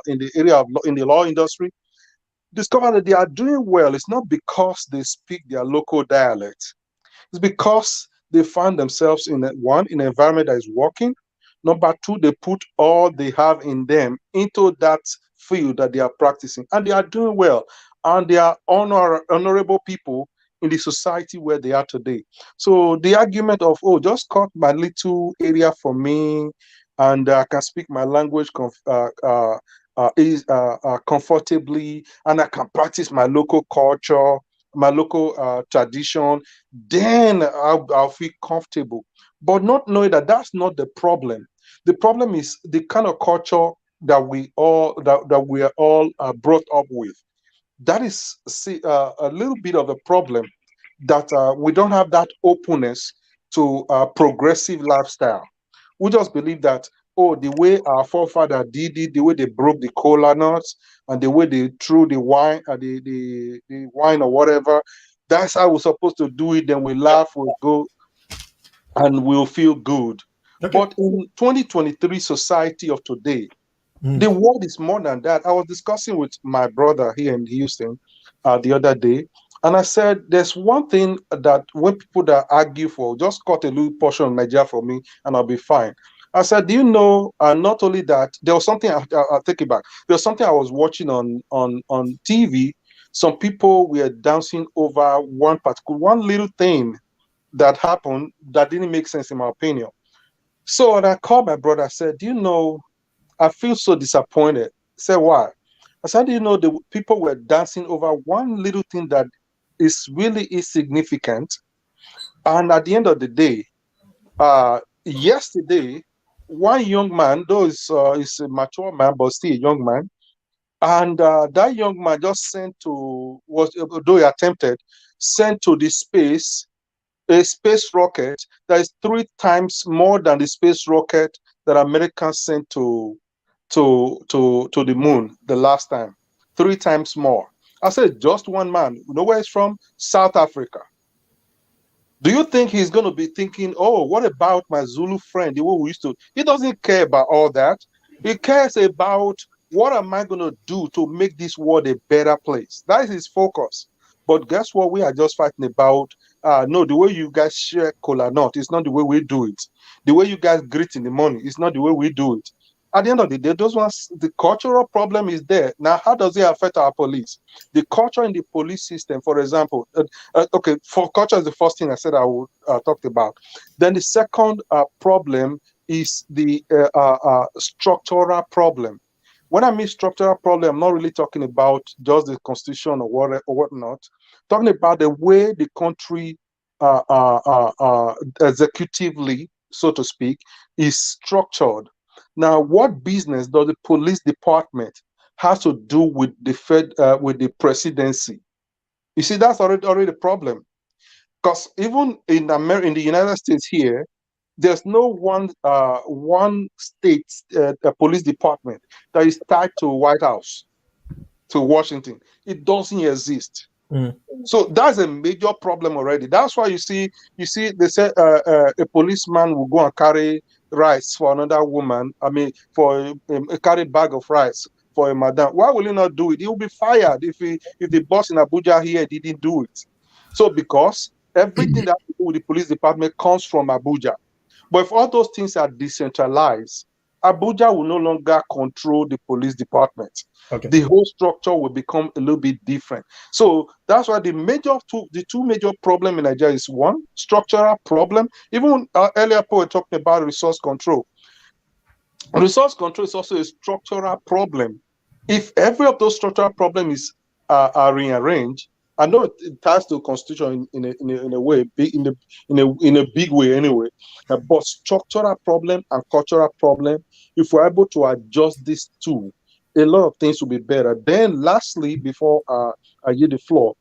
in the area of law, in the law industry. Discover that they are doing well. It's not because they speak their local dialect. It's because they find themselves in an environment that is working. Number two, they put all they have in them into that field that they are practicing, and they are doing well, and they are honorable people in the society where they are today. So the argument of, oh, just cut my little area for me, and I can speak my language comfortably, and I can practice my local culture, my local tradition, then I'll feel comfortable. But not knowing that that's not the problem. The problem is the kind of culture that we are all brought up with. That is a little bit of a problem, that we don't have that openness to progressive lifestyle. We just believe that, oh, the way our forefather did it, the way they broke the cola nuts, and the way they threw the wine, the wine or whatever, that's how we're supposed to do it. Then we laugh, we'll go, and we'll feel good. Okay. But in 2023 society of today, the world is more than that. I was discussing with my brother here in Houston the other day, and I said, there's one thing that when people that argue for, just cut a little portion of Nigeria for me and I'll be fine. I said, do you know, not only that, there was something, I'll take it back. There was something I was watching on TV. Some people were dancing over one little thing that happened that didn't make sense in my opinion. So when I called my brother, I said, do you know, I feel so disappointed Say why? I said, the people were dancing over one little thing that is really insignificant. And at the end of the day, yesterday, one young man, though is a mature man, but still a young man, and that young man just though he attempted, sent to the space a space rocket that is 3 times more than the space rocket that Americans sent to the moon the last time. 3 times more. I said, just one man. You know where he's from? South Africa. Do you think he's going to be thinking, oh, what about my Zulu friend, the way we used to? He doesn't care about all that. He cares about what am I going to do to make this world a better place. That is his focus. But guess what? We are just fighting about, no, the way you guys share cola nut is not the way we do it. The way you guys greet in the morning is not the way we do it. At the end of the day, those ones, the cultural problem is there. Now, how does it affect our police? The culture in the police system, for example, okay, for culture is the first thing I said I would talk about. Then the second problem is the structural problem. When I mean structural problem, I'm not really talking about just the constitution or whatnot. Talking about the way the country executively, so to speak, is structured. Now, what business does the police department have to do with the with the presidency? You see, that's already a problem. Because even in the United States here, there's no one state police department that is tied to White House, to Washington. It doesn't exist. So that's a major problem already. That's why you see they say a policeman will go and carry rice for another woman. I mean, for a carry bag of rice for a madam. Why will he not do it? He will be fired if the boss in Abuja here didn't do it. So because everything that has to do with the police department comes from Abuja. But if all those things are decentralized, Abuja will no longer control the police department. Okay. The whole structure will become a little bit different. So that's why the two major problems in Nigeria is one, structural problem. Even earlier, we were talking about resource control. Resource control is also a structural problem. If every of those structural problems are rearranged, I know it ties to constitution in a way, in a big way anyway. But structural problem and cultural problem, if we're able to adjust these two, a lot of things will be better. Then, lastly, before I give the floor,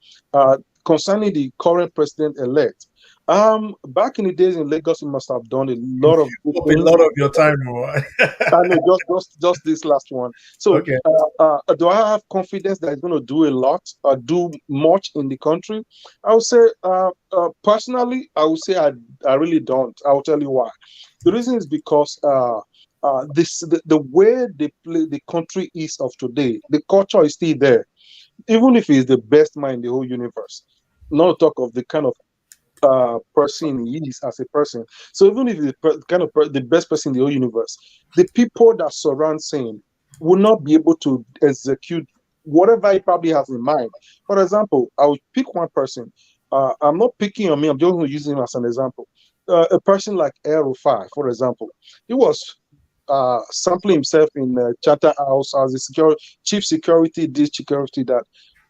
concerning the current president-elect, back in the days in Lagos, he must have done a lot of your time. I know, just this last one. So, okay. Do I have confidence that he's going to do a lot, do much in the country? I would say, personally, I would say I really don't. I will tell you why. The reason is because the way the country is of today, the culture is still there. Even if he's the best man in the whole universe, not talk of the kind of person he is as a person. So even if he's the best person in the whole universe, the people that surround him will not be able to execute whatever he probably has in mind. For example, I would pick one person. I'm not picking on me. I'm just going to use him as an example. A person like El-Rufai, for example, he was sampling himself in Charter House as the chief security, this security, that.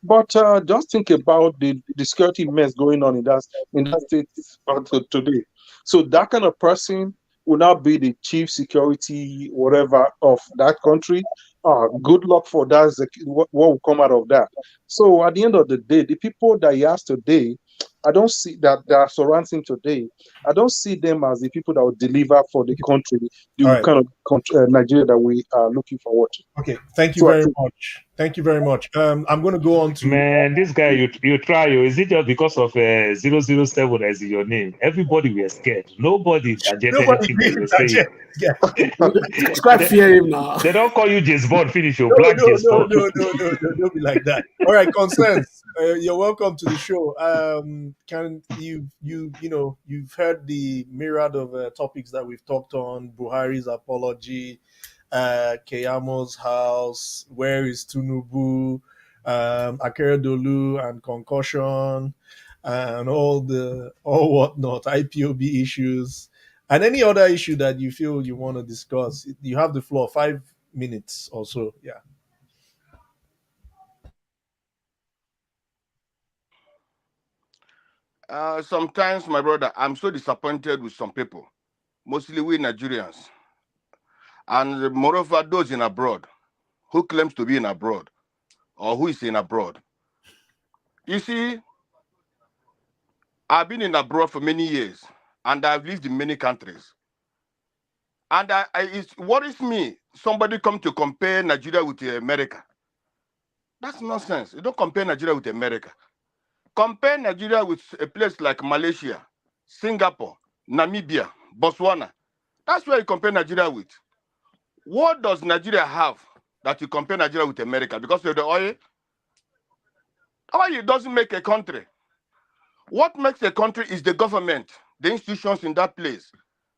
But just think about the security mess going on in that state today. So that kind of person will now be the chief security, whatever, of that country. Good luck for that. What will come out of that? So at the end of the day, the people that he has today, I don't see that are surrounding him today. I don't see them as the people that will deliver for the country, the kind of Nigeria that we are looking forward to. Okay, thank you very much. Thank you very much. I'm going to go on to... Man, this guy, you try. Is it just because of 007 as your name? Everybody were scared. Nobody digested anything they were saying. It's quite fear him now. They don't call you James Bond, finish your black James Bond. No, don't be like that. All right, Constance, you're welcome to the show. Can you've heard the myriad of topics that we've talked on: Buhari's apology, Keyamo's house, where is Tinubu, Akeredolu and concussion, and all whatnot, IPOB issues, and any other issue that you feel you want to discuss. You have the floor, 5 minutes or so. Yeah. Sometimes, my brother, I'm so disappointed with some people, mostly we Nigerians, and moreover, those in abroad who claims to be in abroad or who is in abroad. You see, I've been in abroad for many years, and I've lived in many countries. And it worries me, somebody come to compare Nigeria with America. That's nonsense. You don't compare Nigeria with America. Compare Nigeria with a place like Malaysia, Singapore, Namibia, Botswana. That's where you compare Nigeria with. What does Nigeria have that you compare Nigeria with America? Because of the oil? Oil doesn't make a country. What makes a country is the government, the institutions in that place,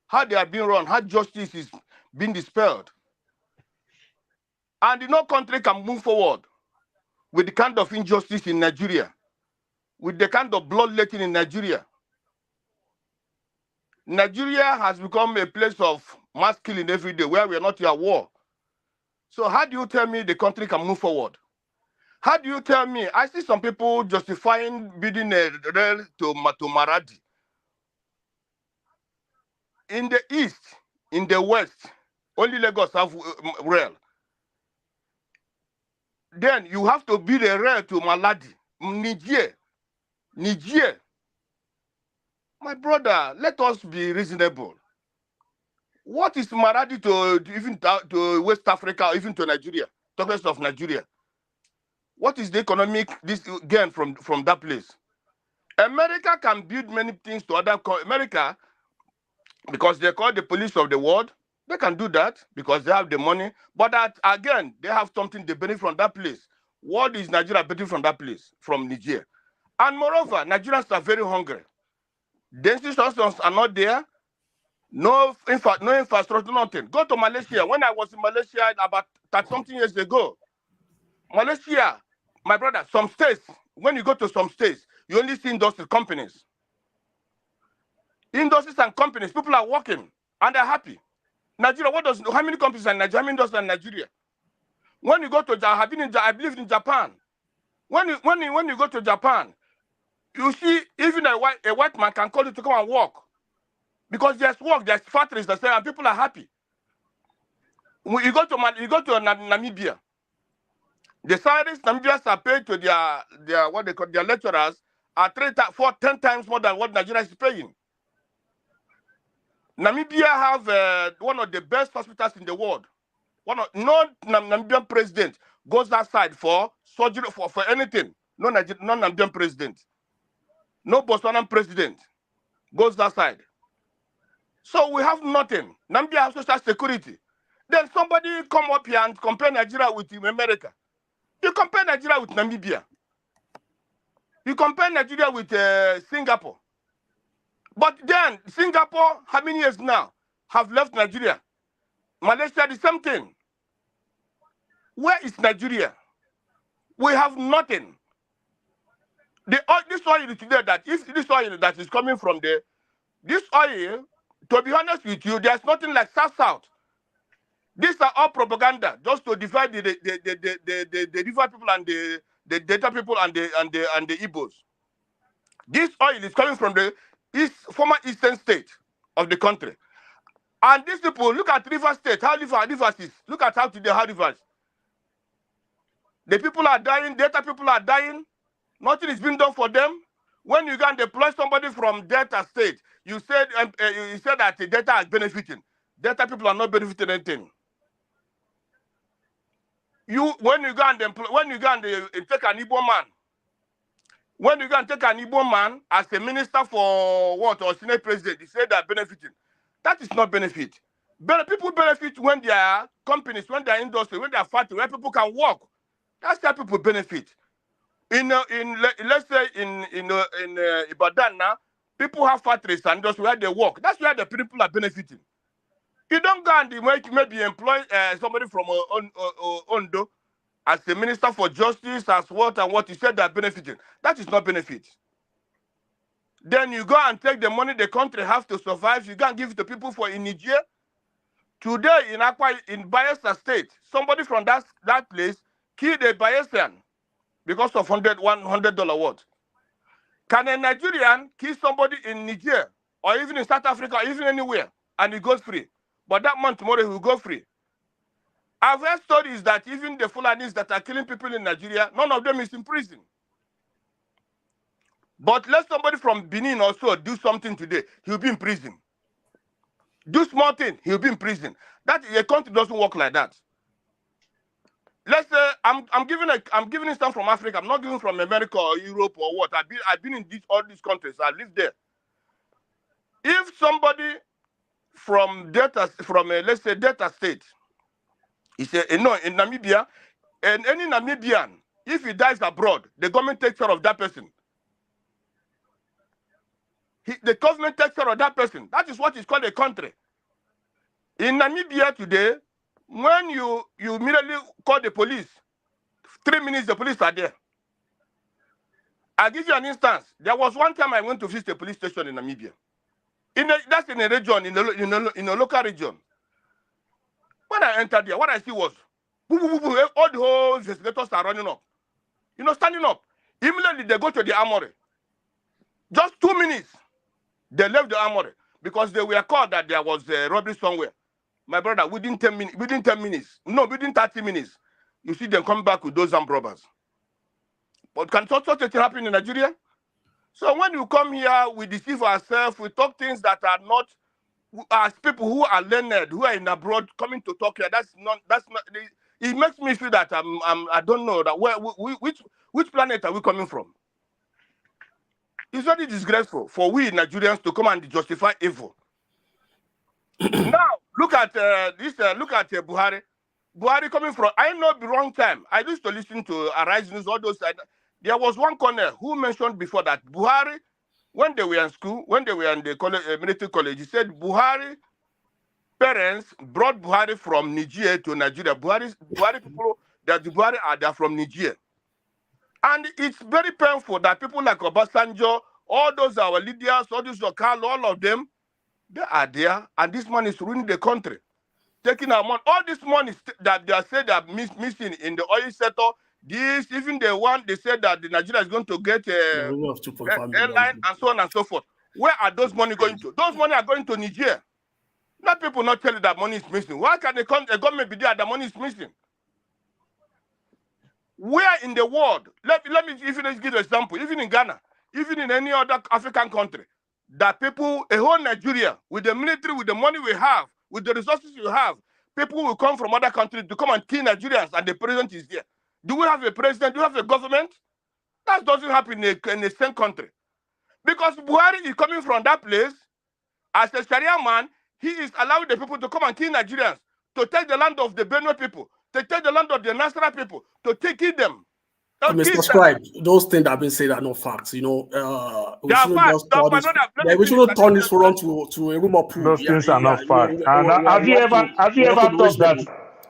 how they are being run, how justice is being dispelled. And no country can move forward with the kind of injustice in Nigeria, with the kind of bloodletting in Nigeria. Nigeria has become a place of mass killing every day where we are not at war. So how do you tell me the country can move forward? How do you tell me? I see some people justifying building a rail to Maradi. In the east, in the west, only Lagos have rail. Then you have to build a rail to Maladi, Niger. Niger. My brother, let us be reasonable. What is Maradi to West Africa or even to Nigeria? Talking of Nigeria. What is the economic gain from that place? America can build many things to other America because they call the police of the world. They can do that because they have the money. But that again, they have something they benefit from that place. What is Nigeria benefit from that place? From Niger. And moreover, Nigerians are very hungry. The institutions are not there. No infrastructure, nothing. Go to Malaysia. When I was in Malaysia about 30-something years ago, Malaysia, my brother, some states, when you go to some states, you only see industry companies. Industries and companies, people are working and they're happy. Nigeria, how many companies in Nigeria? How many industries in Nigeria? When you go to Japan, I believe in Japan. When you go to Japan, you see even a white man can call you to come and work. Because there's work, there's factories, and people are happy. When you go to Namibia, the salaries Namibians are paid to their what they call their lecturers are 10 times more than what Nigeria is paying. Namibia have one of the best hospitals in the world. No Namibian president goes outside for surgery for anything. No Namibian president. No Botswanan president goes outside. So we have nothing. Namibia has social security. Then somebody come up here and compare Nigeria with America. You compare Nigeria with Namibia. You compare Nigeria with Singapore. But then Singapore, how many years now, have left Nigeria? Malaysia, the same thing. Where is Nigeria? We have nothing. This oil is today that if this oil that is coming from there, this oil, to be honest with you, there's nothing like South. These are all propaganda, just to divide the river people and the Delta people and the Igbos. This oil is coming from the former eastern state of the country. And these people, look at River State, how rivers is. Look at how today how rivers. The people are dying, Delta people are dying. Nothing is being done for them. When you can deploy somebody from Delta State, you said that the Delta is benefiting. Delta people are not benefiting anything. When you go and take an Igbo man, when you go and take an Igbo man as a minister for what or Senate president, you say they're benefiting. That is not benefit. People benefit when they are companies, when they are industry, when they are factory, where people can work. That's how people benefit. Let's say in Ibadan now, people have factories and industry where they work. That's where the people are benefiting. You don't go and maybe employ somebody from Ondo as the minister for justice, as what and what you said they're benefiting. That is not benefit. Then you go and take the money the country has to survive. You go and give it to people in Niger. Today in Bayelsa State, somebody from that place killed a Bayelsian because of $100 what. Can a Nigerian kill somebody in Niger or even in South Africa or even anywhere and he goes free? But that man tomorrow he will go free. I've heard stories that even the Fulanis that are killing people in Nigeria, none of them is in prison. But let somebody from Benin also do something today, he'll be in prison. Do small thing, he'll be in prison. That a country doesn't work like that. Let's say I'm giving it some from Africa. I'm not giving from America or Europe or what. I've been in all these countries. I live there. If somebody from let's say Delta State, he said no in Namibia, and any Namibian, if he dies abroad, the government takes care of that person. The government takes care of that person. That is what is called a country. In Namibia today, when you immediately call the police, 3 minutes the police are there. I'll give you an instance. There was one time I went to visit a police station in Namibia. That's in a region, in a local region. When I entered there, what I see was all the whole investigators are running up. Standing up. Immediately they go to the armory. Just 2 minutes. They left the armory because they were called that there was a robbery somewhere. My brother, within 30 minutes, you see them coming back with those armed robbers. But can such a thing happen in Nigeria? So when you come here, we deceive ourselves, we talk things that are not, as people who are learned, who are in abroad, coming to talk here. That's not. It makes me feel that I don't know that which planet are we coming from? It's very disgraceful for we Nigerians to come and justify evil. Now look at this. Look at Buhari. Buhari coming from. I know the wrong time. I used to listen to Arise News. All those. There was one colonel who mentioned before that Buhari, when they were in school, when they were in the college, military college, he said Buhari parents brought Buhari from Niger to Nigeria. Buhari people that Buhari are there from Niger. And it's very painful that people like Obasanjo, all those our leaders, all those Okalo, all of them, they are there, and this money is ruining the country. Taking our money, all this money that they are said they are missing in the oil sector, this, even the one they said that the Nigeria is going to get a airline and so on and so forth. Where are those money going to? Those money are going to Niger. Not people not telling that money is missing. Why can the government be there that money is missing? Where in the world, let me even give an example, even in Ghana, even in any other African country, that people, a whole Nigeria, with the military, with the money we have, with the resources you have, people will come from other countries to come and kill Nigerians, and the president is there. Do we have a president? Do we have a government? That doesn't happen in the same country. Because Buhari is coming from that place, as a Sharia man, he is allowing the people to come and kill Nigerians, to take the land of the Benue people, to take the land of the Nasra people, to take them. Mr. Scribe, those things that have been said are not facts. We shouldn't turn this forum to a room of proof. Those things are not facts. And have you ever thought that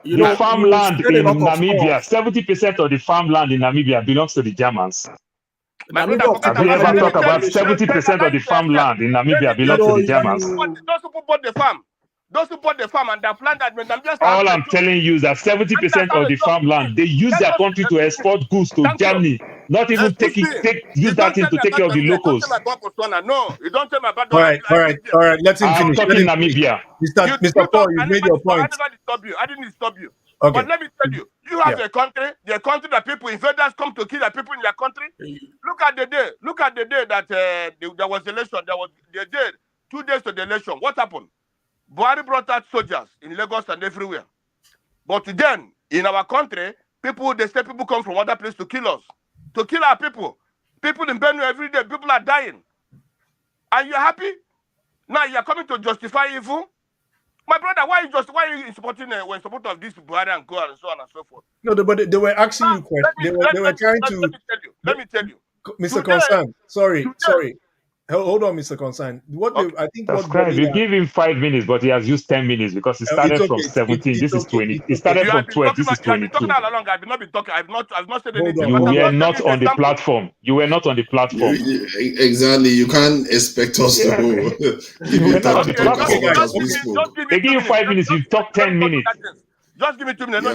the farmland in Namibia, 70% of the farmland in Namibia belongs to the Germans? Have you ever talked about 70% of the farmland in Namibia belongs to the Germans? Those who bought the farm. Those who bought the farm and they planted. All I'm telling you is that 70% of the farmland, they use their country to export goods to Germany, not even use that thing to take care of the locals. No, you don't tell me about. All right. Let him finish. I'm talking Namibia. Mr. Paul, you made your point. I didn't stop you. Okay. But let me tell you, you have a country, the country that people, invaders come to kill the people in their country. Look at the day that there was election. They did 2 days to the election. What happened? Buhari brought out soldiers in Lagos and everywhere. But then, in our country, they say people come from other places to kill us, to kill our people. People in Benue every day, people are dying. And you're happy? Now you're coming to justify evil? My brother, why are you supporting when support of this Buhari and go and so on and so forth? No, but they were asking you questions. They were trying to. Let me tell you. Mr. Concern, sorry. Hold on, Mr. Concern. I think you give him 5 minutes, but he has used 10 minutes because he started from 17. This is 20. He started from 12. This is 22. I've not been talking. I've not said anything. You were not on the platform. You were not on the platform. Exactly. You can't expect us to give you time to talk about us peaceful. They give you 5 minutes. You talk 10 minutes. Just give me 2 minutes.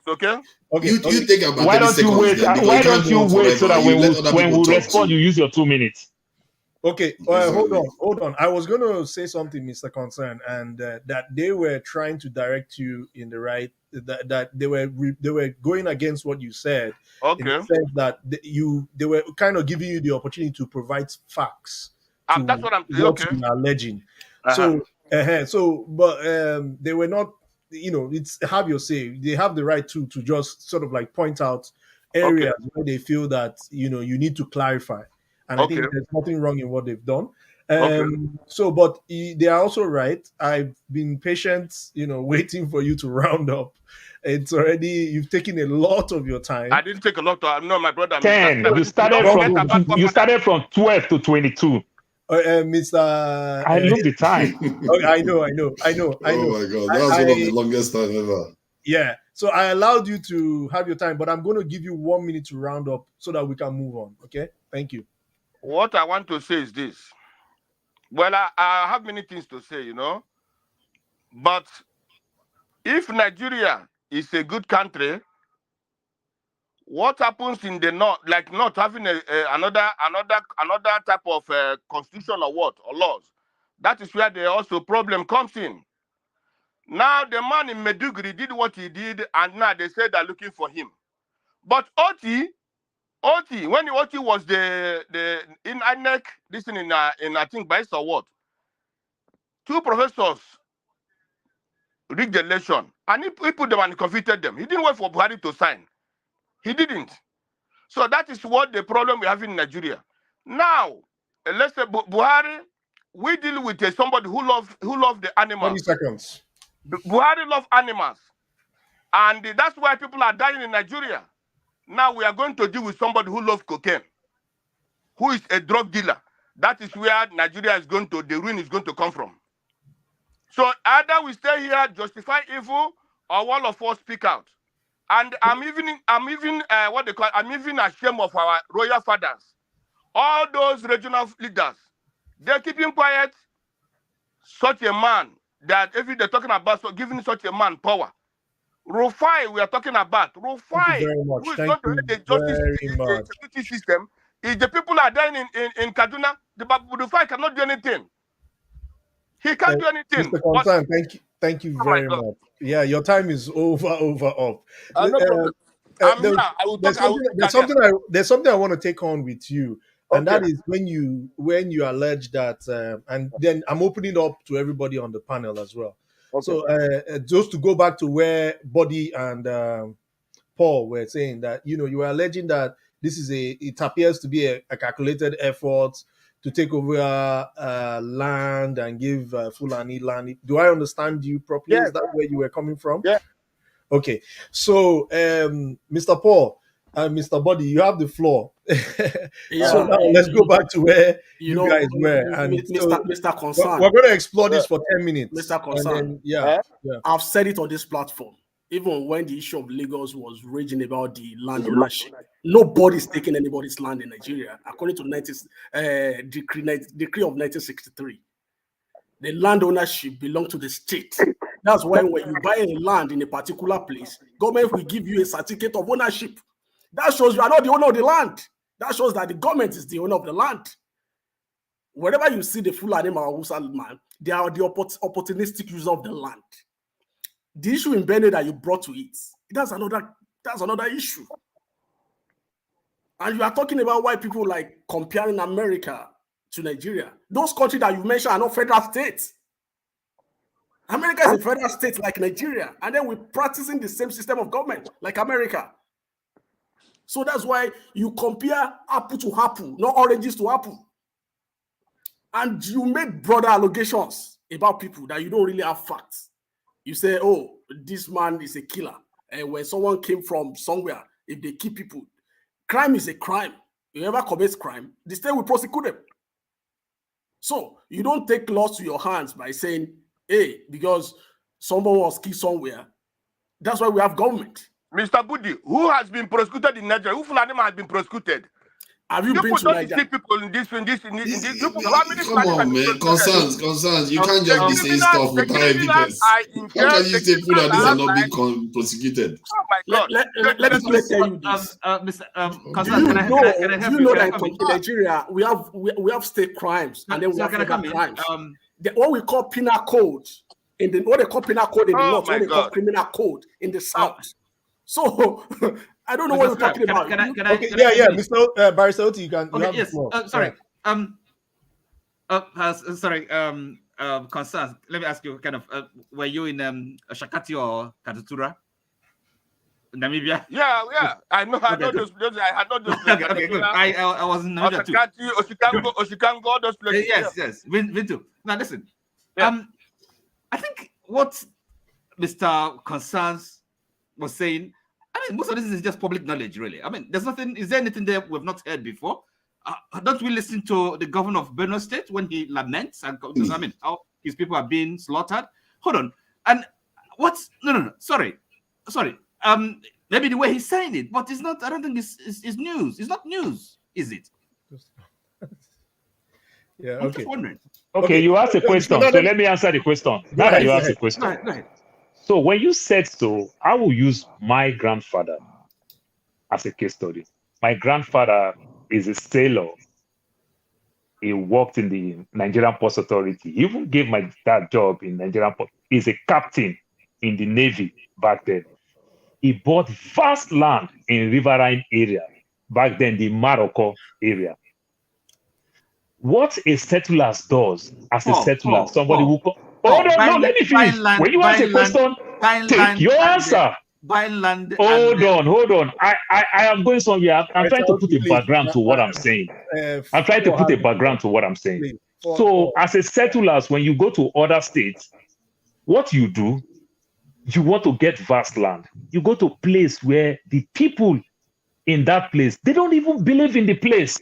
Okay? Okay. You take about Why 30 don't you seconds wait? then, because Why you can't don't go you on wait so forever. that You let other when people we talk respond, too. you use your 2 minutes? Okay, hold on. I was going to say something, Mr. Concern, and that they were trying to direct you in the right. That they were going against what you said. In Okay. the sense that they were kind of giving you the opportunity to provide facts. That's what I'm what okay. you are alleging. Uh-huh. But they were not. You know, it's have your say. They have the right to just sort of like point out areas where they feel that you need to clarify. And I think there's nothing wrong in what they've done. But they are also right. I've been patient, waiting for you to round up. It's already, you've taken a lot of your time. I didn't take a lot of, no, my brother. 10. You started from 12 to 22. Mr. I look the time. I know. Oh my God, that's one of the longest time ever. Yeah. So I allowed you to have your time, but I'm going to give you 1 minute to round up so that we can move on. Okay. Thank you. What I want to say is this. Well, I have many things to say, but if Nigeria is a good country, what happens in the north, like not having another type of constitution or what, or laws, that is where the also problem comes in. Now the man in Meduguri did what he did, and now they say they're looking for him. But Oti, when Oti was the in INEC, this in I think Bayes or what, 2 professors rigged the election, and he put them and convicted them. He didn't wait for Buhari to sign. He didn't. So that is what the problem we have in Nigeria. Now, let's say Buhari, we deal with somebody who love the animals. 30 seconds. Buhari love animals, and that's why people are dying in Nigeria. Now we are going to deal with somebody who loves cocaine, who is a drug dealer. That is where Nigeria is going to, the ruin is going to come from. So either we stay here, justify evil, or all of us speak out. And I'm even ashamed of our royal fathers. All those regional leaders, they're keeping quiet. Such a man that if they're talking about giving such a man power. Rufai, we are talking about. Rufai, who is going to lead the justice security system. If the people are dying in Kaduna, the Rufai cannot do anything. He can't do anything. Mr. Concern, thank you very much. Yeah, your time is over. No problem. There's something I want to take on with you, and that is when you allege that, and then I'm opening up to everybody on the panel as well. Okay. So just to go back to where Body and Paul were saying that you were alleging that it appears to be a calculated effort to take over land and give Fulani land. Do I understand you properly? Is that where you were coming from? Yeah. Okay. So, Mr. Paul and Mr. Body, you have the floor. So now let's go back to where you guys were. And Mr. Concern, we're going to explore this for 10 minutes. Mr. Concern, yeah. I've said it on this platform. Even when the issue of Lagos was raging about the land ownership, nobody's taking anybody's land in Nigeria, according to decree of 1963. The land ownership belongs to the state. That's why when you buy a land in a particular place, government will give you a certificate of ownership. That shows you are not the owner of the land. That shows that the government is the owner of the land. Wherever you see the Fulani man, they are the opportunistic user of the land. The issue in Benue that you brought to it, that's another issue. And you are talking about why people like comparing America to Nigeria. Those countries that you mentioned are not federal states. America is a federal state like Nigeria, and then we're practicing the same system of government like America. So that's why you compare apple to apple, not oranges to apple. And you make broader allegations about people that you don't really have facts. You say, oh, this man is a killer. And when someone came from somewhere, if they kill people, crime is a crime. Whoever commits crime, the state will prosecute them. So you don't take laws to your hands by saying, hey, because someone was killed somewhere. That's why we have government. Mr. Budi, who has been prosecuted in Nigeria? Who Fulani has been prosecuted? Have you You been put to don't Niger? see people in this. People, how many Come on, man. Concerns. You can't just be saying stuff the without criminals evidence. are in How jail. can you The say people like this are criminals not are being prosecuted? Oh my God! Let me quickly tell you this. Mr. Do Constance, you can I know help you? Can I that come in in? Nigeria we have state crimes and then we So have can I come federal in? crimes? What we call penal code in the what they call penal code in the Oh north, my what they call God. criminal code in the south. So I don't know Mr. what you're Scrap, talking about. Okay, yeah, Mr. Barrister Oti, you can. You Okay, have the yes. floor. Sorry. Sorry. Constance, let me ask you. Kind of, were you in Shakati or Katutura, Namibia? Yeah. I know those. I know those places. Okay, good. I was in Namibia too. Oshikango, all those places. Yes. Been to. Now listen. I think what Mr. Constance was saying, I mean, most of this is just public knowledge, really. I mean, there's nothing. Is there anything there we've not heard before? Don't we listen to the governor of Benue State when he laments and I mean how his people are being slaughtered? Hold on. And what's no. Sorry. Maybe the way he's saying it, but it's not. I don't think it's news. It's not news, is it? Yeah. I'm just wondering. Okay, you asked a question, so let me answer the question. Now that you asked the question. Go ahead. So when you said so, I will use my grandfather as a case study. My grandfather is a sailor. He worked in the Nigerian Ports Authority. He even gave my dad job in Nigerian Port. He's a captain in the Navy back then. He bought vast land in riverine area, back then the Morocco area. What a settler does as a settler, somebody who... let me finish. When you ask a question, take your answer. Buying land. Hold on. I am going somewhere. I'm trying to put a background to what I'm saying. So as a settlers, when you go to other states, what you do, you want to get vast land. You go to a place where the people in that place, they don't even believe in the place.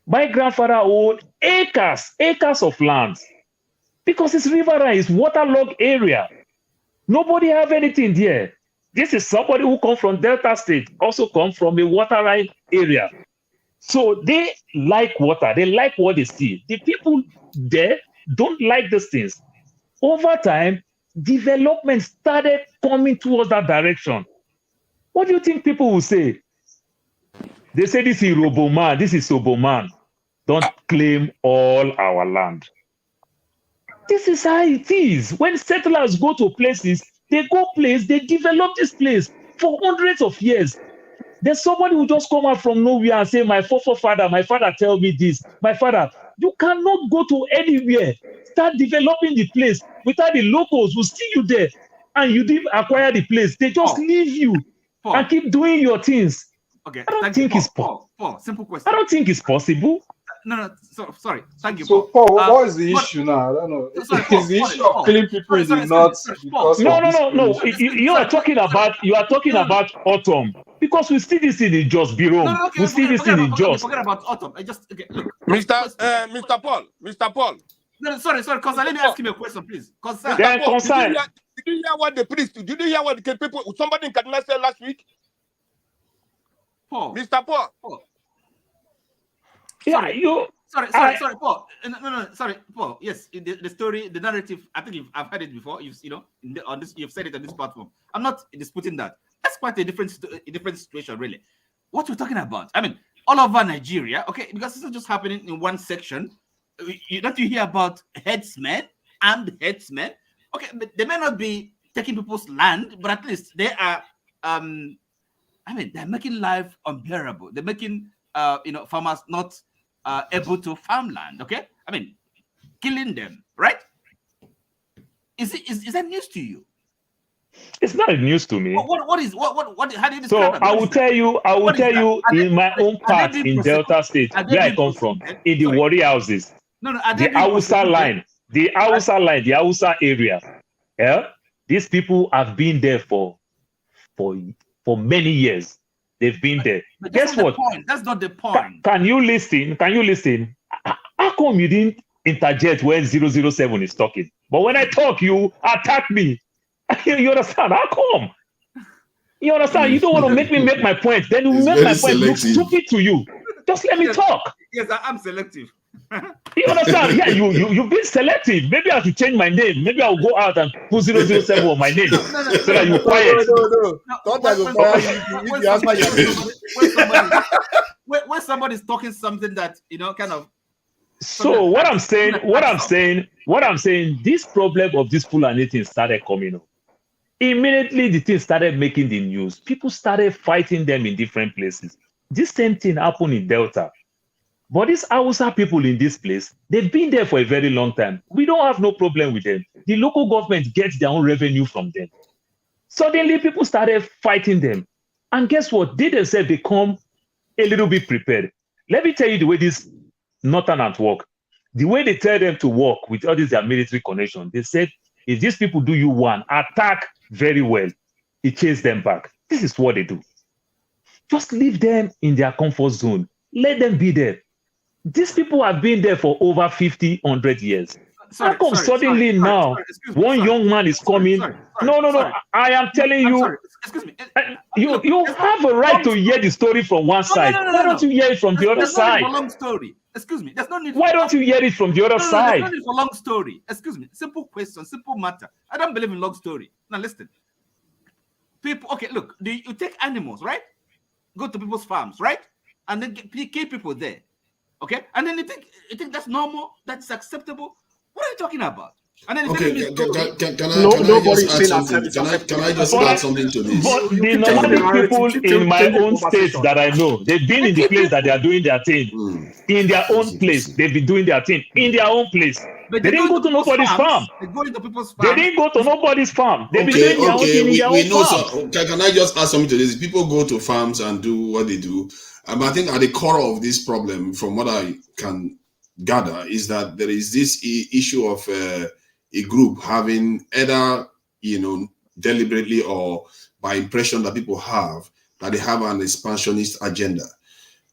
My grandfather owned acres of land because it's riverine, it's waterlogged area. Nobody have anything there. This is somebody who come from Delta State, also come from a waterline area. So they like water. They like what they see. The people there don't like these things. Over time, development started coming towards that direction. What do you think people will say? They say this is Roboman, this is Soboman. Don't claim all our land. This is how it is. When settlers go to places, they develop this place for hundreds of years. There's somebody who just come out from nowhere and say, my father tell me this. My father, you cannot go to anywhere. Start developing the place without the locals who see you there. And you didn't acquire the place. They just leave you and keep doing your things. Okay, I don't think it's possible. Simple question. I don't think it's possible. No, sorry. Thank you. So, Paul, what is the issue now? I don't know. Is the issue of killing people in the north because No. You are talking about Ortom because we see this in the Jos Bureau. We see this in the Jos. Forget about Ortom. I just look. Mr. Paul. No, sorry. Cause let me ask him a question, please. Did you hear what the priest? Did you hear what the people? Somebody in Kaduna said last week. Paul. Mr. Paul. Sorry, Paul. No, sorry, Paul. Yes, the story, the narrative. I think I've heard it before. You've said it on this platform. I'm not disputing that. That's quite a different situation, really. What we're talking about, I mean, all over Nigeria, okay, because it's not just happening in one section. Don't you hear about herdsmen, armed herdsmen? Okay, but they may not be taking people's land, but at least they are. They're making life unbearable. They're making farmers not able to farm land. Okay, I mean, killing them, right? Is that news to you? It's not news to me. What how do you describe so it? I will tell you in my own part in Delta State where I come from, in the warrior houses. The Hausa line, the Hausa area. Yeah, these people have been there for many years. They've been there. But guess what? That's not the point. Can you listen? How come you didn't interject when 007 is talking? But when I talk, you attack me. You understand? How come? You understand? You don't want to make me make my point. Then you make my point look stupid to you. Just let me talk. Yes, I'm selective. You understand? Yeah, you've been selective. Maybe I have to change my name. Maybe I'll go out and put 007 on my name so that you're quiet. When somebody's talking something that kind of. So what I'm saying, this problem of this Fulani thing started coming up. Immediately the thing started making the news. People started fighting them in different places. This same thing happened in Delta. But these Hausa people in this place, they've been there for a very long time. We don't have no problem with them. The local government gets their own revenue from them. Suddenly, people started fighting them. And guess what? They themselves become a little bit prepared. Let me tell you the way this Northerners work. The way they tell them to work with all these their military connections, they said, if these people do you one, attack very well, it chases them back. This is what they do. Just leave them in their comfort zone. Let them be there. These people have been there for over 50, 100 years. How come suddenly now one young man is coming? No. I am telling you, excuse me. You have a right to hear the story from one side. Why don't you hear it from the other side? There's no need for long story. Excuse me. There's no need. Why don't you hear it from the other side? There's no need for long story. Excuse me. Simple question, simple matter. I don't believe in long story. Now listen. People, okay, look. You take animals, right? Go to people's farms, right? And then keep people there. Okay, and then you think that's normal, that's acceptable. What are you talking about? And then can I just add something to this? But the nomadic people in my own state that I know, they've been in the place that they are doing their thing. In their own place, they've been doing their thing in their own place. But they didn't go to nobody's farm. They go into people's farm. They didn't go to nobody's farm. They've been doing their own thing in their own farm. So, can I just add something to this? People go to farms and do what they do. I think at the core of this problem, from what I can gather, is that there is this issue of a group having either, deliberately or by impression that people have, that they have an expansionist agenda.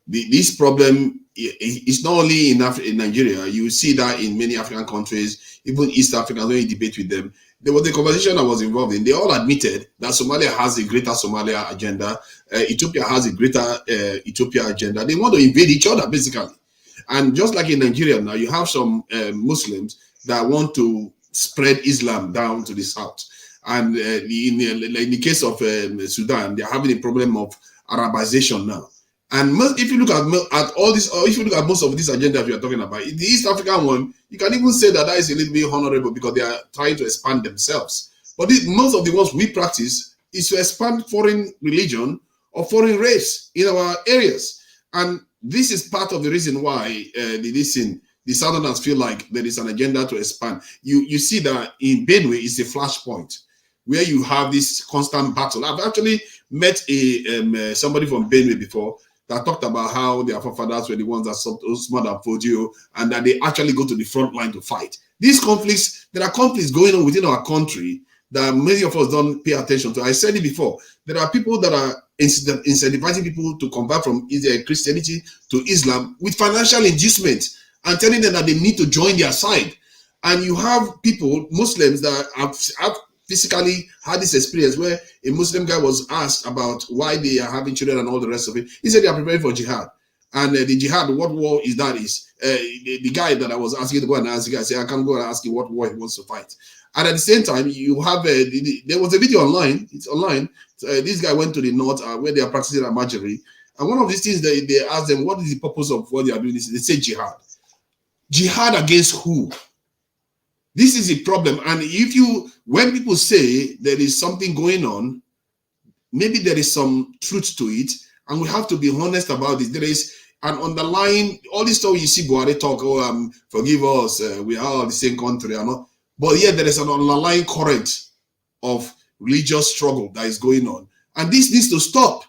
This problem is not only in Nigeria. You see that in many African countries, even East Africa, when you debate with them. There was a conversation I was involved in. They all admitted that Somalia has a greater Somalia agenda. Ethiopia has a greater Ethiopia agenda. They want to invade each other, basically. And just like in Nigeria now, you have some Muslims that want to spread Islam down to the south. And in the case of Sudan, they're having a problem of Arabization now. And if you look at all this, or if you look at most of these agendas we are talking about, the East African one, you can even say that is a little bit honorable because they are trying to expand themselves. But most of the ones we practice is to expand foreign religion or foreign race in our areas. And this is part of the reason why the Southerners feel like there is an agenda to expand. You see that in Benue is a flashpoint where you have this constant battle. I've actually met somebody from Benue before that talked about how their forefathers were the ones that sought Osman and Fodio, and that they actually go to the front line to fight. These conflicts, there are conflicts going on within our country that many of us don't pay attention to. I said it before. There are people that are incentivizing people to convert from Christianity to Islam with financial inducement and telling them that they need to join their side. And you have people, Muslims, that have physically had this experience where a Muslim guy was asked about why they are having children and all the rest of it. He said they are preparing for jihad. And the jihad, what war is that? The guy that I was asking to go and ask the guy, said, I can't go and ask him what war he wants to fight. And at the same time, you have, there was a video online, it's online. This guy went to the north where they are practicing Amajiri. And one of these things, they asked them, what is the purpose of what they are doing? They say jihad. Jihad against who? This is a problem. And when people say there is something going on, maybe there is some truth to it, and we have to be honest about this. There is an underlying, all this stuff you see Buhari talk, forgive us, we are all the same country, but yet there is an underlying current of religious struggle that is going on. And this needs to stop,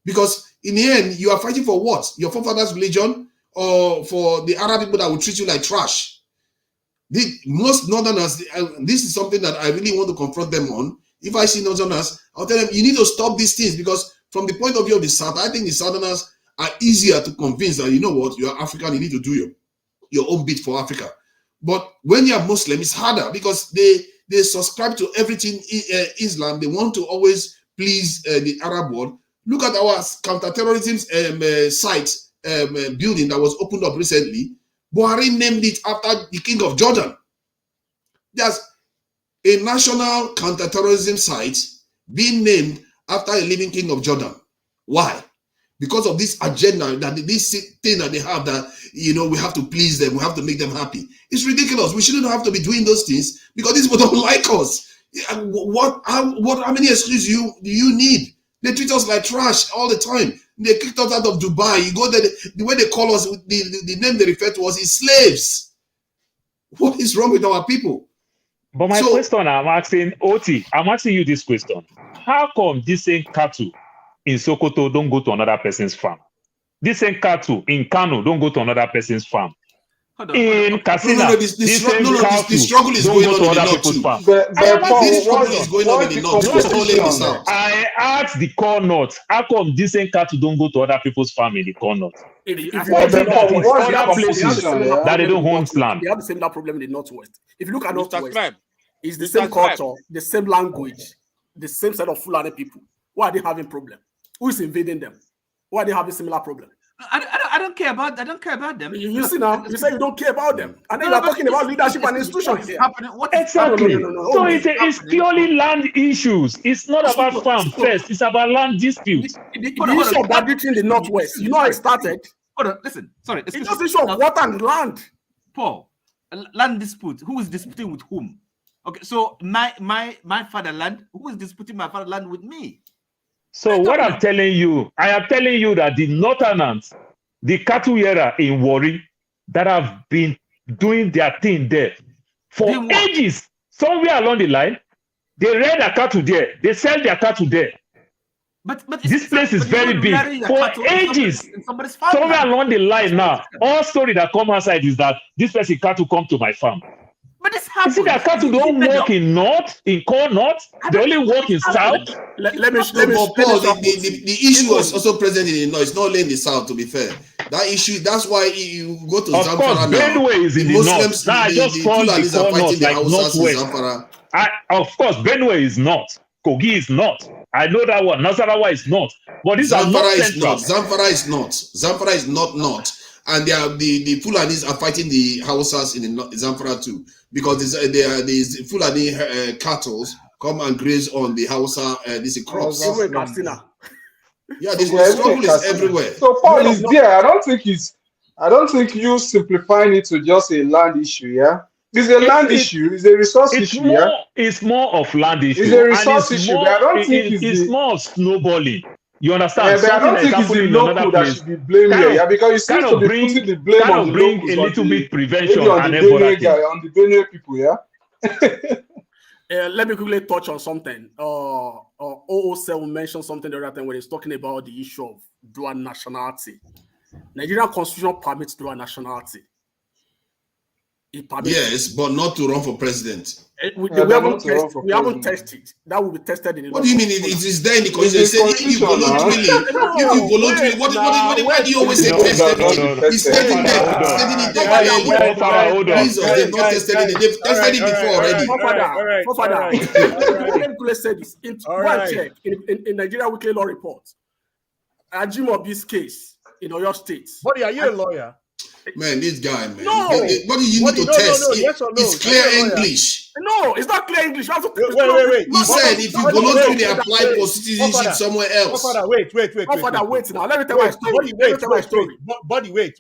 because in the end, you are fighting for what? Your forefathers' religion, or for the Arab people that will treat you like trash? Most Northerners, this is something that I really want to confront them on. If I see Northerners, I'll tell them, you need to stop these things, because from the point of view of the South, I think the Southerners are easier to convince that, you know what, you're African, you need to do your own bit for Africa. But when you're Muslim, it's harder, because they subscribe to everything Islam. They want to always please the Arab world. Look at our counterterrorism sites building that was opened up recently, Buhari named it after the King of Jordan. There's a national counterterrorism site being named after a living King of Jordan. Why? Because of this agenda, that this thing that they have, that we have to please them, we have to make them happy. It's ridiculous. We shouldn't have to be doing those things because these people don't like us. How many excuses do you need? They treat us like trash all the time. They kicked us out of Dubai. You go there, the way they call us, the name they refer to us is slaves. What is wrong with our people? But my question, I'm asking you this question. How come this same cattle in Sokoto don't go to another person's farm? This same cattle in Kano don't go to another person's farm. In Katsina, the struggle is going on in the north too. This struggle is going on in the north, not only in the south. I asked the core north, how come this same cattle don't go to other people's farm in the core north? Other places that they don't own land. They have the similar problem in the northwest. If you look at northwest, it's the same culture, the same language, the same set of Fulani people. Why are they having problem? Who is invading them? Why are they having similar problem? I don't care about them. You see now, you say you don't care about them, and then you're talking about leadership and institutions. Exactly. So it's purely land issues. It's not about farm first. It's about land disputes. The issue of banditry in the northwest. You know how it started. Hold on, listen. Sorry, it's just issue of water and land. Paul, land dispute. Who is disputing with whom? Okay, so my fatherland. Who is disputing my fatherland with me? So what I'm telling you, I am telling you that the Northerners, the cattle era in Warri, that have been doing their thing there for ages, somewhere along the line, they rear their cattle there, they sell their cattle there. But this place is very big for ages. Somewhere along the line now, all story that come outside is that this person cattle come to my farm. But this happens. You see that cattle don't work in north, in core north. They only work in south. The issue is also present in the north. It's not only in the south, to be fair. That issue, that's why you go to Zamfara now. Benue is in the north. Now I just call the core north like northwest. Of course, Benue is north. Kogi is north. I know that one. Nasarawa is north. But these are not central. Zamfara is north. Zamfara is not north. And the Fulanis are fighting the Hausas in Zamfara too, because these Fulani cattle come and graze on the Hausa crops. Yeah, the struggle is everywhere. So Paul is there. I don't think you simplifying it to just a land issue. Yeah, it's a land issue. It's a resource issue. Yeah, it's more of land issue. It's a resource issue. But I don't think it's more of snowballing. You understand? But I don't think it's the local that should be blamed here. Yeah, because you seem to be putting the blame on the locals, a little bit prevention on the Benue guy, on the Benue people. Yeah. Let me quickly touch on something. 007 mentioned something the other time when he's talking about the issue of dual nationality. Nigerian constitution permits dual nationality. Yes, but not to run for president. We haven't tested. That will be tested in the. What do you mean? It is there in the constitution. If you voluntarily, why do you always say tested? It's stating there. It's stating it there. Jesus, they've not tested it. They've tested it before already. Let me say this. Go and check in Nigeria Weekly Law Report. Ajimobi's case in Oyo State. Buddy, are you a lawyer? Man, this guy, man. No. What do you need to test? Yes or no? It's clear English. No, it's not clear English. Wait. He said if you voluntarily apply for citizenship somewhere else. Wait. Now, let me tell my story. Buddy, wait.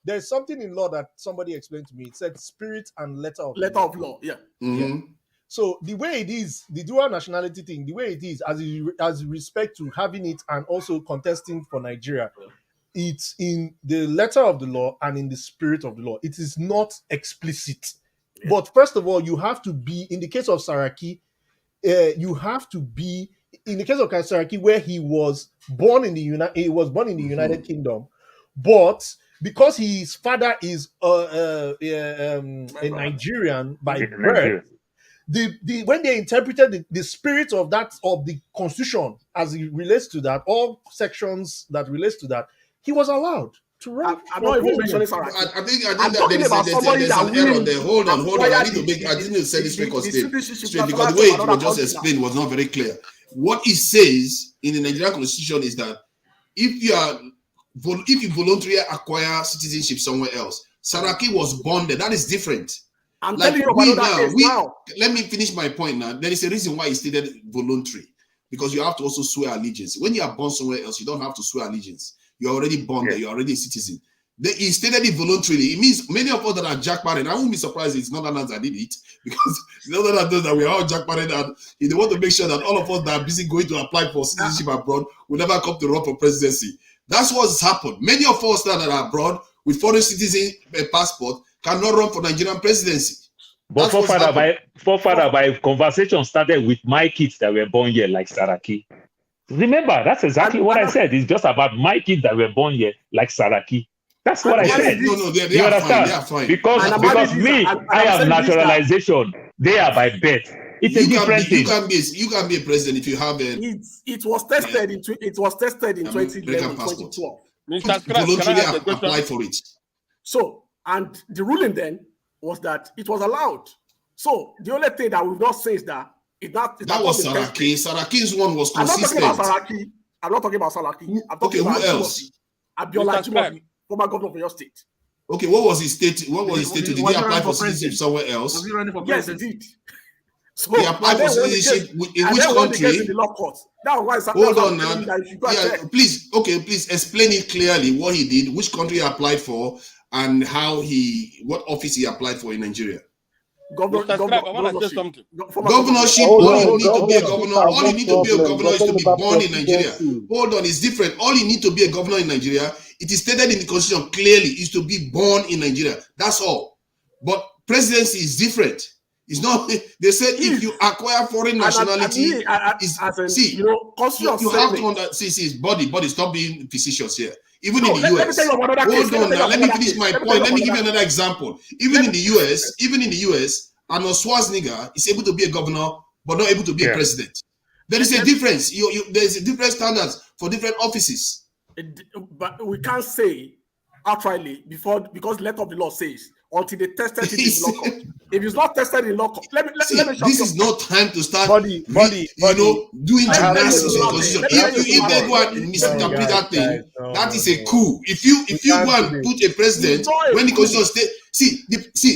There's something in law that somebody explained to me. It said spirit and letter of law. Yeah. Mm-hmm. Yeah. So the way it is, the dual nationality thing, the way it is, as respect to having it and also contesting for Nigeria, it's in the letter of the law and in the spirit of the law. It is not explicit. Yeah. But first of all, you have to be, in the case of Saraki, you have to be, in the case of Saraki, where he was born in the United Kingdom, but because his father is a Nigerian by birth, when they interpreted the spirit of the constitution as it relates to that, all sections that relates to that, he was allowed to run. I'm not even mentioning Saraki. I think there's an error there. Hold on. I didn't say this record straight because the way it was just explained was not very clear. What it says in the Nigerian constitution is that if you are if you voluntarily acquire citizenship somewhere else, Saraki was born there. That is different. I'm Like telling you we about that now, case now. let me finish my point now. There is a reason why he stated voluntary, because you have to also swear allegiance. When you are born somewhere else, you don't have to swear allegiance. You're already born there. You're already a citizen. He stated it voluntarily. It means many of us that are jackpotted, I won't be surprised if it's not others that did it, because the other knows that we are all jackpotted, and they want to make sure that all of us that are busy going to apply for citizenship abroad will never come to run for presidency. That's what's happened. Many of us that are abroad with foreign citizen passport cannot run for Nigerian presidency. But forefather, by conversation started with my kids that were born here, like Saraki. Remember, that's exactly what I said. It's just about my kids that were born here, like Saraki. That's what I said. No, they you are understand? fine. They are fine. Because me, I am naturalization. They are by birth. It's a different thing. You can be a president if you have a. It was tested in 2011, 2012. Mr. Scratch, can I ask a question? Apply for it. So, and the ruling then was that it was allowed. So the only thing that we've not said is that that was Saraki. Saraki's one was consistent. I'm not talking about Saraki. I'm talking about who else? Abiola Jimobi, former governor of your state. Okay, what was his state? What was his state? Did he apply for citizenship somewhere else? Was he running for Yes, president? he did. So he applied for citizenship in which country? In the law court. Hold on now. Yeah, please explain it clearly what he did, which country he applied for, and what office he applied for in Nigeria. Governorship. Governorship. All you need to be a governor. All you need to be a governor is to be born in Nigeria. Hold on, it's different. All you need to be a governor in Nigeria, it is stated in the constitution clearly, is to be born in Nigeria. That's all. But presidency is different. It's not. They said if you acquire foreign nationality, you have to see. Body. Stop being facetious here. Even in the US, hold on now. Let me finish my point. Let me give you another example. Even in the US, Arnold Schwarzenegger is able to be a governor, but not able to be a president. There is a difference. There is a different standards for different offices. But we can't say outrightly because letter of the law says until they tested it in law court. If it's not tested in law court, let me this is no time to start doing gymnastics in constitution. If they go and misinterpret that thing, that is a coup. If you go and put a president when the constitution see,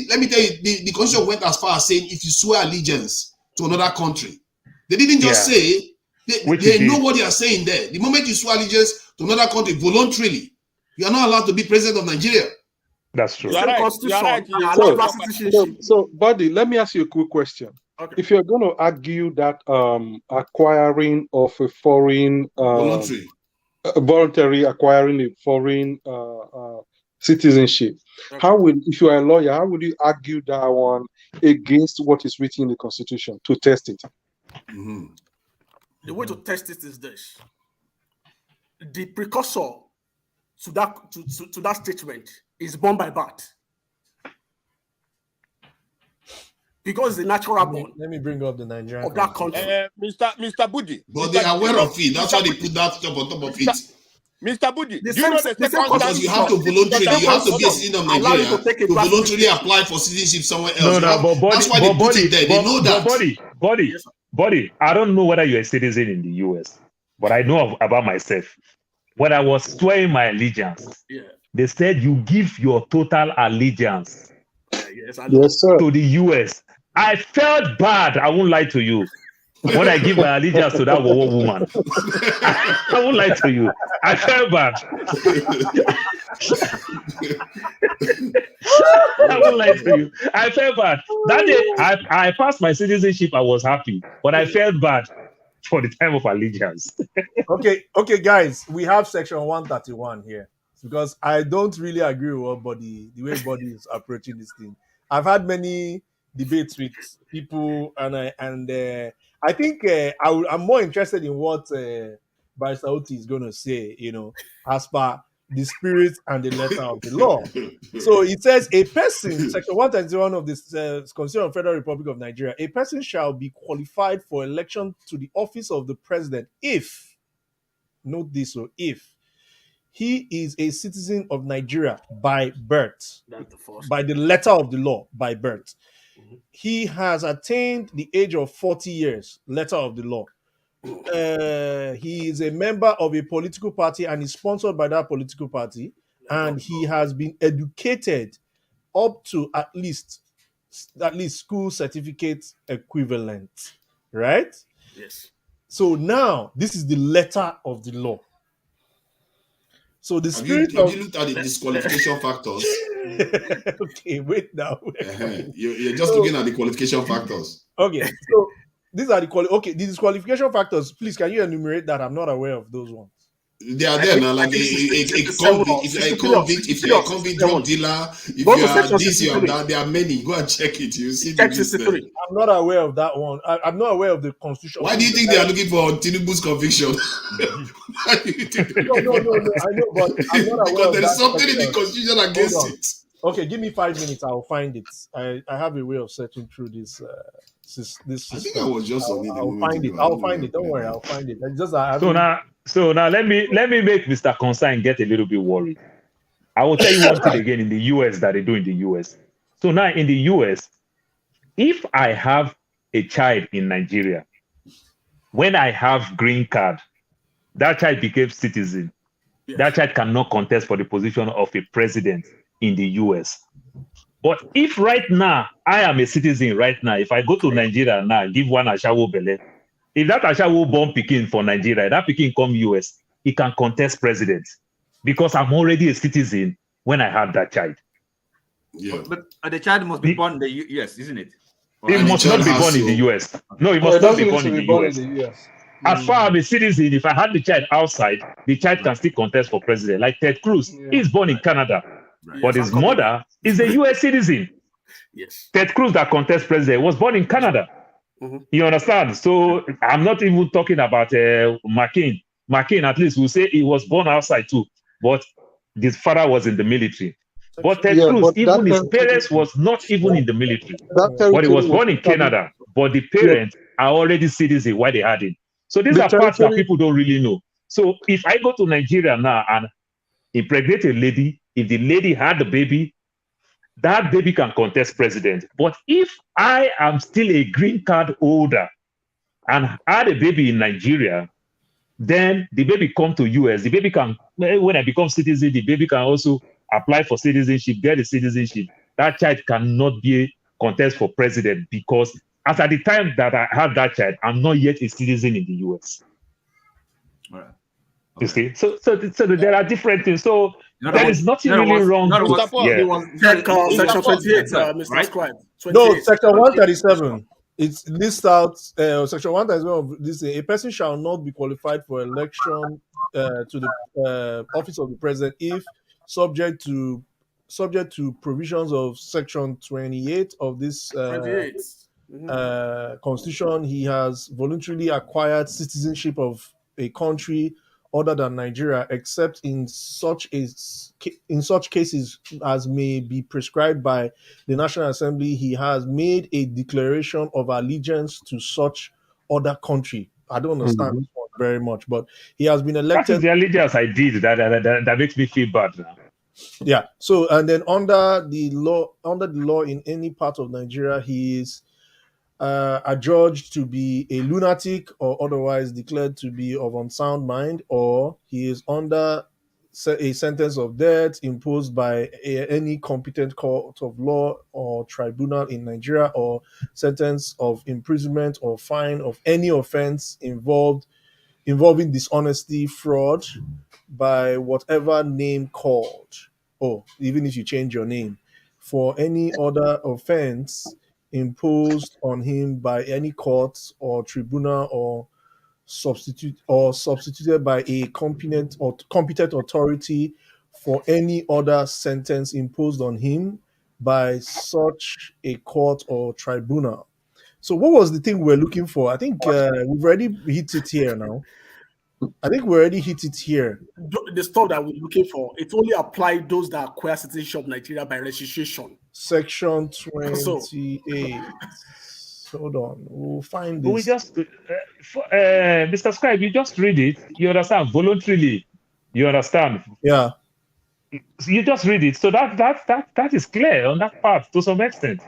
let me tell you, the constitution went as far as saying if you swear allegiance to another country, they didn't just say they know what they are saying there. The moment you swear allegiance to another country voluntarily, you are not allowed to be president of Nigeria. That's true. You're right. So, buddy, let me ask you a quick question. Okay. If you're going to argue that acquiring of a foreign voluntary acquiring a foreign citizenship, if you are a lawyer, how would you argue that one against what is written in the Constitution to test it? Mm-hmm. The way to test it is this: the precursor to that statement is born by birth, because the natural born. Let me bring up the Nigerian of that country. Mr. Budi. But they are aware of it. That's why they put that top on top of it. Mr. Budi, do you know because you have to voluntarily, you have to be a citizen of Nigeria to voluntarily apply for citizenship somewhere else. That's why they put it there. They know that. Body, I don't know whether you're a citizen in the US, but I know about myself. When I was swearing my allegiance, they said you give your total allegiance to the US. I felt bad. I won't lie to you. When I give my allegiance to that woman, I won't lie to you. I felt bad. I won't lie to you. I felt bad. That day, I passed my citizenship. I was happy, but I felt bad for the time of allegiance. Okay, guys, we have section 131 here because I don't really agree with the way Body is approaching this thing. I've had many debates with people, and I think I'm more interested in what Barrister Oti is going to say, as per the spirit and the letter of the law. So it says a person, section 131 of this Constitution of the Federal Republic of Nigeria, a person shall be qualified for election to the office of the president if, note this, if he is a citizen of Nigeria by birth, by the letter of the law, by birth. Mm-hmm. He has attained the age of 40 years, letter of the law, he is a member of a political party and is sponsored by that political party, and he has been educated up to at least school certificate equivalent, right? Yes. So now this is the letter of the law. So the Have you spirit of looked at the disqualification factors? okay, wait now. You're just looking at the qualification factors. Okay, so these are the disqualification factors. Please, can you enumerate that? I'm not aware of those ones. They are there now, like a convict, if you're a convict drug dealer, if you are this, you are that, there are many. Go and check it. You see the list there. I'm not aware of that one. I'm not aware of the constitution. Why do you think they are looking for Tinubu's conviction? Why do you think no, I know, but I'm not aware because of there that is something in the constitution against it. Okay, give me 5 minutes. I'll find it. I have a way of searching through this. This I think I was just on it. I'll find it. I'll find it. Don't worry. I'll find it. It's just So now let me make Mr. Consign get a little bit worried. I will tell you one thing again in the US that they do in the US. So now in the US, if I have a child in Nigeria, when I have green card, that child became citizen. Yes. That child cannot contest for the position of a president in the US. But if right now I am a citizen right now, if I go to Nigeria now, give one Ashawo Bele, if that Ashawo born Pekin for Nigeria, that Pekin come US, he can contest president because I'm already a citizen when I have that child. Yeah. But the child must be born in the US, isn't it? It must not be born in the US. No, it must not be born in the US. As far as a citizen, if I had the child outside, the child can still contest for president. Like Ted Cruz, he's born in Canada, but his mother is a US citizen. Yes. Ted Cruz that contests president was born in Canada. You understand? So I'm not even talking about McCain. McCain, at least, will say he was born outside too, but his father was in the military. But Ted Cruz, even his parents was not even in the military. But he was born in Canada, but the parents are already citizens while they had him. So these are parts that people don't really know. So if I go to Nigeria now and impregnate a lady, if the lady had the baby, that baby can contest president. But if I am still a green card holder and had a baby in Nigeria, then the baby come to US. The baby can, when I become citizen, the baby can also apply for citizenship, get a citizenship. That child cannot be a contest for president because as at the time that I have that child, I'm not yet a citizen in the US. All right. You see? So there are different things. So there is nothing really wrong. Section 28, Mr. Scribe. No, section 137. It lists out section 137 of this. A person shall not be qualified for election to the office of the president if subject to provisions of section 28 of this constitution, he has voluntarily acquired citizenship of a country other than Nigeria, except in such cases as may be prescribed by the National Assembly. He has made a declaration of allegiance to such other country. I don't understand this one very much, but he has been elected. That is the allegiance I did. That makes me feel bad now. Yeah. So, and then under the law in any part of Nigeria, he is adjudged to be a lunatic or otherwise declared to be of unsound mind, or he is under a sentence of death imposed by any competent court of law or tribunal in Nigeria, or sentence of imprisonment or fine of any offense involving dishonesty, fraud, by whatever name called, or even if you change your name, for any other offense imposed on him by any court or tribunal, or substituted by a competent authority for any other sentence imposed on him by such a court or tribunal. So what was the thing we're looking for? I think we've already hit it here now. The stuff that we're looking for, it only applies those that acquire citizenship of Nigeria by registration. Section 28. Hold on, we'll find this. We just, Mr. Scribe, you just read it. You understand? Voluntarily. You understand? Yeah. You just read it. So that is clear on that part to some extent.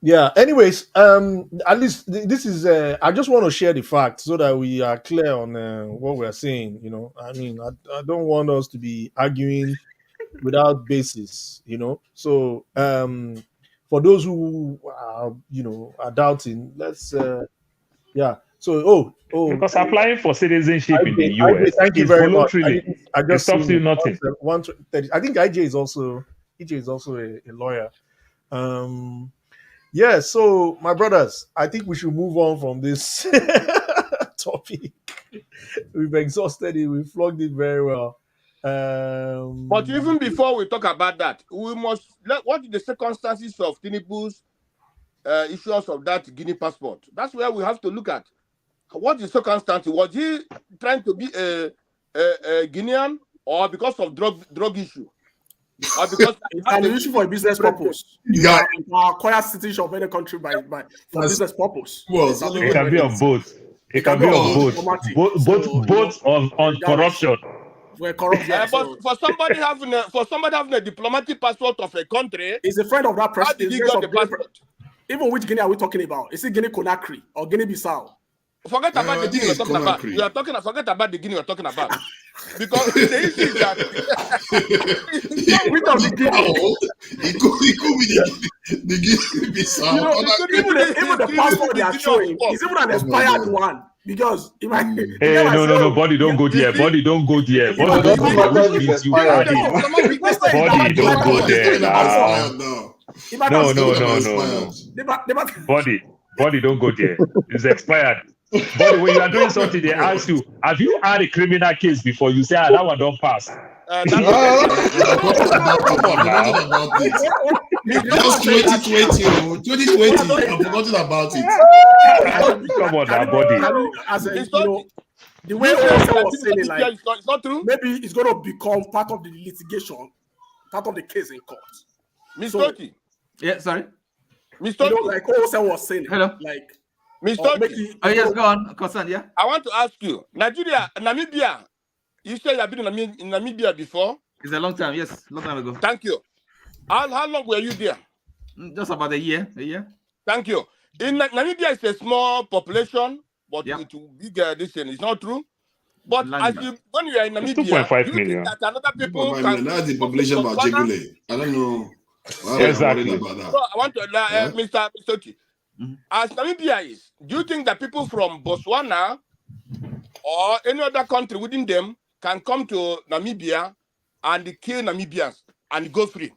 Yeah. Anyways, at least this is. I just want to share the fact so that we are clear on what we are saying. You know, I mean, I don't want us to be arguing without basis. You know, so for those who are, are doubting, let's yeah. So Because applying for citizenship in the IJ, US thank you is very much. voluntarily. I It just stops seen you it. nothing. 130. I think EJ is also a lawyer. Yeah, so my brothers, I think we should move on from this topic. We've exhausted it, we flogged it very well. But even before we talk about that, we must what is the circumstances of Tinubu's issuance of that Guinea passport? That's where we have to look at. What is circumstance? Was he trying to be a Guinean, or because of drug issue? Or because it's an issue for a business purpose. You can acquire citizenship of any country for business purpose. It can be on both. It can be on both on corruption. But for somebody having a diplomatic passport of a country, he's a friend of that how did he get the passport? Even which Guinea are we talking about? Is it Guinea Conakry or Guinea Bissau? Forget about the Guinea you're talking about. Forget about the Guinea you're talking about. Because the issue is that it could be the Guinea Bissau. Even the passport they are showing is even an expired one. Because it might, no, body don't go there. Body don't go there. Body don't go there. Body don't go there. No. Body don't go there. It's expired. But when you are doing something, they ask you, have you had a criminal case before? You say, that one don't pass. Just 2020, I've forgotten about it. Come on, that body. The way Ortom was saying it, like, it's not true. Maybe it's going to become part of the litigation, part of the case in court. Mr. Toki. Yeah, sorry. Mr. Like Ortom was saying it. Hello. Like, Mr. Oh, yes, go on. Concern, yeah. I want to ask you, Namibia. You said you have been in Namibia before? It's a long time, yes, long time ago. Thank you. How long were you there? Just about a year. Thank you. In Namibia, it's a small population, but it will be this thing. It's not true. But when you are in Namibia, 2.5 million. That another people can... That's the population of Ajegule. I don't know. Exactly. About that. So I want to, Mr. Toki. As Namibia is, do you think that people from Botswana or any other country within them can come to Namibia and kill Namibians and go free?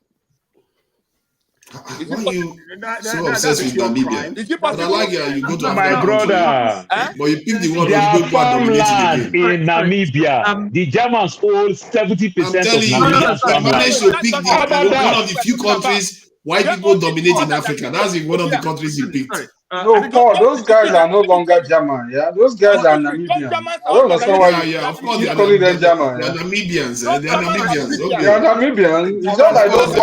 Why are you so obsessed with Namibia? But I like you go to my brother. But you pick the one their farmland in Namibia. The Germans hold 70% of Namibia's farmland. You managed to pick one of the few countries white people dominate in Africa. That's one of the countries you picked. No, Paul, those guys are no longer German. Yeah, those guys are Namibians. I don't understand why you calling them German. They're Namibians. They're Namibians. Okay. They are Namibians. It's not like those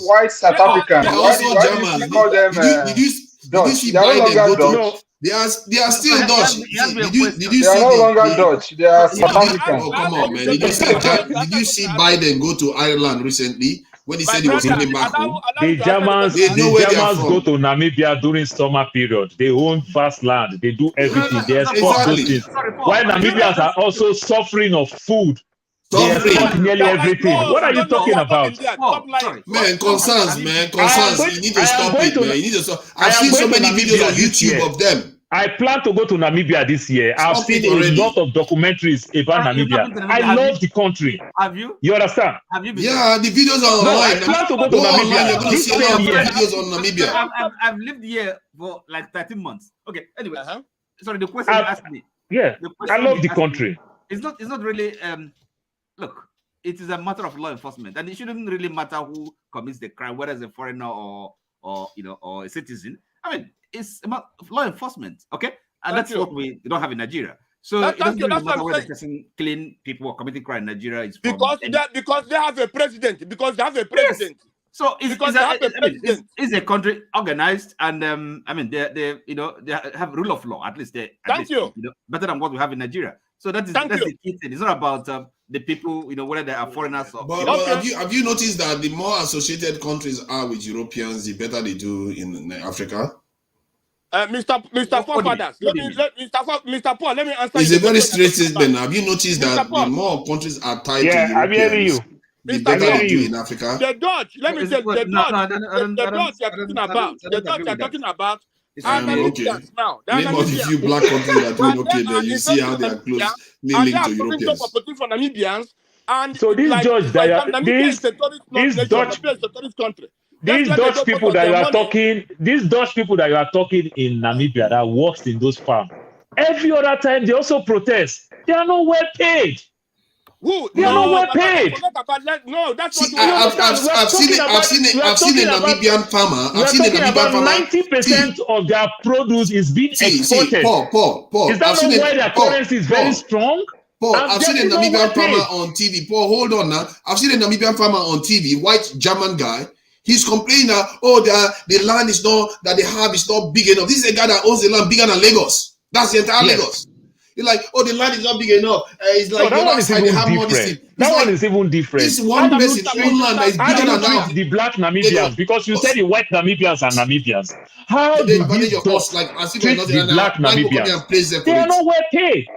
white South Africans. They're also Germans. Call them Did you see Biden go to? They are still Dutch. Did you see? They are no longer Dutch. They are South Africans. Oh, come on, man. Did you see Biden go to Ireland recently? When he said he was coming back home, the Germans go to Namibia during summer period. They own vast land. They do everything. They export those things. While Namibians are also suffering of food. They export nearly everything. What are you talking about? Man, concerns. You need to stop it, man. You need to stop. I've seen so many videos on YouTube of them. I plan to go to Namibia this year. I've seen a lot of documentaries about Namibia. I love the country. Have you? You understand? Have you been? Yeah, the videos are online. I plan to go to Namibia. You're going to see a lot of videos on Namibia. I've lived here for like 13 months. Okay, anyway. Sorry, the question you asked me. Yeah, I love the country. It's not really, look, it is a matter of law enforcement. And it shouldn't really matter who commits the crime, whether it's a foreigner or a citizen. I mean, it's about law enforcement, okay? And that's what we don't have in Nigeria. So it doesn't really matter whether the person killing people or committing crime in Nigeria is because they have a president. Because they have a president. Yes. So it's a country organized, and they have rule of law. At least better than what we have in Nigeria. So that's the key thing. It's not about the people, whether they are foreigners or. But have you noticed that the more associated countries are with Europeans, the better they do in Africa? Mr. Forefathers, Mr. Paul, let me answer It's you. a very straight statement. Have you noticed that the more countries are tied to I'm hearing Europeans, you. the better they do in Africa? The Dutch, let me tell you, the Dutch you're talking about are Namibians now. Name of the few black countries that are doing okay there. You see how they are closely linked to Europeans. For Namibians, and so this Dutch Namibia is a tourist country. These Dutch people that you are talking, in Namibia that works in those farms, every other time they also protest. They are not well paid. Who? They are not well paid. No, that's what I've seen a Namibian farmer. I've seen a Namibian farmer. 90% of their produce is being exported. Paul. Is that not why their currency is very strong? Paul, I've seen a Namibian farmer on TV. Paul, hold on now. I've seen a Namibian farmer on TV, white German guy. He's complaining that the land is not that they have is not big enough. This is a guy that owns the land bigger than Lagos. That's the entire Lagos. You're like, the land is not big enough. It's like that one is even different. That one is even different. This one person own land that is bigger than that. The black Namibians, because you said the white Namibians are Namibians. How do these dogs treat the black Namibians? They are not well paid.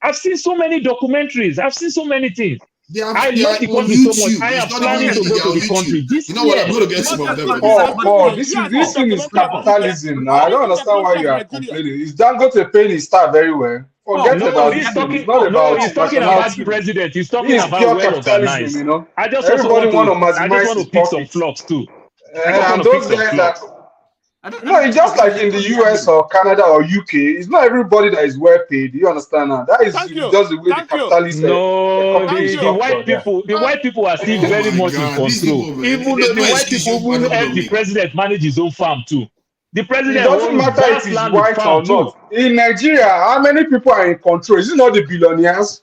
I've seen so many documentaries. I've seen so many things. I love the country so much. I am planning to go to the country this year. What? I'm going to get some of them. Paul, this thing is capitalism. Now I don't understand why you are complaining. Is Dangote paying his staff very well? Forget about he's this. talking, It's not about he's talking about the president. He's talking about pure well organized. I just want to to pick some flocks too. And those guys that. No, it's just like in the US or Canada or UK. It's not everybody that is well paid. Do you understand now? That is just the way the capitalist. No, the white people. The white people are still very much in control. Even though the white people will help the president manage his own farm too. The president it doesn't matter if he's white or not. In Nigeria, how many people are in control? Is it not the billionaires?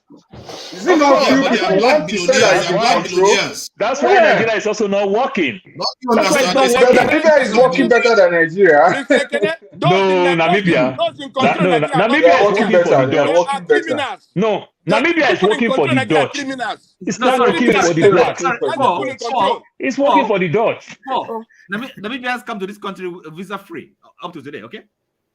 Is it not few people? Black billionaires. That's why Nigeria is also not working. Namibia is working better than Nigeria. No, Namibia. Namibia is working for the Dutch. No, Namibia is working for the Dutch. It's not working for the blacks. It's working for the Dutch. Namibians come to this country visa free up to today, okay?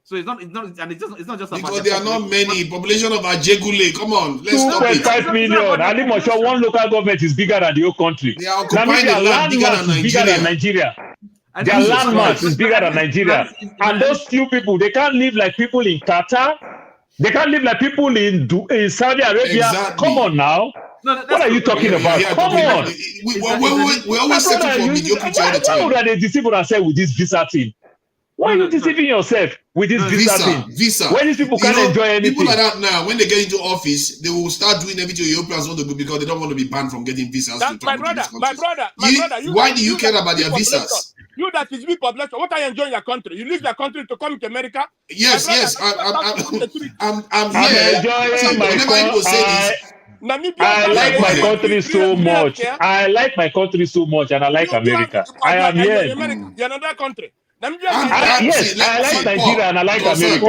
So it's not just because there are not many population of Ajegule. Come on, let's stop it. 2.5 million. Ali Mosho, one local government is bigger than the whole country. They are occupying the land bigger than Nigeria. Their landmass is bigger than Nigeria. And those few people, they can't live like people in Qatar. They can't live like people in Saudi Arabia. Exactly. Come on now. What are you talking about? Come on. We always settle for mediocrity all the time. Why would they deceive ourselves with this visa thing? Why are you deceiving yourself with this visa thing? When these people can't enjoy anything. People like that now, when they get into office, they will start doing everything Europeans want to do because they don't want to be banned from getting visas. My brother. Why do you care about their visas? You that is big population. What are you enjoying your country? You leave your country to come to America? Yes. I'm here. Enjoying my country. I like my country so much. I like my country so much, and I like America. I am here. You're another country. Yes, I like Nigeria and I like America.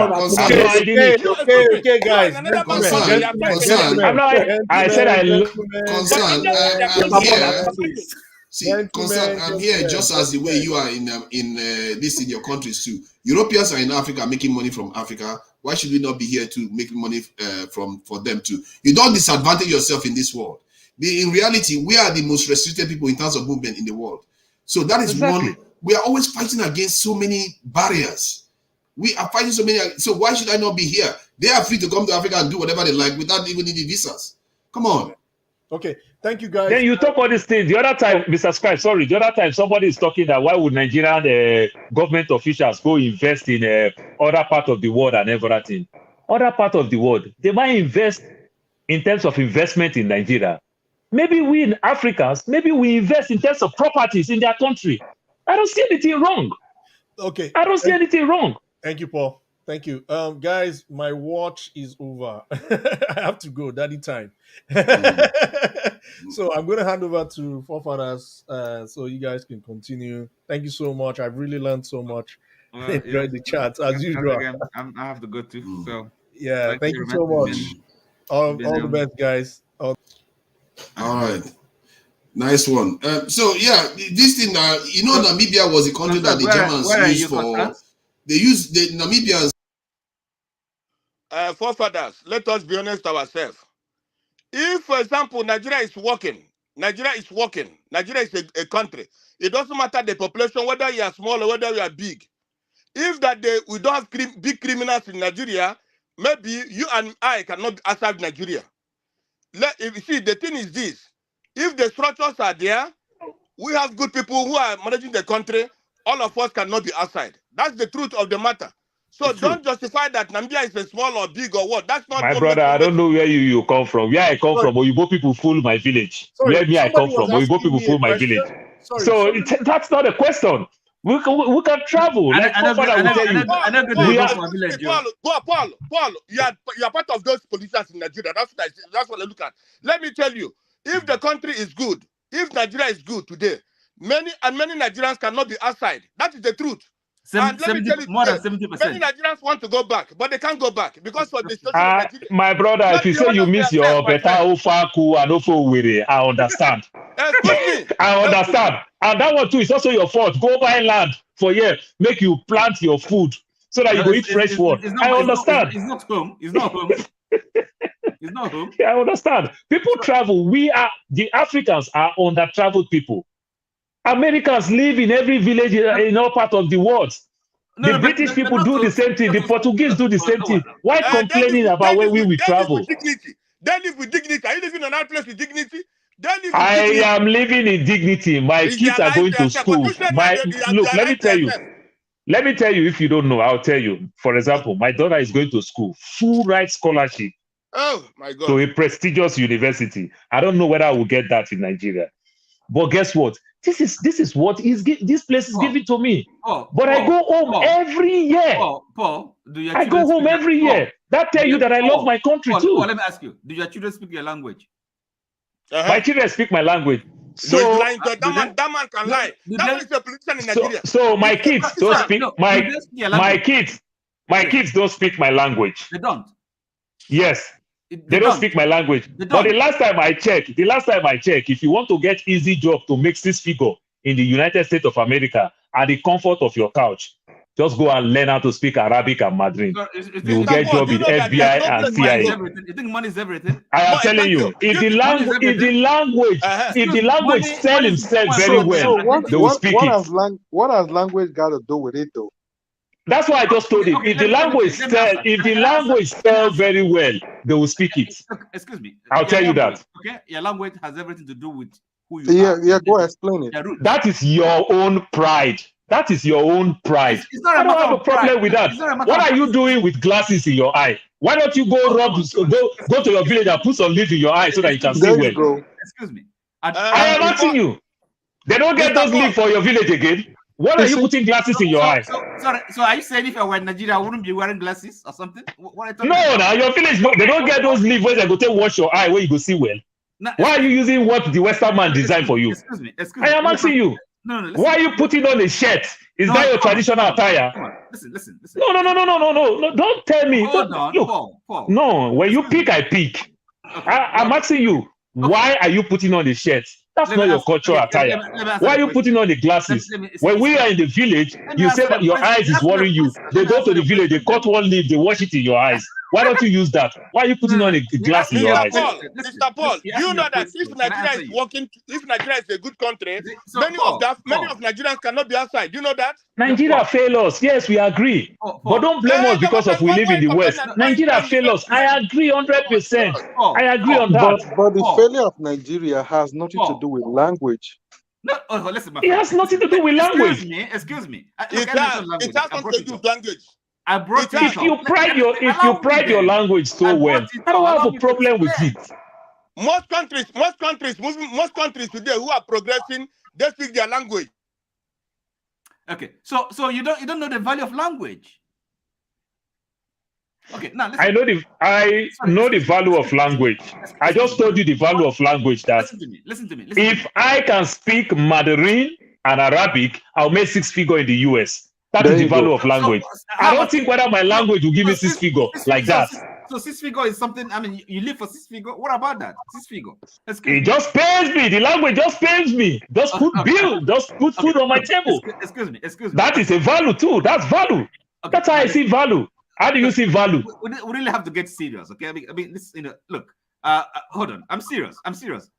Okay, guys. I said I love. I'm here just as the way you are in your countries too. Europeans are in Africa making money from Africa. Why should we not be here to make money for them too? You don't disadvantage yourself in this world. In reality, we are the most restricted people in terms of movement in the world. So that is one. We are always fighting against so many barriers. We are fighting so many. So why should I not be here? They are free to come to Africa and do whatever they like without even needing visas. Come on. Okay, thank you guys. Then you talk all these things. The other time, Mr. Scribe, the other time somebody is talking that why would Nigerian government officials go invest in other part of the world and everything? Other part of the world, they might invest in terms of investment in Nigeria. Maybe we in Africans, maybe we invest in terms of properties in their country. I don't see anything wrong. Okay. I don't see anything wrong. Thank you, Paul. Thank you. Guys, my watch is over. I have to go. Daddy time. So I'm going to hand over to Forefathers so you guys can continue. Thank you so much. I've really learned so much. Enjoyed the chat as usual. I have to go too. So yeah, thank you so much. All the best, guys. All right. Nice one. So yeah, this thing, Namibia was a country that the Germans used for. They used the Namibians. Forefathers, let us be honest ourselves. If, for example, Nigeria is a country. It doesn't matter the population, whether you are small or whether you are big. If we don't have big criminals in Nigeria, maybe you and I cannot outside Nigeria. If you see, the thing is this: if the structures are there, we have good people who are managing the country. All of us cannot be outside. That's the truth of the matter. So don't justify that Namibia is a small or big or what. That's not. My brother, I don't know where you come from. Where I come from, Oyibo people fool my village. Where me I come from, Oyibo people fool my village. So that's not a question. We can travel. Like Forefather will tell you. Paul, you are part of those politicians in Nigeria. That's what I look at. Let me tell you, if the country is good, if Nigeria is good today, many Nigerians cannot be outside. That is the truth. And let me tell you, more than 70%. Many Nigerians want to go back, but they can't go back because of the situation in Nigeria. My brother, if you say you miss your better Ofaku and Ofowere, I understand. I understand. And that one too is also your fault. Go buy land for here, make you plant your food so that you go eat fresh food. I understand. It's not home. It's not home. It's not home. Yeah, I understand. People travel. The Africans are under-traveled people. Americans live in every village in all parts of the world. The British people do the same thing. The Portuguese do the same thing. Why complaining about when we travel? They live with dignity. Are you living in another place with dignity? I am living in dignity. My kids are going to school. Look, let me tell you. Let me tell you, if you don't know, I'll tell you. For example, my daughter is going to school, full ride scholarship. Oh my God! To a prestigious university. I don't know whether I will get that in Nigeria. But guess what? This is what this place is giving to me. But I go home every year. I go home every year. That tell you that I love my country too. Let me ask you: do your children speak your language? My children speak my language. So that man can lie. That man is a politician in Nigeria. So my kids don't speak my kids don't speak my language. They don't. Yes. They don't speak my language. But the last time I checked, if you want to get easy job to make 6 figure in the United States of America at the comfort of your couch, just go and learn how to speak Arabic and Mandarin. You will get job in FBI and CIA. You think money is everything? I am telling you, if the language sell himself very well, they will speak it. What has language got to do with it though? That's why I just told him. If the language sell very well, they will speak it. Excuse me. I'll tell you that. Okay, your language has everything to do with who you are. Yeah, go explain it. That is your own pride. That is your own pride. I don't have a problem with that. What are you doing with glasses in your eye? Why don't you go to your village and put some leaf in your eye so that you can see well? Excuse me. I am asking you. They don't get those leaf for your village again. What are you putting glasses in your eye? So are you saying if I were in Nigeria, I wouldn't be wearing glasses or something? No, your village, they don't get those leaves where they go to wash your eye where you go see well. Why are you using what the Western man designed for you? Excuse me. I am asking you. Why are you putting on a shirt? Is that your traditional attire? Listen. No. Don't tell me. Look, no, when you pick, I pick. I'm asking you, why are you putting on a shirt? That's not your cultural attire. Why are you putting on the glasses? When we are in the village, you say that your eyes is worrying you. They go to the village, they cut one leaf, they wash it in your eyes. Why don't you use that? Why are you putting on a glass in your eyes? Mr. Paul, you know that if Nigeria is working, if Nigeria is a good country, many of Nigerians cannot be outside. You know that? Nigeria fail us. Yes, we agree. But don't blame us because of we live in the West. Nigeria fail us. I agree 100%. I agree on that. But the failure of Nigeria has nothing to do with language. No, listen, it has nothing to do with language. Excuse me. It has something to do with language. I brought it if you pride your language so well, I don't have a problem with it. Most countries today who are progressing, they speak their language. Okay, so you don't know the value of language. Okay, now listen. I know the value of language. I just told you the value of language. That listen to me. If I can speak Mandarin and Arabic, I'll make 6 figure in the US. That is the value of language. I don't think whether my language will give me 6 figure like that. So 6 figure is something. I mean, you live for 6 figure. What about that? 6 figure. It just pains me. The language just pains me. Just put bill. Just put food on my table. Excuse me. That is a value too. That's value. That's how I see value. How do you see value? We really have to get serious, okay? I mean, this, look. Hold on. I'm serious.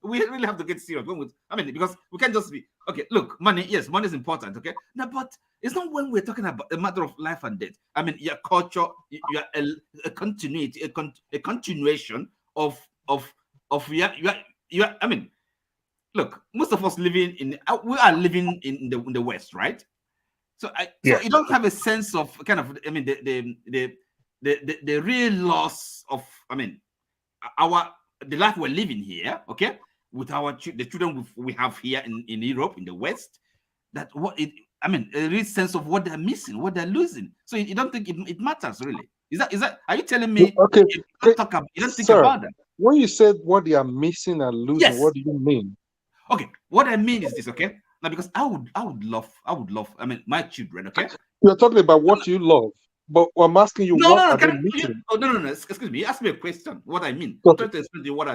We really have to get serious. Because we can't just be okay. Look, money. Yes, money is important. Okay. No, but it's not when we're talking about a matter of life and death. I mean, your culture, you're a continuity, a continuation of your. I mean, look, most of us we are living in the West, right? So so you don't have a sense of kind of. I mean, the real loss of. I mean, the life we're living here, okay, with the children we have here in Europe, in the West, that a real sense of what they're missing, what they're losing. So you don't think it matters really? Is that? Are you telling me? Okay, you don't think sir, about that? When you said what they are missing and losing, Yes. what do you mean? Okay, what I mean is this, okay? Now, because I would love. I mean, my children, okay. You're talking about what you love. But I'm asking you, No, what no, are no, they missing? no. Excuse me. You asked me a question. What I mean. Okay. I'm trying to explain to you what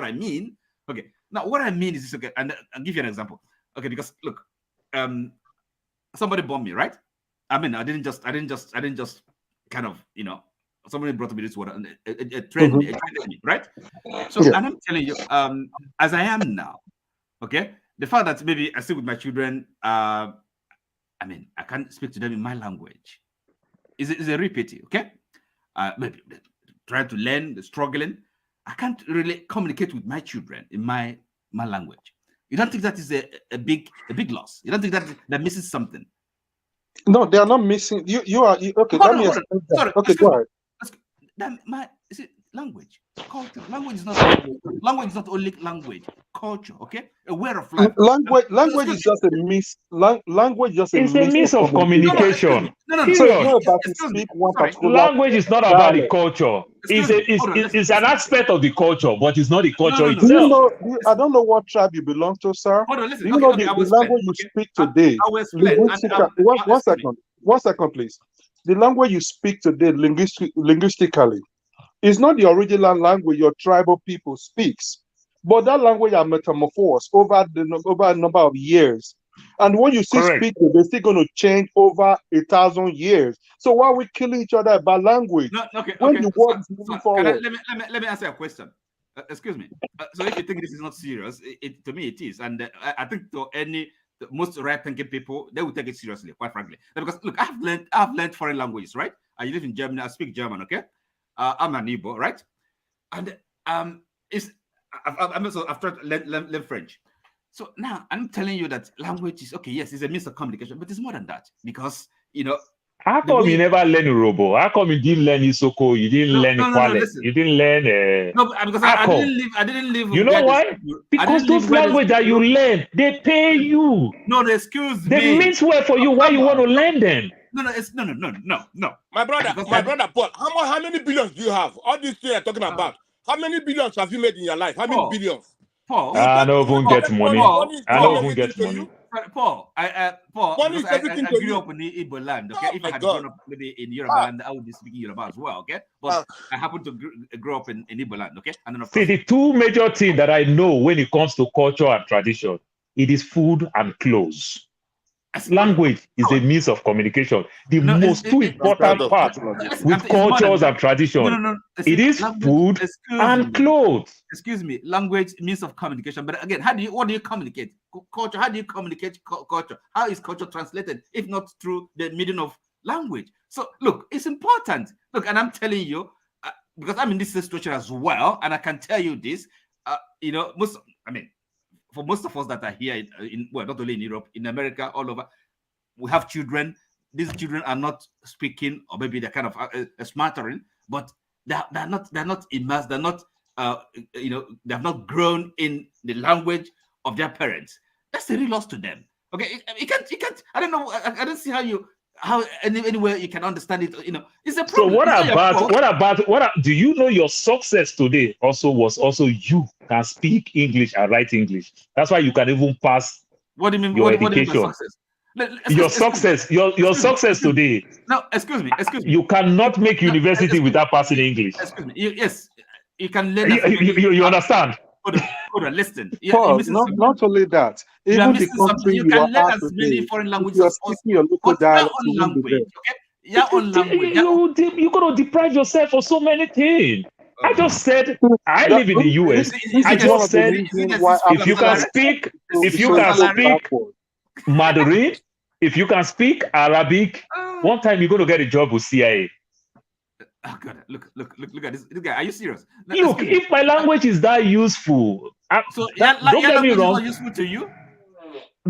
I mean. Okay. Now, what I mean is this. Okay, and I'll give you an example. Okay, because look, somebody bombed me, right? I mean, I didn't just kind of, somebody brought me this water, a trained me, right? So, and I'm telling you, as I am now, okay, the fact that maybe I sit with my children, I mean, I can't speak to them in my language. Is a repeat, okay? Maybe trying to learn, the struggling. I can't really communicate with my children in my language. You don't think that is a big loss? You don't think that they're missing something? No, they are not missing. You are okay. Let me explain that. Sorry, Okay, go ahead. Is it language, culture? Language is not only language, culture. Okay, a way of life. Language is just a language just a It's a means of communication. No. So it's not about to speak one particular Language is not about the dialect. culture. It's an aspect of the culture, but it's not the culture Do you itself. know? I don't know what tribe you belong to, sir. Hold on, listen. Do you know the language you speak today? One second, please. The language you speak today, linguistically, is not the original language your tribal people speaks, but that language are metamorphosed over a number of years. And when you see speak, they're still going to change over 1,000 years. So why are we killing each other about language? No, okay. The world is moving forward. Let me answer a question. Excuse me. So if you think this is not serious, to me it is, and I think to the most right-thinking people, they will take it seriously, quite frankly. Because look, I've learned foreign languages, right? I live in Germany. I speak German, okay? I'm an Igbo, right? And I've tried to learn French. So now I'm telling you that language is okay. Yes, it's a means of communication, but it's more than that, because How come you never learn Urobo? How come you didn't learn Isoko? You didn't learn Ikwale? You didn't learn no, because I didn't live. You know why? Because those languages that you learn, they pay you. No, excuse me. They means well for you. Why you want to learn them? No. My brother Paul, how many billions do you have? All these things you're talking about. How many billions have you made in your life? How many billions? Paul, I don't even get money. I don't even get money. Paul, I grew up in the Igbo land. Okay, if I had grown up maybe in Yoruba land, I would be speaking Yoruba as well. Okay, but I happen to grow up in Igbo land. Okay, and then of course, see, the two major things that I know when it comes to culture and tradition, it is food and clothes. Language is a means of communication. The most important part with cultures and tradition, it is food and clothes. Excuse me, language means of communication. But again, what do you communicate? Culture. How do you communicate culture? How is culture translated if not through the medium of language? So look, it's important. Look, and I'm telling you, because I'm in this situation as well, and I can tell you this. For most of us that are here, not only in Europe, in America, all over, we have children. These children are not speaking, or maybe they're kind of smattering, but they're not immersed. They're not, they have not grown in the language of their parents. That's a real loss to them. Okay, you can't. I don't know. I don't see how anywhere you can understand it. It's a problem. So do you know your success today was also you can speak English and write English? That's why you can even pass your education. What do you mean by success? Your success today. No, excuse me. You cannot make university without passing English. Excuse me. Yes, you can learn. You understand? Hold on, listen. Paul, not only that, even the country you you can are learn at as many today, foreign if languages you are as possible. speaking your local But your dialect, own you won't be language, there. okay? Your own language. You're gonna deprive yourself of so many things. I just said I live in the US. I just said if you can speak Mandarin, if you can speak Arabic, one time you're gonna get a job with CIA. Oh God, look at this guy. Are you serious? Look, if my language is that useful, don't get me wrong. Is not useful to you?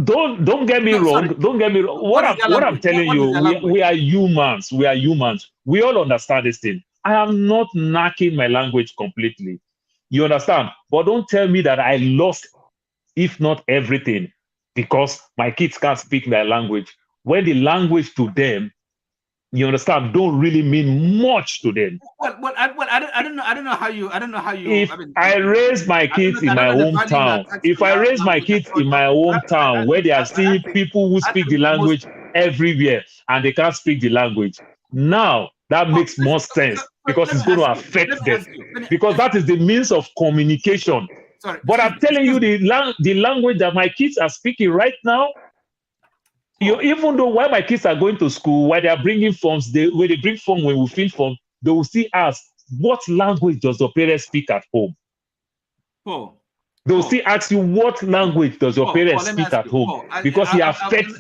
Don't get me wrong. Don't get me wrong. What I'm telling you, we are humans. We are humans. We all understand this thing. I am not knacking my language completely. You understand? But don't tell me that I lost, if not everything, because my kids can't speak their language. When the language to them, you understand, don't really mean much to them. Well, I don't know how you. If I raise my kids in my hometown, if I raise my kids in my hometown where they are seeing people who speak the language everywhere and they can't speak the language, now that makes more sense because it's going to affect them. Because that is the means of communication. But I'm telling you, the language that my kids are speaking right now, even though while my kids are going to school, while they are bringing forms, when they bring form, when we fill form, they will still ask, what language does your parents speak at home? They will still ask you, what language does your parents speak at home? Because it affects.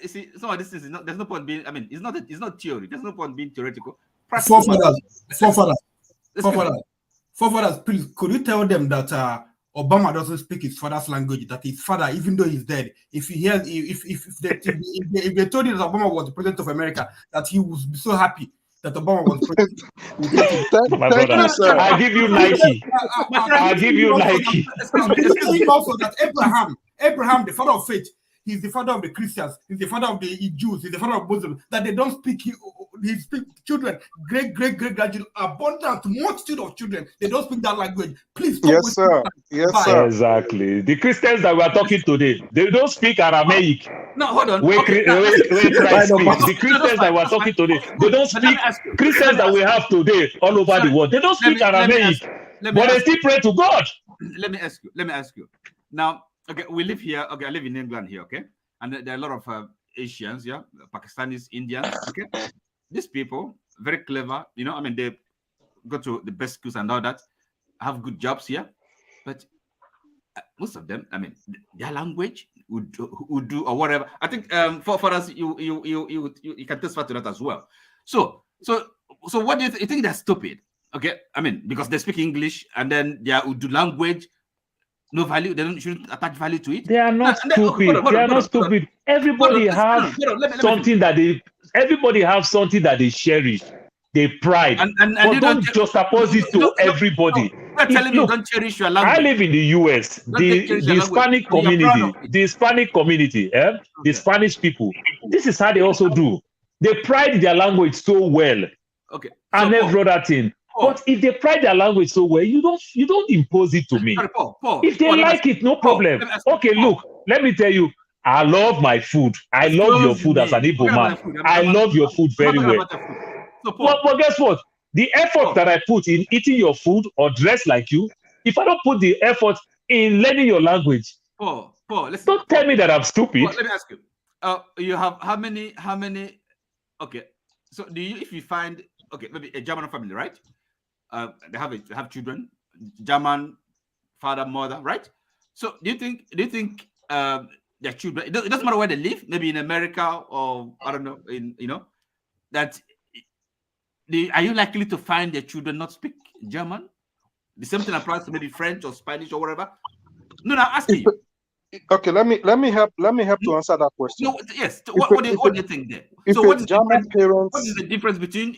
You see, some of this is not. There's no point being. I mean, it's not theory. There's no point being theoretical. Forefathers, please, could you tell them that Obama doesn't speak his father's language? That his father, even though he's dead, if he hears, if they told you that Obama was the president of America, that he would be so happy that Obama was president. My brother, I give you Nike. I give you Nike. Also, that Abraham, the father of faith, he's the father of the Christians, he's the father of the Jews, he's the father of Muslims, that they don't speak, he speak children, great grandchildren, abundant multitude of children, they don't speak that language. Please stop. Yes, sir. Yes, sir. Exactly. The Christians that we are talking today, they don't speak Aramaic. No, hold on. The Christians that we are talking today, they don't speak. Christians that we have today all over the world, they don't speak Aramaic, but they still pray to God. Let me ask you. Now, okay, we live here. Okay, I live in England here. Okay, and there are a lot of Asians, yeah, Pakistanis, Indians. Okay, these people very clever. You know, I mean, they go to the best schools and all that, have good jobs here, but most of them, I mean, their language would do or whatever. I think for us, you can testify to that as well. So what do you think they're stupid? Okay, I mean, because they speak English and then their Urdu language, no value. They shouldn't attach value to it. They are not stupid. They are not stupid. Everybody have something that they. Everybody have something that they cherish. They pride. But don't just oppose it to everybody. You're telling me don't cherish your language. I live in the US. The Hispanic community, the Spanish people. This is how they also do. They pride their language so well. Okay. And every other thing. But if they pride their language so well, you don't impose it to me. If they like it, no problem. Okay, look, let me tell you, I love my food. I love your food as an Igbo man. I love your food very well. But guess what? The effort that I put in eating your food or dress like you, if I don't put the effort in learning your language, don't tell me that I'm stupid. Let me ask you. You have how many? Okay, so do you, if you find maybe a German family, right? They have children, German father, mother, right? So do you think their children? It doesn't matter where they live, maybe in America or I don't know, are you likely to find their children not speak German? The same thing applies to maybe French or Spanish or whatever. No, I'm asking you. Okay, let me help to answer that question. No, yes. What do you think there? So what is the difference between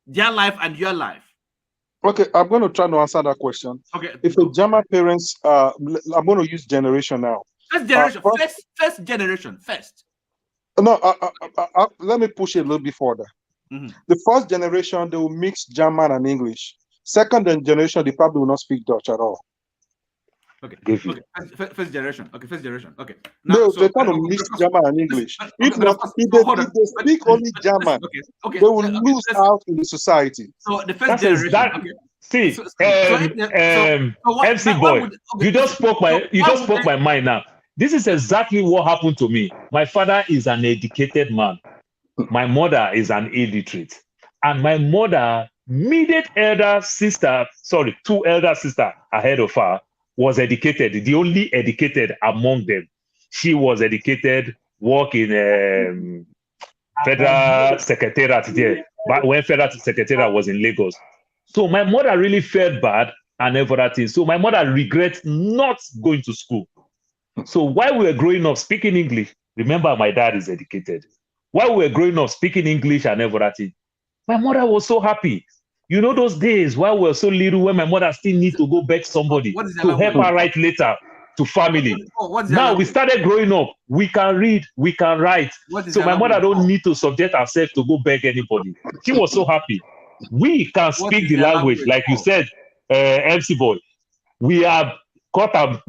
their life and your life? Okay, I'm going to try to answer that question. Okay. If a German parents, I'm going to use generation now. First generation, first generation, first. No, let me push it a little bit further. Mm-hmm. The first generation, they will mix German and English. Second generation, they probably will not speak Dutch at all. Okay. Gave you. Okay. First generation. Okay. First generation. Okay. No, they kind of mix German and English. If they speak only German, they will lose out in the society. So the first generation. Okay. See, MC boy, you just spoke my mind now. This is exactly what happened to me. My father is an educated man. My mother is an illiterate. And my mother, two elder sister ahead of her, was educated, the only educated among them. She was educated, work in federal secretariat there, but when federal secretariat was in Lagos. So my mother really felt bad and everything. So my mother regrets not going to school. So while we were growing up speaking English, remember my dad is educated. While we were growing up speaking English and everything, my mother was so happy. You know those days while we were so little, when my mother still need to go beg somebody to help her write letter to family. Now we started growing up. We can read, we can write. So my mother don't need to subject herself to go beg anybody. She was so happy. We can speak the language, like you said, MC boy. We have caught up,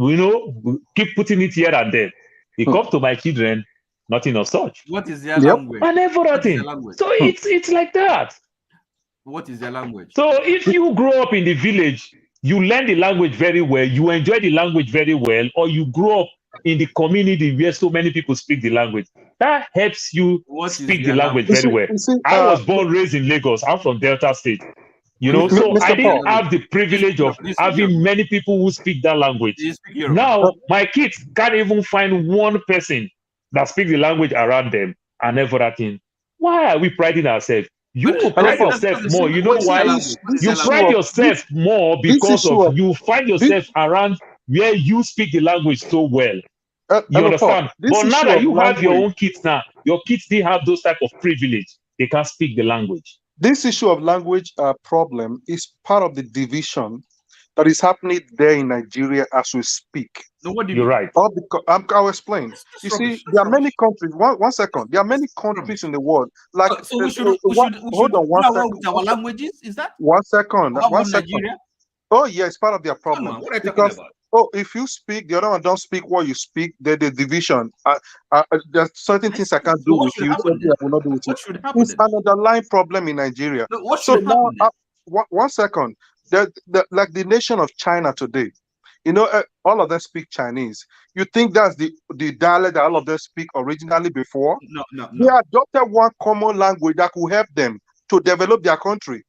keep putting it here and there. It comes to my children, nothing of such. What is their language? And everything. So it's like that. What is their language? So if you grow up in the village, you learn the language very well, you enjoy the language very well, or you grow up in the community where so many people speak the language, that helps you speak the language very well. I was born, raised in Lagos. I'm from Delta State. So I didn't have the privilege of having many people who speak that language. Now, my kids can't even find one person that speaks the language around them and everything. Why are we priding ourselves? You pride yourself more. You know why? You pride yourself more because of you find yourself around where you speak the language so well. You understand? But now that you have your own kids now, your kids still have those type of privilege. They can't speak the language. This issue of language problem is part of the division that is happening there in Nigeria as we speak. You're right. I'll explain. You see, there are many countries. One second. There are many countries in the world. Like, so we should hold on 1 second. With our languages, is that? 1 second. How 1 second. Nigeria? Oh, yeah, it's part of their problem. What are you talking about? If you speak, the other one don't speak what you speak, the division. There's certain things I can't do with you, something I will not do with you. It's an underlying problem in Nigeria. So now, 1 second. Like the nation of China today, all of them speak Chinese. You think that's the dialect that all of them speak originally before? No. They adopted one common language that could help them to develop their country.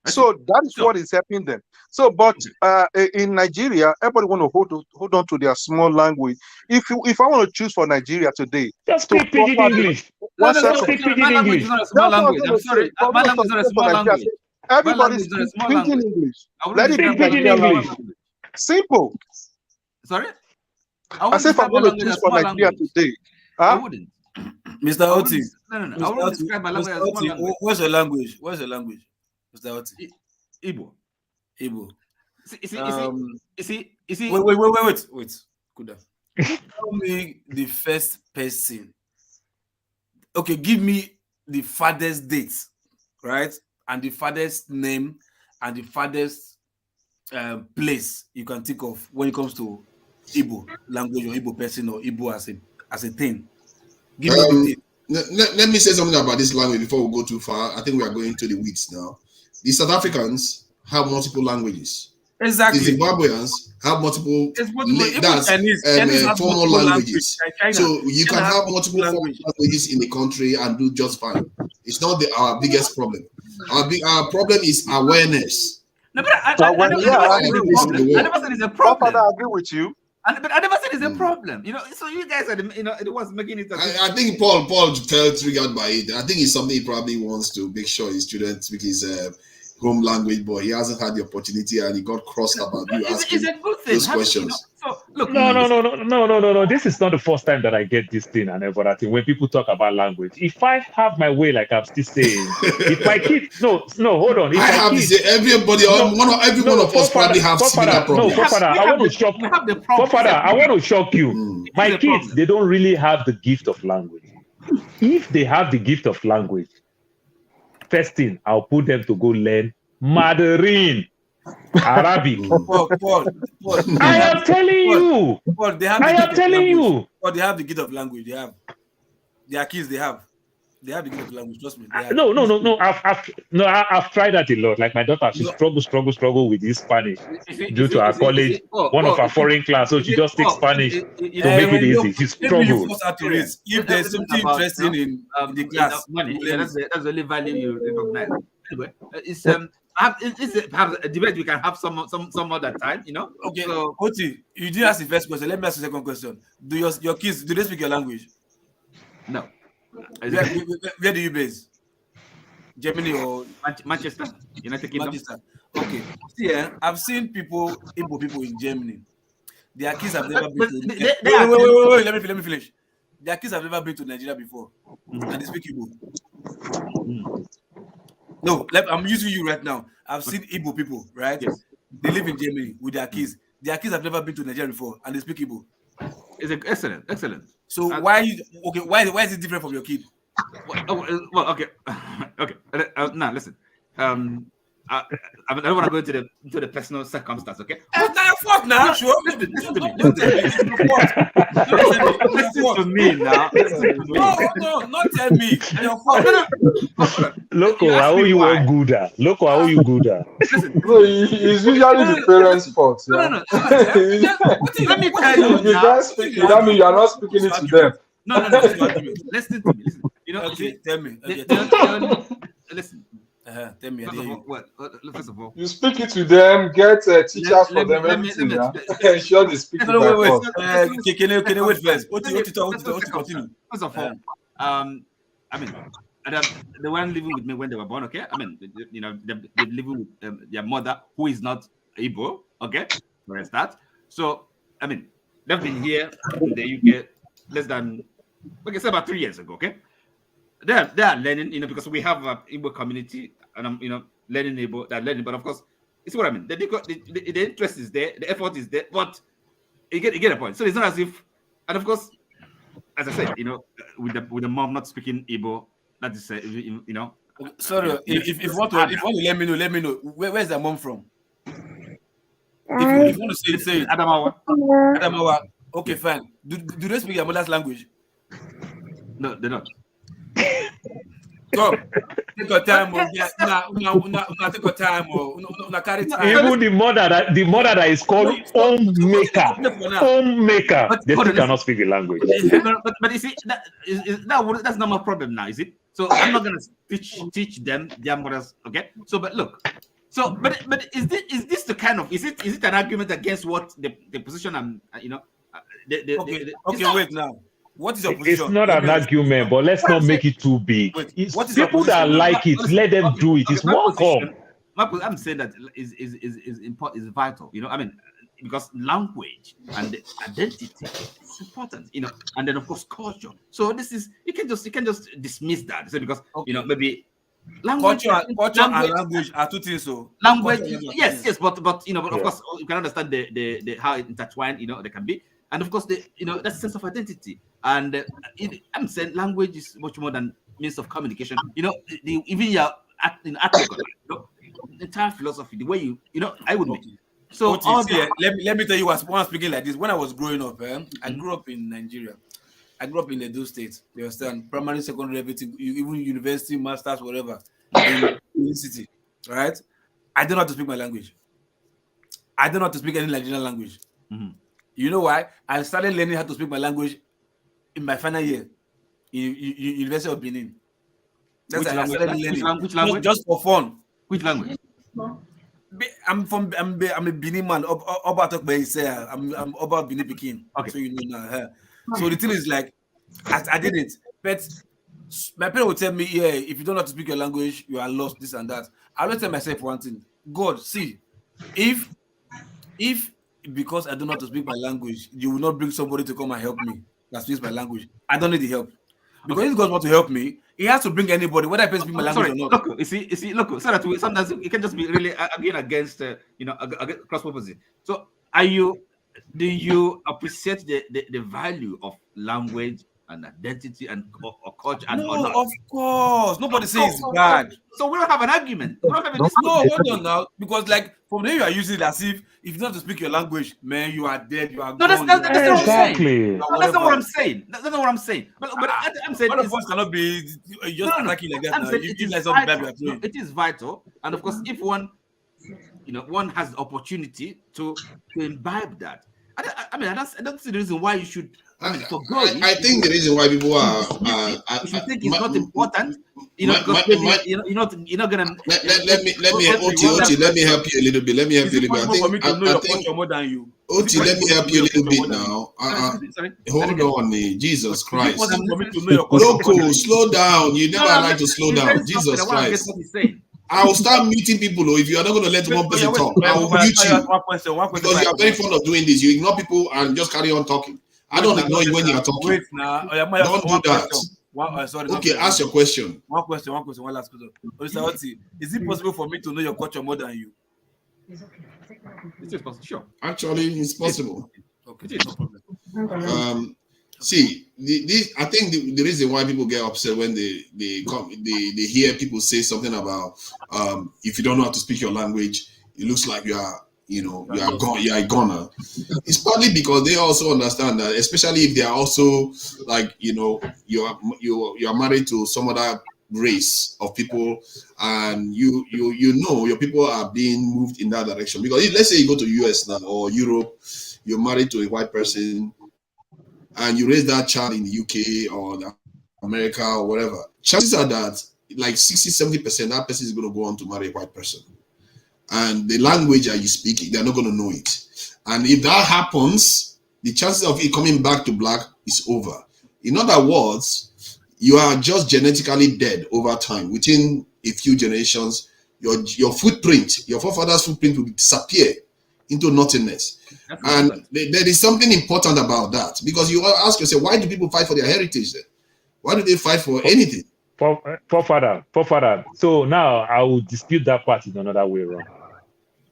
So that is what is helping them. So, but in Nigeria, everybody want to hold on to their small language. If I want to choose for Nigeria today, just speak pidgin English. My language is not a small language. I'm sorry. My language is not a small language. Everybody speaks pidgin English. Let it be pidgin English. Simple. Sorry? I said if I'm going to choose for Nigeria today. I wouldn't. Mr. Oti. No. I wouldn't describe my language as a small language. What's your language? Mr. Oti? Igbo. You see. Wait. Good down. Tell me the first person. Okay, give me the father's date, right? And the father's name and the father's place you can think of when it comes to Igbo language or Igbo person or Igbo as a thing. Give me the date. Let me say something about this language before we go too far. I think we are going to the weeds now. The South Africans have multiple languages. Exactly. The Zimbabweans have multiple formal languages. So you can have multiple languages in the country and do just fine. It's not our biggest problem. Our problem is awareness. No, but I never said it's a problem. I agree with you. But I never said it's a problem. So you guys are it was making it. I think Paul felt triggered by it. I think it's something he probably wants to make sure his students speak his home language, but he hasn't had the opportunity and he got crossed about you asking those questions. Look, no. This is not the first time that I get this thing and everything. When people talk about language, if I have my way, like I'm still saying, if my kids, no, hold on. If I have kids, everybody, every one of us probably have similar problems. I want to shock you. I want to shock you. My kids, they don't really have the gift of language. If they have the gift of language, first thing, I'll put them to go learn Mandarin. Arabic. Paul, I am telling you. Paul, they have I am telling you. Paul, they have the gift of language. They have their kids. They have the gift of language. Trust me. No. I've tried that a lot. Like my daughter, she struggle with this Spanish due to her college. One of her foreign class, so she just takes Spanish to make it easy. She struggles. If there's something interesting in the class, money. That's the only value you recognize. Anyway, it's perhaps a debate we can have some other time. Okay. So, Oti, you did ask the first question. Let me ask the second question. Do your kids they speak your language? No. Where do you base? Germany or Manchester? United Kingdom. Manchester. Okay. See, I've seen Igbo people in Germany. Their kids have never been to. Wait. Let me finish. Their kids have never been to Nigeria before, and they speak Igbo. No, I'm using you right now. I've seen Igbo people, right? Yes. They live in Germany with their kids. Their kids have never been to Nigeria before, and they speak Igbo. It's excellent. So why is it different from your kid? Well, okay. Now listen. I don't want to go into the personal circumstance, okay? It's not your fault now. Sure. Listen to me. Listen to me now. No, not tell me. Your fault. Loco, how you are gooder? Loco, how you gooder? No, it's usually the parents' fault. Yeah? No. Let me tell you. If you can't speak it, that means you are not speaking it to them. No. Listen to me. Okay, tell me. Listen. Tell me. First of all, you speak it to them, get teachers for them, everything. Ensure they speak it. Wait. Can you wait first? What to continue? First of all, I mean, they weren't living with me when they were born. Okay, I mean, they're living with their mother, who is not Igbo. Okay, where's that? So, I mean, they've been here in the UK less than, say about 3 years ago. Okay. They are learning, because we have an Igbo community, and I'm, learning Igbo. They're learning, but of course, you see what I mean. The interest is there, the effort is there, but you get a point. So it's not as if, and of course, as I said, with the mom not speaking Igbo, that is, Sorry, if you want to let me know. Where's the mom from? If you want to say it. Adamawa. Okay, fine. Do they speak your mother's language? No, they're not. Go. Take your time. Take your time. Carry time. Even the mother that is called homemaker, they still cannot speak the language. But you see, that's not my problem now, is it? So I'm not gonna teach them their mothers. Okay. So, but look. So, but is this the kind of is it an argument against what the position I'm wait now. What is your position? It's not an argument, but let's not make it too big. What is people that like it, let them do it. It's welcome. I'm saying that is important, is vital. I mean, because language and identity is important. And then of course culture. So this is you can just dismiss that. So because maybe language, culture and language are two things. So language, yes, but of course you can understand the how it intertwined. They can be. And of course, that sense of identity. And I'm saying language is much more than means of communication. Even your the entire philosophy, the way I would make it. So let me tell you what I'm speaking like this. When I was growing up, I grew up in Nigeria. I grew up in the Edo State. You understand? Primary, secondary, everything, even university, masters, whatever, in university. Right? I don't know how to speak my language. I don't know how to speak any Nigerian language. Mm-hmm. You know why? I started learning how to speak my language in my final year in University of Benin. That's which language? Which language? Just for fun. Which language? I'm a Benin man. I'm about Benin Pekin. Okay. So you know now. So the thing is like, I did it, but my parents would tell me, if you don't know how to speak your language, you are lost. This and that. I always tell myself one thing: God, see, if because I don't know how to speak my language, you will not bring somebody to come and help me that speaks my language. I don't need the help. Because if God wants to help me, he has to bring anybody, whether I speak my language or not. Look, you see, look, so that sometimes it can just be really against cross purposes. So do you appreciate the value of language and identity and or culture and No, honor. of course. Nobody says it's bad. So we don't have an argument. We don't have a No, dispute. hold on now. Because like from there you are using it as if you don't have to speak your language, man, you are dead, you are No, that's gone. not what I'm saying. Exactly. No, that's not what I'm saying. That's not what I'm saying. But I'm saying all of us cannot be just attacking like that. I'm Now. saying You it is guys don't vital. be No, it is vital, and of course, if one, one has the opportunity to imbibe that. I don't see the reason why you should. I think the reason why people are you should think it's not important, Let me help you a little bit. Let me help you a little bit. For me to know your culture more than you. Oti, let me help you a little bit now. Hold on, Jesus Christ. Loco, slow down. You never like to slow down. Jesus Christ. I will start muting people if you are not going to let one person talk. I will mute you because you are very fond of doing this. You ignore people and just carry on talking. I don't ignore you when you are talking. Wait now. Don't do that. Okay, ask your question. One last question. Is it possible for me to know your culture more than you? It is possible. Sure. Actually, it's possible. Okay, no problem. See, I think the reason why people get upset when they hear people say something about if you don't know how to speak your language, it looks like you are a goner. It's partly because they also understand that, especially if they are also like you are married to some other race of people, and you know your people are being moved in that direction. Because let's say you go to US now or Europe, you're married to a white person, and you raise that child in the UK or America or whatever, chances are that like 60-70% that person is going to go on to marry a white person. And the language that you speak, they're not going to know it. And if that happens, the chances of it coming back to black is over. In other words, you are just genetically dead over time. Within a few generations, your footprint, your forefathers' footprint will disappear into nothingness. And there is something important about that, because you ask yourself, why do people fight for their heritage then? Why do they fight for anything? Forefather. So now I will dispute that part in another way around.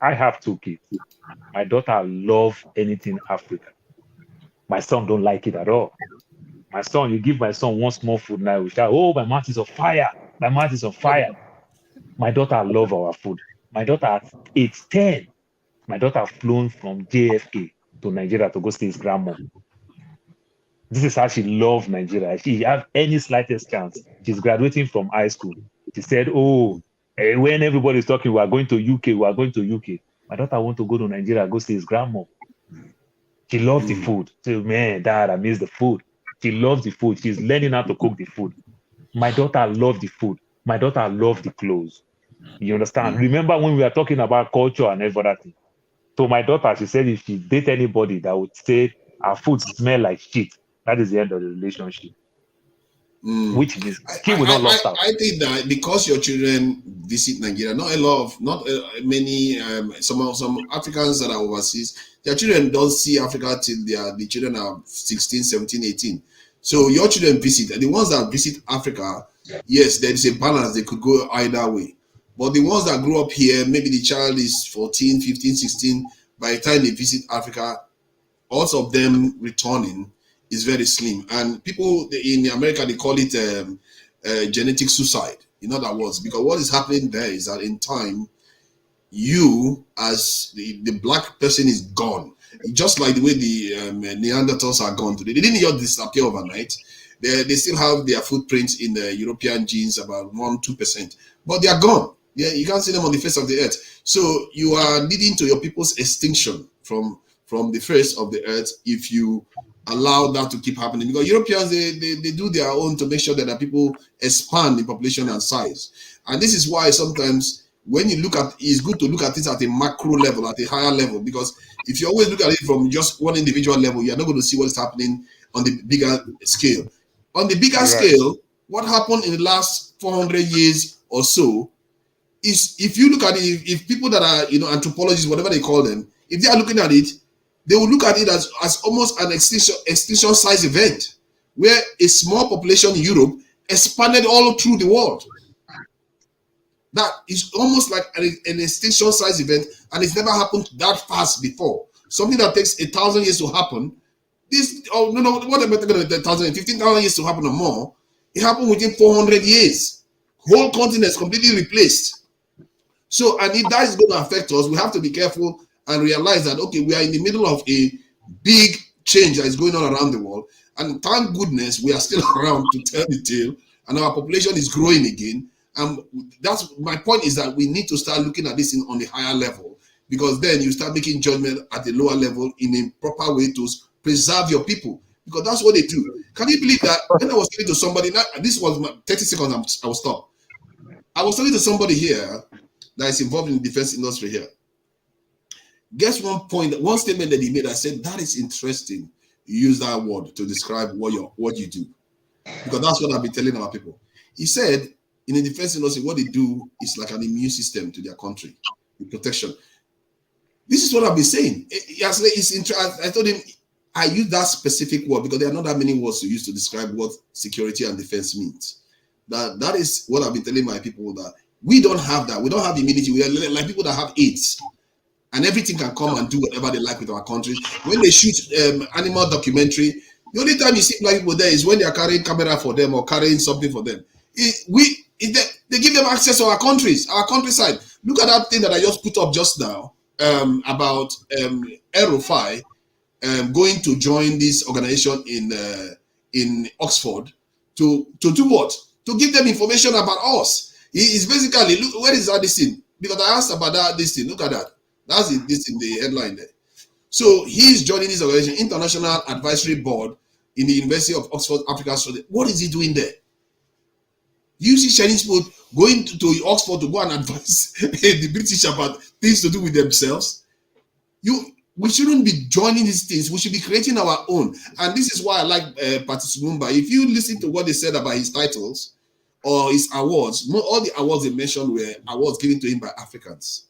I have 2 kids. My daughter loves anything African. My son don't like it at all. My son, you give my son one small food now, we shout, oh, my mouth is on fire. My mouth is on fire. My daughter loves our food. My daughter at age 10, my daughter flown from JFK to Nigeria to go see his grandma. This is how she loves Nigeria. She have any slightest chance. She's graduating from high school. She said, oh, when everybody's talking, we are going to UK. My daughter want to go to Nigeria, go see his grandma. She loves the food. So, man, Dad, I miss the food. She loves the food. She's learning how to cook the food. My daughter loves the food. My daughter loves the clothes. You understand? Remember when we were talking about culture and everything? So my daughter, she said if she date anybody that would say her food smell like shit, that is the end of the relationship. Which is she will not lost out. I think that because your children visit Nigeria, not many some Africans that are overseas, their children don't see Africa till the children are 16, 17, 18. So your children visit, and the ones that visit Africa, yes, there is a balance. They could go either way. But the ones that grew up here, maybe the child is 14, 15, 16, by the time they visit Africa, odds of them returning is very slim. And people in America, they call it genetic suicide. In other words, because what is happening there is that in time, you as the black person is gone. Just like the way the Neanderthals are gone today. They didn't just disappear overnight. They still have their footprints in the European genes, about 1-2%. But they are gone. Yeah, you can't see them on the face of the earth. So you are leading to your people's extinction from the face of the earth if you allow that to keep happening. Because Europeans, they do their own to make sure that the people expand in population and size. And this is why sometimes when you look at, it's good to look at things at a macro level, at a higher level. Because if you always look at it from just one individual level, you're not going to see what is happening on the bigger scale. On the bigger scale, what happened in the last 400 years or so is, if you look at it, if people that are, anthropologists, whatever they call them, if they are looking at it, they will look at it as almost an extinction size event, where a small population in Europe expanded all through the world. That is almost like an extinction size event, and it's never happened that fast before. Something that takes 1,000 years to happen This, oh no, what about the 15,000 years to happen or more? It happened within 400 years. Whole continents completely replaced. So, and if that is going to affect us, we have to be careful and realize that, okay, we are in the middle of a big change that is going on around the world. And thank goodness we are still around to tell the tale, and our population is growing again. And that's my point, is that we need to start looking at this on a higher level, because then you start making judgment at the lower level in a proper way to preserve your people, because that's what they do. Can you believe that when I was talking to somebody, this was my 30 seconds, I will stop. I was talking to somebody here that is involved in the defense industry here. Guess one statement that he made, I said, that is interesting. You use that word to describe what you do, because that's what I've been telling our people. He said, in the defense industry, what they do is like an immune system to their country, the protection. This is what I've been saying. I told him, I use that specific word because there are not that many words to use to describe what security and defense means. That is what I've been telling my people, that we don't have that. We don't have immunity. We are like people that have AIDS, and everything can come and do whatever they like with our country. When they shoot animal documentary, the only time you see black people there is when they are carrying camera for them or carrying something for them. They give them access to our countries, our countryside. Look at that thing that I just put up just now about Erufai going to join this organization in Oxford to do what? To give them information about us. It's basically, look, where is that this thing? Because I asked about this thing. Look at that. That's this in the headline there. So he's joining this organization, International Advisory Board in the University of Oxford, Africa Study. What is he doing there? You see Chinese people going to Oxford to go and advise the British about things to do with themselves. We shouldn't be joining these things. We should be creating our own. And this is why I like Patrice Lumumba. If you listen to what they said about his titles or his awards, all the awards they mentioned were awards given to him by Africans.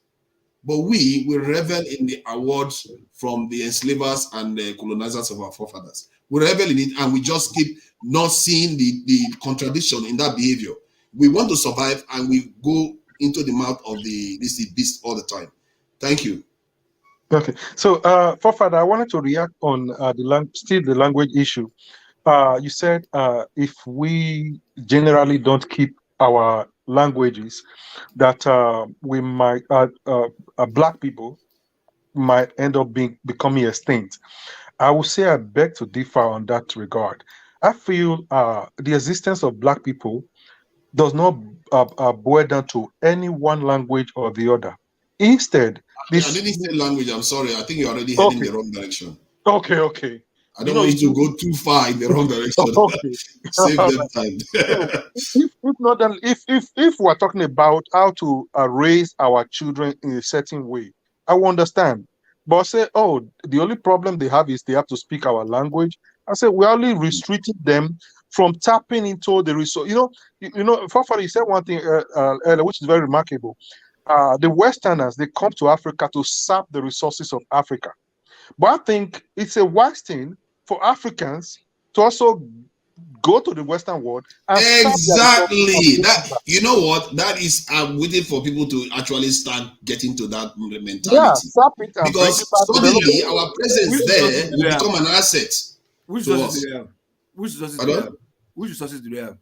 But we revel in the awards from the enslavers and the colonizers of our forefathers. We revel in it, and we just keep not seeing the contradiction in that behavior. We want to survive, and we go into the mouth of this beast all the time. Thank you. Okay, so Forefather, I wanted to react on the language issue. You said if we generally don't keep our languages, that we might black people might end up becoming extinct. I would say I beg to differ on that regard. I feel the existence of black people does not boil down to any one language or the other. Instead, I didn't say language. I'm sorry. I think you're already heading in the wrong direction. Okay. I don't want you to go too far in the wrong direction. Okay. Save them time. if we're talking about how to raise our children in a certain way, I will understand. But say, oh, the only problem they have is they have to speak our language. I say we're only restricting them from tapping into the resource. You know, Fafari, you said one thing earlier, which is very remarkable. The Westerners, they come to Africa to sap the resources of Africa. But I think it's a wise thing for Africans to also go to the Western world and exactly that. You know what? That is, I'm waiting for people to actually start getting to that mentality. Yeah, sap it and because suddenly our presence there will become an asset. Which resources do they have? Which resources do they have?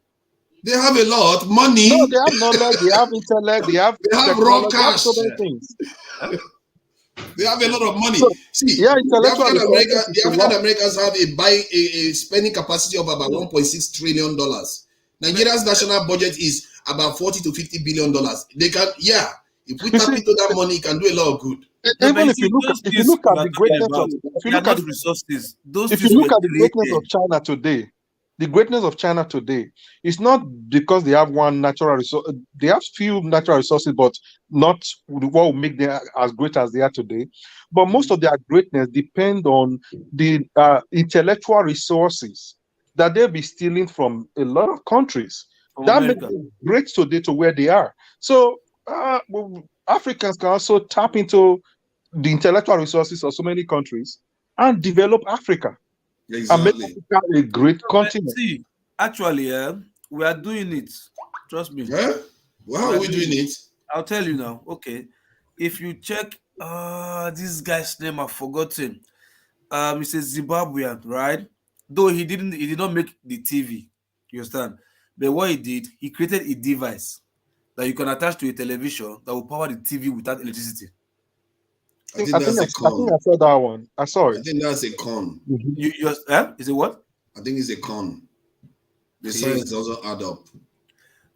They have a lot money. No, they have knowledge, they have intellect, they have raw cash. So many things. They have a lot of money. See, yeah, the African Americans have a spending capacity of about $1.6 trillion. Nigeria's national budget is about $40 to $50 billion. They can, if we tap into that money, it can do a lot of good. Even if you look at the greatness of China today, the greatness of China today is not because they have one natural resource. They have few natural resources, but not what will make them as great as they are today. But most of their greatness depend on the intellectual resources that they'll be stealing from a lot of countries. That makes them great today to where they are. So Africans can also tap into the intellectual resources of so many countries and develop Africa. Exactly. And make Africa a great continent. See, actually, we are doing it. Trust me. Yeah? How are we doing it? I'll tell you now. Okay. If you check this guy's name, I've forgotten. He's a Zimbabwean, right? Though he did not make the TV, you understand? But what he did, he created a device that you can attach to a television that will power the TV without electricity. I think I saw that one. I saw it. I think that's a con. Is it what? I think it's a con. The science also add up.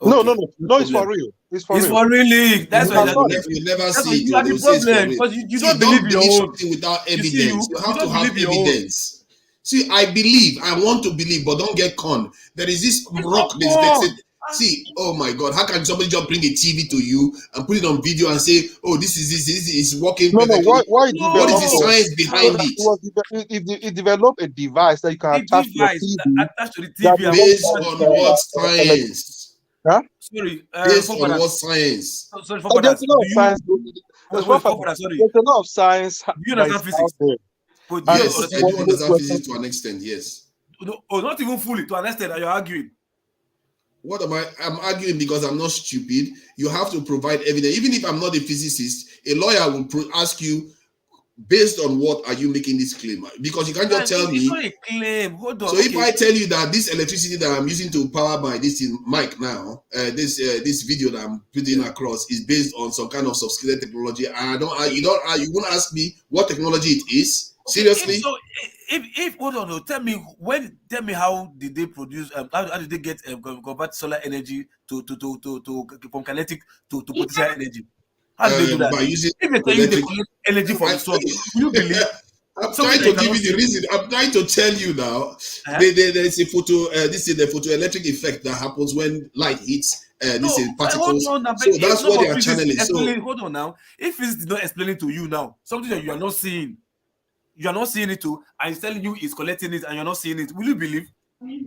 Okay. No, it's for real. It's for real. That's why you never see it. You are the problem because you don't believe your own. Something without evidence. You have to have evidence. See, I believe, I want to believe, but don't get con. There is this rock that's see, oh my God, how can somebody just bring a TV to you and put it on video and say, oh, this is working? No, why what is the science behind it? It developed a device that you can attach to the TV. Based on what science? Huh? Sorry. Based on what science? Sorry, there's a lot of science. There's a lot of science. Do you understand physics? Yes, I do understand physics to an extent, yes. No, not even fully, to an extent that you're arguing. What am I? I'm arguing because I'm not stupid. You have to provide evidence. Even if I'm not a physicist, a lawyer will ask you, based on what are you making this claim? Because you can't just tell me. It's not a claim. Hold on. So if I tell you that this electricity that I'm using to power my mic now, this video that I'm putting across is based on some kind of sophisticated technology, and you won't ask me what technology it is. Seriously? If hold on, tell me how did they produce? How did they get convert solar energy to from kinetic to potential energy? How do they do that? By using if they collect energy from the sun, will you believe? I'm trying to give you the reason. I'm trying to tell you now. There's a this is the photoelectric effect that happens when light hits particles. So that's what they are channeling. So hold on now. If it's not explaining to you now, something that you are not seeing. You are not seeing it too, and he's telling you he's collecting it, and you're not seeing it. Will you believe?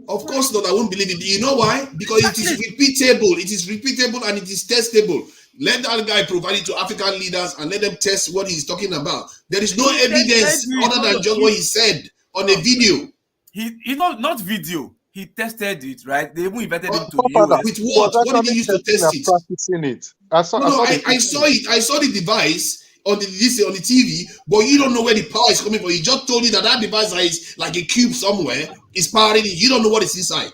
Of course not. I won't believe it. You know why? Because it is repeatable. It is repeatable and it is testable. Let that guy provide it to African leaders and let them test what he's talking about. There is no evidence other than just what he said on a video. He not video. He tested it, right? They even invited him to the US. With what? What did he use to test it? Practicing it. I saw it. I saw the device on the TV, but you don't know where the power is coming from. He just told you that device is like a cube somewhere is powering it. You don't know what is inside.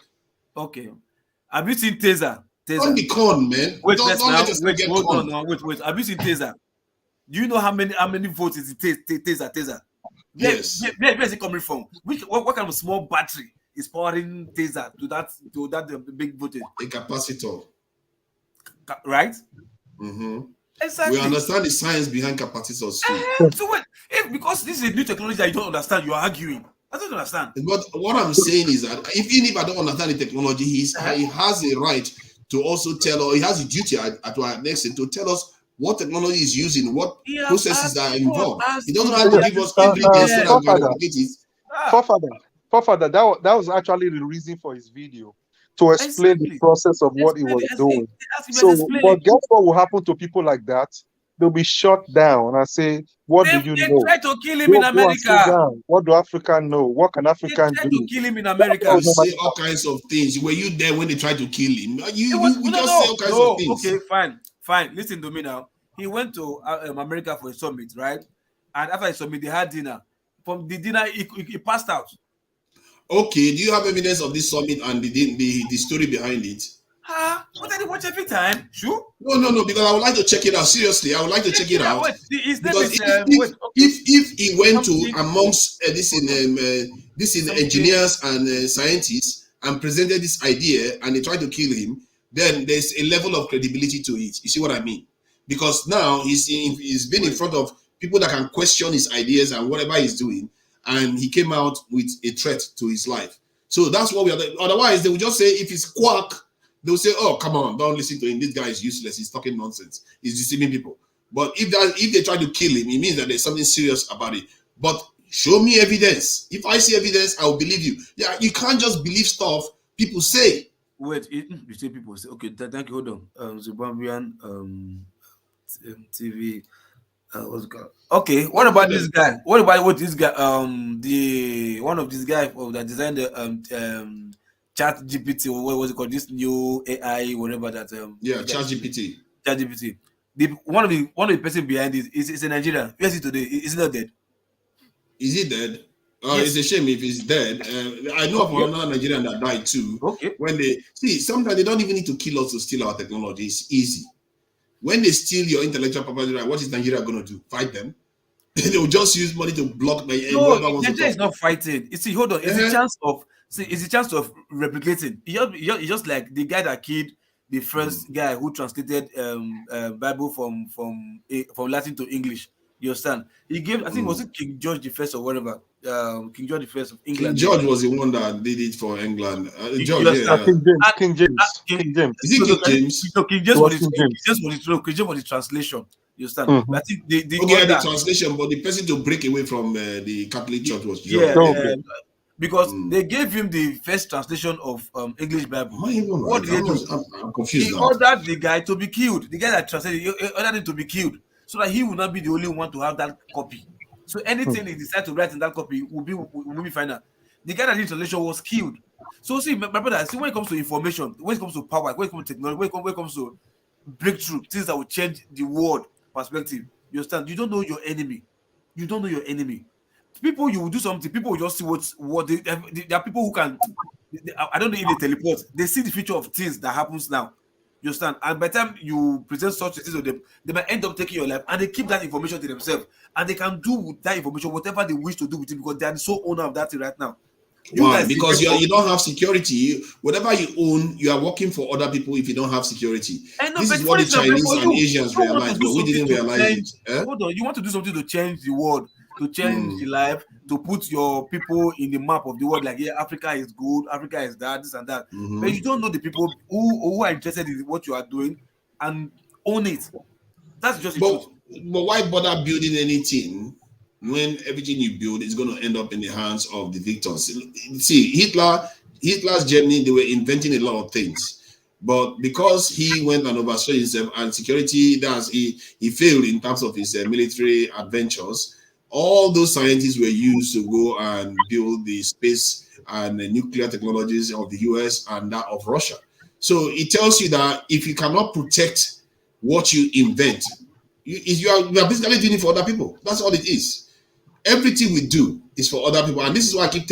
Okay. Have you seen Taser? Don't be con, man. Wait, don't let us wait, get hold con. on now. Wait. Have you seen Taser? Do you know how many volts is Taser? Yes. Where's it coming from? What kind of small battery is powering Taser to that big voltage? A capacitor. Right? Mm-hmm. Exactly. We understand the science behind capacitors too. So wait, because this is a new technology that you don't understand, you're arguing. I don't understand. But what I'm saying is that even if I don't understand the technology, he has a right to also tell, or he has a duty to our next to tell us what technology is using, what processes that are involved. He doesn't have to give us ingredients. Forefather, that was actually the reason for his video, to explain the process of what he was doing. So, but guess what will happen to people like that? They'll be shut down and say, "What do you know?" They tried to kill him in America. What do Africa know? What can Africa do? To kill him in America. You say all kinds of things. Were you there when they tried to kill him? You just say all kinds of things. Okay, fine. Listen to me now. He went to America for a summit, right? And after a summit, they had dinner. From the dinner, he passed out. Okay, do you have evidence of this summit and the story behind it? What did you watch every time? Sure. No, because I would like to check it out. Seriously, I would like to check it out. Wait, because if he went to amongst this engineers and scientists and presented this idea and they tried to kill him, then there's a level of credibility to it. You see what I mean? Because now he's been in front of people that can question his ideas and whatever he's doing, and he came out with a threat to his life. So that's what we are. Otherwise, they would just say if he's quack, they'll say, "Oh, come on, don't listen to him. This guy is useless. He's talking nonsense. He's deceiving people." But if they try to kill him, it means that there's something serious about it. But show me evidence. If I see evidence, I will believe you. Yeah, you can't just believe stuff people say. Wait, you say people say, okay, thank you. Hold on. Zimbabwean TV. What's it called? Okay, what about this guy? What this guy? The one of these guys that designed the Chat GPT, or what was it called? This new AI, whatever that. Chat GPT. Chat GPT. One of the person behind it is a Nigerian. Yes, today is he not dead? Is he dead? It's a shame if he's dead. I know of another Nigerian that died too. Okay. When they see, sometimes they don't even need to kill us to steal our technology. It's easy. When they steal your intellectual property right, what is Nigeria going to do? Fight them? They will just use money to block my. No, Nigeria is not fighting. You see, hold on. It's a chance of replicating. It's just like the guy that killed the first guy who translated Bible from Latin to English. You understand? He gave, I think, was it King George I or whatever? King George I of England. King George was the one that did it for England. King James. Is it King James? No, King James was the translation. You understand? I think the translation, but the person to break away from the Catholic Church was George. Because they gave him the first translation of English Bible. What did they do? I'm confused. He ordered the guy to be killed. The guy that translated, he ordered him to be killed, so that he will not be the only one to have that copy. So anything he decides to write in that copy will be final. The guy that did translation was killed. So see, my brother, see, when it comes to information, when it comes to power, when it comes to technology, when it comes to breakthrough, things that will change the world perspective. You understand? You don't know your enemy. You don't know your enemy. People, you will do something. People will just see what there are people who can. I don't know if they teleport. They see the future of things that happens now. You understand? And by the time you present such things to them, they might end up taking your life, and they keep that information to themselves, and they can do with that information whatever they wish to do with it because they are the sole owner of that thing right now. Why? Because you don't have security. Whatever you own, you are working for other people if you don't have security. This is what the Chinese and Asians realized, but we didn't realize it. Hold on, you want to do something to change the world, to change the life, to put your people in the map of the world, like, yeah, Africa is good, Africa is that, this and that. But you don't know the people who are interested in what you are doing and own it. That's just the truth. But why bother building anything when everything you build is going to end up in the hands of the victors? See, Hitler's Germany, they were inventing a lot of things, but because he went and overstretched himself and security, he failed in terms of his military adventures. All those scientists were used to go and build the space and the nuclear technologies of the US and that of Russia. So it tells you that if you cannot protect what you invent, you are basically doing it for other people. That's all it is. Everything we do is for other people. And this is why I keep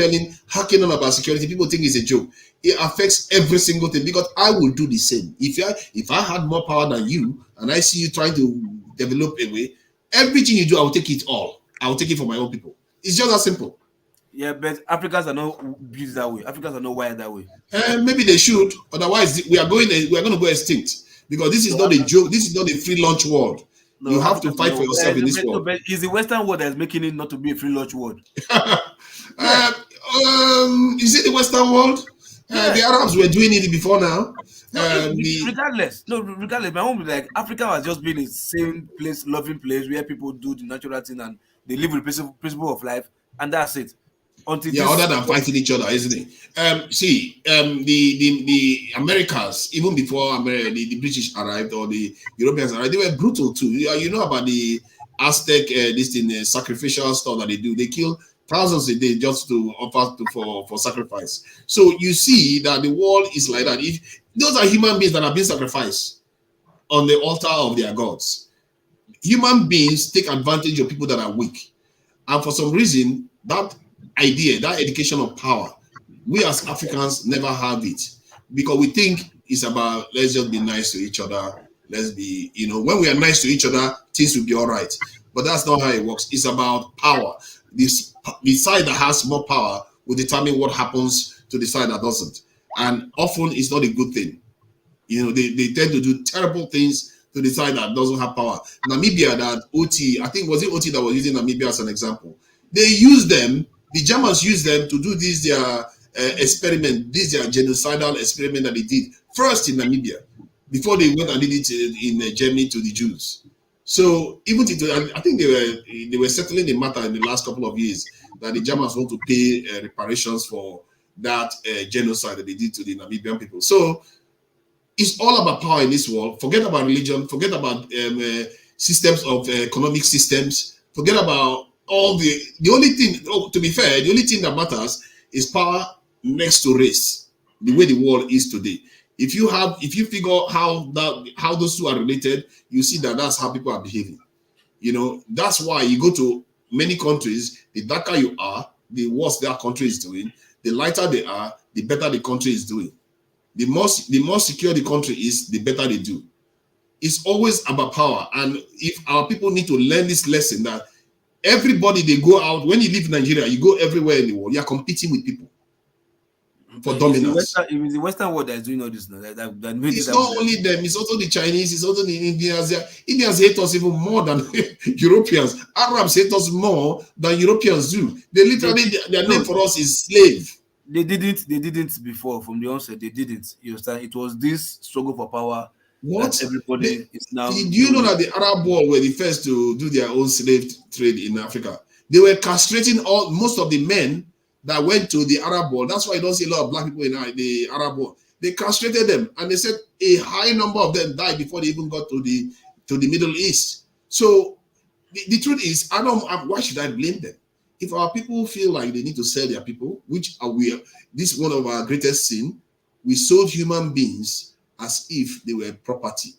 hacking on about security. People think it's a joke. It affects every single thing because I will do the same. If I had more power than you and I see you trying to develop a way, everything you do, I will take it all. I will take it for my own people. It's just that simple. Yeah, but Africans are not built that way. Africans are not wired that way. Maybe they should. Otherwise, we are going to go extinct because this is not a joke. This is not a free lunch world. No, you have to fight for yourself in this world. But it's the Western world that's making it not to be a free lunch world. Is it the Western world? The Arabs were doing it before now. Regardless, my own, like, Africa has just been a same place, loving place where people do the natural thing and they live with the principle of life, and that's it. Other than fighting each other, isn't it? The Americans, even before the British arrived or the Europeans arrived, they were brutal too. You know about the Aztec sacrificial stuff that they do. They kill thousands a day just to offer for sacrifice. So you see that the world is like that. If those are human beings that have been sacrificed on the altar of their gods, human beings take advantage of people that are weak, and for some reason that idea, that education of power, we as Africans never have it because we think it's about let's just be nice to each other. Let's be, when we are nice to each other, things will be all right. But that's not how it works. It's about power. The side that has more power will determine what happens to the side that doesn't. And often it's not a good thing. They tend to do terrible things to the side that doesn't have power. Namibia, that OT, I think, was it OT that was using Namibia as an example? They use them. The Germans used them to do their experiment, their genocidal experiment that they did first in Namibia before they went and did it in Germany to the Jews. So even I think they were settling the matter in the last couple of years that the Germans want to pay reparations for that genocide that they did to the Namibian people. So it's all about power in this world. Forget about religion. Forget about systems of economic systems. Forget about all the only thing, to be fair, the only thing that matters is power next to race, the way the world is today. If you figure how those two are related, you see that that's how people are behaving. That's why you go to many countries, the darker you are, the worse that country is doing. The lighter they are, the better the country is doing. The more secure the country is, the better they do. It's always about power. And if our people need to learn this lesson that everybody, they go out, when you live in Nigeria, you go everywhere in the world, you're competing with people for dominance. It is the Western world that is doing all this now. It's not only them, it's also the Chinese, it's also the Indians. Indians hate us even more than Europeans. Arabs hate us more than Europeans do. They literally, their name for us is slave. They didn't before, from the onset, they didn't. You understand? It was this struggle for power. What? Everybody is now. Do you know that the Arab world were the first to do their own slave trade in Africa? They were castrating most of the men that went to the Arab world. That's why you don't see a lot of black people in the Arab world. They castrated them, and they said a high number of them died before they even got to the Middle East. So the truth is, why should I blame them? If our people feel like they need to sell their people, which this is one of our greatest sin, we sold human beings as if they were property.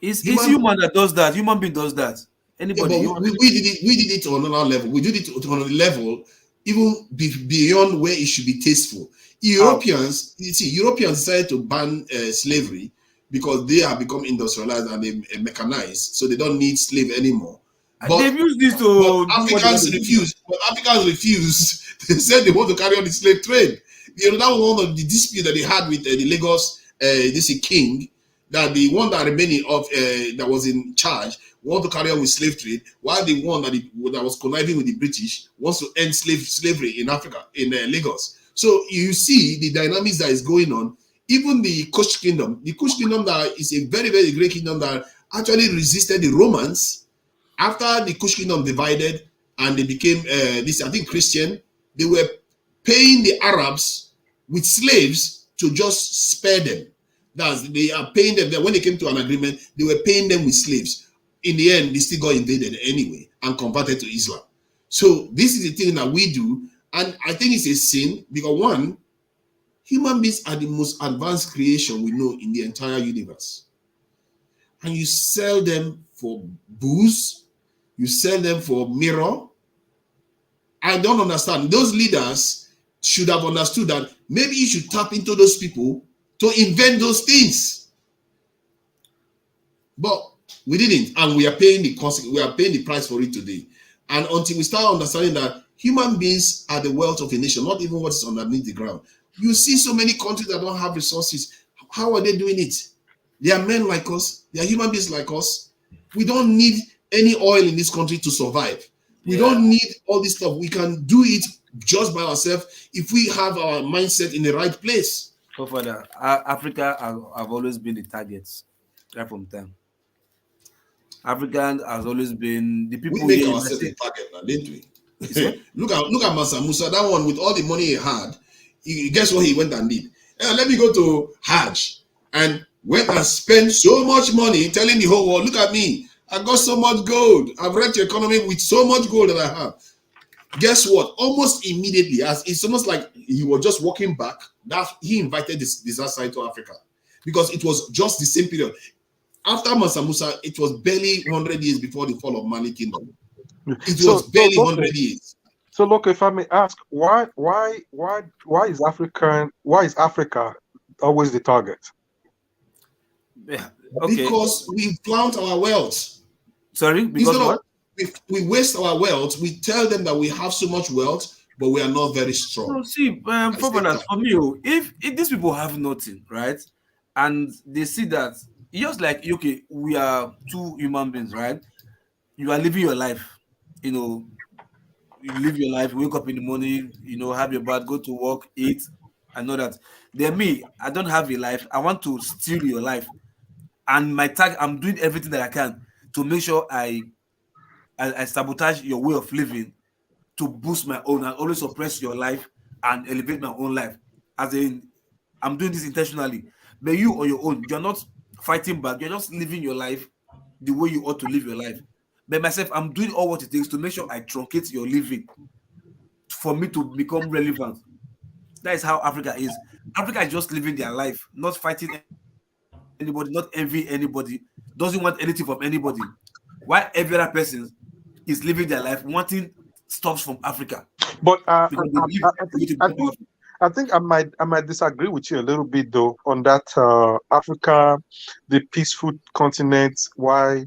It's human that does that. Human being does that. Anybody? Yeah, we did it on another level. We did it on a level even beyond where it should be tasteful. Europeans decided to ban slavery because they have become industrialized and mechanized, so they don't need slave anymore. But they've used this to. Africans refused. But Africans refused. They said they want to carry on the slave trade. You know, that was one of the disputes that they had with the Lagos king. That the one that remaining of that was in charge want to carry on with slave trade, while the one that was conniving with the British wants to end slavery in Africa, in Lagos. So you see the dynamics that is going on. Even the Kush kingdom that is a very, very great kingdom that actually resisted the Romans. After the Kush kingdom divided and they became Christian, they were paying the Arabs with slaves to just spare them. They are paying them. When they came to an agreement, they were paying them with slaves. In the end, they still got invaded anyway and converted to Islam. So this is the thing that we do, and I think it's a sin because one, human beings are the most advanced creation we know in the entire universe, and you sell them for booze, you sell them for mirror. I don't understand. Those leaders should have understood that maybe you should tap into those people to invent those things, but we didn't, and we are paying the cost. We are paying the price for it today. And until we start understanding that human beings are the wealth of a nation, not even what is underneath the ground. You see so many countries that don't have resources. How are they doing it? They are men like us. They are human beings like us. We don't need any oil in this country to survive. We don't need all this stuff. We can do it just by ourselves if we have our mindset in the right place. So further, Africa have always been the targets right from time. African has always been the people. We make ourselves a target now, didn't we? look at Mansa Musa, that one with all the money he had. Guess what he went and did? Let me go to Hajj and went and spent so much money telling the whole world, look at me, I got so much gold. I've wrecked your economy with so much gold that I have. Guess what? Almost immediately, as it's almost like he was just walking back, that he invited this disaster into Africa because it was just the same period. After Mansa Musa, it was barely 100 years before the fall of Mali Kingdom. It was barely 100 years. So look, if I may ask, why is Africa always the target? Yeah. Okay. Because we flaunt our wealth. Sorry, because what? We waste our wealth. We tell them that we have so much wealth, but we are not very strong. So see, for me, if these people have nothing, right, and they see that, just like, okay, we are two human beings, right? You are living your life, you live your life, wake up in the morning, have your bath, go to work, eat, and all that. Then me, I don't have a life. I want to steal your life. And my tag, I'm doing everything that I can to make sure I sabotage your way of living to boost my own and always suppress your life and elevate my own life. As in, I'm doing this intentionally. But you on your own, you're not fighting back, you're just living your life the way you ought to live your life. But myself, I'm doing all what it takes to make sure I truncate your living for me to become relevant. That is how Africa is. Africa is just living their life, not fighting anybody, not envy anybody, doesn't want anything from anybody. While every other person is living their life wanting stuff from Africa. But I think I might disagree with you a little bit though on that Africa, the peaceful continent, why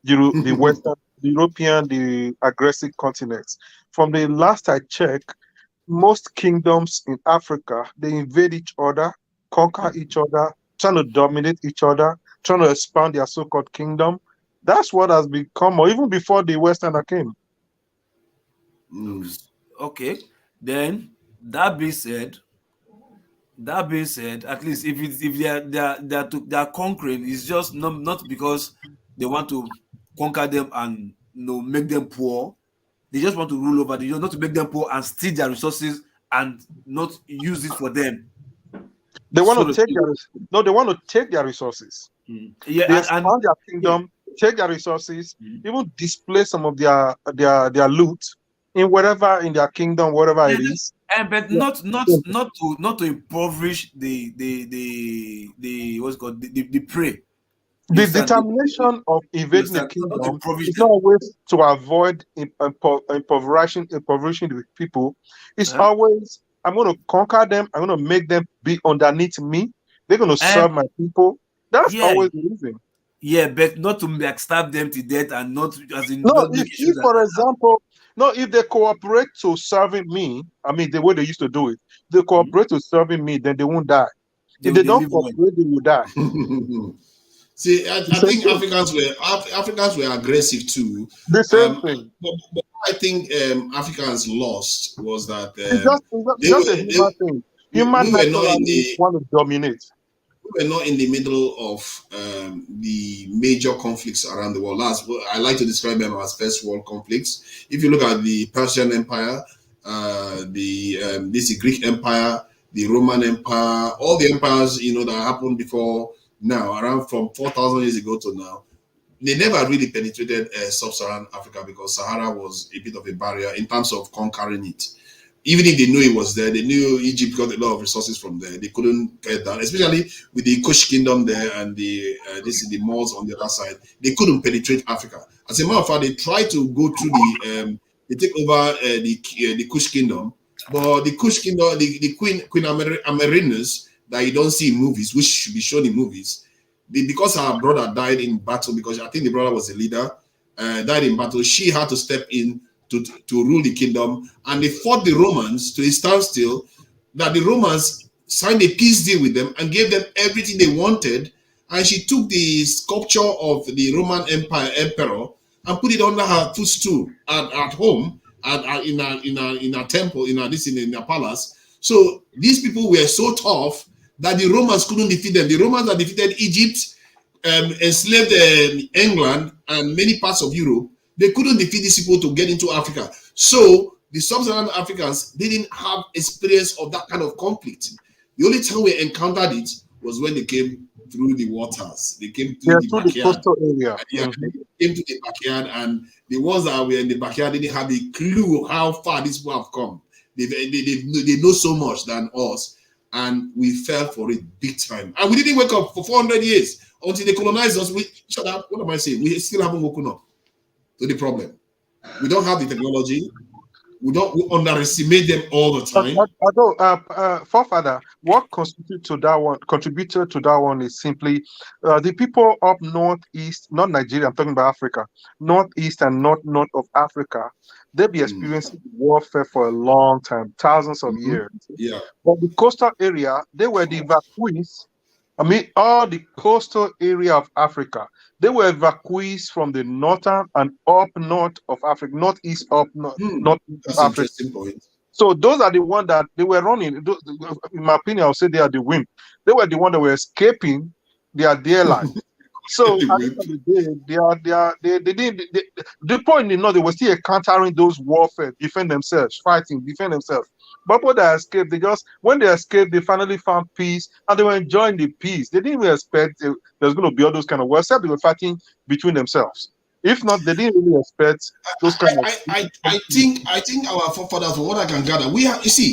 the Western, the European, the aggressive continents. From the last I checked, most kingdoms in Africa, they invade each other, conquer each other, trying to dominate each other, trying to expand their so-called kingdom. That's what has become, or even before the Westerner came. Okay, then that being said, at least if they are conquering, it's just not because they want to conquer them and make them poor. They just want to rule over. They just not to make them poor and steal their resources and not use it for them. They want to take they want to take their resources. Yeah, they expand their kingdom, take their resources, even display some of their loot in whatever in their kingdom, whatever it is. But not to impoverish the what's called the prey. The determination of invading a kingdom is not always to avoid impoverishing the people. It's always, I'm going to conquer them. I'm going to make them be underneath me. They're going to serve my people. That's always the reason. Yeah, but not to backstab them to death and not as in. No, if for example, if they cooperate to serving me, I mean the way they used to do it, they cooperate to serving me, then they won't die. If they don't cooperate, they will die. See, I think Africans were aggressive too. The same thing. But I think Africans lost was that it's just a human thing. Human naturally want to dominate. We were not in the middle of the major conflicts around the world. I like to describe them as first world conflicts. If you look at the Persian Empire, the Greek Empire, the Roman Empire, all the empires that happened before now, around from 4,000 years ago to now, they never really penetrated sub-Saharan Africa because Sahara was a bit of a barrier in terms of conquering it. Even if they knew it was there, they knew Egypt got a lot of resources from there. They couldn't get down, especially with the Kush kingdom there and the Moors on the other side. They couldn't penetrate Africa. As a matter of fact, they tried to go through they take over the Kush kingdom, but the Kush kingdom, the Queen Amerinus that you don't see in movies, which should be shown in movies, because her brother died in battle, because I think the brother was the leader, died in battle, she had to step in to rule the kingdom, and they fought the Romans to a standstill, that the Romans signed a peace deal with them and gave them everything they wanted, and she took the sculpture of the Roman emperor and put it under her footstool at home, in a temple, in a palace. So these people were so tough that the Romans couldn't defeat them. The Romans that defeated Egypt, enslaved England and many parts of Europe, they couldn't defeat these people to get into Africa. So the sub-Saharan Africans didn't have experience of that kind of conflict. The only time we encountered it was when they came through the waters. They came through the backyard. The coastal area. They came to the backyard, and the ones that were in the backyard didn't have a clue how far these people have come. They know so much than us, and we fell for it big time. And we didn't wake up for 400 years until they colonized us. Shut up. What am I saying? We still haven't woken up to the problem. We don't have the technology. We underestimate them all the time. Although, forefather, what contributed to that one is simply the people up northeast, not Nigeria, I'm talking about Africa, northeast and north of Africa, they've been experiencing warfare for a long time, thousands of years. Yeah. But the coastal area, they were the evacuees. I mean, all the coastal area of Africa, they were evacuees from the northern and up north of Africa, northeast up north of Africa. Point. So those are the ones that they were running. In my opinion, I would say they are the wind. They were the ones that were escaping their dear life. So at the end of the day, they didn't. The point, they were still encountering those warfare, defend themselves. But when they escaped, when they escaped, they finally found peace, and they were enjoying the peace. They didn't even expect there's going to be all those kind of wars, except they were fighting between themselves. If not, they didn't really expect those kind of. I think our forefathers, from what I can gather,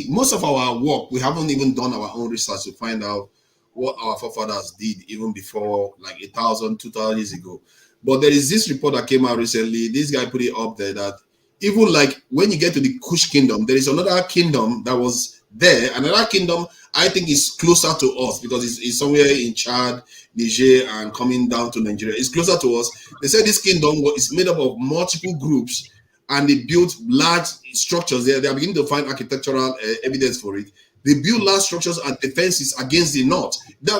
most of our work, we haven't even done our own research to find out what our forefathers did even before, like 1,000, 2,000 years ago. But there is this report that came out recently. This guy put it up there that even like when you get to the Kush kingdom, there is another kingdom that was there. Another kingdom I think is closer to us because it's somewhere in Chad, Niger, and coming down to Nigeria. It's closer to us. They said this kingdom is made up of multiple groups, and they built large structures there. They are beginning to find architectural evidence for it. They build large structures and defenses against the north,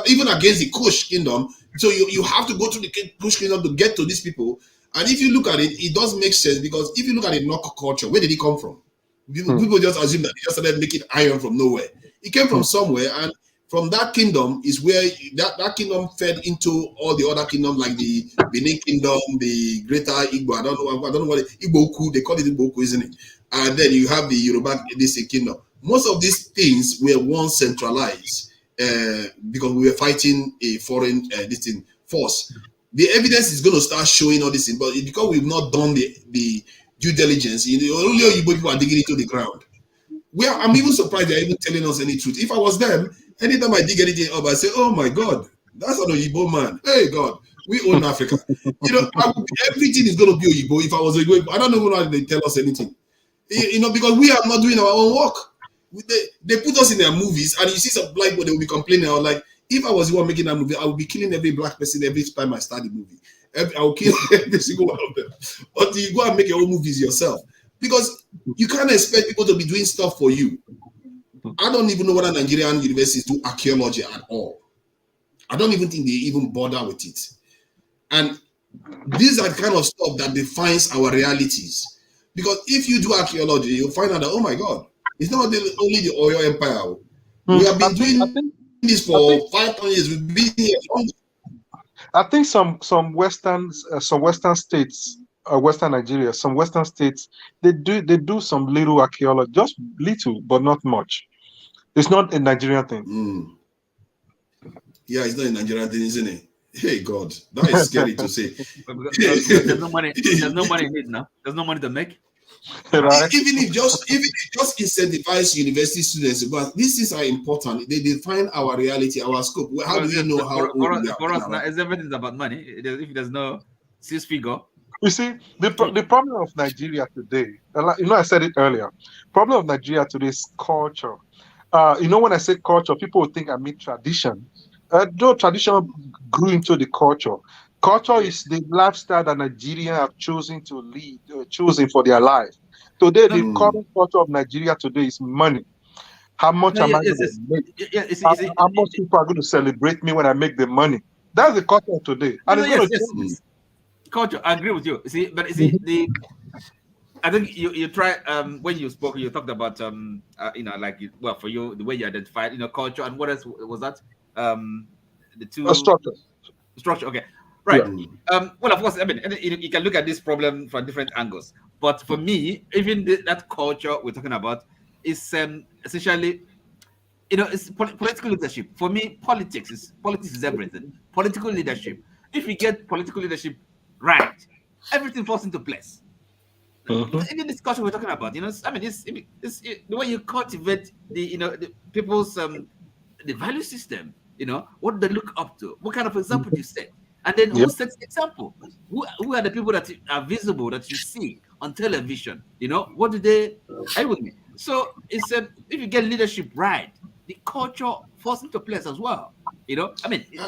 even against the Kush kingdom. So you have to go to the Kush kingdom to get to these people. And if you look at it, it does make sense because if you look at the Nok culture, where did it come from? People just assume that they just started making iron from nowhere. It came from somewhere, and from that kingdom is where that kingdom fed into all the other kingdoms like the Benin kingdom, the Greater Igbo. I don't know what Igboku, they call it Igboku, isn't it? And then you have the Yoruba kingdom. Most of these things were once centralized because we were fighting a foreign force. The evidence is going to start showing all this thing, but because we've not done the due diligence, only Igbo people are digging into the ground. I'm even surprised they're even telling us any truth. If I was them, anytime I dig anything up, I say, "Oh my God, that's an Igbo man." Hey God, we own Africa. Everything is going to be Igbo. If I was Igbo, I don't know why they tell us anything. Because we are not doing our own work. They put us in their movies, and you see some black people, they will be complaining. I was like, if I was the one making that movie, I would be killing every black person every time I start the movie. I will kill every single one of them. But you go and make your own movies yourself. Because you can't expect people to be doing stuff for you. I don't even know whether Nigerian universities do archaeology at all. I don't even think they even bother with it. And these are the kind of stuff that defines our realities. Because if you do archaeology, you'll find out that, oh my God, it's not only the Oyo Empire. We have been doing this for 500 years. We've been here longer. I think some Western states, Western Nigeria, some Western states, they do some little archaeology, just little, but not much. It's not a Nigerian thing. Yeah, it's not a Nigerian thing, isn't it? Hey God, that is scary to say. There's no money. There's no money in it now. There's no money to make. Right. Even if just incentivize university students, but these things are important. They define our reality, our scope. How do we know how for us now? Everything's about money. If there's no six figure. You see, the problem of Nigeria today, I said it earlier. Problem of Nigeria today is culture. When I say culture, people would think I mean tradition. Though tradition grew into the culture. Culture is the lifestyle that Nigerians have chosen to lead, chosen for their life. Today, the current culture of Nigeria today is money. How much am I going to make? How much people are going to celebrate me when I make the money? That's the culture of today. And Culture, I agree with you. I think you try when you spoke, you talked about for you the way you identified culture, and what else was that? The two structure. Okay. Right. Yeah. Well, of course, I mean, you can look at this problem from different angles. But for me, even that culture we're talking about is essentially, it's political leadership. For me, politics is everything. Political leadership. If you get political leadership right, everything falls into place. Even this culture we're talking about, I mean, it's the way you cultivate the people's the value system. What they look up to, what kind of example do you set? And then who sets the example? Who are the people that are visible that you see on television? What do they? Are you with me? So it's if you get leadership right, the culture falls into place as well. I mean, I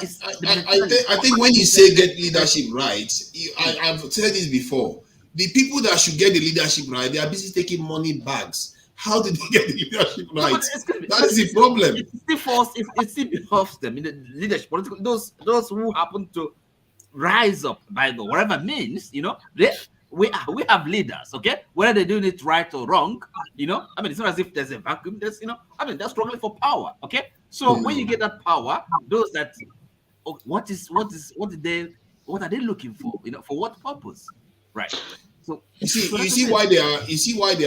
think when you say get leadership right, I've said this before. The people that should get the leadership right, they are busy taking money bags. How did they get the leadership right? That is the problem. It still behoves them in the leadership. Those who happen to rise up by whatever means, we have leaders, okay? Whether they're doing it right or wrong, I mean, it's not as if there's a vacuum. There's, they're struggling for power, okay? So when you get that power, those that, what are they looking for? For what purpose, right? So you see why they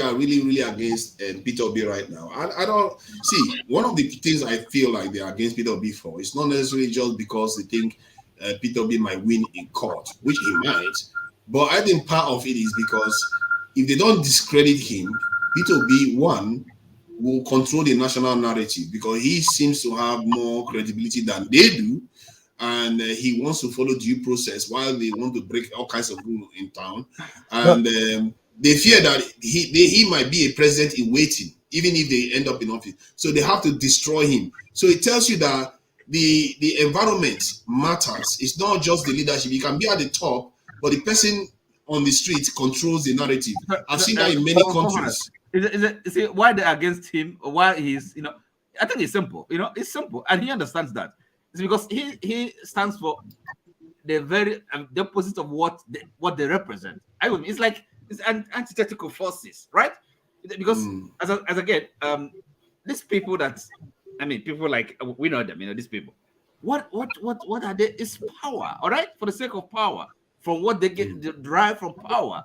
are really, really against Peter Obi right now. I don't see one of the things I feel like they are against Peter Obi for. It's not necessarily just because they think Peter Obi might win in court, which he might. But I think part of it is because if they don't discredit him, Peter Obi, one, will control the national narrative because he seems to have more credibility than they do. And he wants to follow due process while they want to break all kinds of rules in town. And they fear that he might be a president in waiting, even if they end up in office. So they have to destroy him. So it tells you that the environment matters. It's not just the leadership. You can be at the top, but the person on the street controls the narrative. I've seen that in many countries. Is it why they're against him, or why he's, I think it's simple. It's simple, and he understands that. It's because he stands for the very the opposite of what they represent. It's like it's antithetical forces, right? Because as again, these people people like we know them, these people. What are they? It's power, all right, for the sake of power, from what they get derive from power,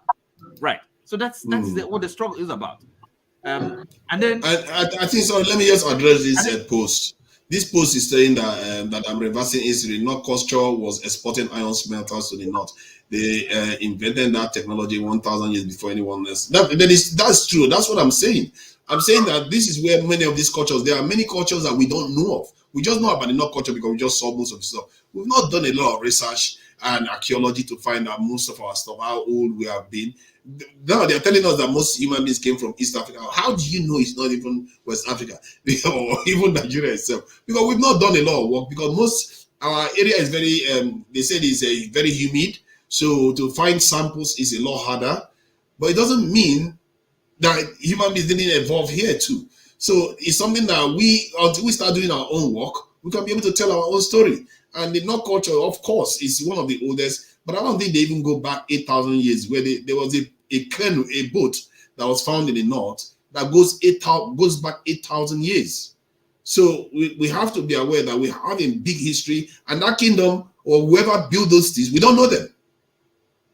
right? So that's what the struggle is about. And then I think so. Let me just address this post. This post is saying that I'm reversing history. North culture was exporting iron smelters to the north. They invented that technology 1,000 years before anyone else. That's true. That's what I'm saying. I'm saying that this is where many of these cultures, there are many cultures that we don't know of. We just know about the North culture because we just saw most of the stuff. We've not done a lot of research and archaeology to find out most of our stuff, how old we have been. Now they're telling us that most human beings came from East Africa. How do you know it's not even West Africa or even Nigeria itself? Because we've not done a lot of work. Because our area is very, they said it's very humid, so to find samples is a lot harder. But it doesn't mean that human beings didn't evolve here too. So it's something that until we start doing our own work, we can be able to tell our own story. And the North culture, of course, is one of the oldest. But I don't think they even go back 8,000 years, where there was a canoe, a boat that was found in the north that goes back 8,000 years. So we have to be aware that we have a big history, and that kingdom or whoever built those things, we don't know them.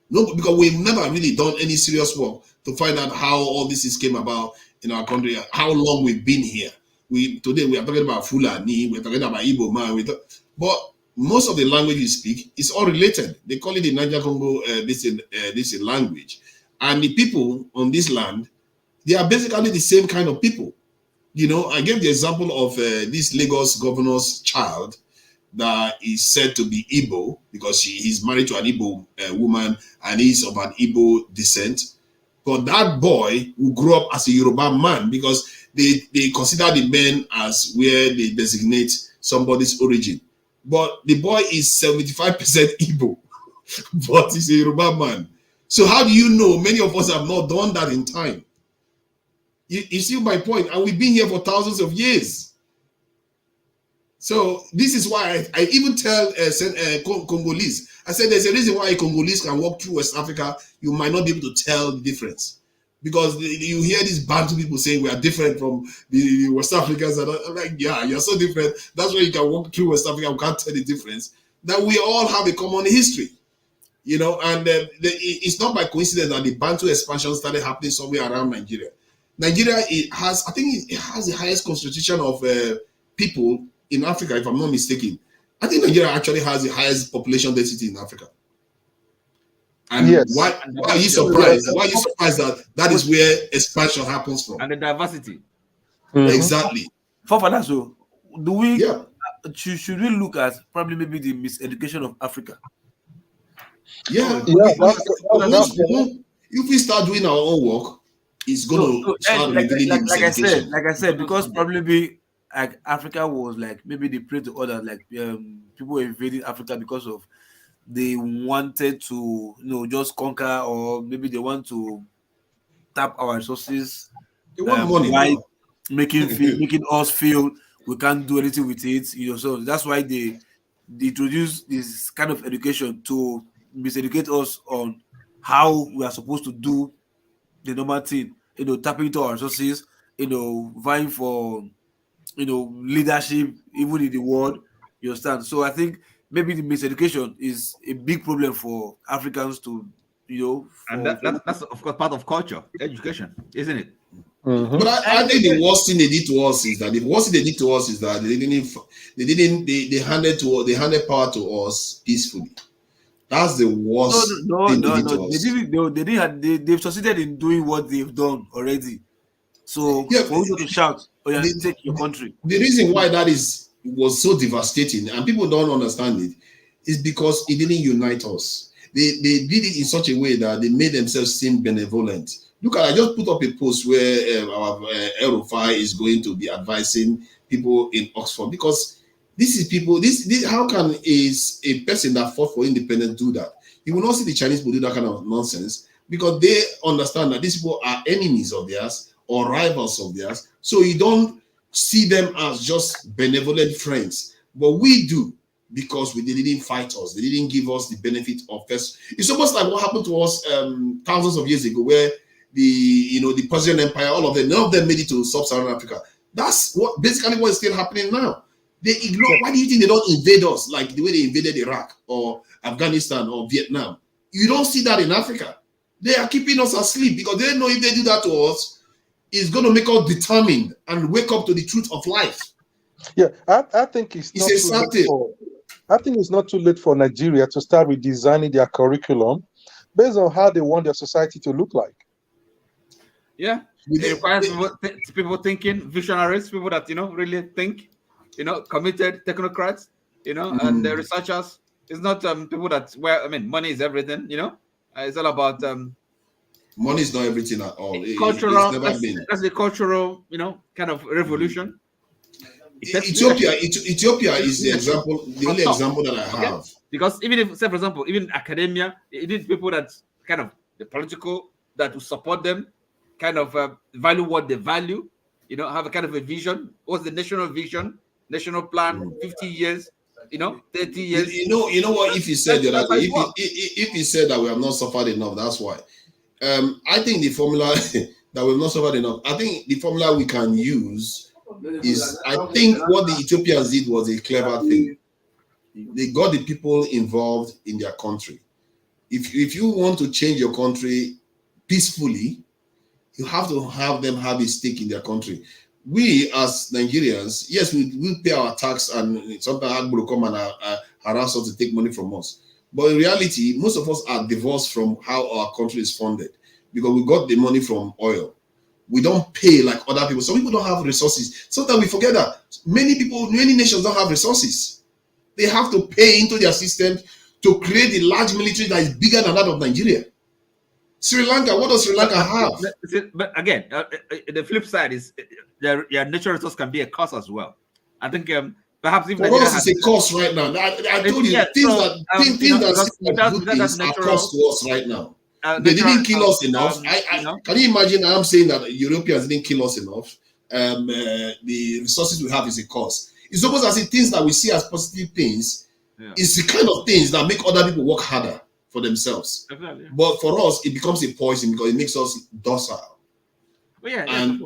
No, because we've never really done any serious work to find out how all this came about in our country, how long we've been here. Today we are talking about Fulani, we're talking about Igbo man, but most of the language we speak is all related. They call it the Niger Congo this language. And the people on this land, they are basically the same kind of people. I gave the example of this Lagos governor's child that is said to be Igbo because he's married to an Igbo woman and he's of an Igbo descent. But that boy will grow up as a Yoruba man because they consider the men as where they designate somebody's origin. But the boy is 75% Igbo, but he's a Yoruba man. So how do you know? Many of us have not done that in time. You see my point? And we've been here for thousands of years. So this is why I even tell Congolese, I said there's a reason why a Congolese can walk through West Africa, you might not be able to tell the difference. Because you hear these Bantu people saying we are different from the West Africans. And I'm like, yeah, you're so different. That's why you can walk through West Africa and can't tell the difference. That we all have a common history. And it's not by coincidence that the Bantu expansion started happening somewhere around Nigeria. Nigeria, it has the highest concentration of people in Africa, if I'm not mistaken. I think Nigeria actually has the highest population density in Africa. And yes. Why are you surprised? Why are you surprised that is where expansion happens from? And the diversity. Exactly. So do we should we look at probably maybe the miseducation of Africa? Yeah. If we start doing our own work, it's going to start revealing miseducation. Like I said, because probably like Africa was like maybe the prey to others, like people were invading Africa because of they wanted to just conquer, or maybe they want to tap our resources. They want money, by making us feel we can't do anything with it. So that's why they introduce this kind of education to miseducate us on how we are supposed to do the normal thing. Tapping into our resources. Vying for leadership even in the world. You understand? So I think maybe the miseducation is a big problem for Africans to, and that's of course part of culture, education, isn't it? Mm-hmm. But I think the worst thing they did to us is that they handed power to us peacefully. That's the worst thing they did to us. They've succeeded in doing what they've done already. So for you to shout, take your country. The reason why that was so devastating, and people don't understand it, is because it didn't unite us. They did it in such a way that they made themselves seem benevolent Look at, I just put up a post where our Erufai is going to be advising people in Oxford, because this is people, this how can is a person that fought for independence do that? You will not see the Chinese people do that kind of nonsense, because they understand that these people are enemies of theirs or rivals of theirs. So you don't see them as just benevolent friends, but we do, because they didn't fight us. They didn't give us the benefit of first. It's almost like what happened to us thousands of years ago, where the Persian Empire, all of them, none of them made it to sub-Saharan Africa. That's what basically what is still happening now. They ignore. Why do you think they don't invade us like the way they invaded Iraq or Afghanistan or Vietnam? You don't see that in Africa. They are keeping us asleep because they know if they do that to us, it's going to make us determined and wake up to the truth of life. Yeah, I think it's not too late for, I think it's not too late for Nigeria to start redesigning their curriculum based on how they want their society to look like. Yeah, it requires people thinking, visionaries, people that really think, committed technocrats, and the researchers. It's not people that money is everything. It's all about money is not everything at all. Cultural. It's never been. That's the cultural, kind of revolution. Ethiopia is the example, the only example that I have. Because even if, say for example, even academia, it needs people that kind of the political that will support them, kind of value what they value, have a kind of a vision. What's the national vision, national plan, 50 years, 30 years. You know what? If he said the other day, if he said that we have not suffered enough, that's why. I think the formula that we have not suffered enough. I think the formula we can use is. I think what the Ethiopians did was a clever thing. They got the people involved in their country. If you want to change your country peacefully, you have to have them have a stake in their country. We as Nigerians, yes, we pay our tax, and sometimes Agbo will come and harass us to take money from us. But in reality, most of us are divorced from how our country is funded, because we got the money from oil. We don't pay like other people. Some people don't have resources. Sometimes we forget that many nations don't have resources. They have to pay into their system to create a large military that is bigger than that of Nigeria. Sri Lanka, what does Sri Lanka have? But again, the flip side is their natural resource can be a cost as well. I think perhaps if for us it's a cost right now. I told you things that are cost to us right now. They didn't kill us enough. Can you imagine? I'm saying that Europeans didn't kill us enough. The resources we have is a cost. It's almost as if things that we see as positive things is the kind of things that make other people work harder for themselves. Exactly. But for us, it becomes a poison because it makes us docile. And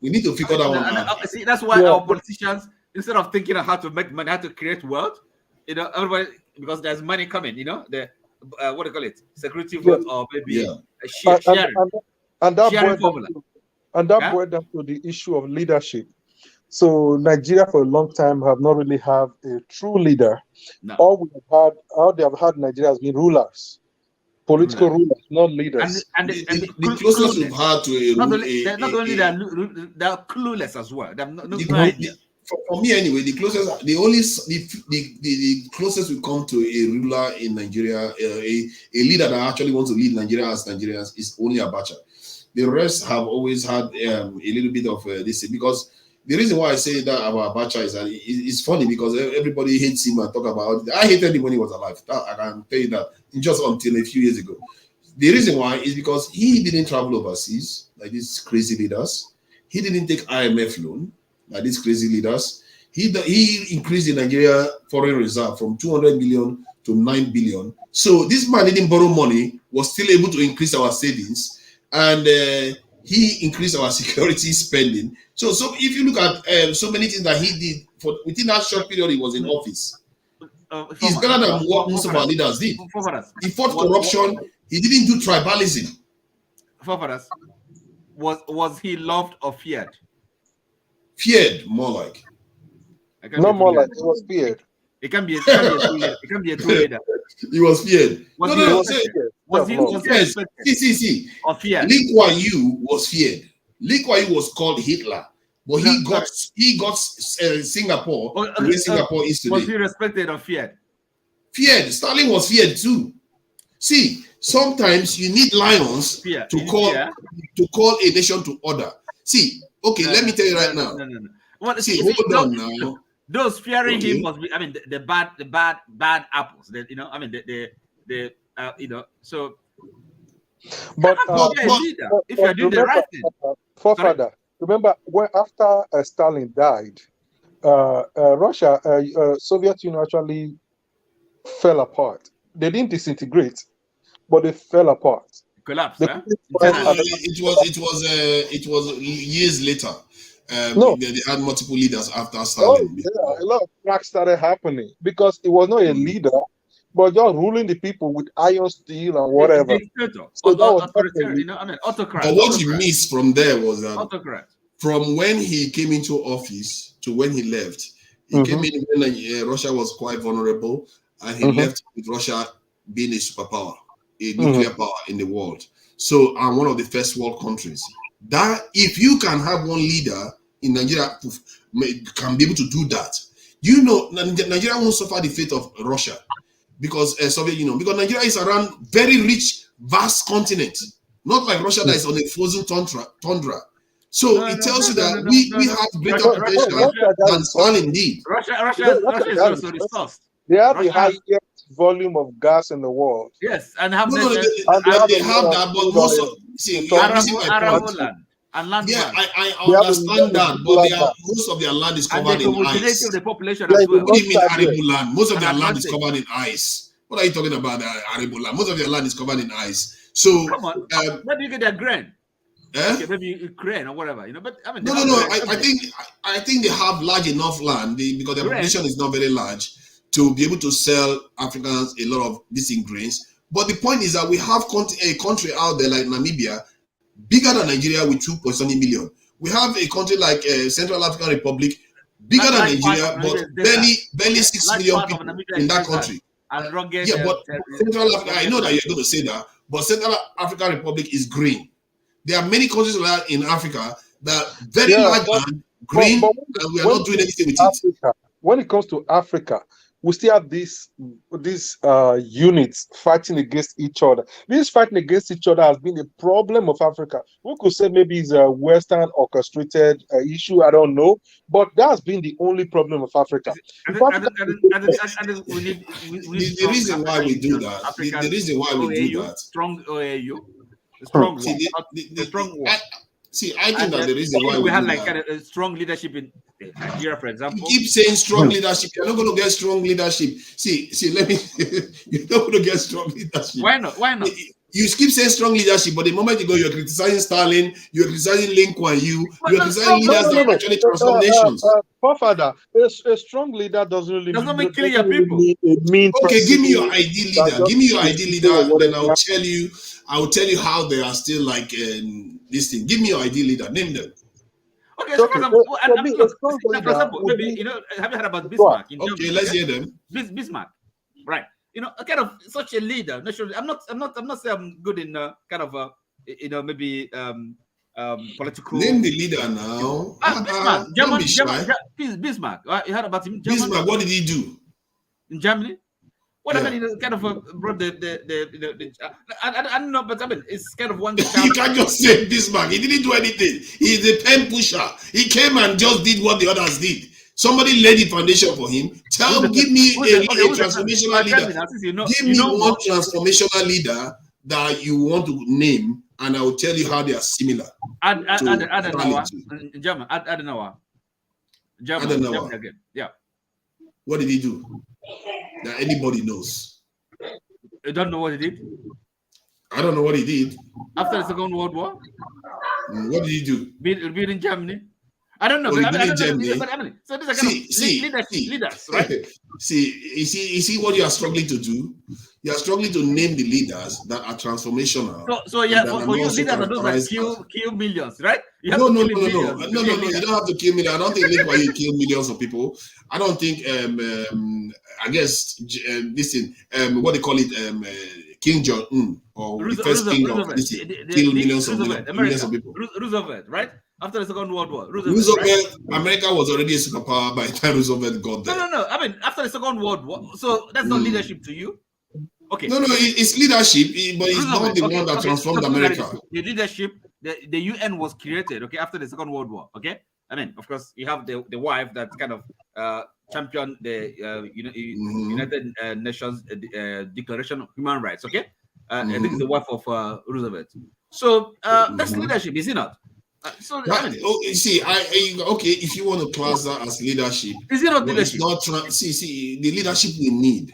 we need to figure that one out. See, that's why our politicians, instead of thinking of how to make money, how to create wealth, everybody, because there's money coming, the what do you call it? Security vote or maybe a sharing. And that boiled down to the issue of leadership. So Nigeria for a long time have not really had a true leader. No. All they have had in Nigeria has been rulers, political rulers, not leaders. And the closest we've had to a not only they're clueless as well. For me anyway, the closest we come to a ruler in Nigeria, a leader that actually wants to lead Nigeria as Nigerians is only Abacha. The rest have always had a little bit of this, because the reason why I say that about Abacha is that it's funny because everybody hates him and talk about it. I hated him when he was alive. I can tell you that just until a few years ago. The reason why is because he didn't travel overseas like these crazy leaders. He didn't take IMF loan like these crazy leaders. He increased the Nigeria foreign reserve from 200 million to 9 billion. So this man didn't borrow money, was still able to increase our savings, and he increased our security spending. So if you look at so many things that he did within that short period he was in office, it's better than what most of our leaders did. He fought corruption. He didn't do tribalism. Was he loved or feared? Feared, more like. Not more like, it was feared. It can be a true leader. He was feared. Was he See. Or feared? Lee Kuan Yew was feared. Lee Kuan Yew was called Hitler, but he got Singapore. Singapore is today. Was he respected or feared? Feared. Stalin was feared too. See, sometimes you need lions to call a nation to order. See, okay, let me tell you right now. Well, see, hold on now. Those fearing him must be, I mean, the bad apples. That, you know, I mean, the you know, so. But if you're doing the right thing, forefather, remember when after Stalin died, Russia, Soviet Union actually fell apart. They didn't disintegrate, but they fell apart. Collapsed. It was years later. They had multiple leaders after Stalin. A lot of cracks started happening because it was not a leader, but just ruling the people with iron steel and whatever. So that was you know, I mean, autocrat. But what you missed from there was that autocrat. From when he came into office to when he left, he came in when Russia was quite vulnerable, and he left with Russia being a superpower, a nuclear power in the world. So, I'm one of the first world countries. That if you can have one leader in Nigeria who can be able to do that, you know, Nigeria won't suffer the fate of Russia because Soviet Union, because Nigeria is around very rich, vast continent, not like Russia that is on a frozen tundra. So it tells you that we have greater potential than Stalin did. Russia is also resourced. They have the highest volume of gas in the world. Yes, and have they have that, but most of Arable land and land. Yeah, I understand that, but most of their land is covered in ice. Of the population as well. What do you mean arable land? Most of their land is covered in ice. What are you talking about? Arable land. Most of their land is covered in ice. So come on, where do you get their grain? Okay, maybe Ukraine or whatever, you know. But I mean, no. I think they have large enough land because their population is not very large to be able to sell Africans a lot of these grains. But the point is that we have a country out there like Namibia, bigger than Nigeria with 2.7 million. We have a country like Central African Republic, bigger than Nigeria, but barely 6 million people in that country. Yeah, but Central Africa, I know that you're going to say that, but Central African Republic is green. There are many countries in Africa that very large land, green, and we are not doing anything with it. When it comes to Africa, we still have these units fighting against each other. This fighting against each other has been a problem of Africa. We could say maybe it's a Western orchestrated issue. I don't know, but that's been the only problem of Africa. The reason why we do that, the reason why we do that, strong OAU. Strong one. I think that the reason why we have like a strong leadership in Nigeria, for example. You keep saying strong leadership. You're not going to get strong leadership. See, let me. You're not going to get strong leadership. Why not? You keep saying strong leadership, but the moment you go, you're criticizing Stalin, you're criticizing Lin Kuan Yew, you're criticizing leaders that actually transform nations. Father, a strong leader doesn't make clear people. Okay, give me your ideal leader. Give me your ideal leader, then I'll tell you how they are still like this thing. Give me your ideal leader. Name them. Okay, so for example, maybe you know, have you heard about Bismarck? Okay, let's hear them. Bismarck, right? You know, kind of such a leader. Naturally, I'm not saying I'm good in kind of you know, maybe political. Name the leader now. Bismarck. You heard about him? Bismarck. What did he do in Germany? Well, I mean, kind of brought I don't know, but I mean, it's kind of one. You can't just say Bismarck. He didn't do anything. He's a pen pusher. He came and just did what the others did. Somebody laid the foundation for him. Give me a transformational leader. Give me one transformational leader that you want to name, and I will tell you how they are similar. Adenauer. German again. Yeah. What did he do that anybody knows? You don't know what he did? I don't know what he did. After the Second World War? What did he do? Being in Germany? I don't know. So these are kind of leaders, right? You see what you are struggling to do? You are struggling to name the leaders that are transformational. So yeah, for you, leaders are those that kill millions, right? No. You don't have to kill millions. I don't think you kill millions of people. I don't think. I guess this thing. What they call it, King Jong-un or the first king of this kill millions of people. Roosevelt, right? After the Second World War, Roosevelt, right? America was already a superpower by the time Roosevelt got there. No. I mean, after the Second World War, so that's not leadership to you. Okay. No, it's leadership, but it's not the one that transformed America. The leadership, the UN was created, okay, after the Second World War, okay? I mean, of course, you have the wife that kind of championed the United Nations Declaration of Human Rights, okay? I think it's the wife of Roosevelt. So that's leadership, is it not? So you see, okay, if you want to class that as leadership, is it not leadership? It's not see, the leadership we need.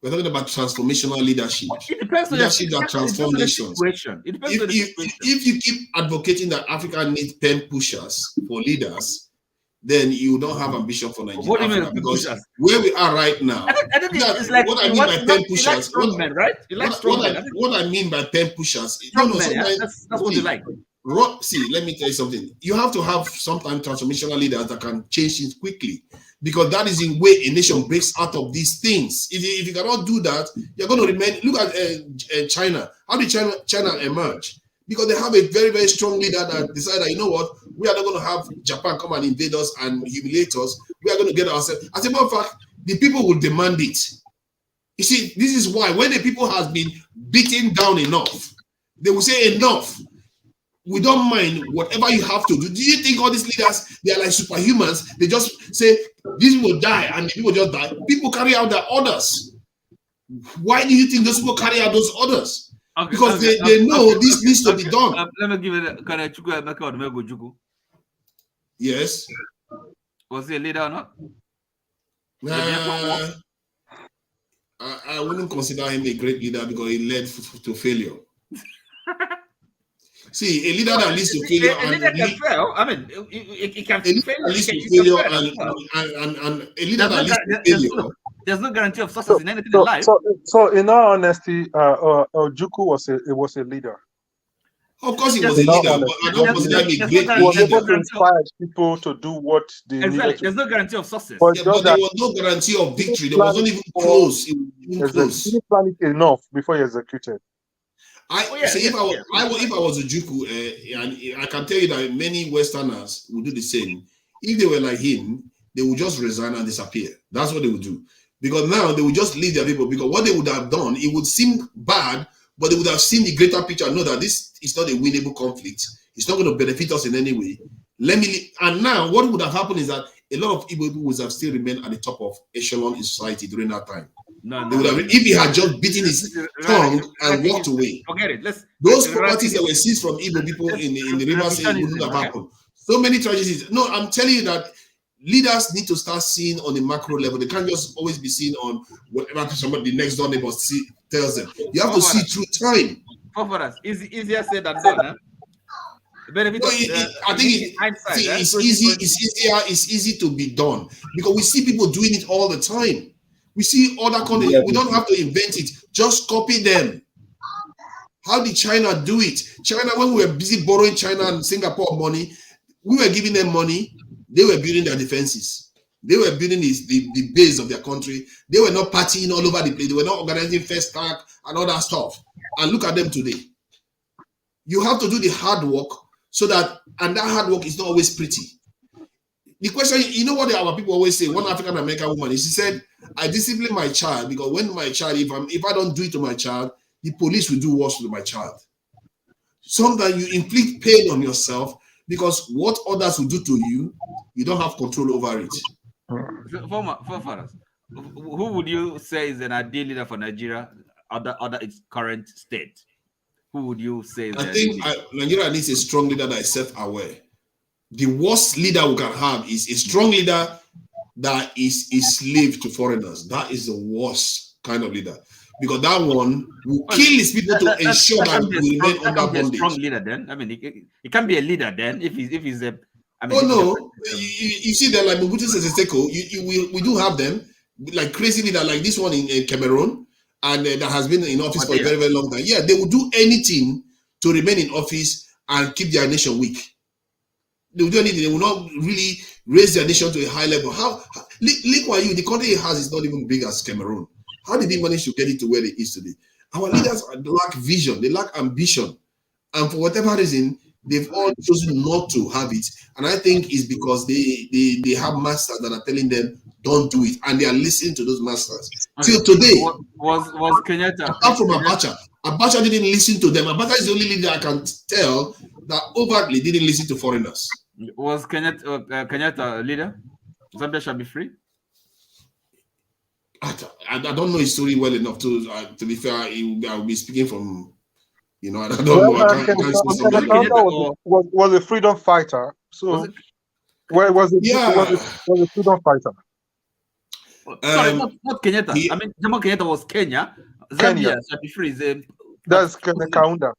We're talking about transformational leadership. It depends on leadership that transforms nations. If you keep advocating that Africa needs pen pushers for leaders, then you don't have ambition for Nigeria. What do you mean because where we are right now, I think it's like what I mean by pen pushers. What I mean by pen pushers. That's what you like. See, let me tell you something. You have to have sometimes transformational leaders that can change things quickly, because that is the way a nation breaks out of these things. If you cannot do that, you're going to remain. Look at China. How did China emerge? Because they have a very, very strong leader that decided, you know what, we are not going to have Japan come and invade us and humiliate us. We are going to get ourselves. As a matter of fact, the people will demand it. You see, this is why when the people has been beaten down enough, they will say enough. We don't mind whatever you have to do. Do you think all these leaders, they are like superhumans? They just say, these will die, and the people just die. People carry out their orders. Why do you think those people carry out those orders? Because they know this needs to be done. Let me give it. Can I Juku? Yes. Was he a leader or not? I wouldn't consider him a great leader because he led to failure. See, a leader that leads to failure can fail. I mean, it can fail. Leads to failure and a leader that leads to failure. There's no guarantee of success in anything in life. So, in all honesty, Juku was a leader. Of course, he was a leader, but I don't consider him a great leader. He was able to inspire people to do what they needed to. There's no guarantee of success. But there was no guarantee of victory. There was not even close. He didn't plan it enough before he executed. If I was a Juku, and I can tell you that many Westerners would do the same. If they were like him, they would just resign and disappear. That's what they would do. Because now they would just leave their people. Because what they would have done, it would seem bad, but they would have seen the greater picture and know that this is not a winnable conflict. It's not going to benefit us in any way. And now what would have happened is that a lot of Igbo people would have still remained at the top of echelon in society during that time. If he had just beaten his tongue and walked away. Forget it. Those properties that were seized from Igbo people in the river Sea wouldn't have happened. So many tragedies. No, I'm telling you that leaders need to start seeing on a macro level. They can't just always be seen on whatever somebody the next door neighbor tells them. You have to see through time. For us, easier said than done. Huh? I think it's easy to be done because we see people doing it all the time. We see other countries. We don't have to invent it. Just copy them. How did China do it? China, when we were busy borrowing China and Singapore money, we were giving them money. They were building their defenses. They were building the base of their country. They were not partying all over the place. They were not organizing first tag and all that stuff. And look at them today. You have to do the hard work and that hard work is not always pretty. The question, you know what our people always say, one African American woman, she said, I discipline my child because when my child, if I don't do it to my child, the police will do worse to my child. Sometimes you inflict pain on yourself because what others will do to you, you don't have control over it. Who would you say is an ideal leader for Nigeria under its current state? Who would you say? I think Nigeria needs a strong leader that is self-aware. The worst leader we can have is a strong leader that is a slave to foreigners. That is the worst kind of leader. Because that one will kill his people to ensure that we remain under bondage. A strong leader then. I mean, it can be a leader then if he's a. I mean, you see that like Mobutu Sese Seko, we do have them like crazy leader like this one in Cameroon, and that has been in office for a very, very long time. Yeah, they will do anything to remain in office and keep their nation weak. They will do anything. They will not really raise their nation to a high level. The country he has is not even big as Cameroon. How did he manage to get it to where it is today? Our leaders lack vision. They lack ambition. And for whatever reason, they've all chosen not to have it, and I think it's because they have masters that are telling them don't do it, and they are listening to those masters. Till today, was Kenyatta? Apart from Abacha didn't listen to them. Abacha is the only leader I can tell that overtly didn't listen to foreigners. Was Kenyatta a leader? Zambia shall be free. I don't know his story well enough to be fair. I'll be speaking from, I don't know. I can't say something. Was a freedom fighter. So, where was it? Yeah. Was a freedom fighter. Sorry, not Kenyatta. I mean, Jomo Kenyatta was Kenya. Zambia shall be free. That's Kaunda.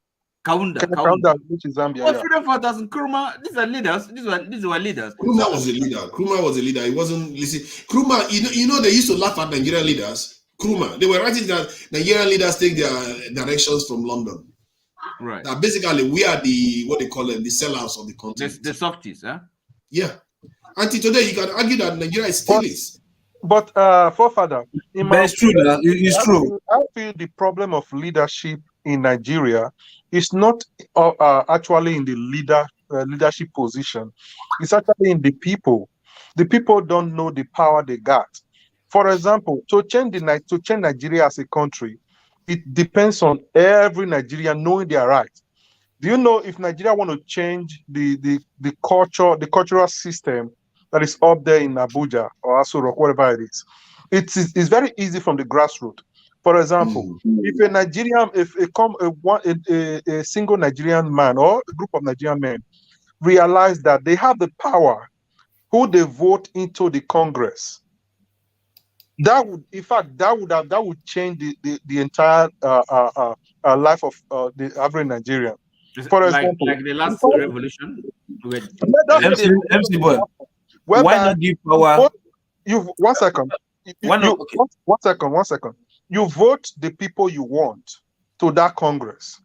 Kaunda, which is Zambia. What freedom fighters in Nkrumah? These are leaders. These were leaders. Nkrumah was a leader. He wasn't listening. Nkrumah, they used to laugh at Nigerian leaders. Nkrumah, they were writing that Nigerian leaders take their directions from London. Right. That basically we are the what they call them, the sellers of the continent. The softies, huh? Yeah. Until today, you can argue that Nigeria is still is. But forefather, it's true. It's true. I feel the problem of leadership in Nigeria is not actually in the leadership position. It's actually in the people. The people don't know the power they got. For example, to change Nigeria as a country, it depends on every Nigerian knowing their rights. Do you know if Nigeria want to change the cultural system that is up there in Abuja or Asuro, whatever it is? It's very easy from the grassroots. For example, if a single Nigerian man or a group of Nigerian men realize that they have the power, who they vote into the Congress, that would change the entire life of the average Nigerian. For example, like the last revolution. MC boy, why not give power? One second. One second. You vote the people you want to that Congress,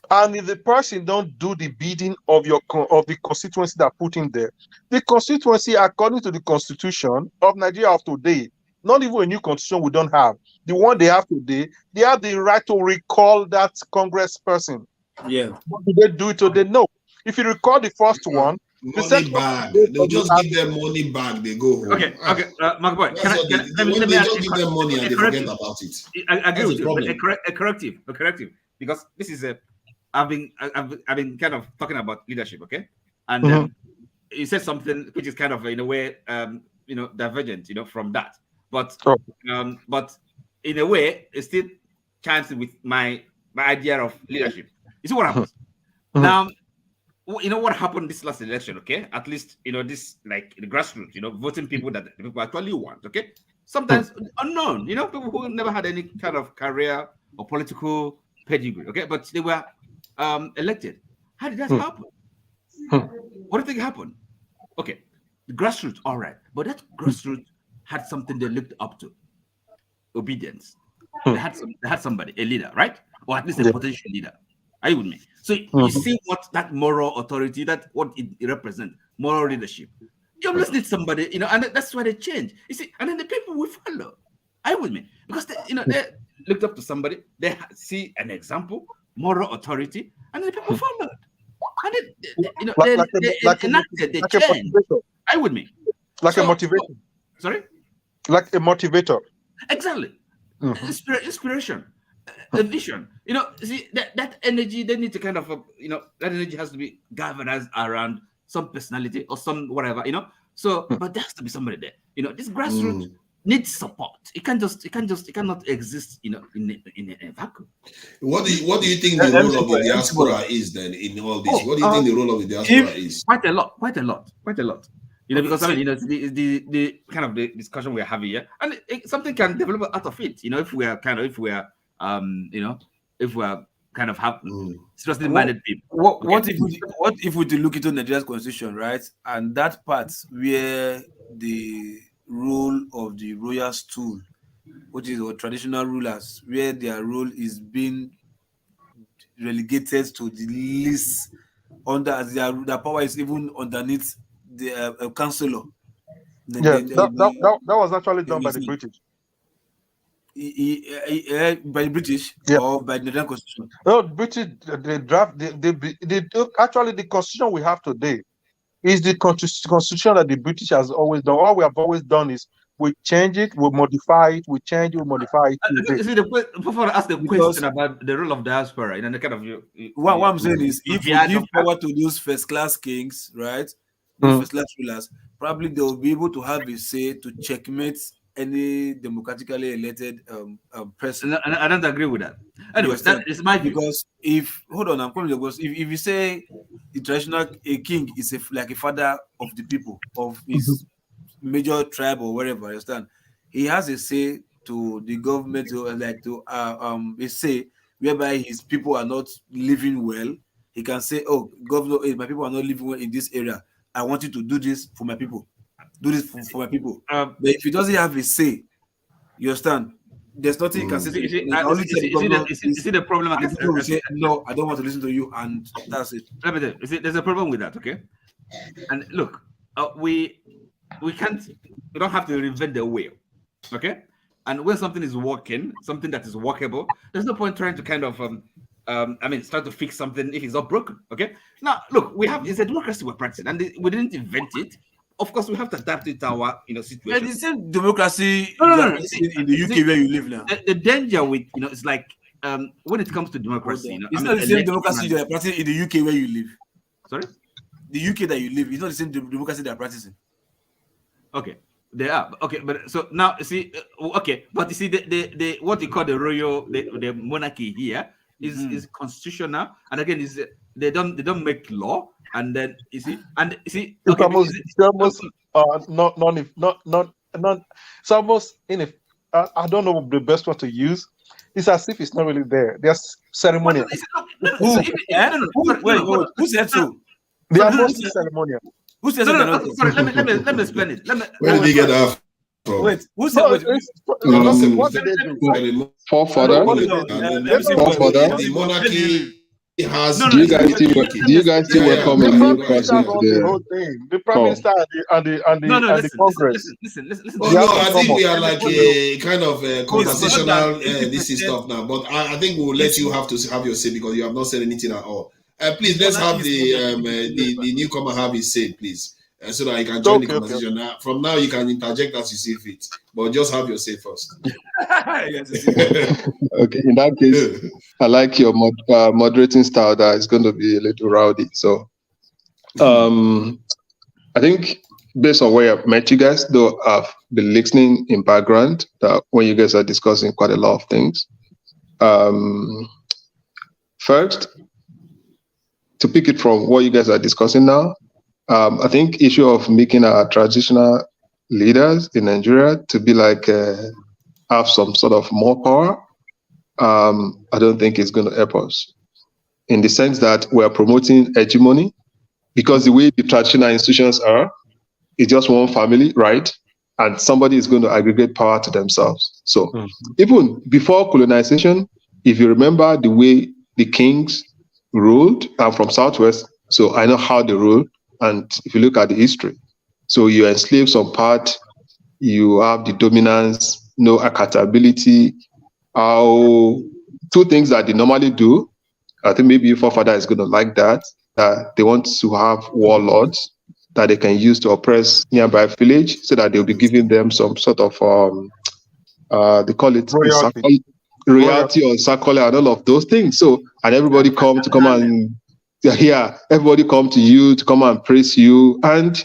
and if the person don't do the bidding of the constituency that put in there, the constituency, according to the Constitution of Nigeria of today, not even a new constitution we don't have, the one they have today, they have the right to recall that Congress person. Yeah. Do they do it today? No. If you recall the first one, money back. They'll just give them money back. They go home. Okay. Mark Boy, let me just give them money and they forget about it. I agree with you, but a corrective, because this is I've been kind of talking about leadership, okay, and you said something which is kind of in a way divergent, from that, but in a way it's still chancing with my idea of leadership. You see what happens now. What happened this last election, okay? At least, this, like, the grassroots, voting people that the people actually want, okay? Sometimes unknown, people who never had any kind of career or political pedigree, okay? But they were elected. How did that happen? What do you think happened? Okay, the grassroots, all right. But that grassroots had something they looked up to. Obedience. They had somebody, a leader, right? Or at least a potential leader. Are you with me? So you see what that moral authority, what it represents, moral leadership. You always need somebody, and that's why they change. You see, and then the people will follow. Are you with me? Because they looked up to somebody, they see an example, moral authority, and then the people followed. And they change. Are you with me? Like a motivator. Sorry? Like a motivator. Exactly. Inspiration. A vision, see that energy. They need to kind of, that energy has to be galvanized around some personality or some whatever, So, but there has to be somebody there. This grassroots needs support. It cannot exist, in a vacuum. What do you think the role of the diaspora is then in all this? What do you think the role of the diaspora is? Quite a lot. Because it's the kind of the discussion we're having here, and something can develop out of it. If we are kind of have seriously minded people. What if we look into Nigeria's constitution, right? And that part where the role of the royal stool, which is our traditional rulers, where their role is being relegated to the least under their power is even underneath the councillor. That was actually done by the British. by the British or by the Nigerian Constitution? No, British, they draft, actually, the constitution we have today is the constitution that the British has always done. All we have always done is we change it, we modify it, we change it, we modify it. See, before I ask the question about the role of diaspora, the kind of what I'm saying is, if you give power to those first-class kings, right, those first-class rulers, probably they will be able to have a say to checkmate any democratically elected person. I don't agree with that. Anyways, that is my view. Because if I'm coming to because if you say the traditional king is like a father of the people of his major tribe or wherever, understand, he has a say to the government a say whereby his people are not living well. He can say, "Oh, governor, my people are not living well in this area. I want you to do this for my people. Do this for my people." But if he doesn't have a say, you understand? There's nothing he can say. Is it the problem? I can say, "No, I don't want to listen to you," and that's it. Let me tell you, there's a problem with that, okay? And look, we don't have to reinvent the wheel, okay? And when something is working, something that is workable, there's no point trying to kind of start to fix something if it's not broken, okay? Now, look, it's a democracy we're practicing, and we didn't invent it. Of course, we have to adapt it to our situation. Yeah, the same democracy in the UK where you live now. The danger with it's like when it comes to democracy, it's not the same democracy they are practicing in the UK where you live. Sorry, the UK that you live is not the same democracy they are practicing. Okay, they are okay, but so now see, okay, but you see the what you call the royal the monarchy here is constitutional, and again is they don't make law. And then it's almost I don't know the best one to use. It's as if it's not really there. There's ceremonial. Who said so? They are mostly ceremonial. Who said so? Sorry, let me explain it. Where did he get that from? Wait, who said what did they do? Forefather. The monarchy has. Do you guys still welcome a new person to the prime minister and the Congress? Listen. Oh no, I think we are like a kind of conversational this is stuff now. But I think we'll let you have your say because you have not said anything at all. Please let's have the newcomer have his say, please, so that you can join the conversation. Now, from now, you can interject as you see fit, but just have your say first. Okay, in that case, I like your moderating style. That is going to be a little rowdy. So, I think based on where I've met you guys, though I've been listening in background that when you guys are discussing quite a lot of things. First, to pick it from what you guys are discussing now, I think issue of making our traditional leaders in Nigeria to be like have some sort of more power. I don't think it's going to help us in the sense that we're promoting hegemony because the way the traditional institutions are, it's just one family, right? And somebody is going to aggregate power to themselves. So even before colonization, if you remember the way the kings ruled, I'm from Southwest, so I know how they ruled. And if you look at the history, so you enslave some part, you have the dominance, no accountability. Two things that they normally do, I think maybe your forefather is going to like that they want to have warlords that they can use to oppress nearby village so that they'll be giving them some sort of, they call it royalty or circular and all of those things. So, and everybody come and everybody come to you to come and praise you, and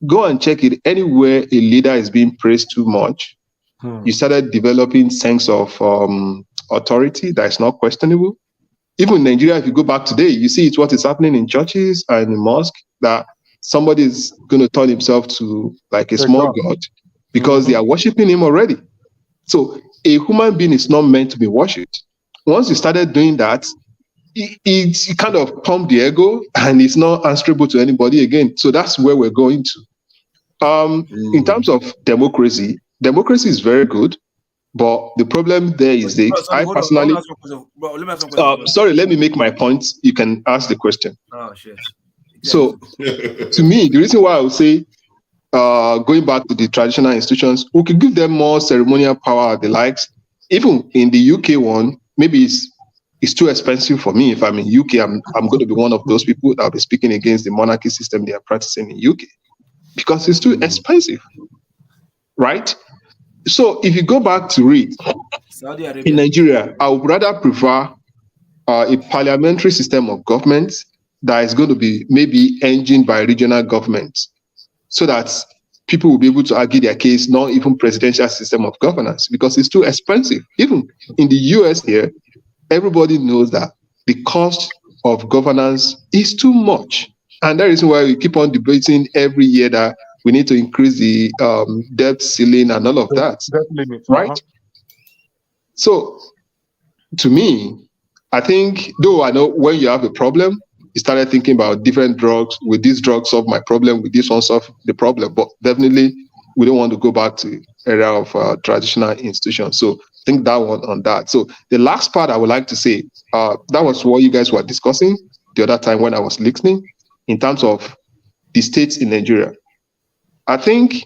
go and check it. Anywhere a leader is being praised too much, you started developing sense of authority that is not questionable. Even in Nigeria, if you go back today, you see it's what is happening in churches and in mosque, that somebody is going to turn himself to like a small god because they are worshiping him already. So a human being is not meant to be worshipped. Once you started doing that, it kind of pumped the ego and it's not answerable to anybody again. So that's where we're going to. In terms of democracy is very good, but the problem there is I personally. Sorry, let me make my point. You can ask the question. Oh shit. So, to me, the reason why I would say, going back to the traditional institutions, we could give them more ceremonial power, the likes. even in the UK one, maybe it's too expensive for me. If I'm in UK, I'm going to be one of those people that will be speaking against the monarchy system they are practicing in UK because it's too expensive, right? So if you go back to read, in Nigeria, I would rather prefer a parliamentary system of government that is going to be maybe engined by regional governments so that people will be able to argue their case, not even presidential system of governance, because it's too expensive. Even in the US here, everybody knows that the cost of governance is too much. And that is why we keep on debating every year that we need to increase the debt ceiling and all of that, right? So to me, I think, though I know when you have a problem, you started thinking about different drugs. With this drug solve my problem, with this one solve the problem. But definitely, we don't want to go back to area of traditional institutions. So I think that one on that. So the last part I would like to say, that was what you guys were discussing the other time when I was listening, in terms of the states in Nigeria. I think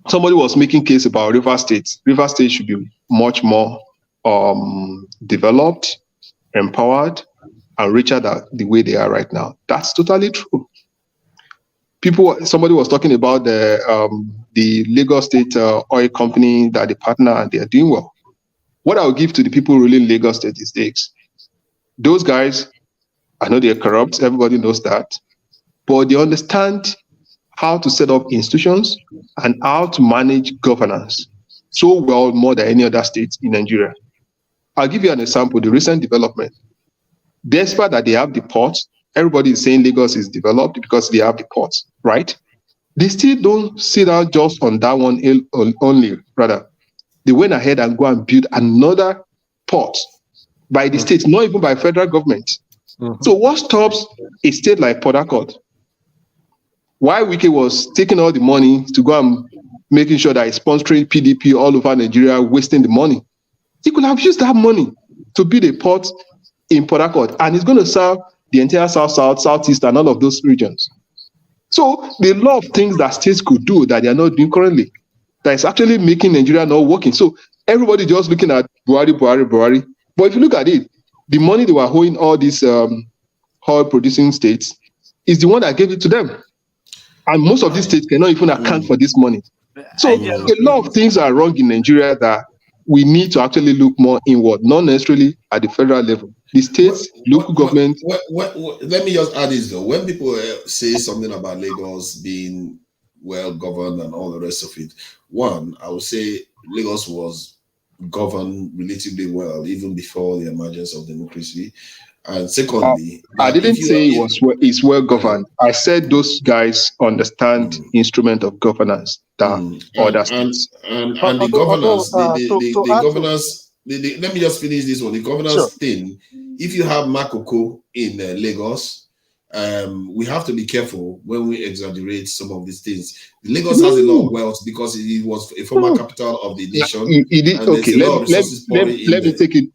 somebody was making case about River State. River State should be much more developed, empowered, and richer than the way they are right now. That's totally true. Somebody was talking about the Lagos State oil company that they partner and they are doing well. What I will give to the people ruling Lagos State is this: those guys, I know they're corrupt. Everybody knows that, but they understand how to set up institutions and how to manage governance so well, more than any other state in Nigeria. I'll give you an example. The recent development. Despite that they have the ports, everybody is saying Lagos is developed because they have the ports, right? They still don't sit down just on that one only, rather. They went ahead and go and build another port by the state, not even by federal government. So what stops a state like Port Harcourt? Why Wike was taking all the money to go and making sure that it's sponsoring PDP all over Nigeria, wasting the money? He could have used that money to build a port in Port Harcourt, and it's going to serve the entire South, Southeast, and all of those regions. So there are a lot of things that states could do that they are not doing currently, that is actually making Nigeria not working. So everybody just looking at Buhari. But if you look at it, the money they were owing all these oil-producing states is the one that gave it to them. And most of these states cannot even account for this money. So a lot of things are wrong in Nigeria that we need to actually look more inward, not necessarily at the federal level. The states, local government. Let me just add this though. When people say something about Lagos being well governed and all the rest of it, one, I would say Lagos was governed relatively well even before the emergence of democracy. And secondly, I didn't say it's well governed. I said those guys understand instrument of governance that other states. And the governance, the governance. Let me just finish this one. The governance thing. If you have Makoko in Lagos, we have to be careful when we exaggerate some of these things. Lagos has a lot of wealth because it was a former capital of the nation. Okay,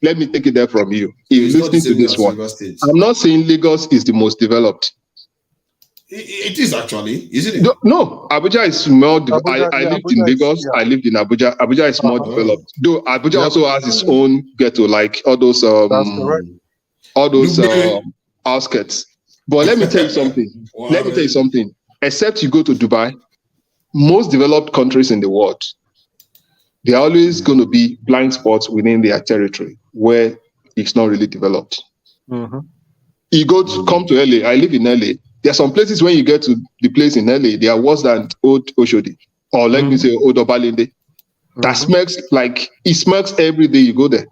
let me take it there from you. If you're listening to this one, I'm not saying Lagos is the most developed. It is actually, isn't it? No, Abuja is more. I lived in Lagos. I lived in Abuja. Abuja is more developed. Though Abuja also has its own ghetto, like all those outskirts. But let me tell you something. Let me tell you something. Except you go to Dubai, most developed countries in the world, there are always going to be blind spots within their territory where it's not really developed. You come to LA. I live in LA. There are some places when you get to the place in LA, they are worse than old Oshodi, or let me say old Obalende. That smells every day you go there.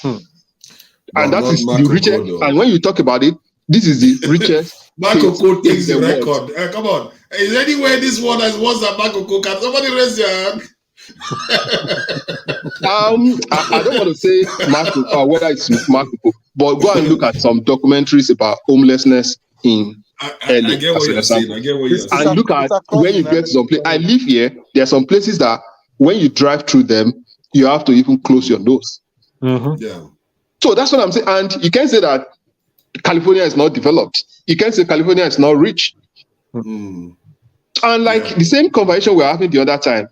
And that is the richest. And when you talk about it, this is the richest. Marco Code takes the record. Come on. Is anywhere this one has worse than Marco Code? Can somebody raise your hand? I don't want to say Marco or whether it's Marco, but go and look at some documentaries about homelessness in LA. I get what you're saying. I get what you're saying. And look at when you get to some place. I live here. There are some places that when you drive through them, you have to even close your nose. Yeah. So that's what I'm saying. And you can't say that California is not developed. You can't say California is not rich. And the same conversation we were having the other time,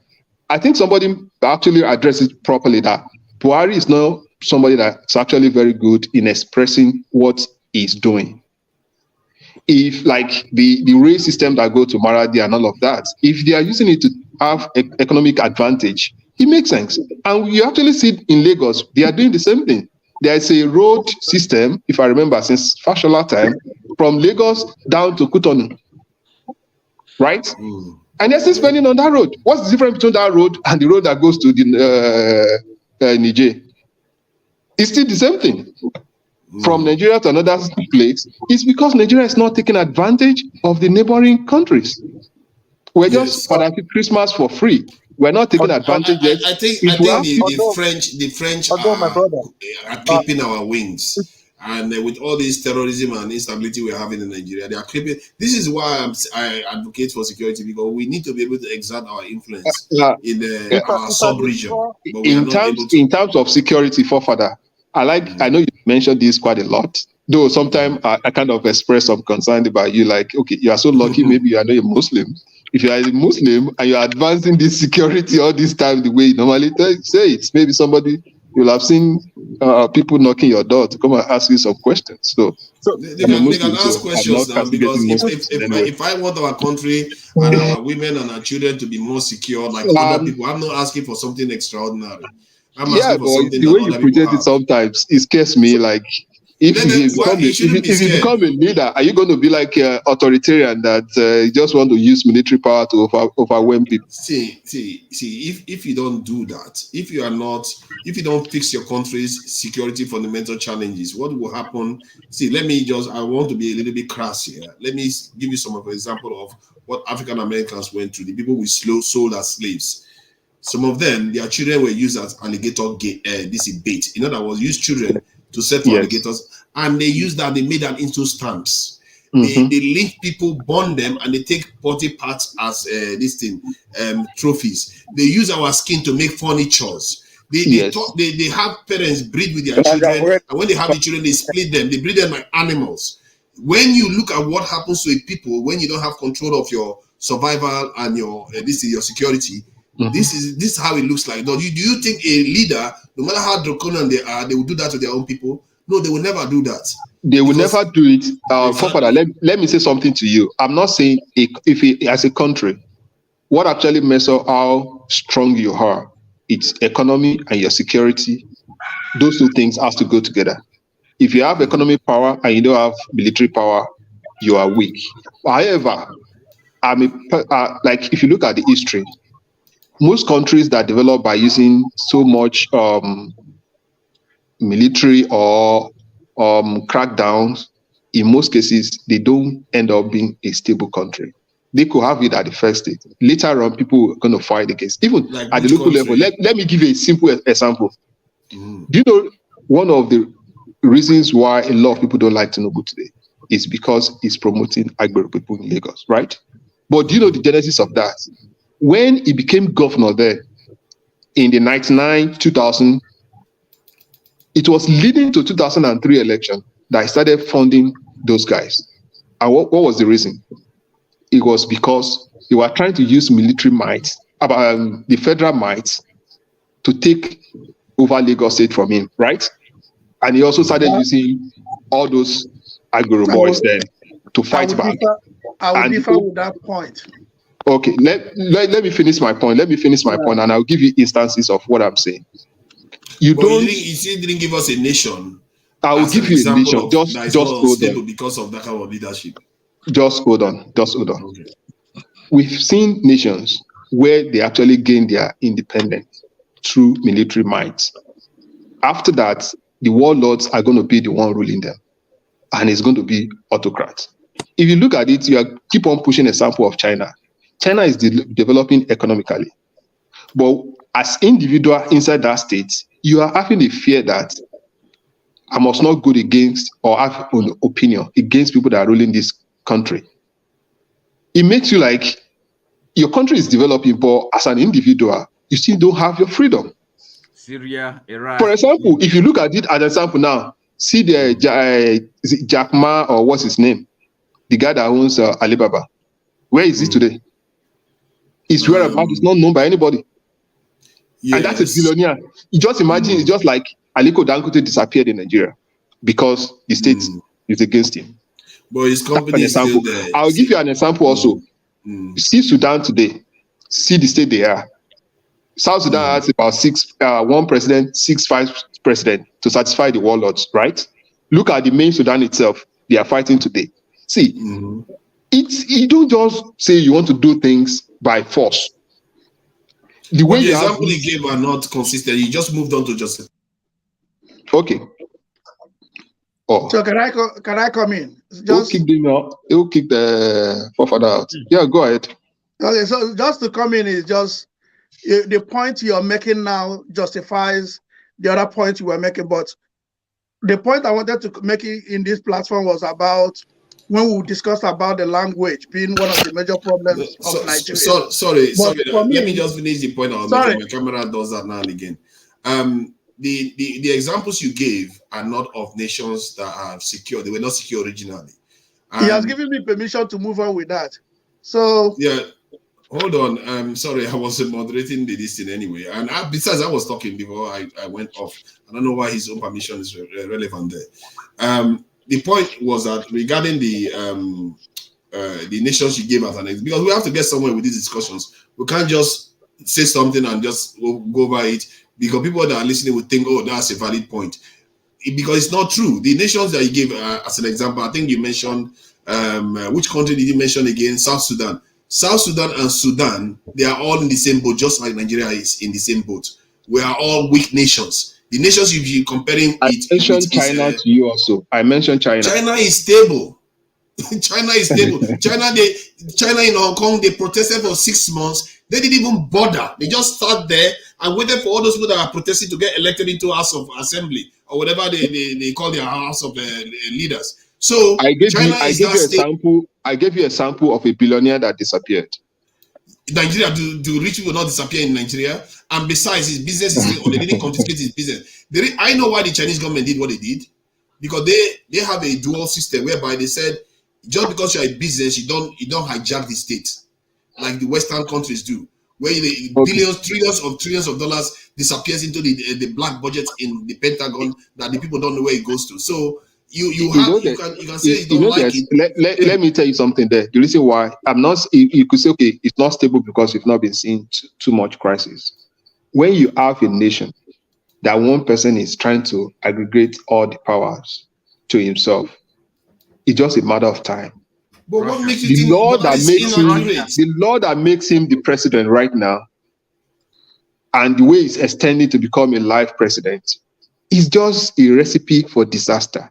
I think somebody actually addressed it properly that Buhari is not somebody that's actually very good in expressing what he's doing. If like the rail system that go to Maradi and all of that, if they are using it to have economic advantage, it makes sense. And you actually see in Lagos, they are doing the same thing. There is a road system, if I remember, since Fashola time, from Lagos down to Cotonou, right? And they're still spending on that road. What's the difference between that road and the road that goes to the Niger? It's still the same thing. From Nigeria to another place, it's because Nigeria is not taking advantage of the neighboring countries. We're just for Christmas for free. We're not taking advantage yet. I think the French are clipping our wings. And with all this terrorism and instability we're having in Nigeria, they are clipping. This is why I advocate for security, because we need to be able to exert our influence in our sub-region. In terms of security, forefather, I know you mentioned this quite a lot, though sometimes I kind of express some concern about you, like, okay, you are so lucky, maybe you are not a Muslim. If you are a Muslim and you are advancing this security all this time the way you normally say it, maybe somebody you'll have seen people knocking your door to come and ask you some questions. So they can ask questions now, because if I want our country and our women and our children to be more secure like other people, I'm not asking for something extraordinary. I'm asking for something the way you present it sometimes, it scares me. Like, if you become a leader, are you going to be like authoritarian that just want to use military power to overwhelm people? See, if you don't do that, if you don't fix your country's security fundamental challenges, what will happen? See, I want to be a little bit crass here. Let me give you some of an example of what African Americans went through, the people we sold as slaves. Some of them, their children were used as alligator bait. In other words, use children to set for alligators, and they use that, they made that into stamps. They link people, bond them, and they take body parts as trophies. They use our skin to make furnitures. They have parents breed with their children, and when they have the children, they split them. They breed them like animals. When you look at what happens to a people when you don't have control of your survival and your security, this is how it looks like. Do you think a leader, no matter how draconian they are, they will do that to their own people? No, they will never do that. They will never do it. Forefather, let me say something to you. I'm not saying as a country, what actually measures how strong you are, it's economy and your security. Those two things have to go together. If you have economic power and you don't have military power, you are weak. However, like if you look at the history, most countries that develop by using so much military or crackdowns, in most cases, they don't end up being a stable country. They could have it at the first stage. Later on, people are going to fight against. Even like at the local level, let me give you a simple example. Do you know one of the reasons why a lot of people don't like Tinubu today is because he's promoting Agberu people in Lagos, right? But do you know the genesis of that? When he became governor there in the 99, 2000, it was leading to 2003 election that he started funding those guys. And what was the reason? It was because they were trying to use military might, the federal might, to take over Lagos State from him, right? And he also started using all those Agberu boys then to fight back. I would differ with that point. Okay, let me finish my point. Let me finish my point, and I'll give you instances of what I'm saying. You didn't give us a nation. I will give you a nation. Just hold on. Because of that kind of leadership. Just hold on. Okay. We've seen nations where they actually gain their independence through military might. After that, the warlords are going to be the one ruling them, and it's going to be autocrats. If you look at it, you keep on pushing a sample of China. China is developing economically, but as individual inside that state, you are having a fear that I must not go against or have an opinion against people that are ruling this country. It makes you like your country is developing, but as an individual, you still don't have your freedom. Syria, Iraq. For example, if you look at it as an example now, see the Jack Ma, or what's his name? The guy that owns Alibaba. Where is he today? His whereabouts is not known by anybody. And that's a billionaire. You just imagine, it's just like Aliko Dangote disappeared in Nigeria because the state is against him. But his company is still there. I'll give you an example also. See Sudan today. See the state they are. South Sudan has about one president, 6 vice president to satisfy the warlords, right? Look at the main Sudan itself. They are fighting today. See, you don't just say you want to do things by force. The way the example he gave are not consistent. He just moved on to just. Okay. Oh. So can I come in? Just kick them out. It will kick the forefather out. Yeah, go ahead. Okay, so just to come in is just the point you're making now justifies the other point you were making, but the point I wanted to make in this platform was about when we discussed about the language being one of the major problems of Nigeria. Sorry. Let me just finish the point I was making. My camera does that now and again. The examples you gave are not of nations that are secure. They were not secure originally. He has given me permission to move on with that. So yeah, hold on. Sorry, I was moderating this thing anyway. And besides, I was talking before I went off. I don't know why his own permission is relevant there. The point was that regarding the nations you gave as an example, because we have to get somewhere with these discussions. We can't just say something and just go over it, because people that are listening will think, oh, that's a valid point. Because it's not true. The nations that you gave as an example, I think you mentioned, which country did you mention again? South Sudan. South Sudan and Sudan, they are all in the same boat, just like Nigeria is in the same boat. We are all weak nations. The nations you'll be comparing I mentioned China to you also. I mentioned China. China is stable. China is stable. China in Hong Kong, they protested for 6 months. They didn't even bother. They just sat there and waited for all those people that are protesting to get elected into House of Assembly or whatever they call their House of leaders. So I gave you a sample of a billionaire that disappeared. Nigeria, do rich people not disappear in Nigeria? And besides, his business is or they didn't confiscate his business. I know why the Chinese government did what they did, because they have a dual system whereby they said just because you're a business, you don't hijack the state like the Western countries do, where billions, trillions of dollars disappears into the black budget in the Pentagon that the people don't know where it goes to. So you can say you don't like it. Let me tell you something there. The reason why I'm not, you could say, okay, it's not stable because we've not been seeing too much crisis. When you have a nation that one person is trying to aggregate all the powers to himself, it's just a matter of time. But what makes you the think law that makes him the president right now, and the way he's extending to become a life president, is just a recipe for disaster.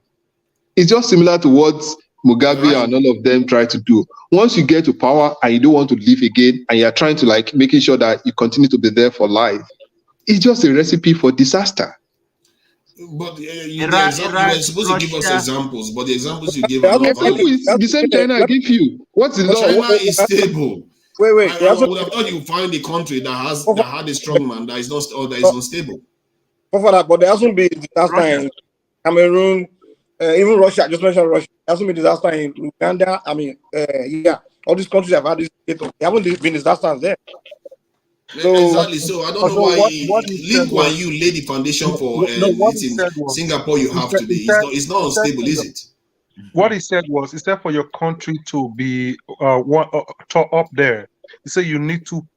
It's just similar to what Mugabe and all of them try to do. Once you get to power and you don't want to leave again, and you're trying to making sure that you continue to be there for life, it's just a recipe for disaster. But you were supposed to give us examples, but the examples you gave are not valid. The same China I give you. What's the law? China is stable. Wait. I would have thought you find a country that had a strong man that is unstable. But there hasn't been disaster in Cameroon, even Russia. I just mentioned Russia. There hasn't been disaster in Uganda. All these countries have had this. There haven't been disasters there. So, exactly. So I don't know why Lee Kuan Yew laid the foundation for Singapore you have today. It's not unstable, is it? What he said was, he said for your country to be up there, he said you need two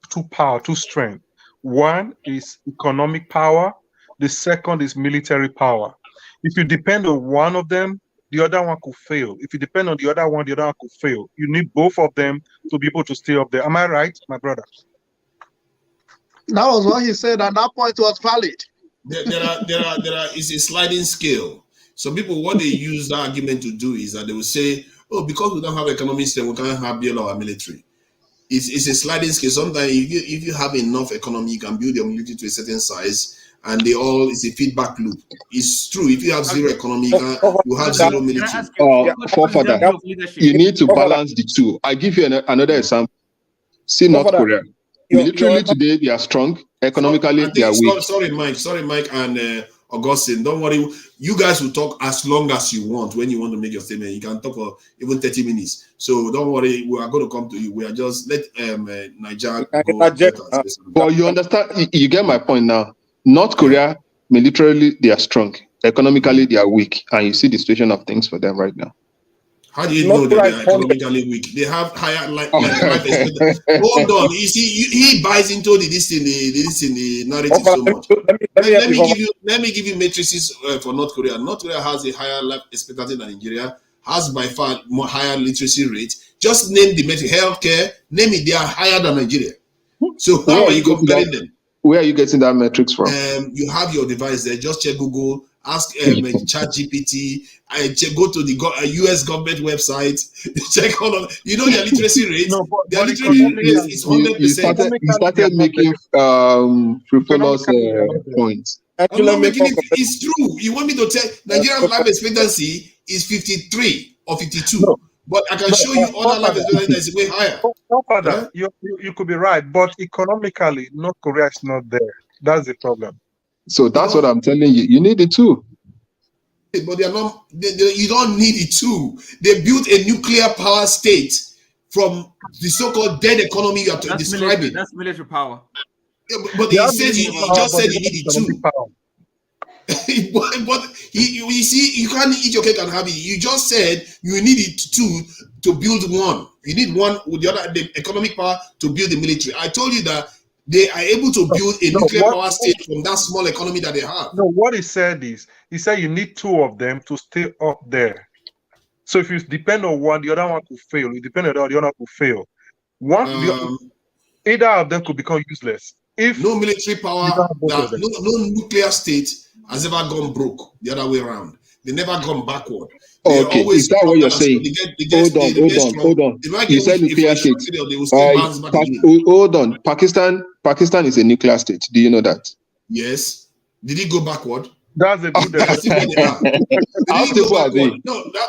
strength. One is economic power. The second is military power. If you depend on one of them, the other one could fail. If you depend on the other one could fail. You need both of them to be able to stay up there. Am I right, my brother? That was what he said, and that point was valid. It's a sliding scale. So people, what they use that argument to do is that they will say, oh, because we don't have economic system, we can't build our military. It's a sliding scale. Sometimes if you have enough economy, you can build your military to a certain size, and it's a feedback loop. It's true. If you have zero economy, you have zero military. You need to balance the two. I give you another example. See North Korea. Militarily today, they are strong. Economically, they are weak. Sorry, Mike, and Augustine, don't worry. You guys will talk as long as you want when you want to make your statement. You can talk for even 30 minutes. So don't worry, we are going to come to you. We are just let Niger go. But you understand, you get my point now. North Korea, militarily, they are strong. Economically, they are weak. And you see the situation of things for them right now. How do you know that they are economically weak? They have higher life expectancy. Hold on, you see, he buys into the narrative so much. Let me give you matrices for North Korea. North Korea has a higher life expectancy than Nigeria. Has by far more higher literacy rate. Just name the metric, healthcare. Name it, they are higher than Nigeria. So how are you comparing them? Where are you getting that metrics from? You have your device there. Just check Google. Ask ChatGPT. Go to the U.S. government website. Check all of. You know their literacy rate. Their literacy rate is 100%. You started making frivolous points. I'm not making it. It's true. You want me to tell Nigerian life expectancy is 53 or 52, but I can show you other life expectancy that is way higher. Father, you could be right, but economically, North Korea is not there. That's the problem. So that's what I'm telling you. You need it too. But they are not. You don't need it too. They built a nuclear power state from the so-called dead economy you are describing. That's military power. Yeah, but he said he just said he needed two. but you see, you can't eat your cake and have it. You just said you needed two to build one. You need one with the economic power to build the military. I told you that they are able to build a nuclear power state from that small economy that they have. No, what he said is, he said you need two of them to stay up there. So if you depend on one, the other one could fail. You depend on the other one could fail. Either of them could become useless. If no military power, no nuclear state has ever gone broke the other way around. They never gone backward. Okay, is that what you're saying? Hold on. You said nuclear state. Hold on. Pakistan is a nuclear state. Do you know that? Yes. Did it go backward? That's a good How stable are they?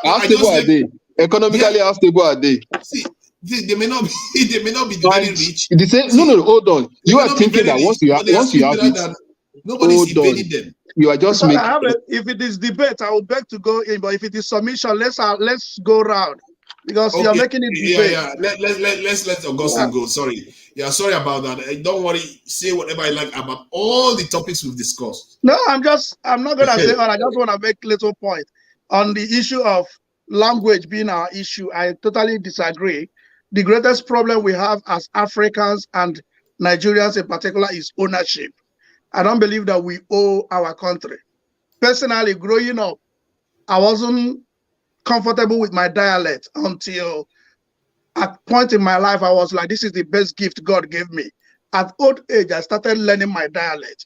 How stable are they? Economically, how stable are they? See, they may not be. They may not be very rich. No. Hold on. You are thinking that once you have it, nobody's invading them. You are just making. If it is debate, I would beg to go in. But if it is submission, let's go round because you are making it debate. Yeah. Let's let Augustine go. Sorry. Yeah, sorry about that. Don't worry. Say whatever you like about all the topics we've discussed. No, I'm not gonna say all. I just want to make a little point on the issue of language being our issue. I totally disagree. The greatest problem we have as Africans and Nigerians in particular is ownership. I don't believe that we owe our country. Personally, growing up, I wasn't comfortable with my dialect until at a point in my life, I was like, this is the best gift God gave me. At old age, I started learning my dialect.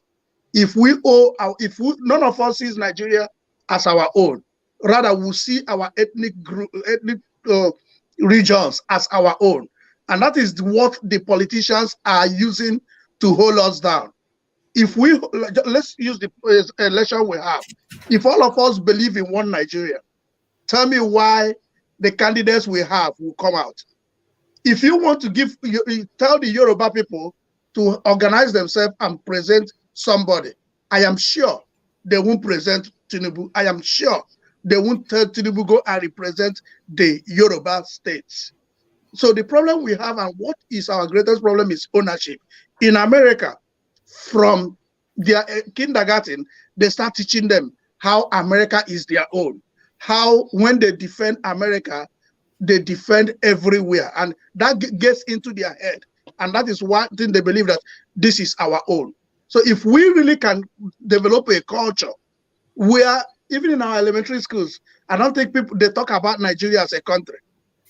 None of us sees Nigeria as our own. Rather, we see our ethnic regions as our own. And that is what the politicians are using to hold us down. Let's use the election we have. If all of us believe in one Nigeria, tell me why the candidates we have will come out. If you want to tell the Yoruba people to organize themselves and present somebody, I am sure they won't present Tinubu. I am sure they won't tell Tinubu go and represent the Yoruba states. So the problem we have, and what is our greatest problem, is ownership. In America, from their kindergarten, they start teaching them how America is their own. How when they defend America, they defend everywhere. And that gets into their head. And that is one thing they believe, that this is our own. So if we really can develop a culture where, even in our elementary schools, I don't think they talk about Nigeria as a country.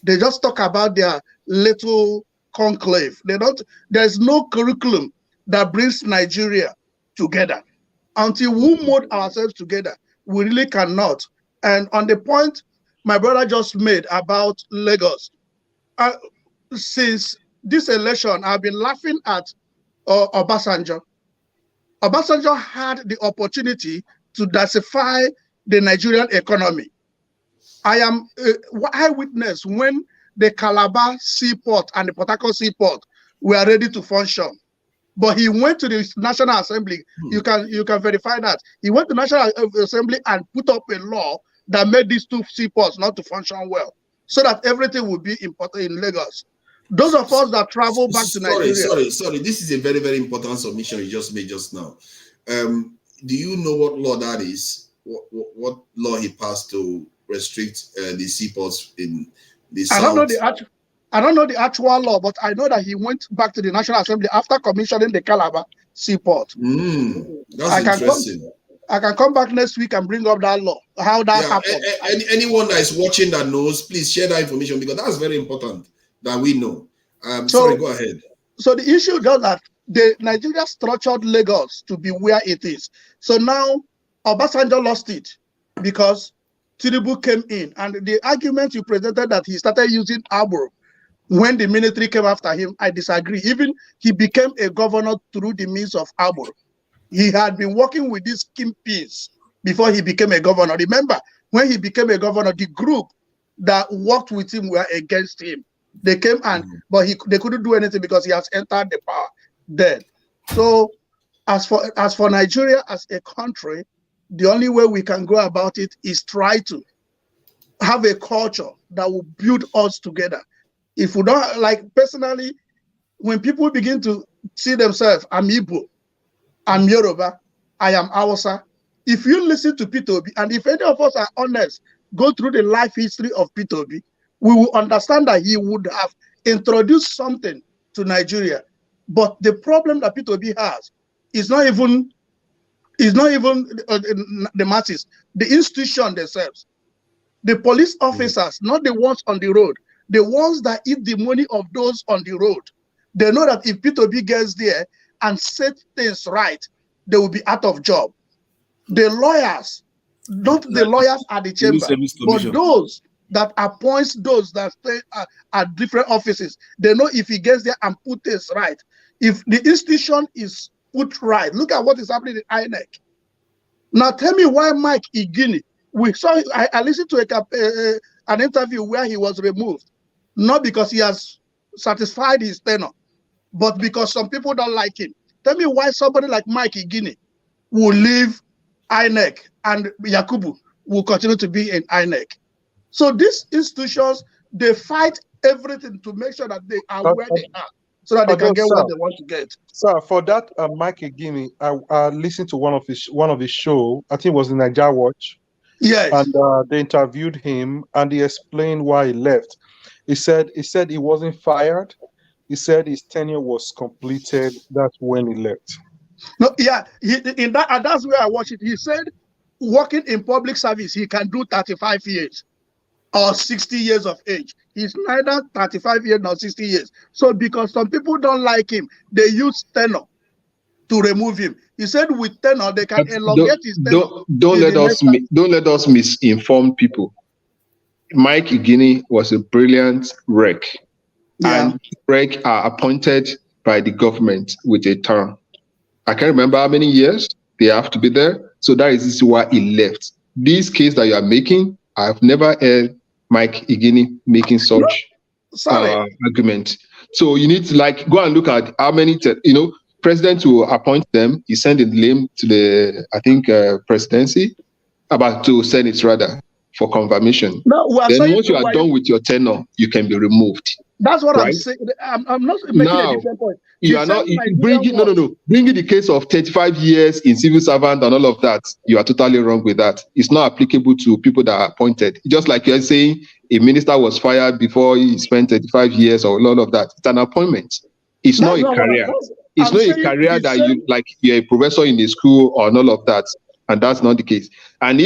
They just talk about their little conclave. There's no curriculum that brings Nigeria together. Until we mold ourselves together, we really cannot. And on the point my brother just made about Lagos, since this election, I've been laughing at Obasanjo. Obasanjo had the opportunity to diversify the Nigerian economy. I am eyewitness when the Calabar seaport and the Port Harcourt seaport were ready to function. But he went to the National Assembly. You can verify that. He went to the National Assembly and put up a law that made these two seaports not to function well, so that everything would be imported in Lagos. Those of us that travel back to Nigeria. Sorry. This is a very, very important submission you just made just now. Do you know what law that is? What law he passed to restrict the seaports in the south? I don't know the actual law, but I know that he went back to the National Assembly after commissioning the Calabar seaport. That's interesting. I can come back next week and bring up that law, how that happened. Anyone that is watching that knows, please share that information, because that's very important that we know. So, sorry, go ahead. So the issue does that Nigeria structured Lagos to be where it is. So now Obasanjo lost it because Tinubu came in, and the argument you presented that he started using Arbor when the military came after him, I disagree. Even he became a governor through the means of Arbor. He had been working with these kingpins before he became a governor. Remember, when he became a governor, the group that worked with him were against him. They came but they couldn't do anything because he has entered the power then. So as for Nigeria as a country, the only way we can go about it is try to have a culture that will build us together. If we don't, like personally, when people begin to see themselves, I'm Igbo, I'm Yoruba, I am Hausa. If you listen to Peter Obi, and if any of us are honest, go through the life history of Peter Obi, we will understand that he would have introduced something to Nigeria. But the problem that Peter Obi has is not even the masses, the institution themselves, the police officers, not the ones on the road, the ones that eat the money of those on the road. They know that if Peter Obi gets there and set things right, they will be out of job. The lawyers, not the lawyers at the chamber, but those that appoints those that stay at different offices. They know if he gets there and put things right, if the institution is put right. Look at what is happening in INEC. Now tell me why Mike Igini, I listened to an interview where he was removed, not because he has satisfied his tenure, but because some people don't like him. Tell me why somebody like Mike Igini will leave INEC and Yakubu will continue to be in INEC. So these institutions, they fight everything to make sure that they are where they are, so that they can get what they want to get. Sir, for that, Mike Igini, I listened to one of his show. I think it was in Niger Watch. Yes. And they interviewed him, and he explained why he left. He said he wasn't fired. He said his tenure was completed. That's when he left. No, yeah, and that's where I watched it. He said, working in public service, he can do 35 years or 60 years of age. He's neither 35 years nor 60 years. So because some people don't like him, they use tenure to remove him. He said with tenure, they can elongate his tenure. Don't let us misinform people. Mike Igini was a brilliant rec. Yeah. And rec are appointed by the government with a term. I can't remember how many years they have to be there. So that is why he left. This case that you are making, I've never heard Mike Igini making such argument. So you need to go and look at how many, president will appoint them. He sent a name to the, presidency, to Senate rather, for confirmation. No, then once you are done with your tenure, you can be removed. That's what I'm saying. I'm not making a different point. You are not bringing the case of 35 years in civil servant and all of that. You are totally wrong with that. It's not applicable to people that are appointed. Just like you're saying, a minister was fired before he spent 35 years or all of that. It's an appointment. It's not a career. It's not a career that you're a professor in a school or all of that. And that's not the case. And